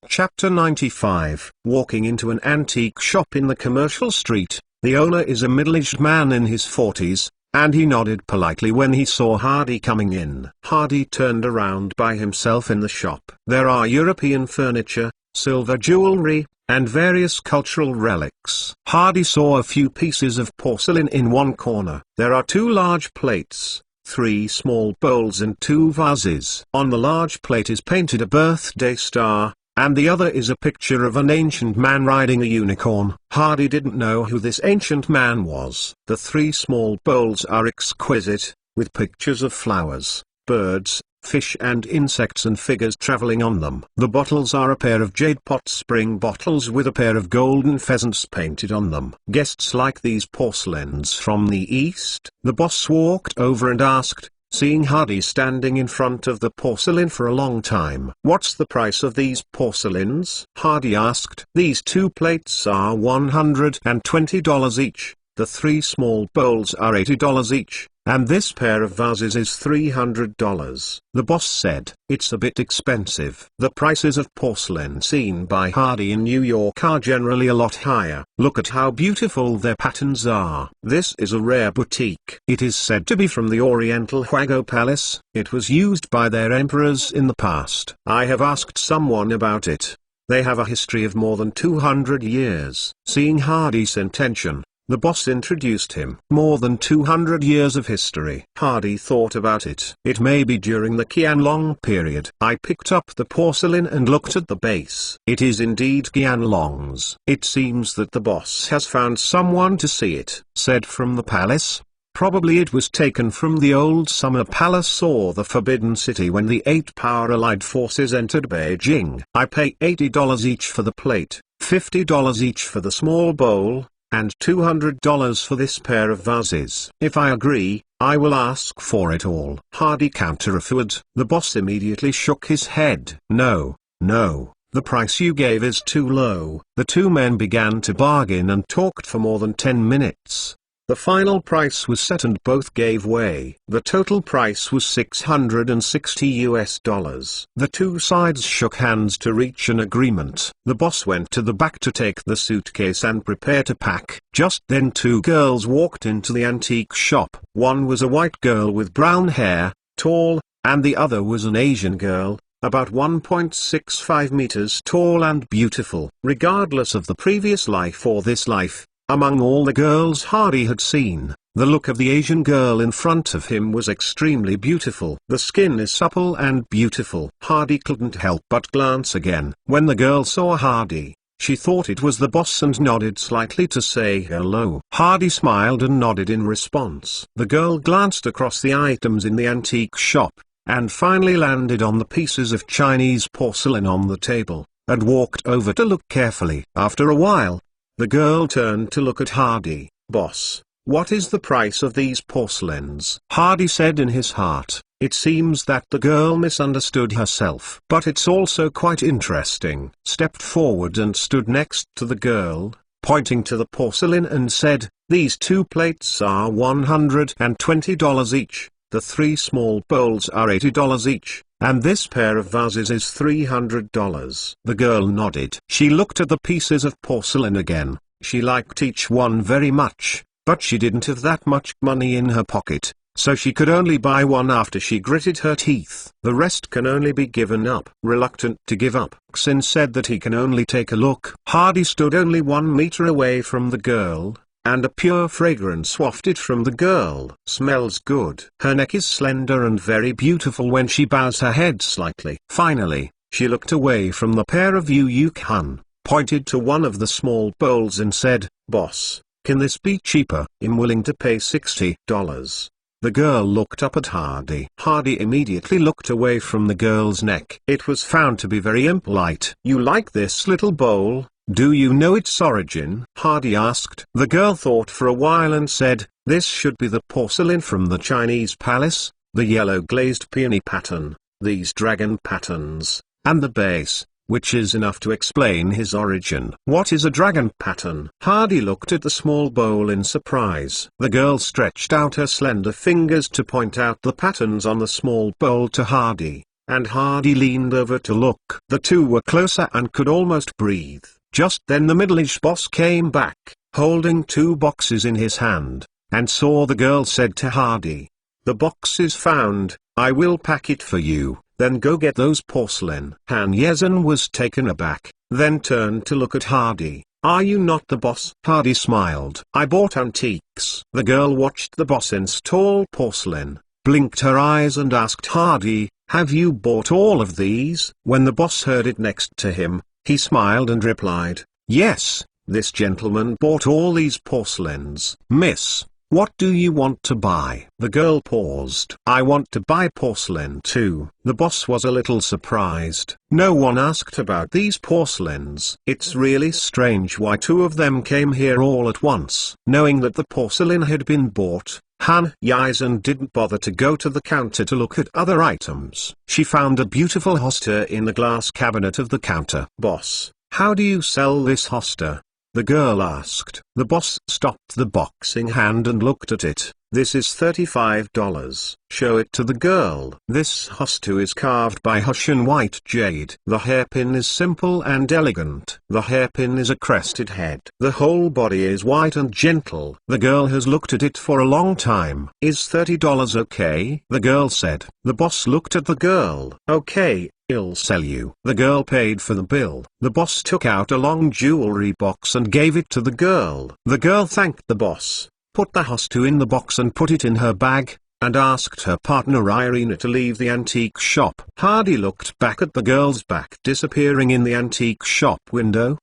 Chapter 95. Walking into an antique shop in the commercial street, the owner is a middle-aged man in his 40s, and he nodded politely when he saw Hardy coming in. Hardy turned around by himself in the shop. There are European furniture, silver jewelry, and various cultural relics. Hardy saw a few pieces of porcelain in one corner. There are 2 large plates, 3 small bowls and 2 vases. On the large plate is painted a birthday star, and the other is a picture of an ancient man riding a unicorn. Hardy didn't know who this ancient man was. The three small bowls are exquisite, with pictures of flowers, birds, fish and insects and figures traveling on them. The bottles are a pair of jade pot spring bottles with a pair of golden pheasants painted on them. Guests like these porcelains from the East. The boss walked over and asked, seeing Hardy standing in front of the porcelain for a long time. "What's the price of these porcelains?" Hardy asked. "These two plates are $120 each, the three small bowls are $80 each, and this pair of vases is $300. The boss said, "It's a bit expensive." The prices of porcelain seen by Hardy in New York are generally a lot higher. Look at how beautiful their patterns are. This is a rare boutique. It is said to be from the Oriental Huago Palace. It was used by their emperors in the past. I have asked someone about it. They have a history of more than 200 years. Seeing Hardy's intention, the boss introduced him. More than 200 years of history. Hardy thought about it. It may be during the Qianlong period. I picked up the porcelain and looked at the base. It is indeed Qianlong's. It seems that the boss has found someone to see it. Said from the palace. Probably it was taken from the old Summer Palace or the Forbidden City when the 8-power allied forces entered Beijing. I pay $80 each for the plate, $50 each for the small bowl, and $200 for this pair of vases. If I agree, I will ask for it all. Hardy counter-offered. The boss immediately shook his head. No, the price you gave is too low. The two men began to bargain and talked for more than 10 minutes. The final price was set and both gave way. The total price was $660. The two sides shook hands to reach an agreement. The boss went to the back to take the suitcase and prepare to pack. Just then two girls walked into the antique shop. One was a white girl with brown hair, tall, and the other was an Asian girl, about 1.65 meters tall and beautiful. Regardless of the previous life or this life, among all the girls Hardy had seen, the look of the Asian girl in front of him was extremely beautiful. The skin is supple and beautiful. Hardy couldn't help but glance again. When the girl saw Hardy, she thought it was the boss and nodded slightly to say hello. Hardy smiled and nodded in response. The girl glanced across the items in the antique shop, and finally landed on the pieces of Chinese porcelain on the table, and walked over to look carefully. After a while, the girl turned to look at Hardy. "Boss, what is the price of these porcelains?" Hardy said in his heart. It seems that the girl misunderstood herself. But it's also quite interesting. Stepped forward and stood next to the girl, pointing to the porcelain and said, "These two plates are $120 each, the three small bowls are $80 each, and this pair of vases is $300. The girl nodded. She looked at the pieces of porcelain again. She liked each one very much, but she didn't have that much money in her pocket, so she could only buy one after she gritted her teeth. The rest can only be given up. Reluctant to give up, Xin said that he can only take a look. Hardy stood only 1 meter away from the girl, and a pure fragrance wafted from the girl. Smells good. Her neck is slender and very beautiful when she bows her head slightly. Finally, she looked away from the pair of Yu Kan, pointed to one of the small bowls and said, "Boss, can this be cheaper?" "I'm willing to pay $60. The girl looked up at Hardy. Hardy immediately looked away from the girl's neck. It was found to be very impolite. "You like this little bowl? Do you know its origin?" Hardy asked. The girl thought for a while and said, "This should be the porcelain from the Chinese palace, the yellow glazed peony pattern, these dragon patterns, and the base, which is enough to explain his origin." "What is a dragon pattern?" Hardy looked at the small bowl in surprise. The girl stretched out her slender fingers to point out the patterns on the small bowl to Hardy, and Hardy leaned over to look. The two were closer and could almost breathe. Just then the middle-aged boss came back, holding 2 boxes in his hand, and saw the girl said to Hardy, "The box is found, I will pack it for you, then go get those porcelain." Han Yezhen was taken aback, then turned to look at Hardy. "Are you not the boss?" Hardy smiled. "I bought antiques." The girl watched the boss install porcelain, blinked her eyes and asked Hardy, have you bought all of these? When the boss heard it next to him, he smiled and replied, yes, this gentleman bought all these porcelains. Miss, what do you want to buy? The girl paused. I want to buy porcelain too. The boss was a little surprised. No one asked about these porcelains. It's really strange why two of them came here all at once. Knowing that the porcelain had been bought, Han Yizhen didn't bother to go to the counter to look at other items. She found a beautiful hosta in the glass cabinet of the counter. Boss, how do you sell this hosta? The girl asked. The boss stopped the boxing hand and looked at it. This is $35. Show it to the girl. This hosta is carved by Hushan white jade. The hairpin is simple and elegant. The hairpin is a crested head. The whole body is white and gentle. The girl has looked at it for a long time. Is $30 okay? The girl said. The boss looked at the girl. Okay, I'll sell you. The girl paid for the bill. The boss took out a long jewelry box and gave it to the girl. The girl thanked the boss, put the hosta in the box and put it in her bag, and asked her partner Irina to leave the antique shop. Hardy looked back at the girl's back disappearing in the antique shop window.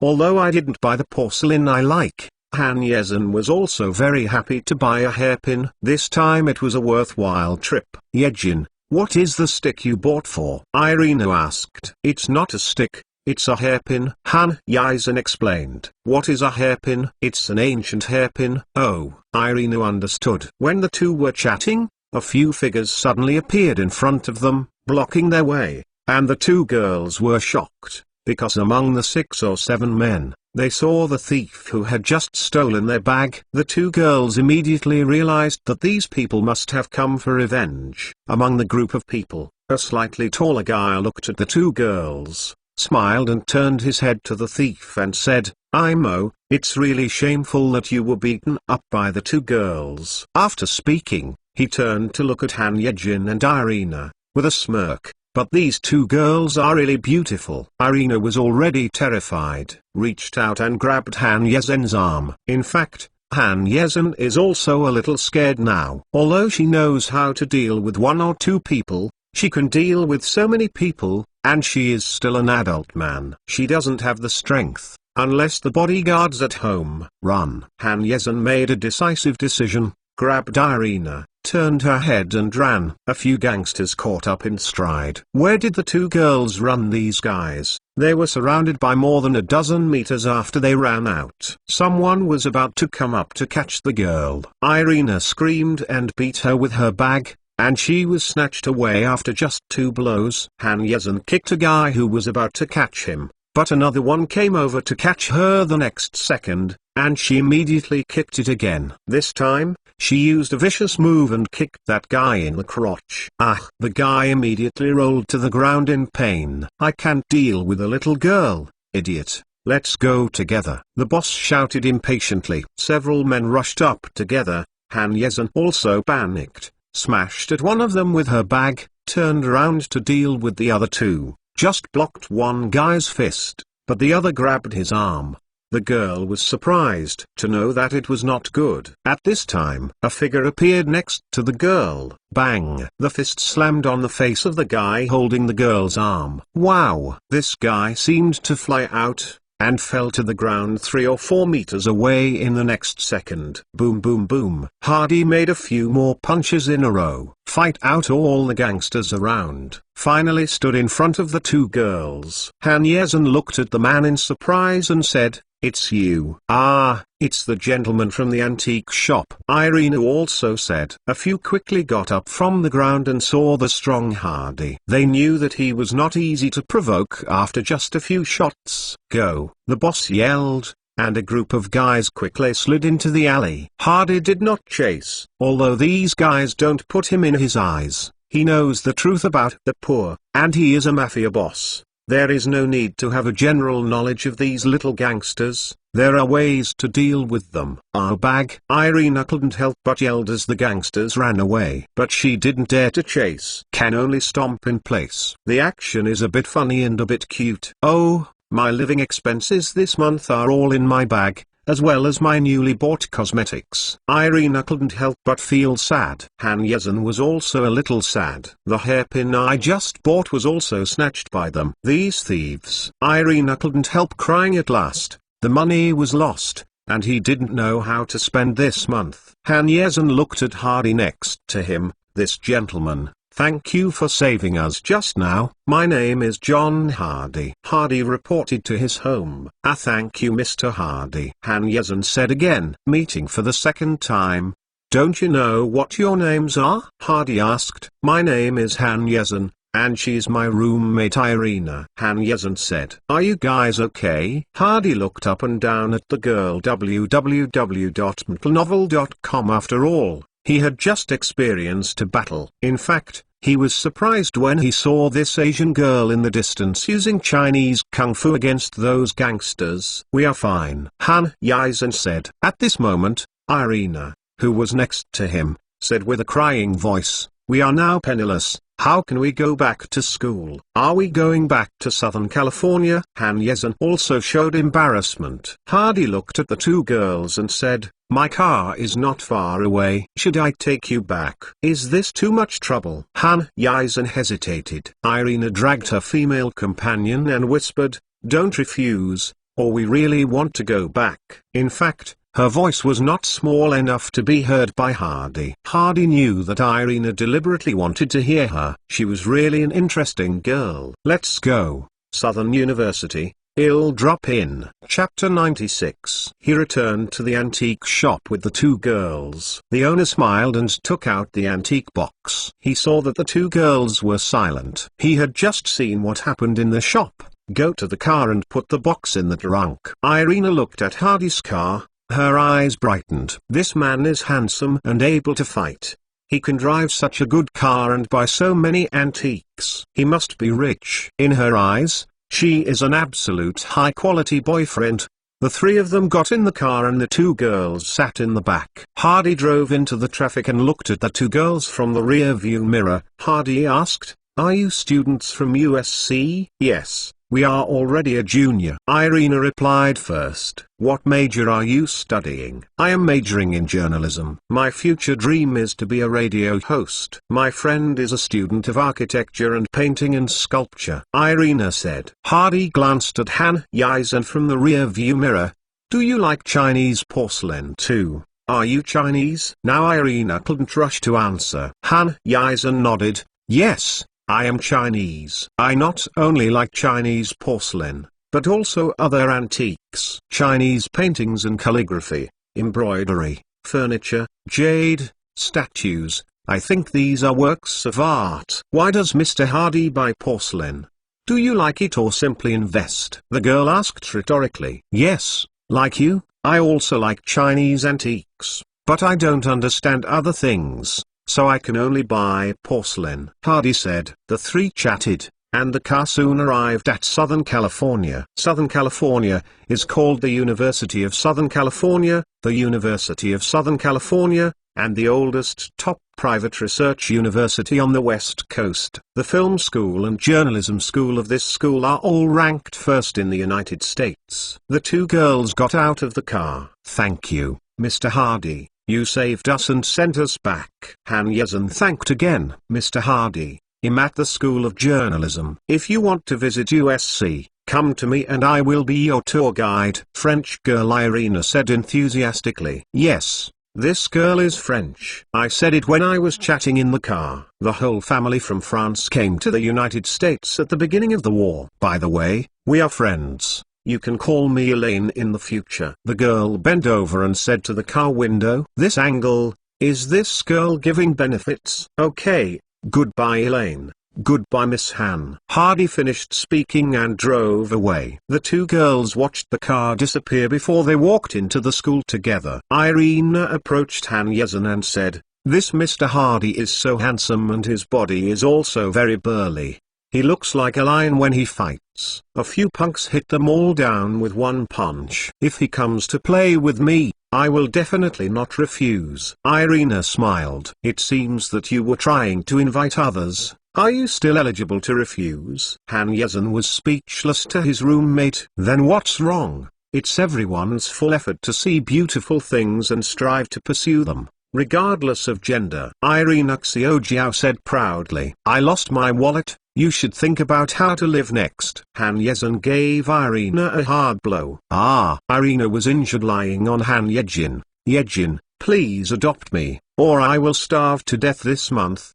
Although I didn't buy the porcelain I like, Han Yezhen was also very happy to buy a hairpin. This time it was a worthwhile trip. Yejin, what is the stick you bought for? Irina asked. It's not a stick, it's a hairpin. Han Yizhen explained. What is a hairpin? It's an ancient hairpin. Oh, Irina understood. When the two were chatting, a few figures suddenly appeared in front of them, blocking their way, and the two girls were shocked, because among the 6 or 7 men, they saw the thief who had just stolen their bag. The two girls immediately realized that these people must have come for revenge. Among the group of people, a slightly taller guy looked at the two girls, smiled and turned his head to the thief and said, Imo, it's really shameful that you were beaten up by the two girls. After speaking, he turned to look at Han Yejin and Irina, with a smirk. But these two girls are really beautiful. Irina was already terrified, reached out and grabbed Han Yezhen's arm. In fact, Han Yezhen is also a little scared now. Although she knows how to deal with 1 or 2 people, she can deal with so many people, and she is still an adult man. She doesn't have the strength, unless the bodyguards at home. Run. Han Yezhen made a decisive decision, grabbed Irina, turned her head and ran. A few gangsters caught up in stride. Where did the two girls run? These guys? They were surrounded by more than a dozen meters after they ran out. Someone was about to come up to catch the girl. Irina screamed and beat her with her bag, and she was snatched away after just 2 blows. Han Yezhen kicked a guy who was about to catch him, but another one came over to catch her the next second, and she immediately kicked it again. This time, she used a vicious move and kicked that guy in the crotch. Ah! The guy immediately rolled to the ground in pain. I can't deal with a little girl, idiot. Let's go together. The boss shouted impatiently. Several men rushed up together. Han Yezhen also panicked, smashed at one of them with her bag, turned around to deal with the other 2, just blocked one guy's fist, but the other grabbed his arm. The girl was surprised to know that it was not good. At this time, a figure appeared next to the girl. Bang! The fist slammed on the face of the guy holding the girl's arm. Wow! This guy seemed to fly out, and fell to the ground 3 or 4 meters away in the next second. Boom boom boom. Hardy made a few more punches in a row. Fight out all the gangsters around. Finally stood in front of the 2 girls. Han Yezhen looked at the man in surprise and said, It's you. Ah, it's the gentleman from the antique shop. Irina also said. A few quickly got up from the ground and saw the strong Hardy. They knew that he was not easy to provoke after just a few shots. Go, the boss yelled, and a group of guys quickly slid into the alley. Hardy did not chase. Although these guys don't put him in his eyes, he knows the truth about the poor, and he is a mafia boss. There is no need to have a general knowledge of these little gangsters. There are ways to deal with them. Our bag. Irina couldn't help but yelled as the gangsters ran away. But she didn't dare to chase. Can only stomp in place. The action is a bit funny and a bit cute. Oh, my living expenses this month are all in my bag, as well as my newly bought cosmetics. Irina couldn't help but feel sad. Han Yezhen was also a little sad. The hairpin I just bought was also snatched by them. These thieves. Irina couldn't help crying at last. The money was lost, and he didn't know how to spend this month. Han Yezhen looked at Hardy next to him. This gentleman, thank you for saving us just now. My name is John Hardy. Hardy reported to his home. Thank you, Mr. Hardy. Han Yezhen said again, meeting for the second time. Don't you know what your names are? Hardy asked. My name is Han Yezhen, and she's my roommate Irina. Han Yezhen said. Are you guys okay? Hardy looked up and down at the girl. www.mtlnovel.com. After all, he had just experienced a battle. In fact, he was surprised when he saw this Asian girl in the distance using Chinese kung fu against those gangsters. We are fine, Han Yezhen said. At this moment, Irina, who was next to him, said with a crying voice, we are now penniless. How can we go back to school? Are we going back to Southern California? Han Yezhen also showed embarrassment. Hardy looked at the two girls and said, my car is not far away. Should I take you back? Is this too much trouble? Han Yezhen hesitated. Irina dragged her female companion and whispered, don't refuse, or we really want to go back. In fact, her voice was not small enough to be heard by Hardy. Hardy knew that Irina deliberately wanted to hear her. She was really an interesting girl. Let's go. Southern University. I'll drop in. Chapter 96. He returned to the antique shop with the two girls. The owner smiled and took out the antique box. He saw that the two girls were silent. He had just seen what happened in the shop. Go to the car and put the box in the trunk. Irina looked at Hardy's car. Her eyes brightened. This man is handsome and able to fight. He can drive such a good car and buy so many antiques. He must be rich. In her eyes, she is an absolute high-quality boyfriend. The three of them got in the car and the two girls sat in the back. Hardy drove into the traffic and looked at the two girls from the rear-view mirror. Hardy asked, are you students from USC? Yes. We are already a junior. Irina replied first. What major are you studying? I am majoring in journalism. My future dream is to be a radio host. My friend is a student of architecture and painting and sculpture. Irina said. Hardy glanced at Han Yezhen from the rear view mirror. Do you like Chinese porcelain too? Are you Chinese? Now Irina couldn't rush to answer. Han Yezhen nodded. Yes. I am Chinese. I not only like Chinese porcelain, but also other antiques, Chinese paintings and calligraphy, embroidery, furniture, jade, statues. I think these are works of art. Why does Mr. Hardy buy porcelain? Do you like it or simply invest? The girl asked rhetorically. Yes, like you, I also like Chinese antiques, but I don't understand other things. So I can only buy porcelain. Hardy said. The three chatted, and the car soon arrived at Southern California. Southern California is called the University of Southern California, the University of Southern California, and the oldest top private research university on the West Coast. The film school and journalism school of this school are all ranked first in the United States. The two girls got out of the car. Thank you, Mr. Hardy. You saved us and sent us back. Han Yezhen thanked again. Mr. Hardy, I'm at the School of Journalism. If you want to visit USC, come to me and I will be your tour guide. French girl Irina said enthusiastically. Yes, this girl is French. I said it when I was chatting in the car. The whole family from France came to the United States at the beginning of the war. By the way, we are friends. You can call me Elaine in the future. The girl bent over and said to the car window. This angle, is this girl giving benefits? Okay, goodbye Elaine. Goodbye Miss Han. Hardy finished speaking and drove away. The two girls watched the car disappear before they walked into the school together. Irina approached Han Yezhen and said, this Mr. Hardy is so handsome and his body is also very burly. He looks like a lion when he fights. A few punks hit them all down with one punch. If he comes to play with me, I will definitely not refuse. Irina smiled. It seems that you were trying to invite others. Are you still eligible to refuse? Han Yezhen was speechless to his roommate. Then what's wrong? It's everyone's full effort to see beautiful things and strive to pursue them, regardless of gender. Irina Xiaojiao said proudly. I lost my wallet, you should think about how to live next. Han Yezhen gave Irina a hard blow. Irina was injured lying on Han Yejin. Yejin, please adopt me, or I will starve to death this month.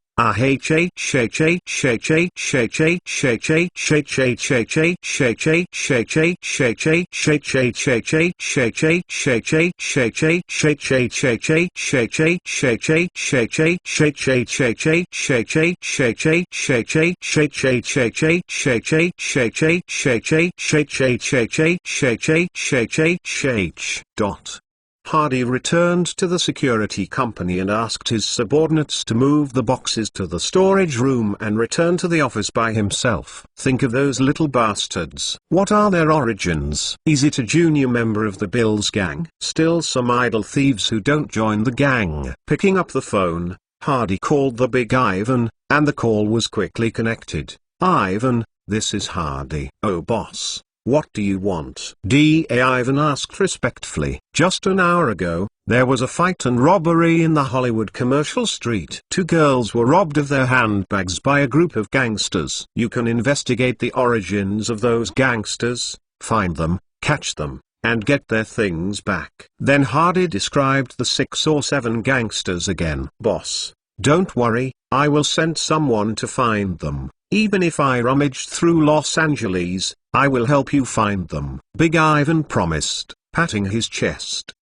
Hardy returned to the security company and asked his subordinates to move the boxes to the storage room and return to the office by himself. Think of those little bastards. What are their origins? Is it a junior member of the Bills gang? Still some idle thieves who don't join the gang. Picking up the phone, Hardy called the big Ivan, and the call was quickly connected. Ivan, this is Hardy. Oh boss. What do you want? Ivan asked respectfully. Just an hour ago, there was a fight and robbery in the Hollywood Commercial Street. 2 girls were robbed of their handbags by a group of gangsters. You can investigate the origins of those gangsters, find them, catch them, and get their things back. Then Hardy described the 6 or 7 gangsters again. Boss, don't worry, I will send someone to find them. Even if I rummage through Los Angeles, I will help you find them. Big Ivan promised, patting his chest.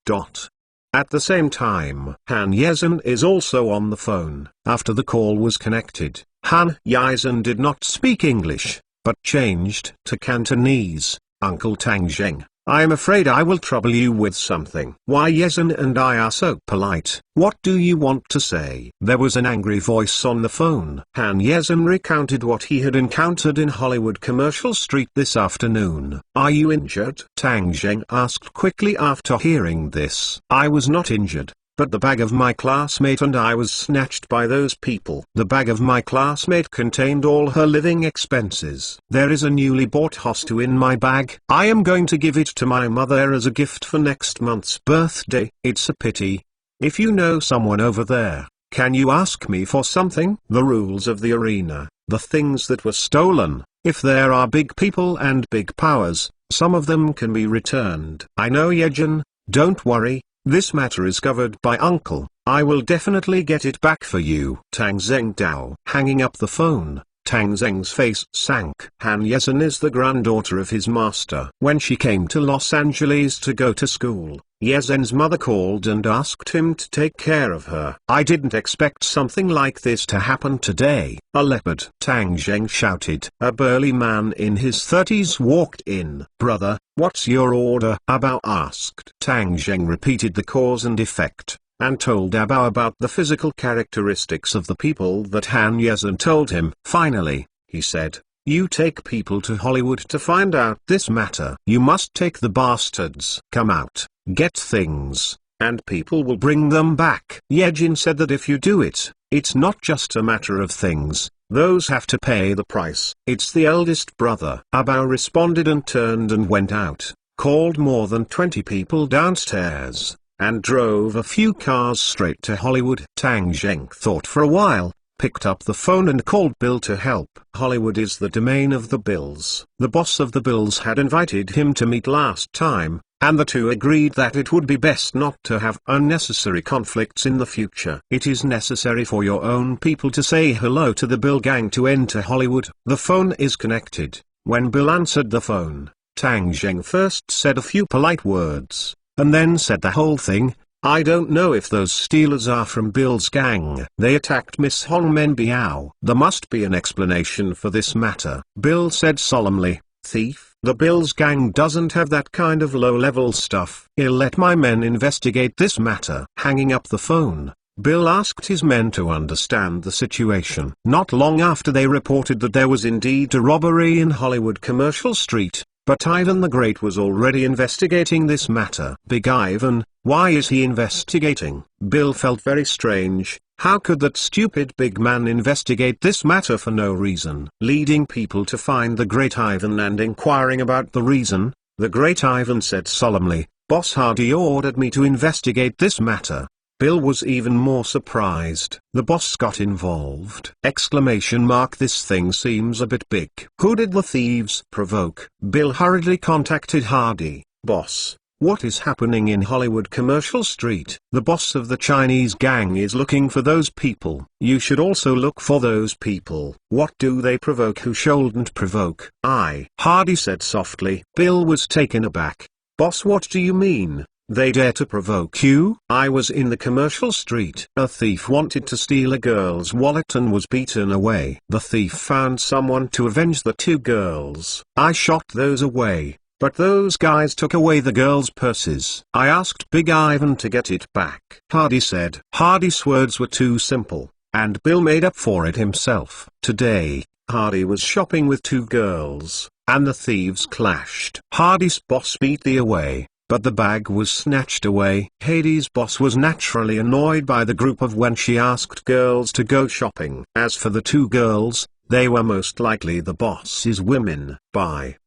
At the same time, Han Yezhen is also on the phone. After the call was connected, Han Yezhen did not speak English, but changed to Cantonese. Uncle Tang Zheng, I am afraid I will trouble you with something. Why Yezhen and I are so polite. What do you want to say? There was an angry voice on the phone. Han Yezhen recounted what he had encountered in Hollywood Commercial Street this afternoon. Are you injured? Tang Zheng asked quickly after hearing this. I was not injured, but the bag of my classmate and I was snatched by those people. The bag of my classmate contained all her living expenses. There is a newly bought Hostu in my bag. I am going to give it to my mother as a gift for next month's birthday. It's a pity. If you know someone over there, can you ask me for something? The rules of the arena, the things that were stolen. If there are big people and big powers, some of them can be returned. I know Yejin, don't worry. This matter is covered by Uncle. I will definitely get it back for you. Tang Zheng Dao. Hanging up the phone, Tang Zheng's face sank. Han Yezhen is the granddaughter of his master. When she came to Los Angeles to go to school, Yezhen's mother called and asked him to take care of her. I didn't expect something like this to happen today. A leopard. Tang Zheng shouted. A burly man in his 30s walked in. Brother, what's your order? Abao asked. Tang Zheng repeated the cause and effect, and told Abao about the physical characteristics of the people that Han Yezhen told him. Finally, he said, you take people to Hollywood to find out this matter. You must take the bastards. Come out, get things, and people will bring them back. Yejin said that if you do it, it's not just a matter of things, those have to pay the price. It's the eldest brother. Abao responded and turned and went out, called more than 20 people downstairs, and drove a few cars straight to Hollywood. Tang Zheng thought for a while, picked up the phone and called Bill to help. Hollywood is the domain of the Bills. The boss of the Bills had invited him to meet last time, and the two agreed that it would be best not to have unnecessary conflicts in the future. It is necessary for your own people to say hello to the Bill gang to enter Hollywood. The phone is connected. When Bill answered the phone, Tang Zheng first said a few polite words, and then said the whole thing. I don't know if those stealers are from Bill's gang. They attacked Miss Hongmen Biao. There must be an explanation for this matter. Bill said solemnly, thief. The Bills gang doesn't have that kind of low-level stuff. He'll let my men investigate this matter. Hanging up the phone, Bill asked his men to understand the situation. Not long after they reported that there was indeed a robbery in Hollywood Commercial Street, but Ivan the Great was already investigating this matter. Big Ivan, why is he investigating? Bill felt very strange. How could that stupid big man investigate this matter for no reason? Leading people to find the Great Ivan and inquiring about the reason, The great Ivan said solemnly. Boss Hardy ordered me to investigate this matter. Bill was even more surprised. The boss got involved! This thing seems a bit big. Who did the thieves provoke? Bill hurriedly contacted Hardy. Boss, what is happening in Hollywood Commercial Street? The boss of the Chinese gang is looking for those people. You should also look for those people. What do they provoke? Who shouldn't provoke? Hardy said softly. Bill was taken aback. Boss, what do you mean? They dare to provoke you? I was in the Commercial Street. A thief wanted to steal a girl's wallet and was beaten away. The thief found someone to avenge the two girls. I shot those away, but those guys took away the girls' purses. I asked Big Ivan to get it back. Hardy said. Hardy's words were too simple, and Bill made up for it himself. Today, Hardy was shopping with two girls, and the thieves clashed. Hardy's boss beat the away, but the bag was snatched away. Hades' boss was naturally annoyed by the group of when she asked girls to go shopping. As for the two girls, they were most likely the boss's women.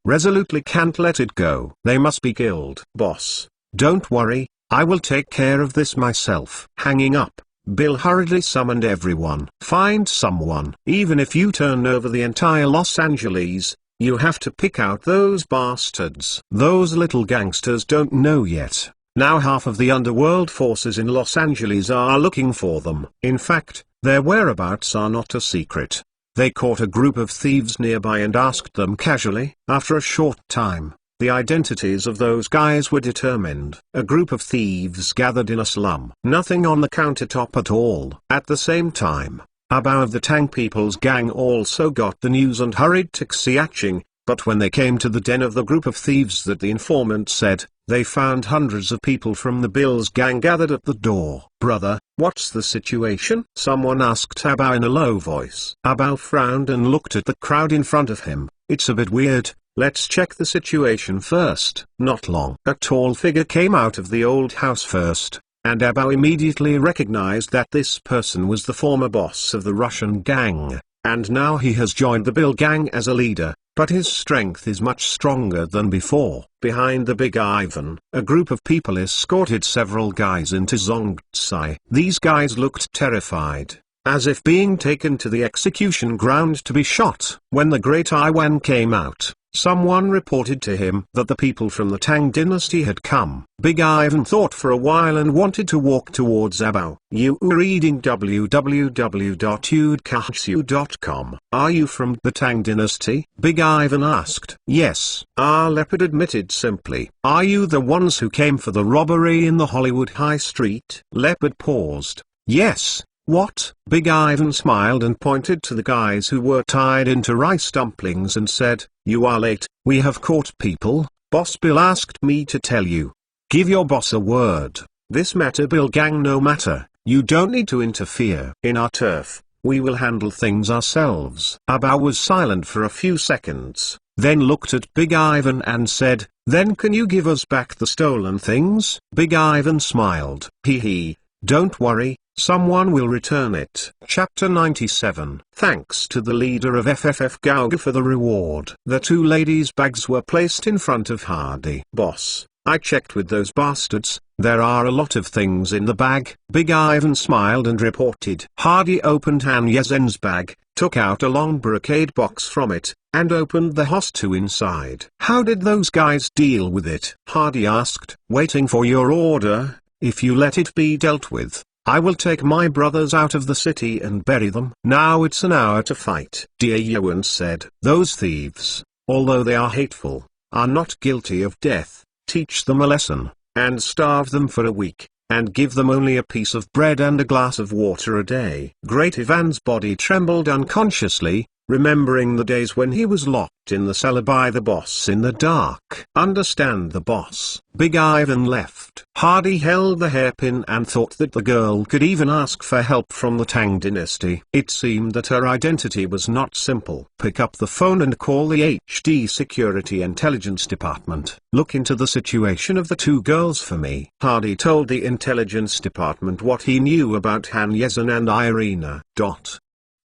Resolutely can't let it go. They must be killed. Boss, don't worry, I will take care of this myself. Hanging up, Bill hurriedly summoned everyone. Find someone. Even if you turn over the entire Los Angeles, you have to pick out those bastards. Those little gangsters don't know yet. Now half of the underworld forces in Los Angeles are looking for them. In fact, their whereabouts are not a secret. They caught a group of thieves nearby and asked them casually. After a short time, the identities of those guys were determined. A group of thieves gathered in a slum. Nothing on the countertop at all. At the same time, Abao of the Tang People's gang also got the news and hurried to Xiaching, but when they came to the den of the group of thieves that the informant said, they found hundreds of people from the Bill's gang gathered at the door. Brother, what's the situation? Someone asked Abao in a low voice. Abao frowned and looked at the crowd in front of him. It's a bit weird. Let's check the situation first. Not long. A tall figure came out of the old house first, and Abao immediately recognized that this person was the former boss of the Russian gang, and now he has joined the Bill gang as a leader, but his strength is much stronger than before. Behind the Big Ivan, a group of people escorted several guys into Zongtsai. These guys looked terrified, as if being taken to the execution ground to be shot. When the Great Iwan came out, someone reported to him that the people from the Tang dynasty had come. Big Ivan thought for a while and wanted to walk towards Abao. You are reading www.youdkahsu.com. Are you from the Tang dynasty? Big Ivan asked. Yes. Leopard admitted simply. Are you the ones who came for the robbery in the Hollywood High Street? Leopard paused. Yes. What? Big Ivan smiled and pointed to the guys who were tied into rice dumplings and said, you are late. We have caught people. Boss Bill asked me to tell you. Give your boss a word. This matter Bill gang no matter. You don't need to interfere. In our turf, we will handle things ourselves. Abao was silent for a few seconds, then looked at Big Ivan and said, then can you give us back the stolen things? Big Ivan smiled. Hee. Don't worry. Someone will return it. Chapter 97. Thanks to the leader of FFF Gauga for the reward. The two ladies' bags were placed in front of Hardy. Boss, I checked with those bastards. There are a lot of things in the bag. Big Ivan smiled and reported. Hardy opened Han Yezen's bag, took out a long brocade box from it, and opened the Hostu inside. How did those guys deal with it? Hardy asked. Waiting for your order. If you let it be dealt with, I will take my brothers out of the city and bury them. Now it's an hour to fight. Dear Yuan said. Those thieves, although they are hateful, are not guilty of death. Teach them a lesson, and starve them for a week, and give them only a piece of bread and a glass of water a day. Great Ivan's body trembled unconsciously, remembering the days when he was locked in the cellar by the boss in the dark. Understand the boss. Big Ivan left. Hardy held the hairpin and thought that the girl could even ask for help from the Tang dynasty. It seemed that her identity was not simple. Pick up the phone and call the HD Security Intelligence Department. Look into the situation of the two girls for me. Hardy told the intelligence department what he knew about Han Yezen and Irina.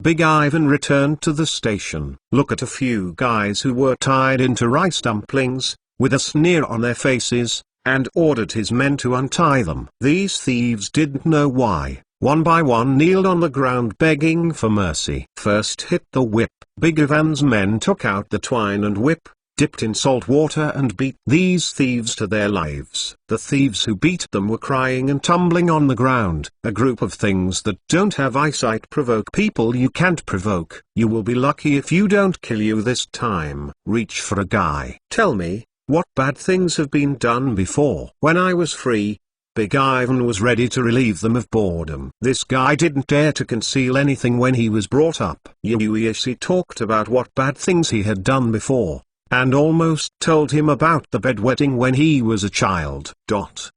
Big Ivan returned to the station. Look at a few guys who were tied into rice dumplings. with a sneer on their faces, and ordered his men to untie them. These thieves didn't know why. One by one kneeled on the ground begging for mercy. First hit the whip. Big Ivan's men took out the twine and whip, dipped in salt water and beat these thieves to their lives. The thieves who beat them were crying and tumbling on the ground. A group of things that don't have eyesight provoke people you can't provoke. You will be lucky if you don't kill you this time. Reach for a guy. Tell me, what bad things have been done before? When I was free, Big Ivan was ready to relieve them of boredom. This guy didn't dare to conceal anything when he was brought up. He talked about what bad things he had done before, and almost told him about the bedwetting when he was a child. The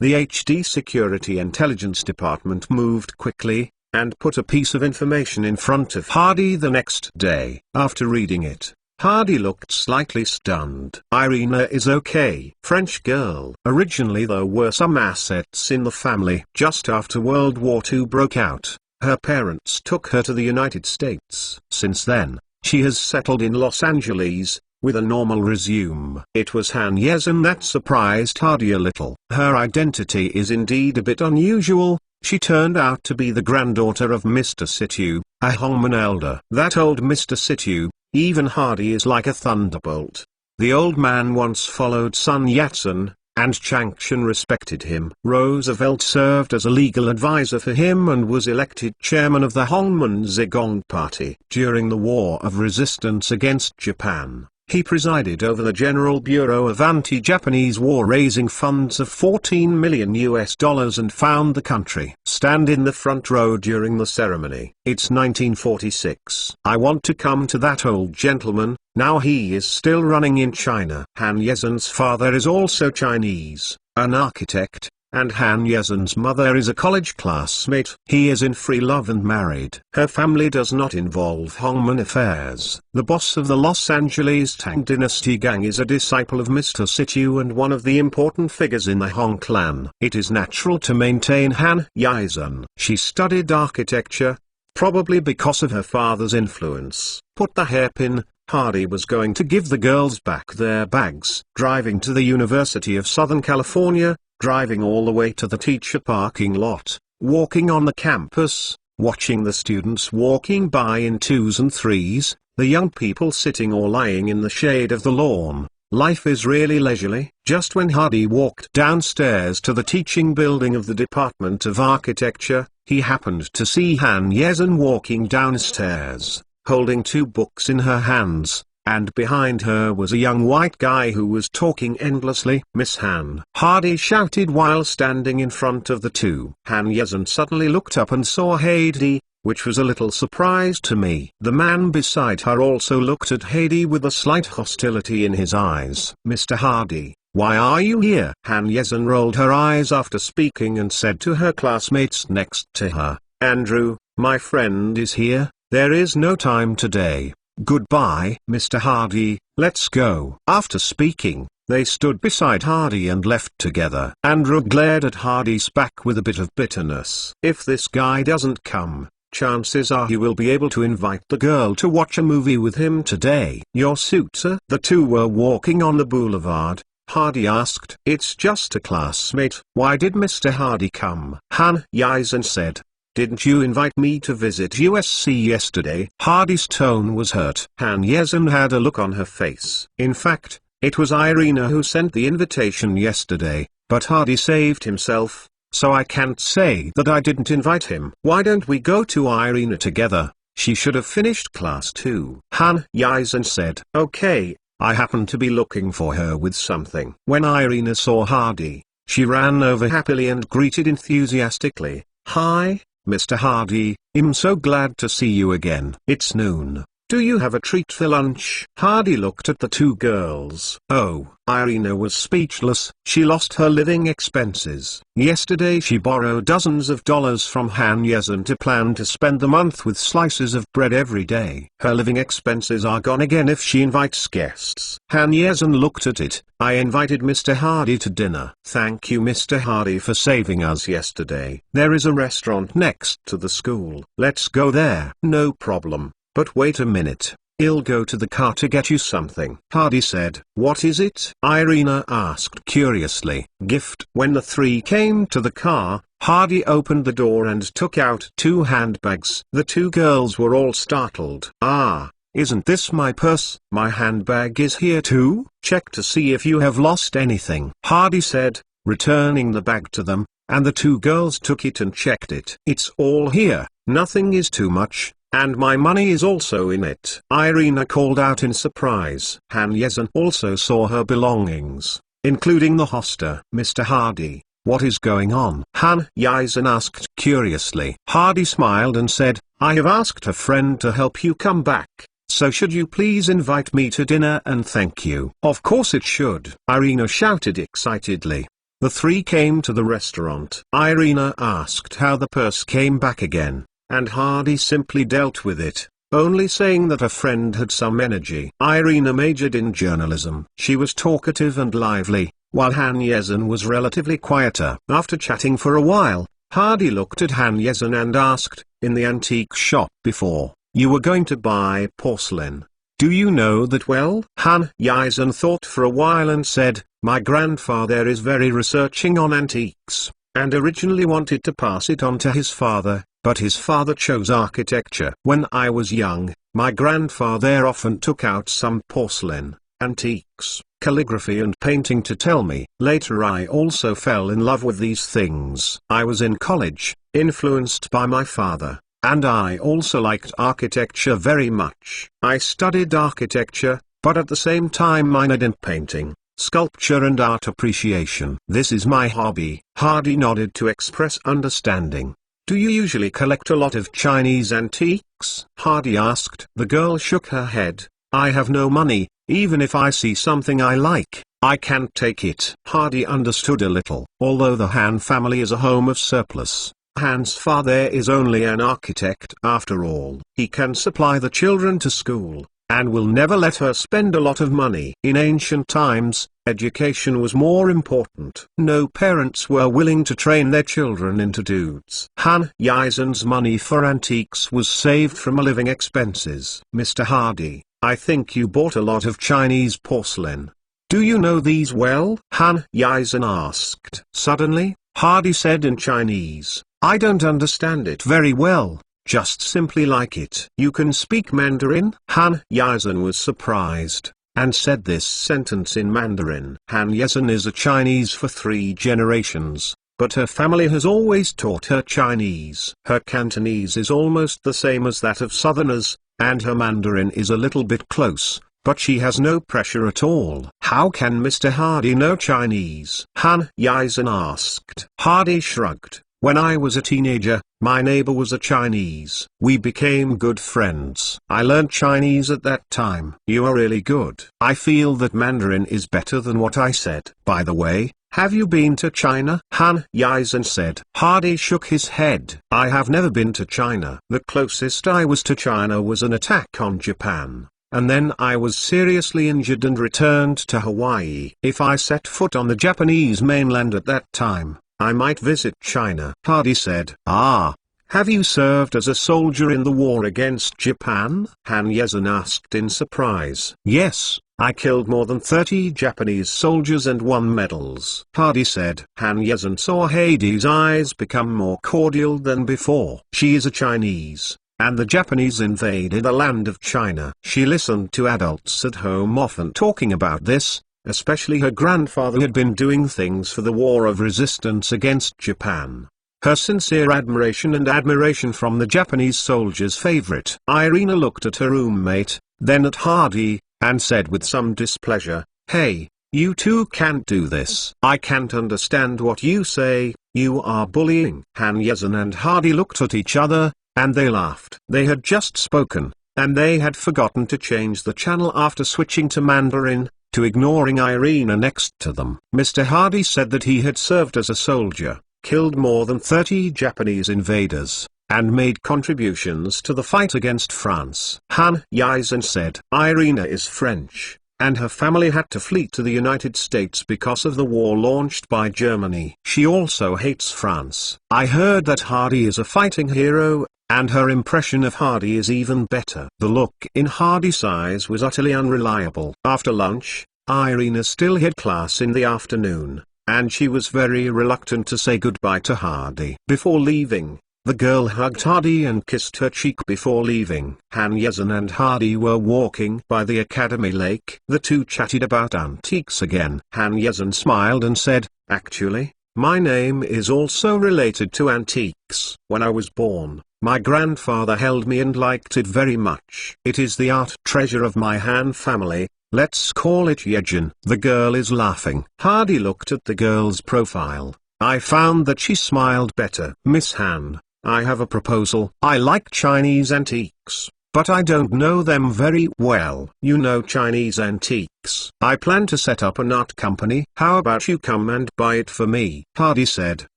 HD Security Intelligence Department moved quickly, and put a piece of information in front of Hardy the next day. After reading it, Hardy looked slightly stunned. Irina is okay. French girl. Originally there were some assets in the family. Just after World War II broke out, her parents took her to the United States. Since then, she has settled in Los Angeles, with a normal resume. It was Han Yezin that surprised Hardy a little. Her identity is indeed a bit unusual. She turned out to be the granddaughter of Mr. Situ, a Hongman elder. That old Mr. Situ, even Hardy is like a thunderbolt. The old man once followed Sun Yat-sen, and Changshan respected him. Roosevelt served as a legal advisor for him and was elected chairman of the Hongman Zigong Party. During the War of Resistance against Japan, he presided over the General Bureau of Anti-Japanese War, raising funds of $14 million and found the country stand in the front row during the ceremony. It's 1946. I want to come to that old gentleman. Now he is still running in China. Han Yezin's father is also Chinese, an architect, and Han Yezin's mother is a college classmate. He is in free love and married. Her family does not involve Hongman affairs. The boss of the Los Angeles Tang Dynasty gang is a disciple of Mr. Situ and one of the important figures in the Hong clan. It is natural to maintain Han Yezin. She studied architecture, probably because of her father's influence. Put the hairpin. Hardy was going to give the girls back their bags. Driving to the University of Southern California, driving all the way to the teacher parking lot, walking on the campus, watching the students walking by in twos and threes, the young people sitting or lying in the shade of the lawn. Life is really leisurely. Just when Hardy walked downstairs to the teaching building of the Department of Architecture, he happened to see Han Yezin walking downstairs, holding two books in her hands, and behind her was a young white guy who was talking endlessly. "Miss Han!" Hardy shouted while standing in front of the two. Han Yezin suddenly looked up and saw Hardy, which was a little surprise to me. The man beside her also looked at Hardy with a slight hostility in his eyes. "Mr. Hardy, why are you here?" Han Yezin rolled her eyes after speaking and said to her classmates next to her, "Andrew, my friend is here. There is no time today. Goodbye, Mr. Hardy, let's go." After speaking, they stood beside Hardy and left together. Andrew glared at Hardy's back with a bit of bitterness. If this guy doesn't come, chances are he will be able to invite the girl to watch a movie with him today. "Your suit, sir?" The two were walking on the boulevard. Hardy asked. "It's just a classmate." "Why did Mr. Hardy come?" Han Yezin said. "Didn't you invite me to visit USC yesterday?" Hardy's tone was hurt. Han Yezin had a look on her face. "In fact, it was Irina who sent the invitation yesterday, but Hardy saved himself, so I can't say that I didn't invite him." "Why don't we go to Irina together? She should have finished class too," Han Yezin said. "Okay, I happened to be looking for her with something." When Irina saw Hardy, she ran over happily and greeted enthusiastically. "Hi, Mr. Hardy, I'm so glad to see you again. It's noon. Do you have a treat for lunch?" Hardy looked at the two girls. Oh, Irina was speechless. She lost her living expenses. Yesterday she borrowed dozens of dollars from Han Yezin to plan to spend the month with slices of bread every day. Her living expenses are gone again if she invites guests. Han Yezin looked at it. "I invited Mr. Hardy to dinner." "Thank you, Mr. Hardy, for saving us yesterday. There is a restaurant next to the school. Let's go there." "No problem. But wait a minute. I'll go to the car to get you something. Hardy said. What is it? Irina asked curiously. Gift. When the three came to the car, Hardy opened the door and took out 2 handbags. The 2 girls were all startled. Ah, isn't this my purse? My handbag is here too. Check to see if you have lost anything, Hardy said, returning the bag to them, and the 2 girls took it and checked it. It's all here, nothing is too much. And my money is also in it, Irina called out in surprise. Han Yezin also saw her belongings, including the hosta. Mr. Hardy, what is going on? Han Yezin asked curiously. Hardy smiled and said, I have asked a friend to help you come back, so should you please invite me to dinner and thank you? Of course it should, Irina shouted excitedly. The 3 came to the restaurant. Irina asked how the purse came back again, and Hardy simply dealt with it, only saying that a friend had some energy. Irina majored in journalism. She was talkative and lively, while Han Yezin was relatively quieter. After chatting for a while, Hardy looked at Han Yezin and asked, in the antique shop before, you were going to buy porcelain. Do you know that well? Han Yezin thought for a while and said, my grandfather is very researching on antiques, and originally wanted to pass it on to his father, but his father chose architecture. When I was young, my grandfather often took out some porcelain, antiques, calligraphy and painting to tell me. Later I also fell in love with these things. I was in college, influenced by my father, and I also liked architecture very much. I studied architecture, but at the same time minored in painting, sculpture and art appreciation. This is my hobby. Hardy nodded to express understanding. Do you usually collect a lot of Chinese antiques? Hardy asked. The girl shook her head. I have no money, even if I see something I like, I can't take it. Hardy understood a little. Although the Han family is a home of surplus, Han's father is only an architect after all. He can supply the children to school, and will never let her spend a lot of money. In ancient times, education was more important. No parents were willing to train their children into dudes. Han Yezin's money for antiques was saved from living expenses. Mr. Hardy, I think you bought a lot of Chinese porcelain. Do you know these well? Han Yezin asked. Suddenly, Hardy said in Chinese, I don't understand it very well. Just simply like it. You can speak Mandarin? Han Yezin was surprised, and said this sentence in Mandarin. Han Yezin is a Chinese for 3 generations, but her family has always taught her Chinese. Her Cantonese is almost the same as that of Southerners, and her Mandarin is a little bit close, but she has no pressure at all. How can Mr. Hardy know Chinese? Han Yezin asked. Hardy shrugged. When I was a teenager, my neighbor was a Chinese. We became good friends. I learned Chinese at that time. You are really good. I feel that Mandarin is better than what I said. By the way, have you been to China? Han Yezin said. Hardy shook his head. I have never been to China. The closest I was to China was an attack on Japan, and then I was seriously injured and returned to Hawaii. If I set foot on the Japanese mainland at that time, I might visit China. Hardy said. Ah, have you served as a soldier in the war against Japan? Han Yezin asked in surprise. Yes, I killed more than 30 Japanese soldiers and won medals. Hardy said. Han Yezin saw Hardy's eyes become more cordial than before. She is a Chinese, and the Japanese invaded the land of China. She listened to adults at home often talking about this. Especially her grandfather had been doing things for the war of resistance against Japan. Her sincere admiration from the Japanese soldiers' favorite. Irina looked at her roommate, then at Hardy, and said with some displeasure, Hey, you two can't do this. I can't understand what you say, you are bullying. Han Yezin and Hardy looked at each other, and they laughed. They had just spoken, and they had forgotten to change the channel after switching to Mandarin, to ignoring Irina next to them. Mr. Hardy said that he had served as a soldier, killed more than 30 Japanese invaders, and made contributions to the fight against France. Han Yezin said, Irina is French, and her family had to flee to the United States because of the war launched by Germany. She also hates France. I heard that Hardy is a fighting hero, And her impression of Hardy is even better. The look in Hardy's eyes was utterly unreliable. After lunch, Irina still had class in the afternoon, and she was very reluctant to say goodbye to Hardy. Before leaving, the girl hugged Hardy and kissed her cheek before leaving. Han Yezin and Hardy were walking by the academy lake. The two chatted about antiques again. Han Yezin smiled and said, "Actually, my name is also related to antiques. When I was born, my grandfather held me and liked it very much. It is the art treasure of my Han family. Let's call it Yejin." The girl is laughing. Hardy looked at the girl's profile. I found that she smiled better. "Miss Han, I have a proposal. I like Chinese antiques, but I don't know them very well." "You know Chinese antiques? I plan to set up an art company. How about you come and buy it for me?" Hardy said.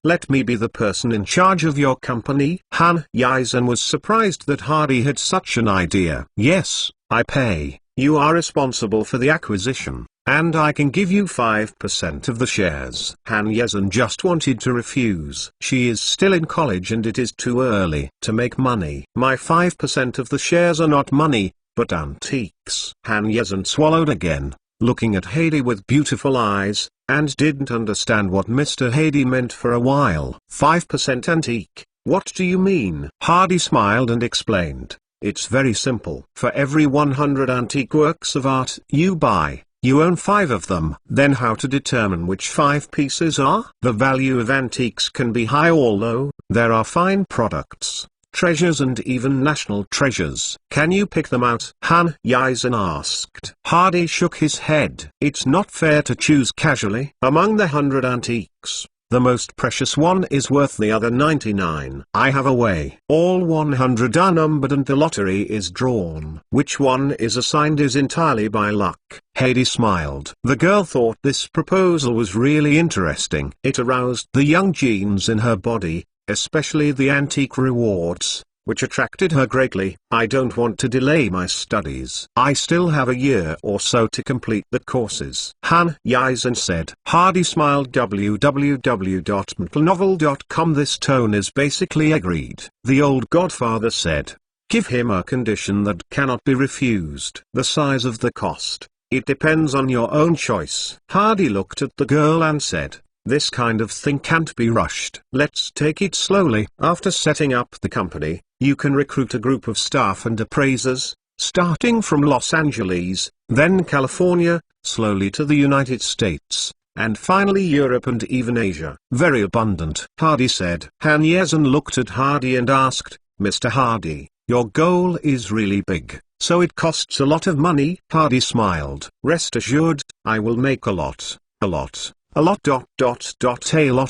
Let me be the person in charge of your company." Han Yizhen was surprised that Hardy had such an idea. "Yes, I pay. You are responsible for the acquisition, and I can give you 5% of the shares." Han Yezhen just wanted to refuse. She is still in college and it is too early to make money. "My 5% of the shares are not money, but antiques." Han Yezhen swallowed again, looking at Hardy with beautiful eyes, and didn't understand what Mr. Hardy meant for a while. 5% antique, what do you mean?" Hardy smiled and explained. "It's very simple. For every 100 antique works of art you buy, you own 5 of them." "Then how to determine which 5 pieces are?" "The value of antiques can be high or low. There are fine products, treasures and even national treasures. Can you pick them out?" Han Yizhen asked. Hardy shook his head. "It's not fair to choose casually. Among the 100 antiques, the most precious one is worth the other 99. I have a way. All 100 are numbered and the lottery is drawn. Which one is assigned is entirely by luck." Hardy smiled. The girl thought this proposal was really interesting. It aroused the young genes in her body, especially the antique rewards, which attracted her greatly. "I don't want to delay my studies. I still have a year or so to complete the courses," Han Yizhen said. Hardy smiled. www.mtlnovel.com. This tone is basically agreed. The old godfather said, "Give him a condition that cannot be refused." "The size of the cost, it depends on your own choice." Hardy looked at the girl and said, "This kind of thing can't be rushed. Let's take it slowly." After setting up the company, you can recruit a group of staff and appraisers, starting from Los Angeles, then California, slowly to the United States, and finally Europe and even Asia. "Very abundant," Hardy said. Han Yezhen looked at Hardy and asked, "Mr. Hardy, your goal is really big, so it costs a lot of money?" Hardy smiled. "Rest assured, I will make a lot. A lot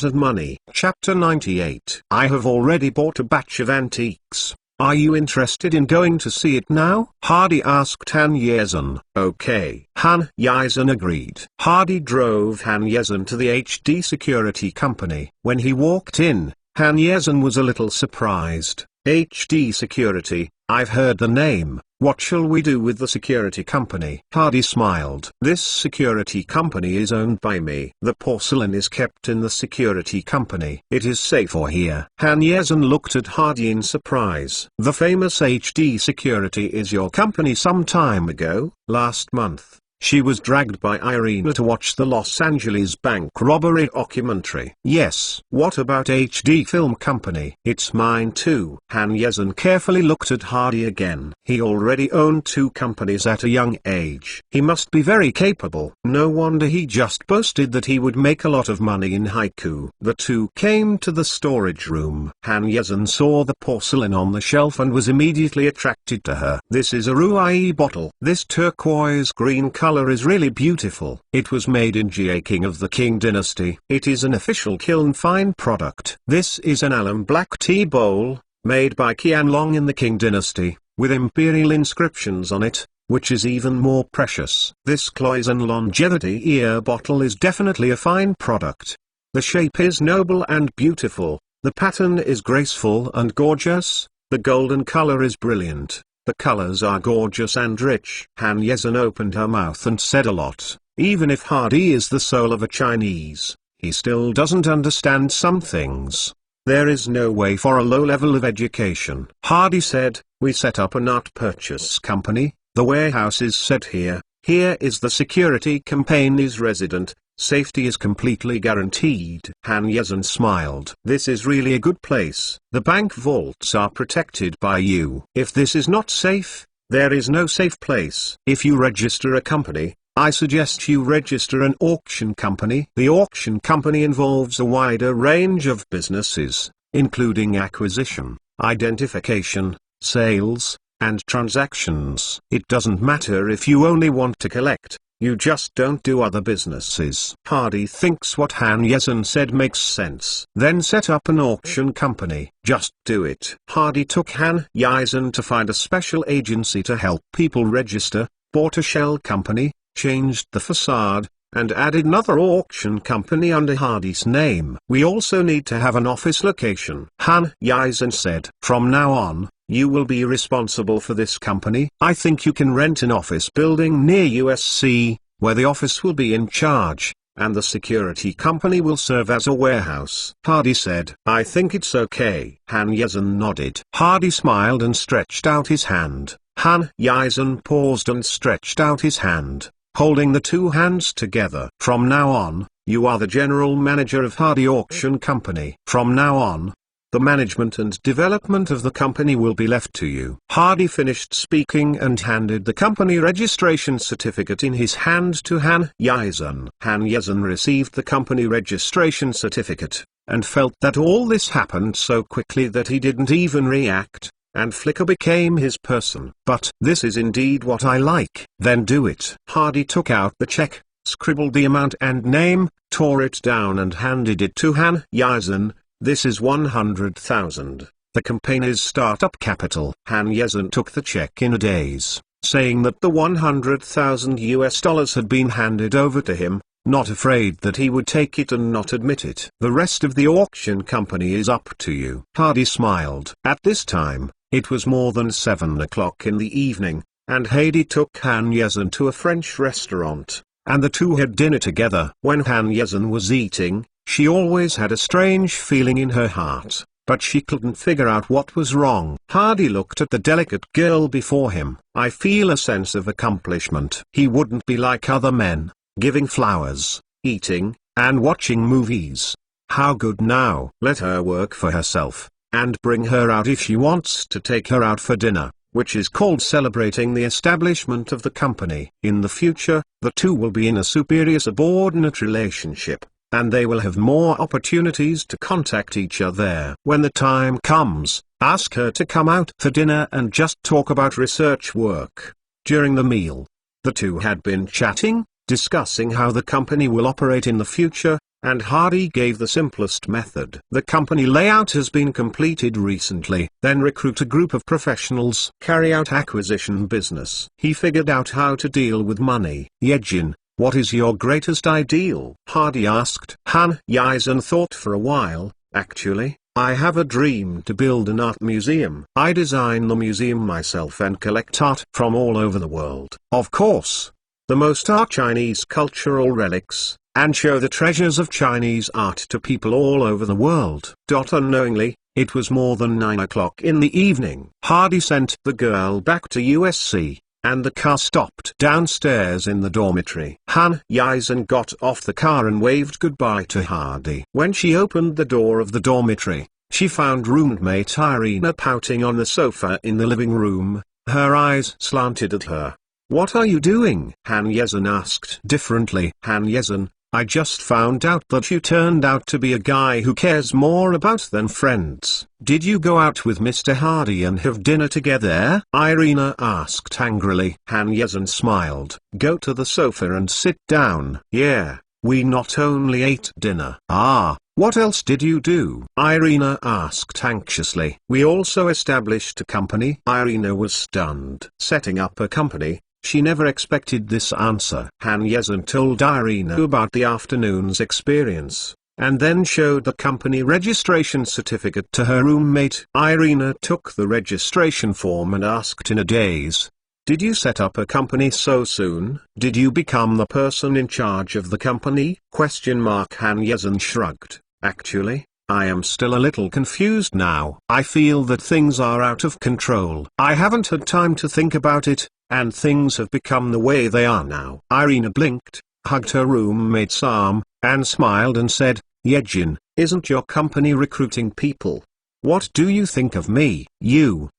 of money." Chapter 98. I have already bought a batch of antiques. Are you interested in going to see it now? Hardy asked Han Yezhen. Okay. Han Yezhen agreed. Hardy drove Han Yezhen to the HD Security Company. When he walked in, Han Yezhen was a little surprised. HD Security, I've heard the name. What shall we do with the security company? Hardy smiled. This security company is owned by me. The porcelain is kept in the security company. It is safer here. Han Yezhen looked at Hardy in surprise. The famous HD Security is your company. Some time ago, last month, she was dragged by Irina to watch the Los Angeles bank robbery documentary. Yes. What about HD Film Company? It's mine too. Han Yezhen carefully looked at Hardy again. He already owned 2 companies at a young age. He must be very capable. No wonder he just boasted that he would make a lot of money in Haiku. The two came to the storage room. Han Yezhen saw the porcelain on the shelf and was immediately attracted to her. This is a Ruai bottle. This turquoise green color is really beautiful. It was made in Jie King of the Qing dynasty. It is an official kiln fine product. This is an alum black tea bowl, made by Qianlong in the Qing dynasty, with imperial inscriptions on it, which is even more precious. This Cloison longevity ear bottle is definitely a fine product. The shape is noble and beautiful, the pattern is graceful and gorgeous, the golden color is brilliant. The colors are gorgeous and rich. Han Yezhen opened her mouth and said a lot. Even if Hardy is the soul of a Chinese, he still doesn't understand some things. There is no way for a low level of education. Hardy said, we set up an art purchase company, the warehouse is set here, here is the security company's resident, safety is completely guaranteed. Han Yezhen smiled. This is really a good place. The bank vaults are protected by you. If this is not safe, there is no safe place. If you register a company, I suggest you register an auction company. The auction company involves a wider range of businesses, including acquisition, identification, sales, and transactions. It doesn't matter if you only want to collect, you just don't do other businesses. Hardy thinks what Han Yezhen said makes sense. Then set up an auction company. Just do it. Hardy took Han Yezhen to find a special agency to help people register, bought a shell company, changed the facade, and added another auction company under Hardy's name. We also need to have an office location. Han Yezhen said, from now on, you will be responsible for this company. I think you can rent an office building near USC, where the office will be in charge, and the security company will serve as a warehouse. Hardy said, I think it's okay. Han Yezhen nodded. Hardy smiled and stretched out his hand. Han Yezhen paused and stretched out his hand, holding the two hands together. From now on, you are the general manager of Hardy Auction Company. From now on, the management and development of the company will be left to you. Hardy finished speaking and handed the company registration certificate in his hand to Han Yezhen. Han Yezhen received the company registration certificate, and felt that all this happened so quickly that he didn't even react, and Flicker became his person. But this is indeed what I like. Then do it. Hardy took out the check, scribbled the amount and name, tore it down and handed it to Han Yezhen. This is 100,000, the company's startup capital. Han Yezhen took the check in a daze, saying that the 100,000 US dollars had been handed over to him, not afraid that he would take it and not admit it. The rest of the auction company is up to you. Hardy smiled. At this time, it was more than 7 o'clock in the evening, and Hardy took Han Yezhen to a French restaurant, and the two had dinner together. When Han Yezhen was eating, she always had a strange feeling in her heart, but she couldn't figure out what was wrong. Hardy looked at the delicate girl before him. I feel a sense of accomplishment. He wouldn't be like other men, giving flowers, eating, and watching movies. How good now. Let her work for herself, and bring her out if she wants to take her out for dinner, which is called celebrating the establishment of the company. In the future, the two will be in a superior-subordinate relationship, and they will have more opportunities to contact each other. When the time comes, ask her to come out for dinner and just talk about research work. During the meal, the two had been chatting, discussing how the company will operate in the future, and Hardy gave the simplest method. The company layout has been completed recently. Then recruit a group of professionals. Carry out acquisition business. He figured out how to deal with money. Yezhen, what is your greatest ideal? Hardy asked. Han Yezhen thought for a while. Actually, I have a dream to build an art museum. I design the museum myself and collect art from all over the world. Of course, the most are Chinese cultural relics, and show the treasures of Chinese art to people all over the world. Unknowingly, it was more than 9 o'clock in the evening. Hardy sent the girl back to USC, and the car stopped downstairs in the dormitory. Han Yezhen got off the car and waved goodbye to Hardy. When she opened the door of the dormitory, she found roommate Irina pouting on the sofa in the living room, her eyes slanted at her. What are you doing? Han Yezhen asked differently. Han Yezhen, I just found out that you turned out to be a guy who cares more about than friends. Did you go out with Mr. Hardy and have dinner together? Irina asked angrily. Han Yezhen smiled. Go to the sofa and sit down. Yeah, we not only ate dinner. Ah, what else did you do? Irina asked anxiously. We also established a company. Irina was stunned. Setting up a company? She never expected this answer. Han Yezhen told Irina about the afternoon's experience, and then showed the company registration certificate to her roommate. Irina took the registration form and asked in a daze, did you set up a company so soon? Did you become the person in charge of the company? Han Yezhen shrugged. Actually, I am still a little confused now. I feel that things are out of control. I haven't had time to think about it, and things have become the way they are now. Irina blinked, hugged her roommate's arm, and smiled and said, Yejin, isn't your company recruiting people? What do you think of me?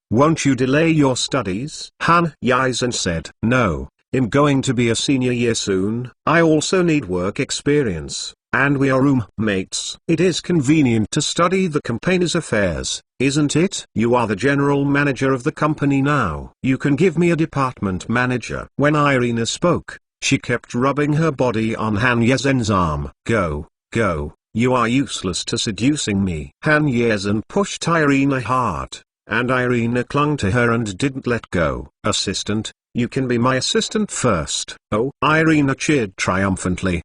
Won't you delay your studies? Han Yizhen said, no, I'm going to be a senior year soon. I also need work experience, and we are roommates. It is convenient to study the company's affairs, isn't it? You are the general manager of the company now. You can give me a department manager. When Irina spoke, she kept rubbing her body on Han Yezhen's arm. Go, you are useless to seducing me. Han Yezhen pushed Irina hard, and Irina clung to her and didn't let go. Assistant, you can be my assistant first. Oh, Irina cheered triumphantly.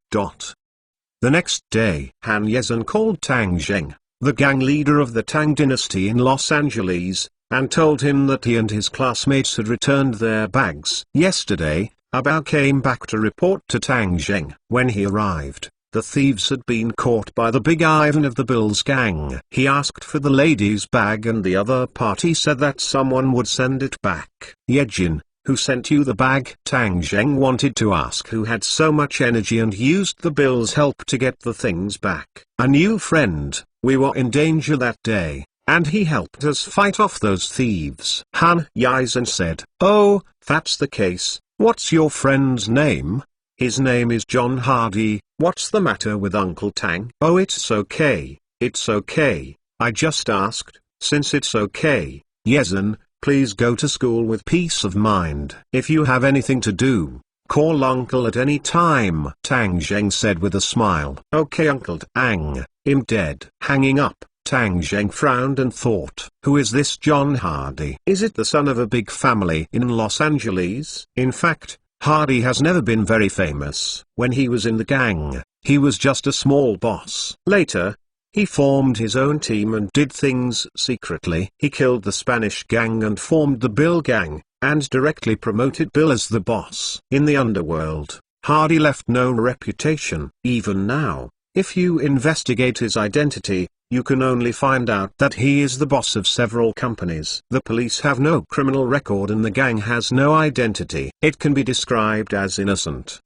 The next day, Han Yezhen called Tang Zheng, the gang leader of the Tang dynasty in Los Angeles, and told him that he and his classmates had returned their bags. Yesterday, Abao came back to report to Tang Zheng. When he arrived, the thieves had been caught by the Big Ivan of the Bills gang. He asked for the lady's bag and the other party said that someone would send it back. Yejin, who sent you the bag? Tang Zheng wanted to ask who had so much energy and used the Bills' help to get the things back. A new friend. We were in danger that day, and he helped us fight off those thieves. Han Yizhen said, oh, that's the case. What's your friend's name? His name is John Hardy. What's the matter with Uncle Tang? Oh, it's okay. I just asked. Since it's okay, Yezhen, please go to school with peace of mind. If you have anything to do, call Uncle at any time, Tang Zheng said with a smile. Okay Uncle Tang, I'm dead. Hanging up, Tang Zheng frowned and thought, who is this John Hardy? Is it the son of a big family in Los Angeles? In fact, Hardy has never been very famous. When he was in the gang, he was just a small boss. Later, he formed his own team and did things secretly. He killed the Spanish gang and formed the Bill gang, and directly promoted Bill as the boss. In the underworld, Hardy left no reputation. Even now, if you investigate his identity, you can only find out that he is the boss of several companies. The police have no criminal record and the gang has no identity. It can be described as innocent.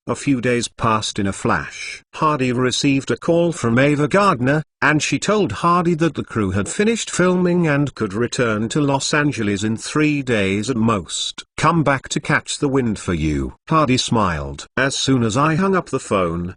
A few days passed in a flash. Hardy received a call from Ava Gardner, and she told Hardy that the crew had finished filming and could return to Los Angeles in 3 days at most. Come back to catch the wind for you. Hardy smiled. As soon as I hung up the phone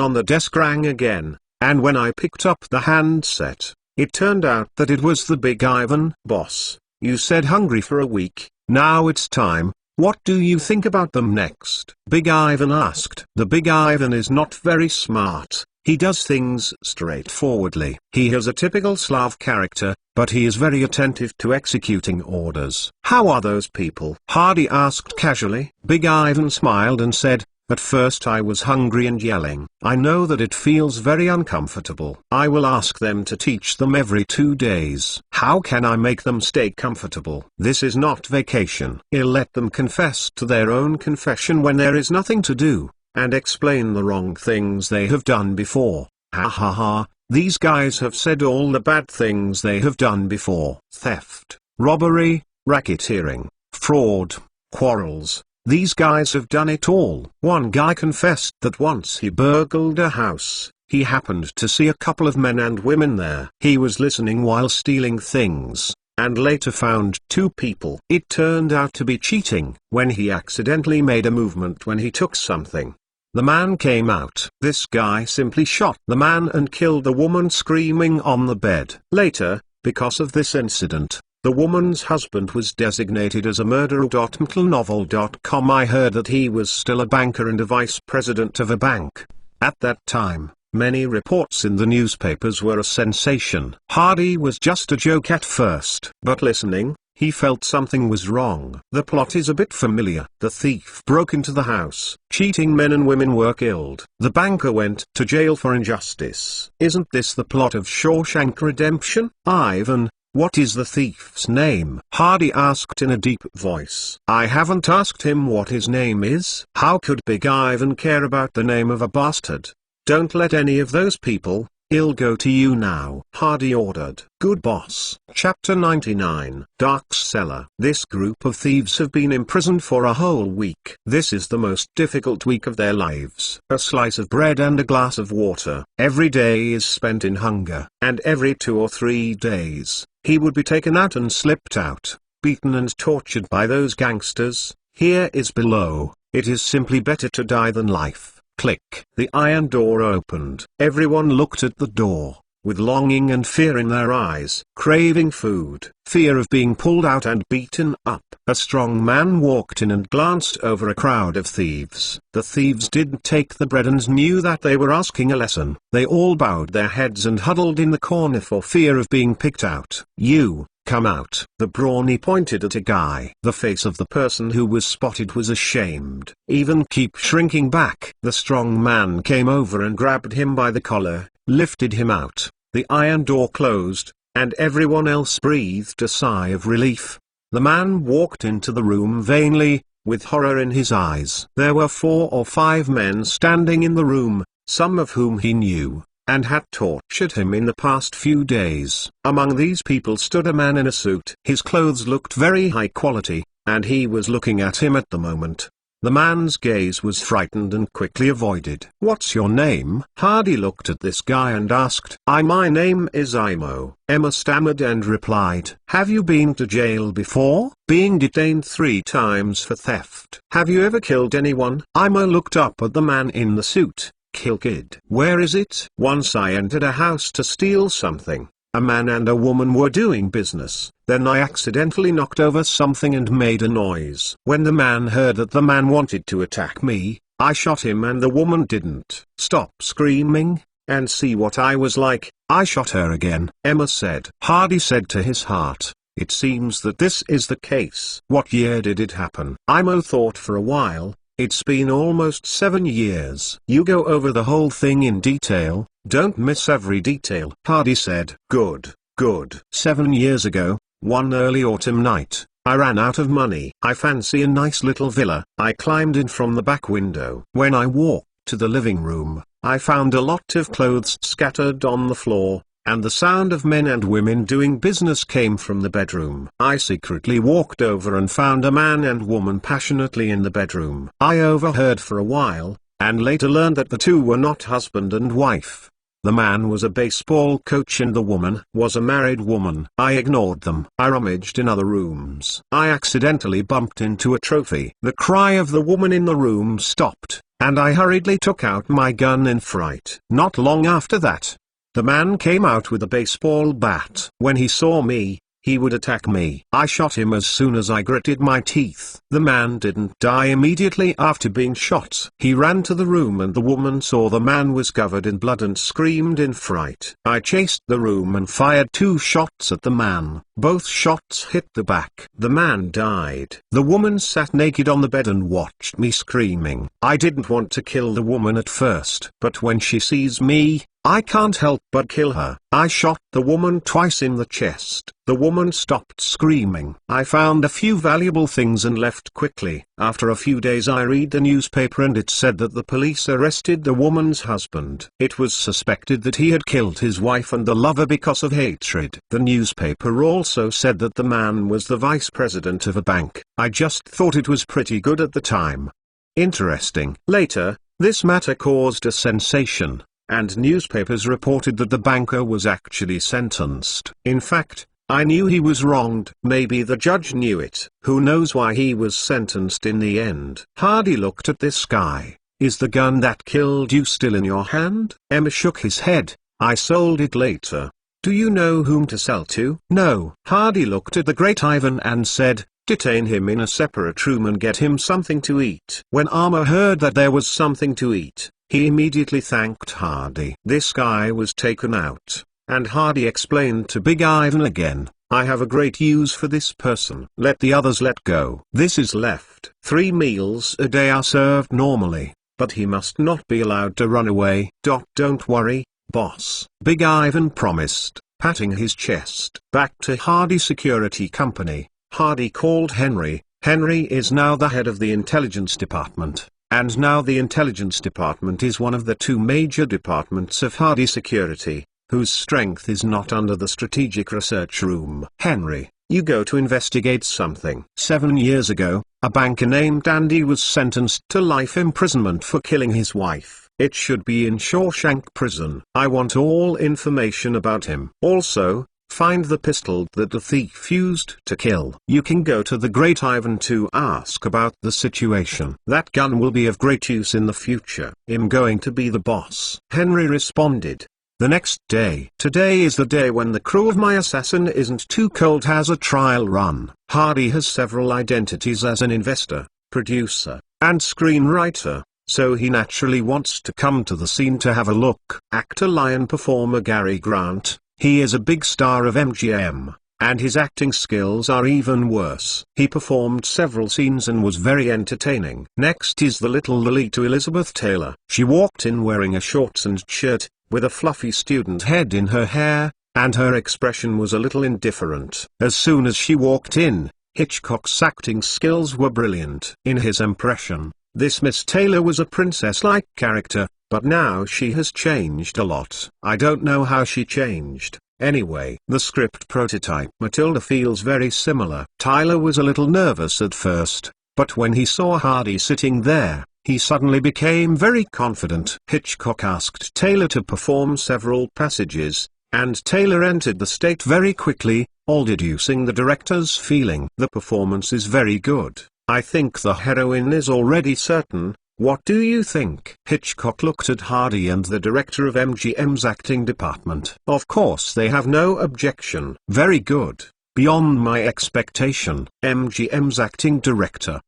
on the desk rang again. And when I picked up the handset, it turned out that it was the Big Ivan. Boss, you said hungry for a week, now it's time, what do you think about them next? Big Ivan asked. The Big Ivan is not very smart, he does things straightforwardly. He has a typical Slav character, but he is very attentive to executing orders. How are those people? Hardy asked casually. Big Ivan smiled and said, at first I was hungry and yelling. I know that it feels very uncomfortable. I will ask them to teach them every 2 days. How can I make them stay comfortable? This is not vacation. I'll let them confess to their own confession when there is nothing to do, and explain the wrong things they have done before. Ha ha ha, these guys have said all the bad things they have done before. Theft, robbery, racketeering, fraud, quarrels. These guys have done it all. One guy confessed that once he burgled a house, he happened to see a couple of men and women there. He was listening while stealing things, and later found 2 people. It turned out to be cheating. When he accidentally made a movement when he took something, the man came out. This guy simply shot the man and killed the woman screaming on the bed. Later, because of this incident, the woman's husband was designated as a murderer. MTLnovel.com. I heard that he was still a banker and a vice president of a bank. At that time, many reports in the newspapers were a sensation. Hardy was just a joke at first. But listening, he felt something was wrong. The plot is a bit familiar. The thief broke into the house. Cheating men and women were killed. The banker went to jail for injustice. Isn't this the plot of Shawshank Redemption? Ivan, what is the thief's name? Hardy asked in a deep voice. I haven't asked him what his name is. How could Big Ivan care about the name of a bastard? Don't let any of those people, I'll go to you now, Hardy ordered. Good boss. Chapter 99. Dark Cellar. This group of thieves have been imprisoned for a whole week. This is the most difficult week of their lives. A slice of bread and a glass of water. Every day is spent in hunger, and every 2 or 3 days, he would be taken out and slipped out, beaten and tortured by those gangsters. Here is below. It is simply better to die than life. Click. The iron door opened. Everyone looked at the door, with longing and fear in their eyes, craving food, fear of being pulled out and beaten up. A strong man walked in and glanced over a crowd of thieves. The thieves didn't take the bread and knew that they were asking a lesson. They all bowed their heads and huddled in the corner for fear of being picked out. You, come out. The brawny pointed at a guy. The face of the person who was spotted was ashamed. Even keep shrinking back. The strong man came over and grabbed him by the collar, lifted him out. The iron door closed, and everyone else breathed a sigh of relief. The man walked into the room vainly, with horror in his eyes. There were 4 or 5 men standing in the room, some of whom he knew, and had tortured him in the past few days. Among these people stood a man in a suit. His clothes looked very high quality, and he was looking at him at the moment. The man's gaze was frightened and quickly avoided. What's your name? Hardy looked at this guy and asked. My name is Imo. Emma stammered and replied. Have you been to jail before? Being detained 3 times for theft. Have you ever killed anyone? Imo looked up at the man in the suit. Kill kid. Where is it? Once I entered a house to steal something. A man and a woman were doing business. Then I accidentally knocked over something and made a noise. When the man heard that the man wanted to attack me, I shot him and the woman didn't stop screaming, and see what I was like. I shot her again. Emma said. Hardy said to his heart, it seems that this is the case. What year did it happen? Imo thought for a while. It's been almost 7 years. You go over the whole thing in detail, don't miss every detail. Hardy said. Good, good. 7 years ago, one early autumn night, I ran out of money. I fancy a nice little villa. I climbed in from the back window. When I walked to the living room, I found a lot of clothes scattered on the floor, and the sound of men and women doing business came from the bedroom. I secretly walked over and found a man and woman passionately in the bedroom. I overheard for a while, and later learned that the two were not husband and wife. The man was a baseball coach and the woman was a married woman. I ignored them. I rummaged in other rooms. I accidentally bumped into a trophy. The cry of the woman in the room stopped, and I hurriedly took out my gun in fright. Not long after that, the man came out with a baseball bat. When he saw me, he would attack me. I shot him as soon as I gritted my teeth. The man didn't die immediately after being shot. He ran to the room and the woman saw the man was covered in blood and screamed in fright. I chased the room and fired 2 shots at the man. Both shots hit the back. The man died. The woman sat naked on the bed and watched me screaming. I didn't want to kill the woman at first, but when she sees me, I can't help but kill her. I shot the woman twice in the chest. The woman stopped screaming. I found a few valuable things and left quickly. After a few days I read the newspaper and it said that the police arrested the woman's husband. It was suspected that he had killed his wife and the lover because of hatred. The newspaper also said that the man was the vice president of a bank. I just thought it was pretty good at the time. Interesting. Later, this matter caused a sensation, and newspapers reported that the banker was actually sentenced. In fact, I knew he was wronged. Maybe the judge knew it. Who knows why he was sentenced in the end? Hardy looked at this guy. Is the gun that killed you still in your hand? Emma shook his head. I sold it later. Do you know whom to sell to? No. Hardy looked at the great Ivan and said, detain him in a separate room and get him something to eat. When Armour heard that there was something to eat, he immediately thanked Hardy. This guy was taken out, and Hardy explained to Big Ivan again, I have a great use for this person. Let the others let go. This is left. 3 meals a day are served normally, but he must not be allowed to run away. Don't worry, boss. Big Ivan promised, patting his chest. Back to Hardy Security Company. Hardy called Henry. Henry is now the head of the intelligence department. and now the intelligence department is one of the two major departments of Hardy Security, whose strength is not under the strategic research room. Henry, you go to investigate something. 7 years ago, a banker named Andy was sentenced to life imprisonment for killing his wife. It should be in Shawshank Prison. I want all information about him. Also, find the pistol that the thief used to kill. You can go to the Great Ivan to ask about the situation. That gun will be of great use in the future. I'm going to be the boss. Henry responded. The next day. Today is the day when the crew of My Assassin Isn't Too Cold has a trial run. Hardy has several identities as an investor, producer, and screenwriter, so he naturally wants to come to the scene to have a look. Actor lion performer Gary Grant. He is a big star of MGM, and his acting skills are even worse. He performed several scenes and was very entertaining. Next is the little Lolita Elizabeth Taylor. She walked in wearing a shorts and shirt, with a fluffy student head in her hair, and her expression was a little indifferent. As soon as she walked in, Hitchcock's acting skills were brilliant. In his impression, this Miss Taylor was a princess-like character, but now she has changed a lot. I don't know how she changed. Anyway, the script prototype Matilda feels very similar. Tyler was a little nervous at first, but when he saw Hardy sitting there, he suddenly became very confident. Hitchcock asked Taylor to perform several passages, and Taylor entered the state very quickly, all deducing the director's feeling. The performance is very good. I think the heroine is already certain. What do you think? Hitchcock looked at Hardy and the director of MGM's acting department. Of course they have no objection. Very good. Beyond my expectation. MGM's acting director.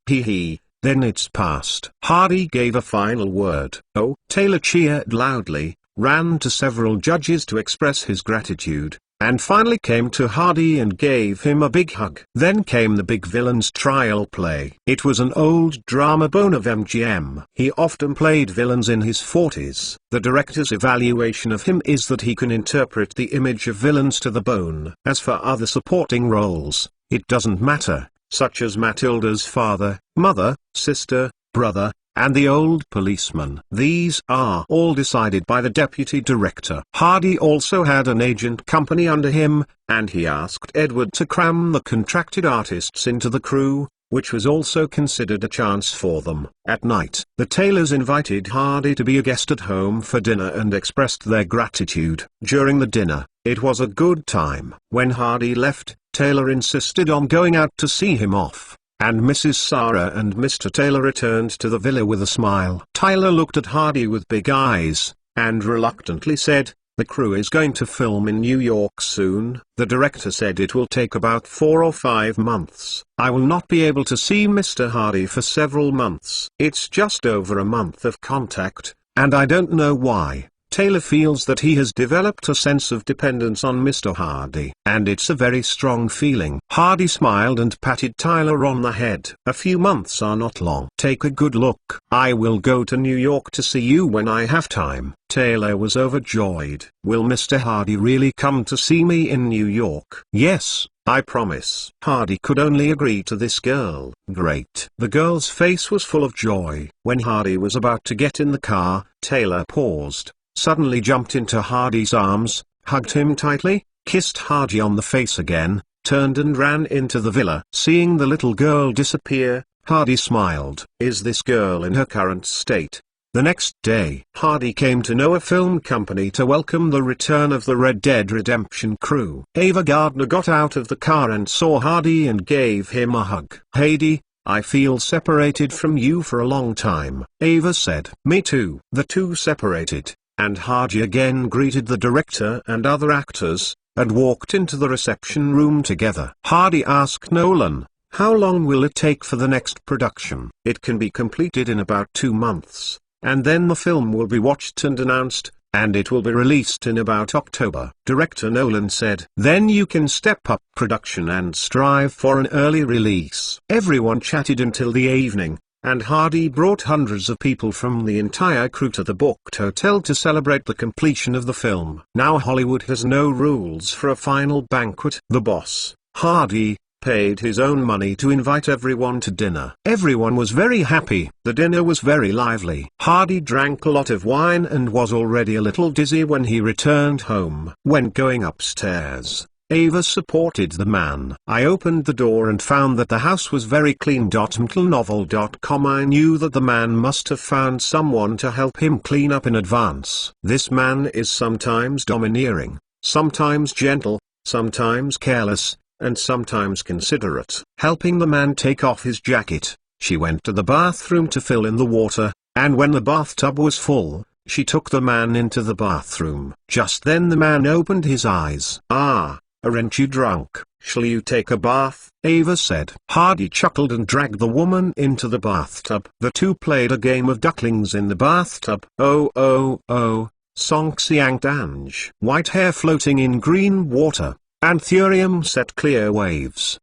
Then it's passed. Hardy gave a final word. Oh, Taylor cheered loudly, ran to several judges to express his gratitude, and finally came to Hardy and gave him a big hug. Then came the big villain's trial play. It was an old drama bone of MGM. He often played villains in his 40s. The director's evaluation of him is that he can interpret the image of villains to the bone. As for other supporting roles, it doesn't matter, such as Matilda's father, mother, sister, brother, and the old policeman. These are all decided by the deputy director. Hardy also had an agent company under him, and he asked Edward to cram the contracted artists into the crew, which was also considered a chance for them. At night, the Taylors invited Hardy to be a guest at home for dinner and expressed their gratitude. During the dinner, it was a good time. When Hardy left, Taylor insisted on going out to see him off, and Mrs. Sarah and Mr. Taylor returned to the villa with a smile. Tyler looked at Hardy with big eyes, and reluctantly said, "The crew is going to film in New York soon." The director said it will take about 4 or 5 months. I will not be able to see Mr. Hardy for several months. It's just over a month of contact, and I don't know why. Taylor feels that he has developed a sense of dependence on Mr. Hardy, and it's a very strong feeling. Hardy smiled and patted Tyler on the head. A few months are not long. Take a good look. I will go to New York to see you when I have time. Taylor was overjoyed. Will Mr. Hardy really come to see me in New York? Yes, I promise. Hardy could only agree to this girl. Great. The girl's face was full of joy. When Hardy was about to get in the car, Taylor paused, suddenly jumped into Hardy's arms, hugged him tightly, kissed Hardy on the face again, turned and ran into the villa. Seeing the little girl disappear, Hardy smiled. Is this girl in her current state? The next day, Hardy came to Noah Film Company to welcome the return of the Red Dead Redemption crew. Ava Gardner got out of the car and saw Hardy and gave him a hug. "Hardy, I feel separated from you for a long time," Ava said. "Me too." The two separated, and Hardy again greeted the director and other actors, and walked into the reception room together. Hardy asked Nolan, "How long will it take for the next production?" "It can be completed in about 2 months, and then the film will be watched and announced, and it will be released in about October." Director Nolan said, "Then you can step up production and strive for an early release." Everyone chatted until the evening, and Hardy brought hundreds of people from the entire crew to the booked hotel to celebrate the completion of the film. Now Hollywood has no rules for a final banquet. The boss, Hardy, paid his own money to invite everyone to dinner. Everyone was very happy. The dinner was very lively. Hardy drank a lot of wine and was already a little dizzy when he returned home. When going upstairs, Ava supported the man. I opened the door and found that the house was very clean. MTLnovel.com. I knew that the man must have found someone to help him clean up in advance. This man is sometimes domineering, sometimes gentle, sometimes careless, and sometimes considerate. Helping the man take off his jacket, she went to the bathroom to fill in the water, and when the bathtub was full, she took the man into the bathroom. Just then the man opened his eyes. "Ah, aren't you drunk? Shall you take a bath?" Ava said. Hardy chuckled and dragged the woman into the bathtub. The two played a game of ducklings in the bathtub. Oh oh oh, sonk-siank dange. White hair floating in green water. Anthurium set clear waves.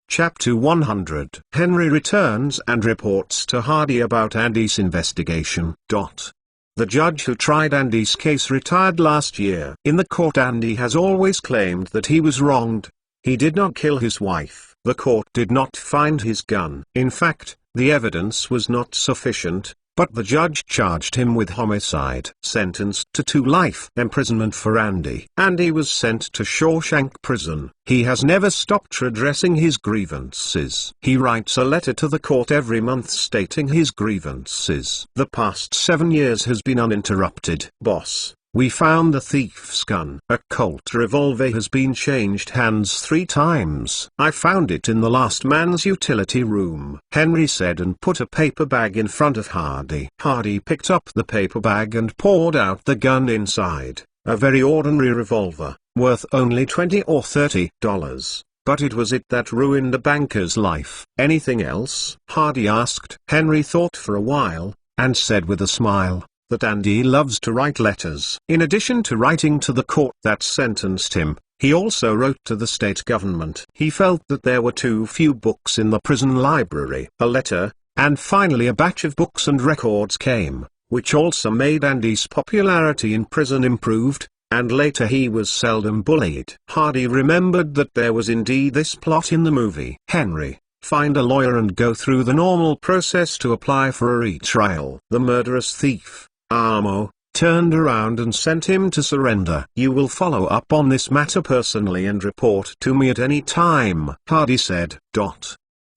Chapter 100. Henry returns and reports to Hardy about Andy's investigation. The judge who tried Andy's case retired last year. In the court, Andy has always claimed that he was wronged. He did not kill his wife. The court did not find his gun. In fact, the evidence was not sufficient, but the judge charged him with homicide. Sentenced to 2 life imprisonment for Andy. Andy was sent to Shawshank Prison. He has never stopped redressing his grievances. He writes a letter to the court every month stating his grievances. The past 7 years has been uninterrupted. Boss, we found the thief's gun. A Colt revolver has been changed hands 3 times. I found it in the last man's utility room, Henry said, and put a paper bag in front of Hardy. Hardy picked up the paper bag and poured out the gun inside. A very ordinary revolver, worth only $20 or $30. But it was it that ruined a banker's life. Anything else? Hardy asked. Henry thought for a while, and said with a smile that Andy loves to write letters. In addition to writing to the court that sentenced him, he also wrote to the state government. He felt that there were too few books in the prison library. A letter, and finally a batch of books and records came, which also made Andy's popularity in prison improved, and later he was seldom bullied. Hardy remembered that there was indeed this plot in the movie. Henry, find a lawyer and go through the normal process to apply for a retrial. The murderous thief, Amo, turned around and sent him to surrender. You will follow up on this matter personally and report to me at any time, Hardy said.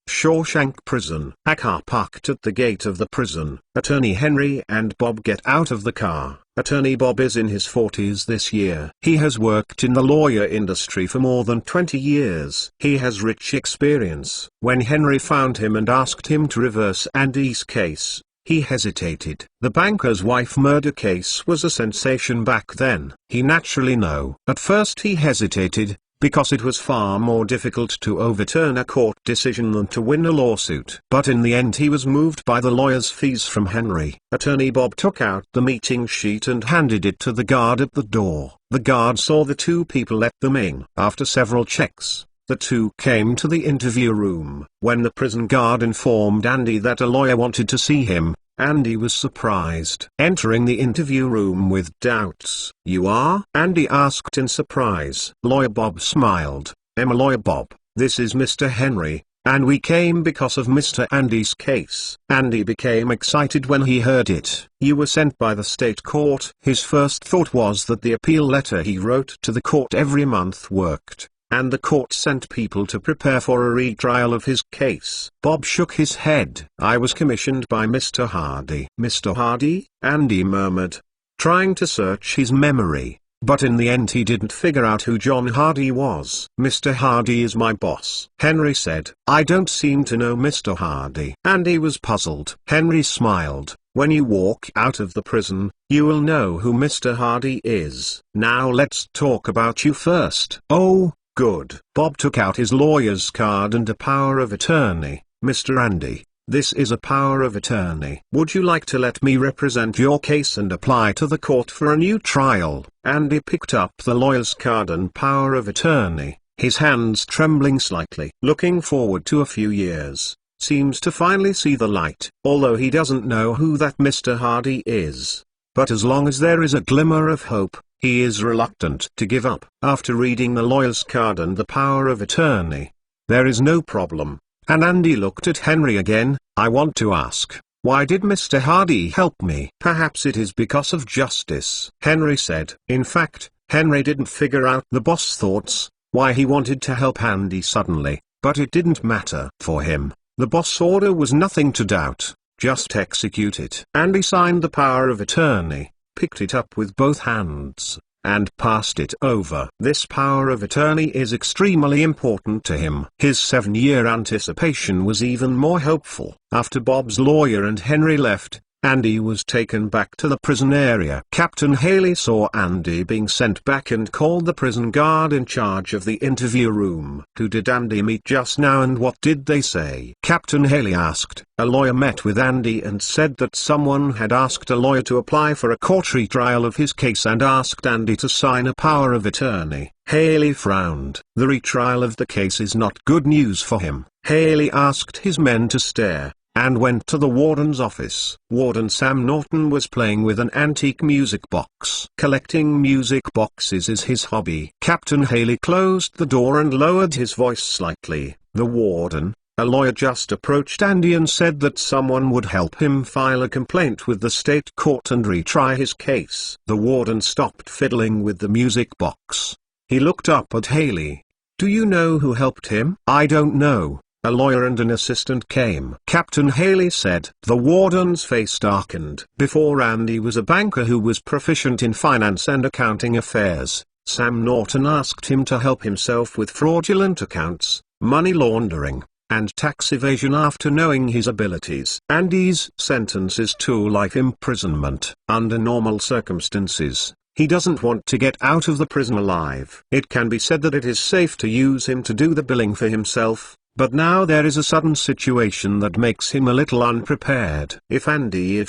Shawshank Prison. A car parked at the gate of the prison. Attorney Henry and Bob get out of the car. Attorney Bob is in his 40s this year. He has worked in the lawyer industry for more than 20 years. He has rich experience. When Henry found him and asked him to reverse Andy's case, he hesitated. The banker's wife murder case was a sensation back then. He naturally knew. At first he hesitated, because it was far more difficult to overturn a court decision than to win a lawsuit. But in the end he was moved by the lawyer's fees from Henry. Attorney Bob took out the meeting sheet and handed it to the guard at the door. The guard saw the 2 people let them in. After several checks, the 2 came to the interview room. When the prison guard informed Andy that a lawyer wanted to see him, Andy was surprised. Entering the interview room with doubts. You are? Andy asked in surprise. Lawyer Bob smiled. I'm a lawyer Bob, this is Mr. Henry, and we came because of Mr. Andy's case. Andy became excited when he heard it. You were sent by the state court. His first thought was that the appeal letter he wrote to the court every month worked, and the court sent people to prepare for a retrial of his case. Bob shook his head. I was commissioned by Mr. Hardy. Mr. Hardy? Andy murmured, trying to search his memory, but in the end he didn't figure out who John Hardy was. Mr. Hardy is my boss, Henry said. I don't seem to know Mr. Hardy. Andy was puzzled. Henry smiled. When you walk out of the prison, you will know who Mr. Hardy is. Now let's talk about you first. Oh, good. Bob took out his lawyer's card and a power of attorney. Mr. Andy, this is a power of attorney. Would you like to let me represent your case and apply to the court for a new trial? Andy picked up the lawyer's card and power of attorney, his hands trembling slightly. Looking forward to a few years. Seems to finally see the light, although he doesn't know who that Mr. Hardy is. But as long as there is a glimmer of hope, he is reluctant to give up. After reading the lawyer's card and the power of attorney, there is no problem. And Andy looked at Henry again. I want to ask, why did Mr. Hardy help me? Perhaps it is because of justice, Henry said. In fact, Henry didn't figure out the boss' thoughts, why he wanted to help Andy suddenly, but it didn't matter for him. The boss' order was nothing to doubt, just execute it. Andy signed the power of attorney, picked it up with both hands, and passed it over. This power of attorney is extremely important to him. His 7-year anticipation was even more hopeful. After Bob's lawyer and Henry left, Andy was taken back to the prison area. Captain Haley saw Andy being sent back and called the prison guard in charge of the interview room. Who did Andy meet just now and what did they say? Captain Haley asked. A lawyer met with Andy and said that someone had asked a lawyer to apply for a court retrial of his case and asked Andy to sign a power of attorney. Haley frowned. The retrial of the case is not good news for him. Haley asked his men to stare, and went to the warden's office. Warden Sam Norton was playing with an antique music box. Collecting music boxes is his hobby. Captain Haley closed the door and lowered his voice slightly. The warden, a lawyer, just approached Andy and said that someone would help him file a complaint with the state court and retry his case. The warden stopped fiddling with the music box. He looked up at Haley. Do you know who helped him? I don't know. A lawyer and an assistant came. Captain Haley said. The warden's face darkened. Before Andy was a banker who was proficient in finance and accounting affairs. Sam Norton asked him to help himself with fraudulent accounts, money laundering, and tax evasion. After knowing his abilities, Andy's sentence is 2 life imprisonment. Under normal circumstances, he doesn't want to get out of the prison alive. It can be said that it is safe to use him to do the billing for himself. But now there is a sudden situation that makes him a little unprepared. If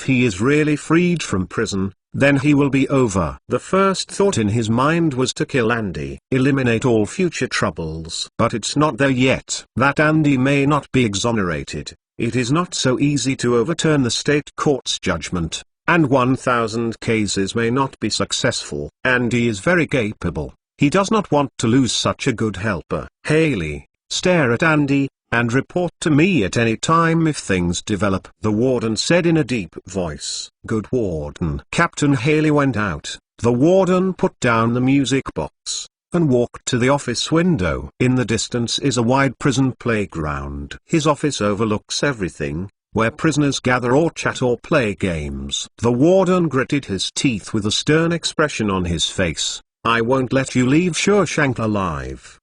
he is really freed from prison, then he will be over. The first thought in his mind was to kill Andy, eliminate all future troubles. But it's not there yet. That Andy may not be exonerated. It is not so easy to overturn the state court's judgment, and 1,000 cases may not be successful. Andy is very capable. He does not want to lose such a good helper. Haley, stare at Andy, and report to me at any time if things develop, the warden said in a deep voice. Good warden. Captain Haley went out. The warden put down the music box, and walked to the office window. In the distance is a wide prison playground. His office overlooks everything, where prisoners gather or chat or play games. The warden gritted his teeth with a stern expression on his face. I won't let you leave Shawshank alive.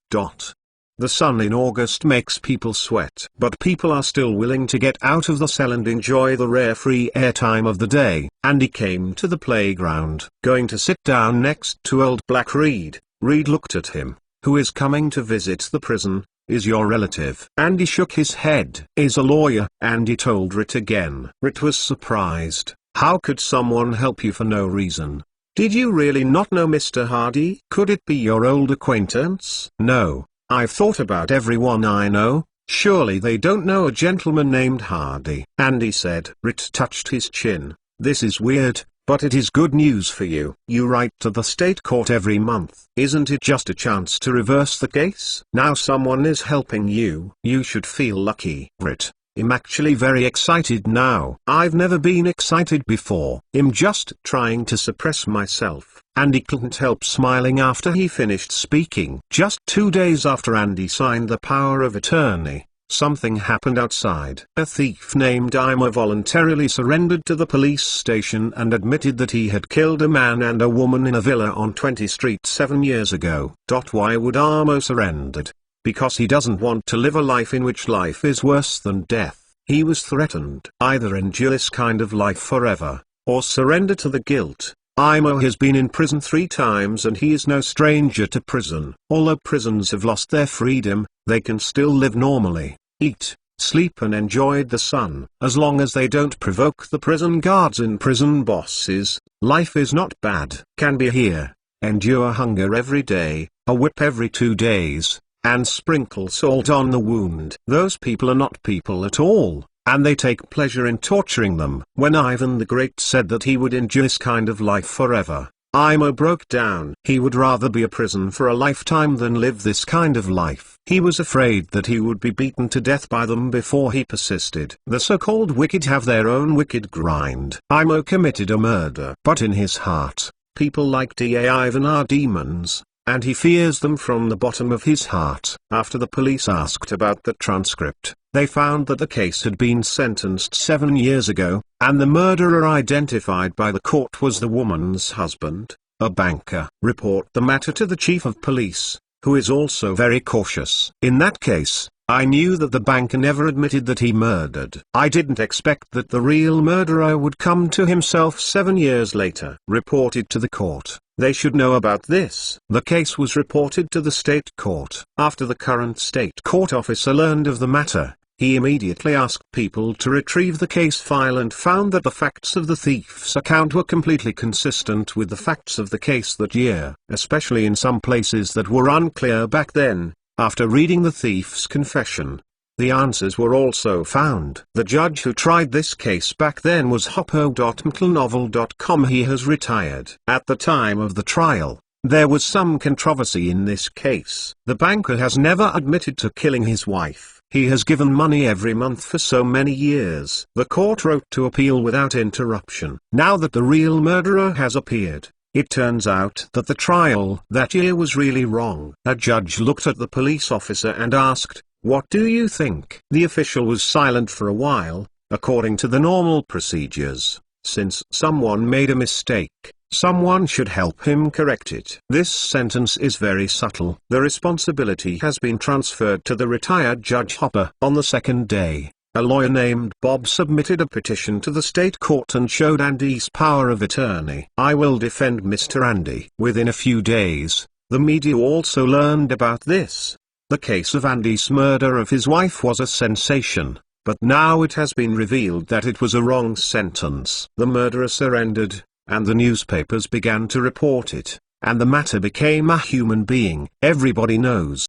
The sun in August makes people sweat. But people are still willing to get out of the cell and enjoy the rare free air time of the day. Andy came to the playground. Going to sit down next to old Black Reed. Reed looked at him. Who is coming to visit the prison? Is your relative? Andy shook his head. Is a lawyer. Andy told Rit again. Rit was surprised. How could someone help you for no reason? Did you really not know Mr. Hardy? Could it be your old acquaintance? No. I've thought about everyone I know. Surely they don't know a gentleman named Hardy. Andy said. Rit touched his chin. This is weird, but it is good news for you. You write to the state court every month. Isn't it just a chance to reverse the case? Now someone is helping you. You should feel lucky. Rit, I'm actually very excited now. I've never been excited before. I'm just trying to suppress myself. Andy couldn't help smiling after he finished speaking. Just 2 days after Andy signed the power of attorney, something happened outside. A thief named Ima voluntarily surrendered to the police station and admitted that he had killed a man and a woman in a villa on 20th Street 7 years ago. Why would Ima surrendered? Because he doesn't want to live a life in which life is worse than death. He was threatened. Either endure this kind of life forever, or surrender to the guilt. Ima has been in prison 3 times and he is no stranger to prison. Although prisons have lost their freedom, they can still live normally, eat, sleep and enjoy the sun. As long as they don't provoke the prison guards and prison bosses, life is not bad. Can be here, endure hunger every day, a whip every 2 days, and sprinkle salt on the wound. Those people are not people at all, and they take pleasure in torturing them. When Ivan the Great said that he would endure this kind of life forever, Imo broke down. He would rather be a prison for a lifetime than live this kind of life. He was afraid that he would be beaten to death by them before he persisted. The so-called wicked have their own wicked grind. Imo committed a murder. But in his heart, people like D.A. Ivan are demons, and he fears them from the bottom of his heart. After the police asked about the transcript, they found that the case had been sentenced 7 years ago, and the murderer identified by the court was the woman's husband, a banker. Report the matter to the chief of police, who is also very cautious. In that case, I knew that the banker never admitted that he murdered. I didn't expect that the real murderer would come to himself 7 years later. Reported to the court. They should know about this. The case was reported to the state court. After the current state court officer learned of the matter, he immediately asked people to retrieve the case file and found that the facts of the thief's account were completely consistent with the facts of the case that year, especially in some places that were unclear back then. After reading the thief's confession, the answers were also found. The judge who tried this case back then was hoppo.mtlnovel.com. He has retired. At the time of the trial, there was some controversy in this case. The banker has never admitted to killing his wife. He has given money every month for so many years. The court wrote to appeal without interruption. Now that the real murderer has appeared, it turns out that the trial that year was really wrong. A judge looked at the police officer and asked, "What do you think?" The official was silent for a while. According to the normal procedures, since someone made a mistake, someone should help him correct it. This sentence is very subtle. The responsibility has been transferred to the retired Judge Hopper. On the second day, a lawyer named Bob submitted a petition to the state court and showed Andy's power of attorney. I will defend Mr. Andy. Within a few days, the media also learned about this. The case of Andy's murder of his wife was a sensation, but now it has been revealed that it was a wrong sentence. The murderer surrendered, and the newspapers began to report it, and the matter became a human being. Everybody knows